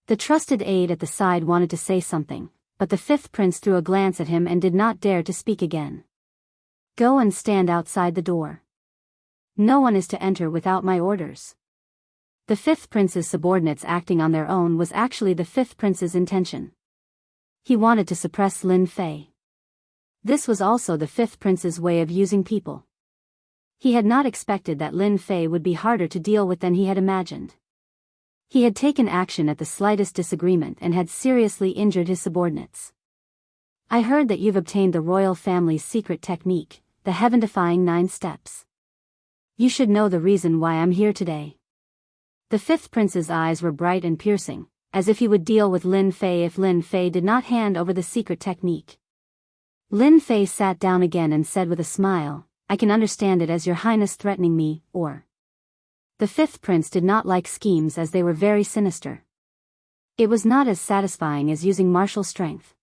The trusted aide at the side wanted to say something, but the 5th prince threw a glance at him and did not dare to speak again. Go and stand outside the door. No one is to enter without my orders. The 5th prince's subordinates acting on their own was actually the 5th prince's intention. He wanted to suppress Lin Fei. This was also the 5th prince's way of using people. He had not expected that Lin Fei would be harder to deal with than he had imagined. He had taken action at the slightest disagreement and had seriously injured his subordinates. I heard that you've obtained the royal family's secret technique, the heaven-defying 9 steps. You should know the reason why I'm here today. The 5th prince's eyes were bright and piercing, as if he would deal with Lin Fei if Lin Fei did not hand over the secret technique. Lin Fei sat down again and said with a smile, I can understand it as your highness threatening me, or... The 5th prince did not like schemes as they were very sinister. It was not as satisfying as using martial strength.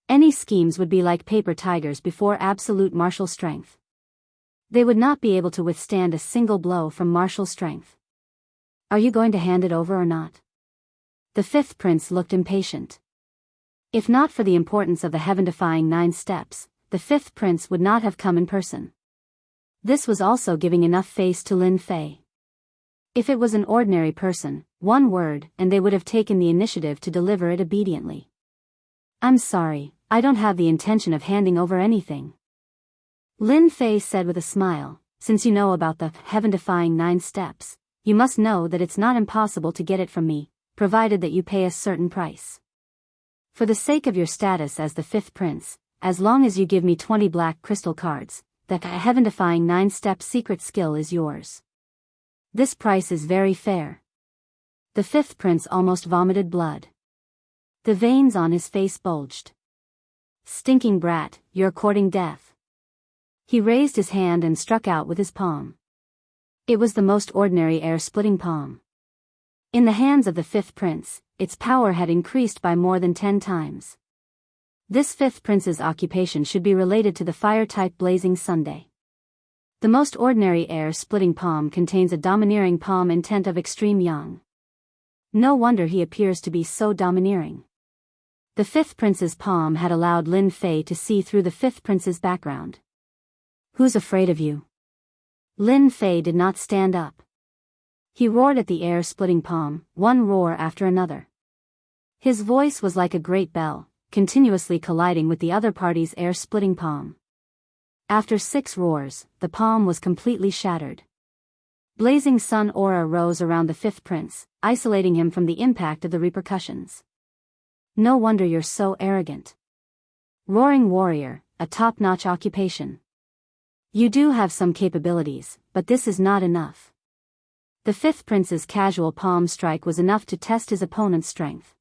Any schemes would be like paper tigers before absolute martial strength. They would not be able to withstand a single blow from martial strength. Are you going to hand it over or not? The 5th prince looked impatient. If not for the importance of the heaven-defying 9 steps, the 5th prince would not have come in person. This was also giving enough face to Lin Fei. If it was an ordinary person, one word, and they would have taken the initiative to deliver it obediently. I'm sorry, I don't have the intention of handing over anything. Lin Fei said with a smile, since you know about the heaven-defying 9 steps, you must know that it's not impossible to get it from me, provided that you pay a certain price. For the sake of your status as the 5th prince, as long as you give me 20 black crystal cards, the heaven-defying 9-step secret skill is yours. This price is very fair. The 5th prince almost vomited blood. The veins on his face bulged. Stinking brat, you're courting death. He raised his hand and struck out with his palm. It was the most ordinary air-splitting palm. In the hands of the 5th prince, its power had increased by more than 10 times. This 5th prince's occupation should be related to the fire-type blazing Sunday. The most ordinary air-splitting palm contains a domineering palm intent of extreme yang. No wonder he appears to be so domineering. The 5th prince's palm had allowed Lin Fei to see through the 5th prince's background. Who's afraid of you? Lin Fei did not stand up. He roared at the air-splitting palm, one roar after another. His voice was like a great bell, continuously colliding with the other party's air-splitting palm. After 6 roars, the palm was completely shattered. Blazing sun aura rose around the 5th prince, isolating him from the impact of the repercussions. No wonder you're so arrogant. Roaring warrior, a top-notch occupation. You do have some capabilities, but this is not enough. The 5th prince's casual palm strike was enough to test his opponent's strength.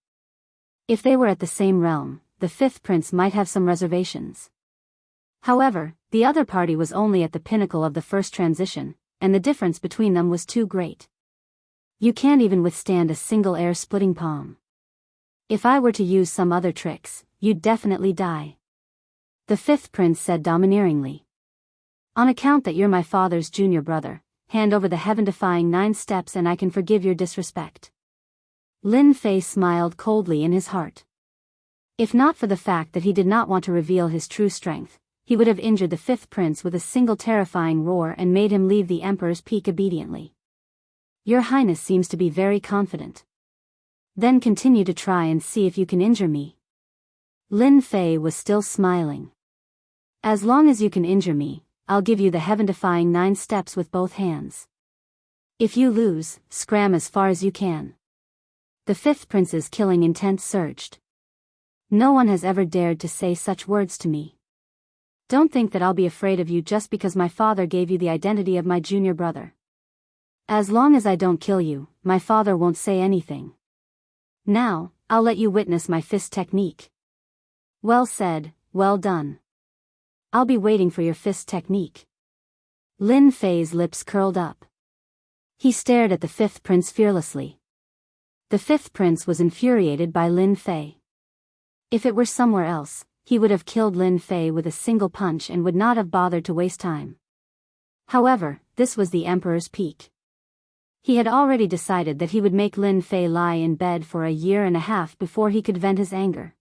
If they were at the same realm, the 5th prince might have some reservations. However, the other party was only at the pinnacle of the first transition, and the difference between them was too great. You can't even withstand a single air-splitting palm. If I were to use some other tricks, you'd definitely die. The 5th prince said domineeringly. On account that you're my father's junior brother, hand over the heaven-defying 9 steps and I can forgive your disrespect. Lin Fei smiled coldly in his heart. If not for the fact that he did not want to reveal his true strength, he would have injured the 5th prince with a single terrifying roar and made him leave the Emperor's Peak obediently. Your Highness seems to be very confident. Then continue to try and see if you can injure me. Lin Fei was still smiling. As long as you can injure me, I'll give you the heaven-defying 9 steps with both hands. If you lose, scram as far as you can. The 5th prince's killing intent surged. No one has ever dared to say such words to me. Don't think that I'll be afraid of you just because my father gave you the identity of my junior brother. As long as I don't kill you, my father won't say anything. Now, I'll let you witness my fist technique. Well said, well done. I'll be waiting for your fist technique. Lin Fei's lips curled up. He stared at the 5th prince fearlessly. The 5th prince was infuriated by Lin Fei. If it were somewhere else, he would have killed Lin Fei with a single punch and would not have bothered to waste time. However, this was the Emperor's Peak. He had already decided that he would make Lin Fei lie in bed for a year and a half before he could vent his anger.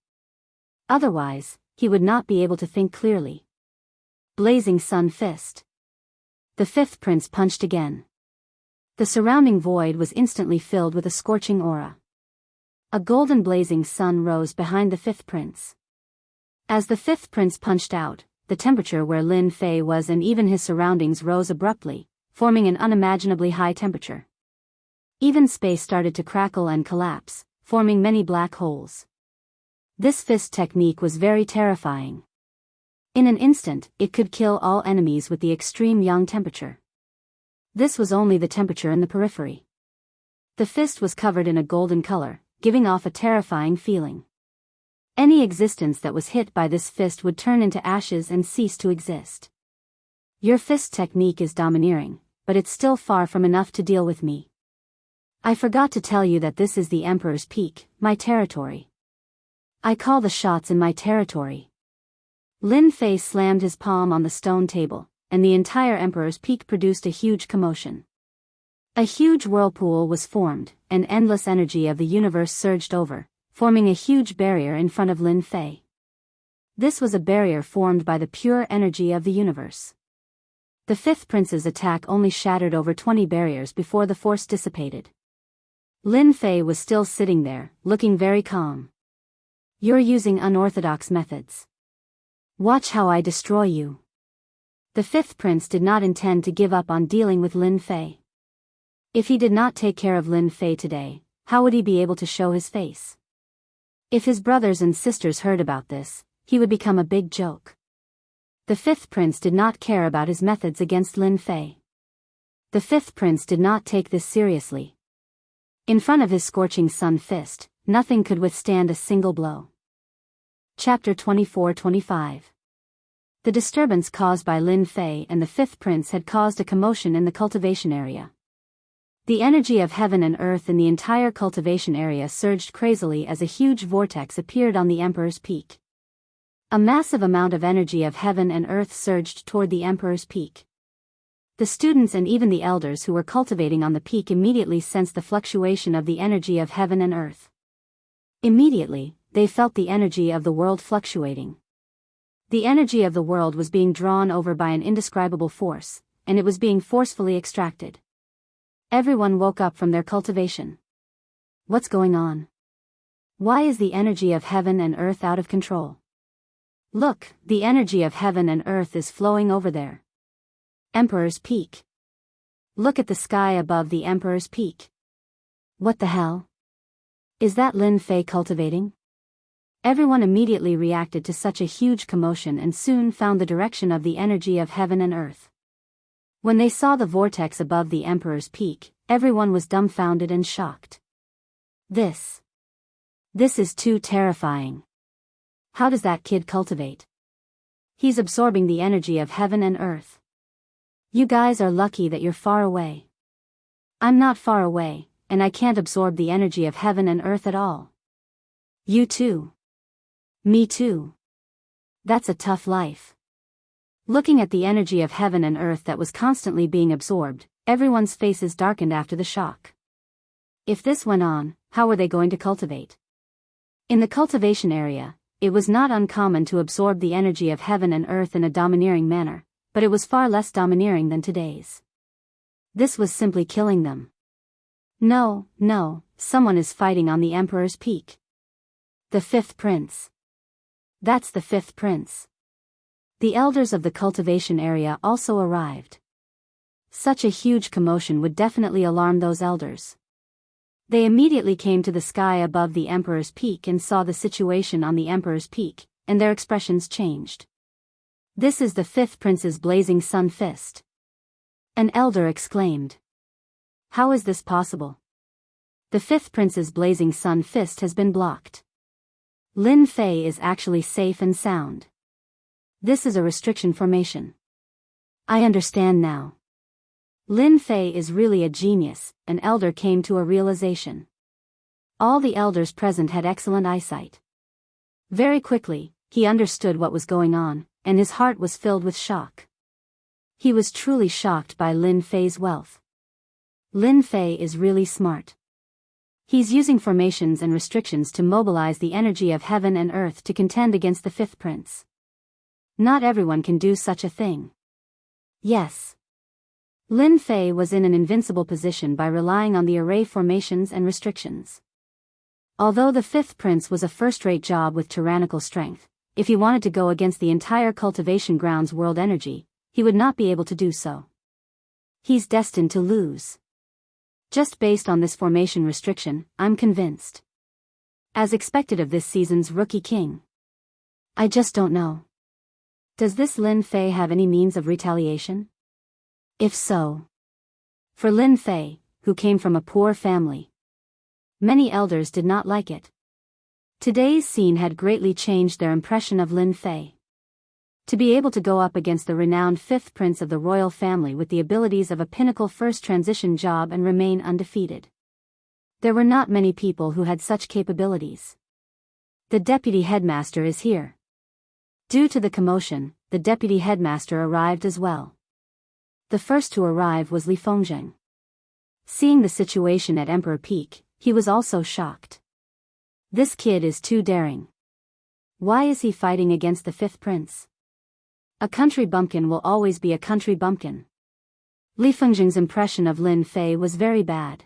Otherwise, he would not be able to think clearly. Blazing Sun Fist. The 5th prince punched again. The surrounding void was instantly filled with a scorching aura. A golden blazing sun rose behind the 5th prince. As the 5th prince punched out, the temperature where Lin Fei was and even his surroundings rose abruptly, forming an unimaginably high temperature. Even space started to crackle and collapse, forming many black holes. This fist technique was very terrifying. In an instant, it could kill all enemies with the extreme yang temperature. This was only the temperature in the periphery. The fist was covered in a golden color, giving off a terrifying feeling. Any existence that was hit by this fist would turn into ashes and cease to exist. Your fist technique is domineering, but it's still far from enough to deal with me. I forgot to tell you that this is the Emperor's Peak, my territory. I call the shots in my territory. Lin Fei slammed his palm on the stone table, and the entire Emperor's Peak produced a huge commotion. A huge whirlpool was formed, and endless energy of the universe surged over, forming a huge barrier in front of Lin Fei. This was a barrier formed by the pure energy of the universe. The 5th prince's attack only shattered over 20 barriers before the force dissipated. Lin Fei was still sitting there, looking very calm. You're using unorthodox methods. Watch how I destroy you. The fifth prince did not intend to give up on dealing with Lin Fei. If he did not take care of Lin Fei today, how would he be able to show his face? If his brothers and sisters heard about this, he would become a big joke. The fifth prince did not care about his methods against Lin Fei. The fifth prince did not take this seriously. In front of his scorching sun fist, nothing could withstand a single blow. Chapter 24-25. The disturbance caused by Lin Fei and the fifth prince had caused a commotion in the cultivation area. The energy of heaven and earth in the entire cultivation area surged crazily as a huge vortex appeared on the Emperor's peak. A massive amount of energy of heaven and earth surged toward the Emperor's peak. The students and even the elders who were cultivating on the peak immediately sensed the fluctuation of the energy of heaven and earth. Immediately, they felt the energy of the world fluctuating. The energy of the world was being drawn over by an indescribable force, and it was being forcefully extracted. Everyone woke up from their cultivation. What's going on? Why is the energy of heaven and earth out of control? Look, the energy of heaven and earth is flowing over there. Emperor's Peak. Look at the sky above the Emperor's Peak. What the hell? Is that Lin Fei cultivating? Everyone immediately reacted to such a huge commotion and soon found the direction of the energy of heaven and earth. When they saw the vortex above the Emperor's Peak, everyone was dumbfounded and shocked. This is too terrifying. How does that kid cultivate? He's absorbing the energy of heaven and earth. You guys are lucky that you're far away. I'm not far away, and I can't absorb the energy of heaven and earth at all. You too. Me too. That's a tough life. Looking at the energy of heaven and earth that was constantly being absorbed, everyone's faces darkened after the shock. If this went on, how were they going to cultivate? In the cultivation area, it was not uncommon to absorb the energy of heaven and earth in a domineering manner, but it was far less domineering than today's. This was simply killing them. No, someone is fighting on the Emperor's Peak. The fifth prince. That's the fifth prince. The elders of the cultivation area also arrived. Such a huge commotion would definitely alarm those elders. They immediately came to the sky above the Emperor's Peak and saw the situation on the Emperor's Peak, and their expressions changed. This is the fifth prince's blazing sun fist. An elder exclaimed. How is this possible? The fifth prince's blazing sun fist has been blocked. Lin Fei is actually safe and sound. This is a restriction formation. I understand now. Lin Fei is really a genius, an elder came to a realization. All the elders present had excellent eyesight. Very quickly, he understood what was going on, and his heart was filled with shock. He was truly shocked by Lin Fei's wealth. Lin Fei is really smart. He's using formations and restrictions to mobilize the energy of heaven and earth to contend against the fifth prince. Not everyone can do such a thing. Yes. Lin Fei was in an invincible position by relying on the array formations and restrictions. Although the fifth prince was a first-rate job with tyrannical strength, if he wanted to go against the entire cultivation ground's world energy, he would not be able to do so. He's destined to lose. Just based on this formation restriction, I'm convinced. As expected of this season's rookie king. I just don't know. Does this Lin Fei have any means of retaliation? If so. For Lin Fei, who came from a poor family, many elders did not like it. Today's scene had greatly changed their impression of Lin Fei. To be able to go up against the renowned fifth prince of the royal family with the abilities of a pinnacle first transition job and remain undefeated. There were not many people who had such capabilities. The deputy headmaster is here. Due to the commotion, the deputy headmaster arrived as well. The first to arrive was Li Fengzheng. Seeing the situation at Emperor Peak, he was also shocked. This kid is too daring. Why is he fighting against the fifth prince? A country bumpkin will always be a country bumpkin. Li Fengzheng's impression of Lin Fei was very bad.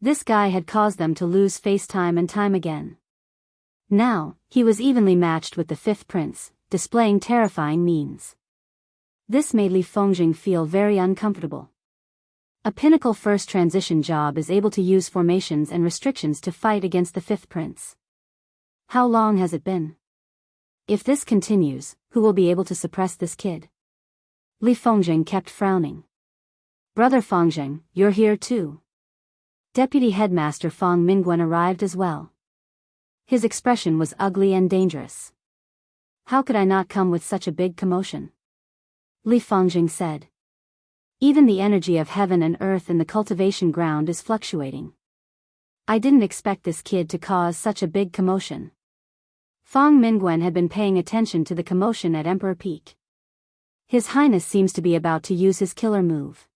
This guy had caused them to lose face time and time again. Now, he was evenly matched with the fifth prince, displaying terrifying means. This made Li Fengjing feel very uncomfortable. A pinnacle first transition job is able to use formations and restrictions to fight against the fifth prince. How long has it been? If this continues, who will be able to suppress this kid? Li Fengjing kept frowning. Brother Fengjing, you're here too. Deputy Headmaster Feng Mingwen arrived as well. His expression was ugly and dangerous. How could I not come with such a big commotion? Li Fengjing said. Even the energy of heaven and earth in the cultivation ground is fluctuating. I didn't expect this kid to cause such a big commotion. Feng Mingwen had been paying attention to the commotion at Emperor Peak. His Highness seems to be about to use his killer move.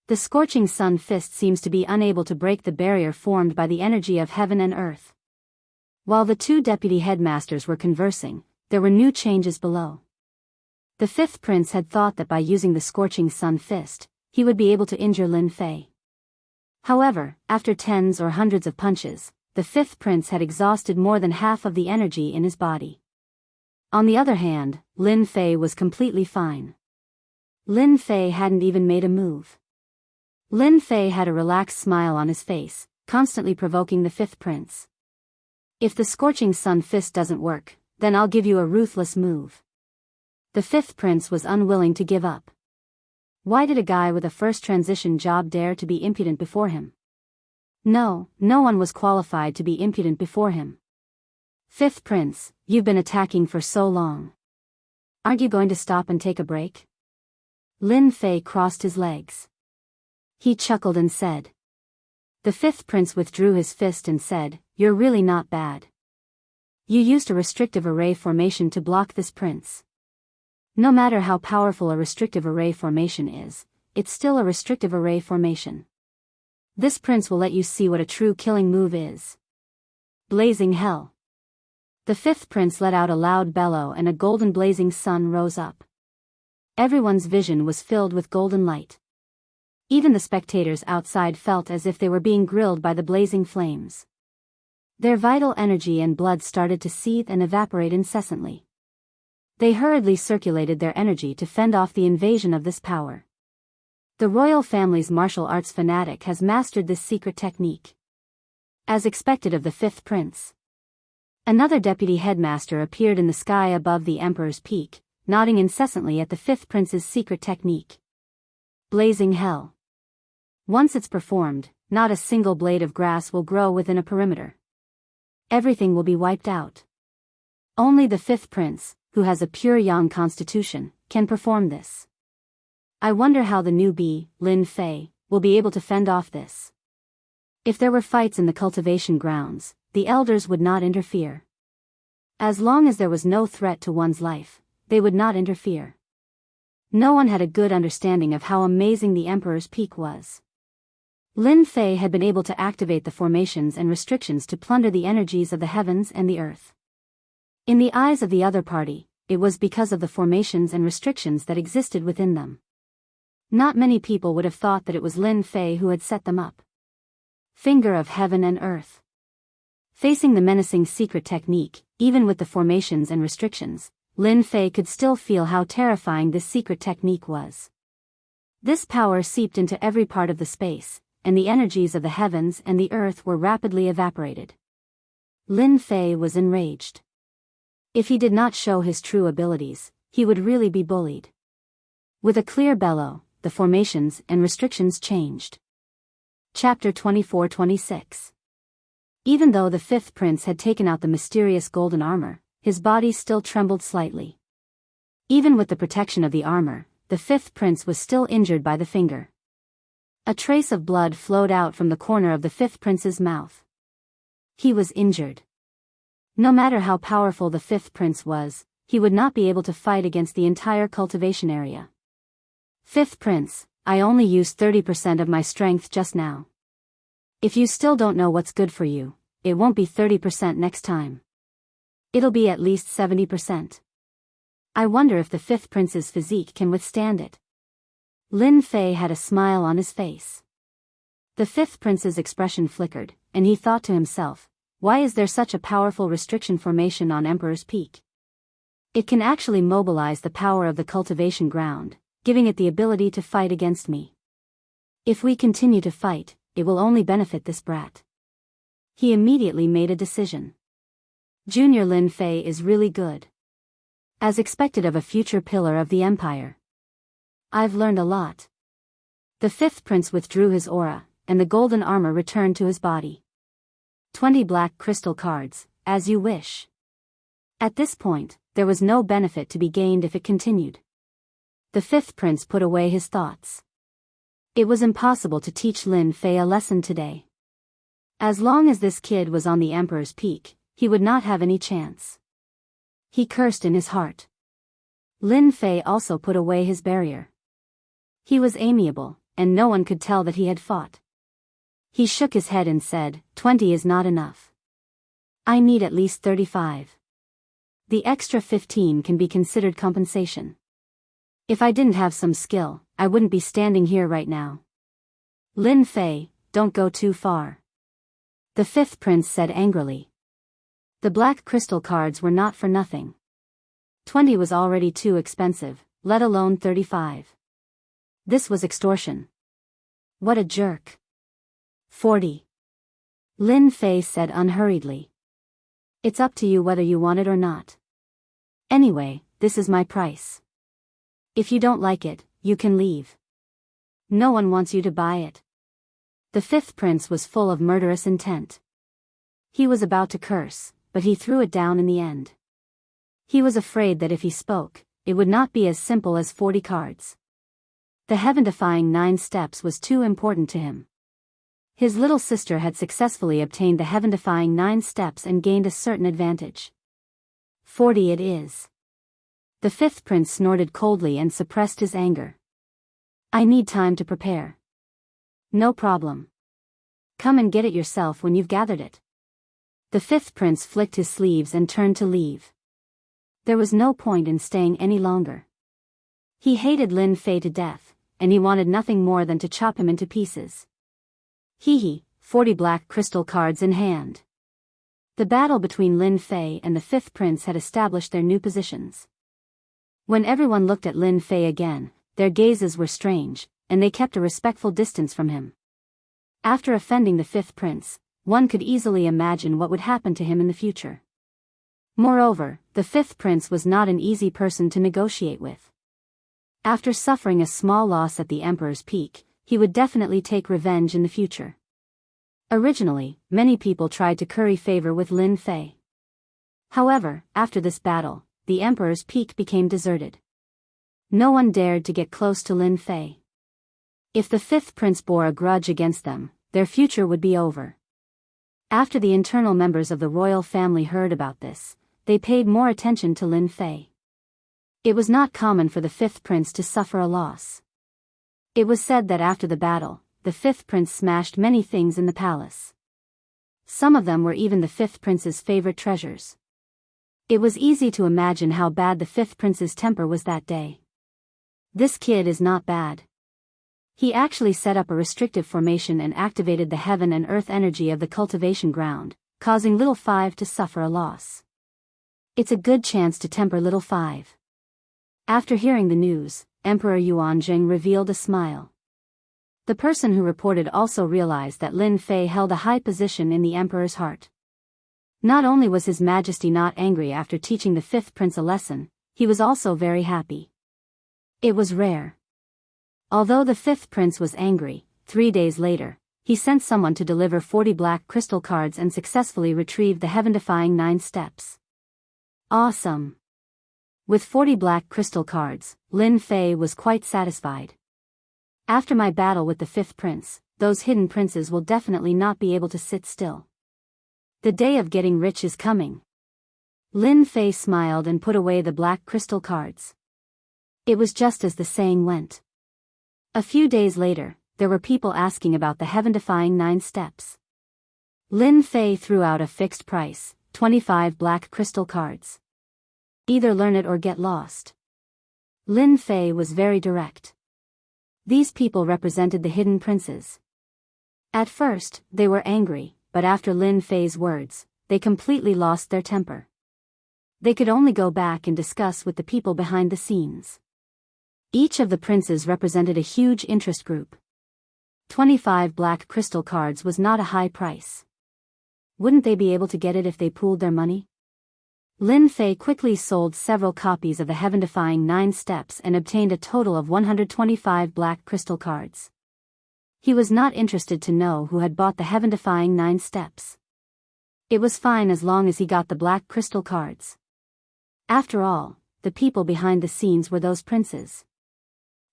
The scorching sun fist seems to be unable to break the barrier formed by the energy of heaven and earth. While the two deputy headmasters were conversing, there were new changes below. The fifth prince had thought that by using the scorching sun fist, he would be able to injure Lin Fei. However, after tens or hundreds of punches, the fifth prince had exhausted more than half of the energy in his body. On the other hand, Lin Fei was completely fine. Lin Fei hadn't even made a move. Lin Fei had a relaxed smile on his face, constantly provoking the fifth prince. If the scorching sun fist doesn't work, then I'll give you a ruthless move. The fifth prince was unwilling to give up. Why did a guy with a first transition job dare to be impudent before him? No one was qualified to be impudent before him. Fifth prince, you've been attacking for so long. Aren't you going to stop and take a break? Lin Fei crossed his legs. He chuckled and said. The fifth prince withdrew his fist and said, "You're really not bad. You used a restrictive array formation to block this prince. No matter how powerful a restrictive array formation is, it's still a restrictive array formation. This prince will let you see what a true killing move is." Blazing hell. The fifth prince let out a loud bellow and a golden blazing sun rose up. Everyone's vision was filled with golden light. Even the spectators outside felt as if they were being grilled by the blazing flames. Their vital energy and blood started to seethe and evaporate incessantly. They hurriedly circulated their energy to fend off the invasion of this power. The royal family's martial arts fanatic has mastered this secret technique. As expected of the fifth prince. Another deputy headmaster appeared in the sky above the emperor's peak, nodding incessantly at the fifth prince's secret technique. Blazing hell. Once it's performed, not a single blade of grass will grow within a perimeter. Everything will be wiped out. Only the fifth prince, who has a pure yang constitution, can perform this. I wonder how the newbie, Lin Fei, will be able to fend off this. If there were fights in the cultivation grounds, the elders would not interfere. As long as there was no threat to one's life, they would not interfere. No one had a good understanding of how amazing the emperor's peak was. Lin Fei had been able to activate the formations and restrictions to plunder the energies of the heavens and the earth. In the eyes of the other party, it was because of the formations and restrictions that existed within them. Not many people would have thought that it was Lin Fei who had set them up. Finger of heaven and earth. Facing the menacing secret technique, even with the formations and restrictions, Lin Fei could still feel how terrifying this secret technique was. This power seeped into every part of the space, and the energies of the heavens and the earth were rapidly evaporated. Lin Fei was enraged. If he did not show his true abilities, he would really be bullied. With a clear bellow, the formations and restrictions changed. Chapter 24-26. Even though the fifth prince had taken out the mysterious golden armor, his body still trembled slightly. Even with the protection of the armor, the fifth prince was still injured by the finger. A trace of blood flowed out from the corner of the fifth prince's mouth. He was injured. No matter how powerful the fifth prince was, he would not be able to fight against the entire cultivation area. Fifth prince, I only used 30% of my strength just now. If you still don't know what's good for you, it won't be 30% next time. It'll be at least 70%. I wonder if the fifth prince's physique can withstand it. Lin Fei had a smile on his face. The fifth prince's expression flickered, and he thought to himself, why is there such a powerful restriction formation on Emperor's Peak? It can actually mobilize the power of the cultivation ground, giving it the ability to fight against me. If we continue to fight, it will only benefit this brat. He immediately made a decision. Junior Lin Fei is really good. As expected of a future pillar of the empire. I've learned a lot. The fifth prince withdrew his aura, and the golden armor returned to his body. 20 black crystal cards, as you wish. At this point, there was no benefit to be gained if it continued. The fifth prince put away his thoughts. It was impossible to teach Lin Fei a lesson today. As long as this kid was on the Emperor's Peak, he would not have any chance. He cursed in his heart. Lin Fei also put away his barrier. He was amiable, and no one could tell that he had fought. He shook his head and said, 20 is not enough. I need at least 35. The extra 15 can be considered compensation. If I didn't have some skill, I wouldn't be standing here right now. Lin Fei, don't go too far. The fifth prince said angrily. The black crystal cards were not for nothing. 20 was already too expensive, let alone 35. This was extortion. What a jerk. 40. Lin Fei said unhurriedly. It's up to you whether you want it or not. Anyway, this is my price. If you don't like it, you can leave. No one wants you to buy it. The fifth prince was full of murderous intent. He was about to curse, but he threw it down in the end. He was afraid that if he spoke, it would not be as simple as 40 cards. The heaven-defying 9 steps was too important to him. His little sister had successfully obtained the heaven-defying 9 steps and gained a certain advantage. 40 it is. The fifth prince snorted coldly and suppressed his anger. I need time to prepare. No problem. Come and get it yourself when you've gathered it. The fifth prince flicked his sleeves and turned to leave. There was no point in staying any longer. He hated Lin Fei to death, and he wanted nothing more than to chop him into pieces. 40 black crystal cards in hand. The battle between Lin Fei and the fifth prince had established their new positions. When everyone looked at Lin Fei again, their gazes were strange, and they kept a respectful distance from him. After offending the fifth prince, one could easily imagine what would happen to him in the future. Moreover, the fifth prince was not an easy person to negotiate with. After suffering a small loss at the Emperor's Peak, he would definitely take revenge in the future. Originally, many people tried to curry favor with Lin Fei. However, after this battle, the Emperor's Peak became deserted. No one dared to get close to Lin Fei. If the fifth prince bore a grudge against them, their future would be over. After the internal members of the royal family heard about this, they paid more attention to Lin Fei. It was not common for the fifth prince to suffer a loss. It was said that after the battle, the fifth prince smashed many things in the palace. Some of them were even the fifth prince's favorite treasures. It was easy to imagine how bad the fifth prince's temper was that day. This kid is not bad. He actually set up a restrictive formation and activated the heaven and earth energy of the cultivation ground, causing Little Five to suffer a loss. It's a good chance to temper Little Five. After hearing the news, Emperor Yuanjing revealed a smile. The person who reported also realized that Lin Fei held a high position in the emperor's heart. Not only was His Majesty not angry after teaching the fifth prince a lesson, he was also very happy. It was rare. Although the fifth prince was angry, 3 days later, he sent someone to deliver 40 black crystal cards and successfully retrieved the heaven-defying 9 steps. Awesome! With 40 black crystal cards, Lin Fei was quite satisfied. After my battle with the fifth prince, those hidden princes will definitely not be able to sit still. The day of getting rich is coming. Lin Fei smiled and put away the black crystal cards. It was just as the saying went. A few days later, there were people asking about the heaven-defying 9 steps. Lin Fei threw out a fixed price, 25 black crystal cards. Either learn it or get lost. Lin Fei was very direct. These people represented the hidden princes. At first, they were angry, but after Lin Fei's words, they completely lost their temper. They could only go back and discuss with the people behind the scenes. Each of the princes represented a huge interest group. 25 black crystal cards was not a high price. Wouldn't they be able to get it if they pooled their money? Lin Fei quickly sold several copies of the heaven-defying 9 steps and obtained a total of 125 black crystal cards. He was not interested to know who had bought the heaven-defying 9 steps. It was fine as long as he got the black crystal cards. After all, the people behind the scenes were those princes.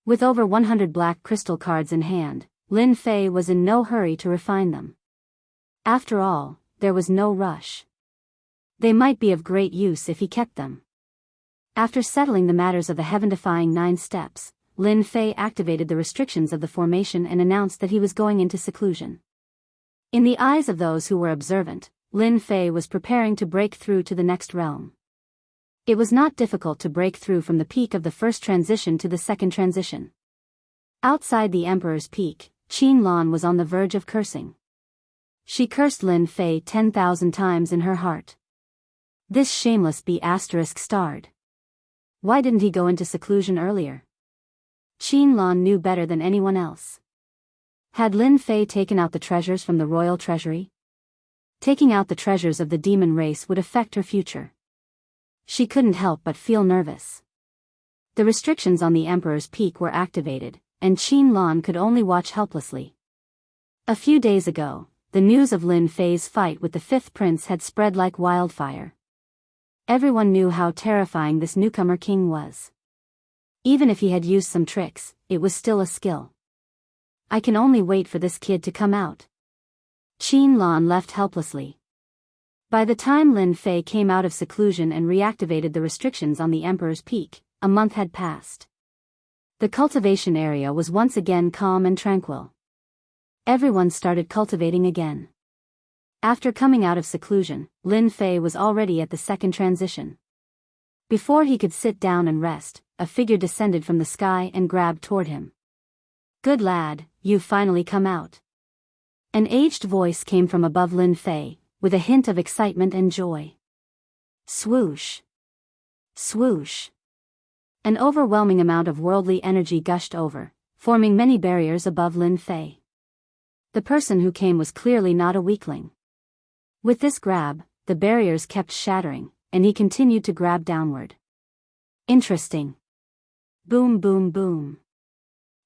With over 100 black crystal cards in hand, Lin Fei was in no hurry to refine them. After all, there was no rush. They might be of great use if he kept them. After settling the matters of the heaven-defying 9 steps, Lin Fei activated the restrictions of the formation and announced that he was going into seclusion. In the eyes of those who were observant, Lin Fei was preparing to break through to the next realm. It was not difficult to break through from the peak of the first transition to the second transition. Outside the Emperor's peak, Qin Lan was on the verge of cursing. She cursed Lin Fei 10,000 times in her heart. This shameless B*****. Why didn't he go into seclusion earlier? Qin Lan knew better than anyone else. Had Lin Fei taken out the treasures from the royal treasury? Taking out the treasures of the demon race would affect her future. She couldn't help but feel nervous. The restrictions on the Emperor's peak were activated, and Qin Lan could only watch helplessly. A few days ago, the news of Lin Fei's fight with the 5th prince had spread like wildfire. Everyone knew how terrifying this newcomer king was. Even if he had used some tricks, it was still a skill. I can only wait for this kid to come out. Qin Lan left helplessly. By the time Lin Fei came out of seclusion and reactivated the restrictions on the Emperor's peak, a month had passed. The cultivation area was once again calm and tranquil. Everyone started cultivating again. After coming out of seclusion, Lin Fei was already at the second transition. Before he could sit down and rest, a figure descended from the sky and grabbed toward him. "Good lad, you've finally come out." An aged voice came from above Lin Fei, with a hint of excitement and joy. Swoosh! Swoosh! An overwhelming amount of worldly energy gushed over, forming many barriers above Lin Fei. The person who came was clearly not a weakling. With this grab, the barriers kept shattering, and he continued to grab downward. Interesting. Boom boom boom.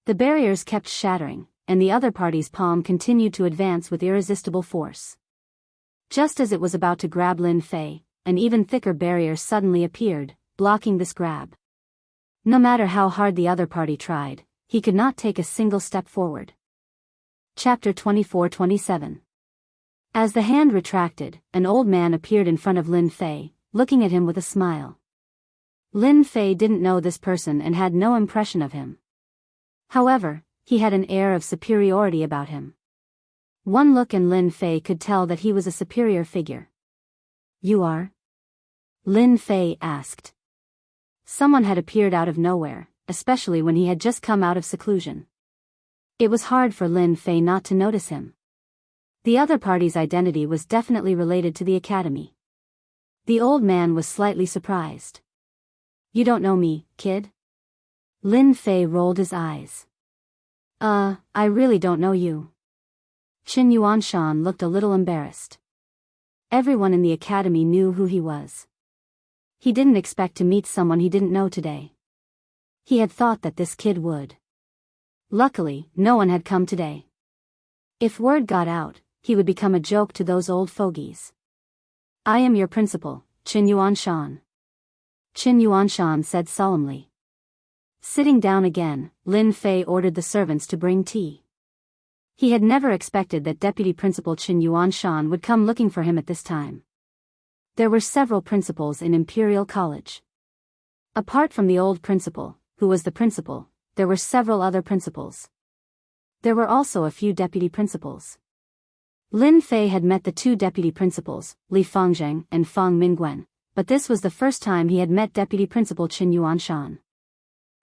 The barriers kept shattering, and the other party's palm continued to advance with irresistible force. Just as it was about to grab Lin Fei, an even thicker barrier suddenly appeared, blocking this grab. No matter how hard the other party tried, he could not take a single step forward. Chapter 24-27. As the hand retracted, an old man appeared in front of Lin Fei, looking at him with a smile. Lin Fei didn't know this person and had no impression of him. However, he had an air of superiority about him. One look and Lin Fei could tell that he was a superior figure. "You are?" Lin Fei asked. Someone had appeared out of nowhere, especially when he had just come out of seclusion. It was hard for Lin Fei not to notice him. The other party's identity was definitely related to the academy. The old man was slightly surprised. "You don't know me, kid?" Lin Fei rolled his eyes. I really don't know you." Qin Yuanshan looked a little embarrassed. Everyone in the academy knew who he was. He didn't expect to meet someone he didn't know today. He had thought that this kid would. Luckily, no one had come today. If word got out, he would become a joke to those old fogies. "I am your principal, Qin Yuanshan," Qin Yuanshan said solemnly. Sitting down again, Lin Fei ordered the servants to bring tea. He had never expected that Deputy Principal Qin Yuanshan would come looking for him at this time. There were several principals in Imperial College. Apart from the old principal, who was the principal, there were several other principals. There were also a few deputy principals. Lin Fei had met the 2 deputy principals, Li Fangzheng and Fang Mingwen, but this was the first time he had met Deputy Principal Qin Yuanshan.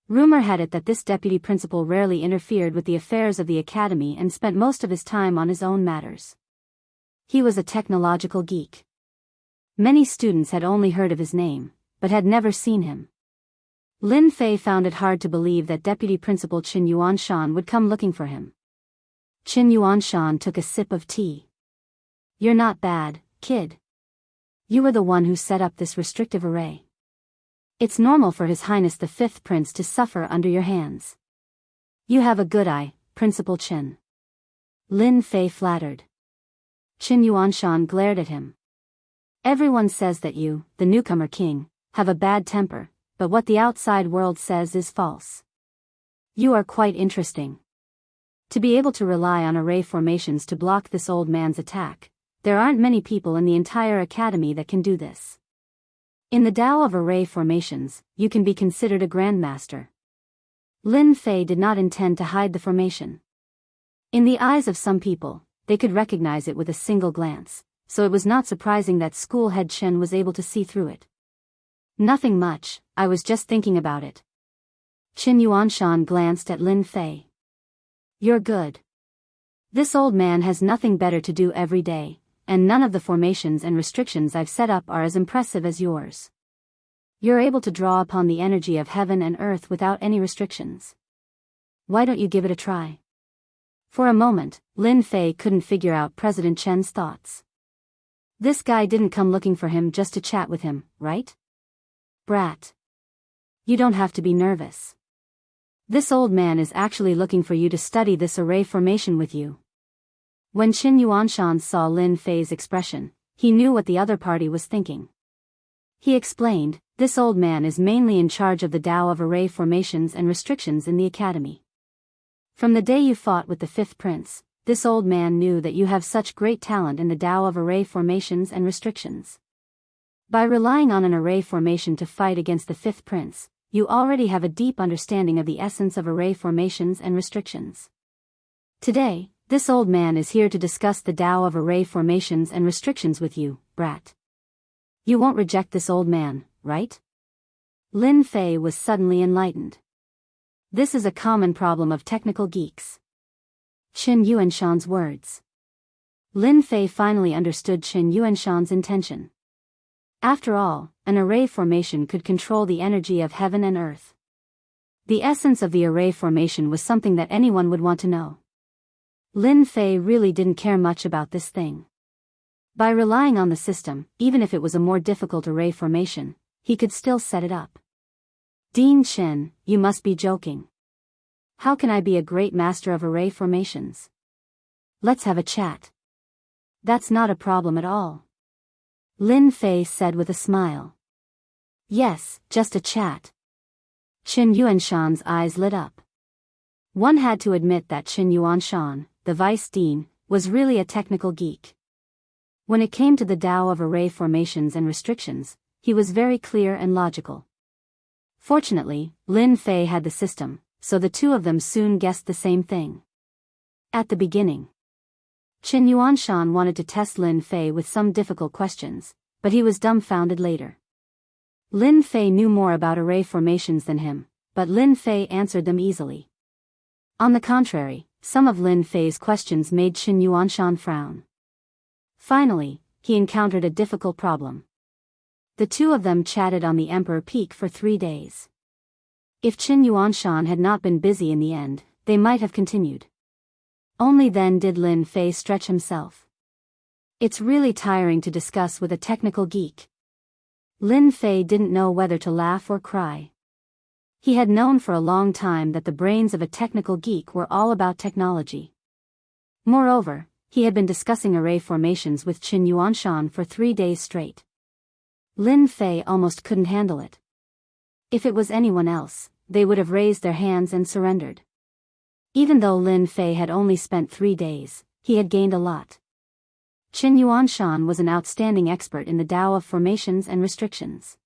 Rumor had it that this deputy principal rarely interfered with the affairs of the academy and spent most of his time on his own matters. He was a technological geek. Many students had only heard of his name, but had never seen him. Lin Fei found it hard to believe that Deputy Principal Qin Yuanshan would come looking for him. Qin Yuanshan took a sip of tea. "You're not bad, kid. You were the one who set up this restrictive array. It's normal for His Highness the Fifth Prince to suffer under your hands. You have a good eye, Principal Qin." Lin Fei flattered. Qin Yuanshan glared at him. "Everyone says that you, the newcomer king, have a bad temper, but what the outside world says is false. You are quite interesting. To be able to rely on array formations to block this old man's attack, there aren't many people in the entire academy that can do this. In the Tao of array formations, you can be considered a grandmaster." Lin Fei did not intend to hide the formation. In the eyes of some people, they could recognize it with a single glance, so it was not surprising that school head Chen was able to see through it. "Nothing much, I was just thinking about it." Qin Yuanshan glanced at Lin Fei. "You're good. This old man has nothing better to do every day, and none of the formations and restrictions I've set up are as impressive as yours. You're able to draw upon the energy of heaven and earth without any restrictions. Why don't you give it a try?" For a moment, Lin Fei couldn't figure out President Chen's thoughts. This guy didn't come looking for him just to chat with him, right? "Brat. You don't have to be nervous. This old man is actually looking for you to study this array formation with you." When Qin Yuanshan saw Lin Fei's expression, he knew what the other party was thinking. He explained, "This old man is mainly in charge of the Tao of array formations and restrictions in the academy. From the day you fought with the Fifth Prince, this old man knew that you have such great talent in the Tao of array formations and restrictions. By relying on an array formation to fight against the Fifth Prince, you already have a deep understanding of the essence of array formations and restrictions. Today, this old man is here to discuss the Tao of array formations and restrictions with you, brat. You won't reject this old man, right?" Lin Fei was suddenly enlightened. This is a common problem of technical geeks. Qin Yuanshan's words. Lin Fei finally understood Qin Yuanshan's intention. After all, an array formation could control the energy of heaven and earth. The essence of the array formation was something that anyone would want to know. Lin Fei really didn't care much about this thing. By relying on the system, even if it was a more difficult array formation, he could still set it up. "Dean Chen, you must be joking. How can I be a great master of array formations? Let's have a chat." "That's not a problem at all," Lin Fei said with a smile. "Yes, just a chat." Qin Yuanshan's eyes lit up. One had to admit that Qin Yuanshan, the vice dean, was really a technical geek. When it came to the Tao of array formations and restrictions, he was very clear and logical. Fortunately, Lin Fei had the system, so the two of them soon guessed the same thing. At the beginning, Qin Yuanshan wanted to test Lin Fei with some difficult questions, but he was dumbfounded later. Lin Fei knew more about array formations than him, but Lin Fei answered them easily. On the contrary, some of Lin Fei's questions made Qin Yuanshan frown. Finally, he encountered a difficult problem. The two of them chatted on the Emperor Peak for 3 days. If Qin Yuanshan had not been busy in the end, they might have continued. Only then did Lin Fei stretch himself. It's really tiring to discuss with a technical geek. Lin Fei didn't know whether to laugh or cry. He had known for a long time that the brains of a technical geek were all about technology. Moreover, he had been discussing array formations with Qin Yuanshan for 3 days straight. Lin Fei almost couldn't handle it. If it was anyone else, they would have raised their hands and surrendered. Even though Lin Fei had only spent 3 days, he had gained a lot. Qin Yuanshan was an outstanding expert in the Tao of formations and restrictions.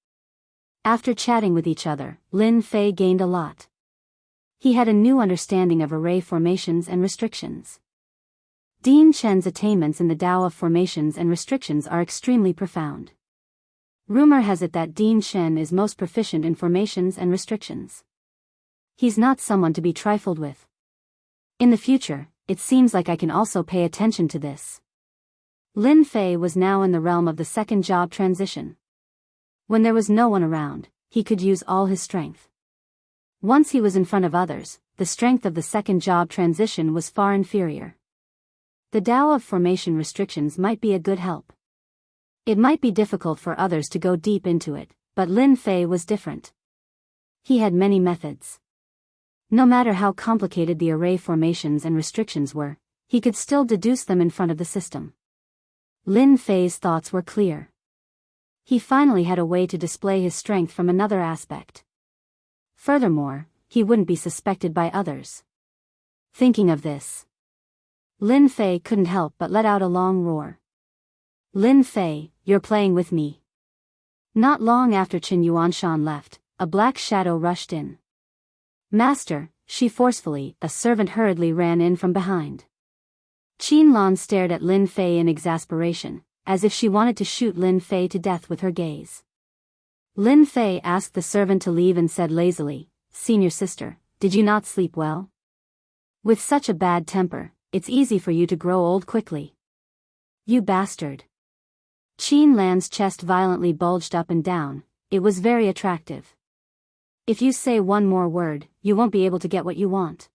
After chatting with each other, Lin Fei gained a lot. He had a new understanding of array formations and restrictions. Dean Chen's attainments in the Tao of formations and restrictions are extremely profound. Rumor has it that Dean Chen is most proficient in formations and restrictions. He's not someone to be trifled with. In the future, it seems like I can also pay attention to this. Lin Fei was now in the realm of the second job transition. When there was no one around, he could use all his strength. Once he was in front of others, the strength of the second job transition was far inferior. The Tao of formation restrictions might be a good help. It might be difficult for others to go deep into it, but Lin Fei was different. He had many methods. No matter how complicated the array formations and restrictions were, he could still deduce them in front of the system. Lin Fei's thoughts were clear. He finally had a way to display his strength from another aspect. Furthermore, he wouldn't be suspected by others. Thinking of this, Lin Fei couldn't help but let out a long roar. Lin Fei, you're playing with me. Not long after Qin Yuanshan left, a black shadow rushed in. Master, she forcefully, a servant hurriedly ran in from behind. Qin Lan stared at Lin Fei in exasperation, as if she wanted to shoot Lin Fei to death with her gaze. Lin Fei asked the servant to leave and said lazily, "Senior sister, did you not sleep well? With such a bad temper, it's easy for you to grow old quickly. You bastard." Qin Lan's chest violently bulged up and down. It was very attractive. "If you say one more word, you won't be able to get what you want."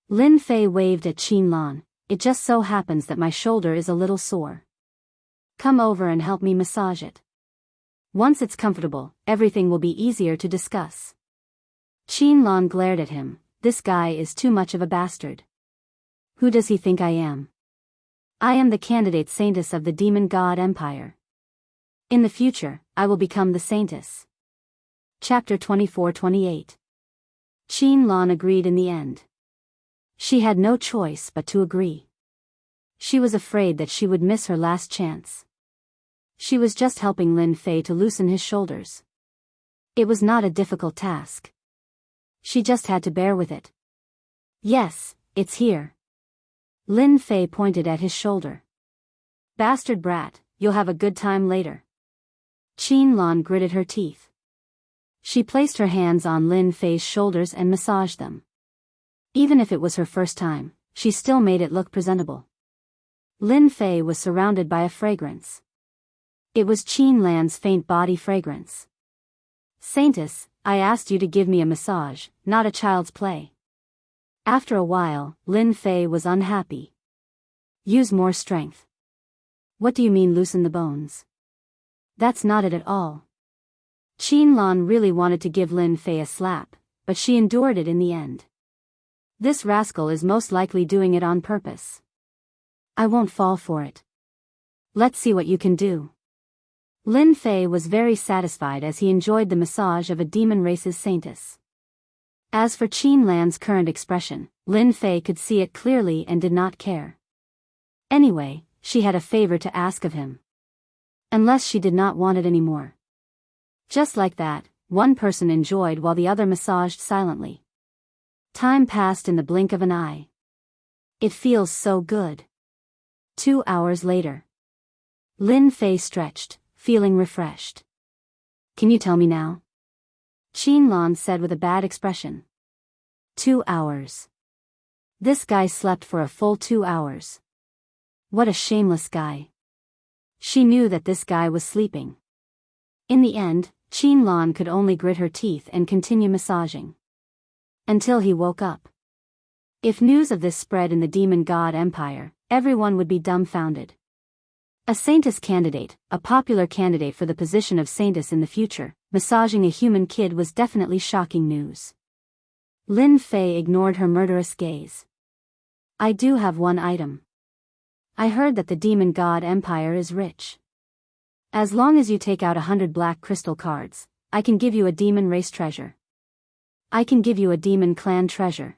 Lin Fei waved at Qin Lan. "It just so happens that my shoulder is a little sore. Come over and help me massage it. Once it's comfortable, everything will be easier to discuss." Qin Lan glared at him. This guy is too much of a bastard. Who does he think I am? I am the candidate saintess of the demon god empire. In the future, I will become the saintess. Chapter 24-28. Qin Lan agreed in the end. She had no choice but to agree. She was afraid that she would miss her last chance. She was just helping Lin Fei to loosen his shoulders. It was not a difficult task. She just had to bear with it. "Yes, it's here." Lin Fei pointed at his shoulder. "Bastard brat, you'll have a good time later." Qin Lan gritted her teeth. She placed her hands on Lin Fei's shoulders and massaged them. Even if it was her first time, she still made it look presentable. Lin Fei was surrounded by a fragrance. It was Qin Lan's faint body fragrance. "Saintess, I asked you to give me a massage, not a child's play." After a while, Lin Fei was unhappy. "Use more strength." "What do you mean loosen the bones?" "That's not it at all." Qin Lan really wanted to give Lin Fei a slap, but she endured it in the end. "This rascal is most likely doing it on purpose. I won't fall for it. Let's see what you can do." Lin Fei was very satisfied as he enjoyed the massage of a demon race's saintess. As for Qin Lan's current expression, Lin Fei could see it clearly and did not care. Anyway, she had a favor to ask of him. Unless she did not want it anymore. Just like that, one person enjoyed while the other massaged silently. Time passed in the blink of an eye. It feels so good. 2 hours later. Lin Fei stretched, feeling refreshed. "Can you tell me now?" Qin Lan said with a bad expression. 2 hours. This guy slept for a full 2 hours. What a shameless guy. She knew that this guy was sleeping. In the end, Qin Lan could only grit her teeth and continue massaging. Until he woke up. If news of this spread in the demon god empire, everyone would be dumbfounded. A saintess candidate, a popular candidate for the position of saintess in the future, massaging a human kid was definitely shocking news. Lin Fei ignored her murderous gaze. "I do have one item. I heard that the demon god empire is rich. As long as you take out 100 black crystal cards, I can give you a demon race treasure. I can give you a demon clan treasure.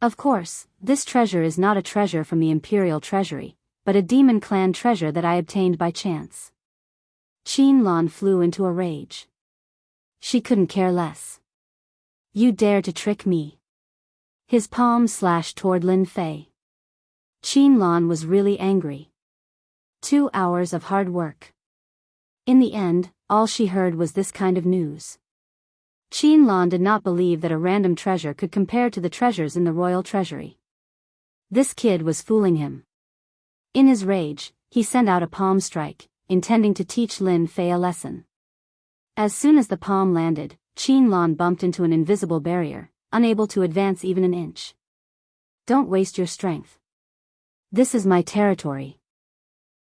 Of course, this treasure is not a treasure from the imperial treasury, but a demon clan treasure that I obtained by chance." Qin Lan flew into a rage. She couldn't care less. "You dare to trick me?" His palm slashed toward Lin Fei. Qin Lan was really angry. 2 hours of hard work. In the end, all she heard was this kind of news. Lan did not believe that a random treasure could compare to the treasures in the royal treasury. This kid was fooling him. In his rage, he sent out a palm strike, intending to teach Lin Fei a lesson. As soon as the palm landed, Lan bumped into an invisible barrier, unable to advance even an inch. Don't waste your strength. This is my territory.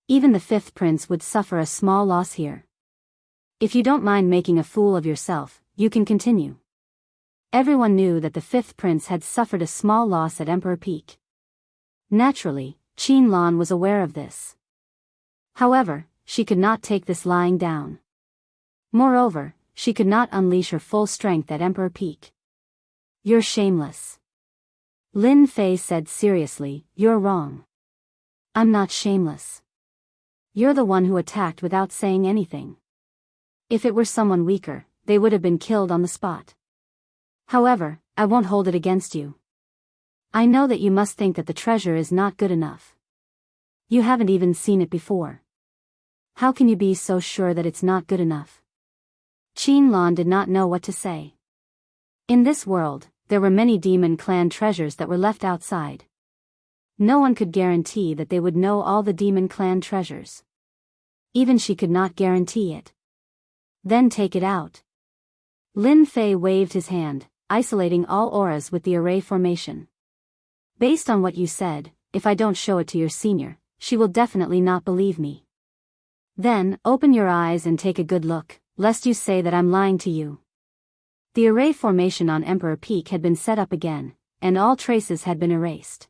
Even the fifth prince would suffer a small loss here. If you don't mind making a fool of yourself, you can continue. Everyone knew that the fifth prince had suffered a small loss at Emperor Peak. Naturally, Lan was aware of this. However, she could not take this lying down. Moreover, she could not unleash her full strength at Emperor Peak. You're shameless. Lin Fei said seriously, you're wrong. I'm not shameless. You're the one who attacked without saying anything. If it were someone weaker, they would have been killed on the spot. However, I won't hold it against you. I know that you must think that the treasure is not good enough. You haven't even seen it before. How can you be so sure that it's not good enough? Lan did not know what to say. In this world, there were many demon clan treasures that were left outside. No one could guarantee that they would know all the demon clan treasures. Even she could not guarantee it. Then take it out. Lin Fei waved his hand, isolating all auras with the array formation. Based on what you said, if I don't show it to your senior, she will definitely not believe me. Then, open your eyes and take a good look, lest you say that I'm lying to you. The array formation on Emperor Peak had been set up again, and all traces had been erased.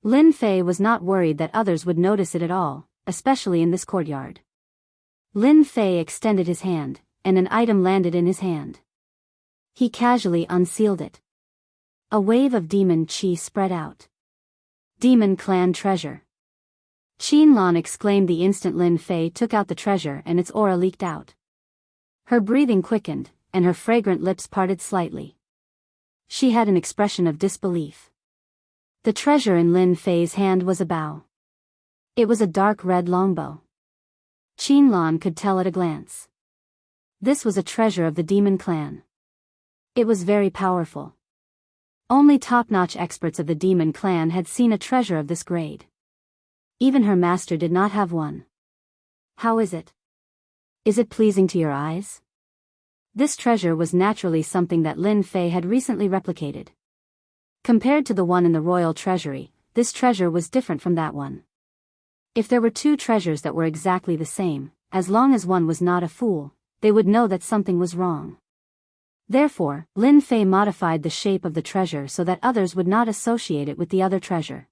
Lin Fei was not worried that others would notice it at all, especially in this courtyard. Lin Fei extended his hand, and an item landed in his hand. He casually unsealed it. A wave of demon chi spread out. Demon clan treasure. Lan exclaimed the instant Lin Fei took out the treasure and its aura leaked out. Her breathing quickened, and her fragrant lips parted slightly. She had an expression of disbelief. The treasure in Lin Fei's hand was a bow. It was a dark red longbow. Lan could tell at a glance. This was a treasure of the demon clan. It was very powerful. Only top-notch experts of the demon clan had seen a treasure of this grade. Even her master did not have one. How is it? Is it pleasing to your eyes? This treasure was naturally something that Lin Fei had recently replicated. Compared to the one in the royal treasury, this treasure was different from that one. If there were two treasures that were exactly the same, as long as one was not a fool, they would know that something was wrong. Therefore, Lin Fei modified the shape of the treasure so that others would not associate it with the other treasure.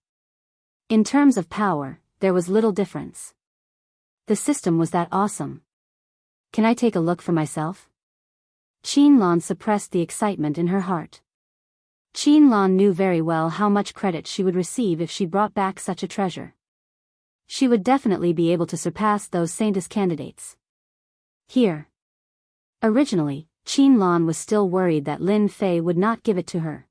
In terms of power, there was little difference. The system was that awesome. Can I take a look for myself? Lan suppressed the excitement in her heart. Lan knew very well how much credit she would receive if she brought back such a treasure. She would definitely be able to surpass those Saintess candidates. Here. Originally, Lan was still worried that Lin Fei would not give it to her.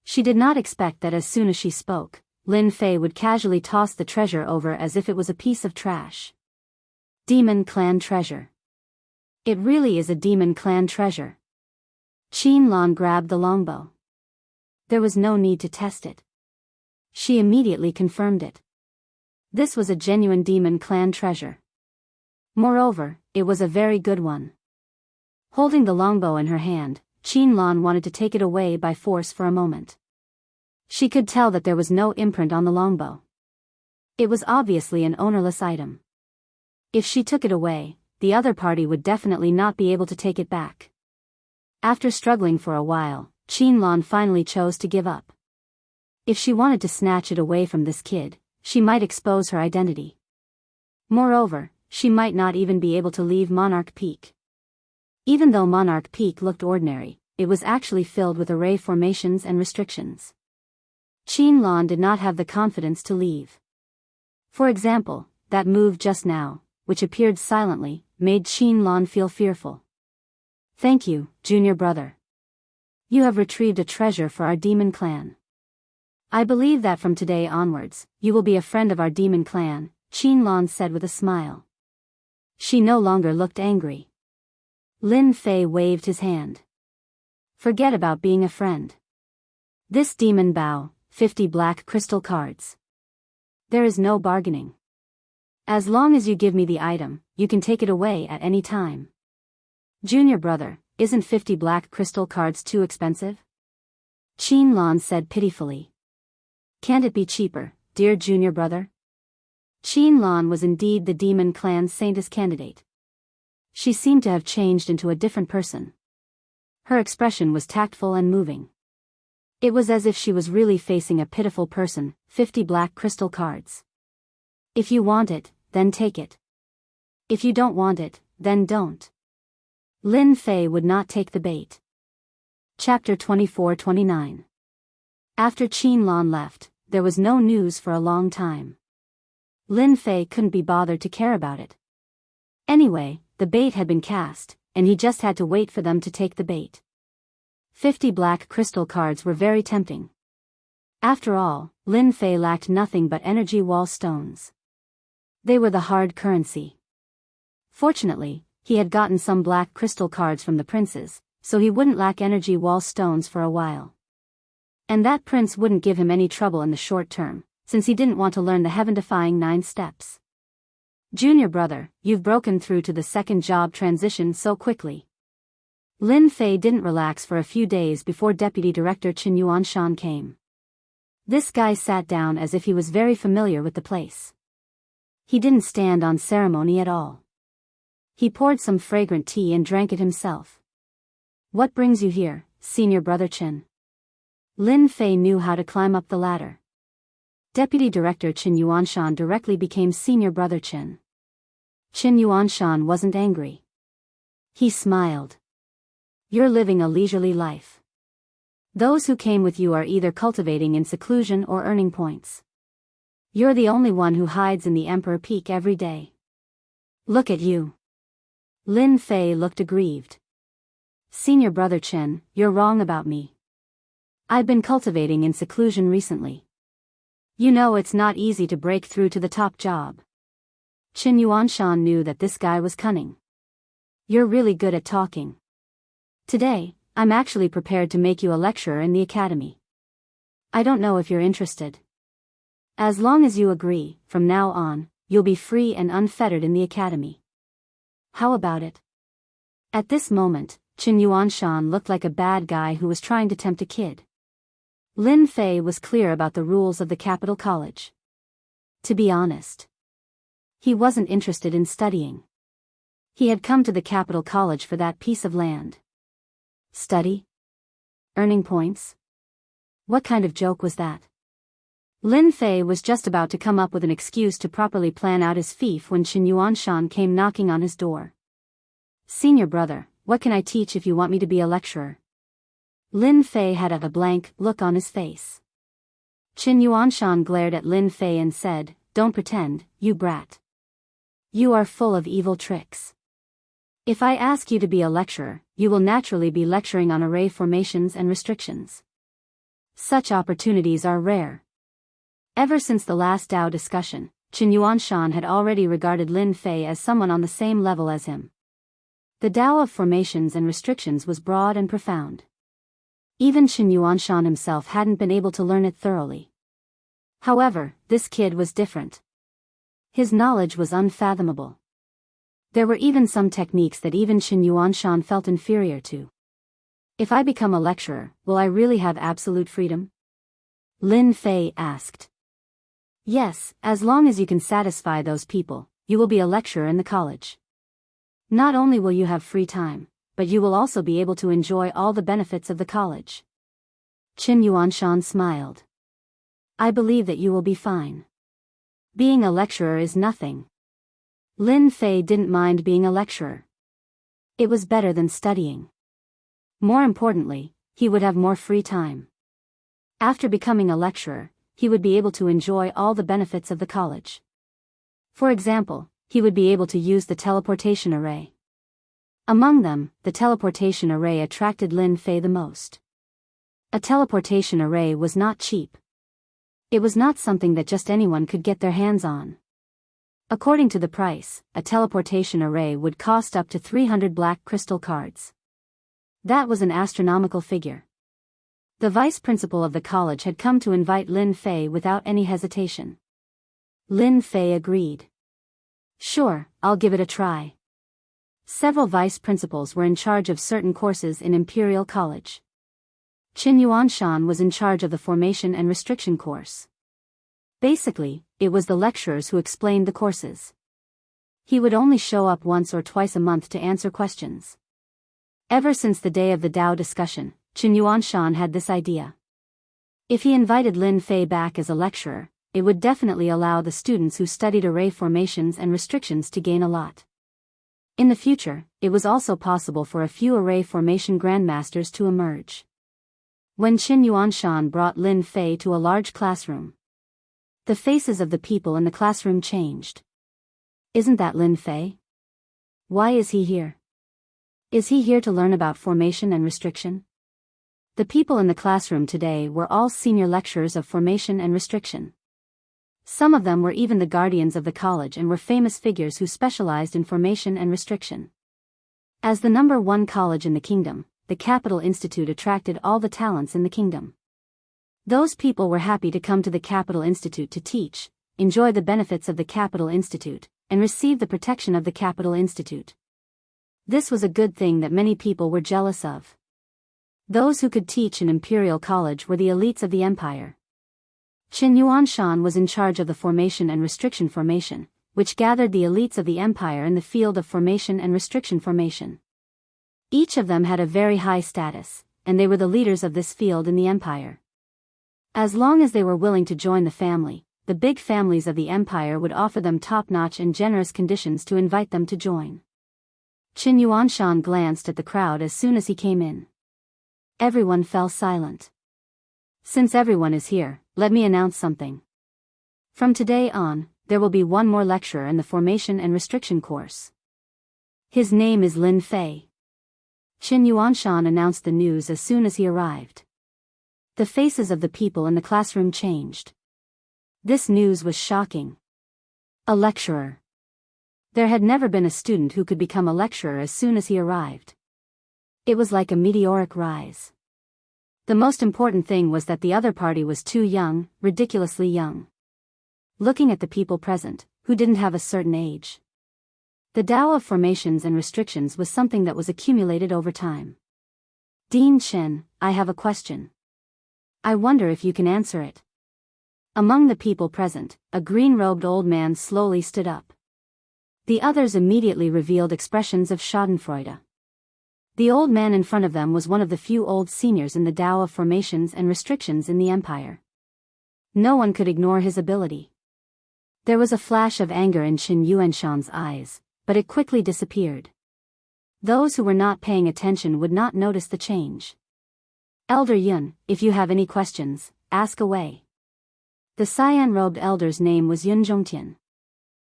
She did not expect that as soon as she spoke, Lin Fei would casually toss the treasure over as if it was a piece of trash. Demon clan treasure. It really is a demon clan treasure. Lan grabbed the longbow. There was no need to test it. She immediately confirmed it. This was a genuine demon clan treasure. Moreover, it was a very good one. Holding the longbow in her hand, Lan wanted to take it away by force for a moment. She could tell that there was no imprint on the longbow. It was obviously an ownerless item. If she took it away, the other party would definitely not be able to take it back. After struggling for a while, Lan finally chose to give up. If she wanted to snatch it away from this kid, she might expose her identity. Moreover, she might not even be able to leave Monarch Peak. Even though Monarch Peak looked ordinary, it was actually filled with array formations and restrictions. Lan did not have the confidence to leave. For example, that move just now, which appeared silently, made Lan feel fearful. Thank you, junior brother. You have retrieved a treasure for our demon clan. I believe that from today onwards, you will be a friend of our demon clan, Lan said with a smile. She no longer looked angry. Lin Fei waved his hand. Forget about being a friend. This demon bow, 50 black crystal cards. There is no bargaining. As long as you give me the item, you can take it away at any time. Junior brother, isn't 50 black crystal cards too expensive? Qinlan said pitifully. Can't it be cheaper, dear junior brother? Qinlan was indeed the demon clan's saintess candidate. She seemed to have changed into a different person. Her expression was tactful and moving. It was as if she was really facing a pitiful person. 50 black crystal cards. If you want it, then take it. If you don't want it, then don't. Lin Fei would not take the bait. Chapter 24-29. After Qinlan left, there was no news for a long time. Lin Fei couldn't be bothered to care about it. Anyway, the bait had been cast, and he just had to wait for them to take the bait. 50 black crystal cards were very tempting. After all, Lin Fei lacked nothing but energy wall stones. They were the hard currency. Fortunately, he had gotten some black crystal cards from the princes, so he wouldn't lack energy wall stones for a while. And that prince wouldn't give him any trouble in the short term, since he didn't want to learn the heaven-defying 9 steps. Junior brother, you've broken through to the second job transition so quickly. Lin Fei didn't relax for a few days before Deputy Director Qin Yuanshan came. This guy sat down as if he was very familiar with the place. He didn't stand on ceremony at all. He poured some fragrant tea and drank it himself. What brings you here, senior brother Qin? Lin Fei knew how to climb up the ladder. Deputy Director Qin Yuanshan directly became senior brother Qin. Qin Yuanshan wasn't angry. He smiled. You're living a leisurely life. Those who came with you are either cultivating in seclusion or earning points. You're the only one who hides in the Emperor Peak every day. Look at you. Lin Fei looked aggrieved. Senior brother Qin, you're wrong about me. I've been cultivating in seclusion recently. You know it's not easy to break through to the top job. Qin Yuanshan knew that this guy was cunning. You're really good at talking. Today, I'm actually prepared to make you a lecturer in the academy. I don't know if you're interested. As long as you agree, from now on, you'll be free and unfettered in the academy. How about it? At this moment, Qin Yuanshan looked like a bad guy who was trying to tempt a kid. Lin Fei was clear about the rules of the capital college. To be honest, he wasn't interested in studying. He had come to the capital college for that piece of land. Study? Earning points? What kind of joke was that? Lin Fei was just about to come up with an excuse to properly plan out his fief when Qin Yuanshan came knocking on his door. Senior brother, what can I teach if you want me to be a lecturer? Lin Fei had a blank look on his face. Qin Yuanshan glared at Lin Fei and said, Don't pretend, you brat. You are full of evil tricks. If I ask you to be a lecturer, you will naturally be lecturing on array formations and restrictions. Such opportunities are rare. Ever since the last Dao discussion, Qin Yuanshan had already regarded Lin Fei as someone on the same level as him. The Dao of formations and restrictions was broad and profound. Even Qin Yuanshan himself hadn't been able to learn it thoroughly. However, this kid was different. His knowledge was unfathomable. There were even some techniques that even Qin Yuanshan felt inferior to. If I become a lecturer, will I really have absolute freedom? Lin Fei asked. Yes, as long as you can satisfy those people, you will be a lecturer in the college. Not only will you have free time, but you will also be able to enjoy all the benefits of the college. Qin Yuanshan smiled. I believe that you will be fine. Being a lecturer is nothing. Lin Fei didn't mind being a lecturer. It was better than studying. More importantly, he would have more free time. After becoming a lecturer, he would be able to enjoy all the benefits of the college. For example, he would be able to use the teleportation array. Among them, the teleportation array attracted Lin Fei the most. A teleportation array was not cheap. It was not something that just anyone could get their hands on. According to the price, a teleportation array would cost up to 300 black crystal cards. That was an astronomical figure. The vice principal of the college had come to invite Lin Fei without any hesitation. Lin Fei agreed. Sure, I'll give it a try. Several vice principals were in charge of certain courses in Imperial College. Qin Yuanshan was in charge of the formation and restriction course. Basically, it was the lecturers who explained the courses. He would only show up once or twice a month to answer questions. Ever since the day of the Tao discussion, Qin Yuanshan had this idea. If he invited Lin Fei back as a lecturer, it would definitely allow the students who studied array formations and restrictions to gain a lot. In the future, it was also possible for a few array formation grandmasters to emerge. When Qin Yuanshan brought Lin Fei to a large classroom, the faces of the people in the classroom changed. Isn't that Lin Fei? Why is he here? Is he here to learn about formation and restriction? The people in the classroom today were all senior lecturers of formation and restriction. Some of them were even the guardians of the college and were famous figures who specialized in formation and restriction. As the #1 college in the kingdom, the Capital Institute attracted all the talents in the kingdom. Those people were happy to come to the Capital Institute to teach, enjoy the benefits of the Capital Institute, and receive the protection of the Capital Institute. This was a good thing that many people were jealous of. Those who could teach in Imperial College were the elites of the empire. Qin Yuanshan was in charge of the formation and restriction formation, which gathered the elites of the empire in the field of formation and restriction formation. Each of them had a very high status, and they were the leaders of this field in the empire. As long as they were willing to join the family, the big families of the empire would offer them top-notch and generous conditions to invite them to join. Qin Yuanshan glanced at the crowd as soon as he came in. Everyone fell silent. Since everyone is here, let me announce something. From today on, there will be one more lecturer in the formation and restriction course. His name is Lin Fei. Qin Yuanshan announced the news as soon as he arrived. The faces of the people in the classroom changed. This news was shocking. A lecturer. There had never been a student who could become a lecturer as soon as he arrived. It was like a meteoric rise. The most important thing was that the other party was too young, ridiculously young. Looking at the people present, who didn't have a certain age. The Tao of formations and restrictions was something that was accumulated over time. Dean Chen, I have a question. I wonder if you can answer it. Among the people present, a green-robed old man slowly stood up. The others immediately revealed expressions of schadenfreude. The old man in front of them was one of the few old seniors in the Tao of formations and restrictions in the empire. No one could ignore his ability. There was a flash of anger in Qin Yuanshan's eyes, but it quickly disappeared. Those who were not paying attention would not notice the change. Elder Yun, if you have any questions, ask away. The cyan-robed elder's name was Yun Zhongtian.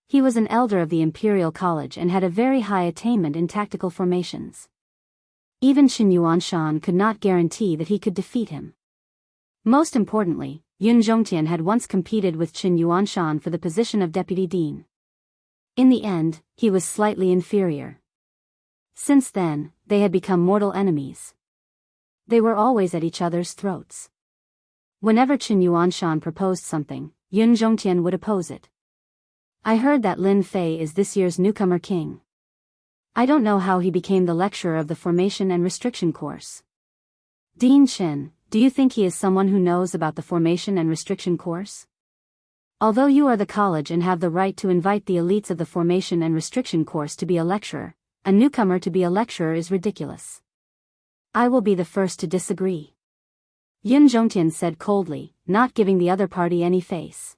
He was an elder of the Imperial College and had a very high attainment in tactical formations. Even Qin Yuanshan could not guarantee that he could defeat him. Most importantly, Yun Zhongtian had once competed with Qin Yuanshan for the position of deputy dean. In the end, he was slightly inferior. Since then, they had become mortal enemies. They were always at each other's throats. Whenever Qin Yuanshan proposed something, Yun Zhongtian would oppose it. I heard that Lin Fei is this year's newcomer king. I don't know how he became the lecturer of the formation and restriction course. Dean Chen, do you think he is someone who knows about the formation and restriction course? Although you are the college and have the right to invite the elites of the formation and restriction course to be a lecturer, a newcomer to be a lecturer is ridiculous. I will be the first to disagree. Yun Zhongtian said coldly, not giving the other party any face.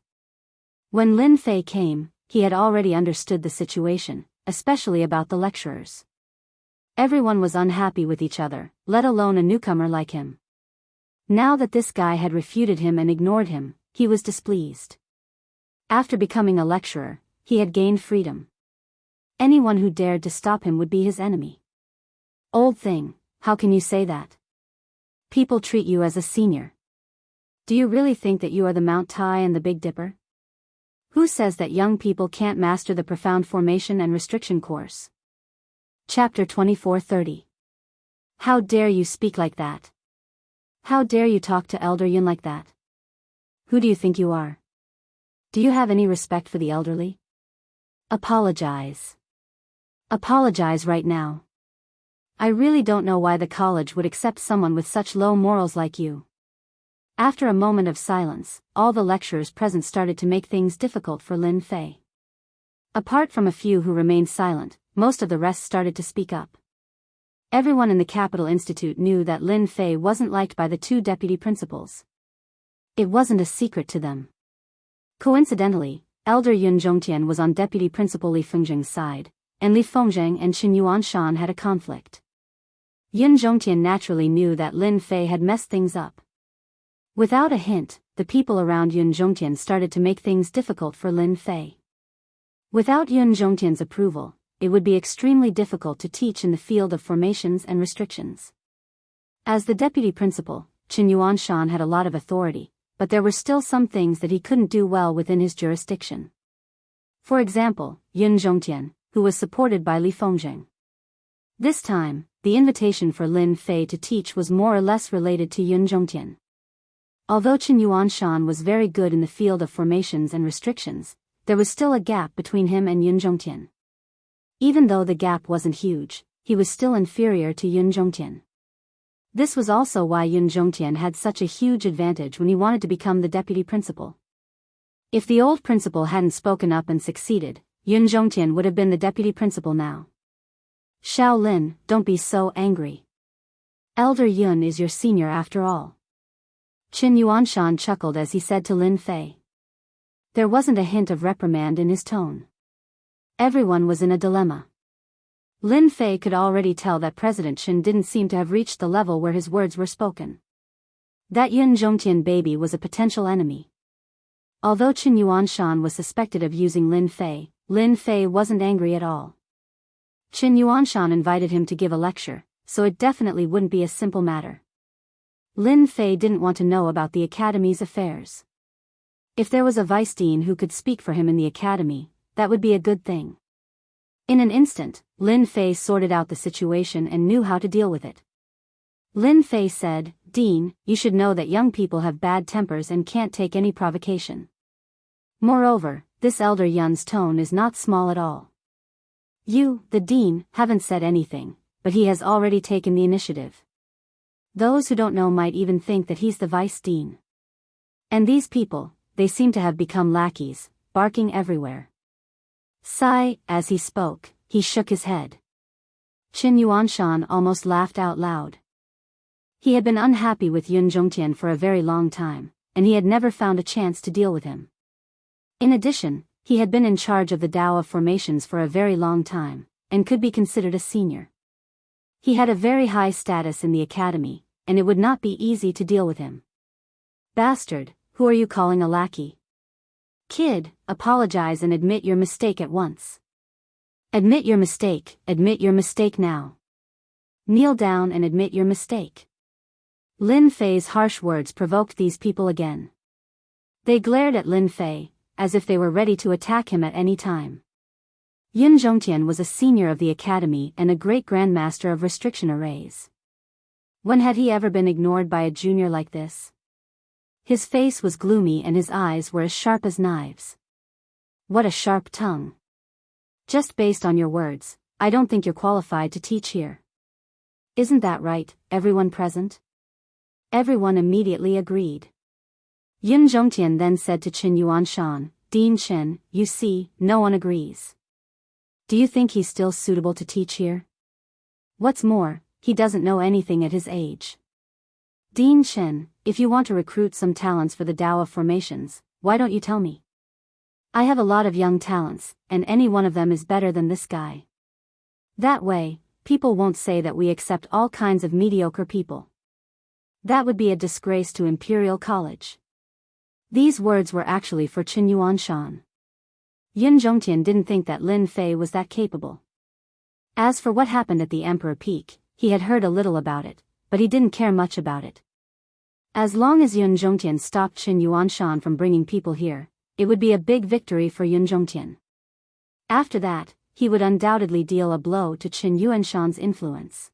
When Lin Fei came, he had already understood the situation, especially about the lecturers. Everyone was unhappy with each other, let alone a newcomer like him. Now that this guy had refuted him and ignored him, he was displeased. After becoming a lecturer, he had gained freedom. Anyone who dared to stop him would be his enemy. Old thing, how can you say that? People treat you as a senior. Do you really think that you are the Mount Tai and the Big Dipper? Who says that young people can't master the profound formation and restriction course? Chapter 2430. How dare you speak like that? How dare you talk to Elder Yun like that? Who do you think you are? Do you have any respect for the elderly? Apologize. Apologize right now. I really don't know why the college would accept someone with such low morals like you. After a moment of silence, all the lecturers present started to make things difficult for Lin Fei. Apart from a few who remained silent, most of the rest started to speak up. Everyone in the Capital Institute knew that Lin Fei wasn't liked by the two deputy principals. It wasn't a secret to them. Coincidentally, Elder Yun Zhongtian was on Deputy Principal Li Fengjing's side, and Li Fengjing and Qin Yuanshan had a conflict. Yun Zhongtian naturally knew that Lin Fei had messed things up. Without a hint, the people around Yun Zhongtian started to make things difficult for Lin Fei. Without Yun Zhongtian's approval, it would be extremely difficult to teach in the field of formations and restrictions. As the deputy principal, Qin Yuanshan had a lot of authority, but there were still some things that he couldn't do well within his jurisdiction. For example, Yun Zhongtian, who was supported by Li Fengjing. This time, the invitation for Lin Fei to teach was more or less related to Yun Zhongtian. Although Qin Yuanshan was very good in the field of formations and restrictions, there was still a gap between him and Yun Zhongtian. Even though the gap wasn't huge, he was still inferior to Yun Zhongtian. This was also why Yun Zhongtian had such a huge advantage when he wanted to become the deputy principal. If the old principal hadn't spoken up and succeeded, Yun Zhongtian would have been the deputy principal now. Xiao Lin, don't be so angry. Elder Yun is your senior after all. Qin Yuanshan chuckled as he said to Lin Fei. There wasn't a hint of reprimand in his tone. Everyone was in a dilemma. Lin Fei could already tell that President Qin didn't seem to have reached the level where his words were spoken. That Yun Zhongtian baby was a potential enemy. Although Qin Yuanshan was suspected of using Lin Fei wasn't angry at all. Qin Yuanshan invited him to give a lecture, so it definitely wouldn't be a simple matter. Lin Fei didn't want to know about the academy's affairs. If there was a vice dean who could speak for him in the academy, that would be a good thing. In an instant, Lin Fei sorted out the situation and knew how to deal with it. Lin Fei said, "Dean, you should know that young people have bad tempers and can't take any provocation. Moreover, this Elder Yun's tone is not small at all. You, the dean, haven't said anything, but he has already taken the initiative. Those who don't know might even think that he's the vice dean. And these people, they seem to have become lackeys, barking everywhere." Sigh, as he spoke, he shook his head. Qin Yuanshan almost laughed out loud. He had been unhappy with Yun Zhongtian for a very long time, and he had never found a chance to deal with him. In addition, he had been in charge of the Tao of Formations for a very long time, and could be considered a senior. He had a very high status in the academy, and it would not be easy to deal with him. Bastard, who are you calling a lackey? Kid, apologize and admit your mistake at once. Admit your mistake now. Kneel down and admit your mistake. Lin Fei's harsh words provoked these people again. They glared at Lin Fei, as if they were ready to attack him at any time. Yun Zhongtian was a senior of the academy and a great grandmaster of restriction arrays. When had he ever been ignored by a junior like this? His face was gloomy and his eyes were as sharp as knives. What a sharp tongue. Just based on your words, I don't think you're qualified to teach here. Isn't that right, everyone present? Everyone immediately agreed. Yun Zhongtian then said to Qin Yuanshan, "Dean Qin, you see, no one agrees. Do you think he's still suitable to teach here? What's more, he doesn't know anything at his age. Dean Qin, if you want to recruit some talents for the Tao of Formations, why don't you tell me? I have a lot of young talents, and any one of them is better than this guy. That way, people won't say that we accept all kinds of mediocre people. That would be a disgrace to Imperial College." These words were actually for Qin Yuanshan. Yun Zhongtian didn't think that Lin Fei was that capable. As for what happened at the Emperor Peak, he had heard a little about it, but he didn't care much about it. As long as Yun Zhongtian stopped Qin Yuanshan from bringing people here, it would be a big victory for Yun Zhongtian. After that, he would undoubtedly deal a blow to Qin Yuanshan's influence.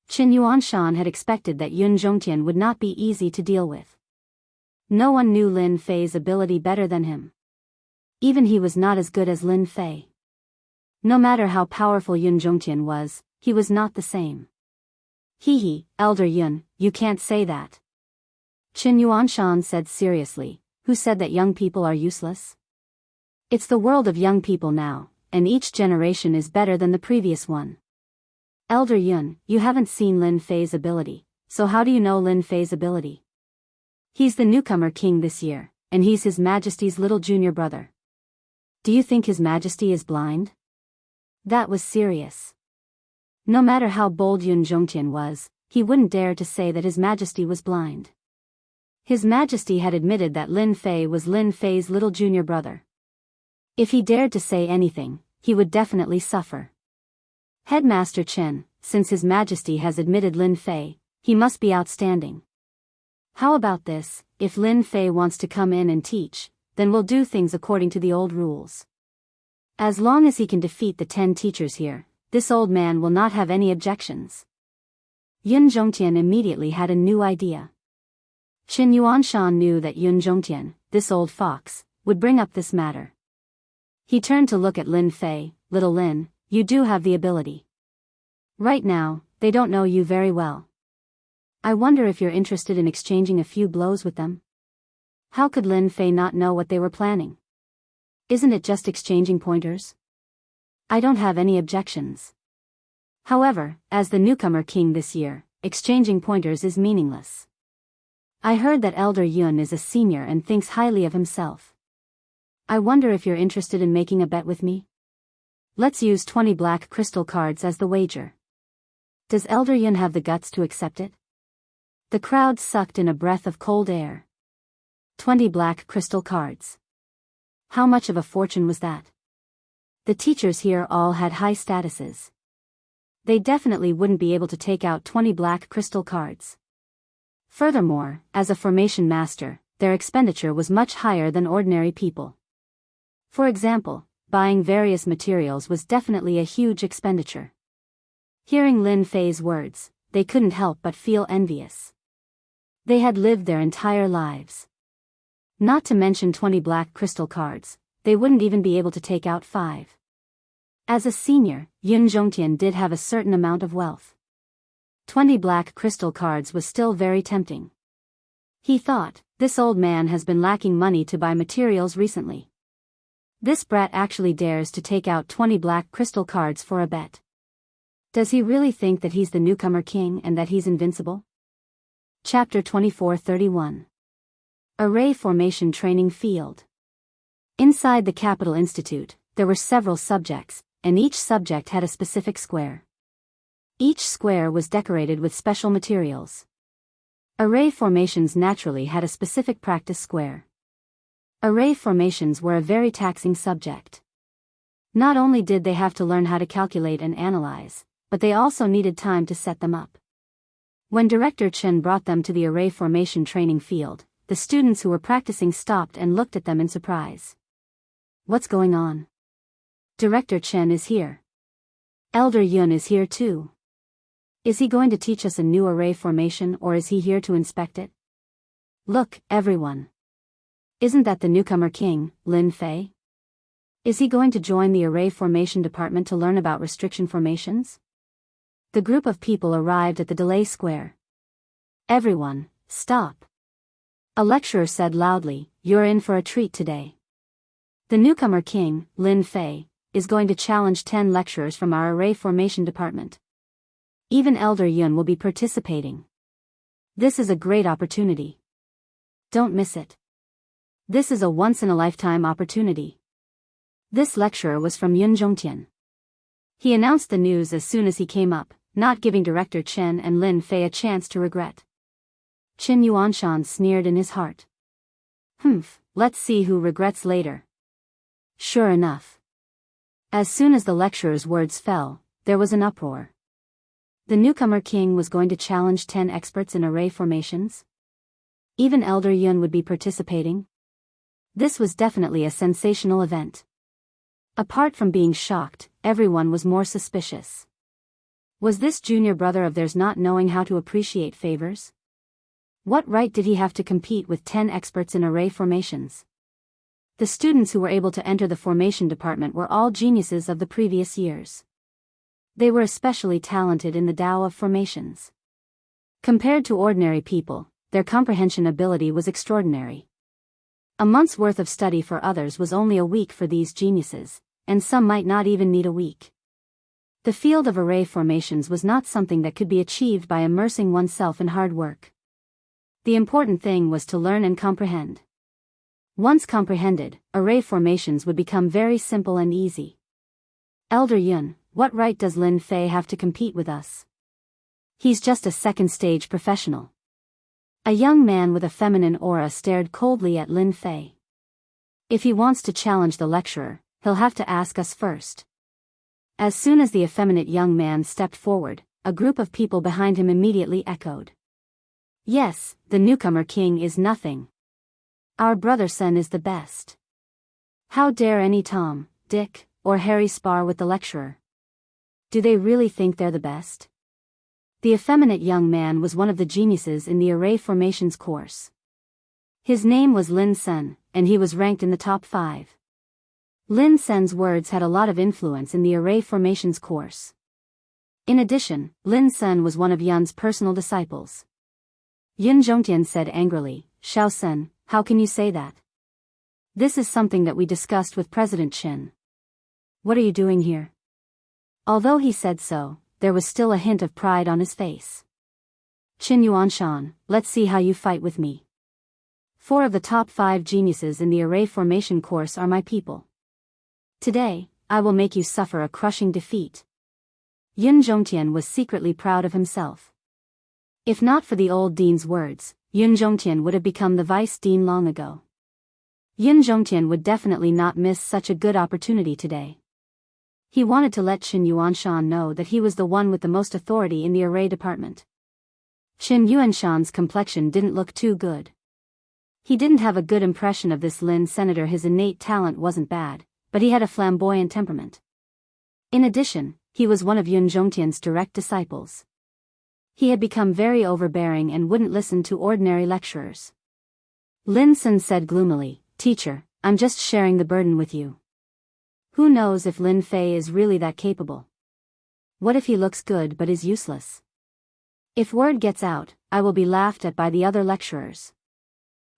Qin Yuanshan had expected that Yun Zhongtian would not be easy to deal with. No one knew Lin Fei's ability better than him. Even he was not as good as Lin Fei. No matter how powerful Yun Zhongtian was, he was not the same. Hee, Elder Yun, you can't say that. Qin Yuanshan said seriously, who said that young people are useless? It's the world of young people now, and each generation is better than the previous one. Elder Yun, you haven't seen Lin Fei's ability, so how do you know Lin Fei's ability? He's the newcomer king this year, and he's His Majesty's little junior brother. Do you think His Majesty is blind? That was serious. No matter how bold Yun Zhongtian was, he wouldn't dare to say that His Majesty was blind. His Majesty had admitted that Lin Fei was Lin Fei's little junior brother. If he dared to say anything, he would definitely suffer. Headmaster Chen, since His Majesty has admitted Lin Fei, he must be outstanding. How about this, if Lin Fei wants to come in and teach, then we'll do things according to the old rules. As long as he can defeat the 10 teachers here, this old man will not have any objections. Yun Zhongtian immediately had a new idea. Qin Yuanshan knew that Yun Zhongtian, this old fox, would bring up this matter. He turned to look at Lin Fei. Little Lin, you do have the ability. Right now, they don't know you very well. I wonder if you're interested in exchanging a few blows with them? How could Lin Fei not know what they were planning? Isn't it just exchanging pointers? I don't have any objections. However, as the newcomer king this year, exchanging pointers is meaningless. I heard that Elder Yun is a senior and thinks highly of himself. I wonder if you're interested in making a bet with me? Let's use 20 black crystal cards as the wager. Does Elder Yun have the guts to accept it? The crowd sucked in a breath of cold air. 20 black crystal cards. How much of a fortune was that? The teachers here all had high statuses. They definitely wouldn't be able to take out 20 black crystal cards. Furthermore, as a formation master, their expenditure was much higher than ordinary people. For example, buying various materials was definitely a huge expenditure. Hearing Lin Fei's words, they couldn't help but feel envious. They had lived their entire lives. Not to mention 20 black crystal cards, they wouldn't even be able to take out 5. As a senior, Yun Zhongtian did have a certain amount of wealth. 20 black crystal cards was still very tempting. He thought, this old man has been lacking money to buy materials recently. This brat actually dares to take out 20 black crystal cards for a bet. Does he really think that he's the newcomer king and that he's invincible? Chapter 24-31. Array Formation Training Field. Inside the Capital Institute, there were several subjects, and each subject had a specific square. Each square was decorated with special materials. Array formations naturally had a specific practice square. Array formations were a very taxing subject. Not only did they have to learn how to calculate and analyze, but they also needed time to set them up. When Director Chen brought them to the array formation training field, the students who were practicing stopped and looked at them in surprise. What's going on? Director Chen is here. Elder Yun is here too. Is he going to teach us a new array formation or is he here to inspect it? Look, everyone. Isn't that the newcomer king, Lin Fei? Is he going to join the array formation department to learn about restriction formations? The group of people arrived at the delay square. Everyone, stop. A lecturer said loudly, you're in for a treat today. The newcomer king, Lin Fei, is going to challenge 10 lecturers from our array formation department. Even Elder Yun will be participating. This is a great opportunity. Don't miss it. This is a once-in-a-lifetime opportunity. This lecturer was from Yun Zhongtian. He announced the news as soon as he came up, not giving Director Chen and Lin Fei a chance to regret. Qin Yuanshan sneered in his heart. Let's see who regrets later. Sure enough. As soon as the lecturer's words fell, there was an uproar. The newcomer king was going to challenge 10 experts in array formations? Even Elder Yun would be participating? This was definitely a sensational event. Apart from being shocked, everyone was more suspicious. Was this junior brother of theirs not knowing how to appreciate favors? What right did he have to compete with 10 experts in array formations? The students who were able to enter the formation department were all geniuses of the previous years. They were especially talented in the Tao of formations. Compared to ordinary people, their comprehension ability was extraordinary. A month's worth of study for others was only a week for these geniuses, and some might not even need a week. The field of array formations was not something that could be achieved by immersing oneself in hard work. The important thing was to learn and comprehend. Once comprehended, array formations would become very simple and easy. Elder Yun, what right does Lin Fei have to compete with us? He's just a second-stage professional. A young man with a feminine aura stared coldly at Lin Fei. If he wants to challenge the lecturer, he'll have to ask us first. As soon as the effeminate young man stepped forward, a group of people behind him immediately echoed. Yes, the newcomer king is nothing. Our brother Sen is the best. How dare any Tom, Dick, or Harry spar with the lecturer? Do they really think they're the best? The effeminate young man was one of the geniuses in the array formations course. His name was Lin Sen, and he was ranked in the top 5. Lin Sen's words had a lot of influence in the array formations course. In addition, Lin Sen was one of Yun's personal disciples. Yun Zhongtian said angrily, Xiao Sen, how can you say that? This is something that we discussed with President Qin. What are you doing here? Although he said so, there was still a hint of pride on his face. Qin Yuanshan, let's see how you fight with me. 4 of the top 5 geniuses in the array formation course are my people. Today, I will make you suffer a crushing defeat. Yun Zhongtian was secretly proud of himself. If not for the old dean's words, Yun Zhongtian would have become the vice dean long ago. Yun Zhongtian would definitely not miss such a good opportunity today. He wanted to let Qin Yuanshan know that he was the one with the most authority in the array department. Qin Yuanshan's complexion didn't look too good. He didn't have a good impression of this Lin senator. His innate talent wasn't bad, but he had a flamboyant temperament. In addition, he was one of Yun Zhongtian's direct disciples. He had become very overbearing and wouldn't listen to ordinary lecturers. Lin Sen said gloomily, Teacher, I'm just sharing the burden with you. Who knows if Lin Fei is really that capable? What if he looks good but is useless? If word gets out, I will be laughed at by the other lecturers.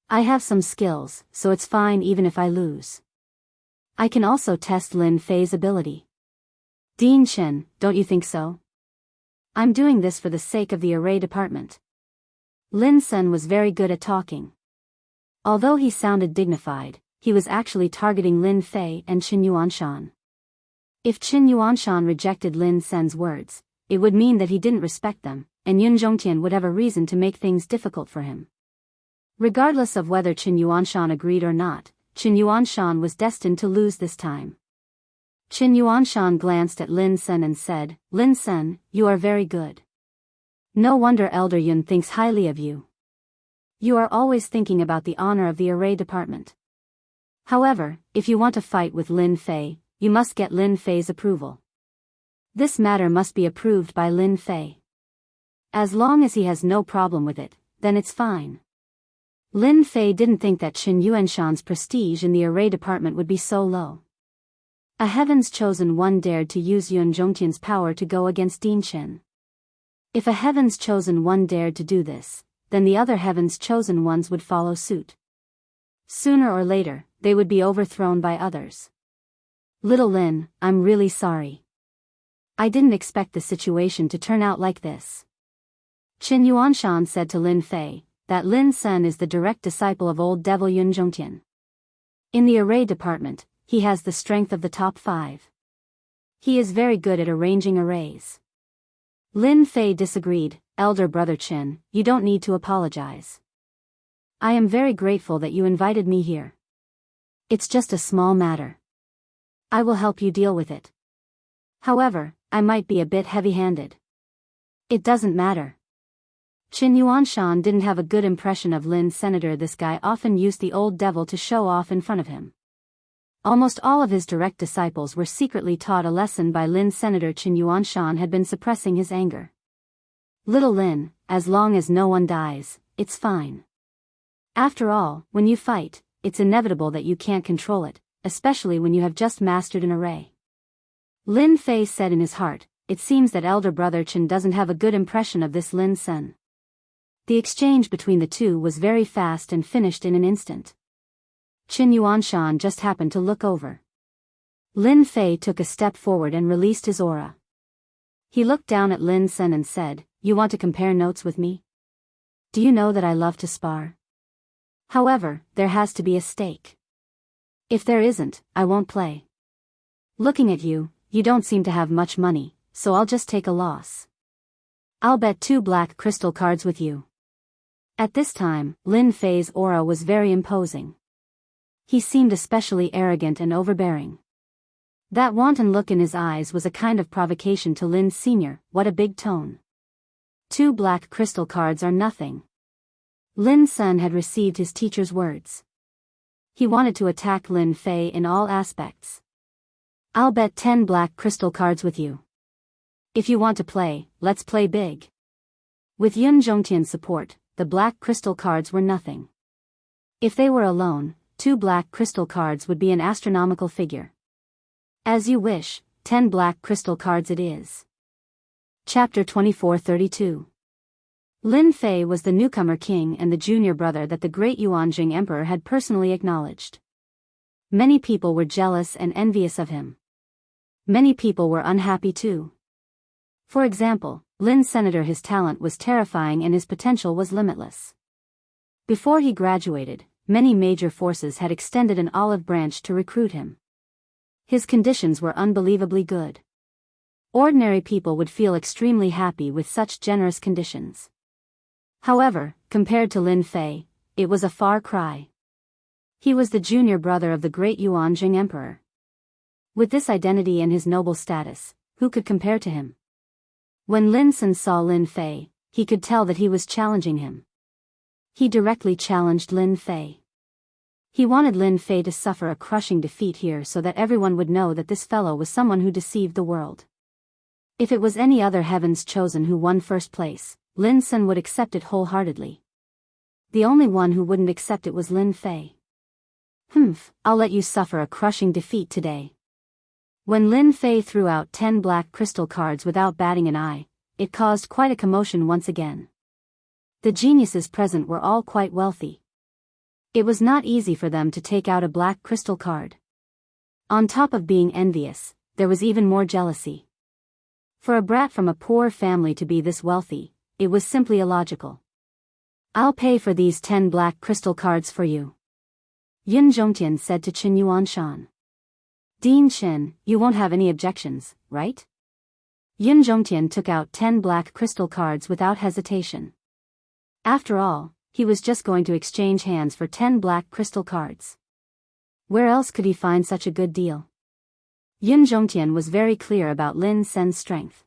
I have some skills, so it's fine even if I lose. I can also test Lin Fei's ability. Dean Chen, don't you think so? I'm doing this for the sake of the array department. Lin Sen was very good at talking. Although he sounded dignified, he was actually targeting Lin Fei and Qin Yuanshan. If Qin Yuanshan rejected Lin Sen's words, it would mean that he didn't respect them, and Yun Zhongtian would have a reason to make things difficult for him. Regardless of whether Qin Yuanshan agreed or not, Qin Yuanshan was destined to lose this time. Qin Yuanshan glanced at Lin Sen and said, Lin Sen, you are very good. No wonder Elder Yun thinks highly of you. You are always thinking about the honor of the array department. However, if you want to fight with Lin Fei, you must get Lin Fei's approval. This matter must be approved by Lin Fei. As long as he has no problem with it, then it's fine. Lin Fei didn't think that Qin Yuanshan's prestige in the array department would be so low. A Heaven's Chosen One dared to use Yun Zhongtian's power to go against Dean Chen. If a Heaven's Chosen One dared to do this, then the other Heaven's Chosen Ones would follow suit. Sooner or later, they would be overthrown by others. Little Lin, I'm really sorry. I didn't expect the situation to turn out like this. Qin Yuanshan said to Lin Fei, that Lin Sen is the direct disciple of old devil Yun Zhongtian. In the array department, he has the strength of the top 5. He is very good at arranging arrays. Lin Fei disagreed, Elder Brother Qin, you don't need to apologize. I am very grateful that you invited me here. It's just a small matter. I will help you deal with it. However, I might be a bit heavy-handed. It doesn't matter. Qin Yuanshan didn't have a good impression of Lin Senator. This guy often used the old devil to show off in front of him. Almost all of his direct disciples were secretly taught a lesson by Lin. Senator Qin Yuanshan had been suppressing his anger. Little Lin, as long as no one dies, it's fine. After all, when you fight, it's inevitable that you can't control it, especially when you have just mastered an array. Lin Fei said in his heart, it seems that elder brother Qin doesn't have a good impression of this Lin Sen. The exchange between the two was very fast and finished in an instant. Qin Yuanshan just happened to look over. Lin Fei took a step forward and released his aura. He looked down at Lin Sen and said, "You want to compare notes with me? Do you know that I love to spar? However, there has to be a stake. If there isn't, I won't play. Looking at you, you don't seem to have much money, so I'll just take a loss. I'll bet 2 black crystal cards with you." At this time, Lin Fei's aura was very imposing. He seemed especially arrogant and overbearing. That wanton look in his eyes was a kind of provocation to Lin Sr. What a big tone. 2 black crystal cards are nothing. Lin Sen had received his teacher's words. He wanted to attack Lin Fei in all aspects. "I'll bet 10 black crystal cards with you. If you want to play, let's play big." With Yun Zhongtian's support, the black crystal cards were nothing. If they were alone, 2 black crystal cards would be an astronomical figure. As you wish, 10 black crystal cards it is. Chapter 2432. Lin Fei was the newcomer king and the junior brother that the great Yuanjing emperor had personally acknowledged. Many people were jealous and envious of him. Many people were unhappy too. For example, Lin Senator, his talent was terrifying and his potential was limitless. Before he graduated, many major forces had extended an olive branch to recruit him. His conditions were unbelievably good. Ordinary people would feel extremely happy with such generous conditions. However, compared to Lin Fei, it was a far cry. He was the junior brother of the great Yuanjing emperor. With this identity and his noble status, who could compare to him? When Lin Sen saw Lin Fei, he could tell that he was challenging him. He directly challenged Lin Fei. He wanted Lin Fei to suffer a crushing defeat here so that everyone would know that this fellow was someone who deceived the world. If it was any other heaven's chosen who won first place, Lin Sen would accept it wholeheartedly. The only one who wouldn't accept it was Lin Fei. I'll let you suffer a crushing defeat today." When Lin Fei threw out 10 black crystal cards without batting an eye, it caused quite a commotion once again. The geniuses present were all quite wealthy. It was not easy for them to take out a black crystal card. On top of being envious, there was even more jealousy. For a brat from a poor family to be this wealthy, it was simply illogical. "I'll pay for these 10 black crystal cards for you," Yun Zhongtian said to Qin Yuanshan. "Dean Qin, you won't have any objections, right?" Yun Zhongtian took out 10 black crystal cards without hesitation. After all, he was just going to exchange hands for 10 black crystal cards. Where else could he find such a good deal? Yun Zhongtian was very clear about Lin Sen's strength.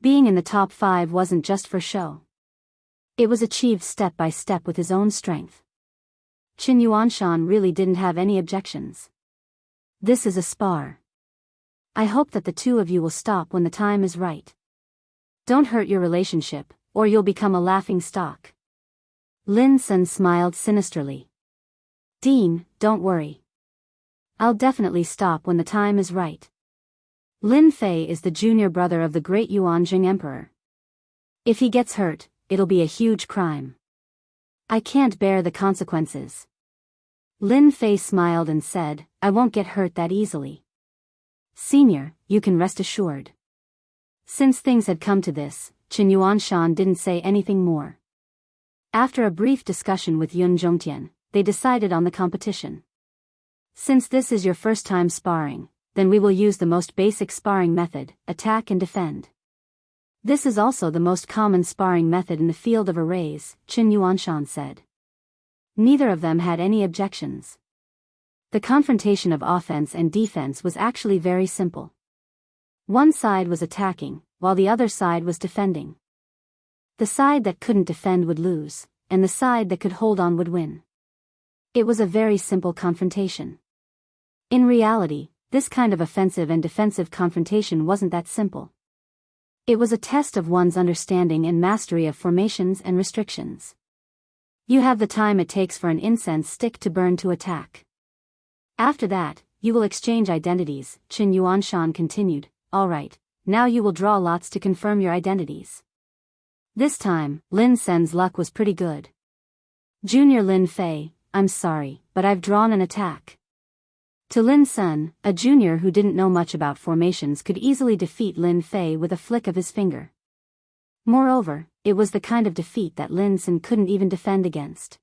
Being in the top 5 wasn't just for show. It was achieved step by step with his own strength. Qin Yuanshan really didn't have any objections. "This is a spar. I hope that the 2 of you will stop when the time is right. Don't hurt your relationship, or you'll become a laughing stock." Lin Sen smiled sinisterly. "Dean, don't worry. I'll definitely stop when the time is right. Lin Fei is the junior brother of the great Yuanjing emperor. If he gets hurt, it'll be a huge crime. I can't bear the consequences." Lin Fei smiled and said, "I won't get hurt that easily. Senior, you can rest assured." Since things had come to this, Qin Yuanshan didn't say anything more. After a brief discussion with Yun Zhongtian, they decided on the competition. "Since this is your first time sparring, then we will use the most basic sparring method, attack and defend. This is also the most common sparring method in the field of arrays," Qin Yuanshan said. Neither of them had any objections. The confrontation of offense and defense was actually very simple. One side was attacking, while the other side was defending. The side that couldn't defend would lose, and the side that could hold on would win. It was a very simple confrontation. In reality, this kind of offensive and defensive confrontation wasn't that simple. It was a test of one's understanding and mastery of formations and restrictions. You have the time it takes for an incense stick to burn to attack. After that, you will exchange identities, Qin Yuanshan continued. All right, now you will draw lots to confirm your identities. This time, Lin Sen's luck was pretty good. Junior Lin Fei, I'm sorry, but I've drawn an attack. To Lin Sen, a junior who didn't know much about formations could easily defeat Lin Fei with a flick of his finger. Moreover, it was the kind of defeat that Lin Sen couldn't even defend against.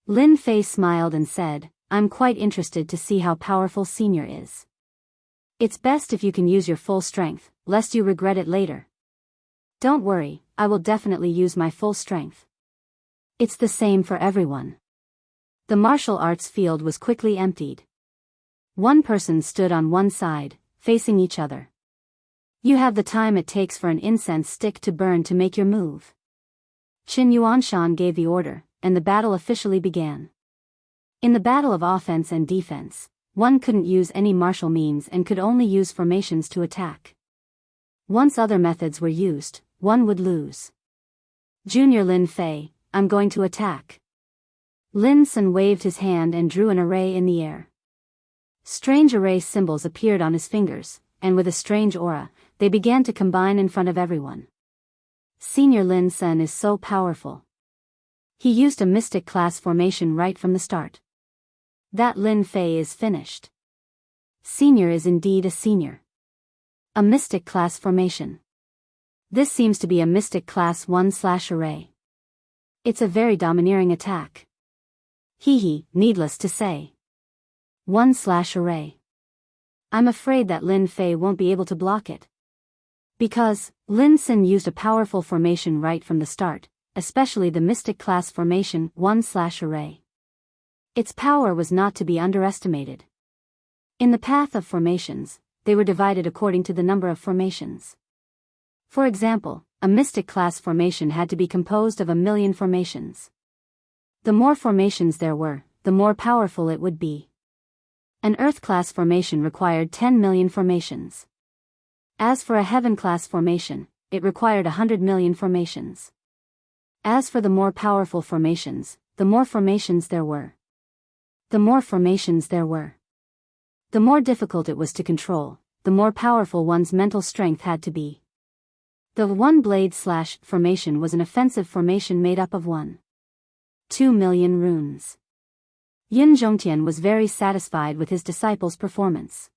Lin Fei smiled and said, I'm quite interested to see how powerful Senior is. It's best if you can use your full strength, lest you regret it later. Don't worry, I will definitely use my full strength. It's the same for everyone. The martial arts field was quickly emptied. One person stood on one side, facing each other. You have the time it takes for an incense stick to burn to make your move. Qin Yuanshan gave the order, and the battle officially began. In the battle of offense and defense, one couldn't use any martial means and could only use formations to attack. Once other methods were used, one would lose. Junior Lin Fei, I'm going to attack. Lin Sen waved his hand and drew an array in the air. Strange array symbols appeared on his fingers, and with a strange aura, they began to combine in front of everyone. Senior Lin Sen is so powerful. He used a mystic class formation right from the start. That Lin Fei is finished. Senior is indeed a senior. A mystic class formation. This seems to be a mystic class 1/array. It's a very domineering attack. Needless to say. 1/array. I'm afraid that Lin Fei won't be able to block it. Because, Lin Sen used a powerful formation right from the start, especially the mystic class formation 1/array. Its power was not to be underestimated. In the path of formations, they were divided according to the number of formations. For example, a mystic class formation had to be composed of 1,000,000 formations. The more formations there were, the more powerful it would be. An Earth class formation required 10,000,000 formations. As for a Heaven class formation, it required 100,000,000 formations. As for the more powerful formations, the more formations there were. The more formations there were, the more difficult it was to control, the more powerful one's mental strength had to be. The one-blade / formation was an offensive formation made up of 1.2 million runes. Yun Zhongtian was very satisfied with his disciple's performance.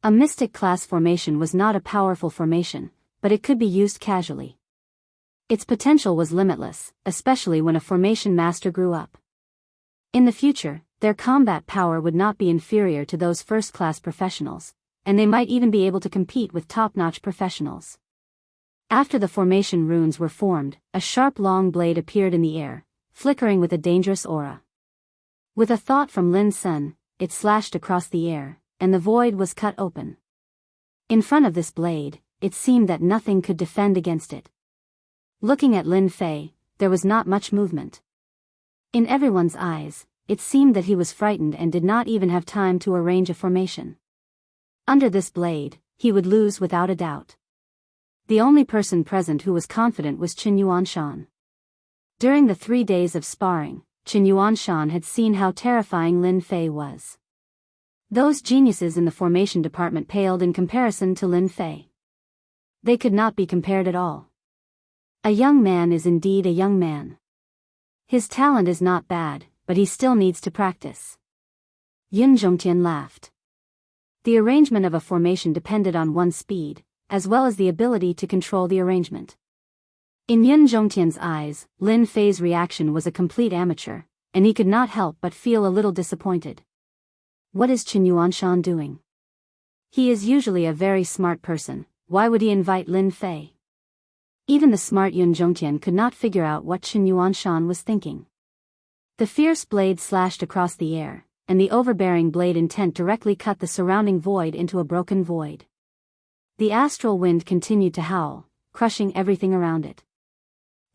A mystic class formation was not a powerful formation, but it could be used casually. Its potential was limitless, especially when a formation master grew up. In the future, their combat power would not be inferior to those first-class professionals, and they might even be able to compete with top-notch professionals. After the formation runes were formed, a sharp long blade appeared in the air, flickering with a dangerous aura. With a thought from Lin Sen, it slashed across the air, and the void was cut open. In front of this blade, it seemed that nothing could defend against it. Looking at Lin Fei, there was not much movement. In everyone's eyes, it seemed that he was frightened and did not even have time to arrange a formation. Under this blade, he would lose without a doubt. The only person present who was confident was Qin Yuanshan. During the 3 days of sparring, Qin Yuanshan had seen how terrifying Lin Fei was. Those geniuses in the formation department paled in comparison to Lin Fei. They could not be compared at all. A young man is indeed a young man. His talent is not bad, but he still needs to practice. Yun Zhongtian laughed. The arrangement of a formation depended on one's speed, as well as the ability to control the arrangement. In Yun Zhongtian's eyes, Lin Fei's reaction was a complete amateur, and he could not help but feel a little disappointed. What is Qin Yuanshan doing? He is usually a very smart person, why would he invite Lin Fei? Even the smart Yun Zhongtian could not figure out what Qin Yuanshan was thinking. The fierce blade slashed across the air, and the overbearing blade intent directly cut the surrounding void into a broken void. The astral wind continued to howl, crushing everything around it.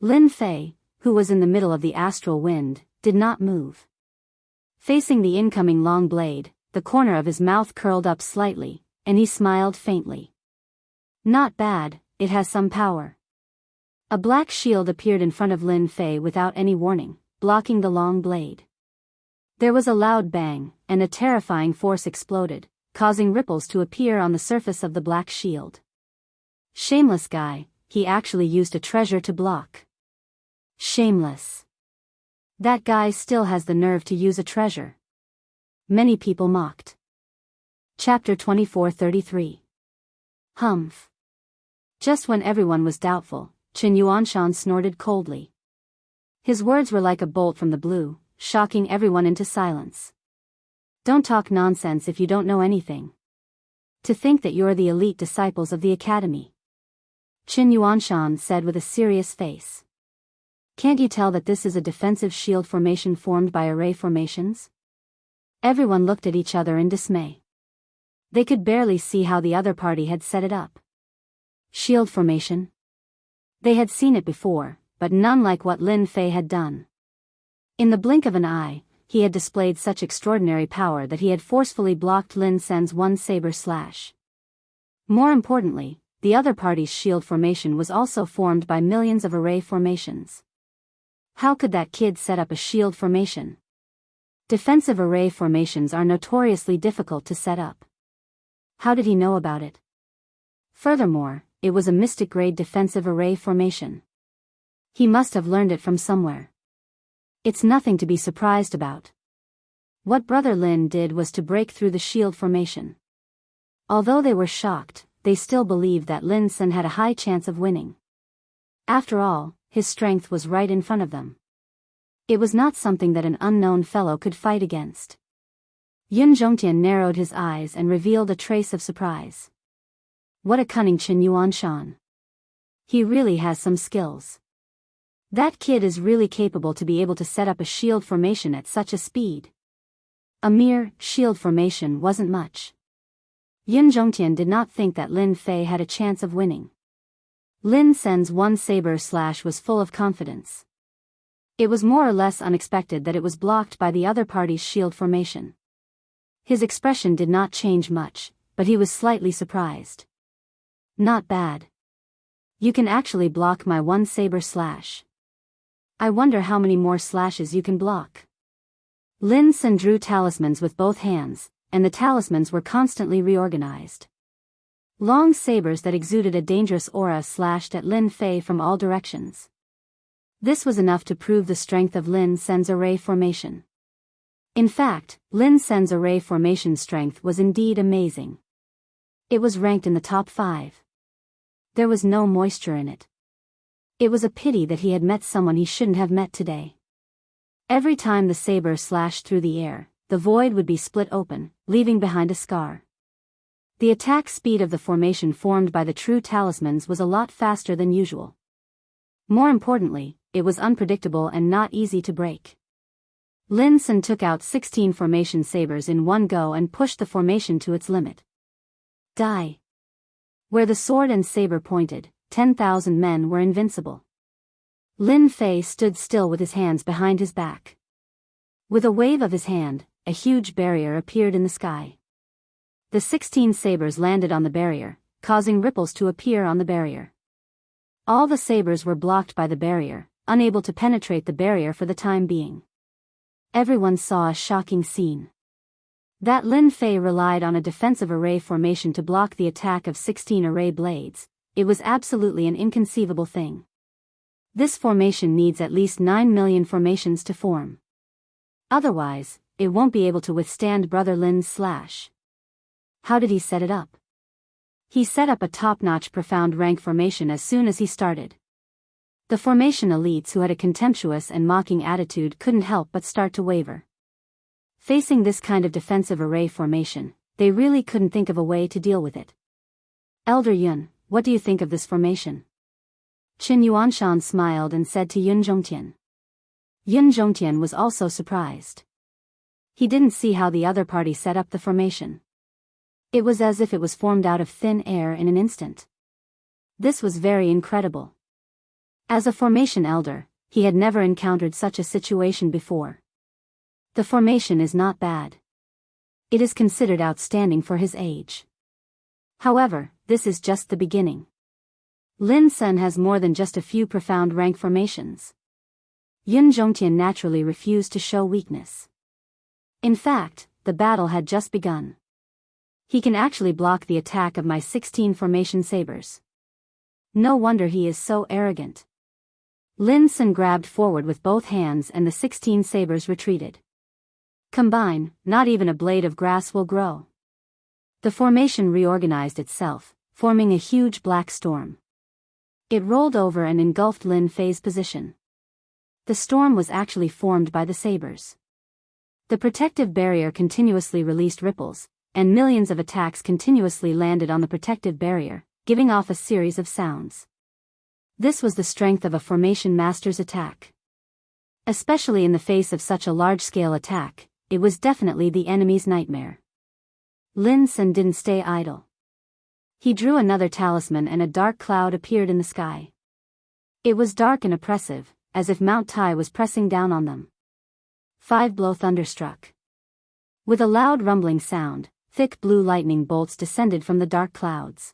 Lin Fei, who was in the middle of the astral wind, did not move. Facing the incoming long blade, the corner of his mouth curled up slightly, and he smiled faintly. Not bad, it has some power. A black shield appeared in front of Lin Fei without any warning, blocking the long blade. There was a loud bang, and a terrifying force exploded, causing ripples to appear on the surface of the black shield. Shameless guy, he actually used a treasure to block. Shameless. That guy still has the nerve to use a treasure. Many people mocked. Chapter 24:33. Humph. Just when everyone was doubtful, Qin Yuanshan snorted coldly. His words were like a bolt from the blue, shocking everyone into silence. Don't talk nonsense if you don't know anything. To think that you're the elite disciples of the academy. Qin Yuanshan said with a serious face. Can't you tell that this is a defensive shield formation formed by array formations? Everyone looked at each other in dismay. They could barely see how the other party had set it up. Shield formation? They had seen it before, but none like what Lin Fei had done. In the blink of an eye, he had displayed such extraordinary power that he had forcefully blocked Lin Sen's one saber slash. More importantly, the other party's shield formation was also formed by millions of array formations. How could that kid set up a shield formation? Defensive array formations are notoriously difficult to set up. How did he know about it? Furthermore, it was a mystic-grade defensive array formation. He must have learned it from somewhere. It's nothing to be surprised about. What Brother Lin did was to break through the shield formation. Although they were shocked, they still believed that Lin Sen had a high chance of winning. After all, his strength was right in front of them. It was not something that an unknown fellow could fight against. Yun Zhongtian narrowed his eyes and revealed a trace of surprise. What a cunning Qin Yuanshan. He really has some skills. That kid is really capable to be able to set up a shield formation at such a speed. A mere shield formation wasn't much. Yun Zhongtian did not think that Lin Fei had a chance of winning. Lin Sen's one saber slash was full of confidence. It was more or less unexpected that it was blocked by the other party's shield formation. His expression did not change much, but he was slightly surprised. Not bad. You can actually block my one saber slash. I wonder how many more slashes you can block. Lin Sen drew talismans with both hands, and the talismans were constantly reorganized. Long sabers that exuded a dangerous aura slashed at Lin Fei from all directions. This was enough to prove the strength of Lin Sen's array formation. In fact, Lin Sen's array formation strength was indeed amazing. It was ranked in the top 5. There was no moisture in it. It was a pity that he had met someone he shouldn't have met today. Every time the saber slashed through the air, the void would be split open, leaving behind a scar. The attack speed of the formation formed by the true talismans was a lot faster than usual. More importantly, it was unpredictable and not easy to break. Lin Sen took out 16 formation sabers in one go and pushed the formation to its limit. Die. Where the sword and saber pointed, 10,000 men were invincible. Lin Fei stood still with his hands behind his back. With a wave of his hand, a huge barrier appeared in the sky. The 16 sabers landed on the barrier, causing ripples to appear on the barrier. All the sabers were blocked by the barrier, unable to penetrate the barrier for the time being. Everyone saw a shocking scene. That Lin Fei relied on a defensive array formation to block the attack of 16 array blades. It was absolutely an inconceivable thing. This formation needs at least 9 million formations to form. Otherwise, it won't be able to withstand Brother Lin's slash. How did he set it up? He set up a top-notch profound rank formation as soon as he started. The formation elites who had a contemptuous and mocking attitude couldn't help but start to waver. Facing this kind of defensive array formation, they really couldn't think of a way to deal with it. Elder Yun, what do you think of this formation? Qin Yuanshan smiled and said to Yun Zhongtian. Yun Zhongtian was also surprised. He didn't see how the other party set up the formation. It was as if it was formed out of thin air in an instant. This was very incredible. As a formation elder, he had never encountered such a situation before. The formation is not bad. It is considered outstanding for his age. However, this is just the beginning. Lin Sen has more than just a few profound rank formations. Yun Zhongtian naturally refused to show weakness. In fact, the battle had just begun. He can actually block the attack of my 16 formation sabers. No wonder he is so arrogant. Lin Sen grabbed forward with both hands and the 16 sabers retreated. Combine, not even a blade of grass will grow. The formation reorganized itself, forming a huge black storm. It rolled over and engulfed Lin Fei's position. The storm was actually formed by the sabers. The protective barrier continuously released ripples, and millions of attacks continuously landed on the protective barrier, giving off a series of sounds. This was the strength of a formation master's attack. Especially in the face of such a large-scale attack, it was definitely the enemy's nightmare. Lin Sen didn't stay idle. He drew another talisman and a dark cloud appeared in the sky. It was dark and oppressive, as if Mount Tai was pressing down on them. 5-blow thunderstruck. With a loud rumbling sound, thick blue lightning bolts descended from the dark clouds.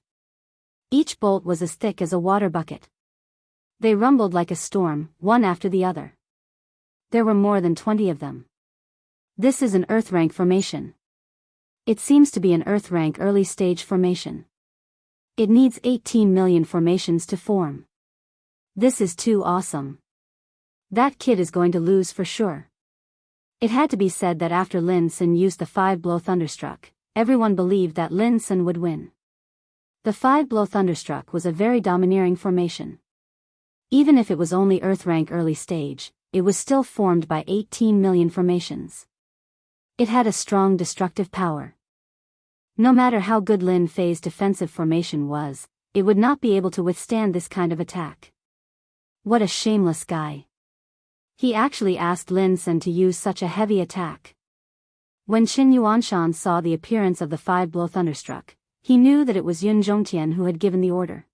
Each bolt was as thick as a water bucket. They rumbled like a storm, one after the other. There were more than 20 of them. This is an Earth rank formation. It seems to be an Earth rank early stage formation. It needs 18 million formations to form. This is too awesome. That kid is going to lose for sure. It had to be said that after Lin Sen used the 5-blow thunderstruck, everyone believed that Lin Sen would win. The 5-blow thunderstruck was a very domineering formation. Even if it was only Earth rank early stage, it was still formed by 18 million formations. It had a strong destructive power. No matter how good Lin Fei's defensive formation was, it would not be able to withstand this kind of attack. What a shameless guy. He actually asked Lin Sen to use such a heavy attack. When Qin Yuanshan saw the appearance of the 5-blow thunderstruck, he knew that it was Yun Zhongtian who had given the order.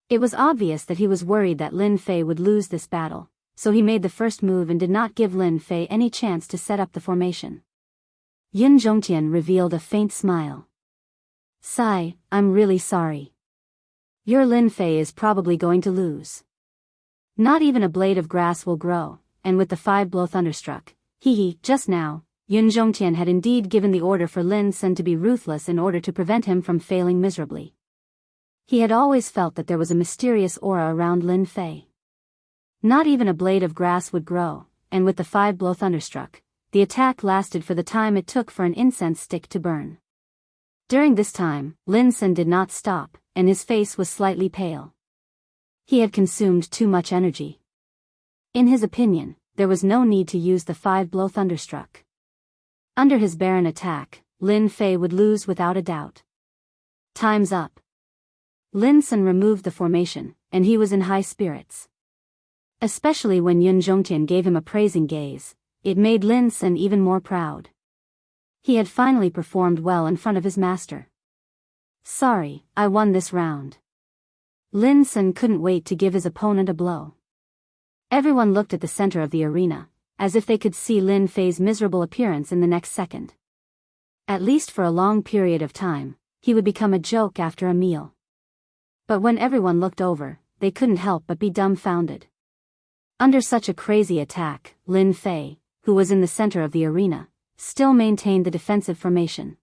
It was obvious that he was worried that Lin Fei would lose this battle, so he made the first move and did not give Lin Fei any chance to set up the formation. Yun Zhongtian revealed a faint smile. "Sigh, I'm really sorry. Your Lin Fei is probably going to lose. Not even a blade of grass will grow," and with the 5-blow thunderstruck, just now, Yun Zhongtian had indeed given the order for Lin Sen to be ruthless in order to prevent him from failing miserably. He had always felt that there was a mysterious aura around Lin Fei. Not even a blade of grass would grow, and with the 5-blow thunderstruck, the attack lasted for the time it took for an incense stick to burn. During this time, Lin Sen did not stop, and his face was slightly pale. He had consumed too much energy. In his opinion, there was no need to use the 5-blow thunderstruck. Under his barren attack, Lin Fei would lose without a doubt. Time's up. Lin Sen removed the formation, and he was in high spirits. Especially when Yun Zhongtian gave him a praising gaze, it made Lin Sen even more proud. He had finally performed well in front of his master. "Sorry, I won this round." Lin Sen couldn't wait to give his opponent a blow. Everyone looked at the center of the arena, as if they could see Lin Fei's miserable appearance in the next second. At least for a long period of time, he would become a joke after a meal. But when everyone looked over, they couldn't help but be dumbfounded. Under such a crazy attack, Lin Fei, who was in the center of the arena, still maintained the defensive formation.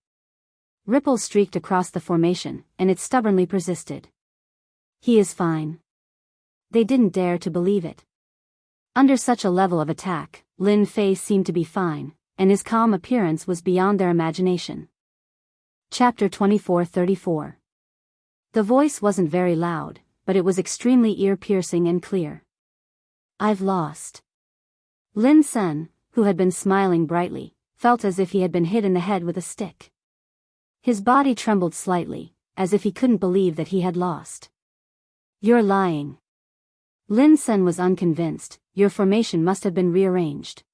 Ripples streaked across the formation, and it stubbornly persisted. "He is fine." They didn't dare to believe it. Under such a level of attack, Lin Fei seemed to be fine, and his calm appearance was beyond their imagination. Chapter 24-34. The voice wasn't very loud, but it was extremely ear-piercing and clear. "I've lost." Lin Sen, who had been smiling brightly, felt as if he had been hit in the head with a stick. His body trembled slightly, as if he couldn't believe that he had lost. "You're lying." Lin Sen was unconvinced. "Your formation must have been rearranged.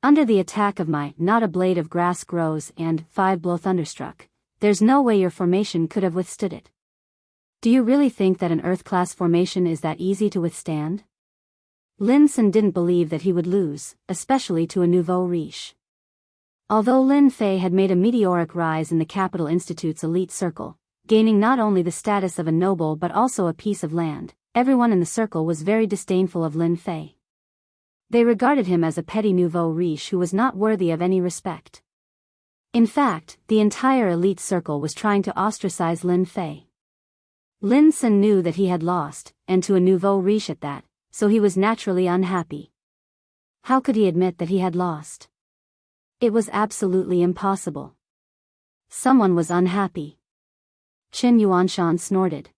Under the attack of my not a blade of grass grows and 5-blow thunderstruck, there's no way your formation could have withstood it. Do you really think that an Earth-class formation is that easy to withstand?" Lin Sen didn't believe that he would lose, especially to a nouveau riche. Although Lin Fei had made a meteoric rise in the Capital Institute's elite circle, gaining not only the status of a noble but also a piece of land, everyone in the circle was very disdainful of Lin Fei. They regarded him as a petty nouveau riche who was not worthy of any respect. In fact, the entire elite circle was trying to ostracize Lin Fei. Lin Sen knew that he had lost, and to a nouveau riche at that, so he was naturally unhappy. How could he admit that he had lost? It was absolutely impossible. Someone was unhappy. Qin Yuanshan snorted.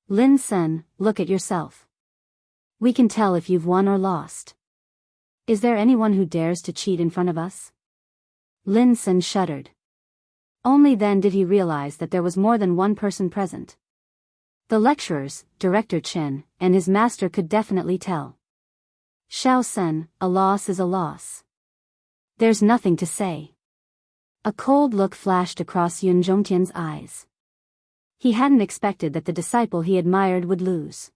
Lin Sen, look at yourself. We can tell if you've won or lost. Is there anyone who dares to cheat in front of us? Lin Sen shuddered. Only then did he realize that there was more than one person present. The lecturers, Director Chen, and his master could definitely tell. Xiao Sen, a loss is a loss. There's nothing to say. A cold look flashed across Yun Zhongtian's eyes. He hadn't expected that the disciple he admired would lose.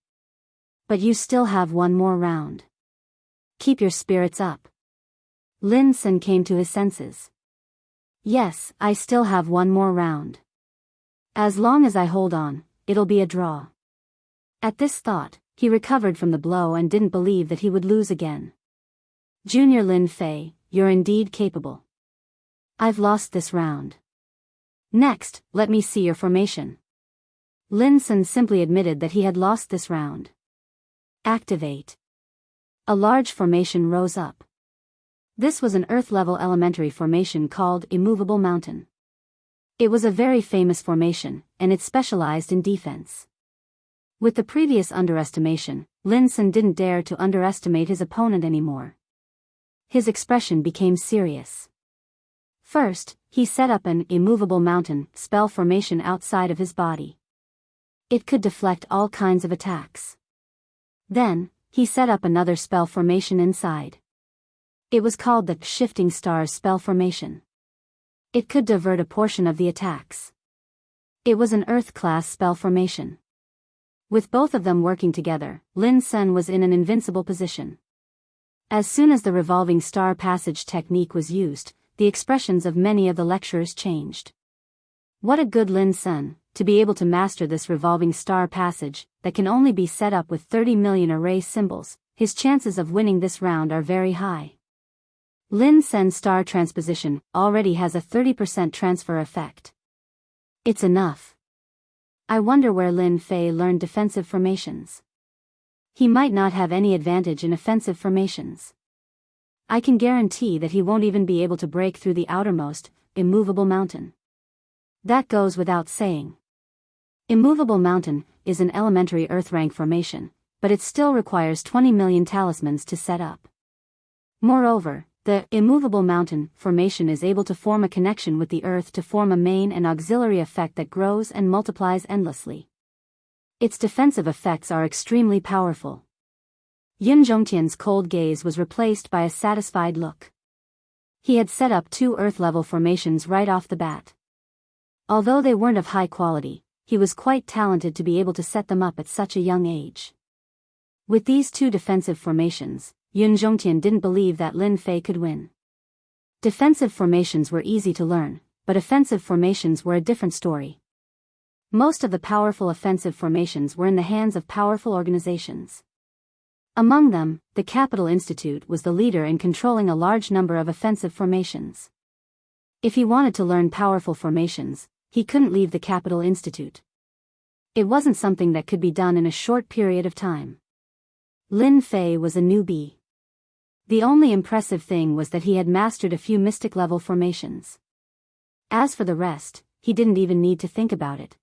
But you still have one more round. Keep your spirits up. Lin Sen came to his senses. Yes, I still have one more round. As long as I hold on, it'll be a draw. At this thought, he recovered from the blow and didn't believe that he would lose again. Junior Lin Fei, you're indeed capable. I've lost this round. Next, let me see your formation. Lin Sen simply admitted that he had lost this round. Activate. A large formation rose up. This was an Earth-level elementary formation called Immovable Mountain. It was a very famous formation, and it specialized in defense. With the previous underestimation, Lin Sen didn't dare to underestimate his opponent anymore. His expression became serious. First, he set up an Immovable Mountain spell formation outside of his body. It could deflect all kinds of attacks. Then, he set up another spell formation inside. It was called the Shifting Stars spell formation. It could divert a portion of the attacks. It was an Earth-class spell formation. With both of them working together, Lin Sen was in an invincible position. As soon as the revolving star passage technique was used, the expressions of many of the lecturers changed. What a good Lin Sen, to be able to master this revolving star passage, that can only be set up with 30 million array symbols, his chances of winning this round are very high. Lin Sen's star transposition already has a 30% transfer effect. It's enough. I wonder where Lin Fei learned defensive formations. He might not have any advantage in offensive formations. I can guarantee that he won't even be able to break through the outermost, Immovable Mountain. That goes without saying. Immovable Mountain is an elementary Earth rank formation, but it still requires 20 million talismans to set up. Moreover, the Immovable Mountain formation is able to form a connection with the Earth to form a main and auxiliary effect that grows and multiplies endlessly. Its defensive effects are extremely powerful. Yun Zhongtian's cold gaze was replaced by a satisfied look. He had set up 2 Earth-level formations right off the bat. Although they weren't of high quality, he was quite talented to be able to set them up at such a young age. With these 2 defensive formations, Yun Zhongtian didn't believe that Lin Fei could win. Defensive formations were easy to learn, but offensive formations were a different story. Most of the powerful offensive formations were in the hands of powerful organizations. Among them, the Capital Institute was the leader in controlling a large number of offensive formations. If he wanted to learn powerful formations, he couldn't leave the Capital Institute. It wasn't something that could be done in a short period of time. Lin Fei was a newbie. The only impressive thing was that he had mastered a few mystic-level formations. As for the rest, he didn't even need to think about it.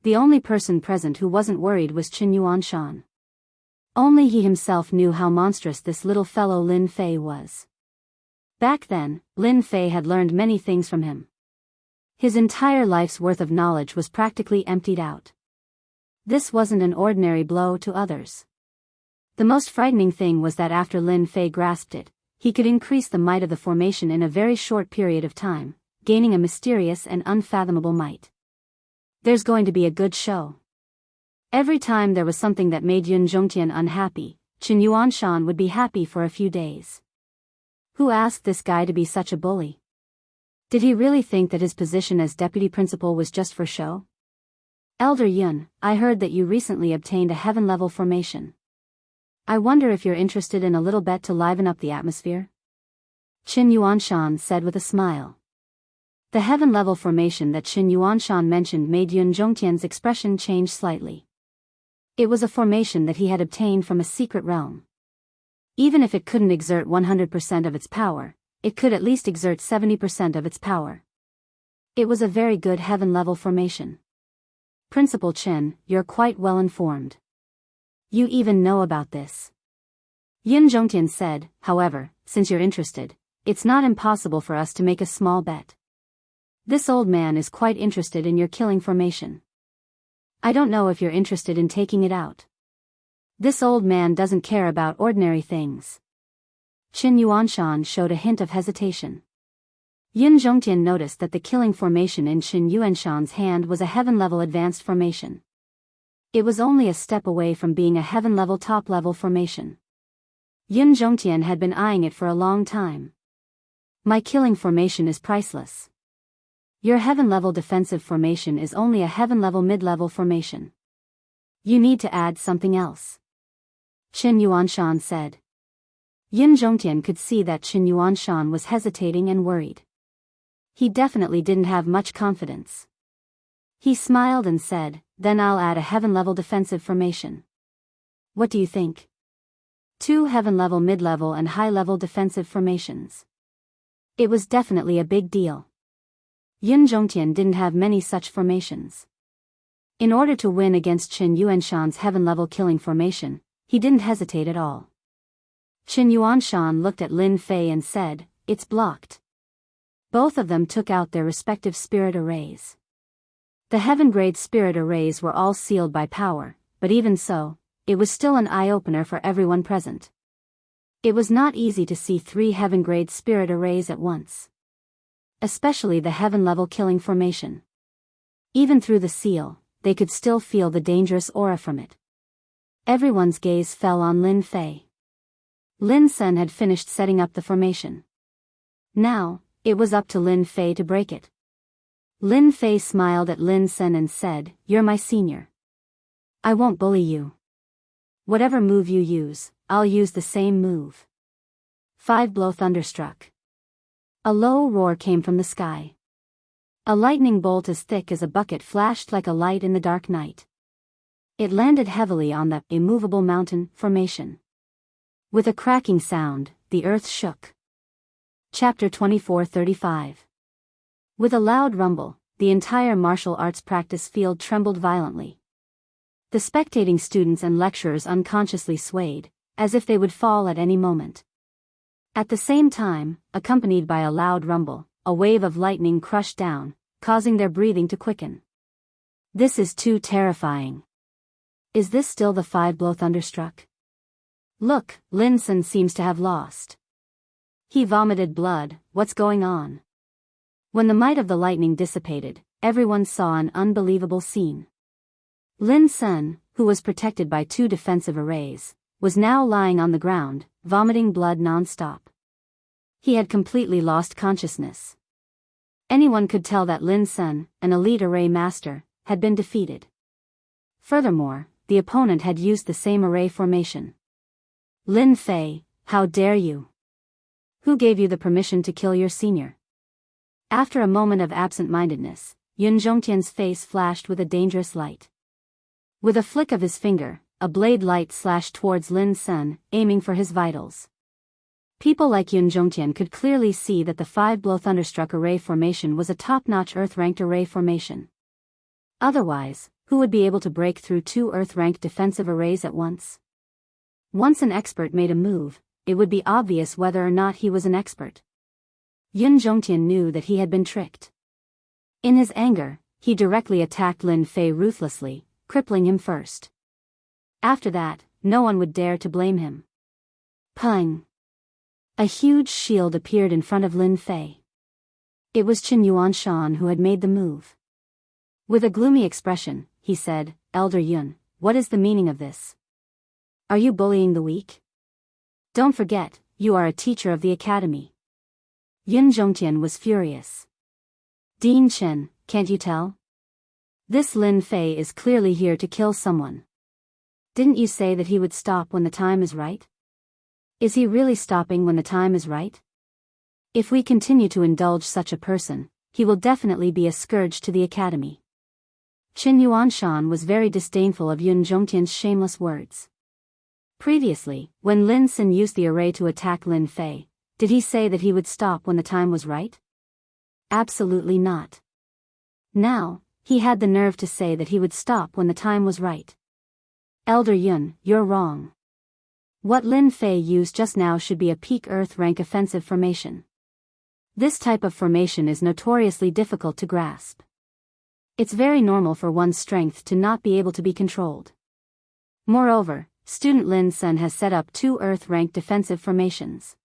The only person present who wasn't worried was Qin Yuanshan. Only he himself knew how monstrous this little fellow Lin Fei was. Back then, Lin Fei had learned many things from him. His entire life's worth of knowledge was practically emptied out. This wasn't an ordinary blow to others. The most frightening thing was that after Lin Fei grasped it, he could increase the might of the formation in a very short period of time, gaining a mysterious and unfathomable might. There's going to be a good show. Every time there was something that made Yun Zhongtian unhappy, Qin Yuanshan would be happy for a few days. Who asked this guy to be such a bully? Did he really think that his position as deputy principal was just for show? Elder Yun, I heard that you recently obtained a heaven-level formation. I wonder if you're interested in a little bet to liven up the atmosphere? Qin Yuanshan said with a smile. The heaven-level formation that Qin Yuanshan mentioned made Yun Zhongtian's expression change slightly. It was a formation that he had obtained from a secret realm. Even if it couldn't exert 100% of its power, it could at least exert 70% of its power. It was a very good heaven-level formation. Principal Qin, you're quite well informed. You even know about this. Yun Zhongtian said, however, since you're interested, it's not impossible for us to make a small bet. This old man is quite interested in your killing formation. I don't know if you're interested in taking it out. This old man doesn't care about ordinary things. Qin Yuanshan showed a hint of hesitation. Yun Zhongtian noticed that the killing formation in Qin Yuanshan's hand was a heaven-level advanced formation. It was only a step away from being a heaven-level top-level formation. Yun Zhongtian had been eyeing it for a long time. My killing formation is priceless. Your heaven-level defensive formation is only a heaven-level mid-level formation. You need to add something else. Qin Yuanshan said. Yun Zhongtian could see that Qin Yuanshan was hesitating and worried. He definitely didn't have much confidence. He smiled and said, then I'll add a heaven-level defensive formation. What do you think? 2 heaven-level mid-level and high-level defensive formations. It was definitely a big deal. Yun Zhongtian didn't have many such formations. In order to win against Qin Yuanshan's heaven-level killing formation, he didn't hesitate at all. Qin Yuanshan looked at Lin Fei and said, it's blocked. Both of them took out their respective spirit arrays. The heaven-grade spirit arrays were all sealed by power, but even so, it was still an eye-opener for everyone present. It was not easy to see 3 heaven-grade spirit arrays at once. Especially the heaven-level killing formation. Even through the seal, they could still feel the dangerous aura from it. Everyone's gaze fell on Lin Fei. Lin Sen had finished setting up the formation. Now, it was up to Lin Fei to break it. Lin Fei smiled at Lin Sen and said, you're my senior. I won't bully you. Whatever move you use, I'll use the same move. 5-blow thunderstruck. A low roar came from the sky. A lightning bolt as thick as a bucket flashed like a light in the dark night. It landed heavily on the immovable mountain formation. With a cracking sound, the earth shook. Chapter 24:35. With a loud rumble, the entire martial arts practice field trembled violently. The spectating students and lecturers unconsciously swayed, as if they would fall at any moment. At the same time, accompanied by a loud rumble, a wave of lightning crushed down, causing their breathing to quicken. This is too terrifying. Is this still the 5-blow thunderstruck? Look, Lin Sen seems to have lost. He vomited blood. What's going on? When the might of the lightning dissipated, everyone saw an unbelievable scene. Lin Sen, who was protected by 2 defensive arrays, was now lying on the ground, vomiting blood non-stop. He had completely lost consciousness. Anyone could tell that Lin Sen, an elite array master, had been defeated. Furthermore, the opponent had used the same array formation. Lin Fei, how dare you? Who gave you the permission to kill your senior? After a moment of absent-mindedness, Yun Zhongtian's face flashed with a dangerous light. With a flick of his finger, a blade light slashed towards Lin Sen, aiming for his vitals. People like Yun Zhongtian could clearly see that the 5-blow thunderstruck array formation was a top-notch Earth-ranked array formation. Otherwise, who would be able to break through 2 Earth-ranked defensive arrays at once? Once an expert made a move, it would be obvious whether or not he was an expert. Yun Zhongtian knew that he had been tricked. In his anger, he directly attacked Lin Fei ruthlessly, crippling him first. After that, no one would dare to blame him. Pung! A huge shield appeared in front of Lin Fei. It was Qin Yuanshan who had made the move. With a gloomy expression, he said, Elder Yun, what is the meaning of this? Are you bullying the weak? Don't forget, you are a teacher of the academy. Yun Zhongtian was furious. Dean Chen, can't you tell? This Lin Fei is clearly here to kill someone. Didn't you say that he would stop when the time is right? Is he really stopping when the time is right? If we continue to indulge such a person, he will definitely be a scourge to the academy. Qin Yuanshan was very disdainful of Yun Zhongtian's shameless words. Previously, when Lin Sin used the array to attack Lin Fei, did he say that he would stop when the time was right? Absolutely not. Now, he had the nerve to say that he would stop when the time was right. Elder Yun, you're wrong. What Lin Fei used just now should be a peak Earth rank offensive formation. This type of formation is notoriously difficult to grasp. It's very normal for one's strength to not be able to be controlled. Moreover, student Lin Sun has set up 2 Earth rank defensive formations.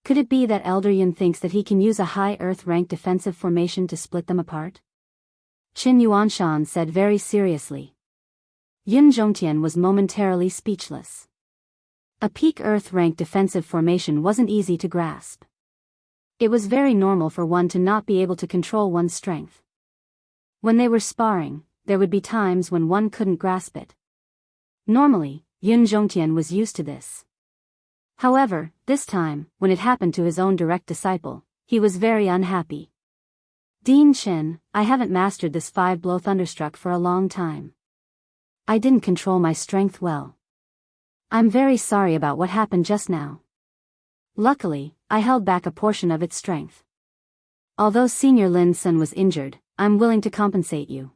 Could it be that Elder Yun thinks that he can use a high Earth rank defensive formation to split them apart? Qin Yuanshan said very seriously. Yun Zhongtian was momentarily speechless. A peak Earth rank defensive formation wasn't easy to grasp. It was very normal for one to not be able to control one's strength. When they were sparring, there would be times when one couldn't grasp it. Normally, Yun Zhongtian was used to this. However, this time, when it happened to his own direct disciple, he was very unhappy. Dean Chen, I haven't mastered this 5-blow thunderstruck for a long time. I didn't control my strength well. I'm very sorry about what happened just now. Luckily, I held back a portion of its strength. Although Senior Lin Sun was injured, I'm willing to compensate you.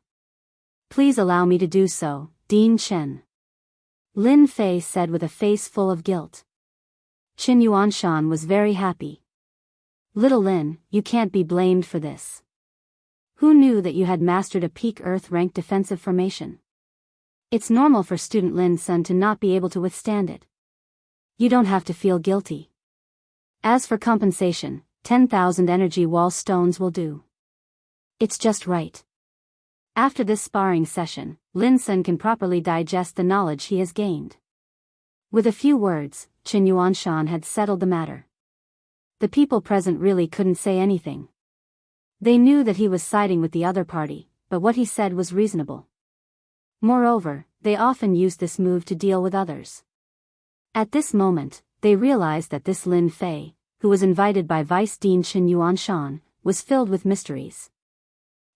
Please allow me to do so, Dean Chen. Lin Fei said with a face full of guilt. Qin Yuanshan was very happy. Little Lin, you can't be blamed for this. Who knew that you had mastered a peak Earth rank defensive formation? It's normal for student Lin Sun to not be able to withstand it. You don't have to feel guilty. As for compensation, 10,000 energy wall stones will do. It's just right. After this sparring session, Lin Sun can properly digest the knowledge he has gained. With a few words, Qin Yuanshan had settled the matter. The people present really couldn't say anything. They knew that he was siding with the other party, but what he said was reasonable. Moreover, they often used this move to deal with others. At this moment, they realized that this Lin Fei, who was invited by Vice Dean Qin Yuanshan, was filled with mysteries.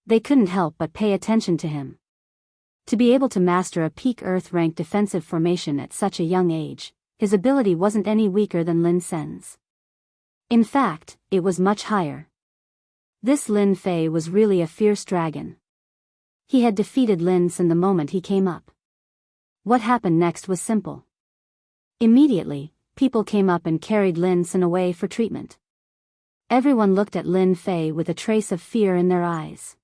They couldn't help but pay attention to him. To be able to master a peak Earth rank defensive formation at such a young age, his ability wasn't any weaker than Lin Sen's. In fact, it was much higher. This Lin Fei was really a fierce dragon. He had defeated Lin Sen the moment he came up. What happened next was simple. Immediately, people came up and carried Lin Sen away for treatment. Everyone looked at Lin Fei with a trace of fear in their eyes.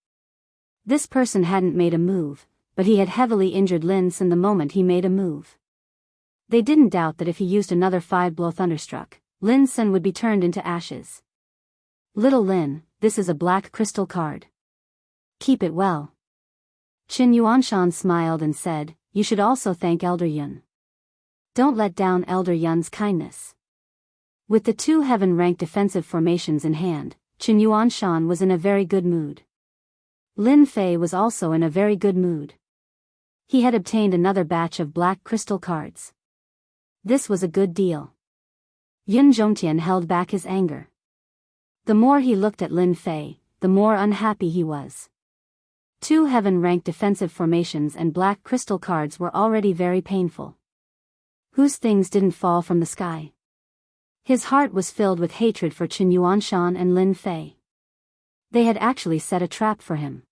This person hadn't made a move, but he had heavily injured Lin Sen the moment he made a move. They didn't doubt that if he used another 5-blow thunderstruck, Lin Sen would be turned into ashes. Little Lin, this is a black crystal card. Keep it well. Qin Yuanshan smiled and said, you should also thank Elder Yun. Don't let down Elder Yun's kindness. With the 2 heaven-rank defensive formations in hand, Qin Yuanshan was in a very good mood. Lin Fei was also in a very good mood. He had obtained another batch of black crystal cards. This was a good deal. Yun Zhongtian held back his anger. The more he looked at Lin Fei, the more unhappy he was. 2 heaven-rank defensive formations and black crystal cards were already very painful. Whose things didn't fall from the sky? His heart was filled with hatred for Qin Yuanshan and Lin Fei. They had actually set a trap for him.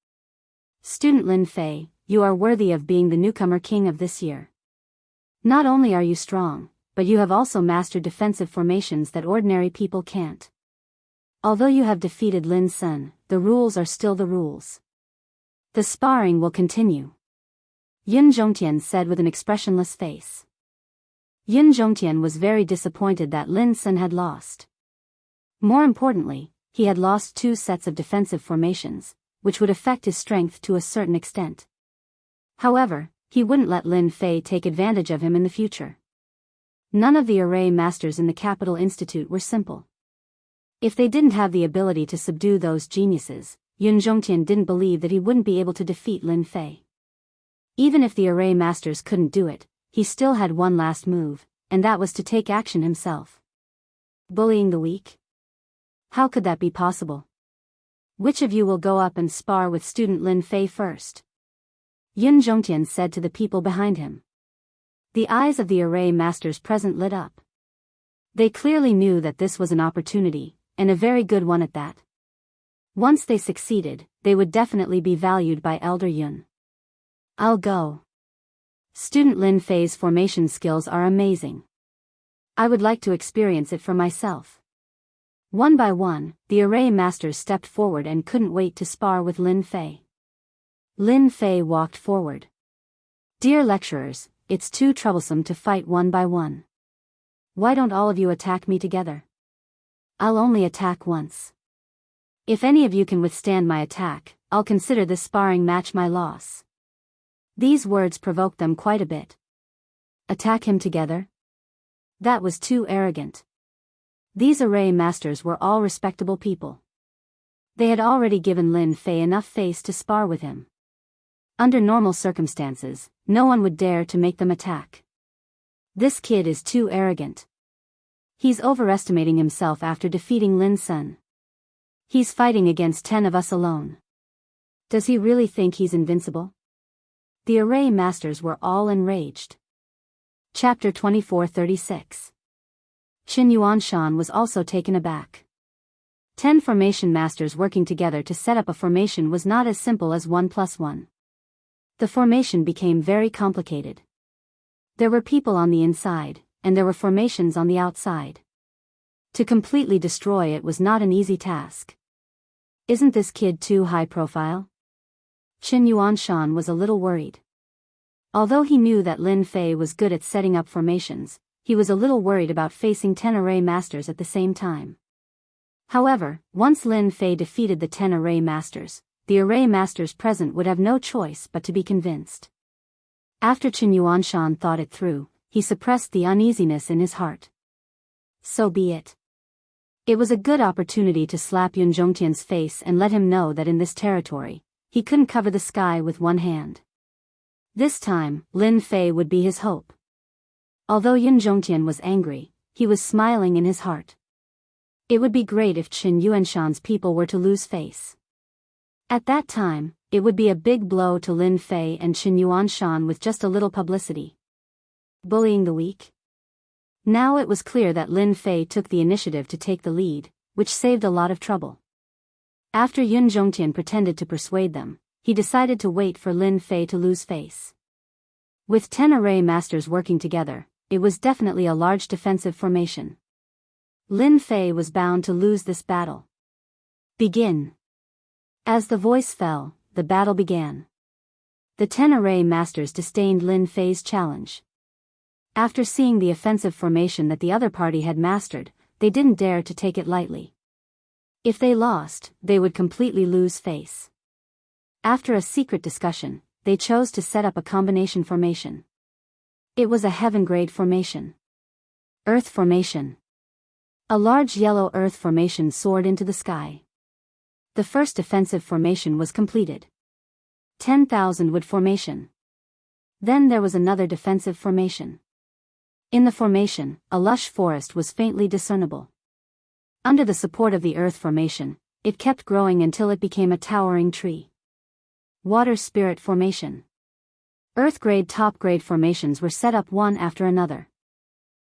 Student Lin Fei, you are worthy of being the newcomer king of this year. Not only are you strong, but you have also mastered defensive formations that ordinary people can't. Although you have defeated Lin Sun, the rules are still the rules. The sparring will continue. Yun Zhongtian said with an expressionless face. Yun Zhongtian was very disappointed that Lin Sun had lost. More importantly, he had lost 2 sets of defensive formations, which would affect his strength to a certain extent. However, he wouldn't let Lin Fei take advantage of him in the future. None of the array masters in the Capital Institute were simple. If they didn't have the ability to subdue those geniuses, Yun Zhongtian didn't believe that he wouldn't be able to defeat Lin Fei. Even if the array masters couldn't do it, he still had one last move, and that was to take action himself. Bullying the weak? How could that be possible? Which of you will go up and spar with student Lin Fei first? Yun Zhongtian said to the people behind him. The eyes of the array masters present lit up. They clearly knew that this was an opportunity, and a very good one at that. Once they succeeded, they would definitely be valued by Elder Yun. I'll go. Student Lin Fei's formation skills are amazing. I would like to experience it for myself. One by one, the array masters stepped forward and couldn't wait to spar with Lin Fei. Lin Fei walked forward. Dear lecturers, it's too troublesome to fight one by one. Why don't all of you attack me together? I'll only attack once. If any of you can withstand my attack, I'll consider this sparring match my loss. These words provoked them quite a bit. Attack him together? That was too arrogant. These array masters were all respectable people. They had already given Lin Fei enough face to spar with him. Under normal circumstances, no one would dare to make them attack. This kid is too arrogant. He's overestimating himself after defeating Lin Sun. He's fighting against 10 of us alone. Does he really think he's invincible? The array masters were all enraged. Chapter 24:36. Qin Yuanshan was also taken aback. 10 formation masters working together to set up a formation was not as simple as 1 plus 1. The formation became very complicated. There were people on the inside, and there were formations on the outside. To completely destroy it was not an easy task. Isn't this kid too high profile? Qin Yuanshan was a little worried. Although he knew that Lin Fei was good at setting up formations, he was a little worried about facing 10 array masters at the same time. However, once Lin Fei defeated the 10 array masters, the array masters present would have no choice but to be convinced. After Qin Yuanshan thought it through, he suppressed the uneasiness in his heart. So be it. It was a good opportunity to slap Yun Zhongtian's face and let him know that in this territory, he couldn't cover the sky with one hand. This time, Lin Fei would be his hope. Although Yun Zhongtian was angry, he was smiling in his heart. It would be great if Qin Yuanshan's people were to lose face. At that time, it would be a big blow to Lin Fei and Qin Yuanshan with just a little publicity. Bullying the weak? Now it was clear that Lin Fei took the initiative to take the lead, which saved a lot of trouble. After Yun Zhongtian pretended to persuade them, he decided to wait for Lin Fei to lose face. With 10 array masters working together, it was definitely a large defensive formation. Lin Fei was bound to lose this battle. Begin. As the voice fell, the battle began. The 10 array masters disdained Lin Fei's challenge. After seeing the offensive formation that the other party had mastered, they didn't dare to take it lightly. If they lost, they would completely lose face. After a secret discussion, they chose to set up a combination formation. It was a heaven-grade formation. Earth formation. A large yellow earth formation soared into the sky. The first defensive formation was completed. 10,000 wood formation. Then there was another defensive formation. In the formation, a lush forest was faintly discernible. Under the support of the earth formation, it kept growing until it became a towering tree. Water spirit formation. Earth-grade top-grade formations were set up one after another.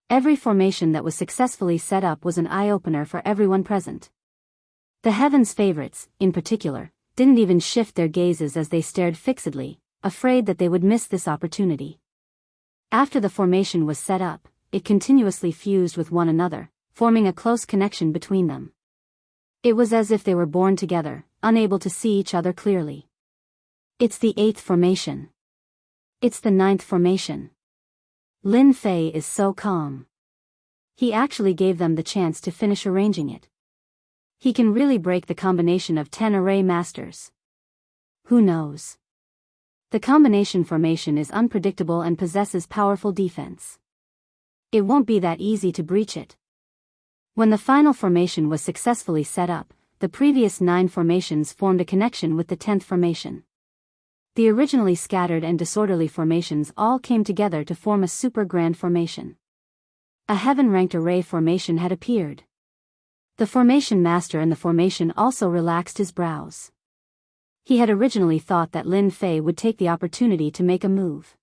Every formation that was successfully set up was an eye-opener for everyone present. The heavens' favorites, in particular, didn't even shift their gazes as they stared fixedly, afraid that they would miss this opportunity. After the formation was set up, it continuously fused with one another, forming a close connection between them. It was as if they were born together, unable to see each other clearly. It's the 8th formation. It's the 9th formation. Lin Fei is so calm. He actually gave them the chance to finish arranging it. He can really break the combination of 10 array masters. Who knows? The combination formation is unpredictable and possesses powerful defense. It won't be that easy to breach it. When the final formation was successfully set up, the previous 9 formations formed a connection with the 10th formation. The originally scattered and disorderly formations all came together to form a super grand formation. A heaven-ranked array formation had appeared. The formation master in the formation also relaxed his brows. He had originally thought that Lin Fei would take the opportunity to make a move.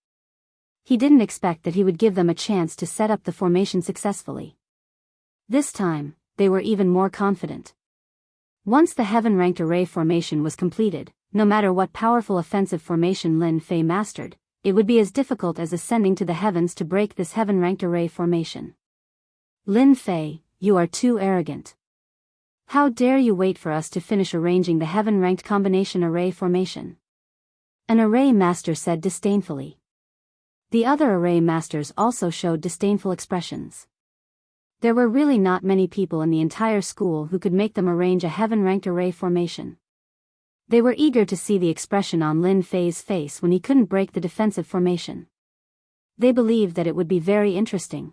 He didn't expect that he would give them a chance to set up the formation successfully. This time, they were even more confident. Once the heaven-ranked array formation was completed, no matter what powerful offensive formation Lin Fei mastered, it would be as difficult as ascending to the heavens to break this heaven-ranked array formation. Lin Fei, you are too arrogant. How dare you wait for us to finish arranging the heaven-ranked combination array formation? An array master said disdainfully. The other array masters also showed disdainful expressions. There were really not many people in the entire school who could make them arrange a heaven-ranked array formation. They were eager to see the expression on Lin Fei's face when he couldn't break the defensive formation. They believed that it would be very interesting.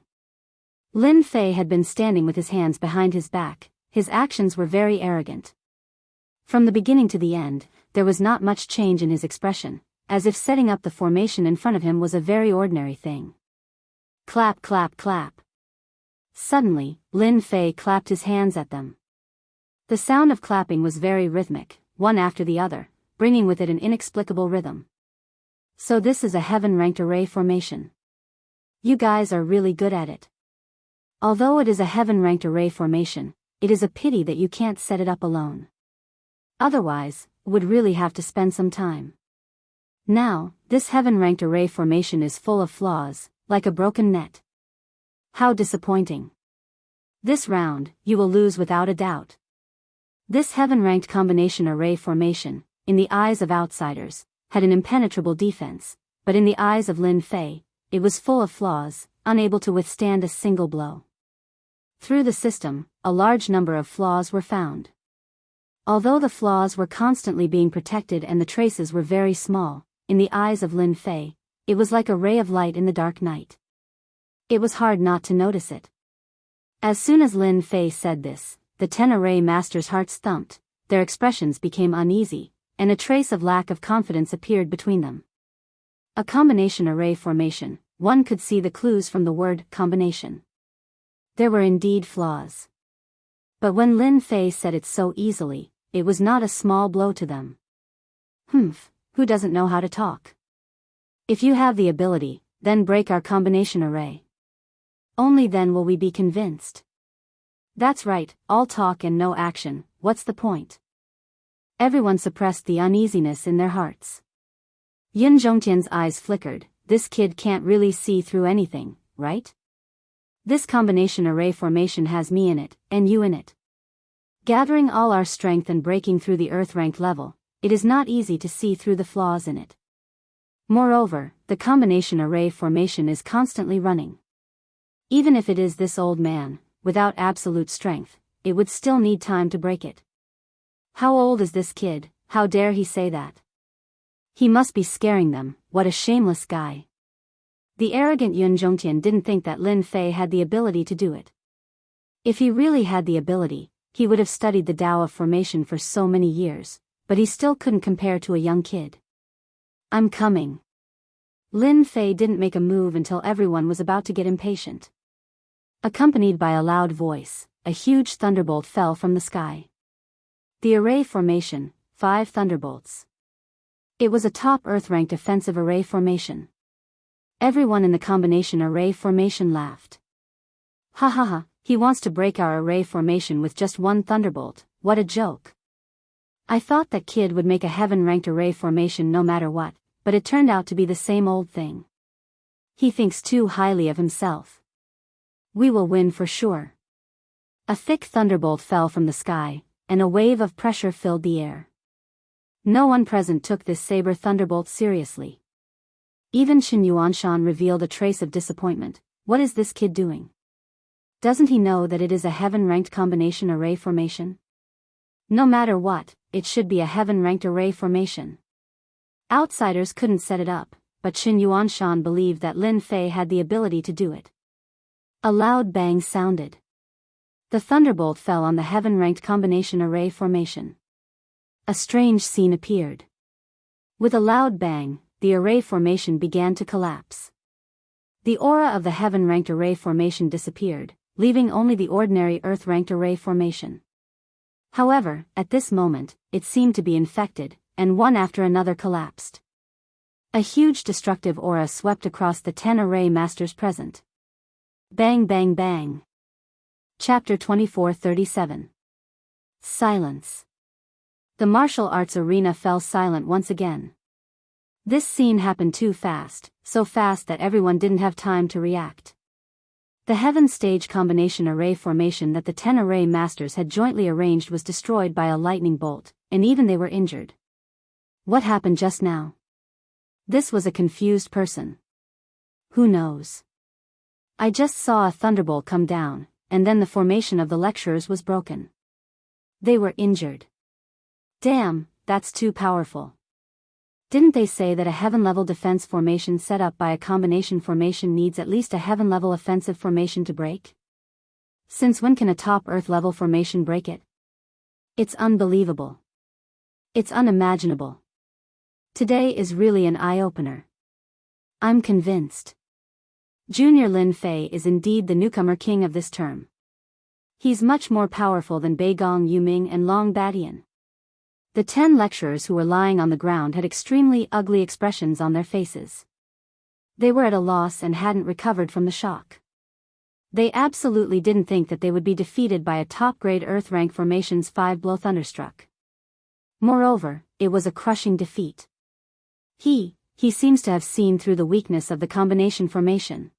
Lin Fei had been standing with his hands behind his back. His actions were very arrogant. From the beginning to the end, there was not much change in his expression, as if setting up the formation in front of him was a very ordinary thing. Clap, clap, clap. Suddenly, Lin Fei clapped his hands at them. The sound of clapping was very rhythmic, one after the other, bringing with it an inexplicable rhythm. So this is a heaven-ranked array formation. You guys are really good at it. Although it is a heaven-ranked array formation, it is a pity that you can't set it up alone. Otherwise, would really have to spend some time. Now, this heaven-ranked array formation is full of flaws, like a broken net. How disappointing. This round, you will lose without a doubt. This heaven-ranked combination array formation, in the eyes of outsiders, had an impenetrable defense, but in the eyes of Lin Fei, it was full of flaws, unable to withstand a single blow. Through the system, a large number of flaws were found. Although the flaws were constantly being protected and the traces were very small, in the eyes of Lin Fei, it was like a ray of light in the dark night. It was hard not to notice it. As soon as Lin Fei said this, the 10 array masters' hearts thumped, their expressions became uneasy, and a trace of lack of confidence appeared between them. A combination array formation, one could see the clues from the word combination. There were indeed flaws. But when Lin Fei said it so easily, it was not a small blow to them. Who doesn't know how to talk? If you have the ability, then break our combination array. Only then will we be convinced. That's right, all talk and no action, what's the point? Everyone suppressed the uneasiness in their hearts. Yun Zhongtian's eyes flickered. This kid can't really see through anything, right? This combination array formation has me in it, and you in it. Gathering all our strength and breaking through the earth-ranked level, it is not easy to see through the flaws in it. Moreover, the combination array formation is constantly running. Even if it is this old man, without absolute strength, it would still need time to break it. How old is this kid? How dare he say that? He must be scaring them, what a shameless guy. The arrogant Yun Zhongtian didn't think that Lin Fei had the ability to do it. If he really had the ability, he would have studied the Tao of formation for so many years, but he still couldn't compare to a young kid. I'm coming. Lin Fei didn't make a move until everyone was about to get impatient. Accompanied by a loud voice, a huge thunderbolt fell from the sky. The array formation, 5 thunderbolts. It was a top Earth-ranked offensive array formation. Everyone in the combination array formation laughed. Ha ha ha, he wants to break our array formation with just 1 thunderbolt, what a joke. I thought that kid would make a heaven-ranked array formation no matter what, but it turned out to be the same old thing. He thinks too highly of himself. We will win for sure. A thick thunderbolt fell from the sky, and a wave of pressure filled the air. No one present took this saber thunderbolt seriously. Even Qin Yuanshan revealed a trace of disappointment. What is this kid doing? Doesn't he know that it is a heaven-ranked combination array formation? No matter what, it should be a heaven-ranked array formation. Outsiders couldn't set it up, but Qin Yuanshan believed that Lin Fei had the ability to do it. A loud bang sounded. The thunderbolt fell on the heaven-ranked combination array formation. A strange scene appeared. With a loud bang, the array formation began to collapse. The aura of the heaven-ranked array formation disappeared, leaving only the ordinary earth-ranked array formation. However, at this moment, it seemed to be infected, and one after another collapsed. A huge destructive aura swept across the 10 array masters present. Bang bang bang. Chapter 24:37. Silence. The martial arts arena fell silent once again. This scene happened too fast, so fast that everyone didn't have time to react. The heaven stage combination array formation that the 10 array masters had jointly arranged was destroyed by a lightning bolt, and even they were injured. What happened just now? This was a confused person. Who knows? I just saw a thunderbolt come down, and then the formation of the lecturers was broken. They were injured. Damn, that's too powerful. Didn't they say that a heaven-level defense formation set up by a combination formation needs at least a heaven-level offensive formation to break? Since when can a top Earth-level formation break it? It's unbelievable. It's unimaginable. Today is really an eye-opener. I'm convinced. Junior Lin Fei is indeed the newcomer king of this term. He's much more powerful than Beigong Yuming and Long Badian. The 10 lecturers who were lying on the ground had extremely ugly expressions on their faces. They were at a loss and hadn't recovered from the shock. They absolutely didn't think that they would be defeated by a top-grade Earth-rank formation's 5-blow thunderstruck. Moreover, it was a crushing defeat. He seems to have seen through the weakness of the combination formation.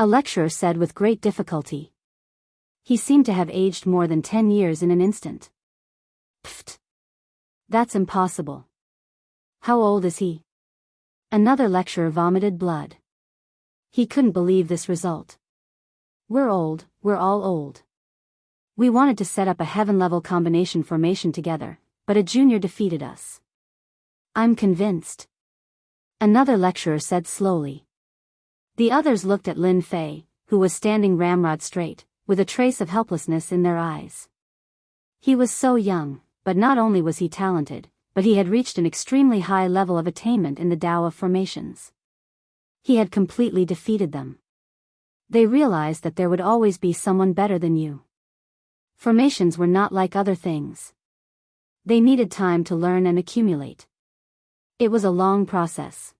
A lecturer said with great difficulty. He seemed to have aged more than 10 years in an instant. Pfft. That's impossible. How old is he? Another lecturer vomited blood. He couldn't believe this result. We're old, we're all old. We wanted to set up a heaven-level combination formation together, but a junior defeated us. I'm convinced. Another lecturer said slowly. The others looked at Lin Fei, who was standing ramrod straight, with a trace of helplessness in their eyes. He was so young. But not only was he talented, but he had reached an extremely high level of attainment in the Tao of formations. He had completely defeated them. They realized that there would always be someone better than you. Formations were not like other things. They needed time to learn and accumulate. It was a long process.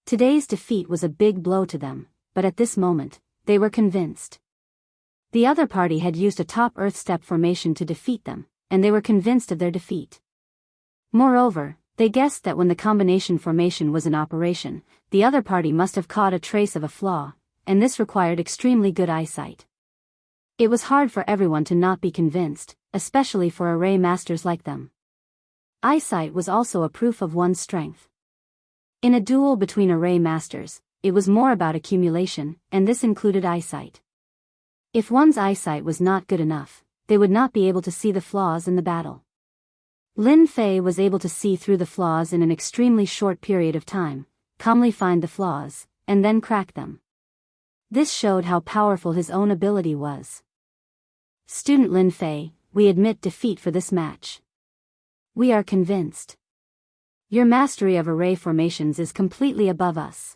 Today's defeat was a big blow to them, but at this moment, they were convinced. The other party had used a top Earth step formation to defeat them, and they were convinced of their defeat. Moreover, they guessed that when the combination formation was in operation, the other party must have caught a trace of a flaw, and this required extremely good eyesight. It was hard for everyone to not be convinced, especially for array masters like them. Eyesight was also a proof of one's strength. In a duel between array masters, it was more about accumulation, and this included eyesight. If one's eyesight was not good enough, they would not be able to see the flaws in the battle. Lin Fei was able to see through the flaws in an extremely short period of time, calmly find the flaws, and then crack them. This showed how powerful his own ability was. Student Lin Fei, we admit defeat for this match. We are convinced. Your mastery of array formations is completely above us.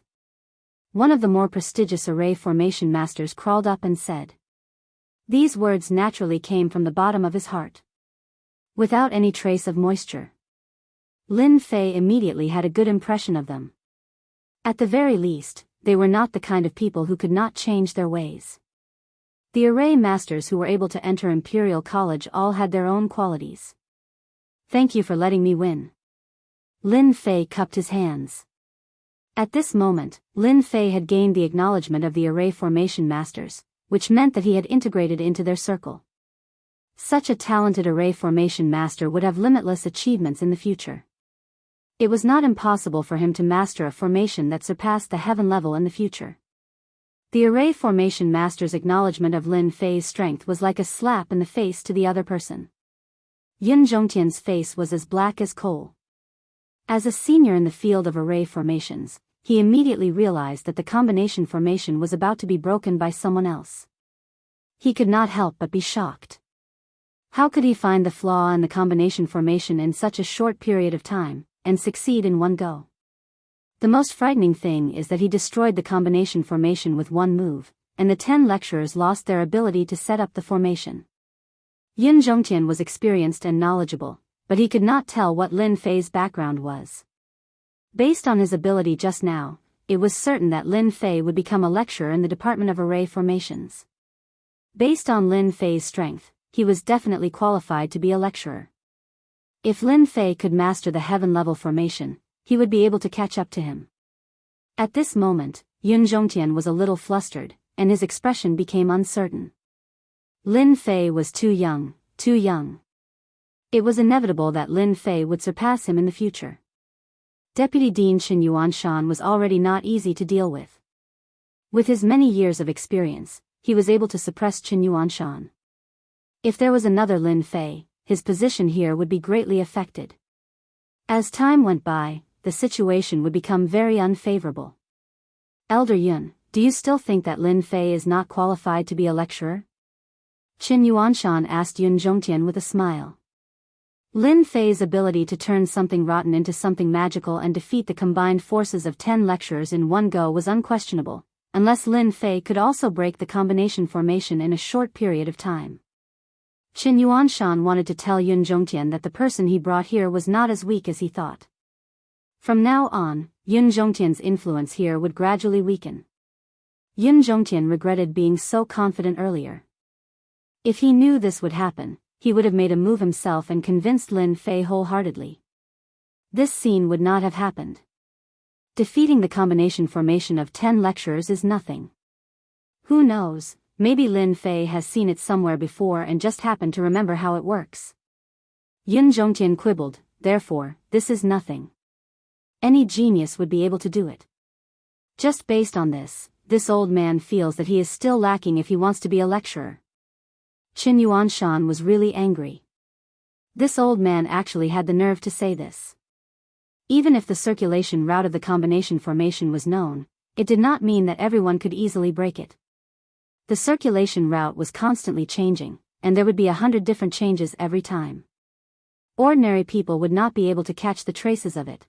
One of the more prestigious array formation masters crawled up and said. These words naturally came from the bottom of his heart. Without any trace of moisture. Lin Fei immediately had a good impression of them. At the very least, they were not the kind of people who could not change their ways. The array masters who were able to enter Imperial College all had their own qualities. Thank you for letting me win. Lin Fei cupped his hands. At this moment, Lin Fei had gained the acknowledgement of the array formation masters, which meant that he had integrated into their circle. Such a talented array formation master would have limitless achievements in the future. It was not impossible for him to master a formation that surpassed the heaven level in the future. The array formation master's acknowledgement of Lin Fei's strength was like a slap in the face to the other person. Yun Zhongtian's face was as black as coal. As a senior in the field of array formations, he immediately realized that the combination formation was about to be broken by someone else. He could not help but be shocked. How could he find the flaw in the combination formation in such a short period of time, and succeed in one go? The most frightening thing is that he destroyed the combination formation with one move, and the 10 lecturers lost their ability to set up the formation. Yun Zhongtian was experienced and knowledgeable, but he could not tell what Lin Fei's background was. Based on his ability just now, it was certain that Lin Fei would become a lecturer in the Department of Array Formations. Based on Lin Fei's strength, he was definitely qualified to be a lecturer. If Lin Fei could master the heaven-level formation, he would be able to catch up to him. At this moment, Yun Zhongtian was a little flustered, and his expression became uncertain. Lin Fei was too young, too young. It was inevitable that Lin Fei would surpass him in the future. Deputy Dean Qin Yuanshan was already not easy to deal with. With his many years of experience, he was able to suppress Qin Yuanshan. If there was another Lin Fei, his position here would be greatly affected. As time went by, the situation would become very unfavorable. Elder Yun, do you still think that Lin Fei is not qualified to be a lecturer? Qin Yuanshan asked Yun Zhongtian with a smile. Lin Fei's ability to turn something rotten into something magical and defeat the combined forces of 10 lecturers in one go was unquestionable, unless Lin Fei could also break the combination formation in a short period of time. Qin Yuanshan wanted to tell Yun Zhongtian that the person he brought here was not as weak as he thought. From now on, Yun Zhongtian's influence here would gradually weaken. Yun Zhongtian regretted being so confident earlier. If he knew this would happen, he would have made a move himself and convinced Lin Fei wholeheartedly. This scene would not have happened. Defeating the combination formation of 10 lecturers is nothing. Who knows, maybe Lin Fei has seen it somewhere before and just happened to remember how it works. Yun Zhongtian quibbled, therefore, this is nothing. Any genius would be able to do it. Just based on this old man feels that he is still lacking if he wants to be a lecturer. Qin Yuanshan was really angry. This old man actually had the nerve to say this. Even if the circulation route of the combination formation was known, it did not mean that everyone could easily break it. The circulation route was constantly changing, and there would be 100 different changes every time. Ordinary people would not be able to catch the traces of it.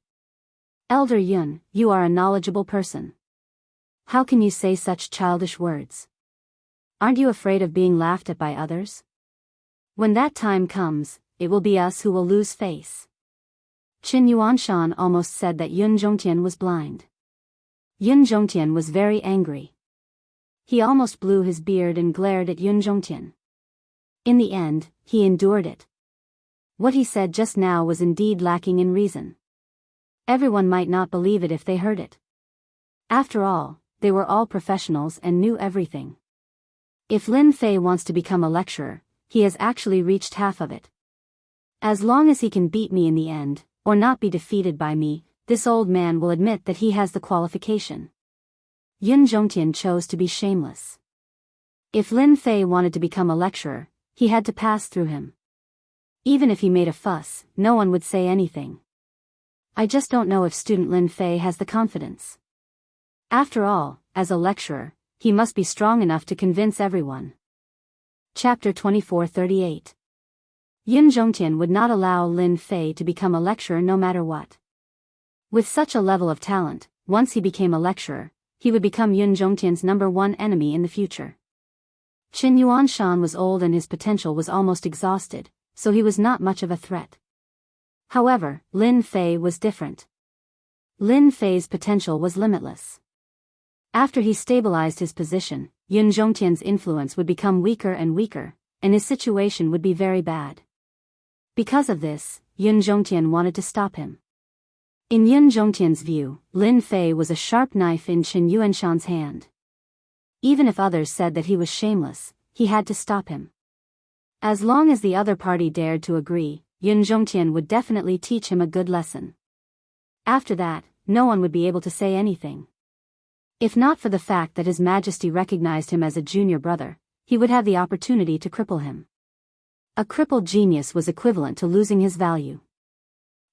Elder Yun, you are a knowledgeable person. How can you say such childish words? Aren't you afraid of being laughed at by others? When that time comes, it will be us who will lose face. Qin Yuanshan almost said that Yun Zhongtian was blind. Yun Zhongtian was very angry. He almost blew his beard and glared at Yun Zhongtian. In the end, he endured it. What he said just now was indeed lacking in reason. Everyone might not believe it if they heard it. After all, they were all professionals and knew everything. If Lin Fei wants to become a lecturer, he has actually reached half of it. As long as he can beat me in the end, or not be defeated by me, this old man will admit that he has the qualification. Yun Zhongtian chose to be shameless. If Lin Fei wanted to become a lecturer, he had to pass through him. Even if he made a fuss, no one would say anything. I just don't know if student Lin Fei has the confidence. After all, as a lecturer, he must be strong enough to convince everyone. Chapter 2438. Yun Zhongtian would not allow Lin Fei to become a lecturer no matter what. With such a level of talent, once he became a lecturer, he would become Yun Zhongtian's #1 enemy in the future. Qin Yuanshan was old and his potential was almost exhausted, so he was not much of a threat. However, Lin Fei was different. Lin Fei's potential was limitless. After he stabilized his position, Yun Zhongtian's influence would become weaker and weaker, and his situation would be very bad. Because of this, Yun Zhongtian wanted to stop him. In Yun Zhongtian's view, Lin Fei was a sharp knife in Qin Yuanshan's hand. Even if others said that he was shameless, he had to stop him. As long as the other party dared to agree, Yun Zhongtian would definitely teach him a good lesson. After that, no one would be able to say anything. If not for the fact that His Majesty recognized him as a junior brother, he would have the opportunity to cripple him. A crippled genius was equivalent to losing his value.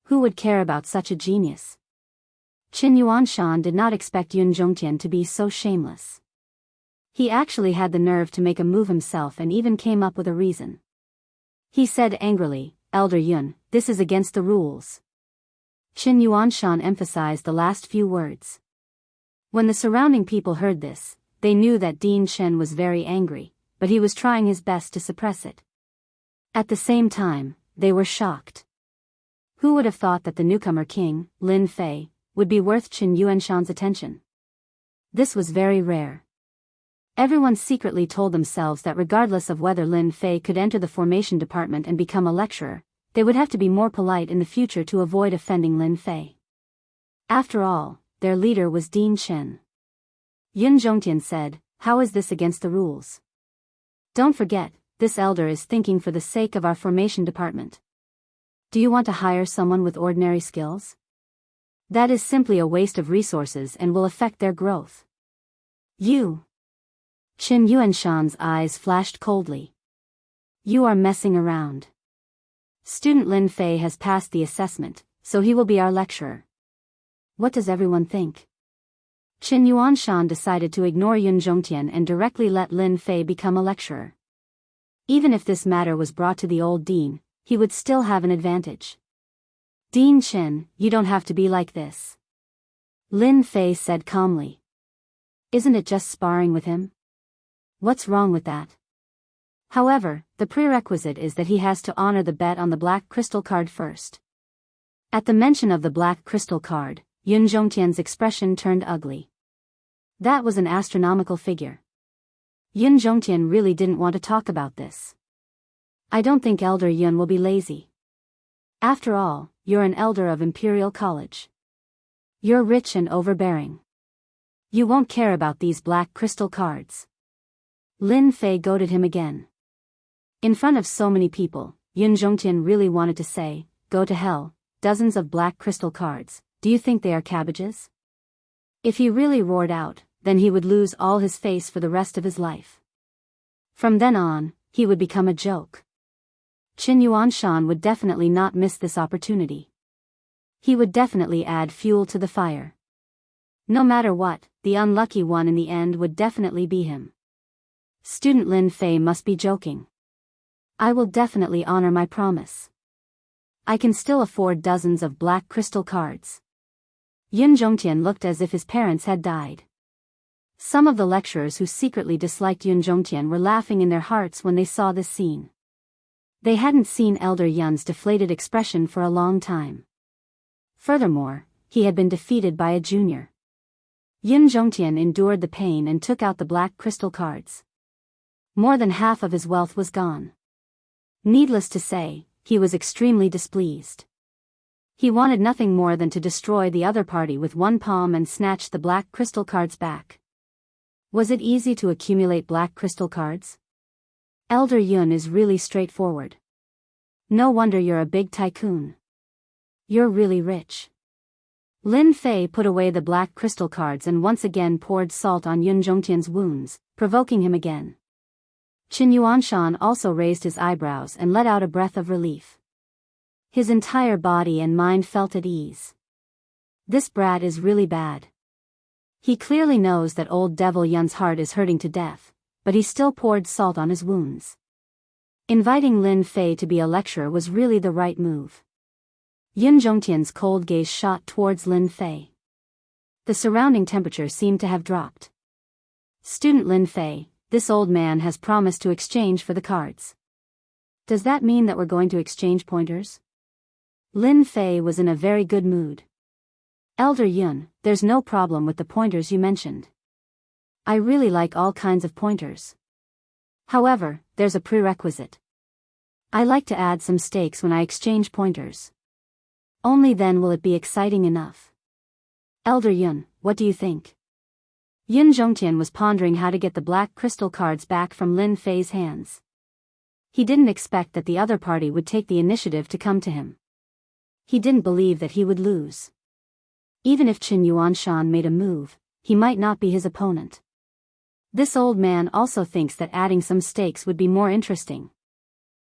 Who would care about such a genius? Qin Yuanshan did not expect Yun Zhongtian to be so shameless. He actually had the nerve to make a move himself and even came up with a reason. He said angrily, "Elder Yun, this is against the rules." Qin Yuanshan emphasized the last few words. When the surrounding people heard this, they knew that Dean Chen was very angry, but he was trying his best to suppress it. At the same time, they were shocked. Who would have thought that the newcomer king, Lin Fei, would be worth Qin Yuanshan's attention? This was very rare. Everyone secretly told themselves that regardless of whether Lin Fei could enter the formation department and become a lecturer, they would have to be more polite in the future to avoid offending Lin Fei. After all, their leader was Dean Chen. Yun Zhongtian said, "How is this against the rules? Don't forget, this elder is thinking for the sake of our formation department. Do you want to hire someone with ordinary skills? That is simply a waste of resources and will affect their growth." "You." Qin Yuanshan's eyes flashed coldly. "You are messing around. Student Lin Fei has passed the assessment, so he will be our lecturer. What does everyone think?" Qin Yuanshan decided to ignore Yun Zhongtian and directly let Lin Fei become a lecturer. Even if this matter was brought to the old dean, he would still have an advantage. "Dean Chen, you don't have to be like this," Lin Fei said calmly. "Isn't it just sparring with him? What's wrong with that? However, the prerequisite is that he has to honor the bet on the black crystal card first." At the mention of the black crystal card, Yun Zhongtian's expression turned ugly. That was an astronomical figure. Yun Zhongtian really didn't want to talk about this. "I don't think Elder Yun will be lazy. After all, you're an elder of Imperial College. You're rich and overbearing. You won't care about these black crystal cards." Lin Fei goaded him again. In front of so many people, Yun Zhongtian really wanted to say, "Go to hell, dozens of black crystal cards, do you think they are cabbages?" If he really roared out, then he would lose all his face for the rest of his life. From then on, he would become a joke. Qin Yuanshan would definitely not miss this opportunity. He would definitely add fuel to the fire. No matter what, the unlucky one in the end would definitely be him. Student Lin Fei must be joking. I will definitely honor my promise. I can still afford dozens of black crystal cards. Yun Zhongtian looked as if his parents had died. Some of the lecturers who secretly disliked Yun Zhongtian were laughing in their hearts when they saw this scene. They hadn't seen Elder Yun's deflated expression for a long time. Furthermore, he had been defeated by a junior. Yun Zhongtian endured the pain and took out the black crystal cards. More than half of his wealth was gone. Needless to say, he was extremely displeased. He wanted nothing more than to destroy the other party with one palm and snatch the black crystal cards back. Was it easy to accumulate black crystal cards? Elder Yun is really straightforward. No wonder you're a big tycoon. You're really rich. Lin Fei put away the black crystal cards and once again poured salt on Yun Zhongtian's wounds, provoking him again. Qin Yuanshan also raised his eyebrows and let out a breath of relief. His entire body and mind felt at ease. This brat is really bad. He clearly knows that old devil Yun's heart is hurting to death, but he still poured salt on his wounds. Inviting Lin Fei to be a lecturer was really the right move. Yun Zhongtian's cold gaze shot towards Lin Fei. The surrounding temperature seemed to have dropped. "Student Lin Fei, this old man has promised to exchange for the cards. Does that mean that we're going to exchange pointers?" Lin Fei was in a very good mood. "Elder Yun, there's no problem with the pointers you mentioned. I really like all kinds of pointers. However, there's a prerequisite. I like to add some stakes when I exchange pointers. Only then will it be exciting enough. Elder Yun, what do you think?" Yun Zhongtian was pondering how to get the black crystal cards back from Lin Fei's hands. He didn't expect that the other party would take the initiative to come to him. He didn't believe that he would lose. Even if Qin Yuanshan made a move, he might not be his opponent. This old man also thinks that adding some stakes would be more interesting.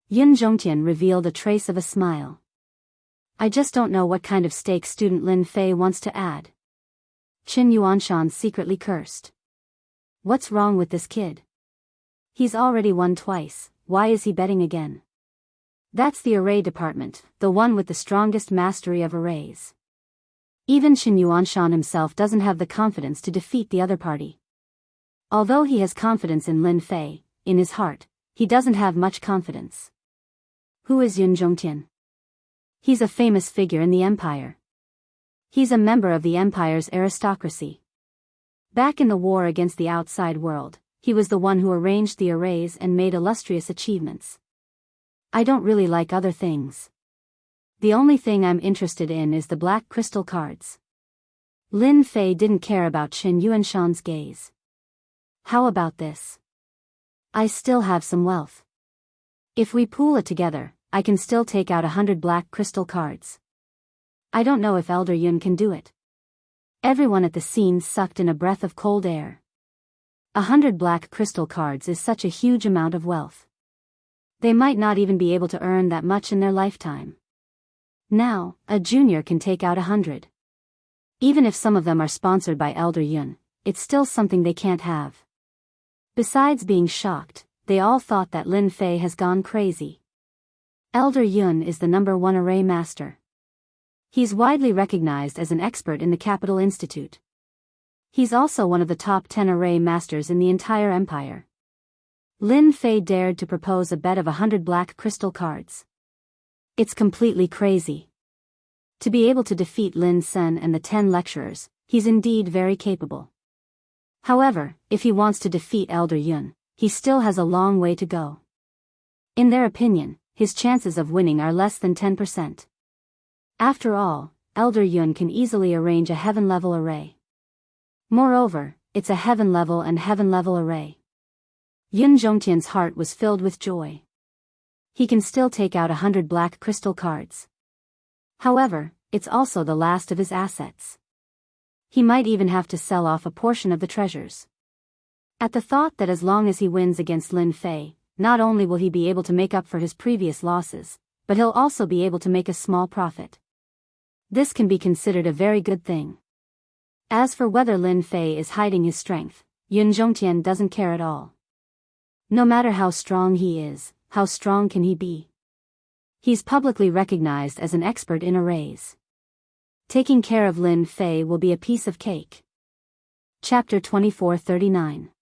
Yun Zhongtian revealed a trace of a smile. "I just don't know what kind of stakes student Lin Fei wants to add." Qin Yuanshan secretly cursed. What's wrong with this kid? He's already won twice, why is he betting again? That's the array department, the one with the strongest mastery of arrays. Even Qin Yuanshan himself doesn't have the confidence to defeat the other party. Although he has confidence in Lin Fei, in his heart, he doesn't have much confidence. Who is Yun Zhongtian? He's a famous figure in the empire. He's a member of the empire's aristocracy. Back in the war against the outside world, he was the one who arranged the arrays and made illustrious achievements. I don't really like other things. The only thing I'm interested in is the black crystal cards. Lin Fei didn't care about Qin Yuanshan's gaze. How about this? I still have some wealth. If we pool it together, I can still take out 100 black crystal cards. I don't know if Elder Yun can do it. Everyone at the scene sucked in a breath of cold air. 100 black crystal cards is such a huge amount of wealth. They might not even be able to earn that much in their lifetime. Now, a junior can take out 100. Even if some of them are sponsored by Elder Yun, it's still something they can't have. Besides being shocked, they all thought that Lin Fei has gone crazy. Elder Yun is the #1 array master. He's widely recognized as an expert in the Capital Institute. He's also one of the top 10 array masters in the entire empire. Lin Fei dared to propose a bet of 100 black crystal cards. It's completely crazy. To be able to defeat Lin Sen and the 10 lecturers, he's indeed very capable. However, if he wants to defeat Elder Yun, he still has a long way to go. In their opinion, his chances of winning are less than 10%. After all, Elder Yun can easily arrange a heaven-level array. Moreover, it's a heaven-level and heaven-level array. Yun Zhongtian's heart was filled with joy. He can still take out 100 black crystal cards. However, it's also the last of his assets. He might even have to sell off a portion of the treasures. At the thought that as long as he wins against Lin Fei, not only will he be able to make up for his previous losses, but he'll also be able to make a small profit. This can be considered a very good thing. As for whether Lin Fei is hiding his strength, Yun Zhongtian doesn't care at all. No matter how strong he is, how strong can he be? He's publicly recognized as an expert in arrays. Taking care of Lin Fei will be a piece of cake. Chapter 2439.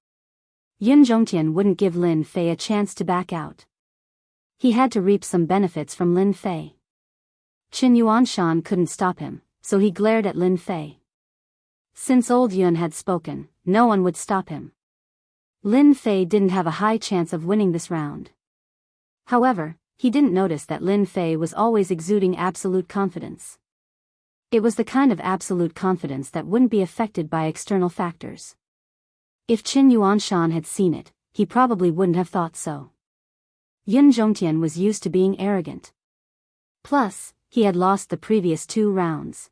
Yun Zhongtian wouldn't give Lin Fei a chance to back out. He had to reap some benefits from Lin Fei. Qin Yuanshan couldn't stop him, so he glared at Lin Fei. Since old Yun had spoken, no one would stop him. Lin Fei didn't have a high chance of winning this round. However, he didn't notice that Lin Fei was always exuding absolute confidence. It was the kind of absolute confidence that wouldn't be affected by external factors. If Qin Yuanshan had seen it, he probably wouldn't have thought so. Yun Zhongtian was used to being arrogant. Plus, he had lost the previous 2 rounds.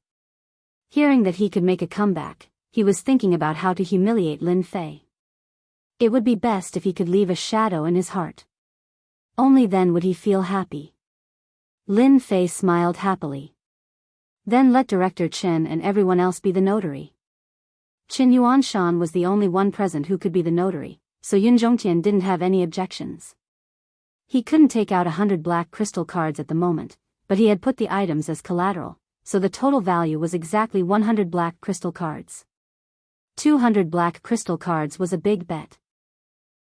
Hearing that he could make a comeback, he was thinking about how to humiliate Lin Fei. It would be best if he could leave a shadow in his heart. Only then would he feel happy. Lin Fei smiled happily. Then let Director Chen and everyone else be the notary. Qin Yuanshan was the only one present who could be the notary, so Yun Zhongtian didn't have any objections. He couldn't take out 100 black crystal cards at the moment, but he had put the items as collateral, so the total value was exactly 100 black crystal cards. 200 black crystal cards was a big bet.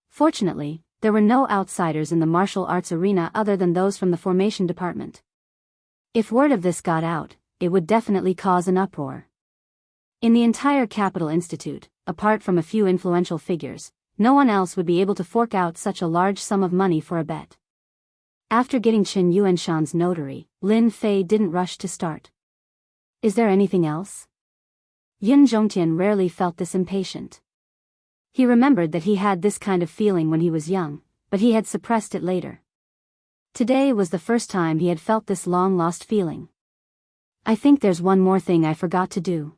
Fortunately, there were no outsiders in the martial arts arena other than those from the formation department. If word of this got out, it would definitely cause an uproar. In the entire Capital Institute, apart from a few influential figures, no one else would be able to fork out such a large sum of money for a bet. After getting Qin Yuanshan's notary, Lin Fei didn't rush to start. Is there anything else? Yun Zhongtian rarely felt this impatient. He remembered that he had this kind of feeling when he was young, but he had suppressed it later. Today was the first time he had felt this long-lost feeling. I think there's one more thing I forgot to do.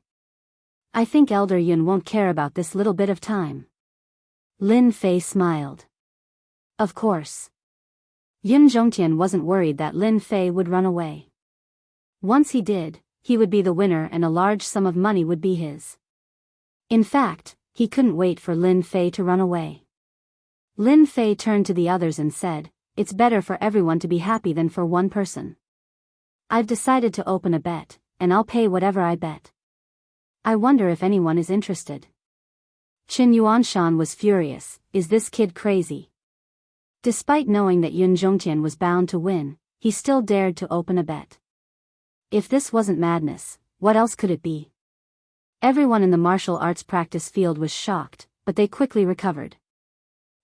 I think Elder Yun won't care about this little bit of time. Lin Fei smiled. Of course. Yun Zhongtian wasn't worried that Lin Fei would run away. Once he did, he would be the winner and a large sum of money would be his. In fact, He couldn't wait for Lin Fei to run away. Lin Fei turned to the others and said, "It's better for everyone to be happy than for one person. I've decided to open a bet, and I'll pay whatever I bet. I wonder if anyone is interested." Qin Yuanshan was furious. Is this kid crazy? Despite knowing that Yun Zhongtian was bound to win, he still dared to open a bet. If this wasn't madness, what else could it be? Everyone in the martial arts practice field was shocked, but they quickly recovered.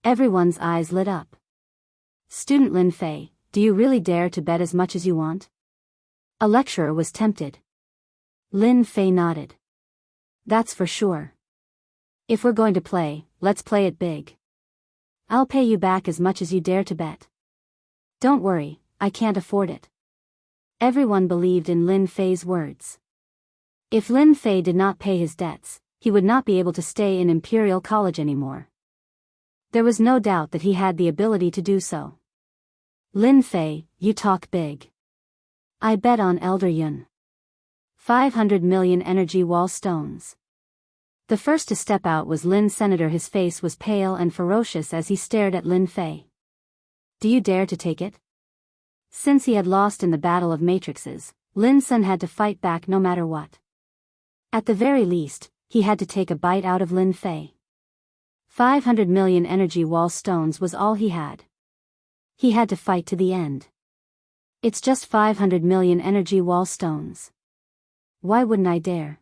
Everyone's eyes lit up. "Student Lin Fei, do you really dare to bet as much as you want?" A lecturer was tempted. Lin Fei nodded. "That's for sure. If we're going to play, let's play it big. I'll pay you back as much as you dare to bet." "Don't worry, I can't afford it." Everyone believed in Lin Fei's words. If Lin Fei did not pay his debts, he would not be able to stay in Imperial College anymore. There was no doubt that he had the ability to do so. "Lin Fei, you talk big. I bet on Elder Yun. 500 million energy wall stones." The first to step out was Lin Senator. His face was pale and ferocious as he stared at Lin Fei. "Do you dare to take it?" Since he had lost in the Battle of Matrixes, Lin Sen had to fight back no matter what. At the very least, he had to take a bite out of Lin Fei. 500 million energy wall stones was all he had. He had to fight to the end. "It's just 500 million energy wall stones. Why wouldn't I dare?"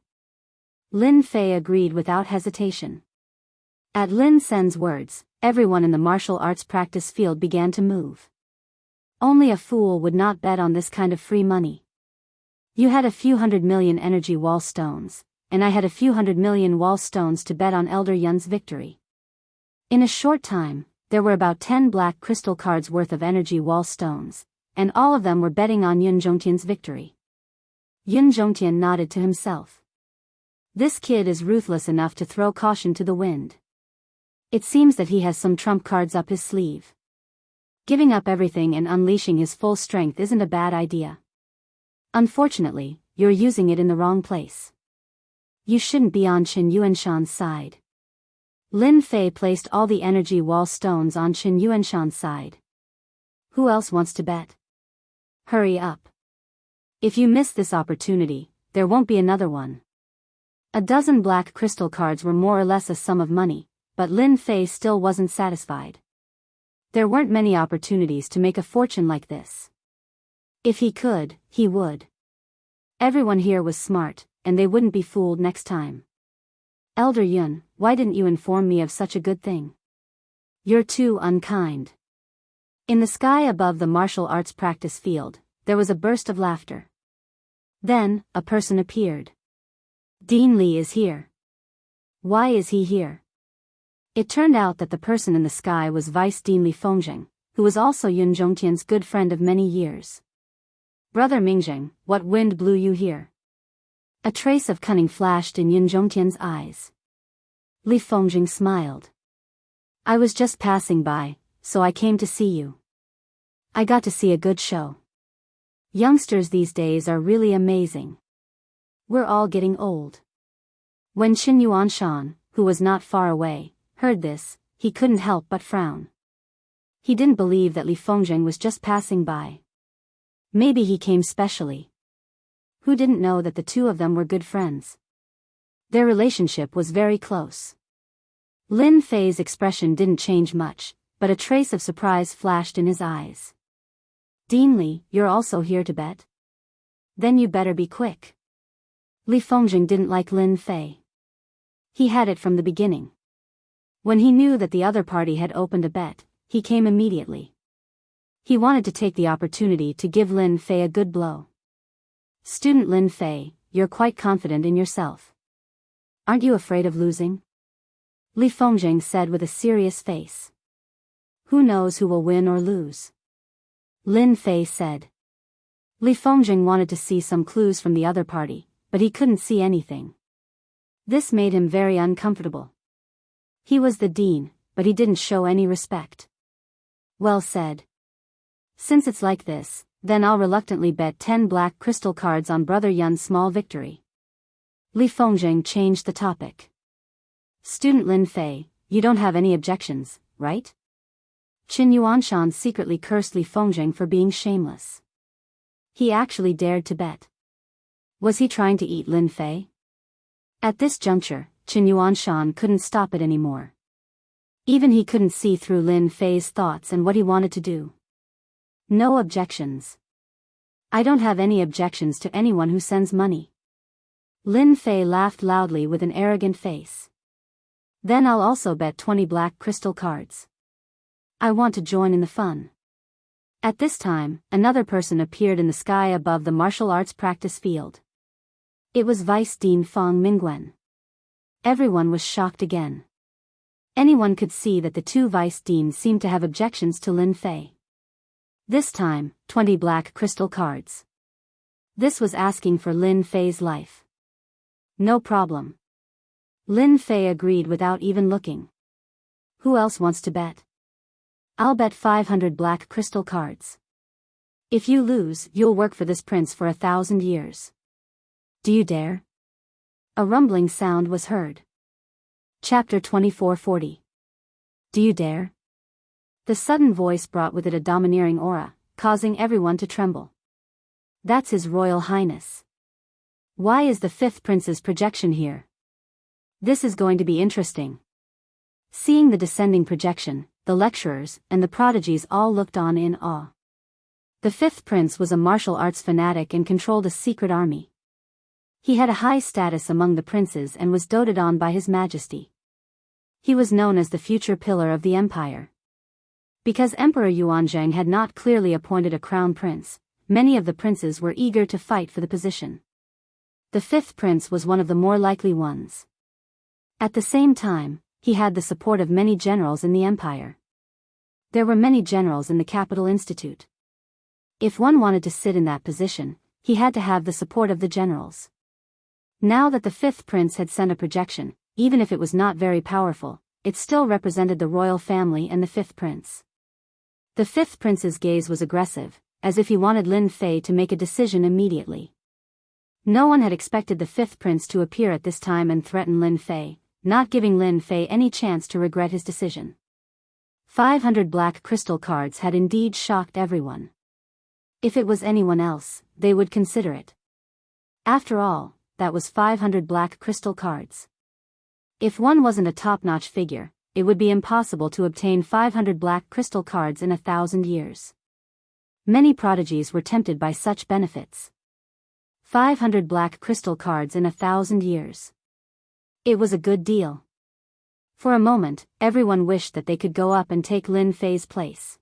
Lin Fei agreed without hesitation. At Lin Sen's words, everyone in the martial arts practice field began to move. Only a fool would not bet on this kind of free money. You had a few 100 million energy wall stones, and I had a few 100 million wall stones to bet on Elder Yun's victory. In a short time, there were about 10 black crystal cards worth of energy wall stones, and all of them were betting on Yun Zhongtian's victory. Yun Zhongtian nodded to himself. This kid is ruthless enough to throw caution to the wind. It seems that he has some trump cards up his sleeve. Giving up everything and unleashing his full strength isn't a bad idea. Unfortunately, you're using it in the wrong place. You shouldn't be on Qin Yuanshan's side. Lin Fei placed all the energy wall stones on Qin Yuanshan's side. Who else wants to bet? Hurry up. If you miss this opportunity, there won't be another one. A dozen black crystal cards were more or less a sum of money, but Lin Fei still wasn't satisfied. There weren't many opportunities to make a fortune like this. If he could, he would. Everyone here was smart, and they wouldn't be fooled next time. "Elder Yun, why didn't you inform me of such a good thing? You're too unkind." In the sky above the martial arts practice field, there was a burst of laughter. Then, a person appeared. "Dean Li is here." "Why is he here?" It turned out that the person in the sky was Vice Dean Li Fengjing, who was also Yun Zhongtian's good friend of many years. "Brother Mingjing, what wind blew you here?" A trace of cunning flashed in Yun Zhongtian's eyes. Li Fengjing smiled. "I was just passing by, so I came to see you. I got to see a good show. Youngsters these days are really amazing. We're all getting old." When Qin Yuanshan, who was not far away, heard this, he couldn't help but frown. He didn't believe that Li Fengjing was just passing by. Maybe he came specially. Who didn't know that the two of them were good friends? Their relationship was very close. Lin Fei's expression didn't change much, but a trace of surprise flashed in his eyes. "Dean Li, you're also here to bet? Then you better be quick." Li Fengjing didn't like Lin Fei. He had it from the beginning. When he knew that the other party had opened a bet, he came immediately. He wanted to take the opportunity to give Lin Fei a good blow. "Student Lin Fei, you're quite confident in yourself. Aren't you afraid of losing?" Li Fengjing said with a serious face. "Who knows who will win or lose?" Lin Fei said. Li Fengjing wanted to see some clues from the other party, but he couldn't see anything. This made him very uncomfortable. He was the dean, but he didn't show any respect. "Well said. Since it's like this, then I'll reluctantly bet 10 black crystal cards on Brother Yun's small victory." Li Fengjing changed the topic. Student Lin Fei, you don't have any objections, right? Qin Yuanshan secretly cursed Li Fengzheng for being shameless. He actually dared to bet. Was he trying to eat Lin Fei? At this juncture, Qin Yuanshan couldn't stop it anymore. Even he couldn't see through Lin Fei's thoughts and what he wanted to do. No objections. I don't have any objections to anyone who sends money. Lin Fei laughed loudly with an arrogant face. Then I'll also bet 20 black crystal cards. I want to join in the fun. At this time, another person appeared in the sky above the martial arts practice field. It was Vice Dean Feng Mingwen. Everyone was shocked again. Anyone could see that the two vice deans seemed to have objections to Lin Fei. This time, 20 black crystal cards. This was asking for Lin Fei's life. No problem. Lin Fei agreed without even looking. Who else wants to bet? I'll bet 500 black crystal cards. If you lose, you'll work for this prince for 1,000 years. Do you dare? A rumbling sound was heard. Chapter 2440. Do you dare? The sudden voice brought with it a domineering aura, causing everyone to tremble. That's His Royal Highness. Why is the fifth prince's projection here? This is going to be interesting. Seeing the descending projection, the lecturers and the prodigies all looked on in awe. The fifth prince was a martial arts fanatic and controlled a secret army. He had a high status among the princes and was doted on by His Majesty. He was known as the future pillar of the empire. Because Emperor Yuanzhang had not clearly appointed a crown prince, many of the princes were eager to fight for the position. The fifth prince was one of the more likely ones. At the same time, he had the support of many generals in the empire. There were many generals in the Capital Institute. If one wanted to sit in that position, he had to have the support of the generals. Now that the fifth prince had sent a projection, even if it was not very powerful, it still represented the royal family and the fifth prince. The fifth prince's gaze was aggressive, as if he wanted Lin Fei to make a decision immediately. No one had expected the fifth prince to appear at this time and threaten Lin Fei, not giving Lin Fei any chance to regret his decision. 500 black crystal cards had indeed shocked everyone. If it was anyone else, they would consider it. After all, that was 500 black crystal cards. If one wasn't a top-notch figure, it would be impossible to obtain 500 black crystal cards in 1,000 years. Many prodigies were tempted by such benefits. 500 black crystal cards in 1,000 years. It was a good deal. For a moment, everyone wished that they could go up and take Lin Fei's place.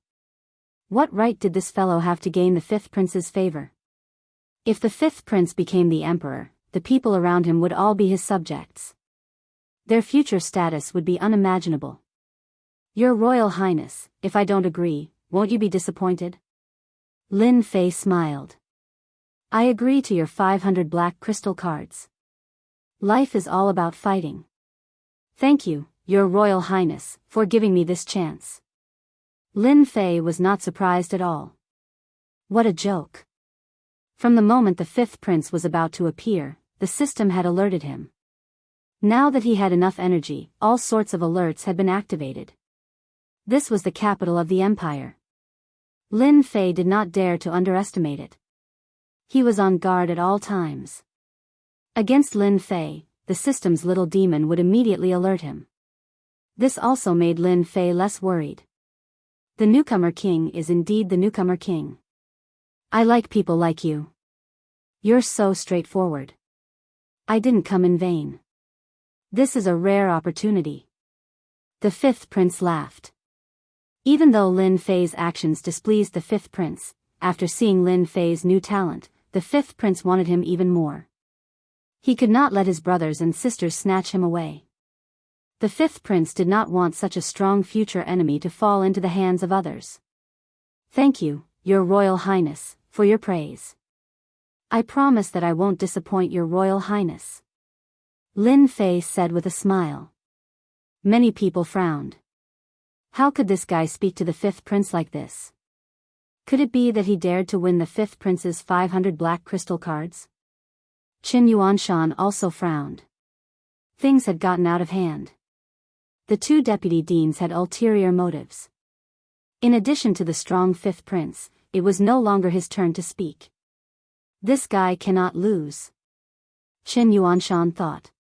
What right did this fellow have to gain the fifth prince's favor? If the fifth prince became the emperor, the people around him would all be his subjects. Their future status would be unimaginable. Your Royal Highness, if I don't agree, won't you be disappointed? Lin Fei smiled. I agree to your 500 black crystal cards. Life is all about fighting. Thank you, Your Royal Highness, for giving me this chance. Lin Fei was not surprised at all. What a joke. From the moment the fifth prince was about to appear, the system had alerted him. Now that he had enough energy, all sorts of alerts had been activated. This was the capital of the empire. Lin Fei did not dare to underestimate it. He was on guard at all times. Against Lin Fei, the system's little demon would immediately alert him. This also made Lin Fei less worried. The newcomer king is indeed the newcomer king. I like people like you. You're so straightforward. I didn't come in vain. This is a rare opportunity. The fifth prince laughed. Even though Lin Fei's actions displeased the fifth prince, after seeing Lin Fei's new talent, the fifth prince wanted him even more. He could not let his brothers and sisters snatch him away. The fifth prince did not want such a strong future enemy to fall into the hands of others. Thank you, Your Royal Highness, for your praise. I promise that I won't disappoint Your Royal Highness. Lin Fei said with a smile. Many people frowned. How could this guy speak to the fifth prince like this? Could it be that he dared to win the fifth prince's 500 black crystal cards? Qin Yuanshan also frowned. Things had gotten out of hand. The two deputy deans had ulterior motives. In addition to the strong fifth prince, it was no longer his turn to speak. This guy cannot lose, Qin Yuanshan thought.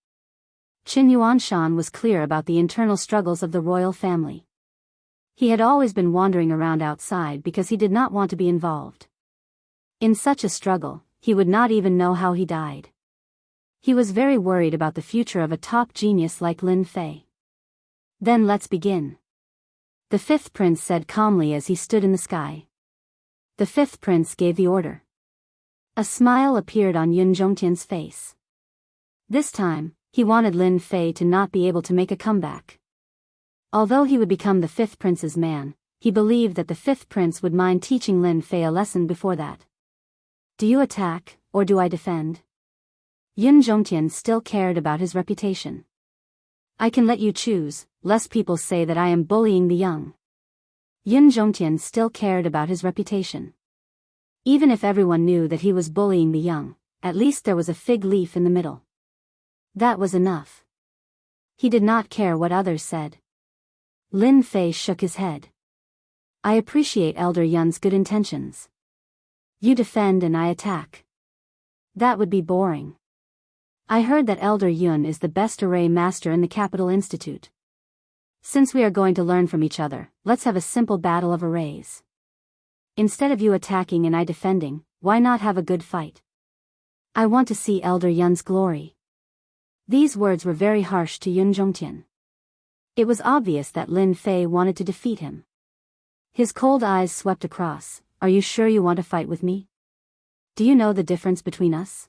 Qin Yuanshan was clear about the internal struggles of the royal family. He had always been wandering around outside because he did not want to be involved. In such a struggle, he would not even know how he died. He was very worried about the future of a top genius like Lin Fei. Then let's begin, the fifth prince said calmly as he stood in the sky. The fifth prince gave the order. A smile appeared on Yun Zhongtian's face. This time, he wanted Lin Fei to not be able to make a comeback. Although he would become the fifth prince's man, he believed that the fifth prince would mind teaching Lin Fei a lesson before that. Do you attack, or do I defend? Yun Zhongtian still cared about his reputation. I can let you choose, lest people say that I am bullying the young. Yun Zhongtian still cared about his reputation. Even if everyone knew that he was bullying the young, at least there was a fig leaf in the middle. That was enough. He did not care what others said. Lin Fei shook his head. I appreciate Elder Yun's good intentions. You defend and I attack. That would be boring. I heard that Elder Yun is the best array master in the Capital Institute. Since we are going to learn from each other, let's have a simple battle of arrays. Instead of you attacking and I defending, why not have a good fight? I want to see Elder Yun's glory. These words were very harsh to Yun Zhongtian. It was obvious that Lin Fei wanted to defeat him. His cold eyes swept across. Are you sure you want to fight with me? Do you know the difference between us?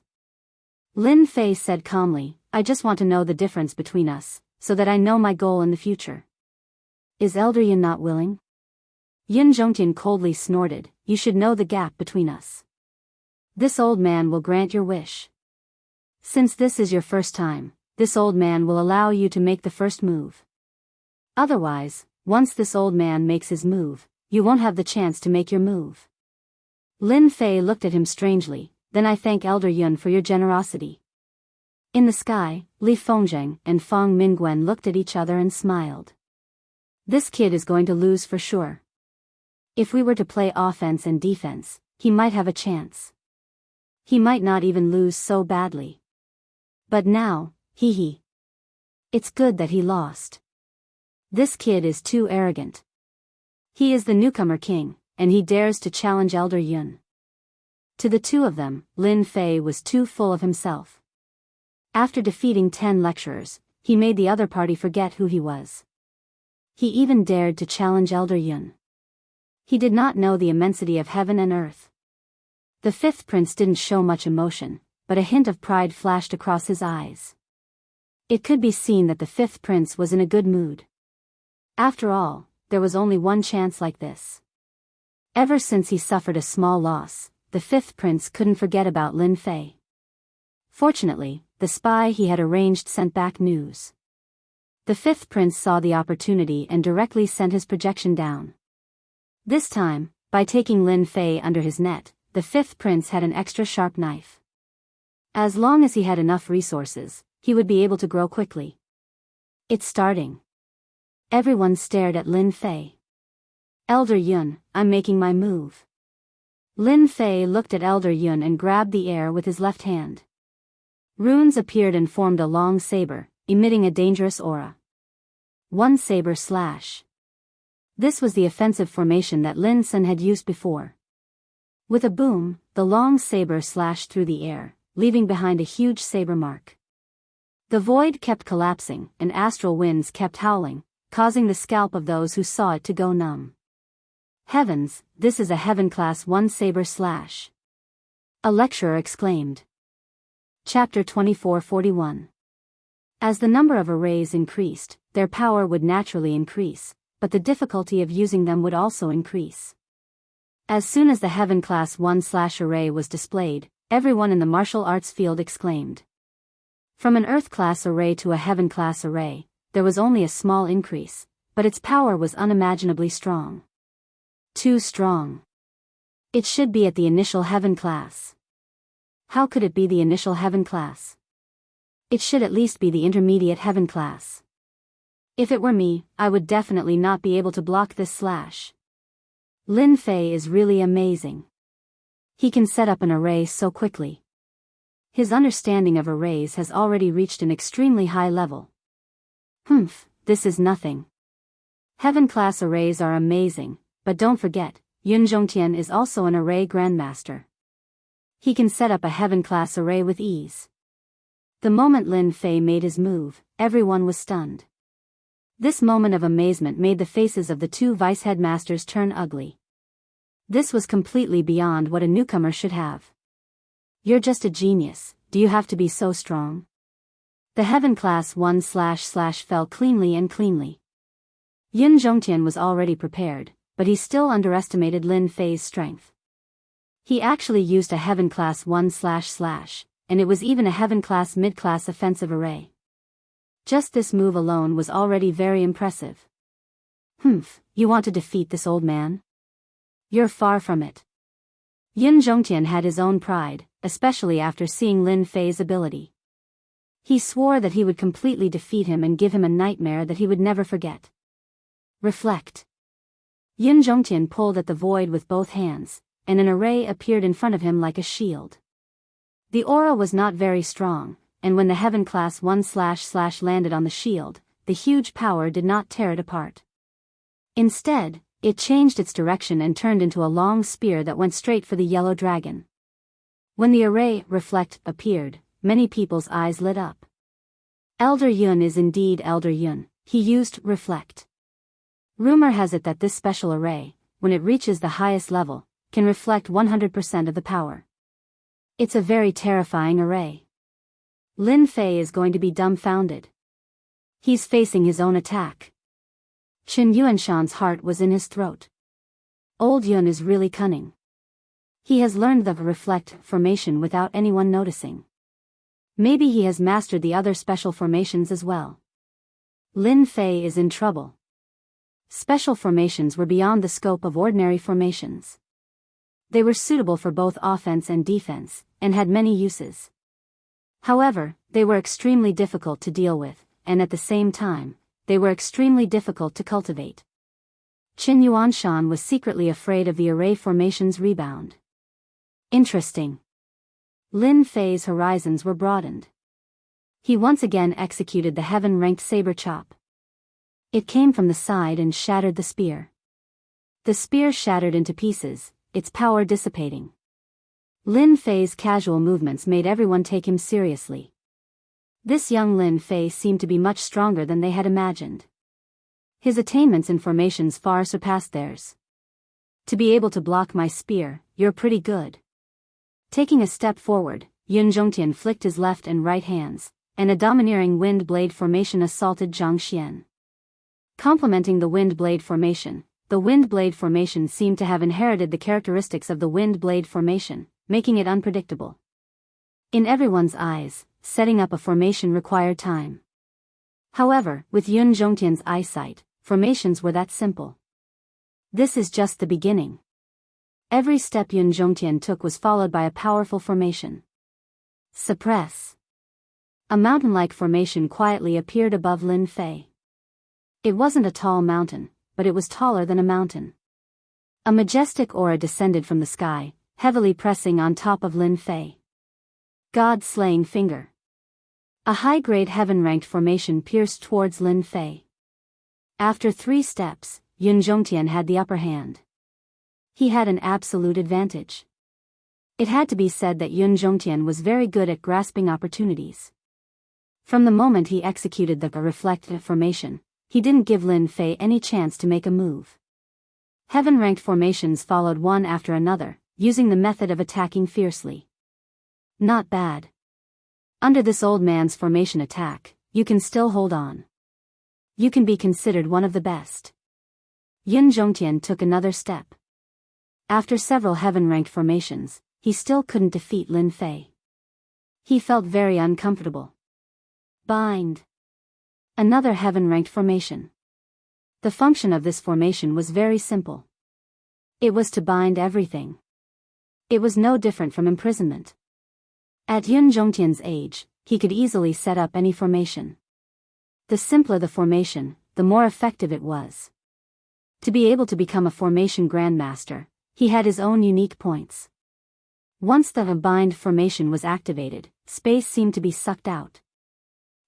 Lin Fei said calmly, I just want to know the difference between us, so that I know my goal in the future. Is Elder Yun not willing? Yun Zhongtian coldly snorted, you should know the gap between us. This old man will grant your wish. Since this is your first time, this old man will allow you to make the first move. Otherwise, once this old man makes his move, you won't have the chance to make your move. Lin Fei looked at him strangely, then I thank Elder Yun for your generosity. In the sky, Li Fengzheng and Feng Mingguan looked at each other and smiled. This kid is going to lose for sure. If we were to play offense and defense, he might have a chance. He might not even lose so badly. But now, hee hee. It's good that he lost. This kid is too arrogant. He is the newcomer king, and he dares to challenge Elder Yun. To the two of them, Lin Fei was too full of himself. After defeating 10 lecturers, he made the other party forget who he was. He even dared to challenge Elder Yun. He did not know the immensity of heaven and earth. The fifth prince didn't show much emotion, but a hint of pride flashed across his eyes. It could be seen that the fifth prince was in a good mood. After all, there was only one chance like this. Ever since he suffered a small loss, the fifth prince couldn't forget about Lin Fei. Fortunately, the spy he had arranged sent back news. The fifth prince saw the opportunity and directly sent his projection down. This time, by taking Lin Fei under his net, the fifth prince had an extra sharp knife. As long as he had enough resources, he would be able to grow quickly. It's starting. Everyone stared at Lin Fei. Elder Yun, I'm making my move. Lin Fei looked at Elder Yun and grabbed the air with his left hand. Runes appeared and formed a long saber, emitting a dangerous aura. One saber slash. This was the offensive formation that Lin Sun had used before. With a boom, the long saber slashed through the air, leaving behind a huge saber mark. The void kept collapsing, and astral winds kept howling, causing the scalp of those who saw it to go numb. Heavens, this is a heaven class 1 saber slash. A lecturer exclaimed. Chapter 2441. As the number of arrays increased, their power would naturally increase, but the difficulty of using them would also increase. As soon as the heaven class 1 slash array was displayed, everyone in the martial arts field exclaimed. From an earth class array to a heaven class array, there was only a small increase, but its power was unimaginably strong. Too strong. It should be at the initial heaven class. How could it be the initial heaven class? It should at least be the intermediate heaven class. If it were me, I would definitely not be able to block this slash. Lin Fei is really amazing. He can set up an array so quickly. His understanding of arrays has already reached an extremely high level. This is nothing. Heaven-class arrays are amazing, but don't forget, Yun Zhongtian is also an array grandmaster. He can set up a heaven-class array with ease. The moment Lin Fei made his move, everyone was stunned. This moment of amazement made the faces of the two vice-headmasters turn ugly. This was completely beyond what a newcomer should have. You're just a genius, do you have to be so strong? The heaven class 1// fell cleanly and cleanly. Yun Zhongtian was already prepared, but he still underestimated Lin Fei's strength. He actually used a heaven class 1//, and it was even a heaven class mid-class offensive array. Just this move alone was already very impressive. You want to defeat this old man? You're far from it. Yun Zhongtian had his own pride, especially after seeing Lin Fei's ability. He swore that he would completely defeat him and give him a nightmare that he would never forget. Reflect. Yun Zhongtian pulled at the void with both hands, and an array appeared in front of him like a shield. The aura was not very strong, and when the heaven class 1// landed on the shield, the huge power did not tear it apart. Instead, it changed its direction and turned into a long spear that went straight for the yellow dragon. When the array, Reflect, appeared, many people's eyes lit up. Elder Yun is indeed Elder Yun, he used Reflect. Rumor has it that this special array, when it reaches the highest level, can reflect 100% of the power. It's a very terrifying array. Lin Fei is going to be dumbfounded. He's facing his own attack. Qin Yuanshan's heart was in his throat. Old Yun is really cunning. He has learned the Reflect formation without anyone noticing. Maybe he has mastered the other special formations as well. Lin Fei is in trouble. Special formations were beyond the scope of ordinary formations. They were suitable for both offense and defense, and had many uses. However, they were extremely difficult to deal with, and at the same time, they were extremely difficult to cultivate. Qin Yuanshan was secretly afraid of the array formation's rebound. Interesting. Lin Fei's horizons were broadened. He once again executed the heaven-ranked saber chop. It came from the side and shattered the spear. The spear shattered into pieces, its power dissipating. Lin Fei's casual movements made everyone take him seriously. This young Lin Fei seemed to be much stronger than they had imagined. His attainments in formations far surpassed theirs. To be able to block my spear, you're pretty good. Taking a step forward, Yun Zhongtian flicked his left and right hands, and a domineering wind blade formation assaulted Zhang Xian. Complementing the wind blade formation, the wind blade formation seemed to have inherited the characteristics of the wind blade formation, making it unpredictable. In everyone's eyes, setting up a formation required time. However, with Yun Zhongtian's eyesight, formations were that simple. This is just the beginning. Every step Yun Zhongtian took was followed by a powerful formation. Suppress. A mountain-like formation quietly appeared above Lin Fei. It wasn't a tall mountain, but it was taller than a mountain. A majestic aura descended from the sky, heavily pressing on top of Lin Fei. God-slaying finger. A high-grade heaven-ranked formation pierced towards Lin Fei. After 3 steps, Yun Zhongtian had the upper hand. He had an absolute advantage. It had to be said that Yun Zhongtian was very good at grasping opportunities. From the moment he executed the Reflect formation, he didn't give Lin Fei any chance to make a move. Heaven-ranked formations followed one after another, using the method of attacking fiercely. Not bad. Under this old man's formation attack, you can still hold on. You can be considered one of the best. Yun Zhongtian took another step. After several heaven-ranked formations, he still couldn't defeat Lin Fei. He felt very uncomfortable. Bind. Another heaven-ranked formation. The function of this formation was very simple. It was to bind everything. It was no different from imprisonment. At Yun Zhongtian's age, he could easily set up any formation. The simpler the formation, the more effective it was. To be able to become a formation grandmaster, he had his own unique points. Once the bind formation was activated, space seemed to be sucked out.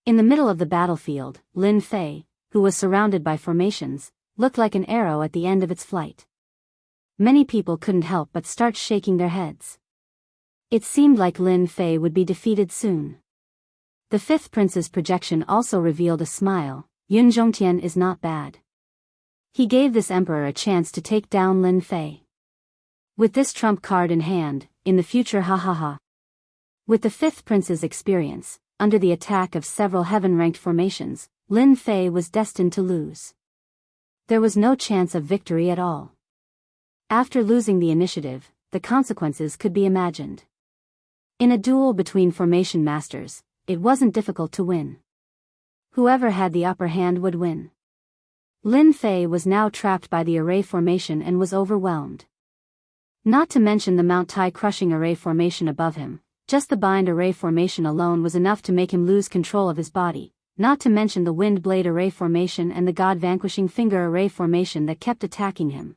In the middle of the battlefield, Lin Fei, who was surrounded by formations, looked like an arrow at the end of its flight. Many people couldn't help but start shaking their heads. It seemed like Lin Fei would be defeated soon. The fifth prince's projection also revealed a smile. Yun Zhongtian is not bad. He gave this emperor a chance to take down Lin Fei. With this trump card in hand, in the future ha. With the fifth prince's experience, under the attack of several heaven-ranked formations, Lin Fei was destined to lose. There was no chance of victory at all. After losing the initiative, the consequences could be imagined. In a duel between formation masters, it wasn't difficult to win. Whoever had the upper hand would win. Lin Fei was now trapped by the array formation and was overwhelmed. Not to mention the Mount Tai crushing array formation above him, just the bind array formation alone was enough to make him lose control of his body, not to mention the wind blade array formation and the god vanquishing finger array formation that kept attacking him.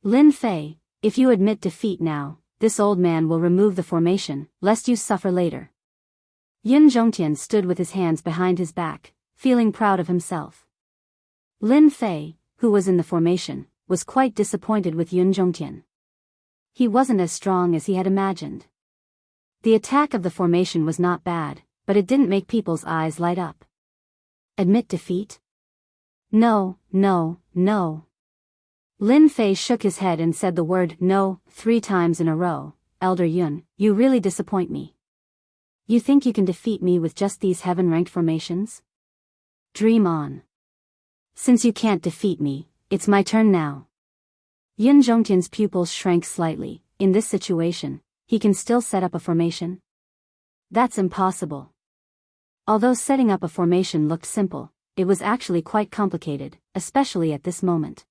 Lin Fei, if you admit defeat now, this old man will remove the formation, lest you suffer later. Yun Zhongtian stood with his hands behind his back, feeling proud of himself. Lin Fei, who was in the formation, was quite disappointed with Yun Zhongtian. He wasn't as strong as he had imagined. The attack of the formation was not bad, but it didn't make people's eyes light up. Admit defeat? No. Lin Fei shook his head and said the word no 3 times in a row. Elder Yun, you really disappoint me. You think you can defeat me with just these heaven-ranked formations? Dream on. Since you can't defeat me, it's my turn now. Yun Zhongtian's pupils shrank slightly. In this situation, he can still set up a formation? That's impossible. Although setting up a formation looked simple, it was actually quite complicated, especially at this moment.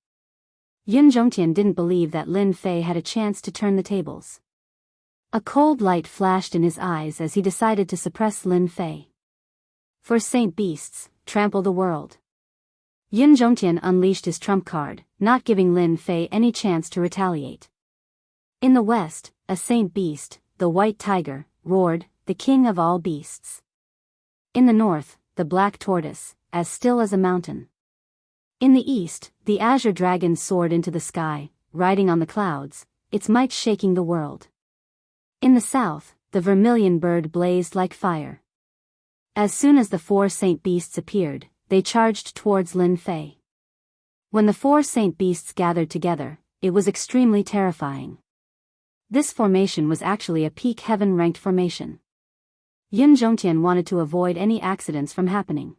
Yun Zhongtian didn't believe that Lin Fei had a chance to turn the tables. A cold light flashed in his eyes as he decided to suppress Lin Fei. For Saint Beasts, trample the world. Yun Zhongtian unleashed his trump card, not giving Lin Fei any chance to retaliate. In the west, a Saint Beast, the White Tiger, roared, the king of all beasts. In the north, the Black Tortoise, as still as a mountain. In the east, the Azure Dragon soared into the sky, riding on the clouds, its might shaking the world. In the south, the Vermilion Bird blazed like fire. As soon as the 4 Saint Beasts appeared, they charged towards Lin Fei. When the 4 Saint Beasts gathered together, it was extremely terrifying. This formation was actually a peak heaven-ranked formation. Yun Zhongtian wanted to avoid any accidents from happening.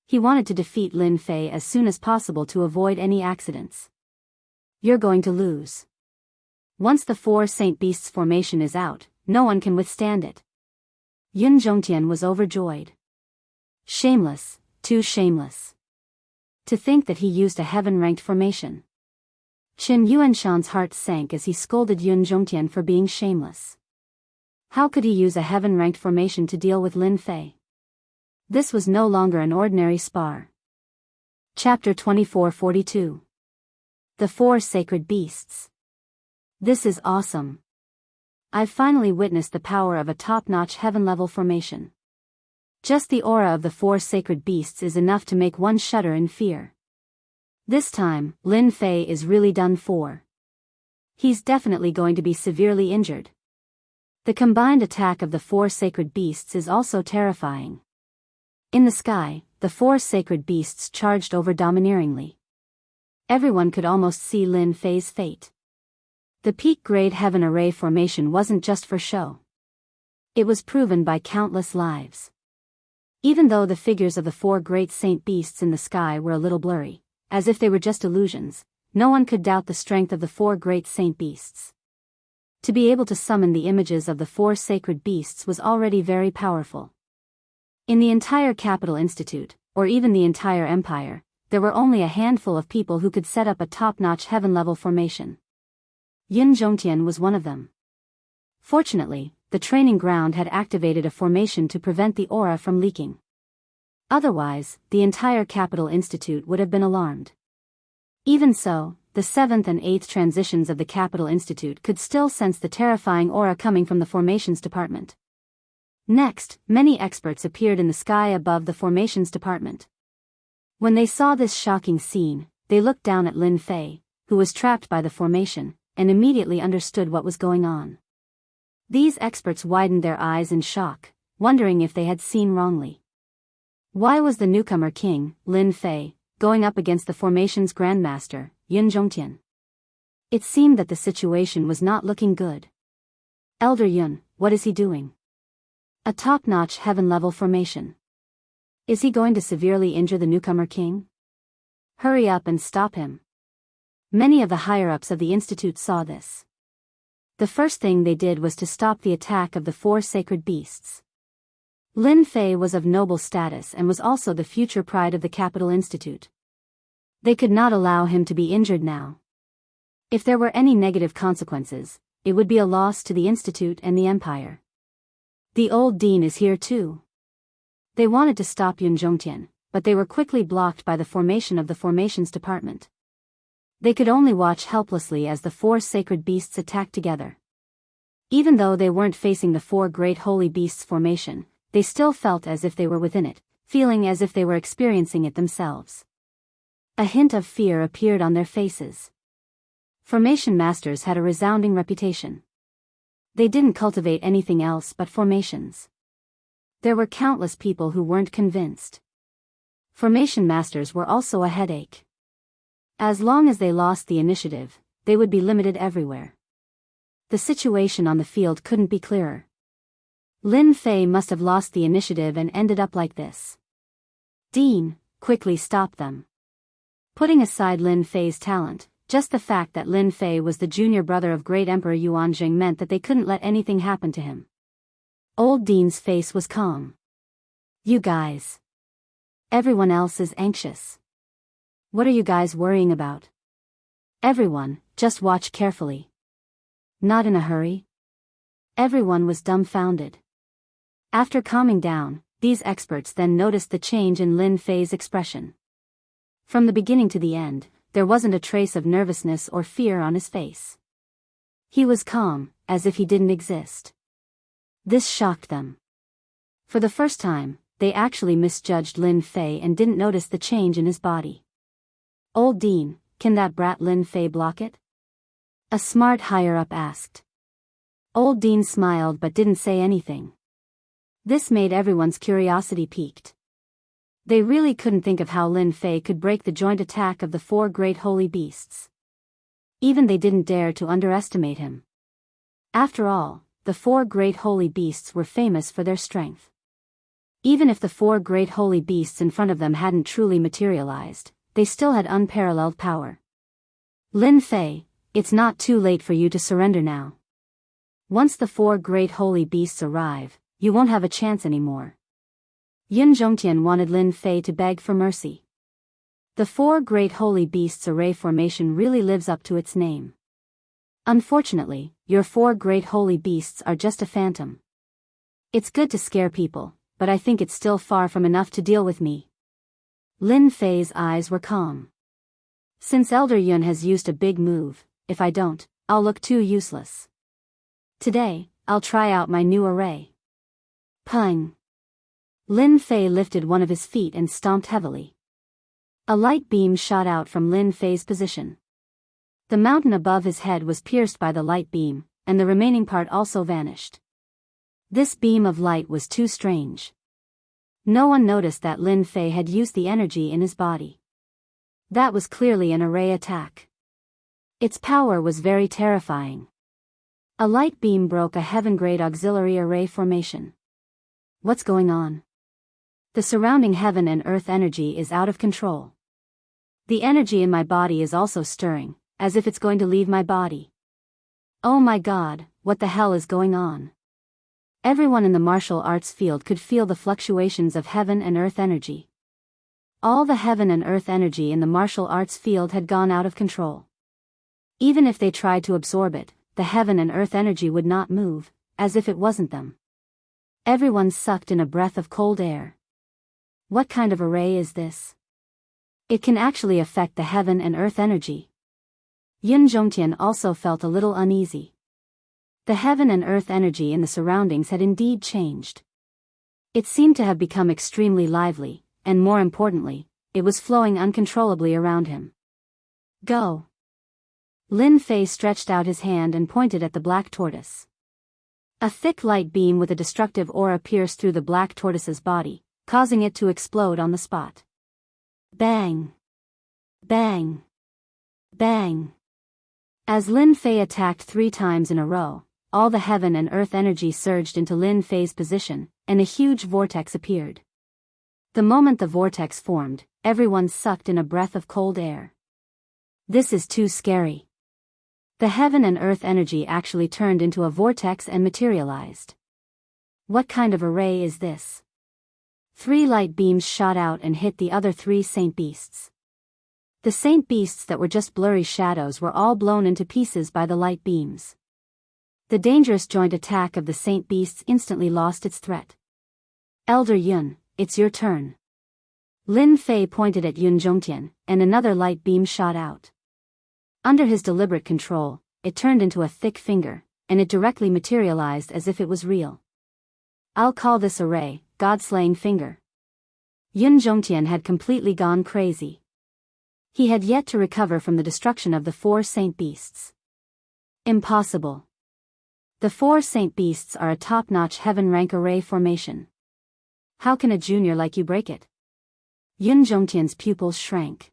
He wanted to defeat Lin Fei as soon as possible to avoid any accidents. You're going to lose. Once the 4 Saint Beasts formation is out, no one can withstand it. Yun Zhongtian was overjoyed. Shameless, too shameless. To think that he used a heaven-ranked formation. Qin Yuanshan's heart sank as he scolded Yun Zhongtian for being shameless. How could he use a heaven-ranked formation to deal with Lin Fei? This was no longer an ordinary spar. Chapter 2442. The 4 Sacred Beasts. This is awesome. I've finally witnessed the power of a top-notch heaven-level formation. Just the aura of the 4 Sacred Beasts is enough to make one shudder in fear. This time, Lin Fei is really done for. He's definitely going to be severely injured. The combined attack of the 4 Sacred Beasts is also terrifying. In the sky, the 4 Sacred Beasts charged over domineeringly. Everyone could almost see Lin Fei's fate. The peak-grade heaven array formation wasn't just for show. It was proven by countless lives. Even though the figures of the 4 great Saint Beasts in the sky were a little blurry, as if they were just illusions, no one could doubt the strength of the 4 great Saint Beasts. To be able to summon the images of the 4 Sacred Beasts was already very powerful. In the entire Capital Institute, or even the entire empire, there were only a handful of people who could set up a top-notch heaven-level formation. Yun Zhongtian was one of them. Fortunately, the training ground had activated a formation to prevent the aura from leaking. Otherwise, the entire Capital Institute would have been alarmed. Even so, the 7th and 8th transitions of the Capital Institute could still sense the terrifying aura coming from the Formations Department. Next, many experts appeared in the sky above the Formations Department. When they saw this shocking scene, they looked down at Lin Fei, who was trapped by the formation, and immediately understood what was going on. These experts widened their eyes in shock, wondering if they had seen wrongly. Why was the newcomer king, Lin Fei, going up against the formation's grandmaster, Yun Zhongtian? It seemed that the situation was not looking good. Elder Yun, what is he doing? A top-notch heaven-level formation. Is he going to severely injure the newcomer king? Hurry up and stop him. Many of the higher-ups of the institute saw this. The first thing they did was to stop the attack of the 4 sacred beasts. Lin Fei was of noble status and was also the future pride of the Capital Institute. They could not allow him to be injured now. If there were any negative consequences, it would be a loss to the institute and the empire. The old dean is here too. They wanted to stop Yun Zhongtian, but they were quickly blocked by the formation of the Formations Department. They could only watch helplessly as the 4 sacred beasts attacked together. Even though they weren't facing the 4 great holy beasts formation, they still felt as if they were within it, feeling as if they were experiencing it themselves. A hint of fear appeared on their faces. Formation masters had a resounding reputation. They didn't cultivate anything else but formations. There were countless people who weren't convinced. Formation masters were also a headache. As long as they lost the initiative, they would be limited everywhere. The situation on the field couldn't be clearer. Lin Fei must have lost the initiative and ended up like this. Dean, quickly stop them. Putting aside Lin Fei's talent, just the fact that Lin Fei was the junior brother of great Emperor Yuanjing meant that they couldn't let anything happen to him. Old Dean's face was calm. You guys. Everyone else is anxious. What are you guys worrying about? Everyone, just watch carefully. Not in a hurry. Everyone was dumbfounded. After calming down, these experts then noticed the change in Lin Fei's expression. From the beginning to the end, there wasn't a trace of nervousness or fear on his face. He was calm, as if he didn't exist. This shocked them. For the first time, they actually misjudged Lin Fei and didn't notice the change in his body. Old Dean, can that brat Lin Fei block it? A smart higher-up asked. Old Dean smiled but didn't say anything. This made everyone's curiosity piqued. They really couldn't think of how Lin Fei could break the joint attack of the 4 great holy beasts. Even they didn't dare to underestimate him. After all, the 4 great holy beasts were famous for their strength. Even if the 4 great holy beasts in front of them hadn't truly materialized, they still had unparalleled power. Lin Fei, it's not too late for you to surrender now. Once the 4 great holy beasts arrive, you won't have a chance anymore. Yun Zhongtian wanted Lin Fei to beg for mercy. The 4 great holy beasts array formation really lives up to its name. Unfortunately, your 4 great holy beasts are just a phantom. It's good to scare people, but I think it's still far from enough to deal with me. Lin Fei's eyes were calm. Since Elder Yun has used a big move, if I don't, I'll look too useless. Today, I'll try out my new array. Pung. Lin Fei lifted one of his feet and stomped heavily. A light beam shot out from Lin Fei's position. The mountain above his head was pierced by the light beam, and the remaining part also vanished. This beam of light was too strange. No one noticed that Lin Fei had used the energy in his body. That was clearly an array attack. Its power was very terrifying. A light beam broke a heaven-grade auxiliary array formation. What's going on? The surrounding heaven and earth energy is out of control. The energy in my body is also stirring, as if it's going to leave my body. Oh my God, what the hell is going on? Everyone in the martial arts field could feel the fluctuations of heaven and earth energy. All the heaven and earth energy in the martial arts field had gone out of control. Even if they tried to absorb it, the heaven and earth energy would not move, as if it wasn't them. Everyone sucked in a breath of cold air. What kind of array is this? It can actually affect the heaven and earth energy. Yun Zhongtian also felt a little uneasy. The heaven and earth energy in the surroundings had indeed changed. It seemed to have become extremely lively, and more importantly, it was flowing uncontrollably around him. Go! Lin Fei stretched out his hand and pointed at the black tortoise. A thick light beam with a destructive aura pierced through the black tortoise's body, causing it to explode on the spot. Bang! Bang! Bang! As Lin Fei attacked 3 times in a row, all the heaven and earth energy surged into Lin Fei's position, and a huge vortex appeared. The moment the vortex formed, everyone sucked in a breath of cold air. This is too scary. The heaven and earth energy actually turned into a vortex and materialized. What kind of array is this? 3 light beams shot out and hit the other 3 saint beasts. The saint beasts that were just blurry shadows were all blown into pieces by the light beams. The dangerous joint attack of the saint beasts instantly lost its threat. Elder Yun, it's your turn. Lin Fei pointed at Yun Zhongtian, and another light beam shot out. Under his deliberate control, it turned into a thick finger, and it directly materialized as if it was real. I'll call this array, God-slaying finger. Yun Zhongtian had completely gone crazy. He had yet to recover from the destruction of the 4 saint beasts. Impossible. The 4 saint beasts are a top-notch heaven rank array formation. How can a junior like you break it? Yun Zhongtian's pupils shrank.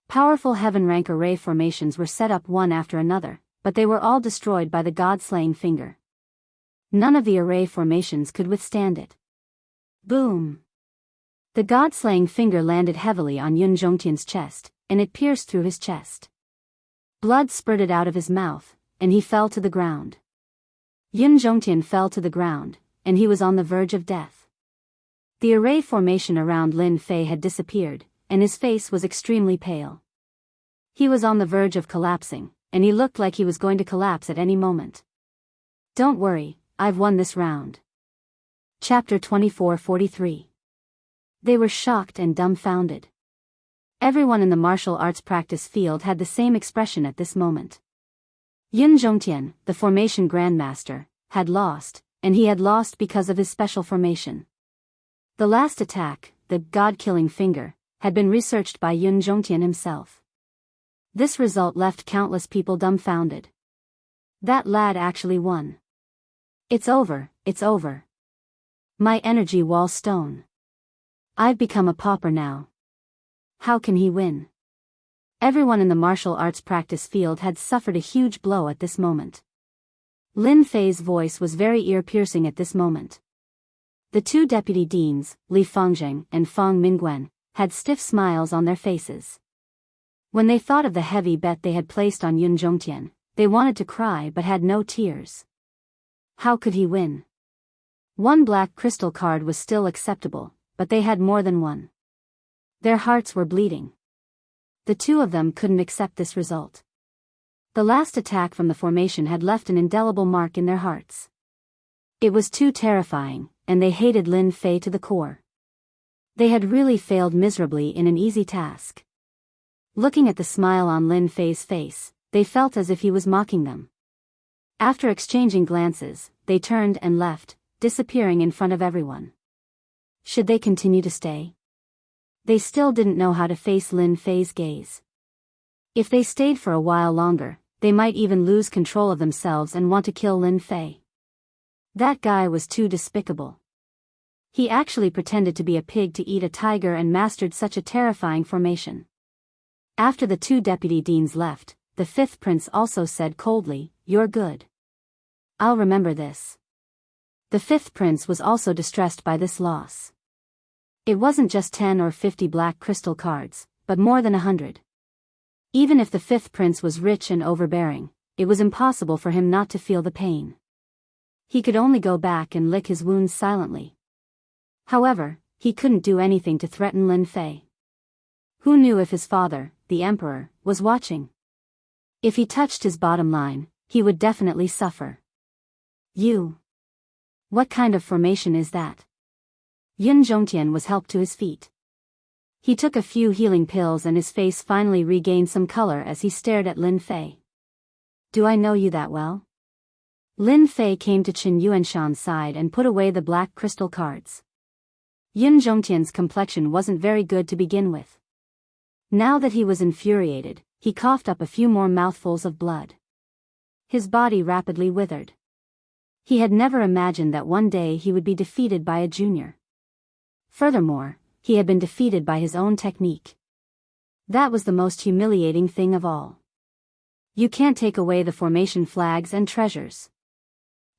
Powerful heaven rank array formations were set up one after another, but they were all destroyed by the God-slaying finger. None of the array formations could withstand it. Boom! The God-slaying finger landed heavily on Yun Zhongtian's chest, and it pierced through his chest. Blood spurted out of his mouth, and he fell to the ground. Yun Zhongtian fell to the ground, and he was on the verge of death. The array formation around Lin Fei had disappeared, and his face was extremely pale. He was on the verge of collapsing, and he looked like he was going to collapse at any moment. Don't worry, I've won this round. Chapter 24:43. They were shocked and dumbfounded. Everyone in the martial arts practice field had the same expression at this moment. Yun Zhongtian, the formation grandmaster, had lost, and he had lost because of his special formation. The last attack, the God-killing finger, had been researched by Yun Zhongtian himself. This result left countless people dumbfounded. That lad actually won. It's over, it's over. My energy wall stone. I've become a pauper now. How can he win? Everyone in the martial arts practice field had suffered a huge blow at this moment. Lin Fei's voice was very ear-piercing at this moment. The 2 deputy deans, Li Fengzheng and Feng Mingguan, had stiff smiles on their faces. When they thought of the heavy bet they had placed on Yun Zhongtian, they wanted to cry but had no tears. How could he win? 1 black crystal card was still acceptable, but they had more than one. Their hearts were bleeding. The 2 of them couldn't accept this result. The last attack from the formation had left an indelible mark in their hearts. It was too terrifying, and they hated Lin Fei to the core. They had really failed miserably in an easy task. Looking at the smile on Lin Fei's face, they felt as if he was mocking them. After exchanging glances, they turned and left, disappearing in front of everyone. Should they continue to stay? They still didn't know how to face Lin Fei's gaze. If they stayed for a while longer, they might even lose control of themselves and want to kill Lin Fei. That guy was too despicable. He actually pretended to be a pig to eat a tiger and mastered such a terrifying formation. After the 2 deputy deans left, the 5th prince also said coldly, "You're good. I'll remember this." The 5th prince was also distressed by this loss. It wasn't just 10 or 50 black crystal cards, but more than 100. Even if the 5th prince was rich and overbearing, it was impossible for him not to feel the pain. He could only go back and lick his wounds silently. However, he couldn't do anything to threaten Lin Fei. Who knew if his father, the emperor, was watching? If he touched his bottom line, he would definitely suffer. What kind of formation is that? Yun Zhongtian was helped to his feet. He took a few healing pills and his face finally regained some color as he stared at Lin Fei. Do I know you that well? Lin Fei came to Qin Yuanshan's side and put away the black crystal cards. Yun Zhongtian's complexion wasn't very good to begin with. Now that he was infuriated, he coughed up a few more mouthfuls of blood. His body rapidly withered. He had never imagined that one day he would be defeated by a junior. Furthermore, he had been defeated by his own technique. That was the most humiliating thing of all. You can't take away the formation flags and treasures.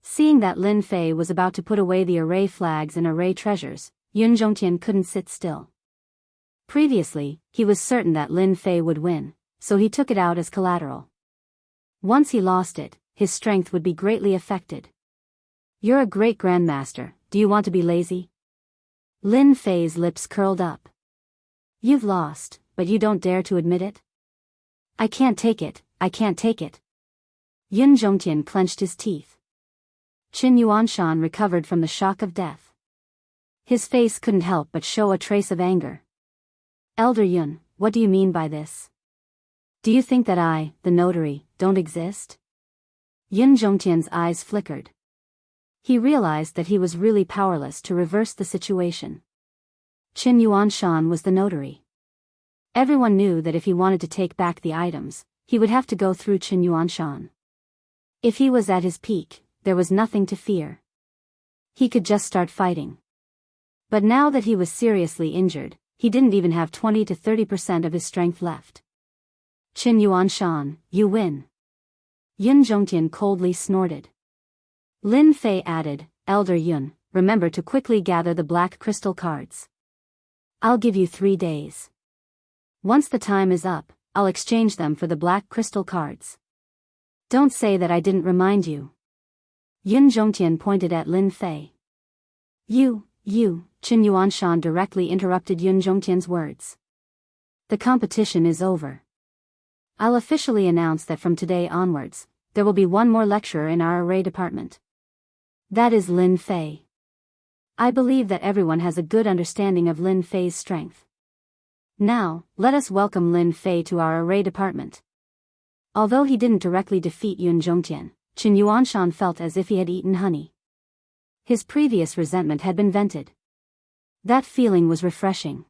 Seeing that Lin Fei was about to put away the array flags and array treasures, Yun Zhongtian couldn't sit still. Previously, he was certain that Lin Fei would win, so he took it out as collateral. Once he lost it, his strength would be greatly affected. You're a great grandmaster, do you want to be lazy? Lin Fei's lips curled up. You've lost, but you don't dare to admit it? I can't take it, I can't take it. Yun Zhongtian clenched his teeth. Qin Yuanshan recovered from the shock of death. His face couldn't help but show a trace of anger. Elder Yun, what do you mean by this? Do you think that I, the notary, don't exist? Yun Zhongtian's eyes flickered. He realized that he was really powerless to reverse the situation. Qin Yuanshan was the notary. Everyone knew that if he wanted to take back the items, he would have to go through Qin Yuanshan. If he was at his peak, there was nothing to fear. He could just start fighting. But now that he was seriously injured, he didn't even have 20 to 30% of his strength left. Qin Yuanshan, you win. Yun Zhongtian coldly snorted. Lin Fei added, Elder Yun, remember to quickly gather the black crystal cards. I'll give you 3 days. Once the time is up, I'll exchange them for the black crystal cards. Don't say that I didn't remind you. Yun Zhongtian pointed at Lin Fei. You, Qin Yuanshan directly interrupted Yun Zhongtian's words. The competition is over. I'll officially announce that from today onwards, there will be one more lecturer in our array department. That is Lin Fei. I believe that everyone has a good understanding of Lin Fei's strength. Now, let us welcome Lin Fei to our array department. Although he didn't directly defeat Yun Zhongtian, Qin Yuanshan felt as if he had eaten honey. His previous resentment had been vented. That feeling was refreshing.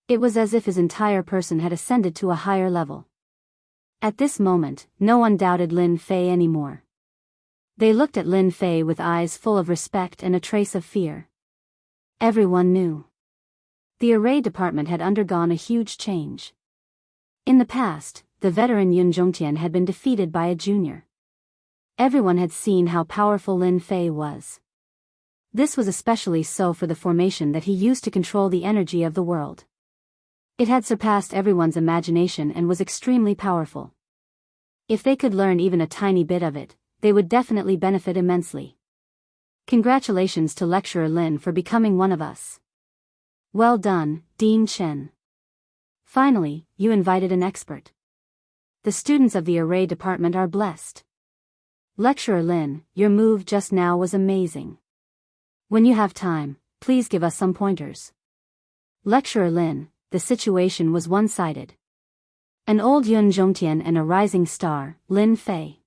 It was as if his entire person had ascended to a higher level. At this moment, no one doubted Lin Fei anymore. They looked at Lin Fei with eyes full of respect and a trace of fear. Everyone knew. The array department had undergone a huge change. In the past, the veteran Yun Zhongtian had been defeated by a junior. Everyone had seen how powerful Lin Fei was. This was especially so for the formation that he used to control the energy of the world. It had surpassed everyone's imagination and was extremely powerful. If they could learn even a tiny bit of it, they would definitely benefit immensely. Congratulations to Lecturer Lin for becoming one of us. Well done, Dean Chen. Finally, you invited an expert. The students of the array department are blessed. Lecturer Lin, your move just now was amazing. When you have time, please give us some pointers. Lecturer Lin, the situation was one-sided. An old Yun Zhongtian and a rising star, Lin Fei.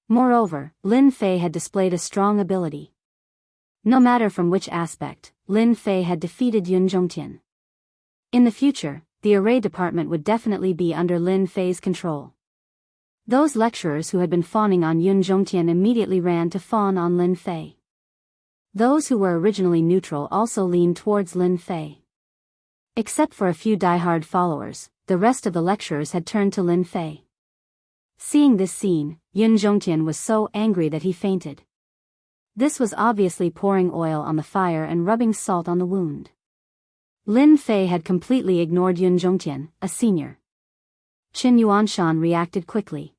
Moreover, Lin Fei had displayed a strong ability. No matter from which aspect, Lin Fei had defeated Yun Zhongtian. In the future, the array department would definitely be under Lin Fei's control. Those lecturers who had been fawning on Yun Zhongtian immediately ran to fawn on Lin Fei. Those who were originally neutral also leaned towards Lin Fei. Except for a few die-hard followers, the rest of the lecturers had turned to Lin Fei. Seeing this scene, Yun Zhongtian was so angry that he fainted. This was obviously pouring oil on the fire and rubbing salt on the wound. Lin Fei had completely ignored Yun Zhongtian, a senior. Qin Yuanshan reacted quickly.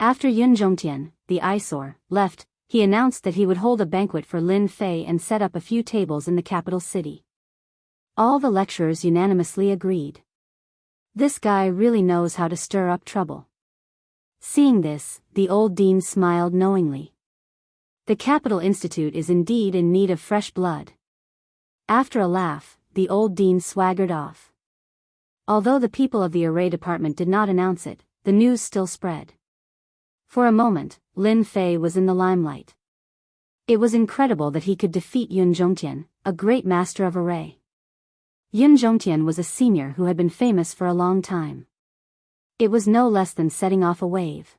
After Yun Zhongtian, the eyesore, left, he announced that he would hold a banquet for Lin Fei and set up a few tables in the capital city. All the lecturers unanimously agreed. This guy really knows how to stir up trouble. Seeing this, the old dean smiled knowingly. The Capital Institute is indeed in need of fresh blood. After a laugh, the old dean swaggered off. Although the people of the array department did not announce it, the news still spread. For a moment, Lin Fei was in the limelight. It was incredible that he could defeat Yun Zhongtian, a great master of array. Yun Zhongtian was a senior who had been famous for a long time. It was no less than setting off a wave.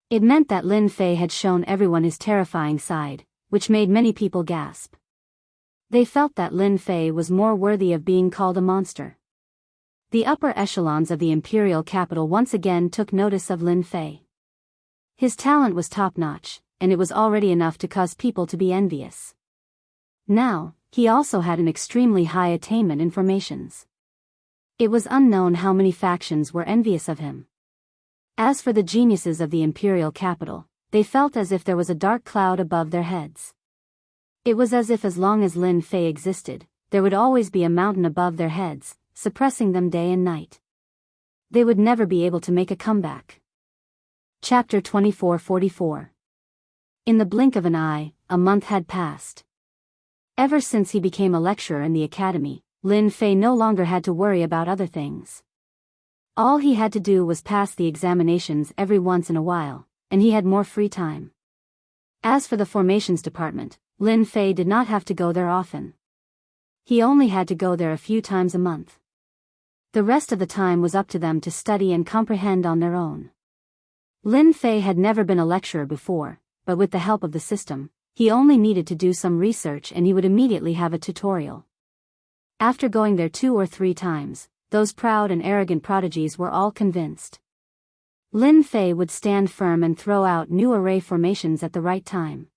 It meant that Lin Fei had shown everyone his terrifying side, which made many people gasp. They felt that Lin Fei was more worthy of being called a monster. The upper echelons of the imperial capital once again took notice of Lin Fei. His talent was top-notch, and it was already enough to cause people to be envious. Now, he also had an extremely high attainment in formations. It was unknown how many factions were envious of him. As for the geniuses of the imperial capital, they felt as if there was a dark cloud above their heads. It was as if as long as Lin Fei existed, there would always be a mountain above their heads, suppressing them day and night. They would never be able to make a comeback. Chapter 2444. In the blink of an eye, a month had passed. Ever since he became a lecturer in the academy, Lin Fei no longer had to worry about other things. All he had to do was pass the examinations every once in a while, and he had more free time. As for the formations department, Lin Fei did not have to go there often. He only had to go there a few times a month. The rest of the time was up to them to study and comprehend on their own. Lin Fei had never been a lecturer before, but with the help of the system, he only needed to do some research and he would immediately have a tutorial. After going there 2 or 3 times, those proud and arrogant prodigies were all convinced. Lin Fei would stand firm and throw out new array formations at the right time.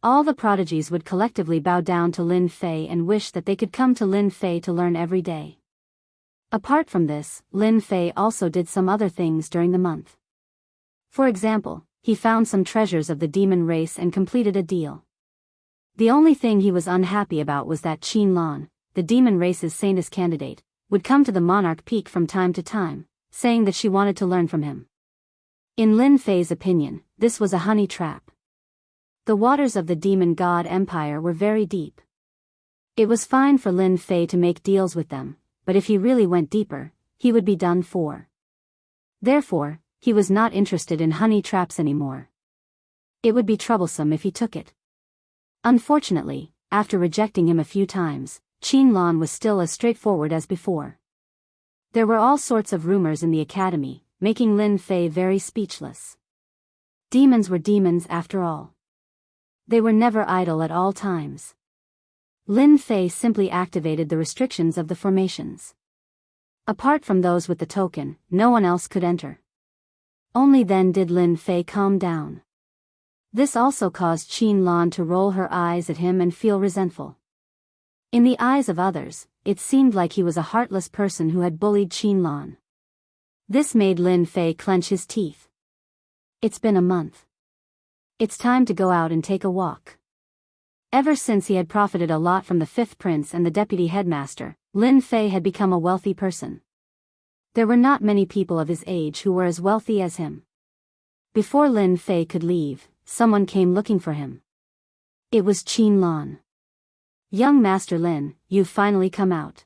All the prodigies would collectively bow down to Lin Fei and wish that they could come to Lin Fei to learn every day. Apart from this, Lin Fei also did some other things during the month. For example, he found some treasures of the demon race and completed a deal. The only thing he was unhappy about was that Qin Lan, the demon race's Saintess candidate, would come to the Monarch Peak from time to time, saying that she wanted to learn from him. In Lin Fei's opinion, this was a honey trap. The waters of the demon god empire were very deep. It was fine for Lin Fei to make deals with them, but if he really went deeper, he would be done for. Therefore, he was not interested in honey traps anymore. It would be troublesome if he took it. Unfortunately, after rejecting him a few times, Qin Lan was still as straightforward as before. There were all sorts of rumors in the academy, making Lin Fei very speechless. Demons were demons after all. They were never idle at all times. Lin Fei simply activated the restrictions of the formations. Apart from those with the token, no one else could enter. Only then did Lin Fei calm down. This also caused Qin Lan to roll her eyes at him and feel resentful. In the eyes of others, it seemed like he was a heartless person who had bullied Qin Lan. This made Lin Fei clench his teeth. It's been a month. It's time to go out and take a walk. Ever since he had profited a lot from the 5th prince and the deputy headmaster, Lin Fei had become a wealthy person. There were not many people of his age who were as wealthy as him. Before Lin Fei could leave, someone came looking for him. It was Qin Lan. Young Master Lin, you've finally come out.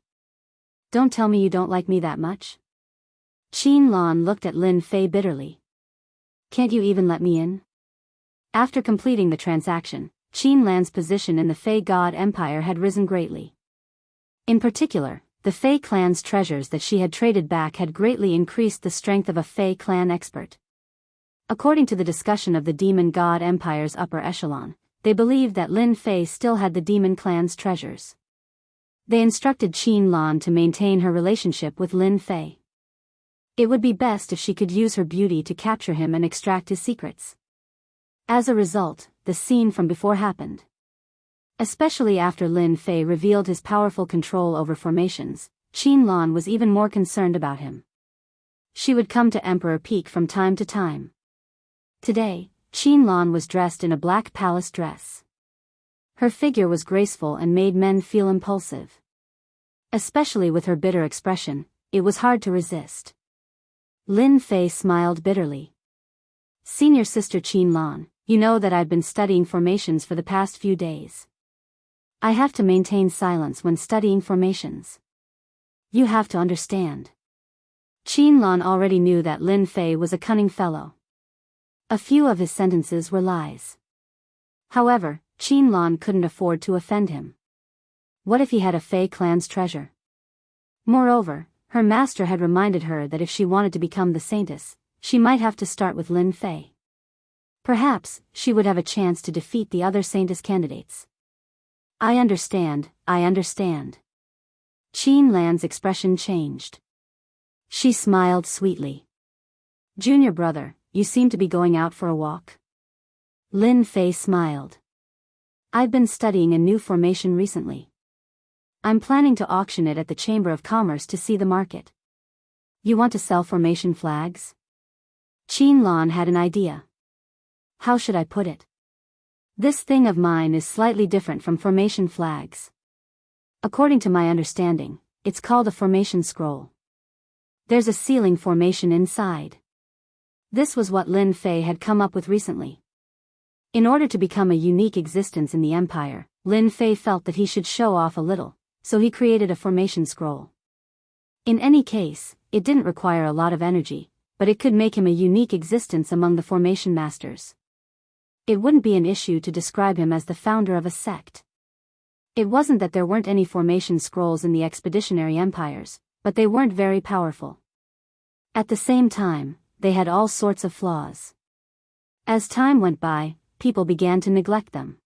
Don't tell me you don't like me that much. Qin Lan looked at Lin Fei bitterly. Can't you even let me in? After completing the transaction, Qin Lan's position in the Fei God Empire had risen greatly. In particular, the Fei clan's treasures that she had traded back had greatly increased the strength of a Fei clan expert. According to the discussion of the Demon God Empire's upper echelon, they believed that Lin Fei still had the Demon clan's treasures. They instructed Qin Lan to maintain her relationship with Lin Fei. It would be best if she could use her beauty to capture him and extract his secrets. As a result, the scene from before happened. Especially after Lin Fei revealed his powerful control over formations, Qin Lan was even more concerned about him. She would come to Emperor Peak from time to time. Today, Qin Lan was dressed in a black palace dress. Her figure was graceful and made men feel impulsive. Especially with her bitter expression, it was hard to resist. Lin Fei smiled bitterly. Senior sister Qin Lan, you know that I've been studying formations for the past few days. I have to maintain silence when studying formations. You have to understand. Qianlan already knew that Lin Fei was a cunning fellow. A few of his sentences were lies. However, Qianlan couldn't afford to offend him. What if he had a Fei clan's treasure? Moreover, her master had reminded her that if she wanted to become the saintess, she might have to start with Lin Fei. Perhaps, she would have a chance to defeat the other saintess candidates. I understand, I understand. Qianlan's expression changed. She smiled sweetly. Junior brother, you seem to be going out for a walk. Lin Fei smiled. I've been studying a new formation recently. I'm planning to auction it at the Chamber of Commerce to see the market. You want to sell formation flags? Qianlan had an idea. How should I put it? This thing of mine is slightly different from formation flags. According to my understanding, it's called a formation scroll. There's a sealing formation inside. This was what Lin Fei had come up with recently. In order to become a unique existence in the empire, Lin Fei felt that he should show off a little, so he created a formation scroll. In any case, it didn't require a lot of energy, but it could make him a unique existence among the formation masters. It wouldn't be an issue to describe him as the founder of a sect. It wasn't that there weren't any formation scrolls in the expeditionary empires, but they weren't very powerful. At the same time, they had all sorts of flaws. As time went by, people began to neglect them.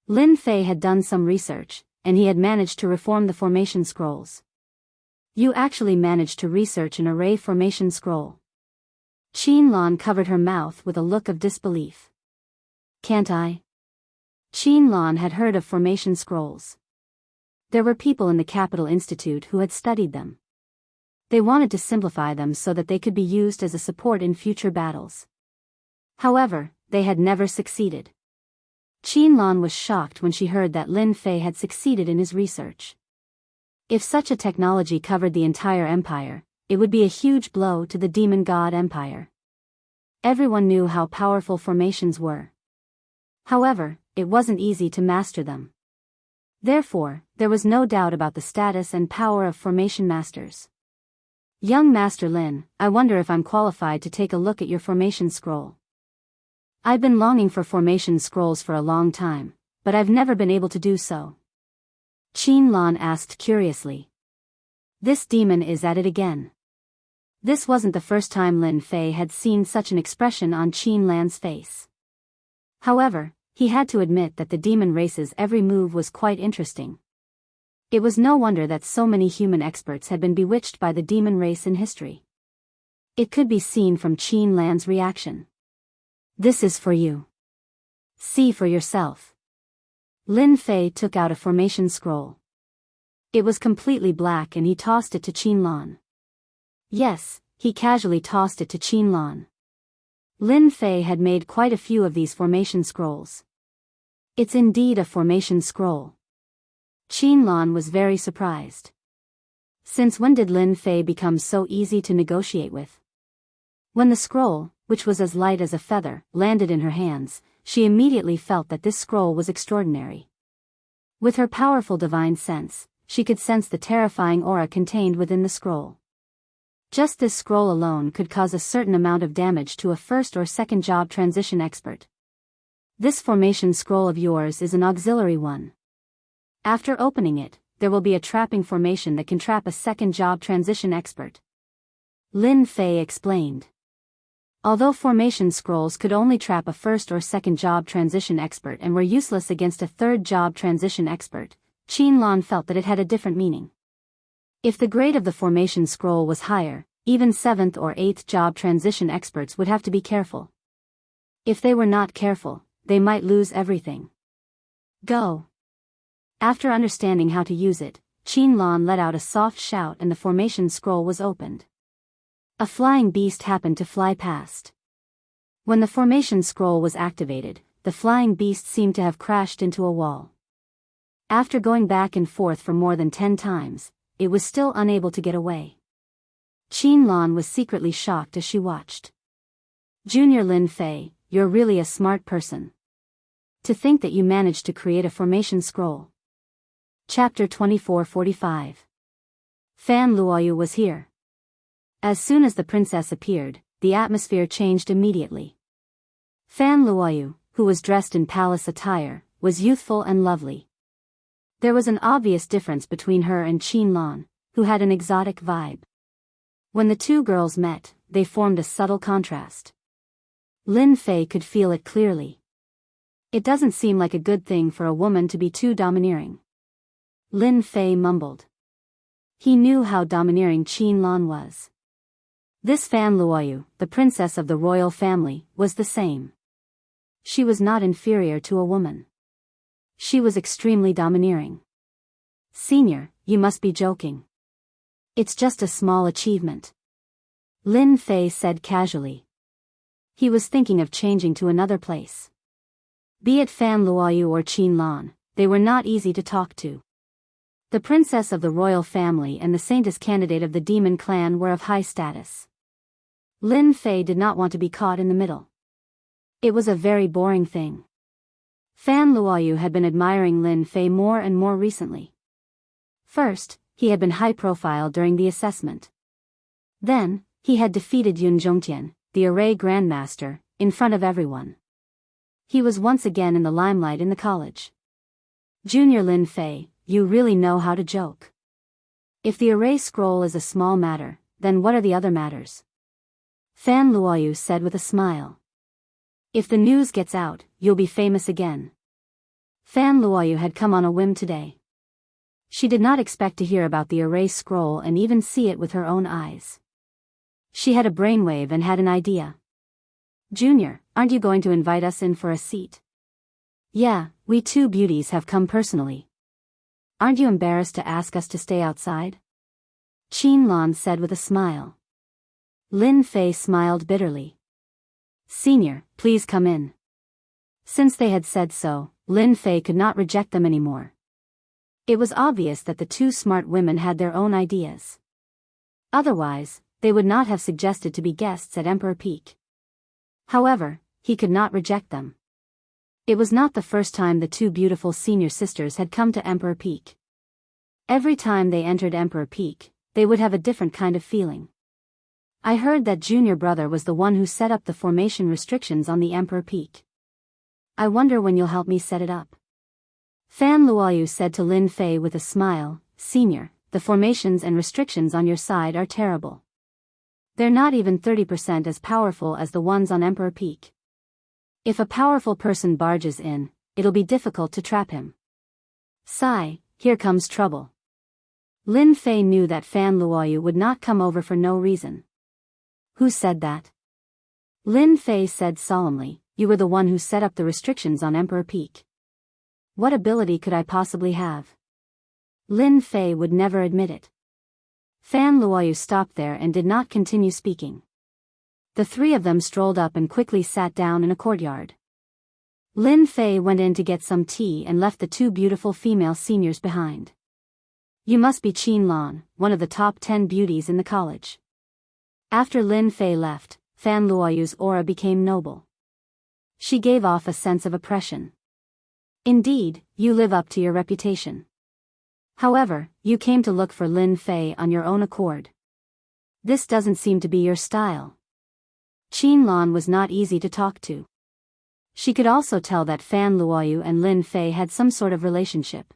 Lin Fei had done some research, and he had managed to reform the formation scrolls. You actually managed to research an array formation scroll. Qianlan covered her mouth with a look of disbelief. Can't I? Qianlan had heard of formation scrolls. There were people in the Capital Institute who had studied them. They wanted to simplify them so that they could be used as a support in future battles. However, they had never succeeded. Qianlan was shocked when she heard that Lin Fei had succeeded in his research. If such a technology covered the entire empire, it would be a huge blow to the demon god empire. Everyone knew how powerful formations were. However, it wasn't easy to master them. Therefore, there was no doubt about the status and power of formation masters. Young Master Lin, I wonder if I'm qualified to take a look at your formation scroll. I've been longing for formation scrolls for a long time, but I've never been able to do so. Qianlan asked curiously. This demon is at it again. This wasn't the first time Lin Fei had seen such an expression on Qianlan's face. However, he had to admit that the demon race's every move was quite interesting. It was no wonder that so many human experts had been bewitched by the demon race in history. It could be seen from Qianlan's reaction. This is for you. See for yourself. Lin Fei took out a formation scroll. It was completely black and he tossed it to Qianlan. Yes, he casually tossed it to Qianlan. Lin Fei had made quite a few of these formation scrolls. It's indeed a formation scroll. Qianlan was very surprised. Since when did Lin Fei become so easy to negotiate with? When the scroll, which was as light as a feather, landed in her hands, she immediately felt that this scroll was extraordinary. With her powerful divine sense, she could sense the terrifying aura contained within the scroll. Just this scroll alone could cause a certain amount of damage to a first or second job transition expert. This formation scroll of yours is an auxiliary one. After opening it, there will be a trapping formation that can trap a second job transition expert. Lin Fei explained. Although formation scrolls could only trap a first or second job transition expert and were useless against a third job transition expert, Qianlan felt that it had a different meaning. If the grade of the formation scroll was higher, even 7th or 8th job transition experts would have to be careful. If they were not careful, they might lose everything. Go. After understanding how to use it, Qianlan let out a soft shout and the formation scroll was opened. A flying beast happened to fly past. When the formation scroll was activated, the flying beast seemed to have crashed into a wall. After going back and forth for more than 10 times, it was still unable to get away. Qianlan was secretly shocked as she watched. Junior Lin Fei, you're really a smart person. To think that you managed to create a formation scroll. Chapter 2445. Fan Luoyu was here. As soon as the princess appeared, the atmosphere changed immediately. Fan Luoyu, who was dressed in palace attire, was youthful and lovely. There was an obvious difference between her and Qin Lan, who had an exotic vibe. When the two girls met, they formed a subtle contrast. Lin Fei could feel it clearly. It doesn't seem like a good thing for a woman to be too domineering. Lin Fei mumbled. He knew how domineering Qin Lan was. This Fan Luoyu, the princess of the royal family, was the same. She was not inferior to a woman. She was extremely domineering. Senior, you must be joking. It's just a small achievement. Lin Fei said casually. He was thinking of changing to another place. Be it Fan Luoyu or Qin Lan, they were not easy to talk to. The princess of the royal family and the saintess candidate of the demon clan were of high status. Lin Fei did not want to be caught in the middle. It was a very boring thing. Fan Luoyu had been admiring Lin Fei more and more recently. First, he had been high profile during the assessment. Then, he had defeated Yun Zhongtian, the array grandmaster, in front of everyone. He was once again in the limelight in the college. Junior Lin Fei, you really know how to joke. If the array scroll is a small matter, then what are the other matters? Fan Luoyu said with a smile. If the news gets out, you'll be famous again. Fan Luoyu had come on a whim today. She did not expect to hear about the array scroll and even see it with her own eyes. She had a brainwave and had an idea. Junior, aren't you going to invite us in for a seat? Yeah, we two beauties have come personally. Aren't you embarrassed to ask us to stay outside? Qin Lan said with a smile. Lin Fei smiled bitterly. Senior, please come in. Since they had said so, Lin Fei could not reject them anymore. It was obvious that the two smart women had their own ideas. Otherwise, they would not have suggested to be guests at Emperor Peak. However, he could not reject them. It was not the first time the two beautiful senior sisters had come to Emperor Peak. Every time they entered Emperor Peak, they would have a different kind of feeling. I heard that junior brother was the one who set up the formation restrictions on the Emperor Peak. I wonder when you'll help me set it up. Fan Luoyu said to Lin Fei with a smile, Senior, the formations and restrictions on your side are terrible. They're not even 30% as powerful as the ones on Emperor Peak. If a powerful person barges in, it'll be difficult to trap him. Sigh, here comes trouble. Lin Fei knew that Fan Luoyu would not come over for no reason. Who said that? Lin Fei said solemnly, you were the one who set up the restrictions on Emperor Peak. What ability could I possibly have? Lin Fei would never admit it. Fan Luoyu stopped there and did not continue speaking. The three of them strolled up and quickly sat down in a courtyard. Lin Fei went in to get some tea and left the two beautiful female seniors behind. You must be Qin Lan, one of the top 10 beauties in the college. After Lin Fei left, Fan Luoyu's aura became noble. She gave off a sense of oppression. Indeed, you live up to your reputation. However, you came to look for Lin Fei on your own accord. This doesn't seem to be your style. Qin Lan was not easy to talk to. She could also tell that Fan Luoyu and Lin Fei had some sort of relationship.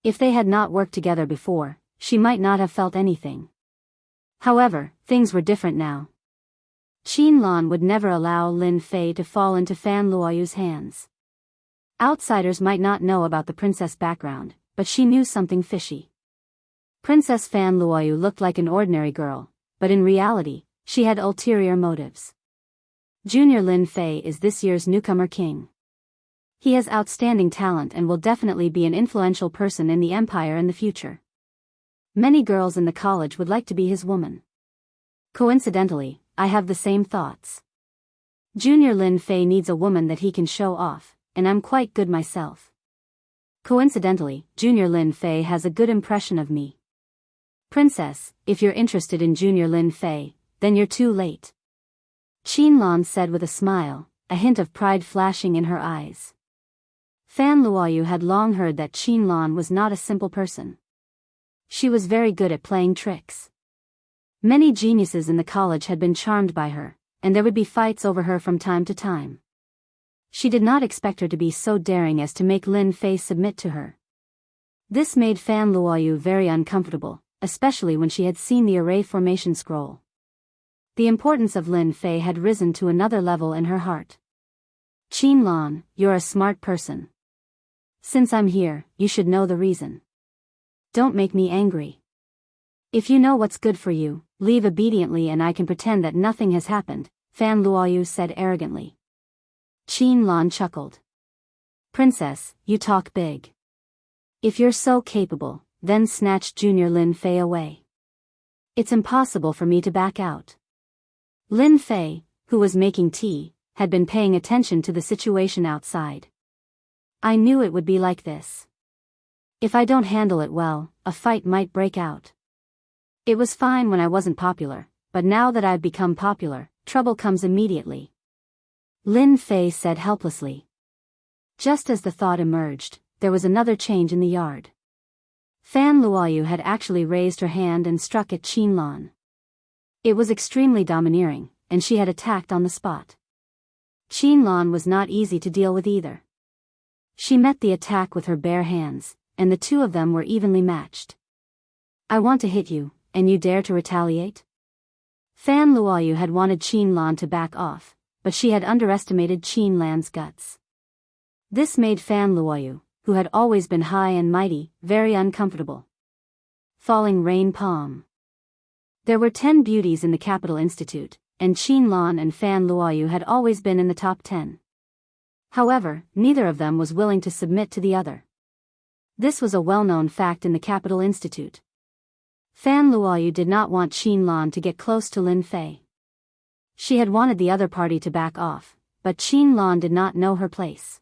If they had not worked together before, she might not have felt anything. However, things were different now. Qin Lan would never allow Lin Fei to fall into Fan Luoyu's hands. Outsiders might not know about the princess background, but she knew something fishy. Princess Fan Luoyu looked like an ordinary girl, but in reality, she had ulterior motives. Junior Lin Fei is this year's newcomer king. He has outstanding talent and will definitely be an influential person in the empire in the future. Many girls in the college would like to be his woman. Coincidentally, I have the same thoughts. Junior Lin Fei needs a woman that he can show off, and I'm quite good myself. Coincidentally, Junior Lin Fei has a good impression of me. Princess, if you're interested in Junior Lin Fei, then you're too late. Qin Lan said with a smile, a hint of pride flashing in her eyes. Fan Luoyu had long heard that Qin Lan was not a simple person. She was very good at playing tricks. Many geniuses in the college had been charmed by her, and there would be fights over her from time to time. She did not expect her to be so daring as to make Lin Fei submit to her. This made Fan Luoyu very uncomfortable, especially when she had seen the array formation scroll. The importance of Lin Fei had risen to another level in her heart. Qin Lan, you're a smart person. Since I'm here, you should know the reason. Don't make me angry. If you know what's good for you, leave obediently and I can pretend that nothing has happened, Fan Luoyu said arrogantly. Qin Lan chuckled. Princess, you talk big. If you're so capable, then snatch Junior Lin Fei away. It's impossible for me to back out. Lin Fei, who was making tea, had been paying attention to the situation outside. I knew it would be like this. If I don't handle it well, a fight might break out. It was fine when I wasn't popular, but now that I've become popular, trouble comes immediately. Lin Fei said helplessly. Just as the thought emerged, there was another change in the yard. Fan Luoyu had actually raised her hand and struck at Qin Lan. It was extremely domineering, and she had attacked on the spot. Qin Lan was not easy to deal with either. She met the attack with her bare hands, and the two of them were evenly matched. I want to hit you, and you dare to retaliate? Fan Luoyu had wanted Qin Lan to back off, but she had underestimated Qin Lan's guts. This made Fan Luoyu, who had always been high and mighty, very uncomfortable. Falling rain palm. There were 10 beauties in the Capital Institute, and Qin Lan and Fan Luoyu had always been in the top 10. However, neither of them was willing to submit to the other. This was a well-known fact in the Capital Institute. Fan Luoyu did not want Qin Lan to get close to Lin Fei. She had wanted the other party to back off, but Qin Lan did not know her place.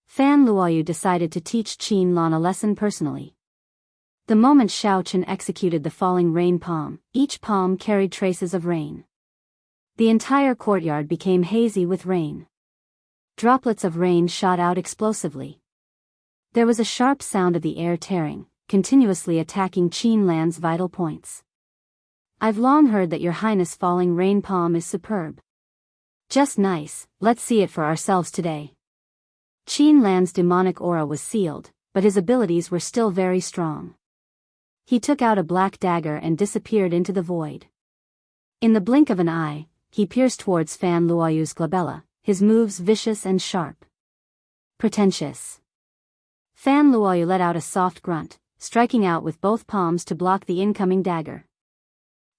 Fan Luoyu decided to teach Qin Lan a lesson personally. The moment Xiao Chen executed the falling rain palm, each palm carried traces of rain. The entire courtyard became hazy with rain. Droplets of rain shot out explosively. There was a sharp sound of the air tearing, continuously attacking Qin Lan's vital points. I've long heard that Your Highness falling rain palm is superb. Just nice, let's see it for ourselves today. Qin Lan's demonic aura was sealed, but his abilities were still very strong. He took out a black dagger and disappeared into the void. In the blink of an eye, he pierced towards Fan Luoyu's glabella, his moves vicious and sharp. Pretentious. Fan Luoyu let out a soft grunt, striking out with both palms to block the incoming dagger.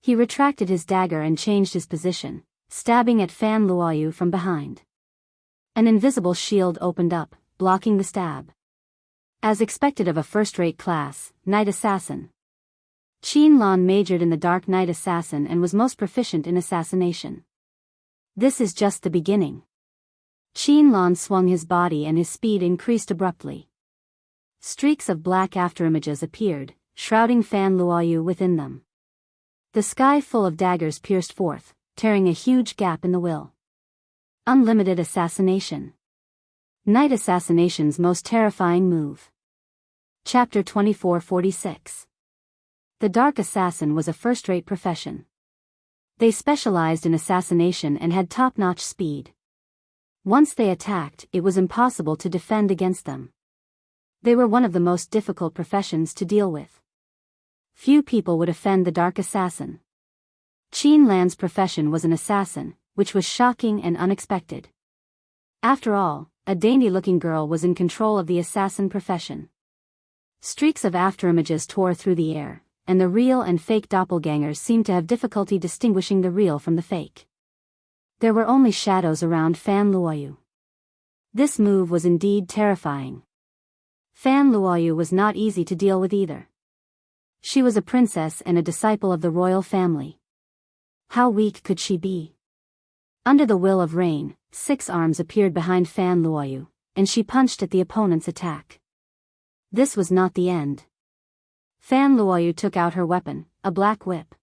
He retracted his dagger and changed his position, stabbing at Fan Luoyu from behind. An invisible shield opened up, blocking the stab. As expected of a first-rate class, Night Assassin. Qin Lan majored in the Dark Knight Assassin and was most proficient in assassination. This is just the beginning. Qin Lan swung his body and his speed increased abruptly. Streaks of black afterimages appeared, shrouding Fan Luoyu within them. The sky full of daggers pierced forth, tearing a huge gap in the will. Unlimited assassination. Night Assassination's most terrifying move. Chapter 2446. The Dark Assassin was a first-rate profession. They specialized in assassination and had top-notch speed. Once they attacked, it was impossible to defend against them. They were one of the most difficult professions to deal with. Few people would offend the Dark Assassin. Qin Lan's profession was an assassin, which was shocking and unexpected. After all, a dainty-looking girl was in control of the assassin profession. Streaks of afterimages tore through the air, and the real and fake doppelgangers seemed to have difficulty distinguishing the real from the fake. There were only shadows around Fan Luoyu. This move was indeed terrifying. Fan Luoyu was not easy to deal with either. She was a princess and a disciple of the royal family. How weak could she be? Under the will of rain, 6 arms appeared behind Fan Luoyu, and she punched at the opponent's attack. This was not the end. Fan Luoyu took out her weapon, a black whip.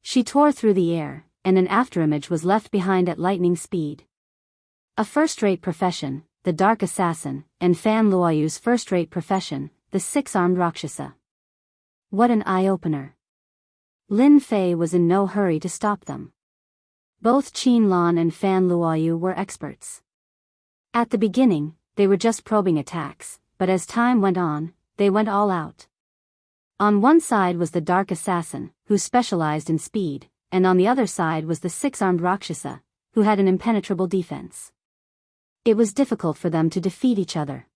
She tore through the air, and an afterimage was left behind at lightning speed. A first-rate profession, the dark assassin, and Fan Luoyu's first-rate profession, the six-armed Rakshasa. What an eye-opener. Lin Fei was in no hurry to stop them. Both Qin Lan and Fan Luoyu were experts. At the beginning, they were just probing attacks, but as time went on, they went all out. On one side was the dark assassin, who specialized in speed, and on the other side was the six-armed Rakshasa, who had an impenetrable defense. It was difficult for them to defeat each other.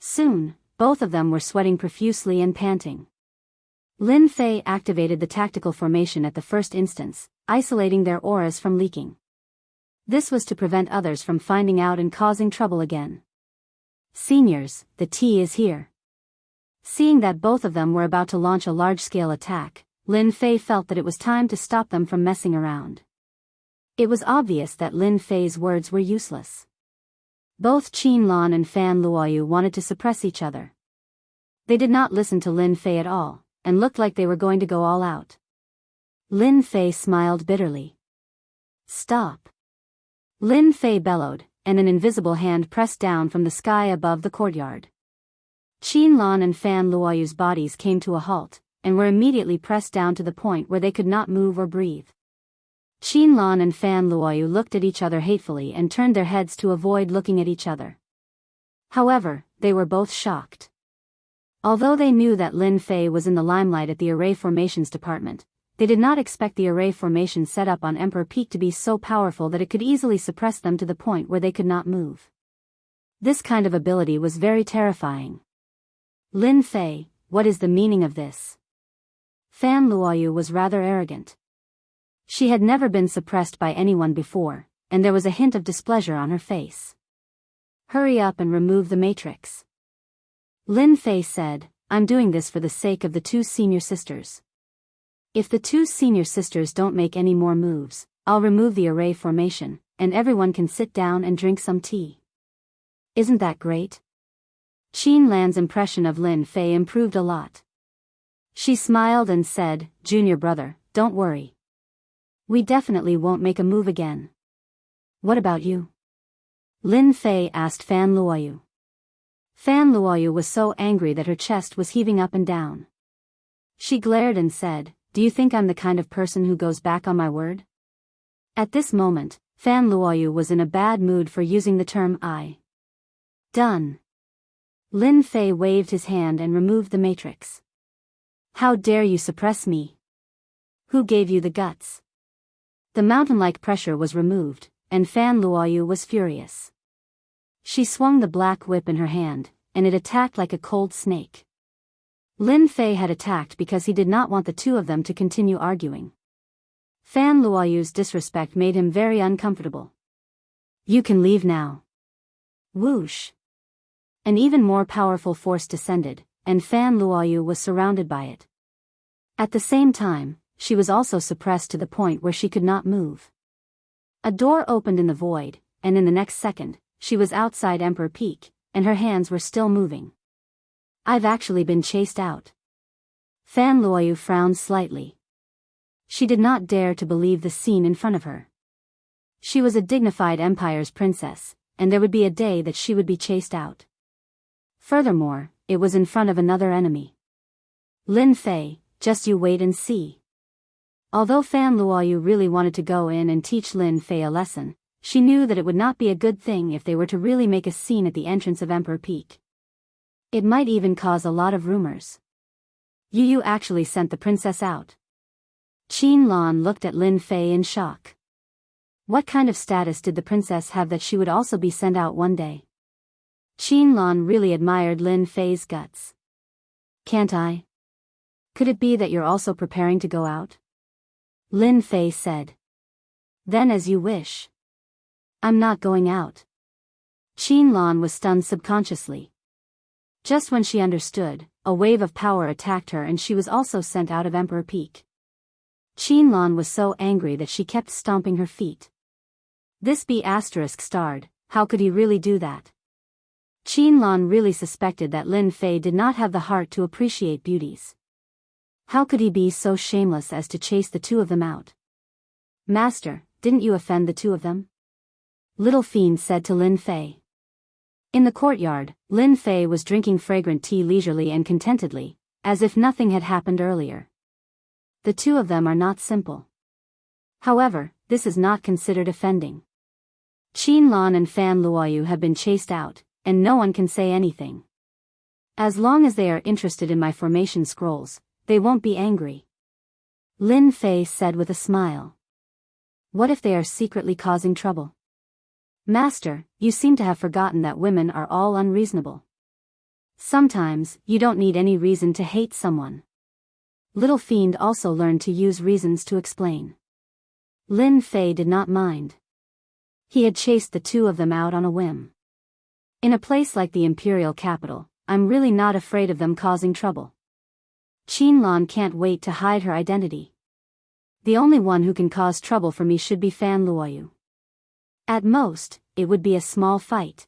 Soon, both of them were sweating profusely and panting. Lin Fei activated the tactical formation at the first instance, isolating their auras from leaking. This was to prevent others from finding out and causing trouble again. Seniors, the tea is here. Seeing that both of them were about to launch a large-scale attack, Lin Fei felt that it was time to stop them from messing around. It was obvious that Lin Fei's words were useless. Both Qin Lan and Fan Luoyu wanted to suppress each other. They did not listen to Lin Fei at all, and looked like they were going to go all out. Lin Fei smiled bitterly. Stop! Lin Fei bellowed, and an invisible hand pressed down from the sky above the courtyard. Qin Lan and Fan Luoyu's bodies came to a halt, and were immediately pressed down to the point where they could not move or breathe. Qin Lan and Fan Luoyu looked at each other hatefully and turned their heads to avoid looking at each other. However, they were both shocked. Although they knew that Lin Fei was in the limelight at the Array Formations department, they did not expect the array formation set up on Emperor Peak to be so powerful that it could easily suppress them to the point where they could not move. This kind of ability was very terrifying. Lin Fei, what is the meaning of this? Fan Luoyu was rather arrogant. She had never been suppressed by anyone before, and there was a hint of displeasure on her face. Hurry up and remove the matrix. Lin Fei said, I'm doing this for the sake of the two senior sisters. If the two senior sisters don't make any more moves, I'll remove the array formation, and everyone can sit down and drink some tea. Isn't that great? Qin Lan's impression of Lin Fei improved a lot. She smiled and said, Junior brother, don't worry. We definitely won't make a move again. What about you? Lin Fei asked Fan Luoyu. Fan Luoyu was so angry that her chest was heaving up and down. She glared and said, Do you think I'm the kind of person who goes back on my word? At this moment, Fan Luoyu was in a bad mood for using the term I. Done. Lin Fei waved his hand and removed the matrix. How dare you suppress me? Who gave you the guts? The mountain-like pressure was removed, and Fan Luoyu was furious. She swung the black whip in her hand, and it attacked like a cold snake. Lin Fei had attacked because he did not want the two of them to continue arguing. Fan Luoyu's disrespect made him very uncomfortable. You can leave now. Whoosh! An even more powerful force descended, and Fan Luoyu was surrounded by it. At the same time, she was also suppressed to the point where she could not move. A door opened in the void, and in the next second, she was outside Emperor Peak, and her hands were still moving. I've actually been chased out. Fan Luoyu frowned slightly. She did not dare to believe the scene in front of her. She was a dignified empire's princess, and there would be a day that she would be chased out. Furthermore, it was in front of another enemy. Lin Fei, just you wait and see. Although Fan Luoyu really wanted to go in and teach Lin Fei a lesson, she knew that it would not be a good thing if they were to really make a scene at the entrance of Emperor Peak. It might even cause a lot of rumors. You actually sent the princess out. Qin Lan looked at Lin Fei in shock. What kind of status did the princess have that she would also be sent out one day? Qin Lan really admired Lin Fei's guts. Can't I? Could it be that you're also preparing to go out? Lin Fei said. Then as you wish. I'm not going out. Qin Lan was stunned subconsciously. Just when she understood, a wave of power attacked her and she was also sent out of Emperor Peak. Qin Lan was so angry that she kept stomping her feet. This B** starred, how could he really do that? Qin Lan really suspected that Lin Fei did not have the heart to appreciate beauties. How could he be so shameless as to chase the two of them out? Master, didn't you offend the two of them? Little Fiend said to Lin Fei. In the courtyard, Lin Fei was drinking fragrant tea leisurely and contentedly, as if nothing had happened earlier. The two of them are not simple. However, this is not considered offending. Qin Lan and Fan Luoyu have been chased out, and no one can say anything. As long as they are interested in my formation scrolls, they won't be angry. Lin Fei said with a smile. What if they are secretly causing trouble? Master, you seem to have forgotten that women are all unreasonable. Sometimes, you don't need any reason to hate someone. Little Fiend also learned to use reasons to explain. Lin Fei did not mind. He had chased the two of them out on a whim. In a place like the imperial capital, I'm really not afraid of them causing trouble. Qin Lan can't wait to hide her identity. The only one who can cause trouble for me should be Fan Luoyu. At most, it would be a small fight.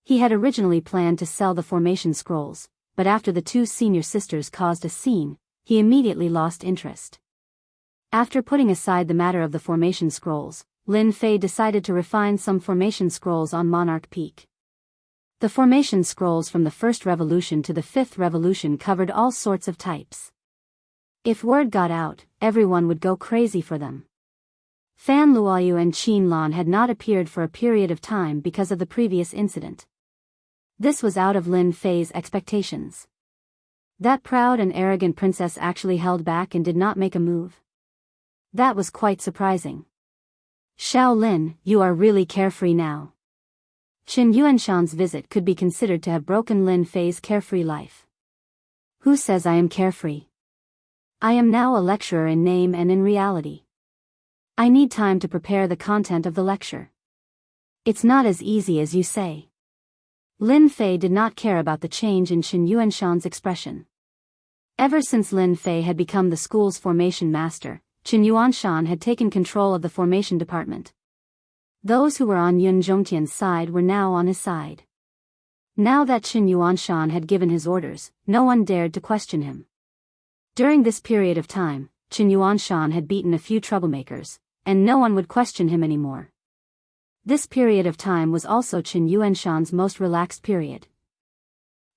He had originally planned to sell the formation scrolls, but after the two senior sisters caused a scene, he immediately lost interest. After putting aside the matter of the formation scrolls, Lin Fei decided to refine some formation scrolls on Monarch Peak. The formation scrolls from the First Revolution to the Fifth Revolution covered all sorts of types. If word got out, everyone would go crazy for them. Fan Luoyu and Qin Lan had not appeared for a period of time because of the previous incident. This was out of Lin Fei's expectations. That proud and arrogant princess actually held back and did not make a move. That was quite surprising. Xiao Lin, you are really carefree now. Qin Yuanshan's visit could be considered to have broken Lin Fei's carefree life. Who says I am carefree? I am now a lecturer in name and in reality. I need time to prepare the content of the lecture. It's not as easy as you say. Lin Fei did not care about the change in Qin Yuanshan's expression. Ever since Lin Fei had become the school's formation master, Qin Yuanshan had taken control of the formation department. Those who were on Yun Zhongtian's side were now on his side. Now that Qin Yuanshan had given his orders, no one dared to question him. During this period of time, Qin Yuanshan had beaten a few troublemakers, and no one would question him anymore. This period of time was also Qin Yuanshan's most relaxed period.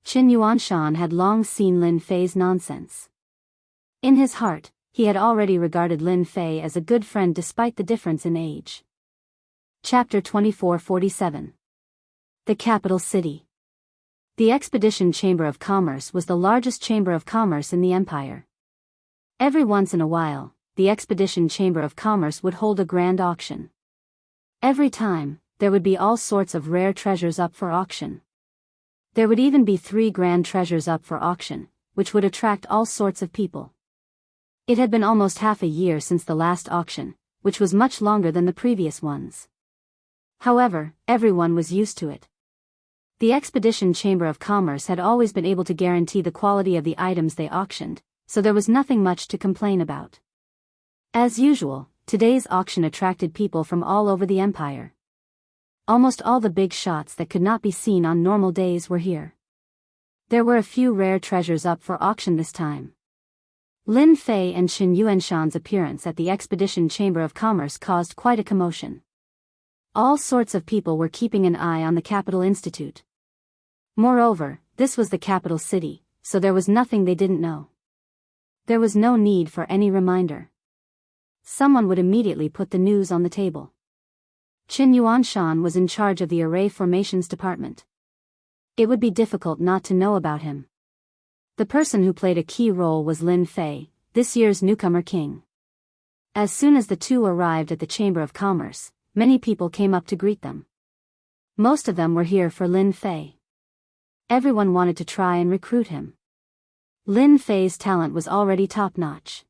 Qin Yuanshan had long seen Lin Fei's nonsense. In his heart, he had already regarded Lin Fei as a good friend despite the difference in age. Chapter 2447. The Capital City. The Expedition Chamber of Commerce was the largest chamber of commerce in the empire. Every once in a while, the Expedition Chamber of Commerce would hold a grand auction. Every time, there would be all sorts of rare treasures up for auction. There would even be 3 grand treasures up for auction, which would attract all sorts of people. It had been almost half a year since the last auction, which was much longer than the previous ones. However, everyone was used to it. The Expedition Chamber of Commerce had always been able to guarantee the quality of the items they auctioned, so there was nothing much to complain about. As usual, today's auction attracted people from all over the empire. Almost all the big shots that could not be seen on normal days were here. There were a few rare treasures up for auction this time. Lin Fei and Qin Yuanshan's appearance at the Expedition Chamber of Commerce caused quite a commotion. All sorts of people were keeping an eye on the Capital Institute. Moreover, this was the capital city, so there was nothing they didn't know. There was no need for any reminder. Someone would immediately put the news on the table. Qin Yuanshan was in charge of the Array Formations Department. It would be difficult not to know about him. The person who played a key role was Lin Fei, this year's newcomer king. As soon as the two arrived at the Chamber of Commerce, many people came up to greet them. Most of them were here for Lin Fei. Everyone wanted to try and recruit him. Lin Fei's talent was already top-notch.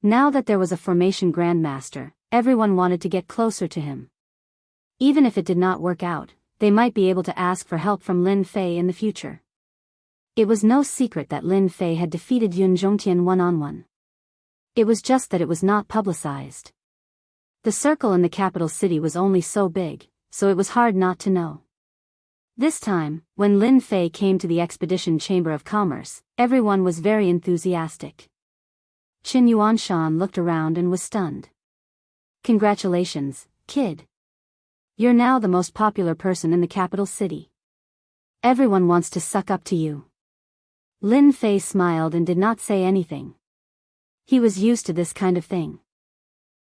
Now that there was a formation grandmaster, everyone wanted to get closer to him. Even if it did not work out, they might be able to ask for help from Lin Fei in the future. It was no secret that Lin Fei had defeated Yun Zhongtian one-on-one. It was just that it was not publicized. The circle in the capital city was only so big, so it was hard not to know. This time, when Lin Fei came to the Expedition Chamber of Commerce, everyone was very enthusiastic. Qin Yuanshan looked around and was stunned. "Congratulations, kid. You're now the most popular person in the capital city. Everyone wants to suck up to you. Lin Fei smiled and did not say anything. He was used to this kind of thing.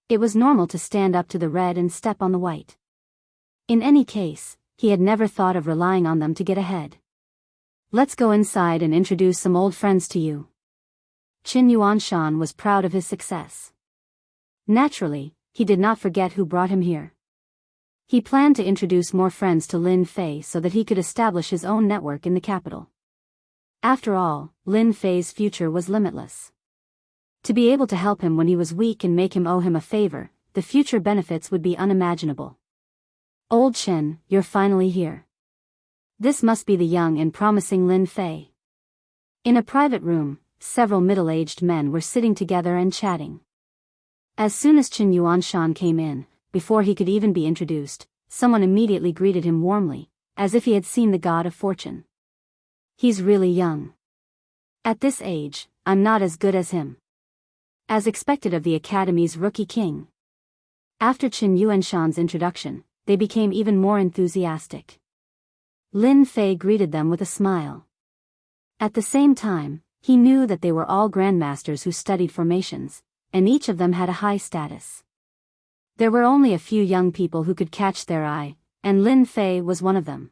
It was normal to stand up to the red and step on the white. In any case, he had never thought of relying on them to get ahead. Let's go inside and introduce some old friends to you. Qin Yuanshan was proud of his success. Naturally, he did not forget who brought him here. He planned to introduce more friends to Lin Fei so that he could establish his own network in the capital. After all, Lin Fei's future was limitless. To be able to help him when he was weak and make him owe him a favor, the future benefits would be unimaginable. Old Qin, you're finally here. This must be the young and promising Lin Fei. In a private room, several middle-aged men were sitting together and chatting. As soon as Qin Yuanshan came in, before he could even be introduced, someone immediately greeted him warmly, as if he had seen the god of fortune. He's really young. At this age, I'm not as good as him. As expected of the Academy's rookie king. After Qin Yuanshan's introduction, they became even more enthusiastic. Lin Fei greeted them with a smile. At the same time, he knew that they were all grandmasters who studied formations, and each of them had a high status. There were only a few young people who could catch their eye, and Lin Fei was one of them.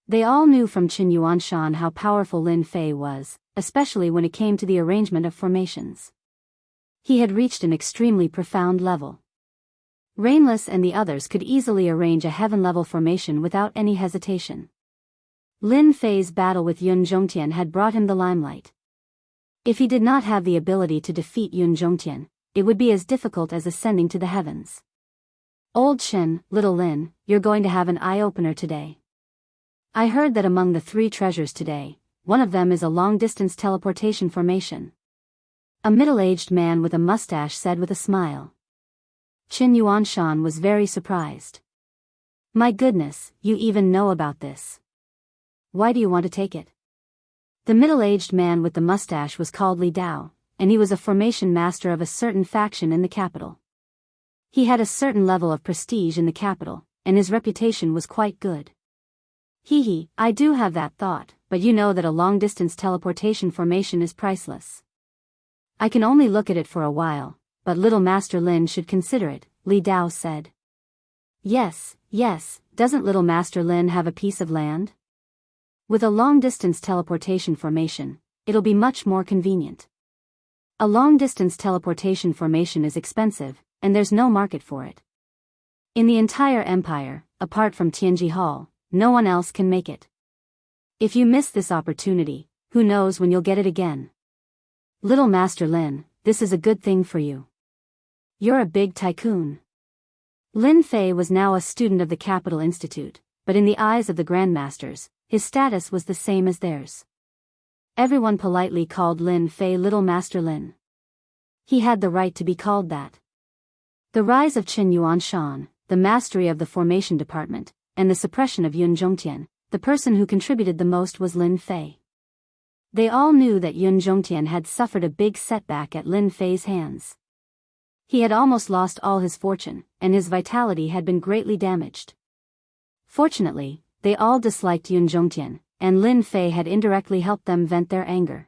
They all knew from Qin Yuanshan how powerful Lin Fei was, especially when it came to the arrangement of formations. He had reached an extremely profound level. Rainless and the others could easily arrange a heaven-level formation without any hesitation. Lin Fei's battle with Yun Zhongtian had brought him the limelight. If he did not have the ability to defeat Yun Zhongtian, it would be as difficult as ascending to the heavens. Old Qin, little Lin, you're going to have an eye-opener today. I heard that among the 3 treasures today, one of them is a long-distance teleportation formation. A middle-aged man with a mustache said with a smile. Qin Yuanshan was very surprised. My goodness, you even know about this. Why do you want to take it? The middle-aged man with the mustache was called Li Dao, and he was a formation master of a certain faction in the capital. He had a certain level of prestige in the capital, and his reputation was quite good. Hee, I do have that thought, but you know that a long-distance teleportation formation is priceless. I can only look at it for a while, but little Master Lin should consider it, Li Dao said. Yes, doesn't little Master Lin have a piece of land? With a long-distance teleportation formation, it'll be much more convenient. A long-distance teleportation formation is expensive, and there's no market for it. In the entire empire, apart from Tianji Hall, no one else can make it. If you miss this opportunity, who knows when you'll get it again. Little Master Lin, this is a good thing for you. You're a big tycoon. Lin Fei was now a student of the Capital Institute, but in the eyes of the Grandmasters, his status was the same as theirs. Everyone politely called Lin Fei Little Master Lin. He had the right to be called that. The rise of Qin Yuanshan, the mastery of the formation department, and the suppression of Yun Zhongtian, the person who contributed the most was Lin Fei. They all knew that Yun Zhongtian had suffered a big setback at Lin Fei's hands. He had almost lost all his fortune, and his vitality had been greatly damaged. Fortunately, they all disliked Yun Zhongtian, and Lin Fei had indirectly helped them vent their anger.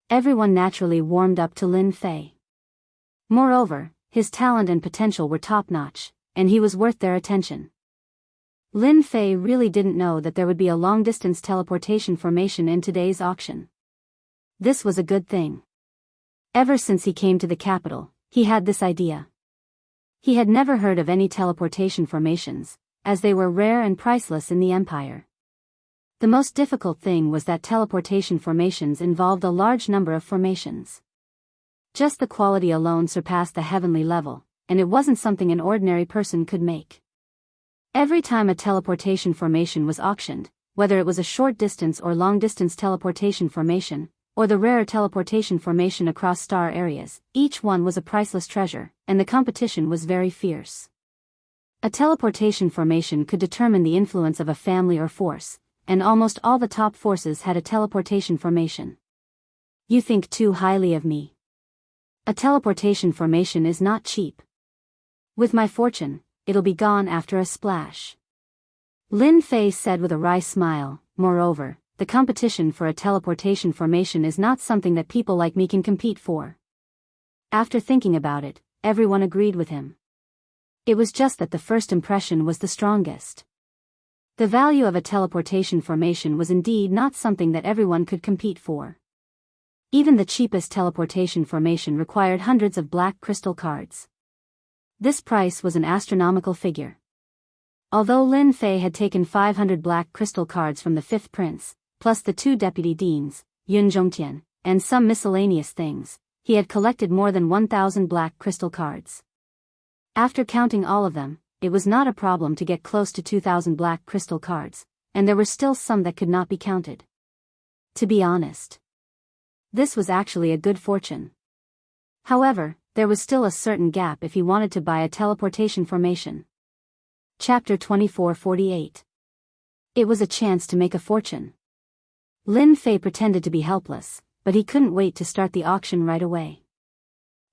Everyone naturally warmed up to Lin Fei. Moreover, his talent and potential were top-notch, and he was worth their attention. Lin Fei really didn't know that there would be a long-distance teleportation formation in today's auction. This was a good thing. Ever since he came to the capital, he had this idea. He had never heard of any teleportation formations, as they were rare and priceless in the empire. The most difficult thing was that teleportation formations involved a large number of formations. Just the quality alone surpassed the heavenly level, and it wasn't something an ordinary person could make. Every time a teleportation formation was auctioned, whether it was a short distance or long distance teleportation formation, or the rare teleportation formation across star areas, each one was a priceless treasure, and the competition was very fierce. A teleportation formation could determine the influence of a family or force, and almost all the top forces had a teleportation formation. You think too highly of me. A teleportation formation is not cheap. With my fortune, it'll be gone after a splash. Lin Fei said with a wry smile, moreover, the competition for a teleportation formation is not something that people like me can compete for. After thinking about it, everyone agreed with him. It was just that the first impression was the strongest. The value of a teleportation formation was indeed not something that everyone could compete for. Even the cheapest teleportation formation required hundreds of black crystal cards. This price was an astronomical figure. Although Lin Fei had taken 500 black crystal cards from the fifth prince, plus the 2 deputy deans, Yun Zhongtian, and some miscellaneous things, he had collected more than 1,000 black crystal cards. After counting all of them, it was not a problem to get close to 2,000 black crystal cards, and there were still some that could not be counted. To be honest, this was actually a good fortune. However, there was still a certain gap if he wanted to buy a teleportation formation. Chapter 2448. It was a chance to make a fortune. Lin Fei pretended to be helpless, but he couldn't wait to start the auction right away.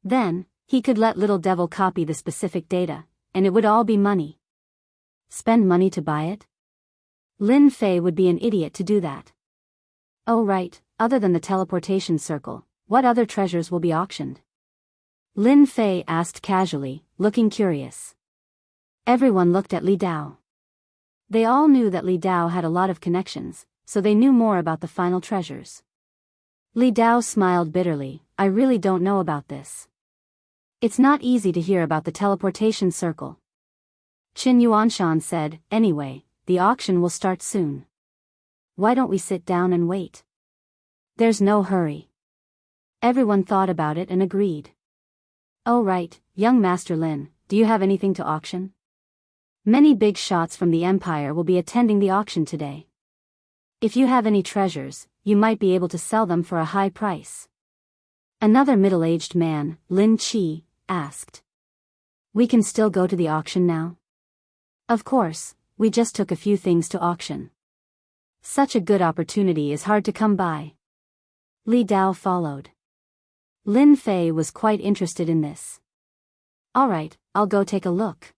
Then, he could let Little Devil copy the specific data, and it would all be money. Spend money to buy it? Lin Fei would be an idiot to do that. Oh right, other than the teleportation circle, what other treasures will be auctioned? Lin Fei asked casually, looking curious. Everyone looked at Li Dao. They all knew that Li Dao had a lot of connections, so they knew more about the final treasures. Li Dao smiled bitterly, I really don't know about this. It's not easy to hear about the teleportation circle. Qin Yuanshan said, anyway, the auction will start soon. Why don't we sit down and wait? There's no hurry. Everyone thought about it and agreed. Oh right, young Master Lin, do you have anything to auction? Many big shots from the Empire will be attending the auction today. If you have any treasures, you might be able to sell them for a high price. Another middle-aged man, Lin Qi, asked. We can still go to the auction now? Of course, we just took a few things to auction. Such a good opportunity is hard to come by. Li Dao followed. Lin Fei was quite interested in this. Alright, I'll go take a look.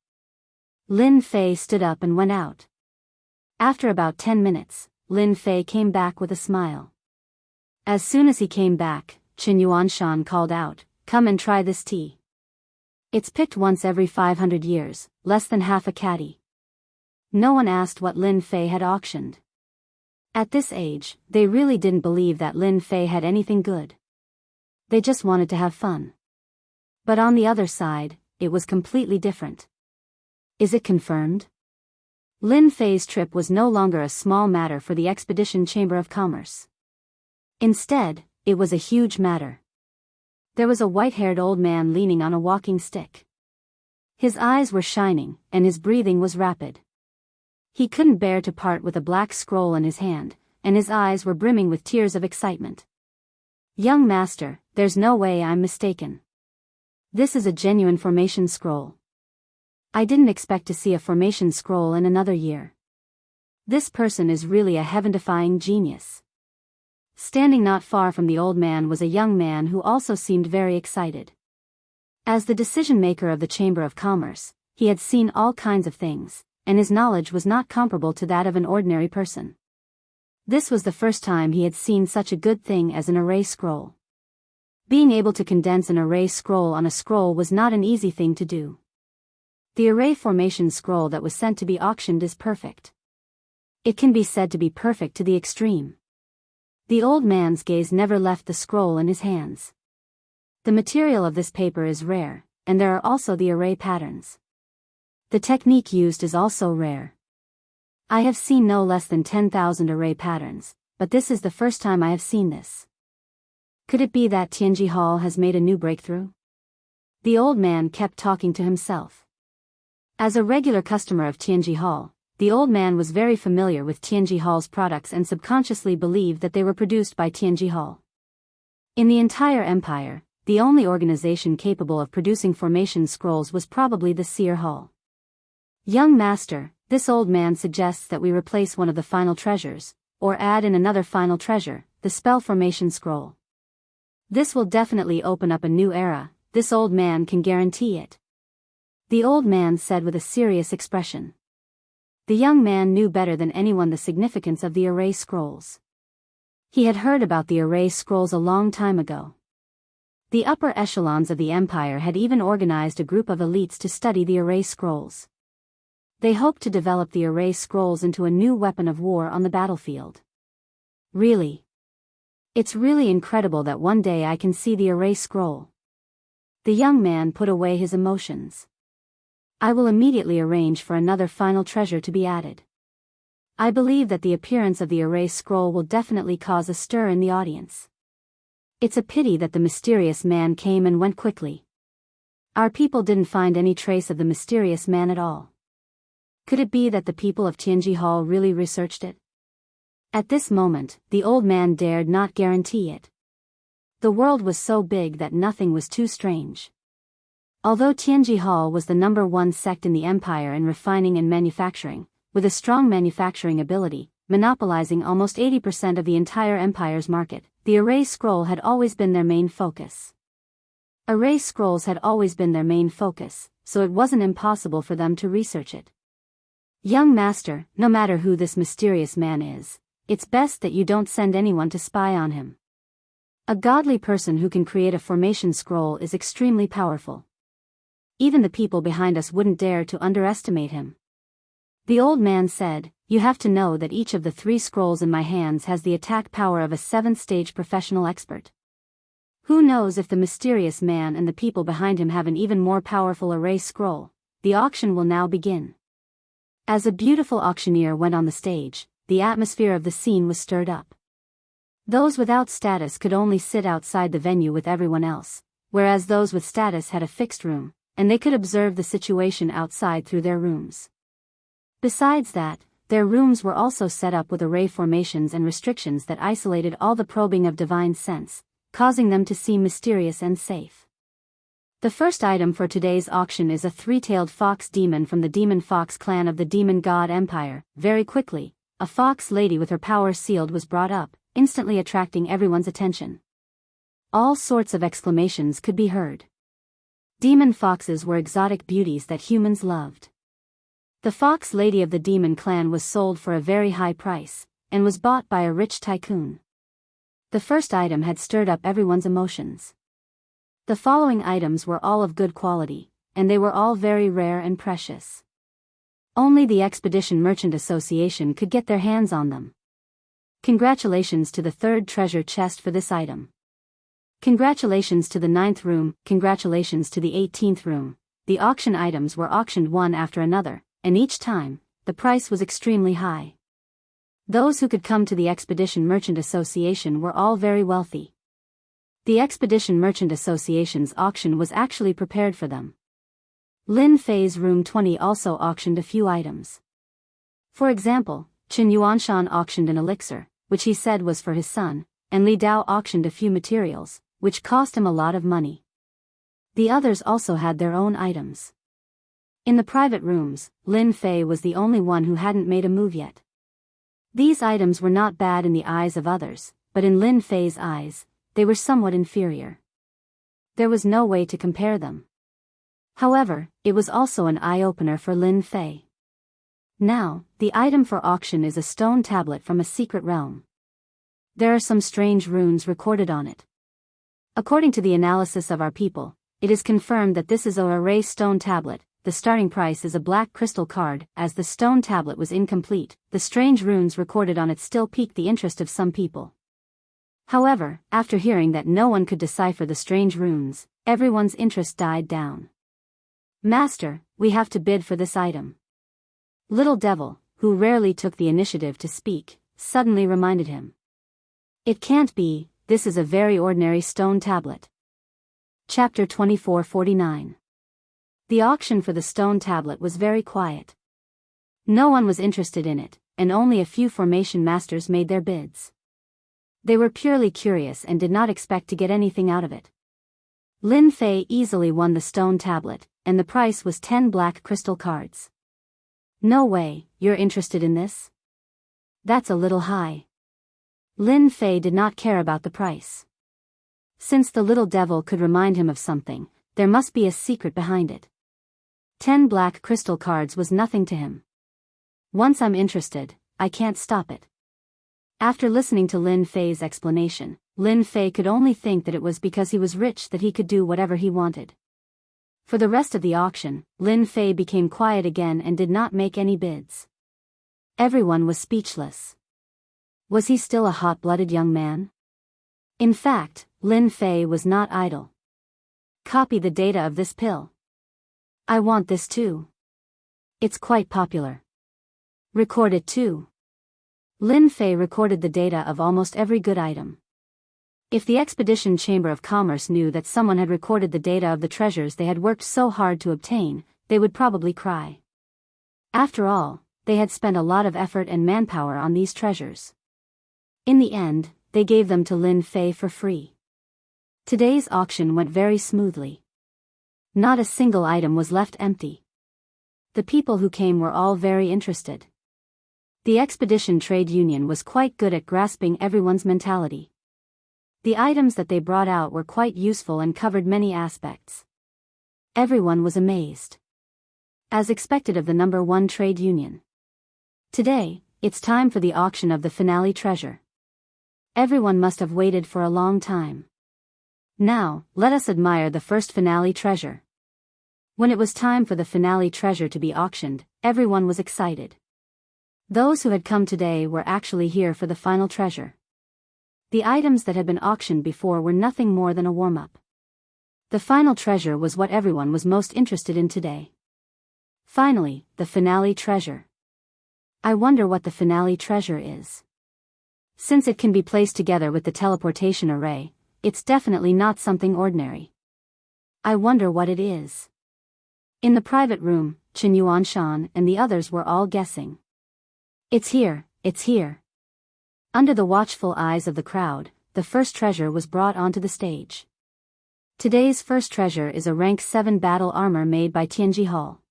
Lin Fei stood up and went out. After about 10 minutes, Lin Fei came back with a smile. As soon as he came back, Qin Yuanshan called out, come and try this tea. It's picked once every 500 years, less than half a caddy. No one asked what Lin Fei had auctioned. At this age, they really didn't believe that Lin Fei had anything good. They just wanted to have fun. But on the other side, it was completely different. Is it confirmed? Lin Fei's trip was no longer a small matter for the Expedition Chamber of Commerce. Instead, it was a huge matter. There was a white-haired old man leaning on a walking stick. His eyes were shining, and his breathing was rapid. He couldn't bear to part with a black scroll in his hand, and his eyes were brimming with tears of excitement. Young master, there's no way I'm mistaken. This is a genuine formation scroll. I didn't expect to see a formation scroll in another year. This person is really a heaven-defying genius. Standing not far from the old man was a young man who also seemed very excited. As the decision-maker of the Chamber of Commerce, he had seen all kinds of things, and his knowledge was not comparable to that of an ordinary person. This was the first time he had seen such a good thing as an array scroll. Being able to condense an array scroll on a scroll was not an easy thing to do. The array formation scroll that was sent to be auctioned is perfect. It can be said to be perfect to the extreme. The old man's gaze never left the scroll in his hands. The material of this paper is rare, and there are also the array patterns. The technique used is also rare. I have seen no less than 10,000 array patterns, but this is the first time I have seen this. Could it be that Tianji Hall has made a new breakthrough? The old man kept talking to himself. As a regular customer of Tianji Hall, the old man was very familiar with Tianji Hall's products and subconsciously believed that they were produced by Tianji Hall. In the entire empire, the only organization capable of producing formation scrolls was probably the Seer Hall. Young master, this old man suggests that we replace one of the final treasures, or add in another final treasure, the spell formation scroll. This will definitely open up a new era, this old man can guarantee it. the old man said with a serious expression. The young man knew better than anyone the significance of the array scrolls. He had heard about the array scrolls a long time ago. The upper echelons of the empire had even organized a group of elites to study the array scrolls. They hoped to develop the array scrolls into a new weapon of war on the battlefield. Really? It's really incredible that one day I can see the array scroll. The young man put away his emotions. I will immediately arrange for another final treasure to be added. I believe that the appearance of the array scroll will definitely cause a stir in the audience. It's a pity that the mysterious man came and went quickly. Our people didn't find any trace of the mysterious man at all. Could it be that the people of Tianji Hall really researched it? At this moment, the old man dared not guarantee it. The world was so big that nothing was too strange. Although Tianji Hall was the #1 sect in the empire in refining and manufacturing, with a strong manufacturing ability, monopolizing almost 80% of the entire empire's market, the array scroll had always been their main focus. Array scrolls had always been their main focus, so it wasn't impossible for them to research it. Young master, no matter who this mysterious man is, it's best that you don't send anyone to spy on him. A godly person who can create a formation scroll is extremely powerful. Even the people behind us wouldn't dare to underestimate him. The old man said, you have to know that each of the 3 scrolls in my hands has the attack power of a 7th-stage professional expert. Who knows if the mysterious man and the people behind him have an even more powerful array scroll. The auction will now begin. As a beautiful auctioneer went on the stage, the atmosphere of the scene was stirred up. Those without status could only sit outside the venue with everyone else, whereas those with status had a fixed room, and they could observe the situation outside through their rooms. Besides that, their rooms were also set up with array formations and restrictions that isolated all the probing of divine sense, causing them to seem mysterious and safe. The first item for today's auction is a 3-tailed fox demon from the Demon Fox clan of the Demon God Empire. Very quickly, a fox lady with her power sealed was brought up, instantly attracting everyone's attention. All sorts of exclamations could be heard. Demon foxes were exotic beauties that humans loved. The fox lady of the demon clan was sold for a very high price, and was bought by a rich tycoon. The first item had stirred up everyone's emotions. The following items were all of good quality, and they were all very rare and precious. Only the Expedition Merchant Association could get their hands on them. Congratulations to the 3rd treasure chest for this item. Congratulations to the 9th room, congratulations to the 18th room. The auction items were auctioned one after another, and each time, the price was extremely high. Those who could come to the Expedition Merchant Association were all very wealthy. The Expedition Merchant Association's auction was actually prepared for them. Lin Fei's room 20 also auctioned a few items. For example, Chen Yuanshan auctioned an elixir, which he said was for his son, and Li Dao auctioned a few materials, which cost him a lot of money. The others also had their own items. In the private rooms, Lin Fei was the only one who hadn't made a move yet. These items were not bad in the eyes of others, but in Lin Fei's eyes, they were somewhat inferior. There was no way to compare them. However, it was also an eye-opener for Lin Fei. Now, the item for auction is a stone tablet from a secret realm. There are some strange runes recorded on it. According to the analysis of our people, it is confirmed that this is a array stone tablet. The starting price is a black crystal card. As the stone tablet was incomplete, the strange runes recorded on it still piqued the interest of some people. However, after hearing that no one could decipher the strange runes, everyone's interest died down. Master, we have to bid for this item. Little Devil, who rarely took the initiative to speak, suddenly reminded him. It can't be, this is a very ordinary stone tablet. Chapter 2449. The auction for the stone tablet was very quiet. No one was interested in it, and only a few formation masters made their bids. They were purely curious and did not expect to get anything out of it. Lin Fei easily won the stone tablet, and the price was 10 black crystal cards. No way, you're interested in this? That's a little high. Lin Fei did not care about the price. Since the little devil could remind him of something, there must be a secret behind it. 10 black crystal cards was nothing to him. Once I'm interested, I can't stop it. After listening to Lin Fei's explanation, Lin Fei could only think that it was because he was rich that he could do whatever he wanted. For the rest of the auction, Lin Fei became quiet again and did not make any bids. Everyone was speechless. Was he still a hot-blooded young man? In fact, Lin Fei was not idle. Copy the data of this pill. I want this too. It's quite popular. Record it too. Lin Fei recorded the data of almost every good item. If the Expedition Chamber of Commerce knew that someone had recorded the data of the treasures they had worked so hard to obtain, they would probably cry. After all, they had spent a lot of effort and manpower on these treasures. In the end, they gave them to Lin Fei for free. Today's auction went very smoothly. Not a single item was left empty. The people who came were all very interested. The Expedition Trade Union was quite good at grasping everyone's mentality. The items that they brought out were quite useful and covered many aspects. Everyone was amazed. As expected of the number 1 trade union. Today, it's time for the auction of the finale treasure. Everyone must have waited for a long time. Now, let us admire the first finale treasure. When it was time for the finale treasure to be auctioned, everyone was excited. Those who had come today were actually here for the final treasure. The items that had been auctioned before were nothing more than a warm-up. The final treasure was what everyone was most interested in today. Finally, the finale treasure. I wonder what the finale treasure is. Since it can be placed together with the teleportation array, it's definitely not something ordinary. I wonder what it is. In the private room, Chen Yuanshan and the others were all guessing. It's here, it's here. Under the watchful eyes of the crowd, the first treasure was brought onto the stage. Today's first treasure is a rank 7 battle armor made by Tianji Hall.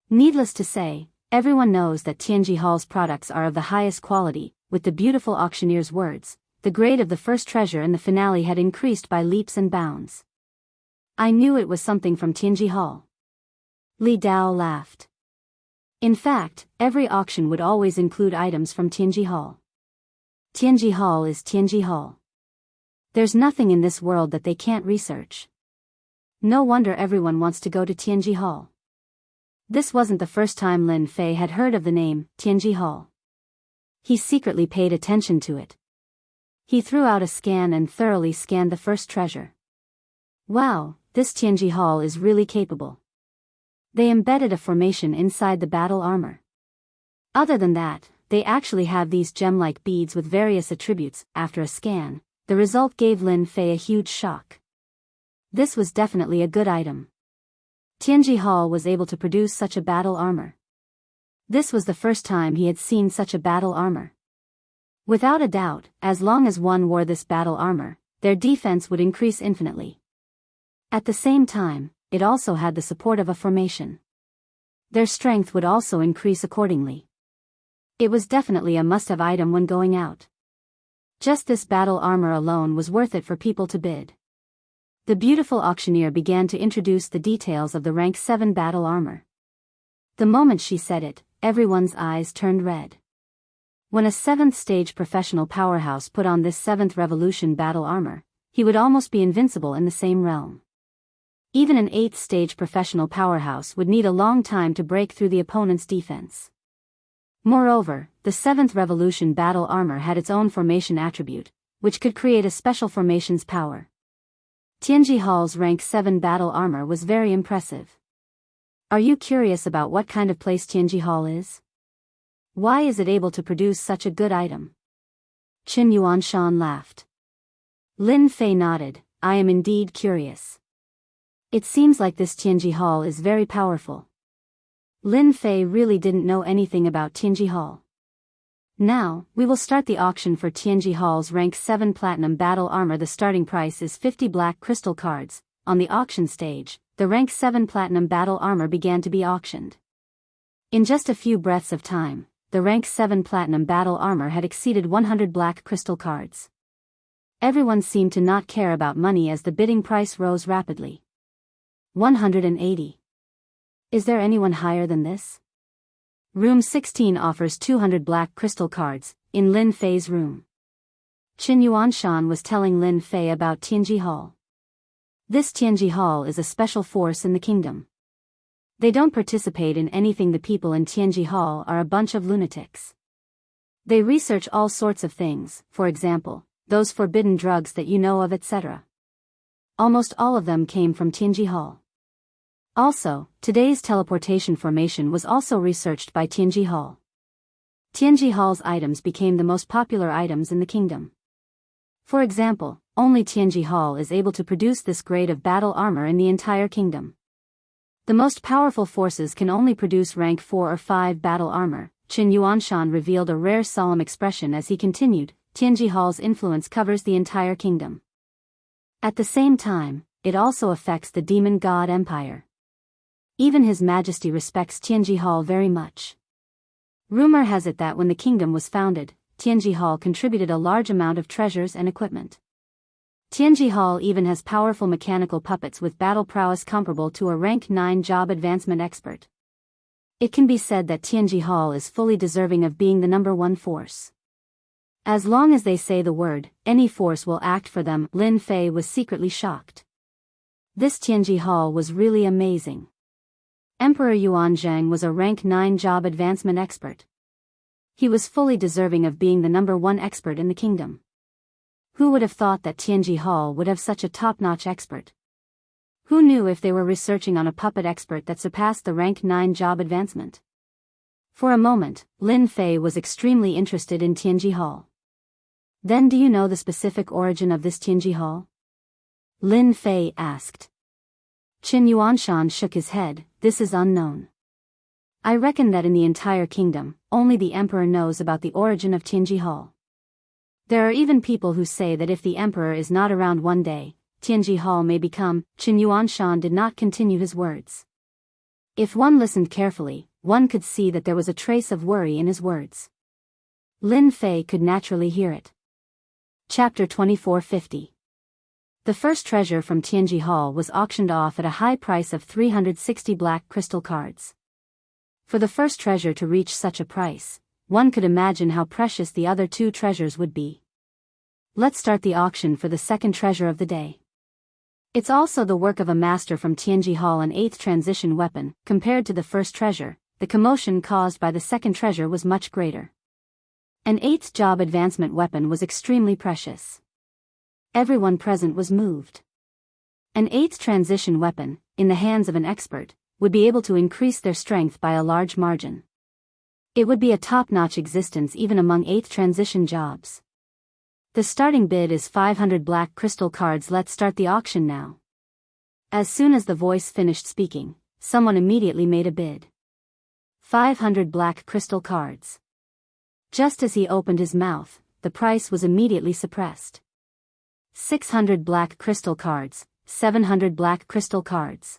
Needless to say, everyone knows that Tianji Hall's products are of the highest quality. With the beautiful auctioneer's words, the grade of the first treasure in the finale had increased by leaps and bounds. I knew it was something from Tianji Hall. Li Dao laughed. In fact, every auction would always include items from Tianji Hall. Tianji Hall is Tianji Hall. There's nothing in this world that they can't research. No wonder everyone wants to go to Tianji Hall. This wasn't the first time Lin Fei had heard of the name, Tianji Hall. He secretly paid attention to it. He threw out a scan and thoroughly scanned the first treasure. Wow, this Tianji Hall is really capable. They embedded a formation inside the battle armor. Other than that, they actually have these gem-like beads with various attributes. After a scan, the result gave Lin Fei a huge shock. This was definitely a good item. Tianji Hall was able to produce such a battle armor. This was the first time he had seen such a battle armor. Without a doubt, as long as one wore this battle armor, their defense would increase infinitely. At the same time, it also had the support of a formation. Their strength would also increase accordingly. It was definitely a must-have item when going out. Just this battle armor alone was worth it for people to bid. The beautiful auctioneer began to introduce the details of the rank 7 battle armor. The moment she said it, everyone's eyes turned red. When a 7th stage professional powerhouse put on this 7th revolution battle armor, he would almost be invincible in the same realm. Even an 8th stage professional powerhouse would need a long time to break through the opponent's defense. Moreover, the 7th revolution battle armor had its own formation attribute, which could create a special formation's power. Tianji Hall's rank 7 battle armor was very impressive. Are you curious about what kind of place Tianji Hall is? Why is it able to produce such a good item? Qin Yuanshan laughed. Lin Fei nodded. I am indeed curious. It seems like this Tianji Hall is very powerful. Lin Fei really didn't know anything about Tianji Hall. Now, we will start the auction for Tianji Hall's rank 7 platinum battle armor. The starting price is 50 black crystal cards. On the auction stage, the rank 7 platinum battle armor began to be auctioned. In just a few breaths of time, the rank 7 platinum battle armor had exceeded 100 black crystal cards. Everyone seemed to not care about money as the bidding price rose rapidly. 180. Is there anyone higher than this? Room 16 offers 200 black crystal cards, in Lin Fei's room. Qin Yuanshan was telling Lin Fei about Tianji Hall. This Tianji Hall is a special force in the kingdom. They don't participate in anything. The people in Tianji Hall are a bunch of lunatics. They research all sorts of things, for example, those forbidden drugs that you know of, etc. Almost all of them came from Tianji Hall. Also, today's teleportation formation was also researched by Tianji Hall. Tianji Hall's items became the most popular items in the kingdom. For example, only Tianji Hall is able to produce this grade of battle armor in the entire kingdom. The most powerful forces can only produce rank 4 or 5 battle armor. Qin Yuanshan revealed a rare solemn expression as he continued, Tianji Hall's influence covers the entire kingdom. At the same time, it also affects the demon god empire. Even His Majesty respects Tianji Hall very much. Rumor has it that when the kingdom was founded, Tianji Hall contributed a large amount of treasures and equipment. Tianji Hall even has powerful mechanical puppets with battle prowess comparable to a rank 9 job advancement expert. It can be said that Tianji Hall is fully deserving of being the number 1 force. As long as they say the word, any force will act for them. Lin Fei was secretly shocked. This Tianji Hall was really amazing. Emperor Yuan Zheng was a rank 9 job advancement expert. He was fully deserving of being the number 1 expert in the kingdom. Who would have thought that Tianji Hall would have such a top-notch expert? Who knew if they were researching on a puppet expert that surpassed the rank 9 job advancement? For a moment, Lin Fei was extremely interested in Tianji Hall. Then do you know the specific origin of this Tianji Hall? Lin Fei asked. Qin Yuanshan shook his head, this is unknown. I reckon that in the entire kingdom, only the emperor knows about the origin of Tianji Hall. There are even people who say that if the emperor is not around one day, Tianji Hall may become. Qin Yuanshan did not continue his words. If one listened carefully, one could see that there was a trace of worry in his words. Lin Fei could naturally hear it. Chapter 2450. The first treasure from Tianji Hall was auctioned off at a high price of 360 black crystal cards. For the first treasure to reach such a price, one could imagine how precious the other 2 treasures would be. Let's start the auction for the second treasure of the day. It's also the work of a master from Tianji Hall, an 8th transition weapon. Compared to the first treasure, the commotion caused by the second treasure was much greater. An 8th job advancement weapon was extremely precious. Everyone present was moved. An 8th transition weapon, in the hands of an expert, would be able to increase their strength by a large margin. It would be a top-notch existence even among 8th transition jobs. The starting bid is 500 black crystal cards. Let's start the auction now. As soon as the voice finished speaking, someone immediately made a bid. 500 black crystal cards. Just as he opened his mouth, the price was immediately suppressed. 600 black crystal cards, 700 black crystal cards.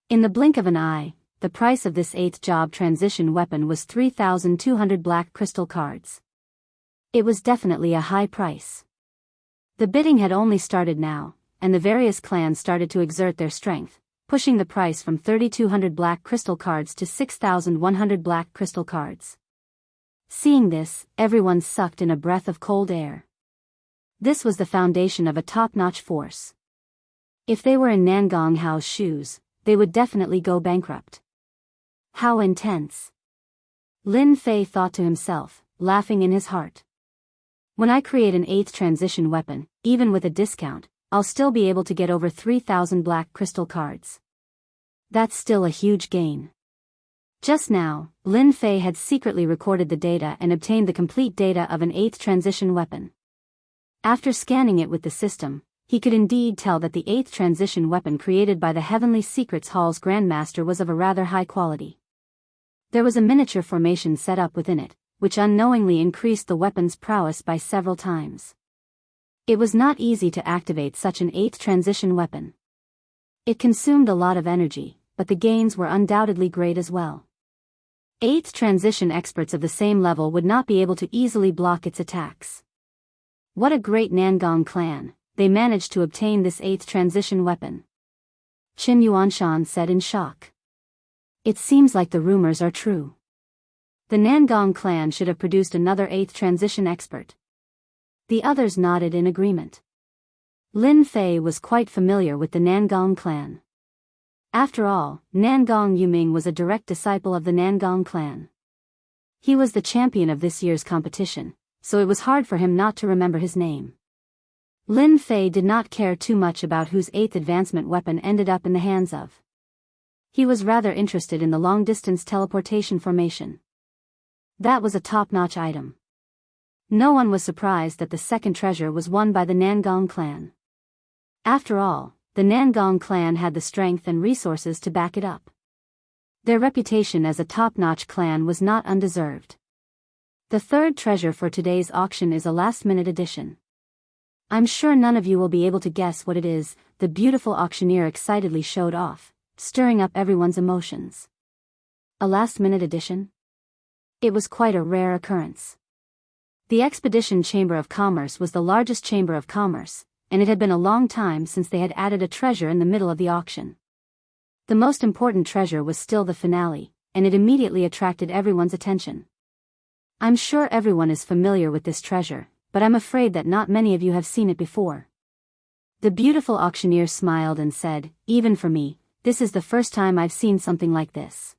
In the blink of an eye, the price of this 8th job transition weapon was 3,200 black crystal cards. It was definitely a high price. The bidding had only started now, and the various clans started to exert their strength, pushing the price from 3,200 black crystal cards to 6,100 black crystal cards. Seeing this, everyone sucked in a breath of cold air. This was the foundation of a top-notch force. If they were in Nangong Hao's shoes, they would definitely go bankrupt. How intense! Lin Fei thought to himself, laughing in his heart. When I create an 8th transition weapon, even with a discount, I'll still be able to get over 3,000 black crystal cards. That's still a huge gain. Just now, Lin Fei had secretly recorded the data and obtained the complete data of an 8th transition weapon. After scanning it with the system, he could indeed tell that the 8th transition weapon created by the Heavenly Secrets Hall's Grandmaster was of a rather high quality. There was a miniature formation set up within it, which unknowingly increased the weapon's prowess by several times. It was not easy to activate such an 8th transition weapon. It consumed a lot of energy, but the gains were undoubtedly great as well. 8th transition experts of the same level would not be able to easily block its attacks. What a great Nangong clan, they managed to obtain this 8th transition weapon. Qin Yuanshan said in shock. It seems like the rumors are true. The Nangong clan should have produced another 8th transition expert. The others nodded in agreement. Lin Fei was quite familiar with the Nangong clan. After all, Nangong Yuming was a direct disciple of the Nangong clan. He was the champion of this year's competition, so it was hard for him not to remember his name. Lin Fei did not care too much about whose 8th advancement weapon ended up in the hands of. He was rather interested in the long-distance teleportation formation. That was a top-notch item. No one was surprised that the second treasure was won by the Nangong clan. After all, the Nangong clan had the strength and resources to back it up. Their reputation as a top-notch clan was not undeserved. The third treasure for today's auction is a last-minute addition. I'm sure none of you will be able to guess what it is, the beautiful auctioneer excitedly showed off, stirring up everyone's emotions. A last-minute addition? It was quite a rare occurrence. The Expedition Chamber of Commerce was the largest chamber of commerce, and it had been a long time since they had added a treasure in the middle of the auction. The most important treasure was still the finale, and it immediately attracted everyone's attention. I'm sure everyone is familiar with this treasure, but I'm afraid that not many of you have seen it before. The beautiful auctioneer smiled and said, "Even for me, this is the first time I've seen something like this."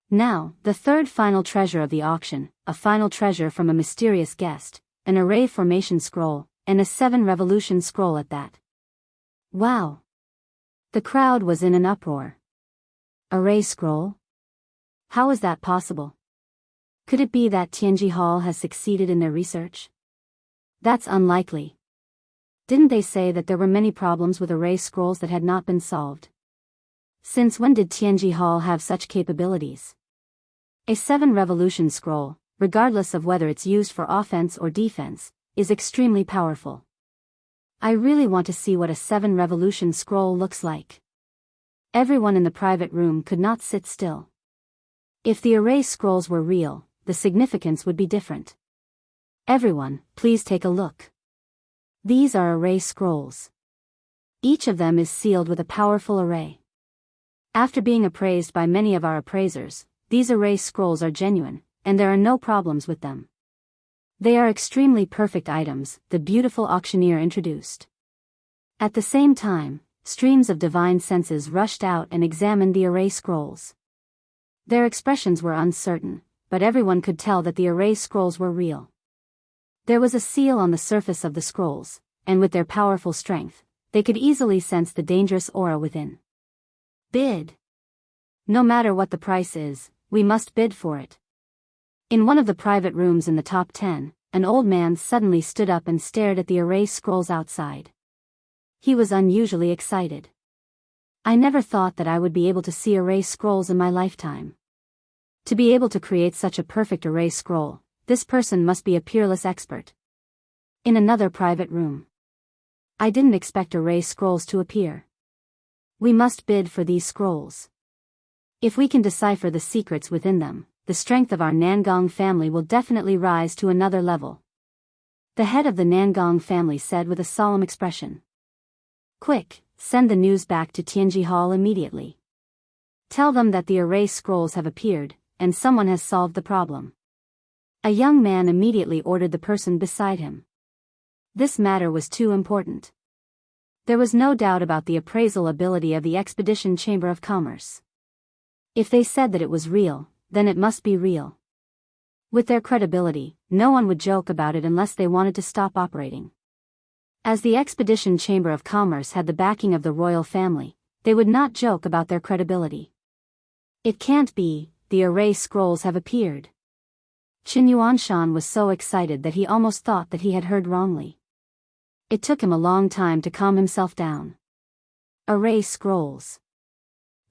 Now, the third final treasure of the auction, a final treasure from a mysterious guest, an array formation scroll, and a 7 revolution scroll at that. Wow! The crowd was in an uproar. Array scroll? How is that possible? Could it be that Tianji Hall has succeeded in their research? That's unlikely. Didn't they say that there were many problems with array scrolls that had not been solved? Since when did Tianji Hall have such capabilities? A 7 revolution scroll, regardless of whether it's used for offense or defense, is extremely powerful. I really want to see what a 7 revolution scroll looks like. Everyone in the private room could not sit still. If the array scrolls were real, the significance would be different. Everyone, please take a look. These are array scrolls. Each of them is sealed with a powerful array. After being appraised by many of our appraisers, these array scrolls are genuine, and there are no problems with them. They are extremely perfect items, the beautiful auctioneer introduced. At the same time, streams of divine senses rushed out and examined the array scrolls. Their expressions were uncertain, but everyone could tell that the array scrolls were real. There was a seal on the surface of the scrolls, and with their powerful strength, they could easily sense the dangerous aura within. Bid. No matter what the price is, we must bid for it. In one of the private rooms in the top 10, an old man suddenly stood up and stared at the array scrolls outside. He was unusually excited. I never thought that I would be able to see array scrolls in my lifetime. To be able to create such a perfect array scroll, this person must be a peerless expert. In another private room. I didn't expect array scrolls to appear. We must bid for these scrolls. If we can decipher the secrets within them, the strength of our Nangong family will definitely rise to another level. The head of the Nangong family said with a solemn expression. Quick, send the news back to Tianji Hall immediately. Tell them that the array scrolls have appeared, and someone has solved the problem. A young man immediately ordered the person beside him. This matter was too important. There was no doubt about the appraisal ability of the Expedition Chamber of Commerce. If they said that it was real, then it must be real. With their credibility, no one would joke about it unless they wanted to stop operating. As the Expedition Chamber of Commerce had the backing of the royal family, they would not joke about their credibility. It can't be, the array scrolls have appeared. Qin Yuanshan was so excited that he almost thought that he had heard wrongly. It took him a long time to calm himself down. Array scrolls.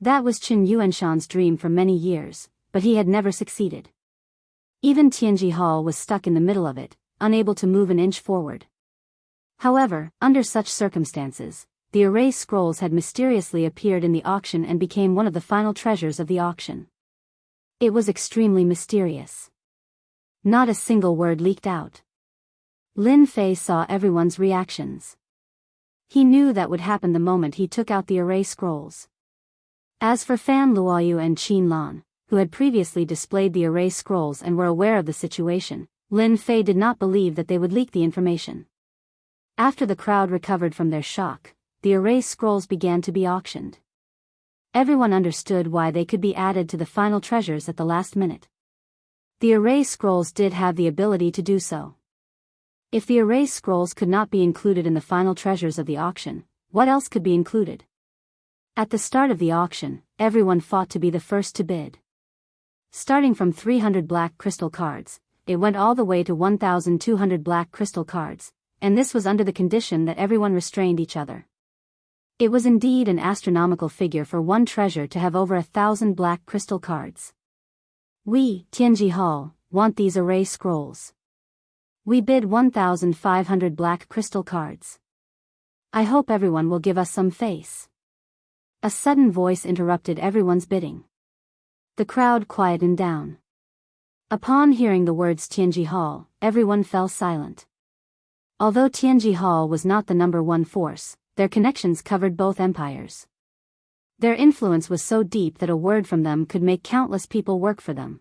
That was Qin Yuanshan's dream for many years, but he had never succeeded. Even Tianji Hall was stuck in the middle of it, unable to move an inch forward. However, under such circumstances, the array scrolls had mysteriously appeared in the auction and became one of the final treasures of the auction. It was extremely mysterious. Not a single word leaked out. Lin Fei saw everyone's reactions. He knew that would happen the moment he took out the array scrolls. As for Fan Luoyu and Qin Lan, who had previously displayed the array scrolls and were aware of the situation, Lin Fei did not believe that they would leak the information. After the crowd recovered from their shock, the array scrolls began to be auctioned. Everyone understood why they could be added to the final treasures at the last minute. The array scrolls did have the ability to do so. If the array scrolls could not be included in the final treasures of the auction, what else could be included? At the start of the auction, everyone fought to be the first to bid. Starting from 300 black crystal cards, it went all the way to 1,200 black crystal cards, and this was under the condition that everyone restrained each other. It was indeed an astronomical figure for one treasure to have over 1,000 black crystal cards. We, Tianji Hall, want these array scrolls. We bid 1,500 black crystal cards. I hope everyone will give us some face. A sudden voice interrupted everyone's bidding. The crowd quietened down. Upon hearing the words Tianji Hall, everyone fell silent. Although Tianji Hall was not the number one force, their connections covered both empires. Their influence was so deep that a word from them could make countless people work for them.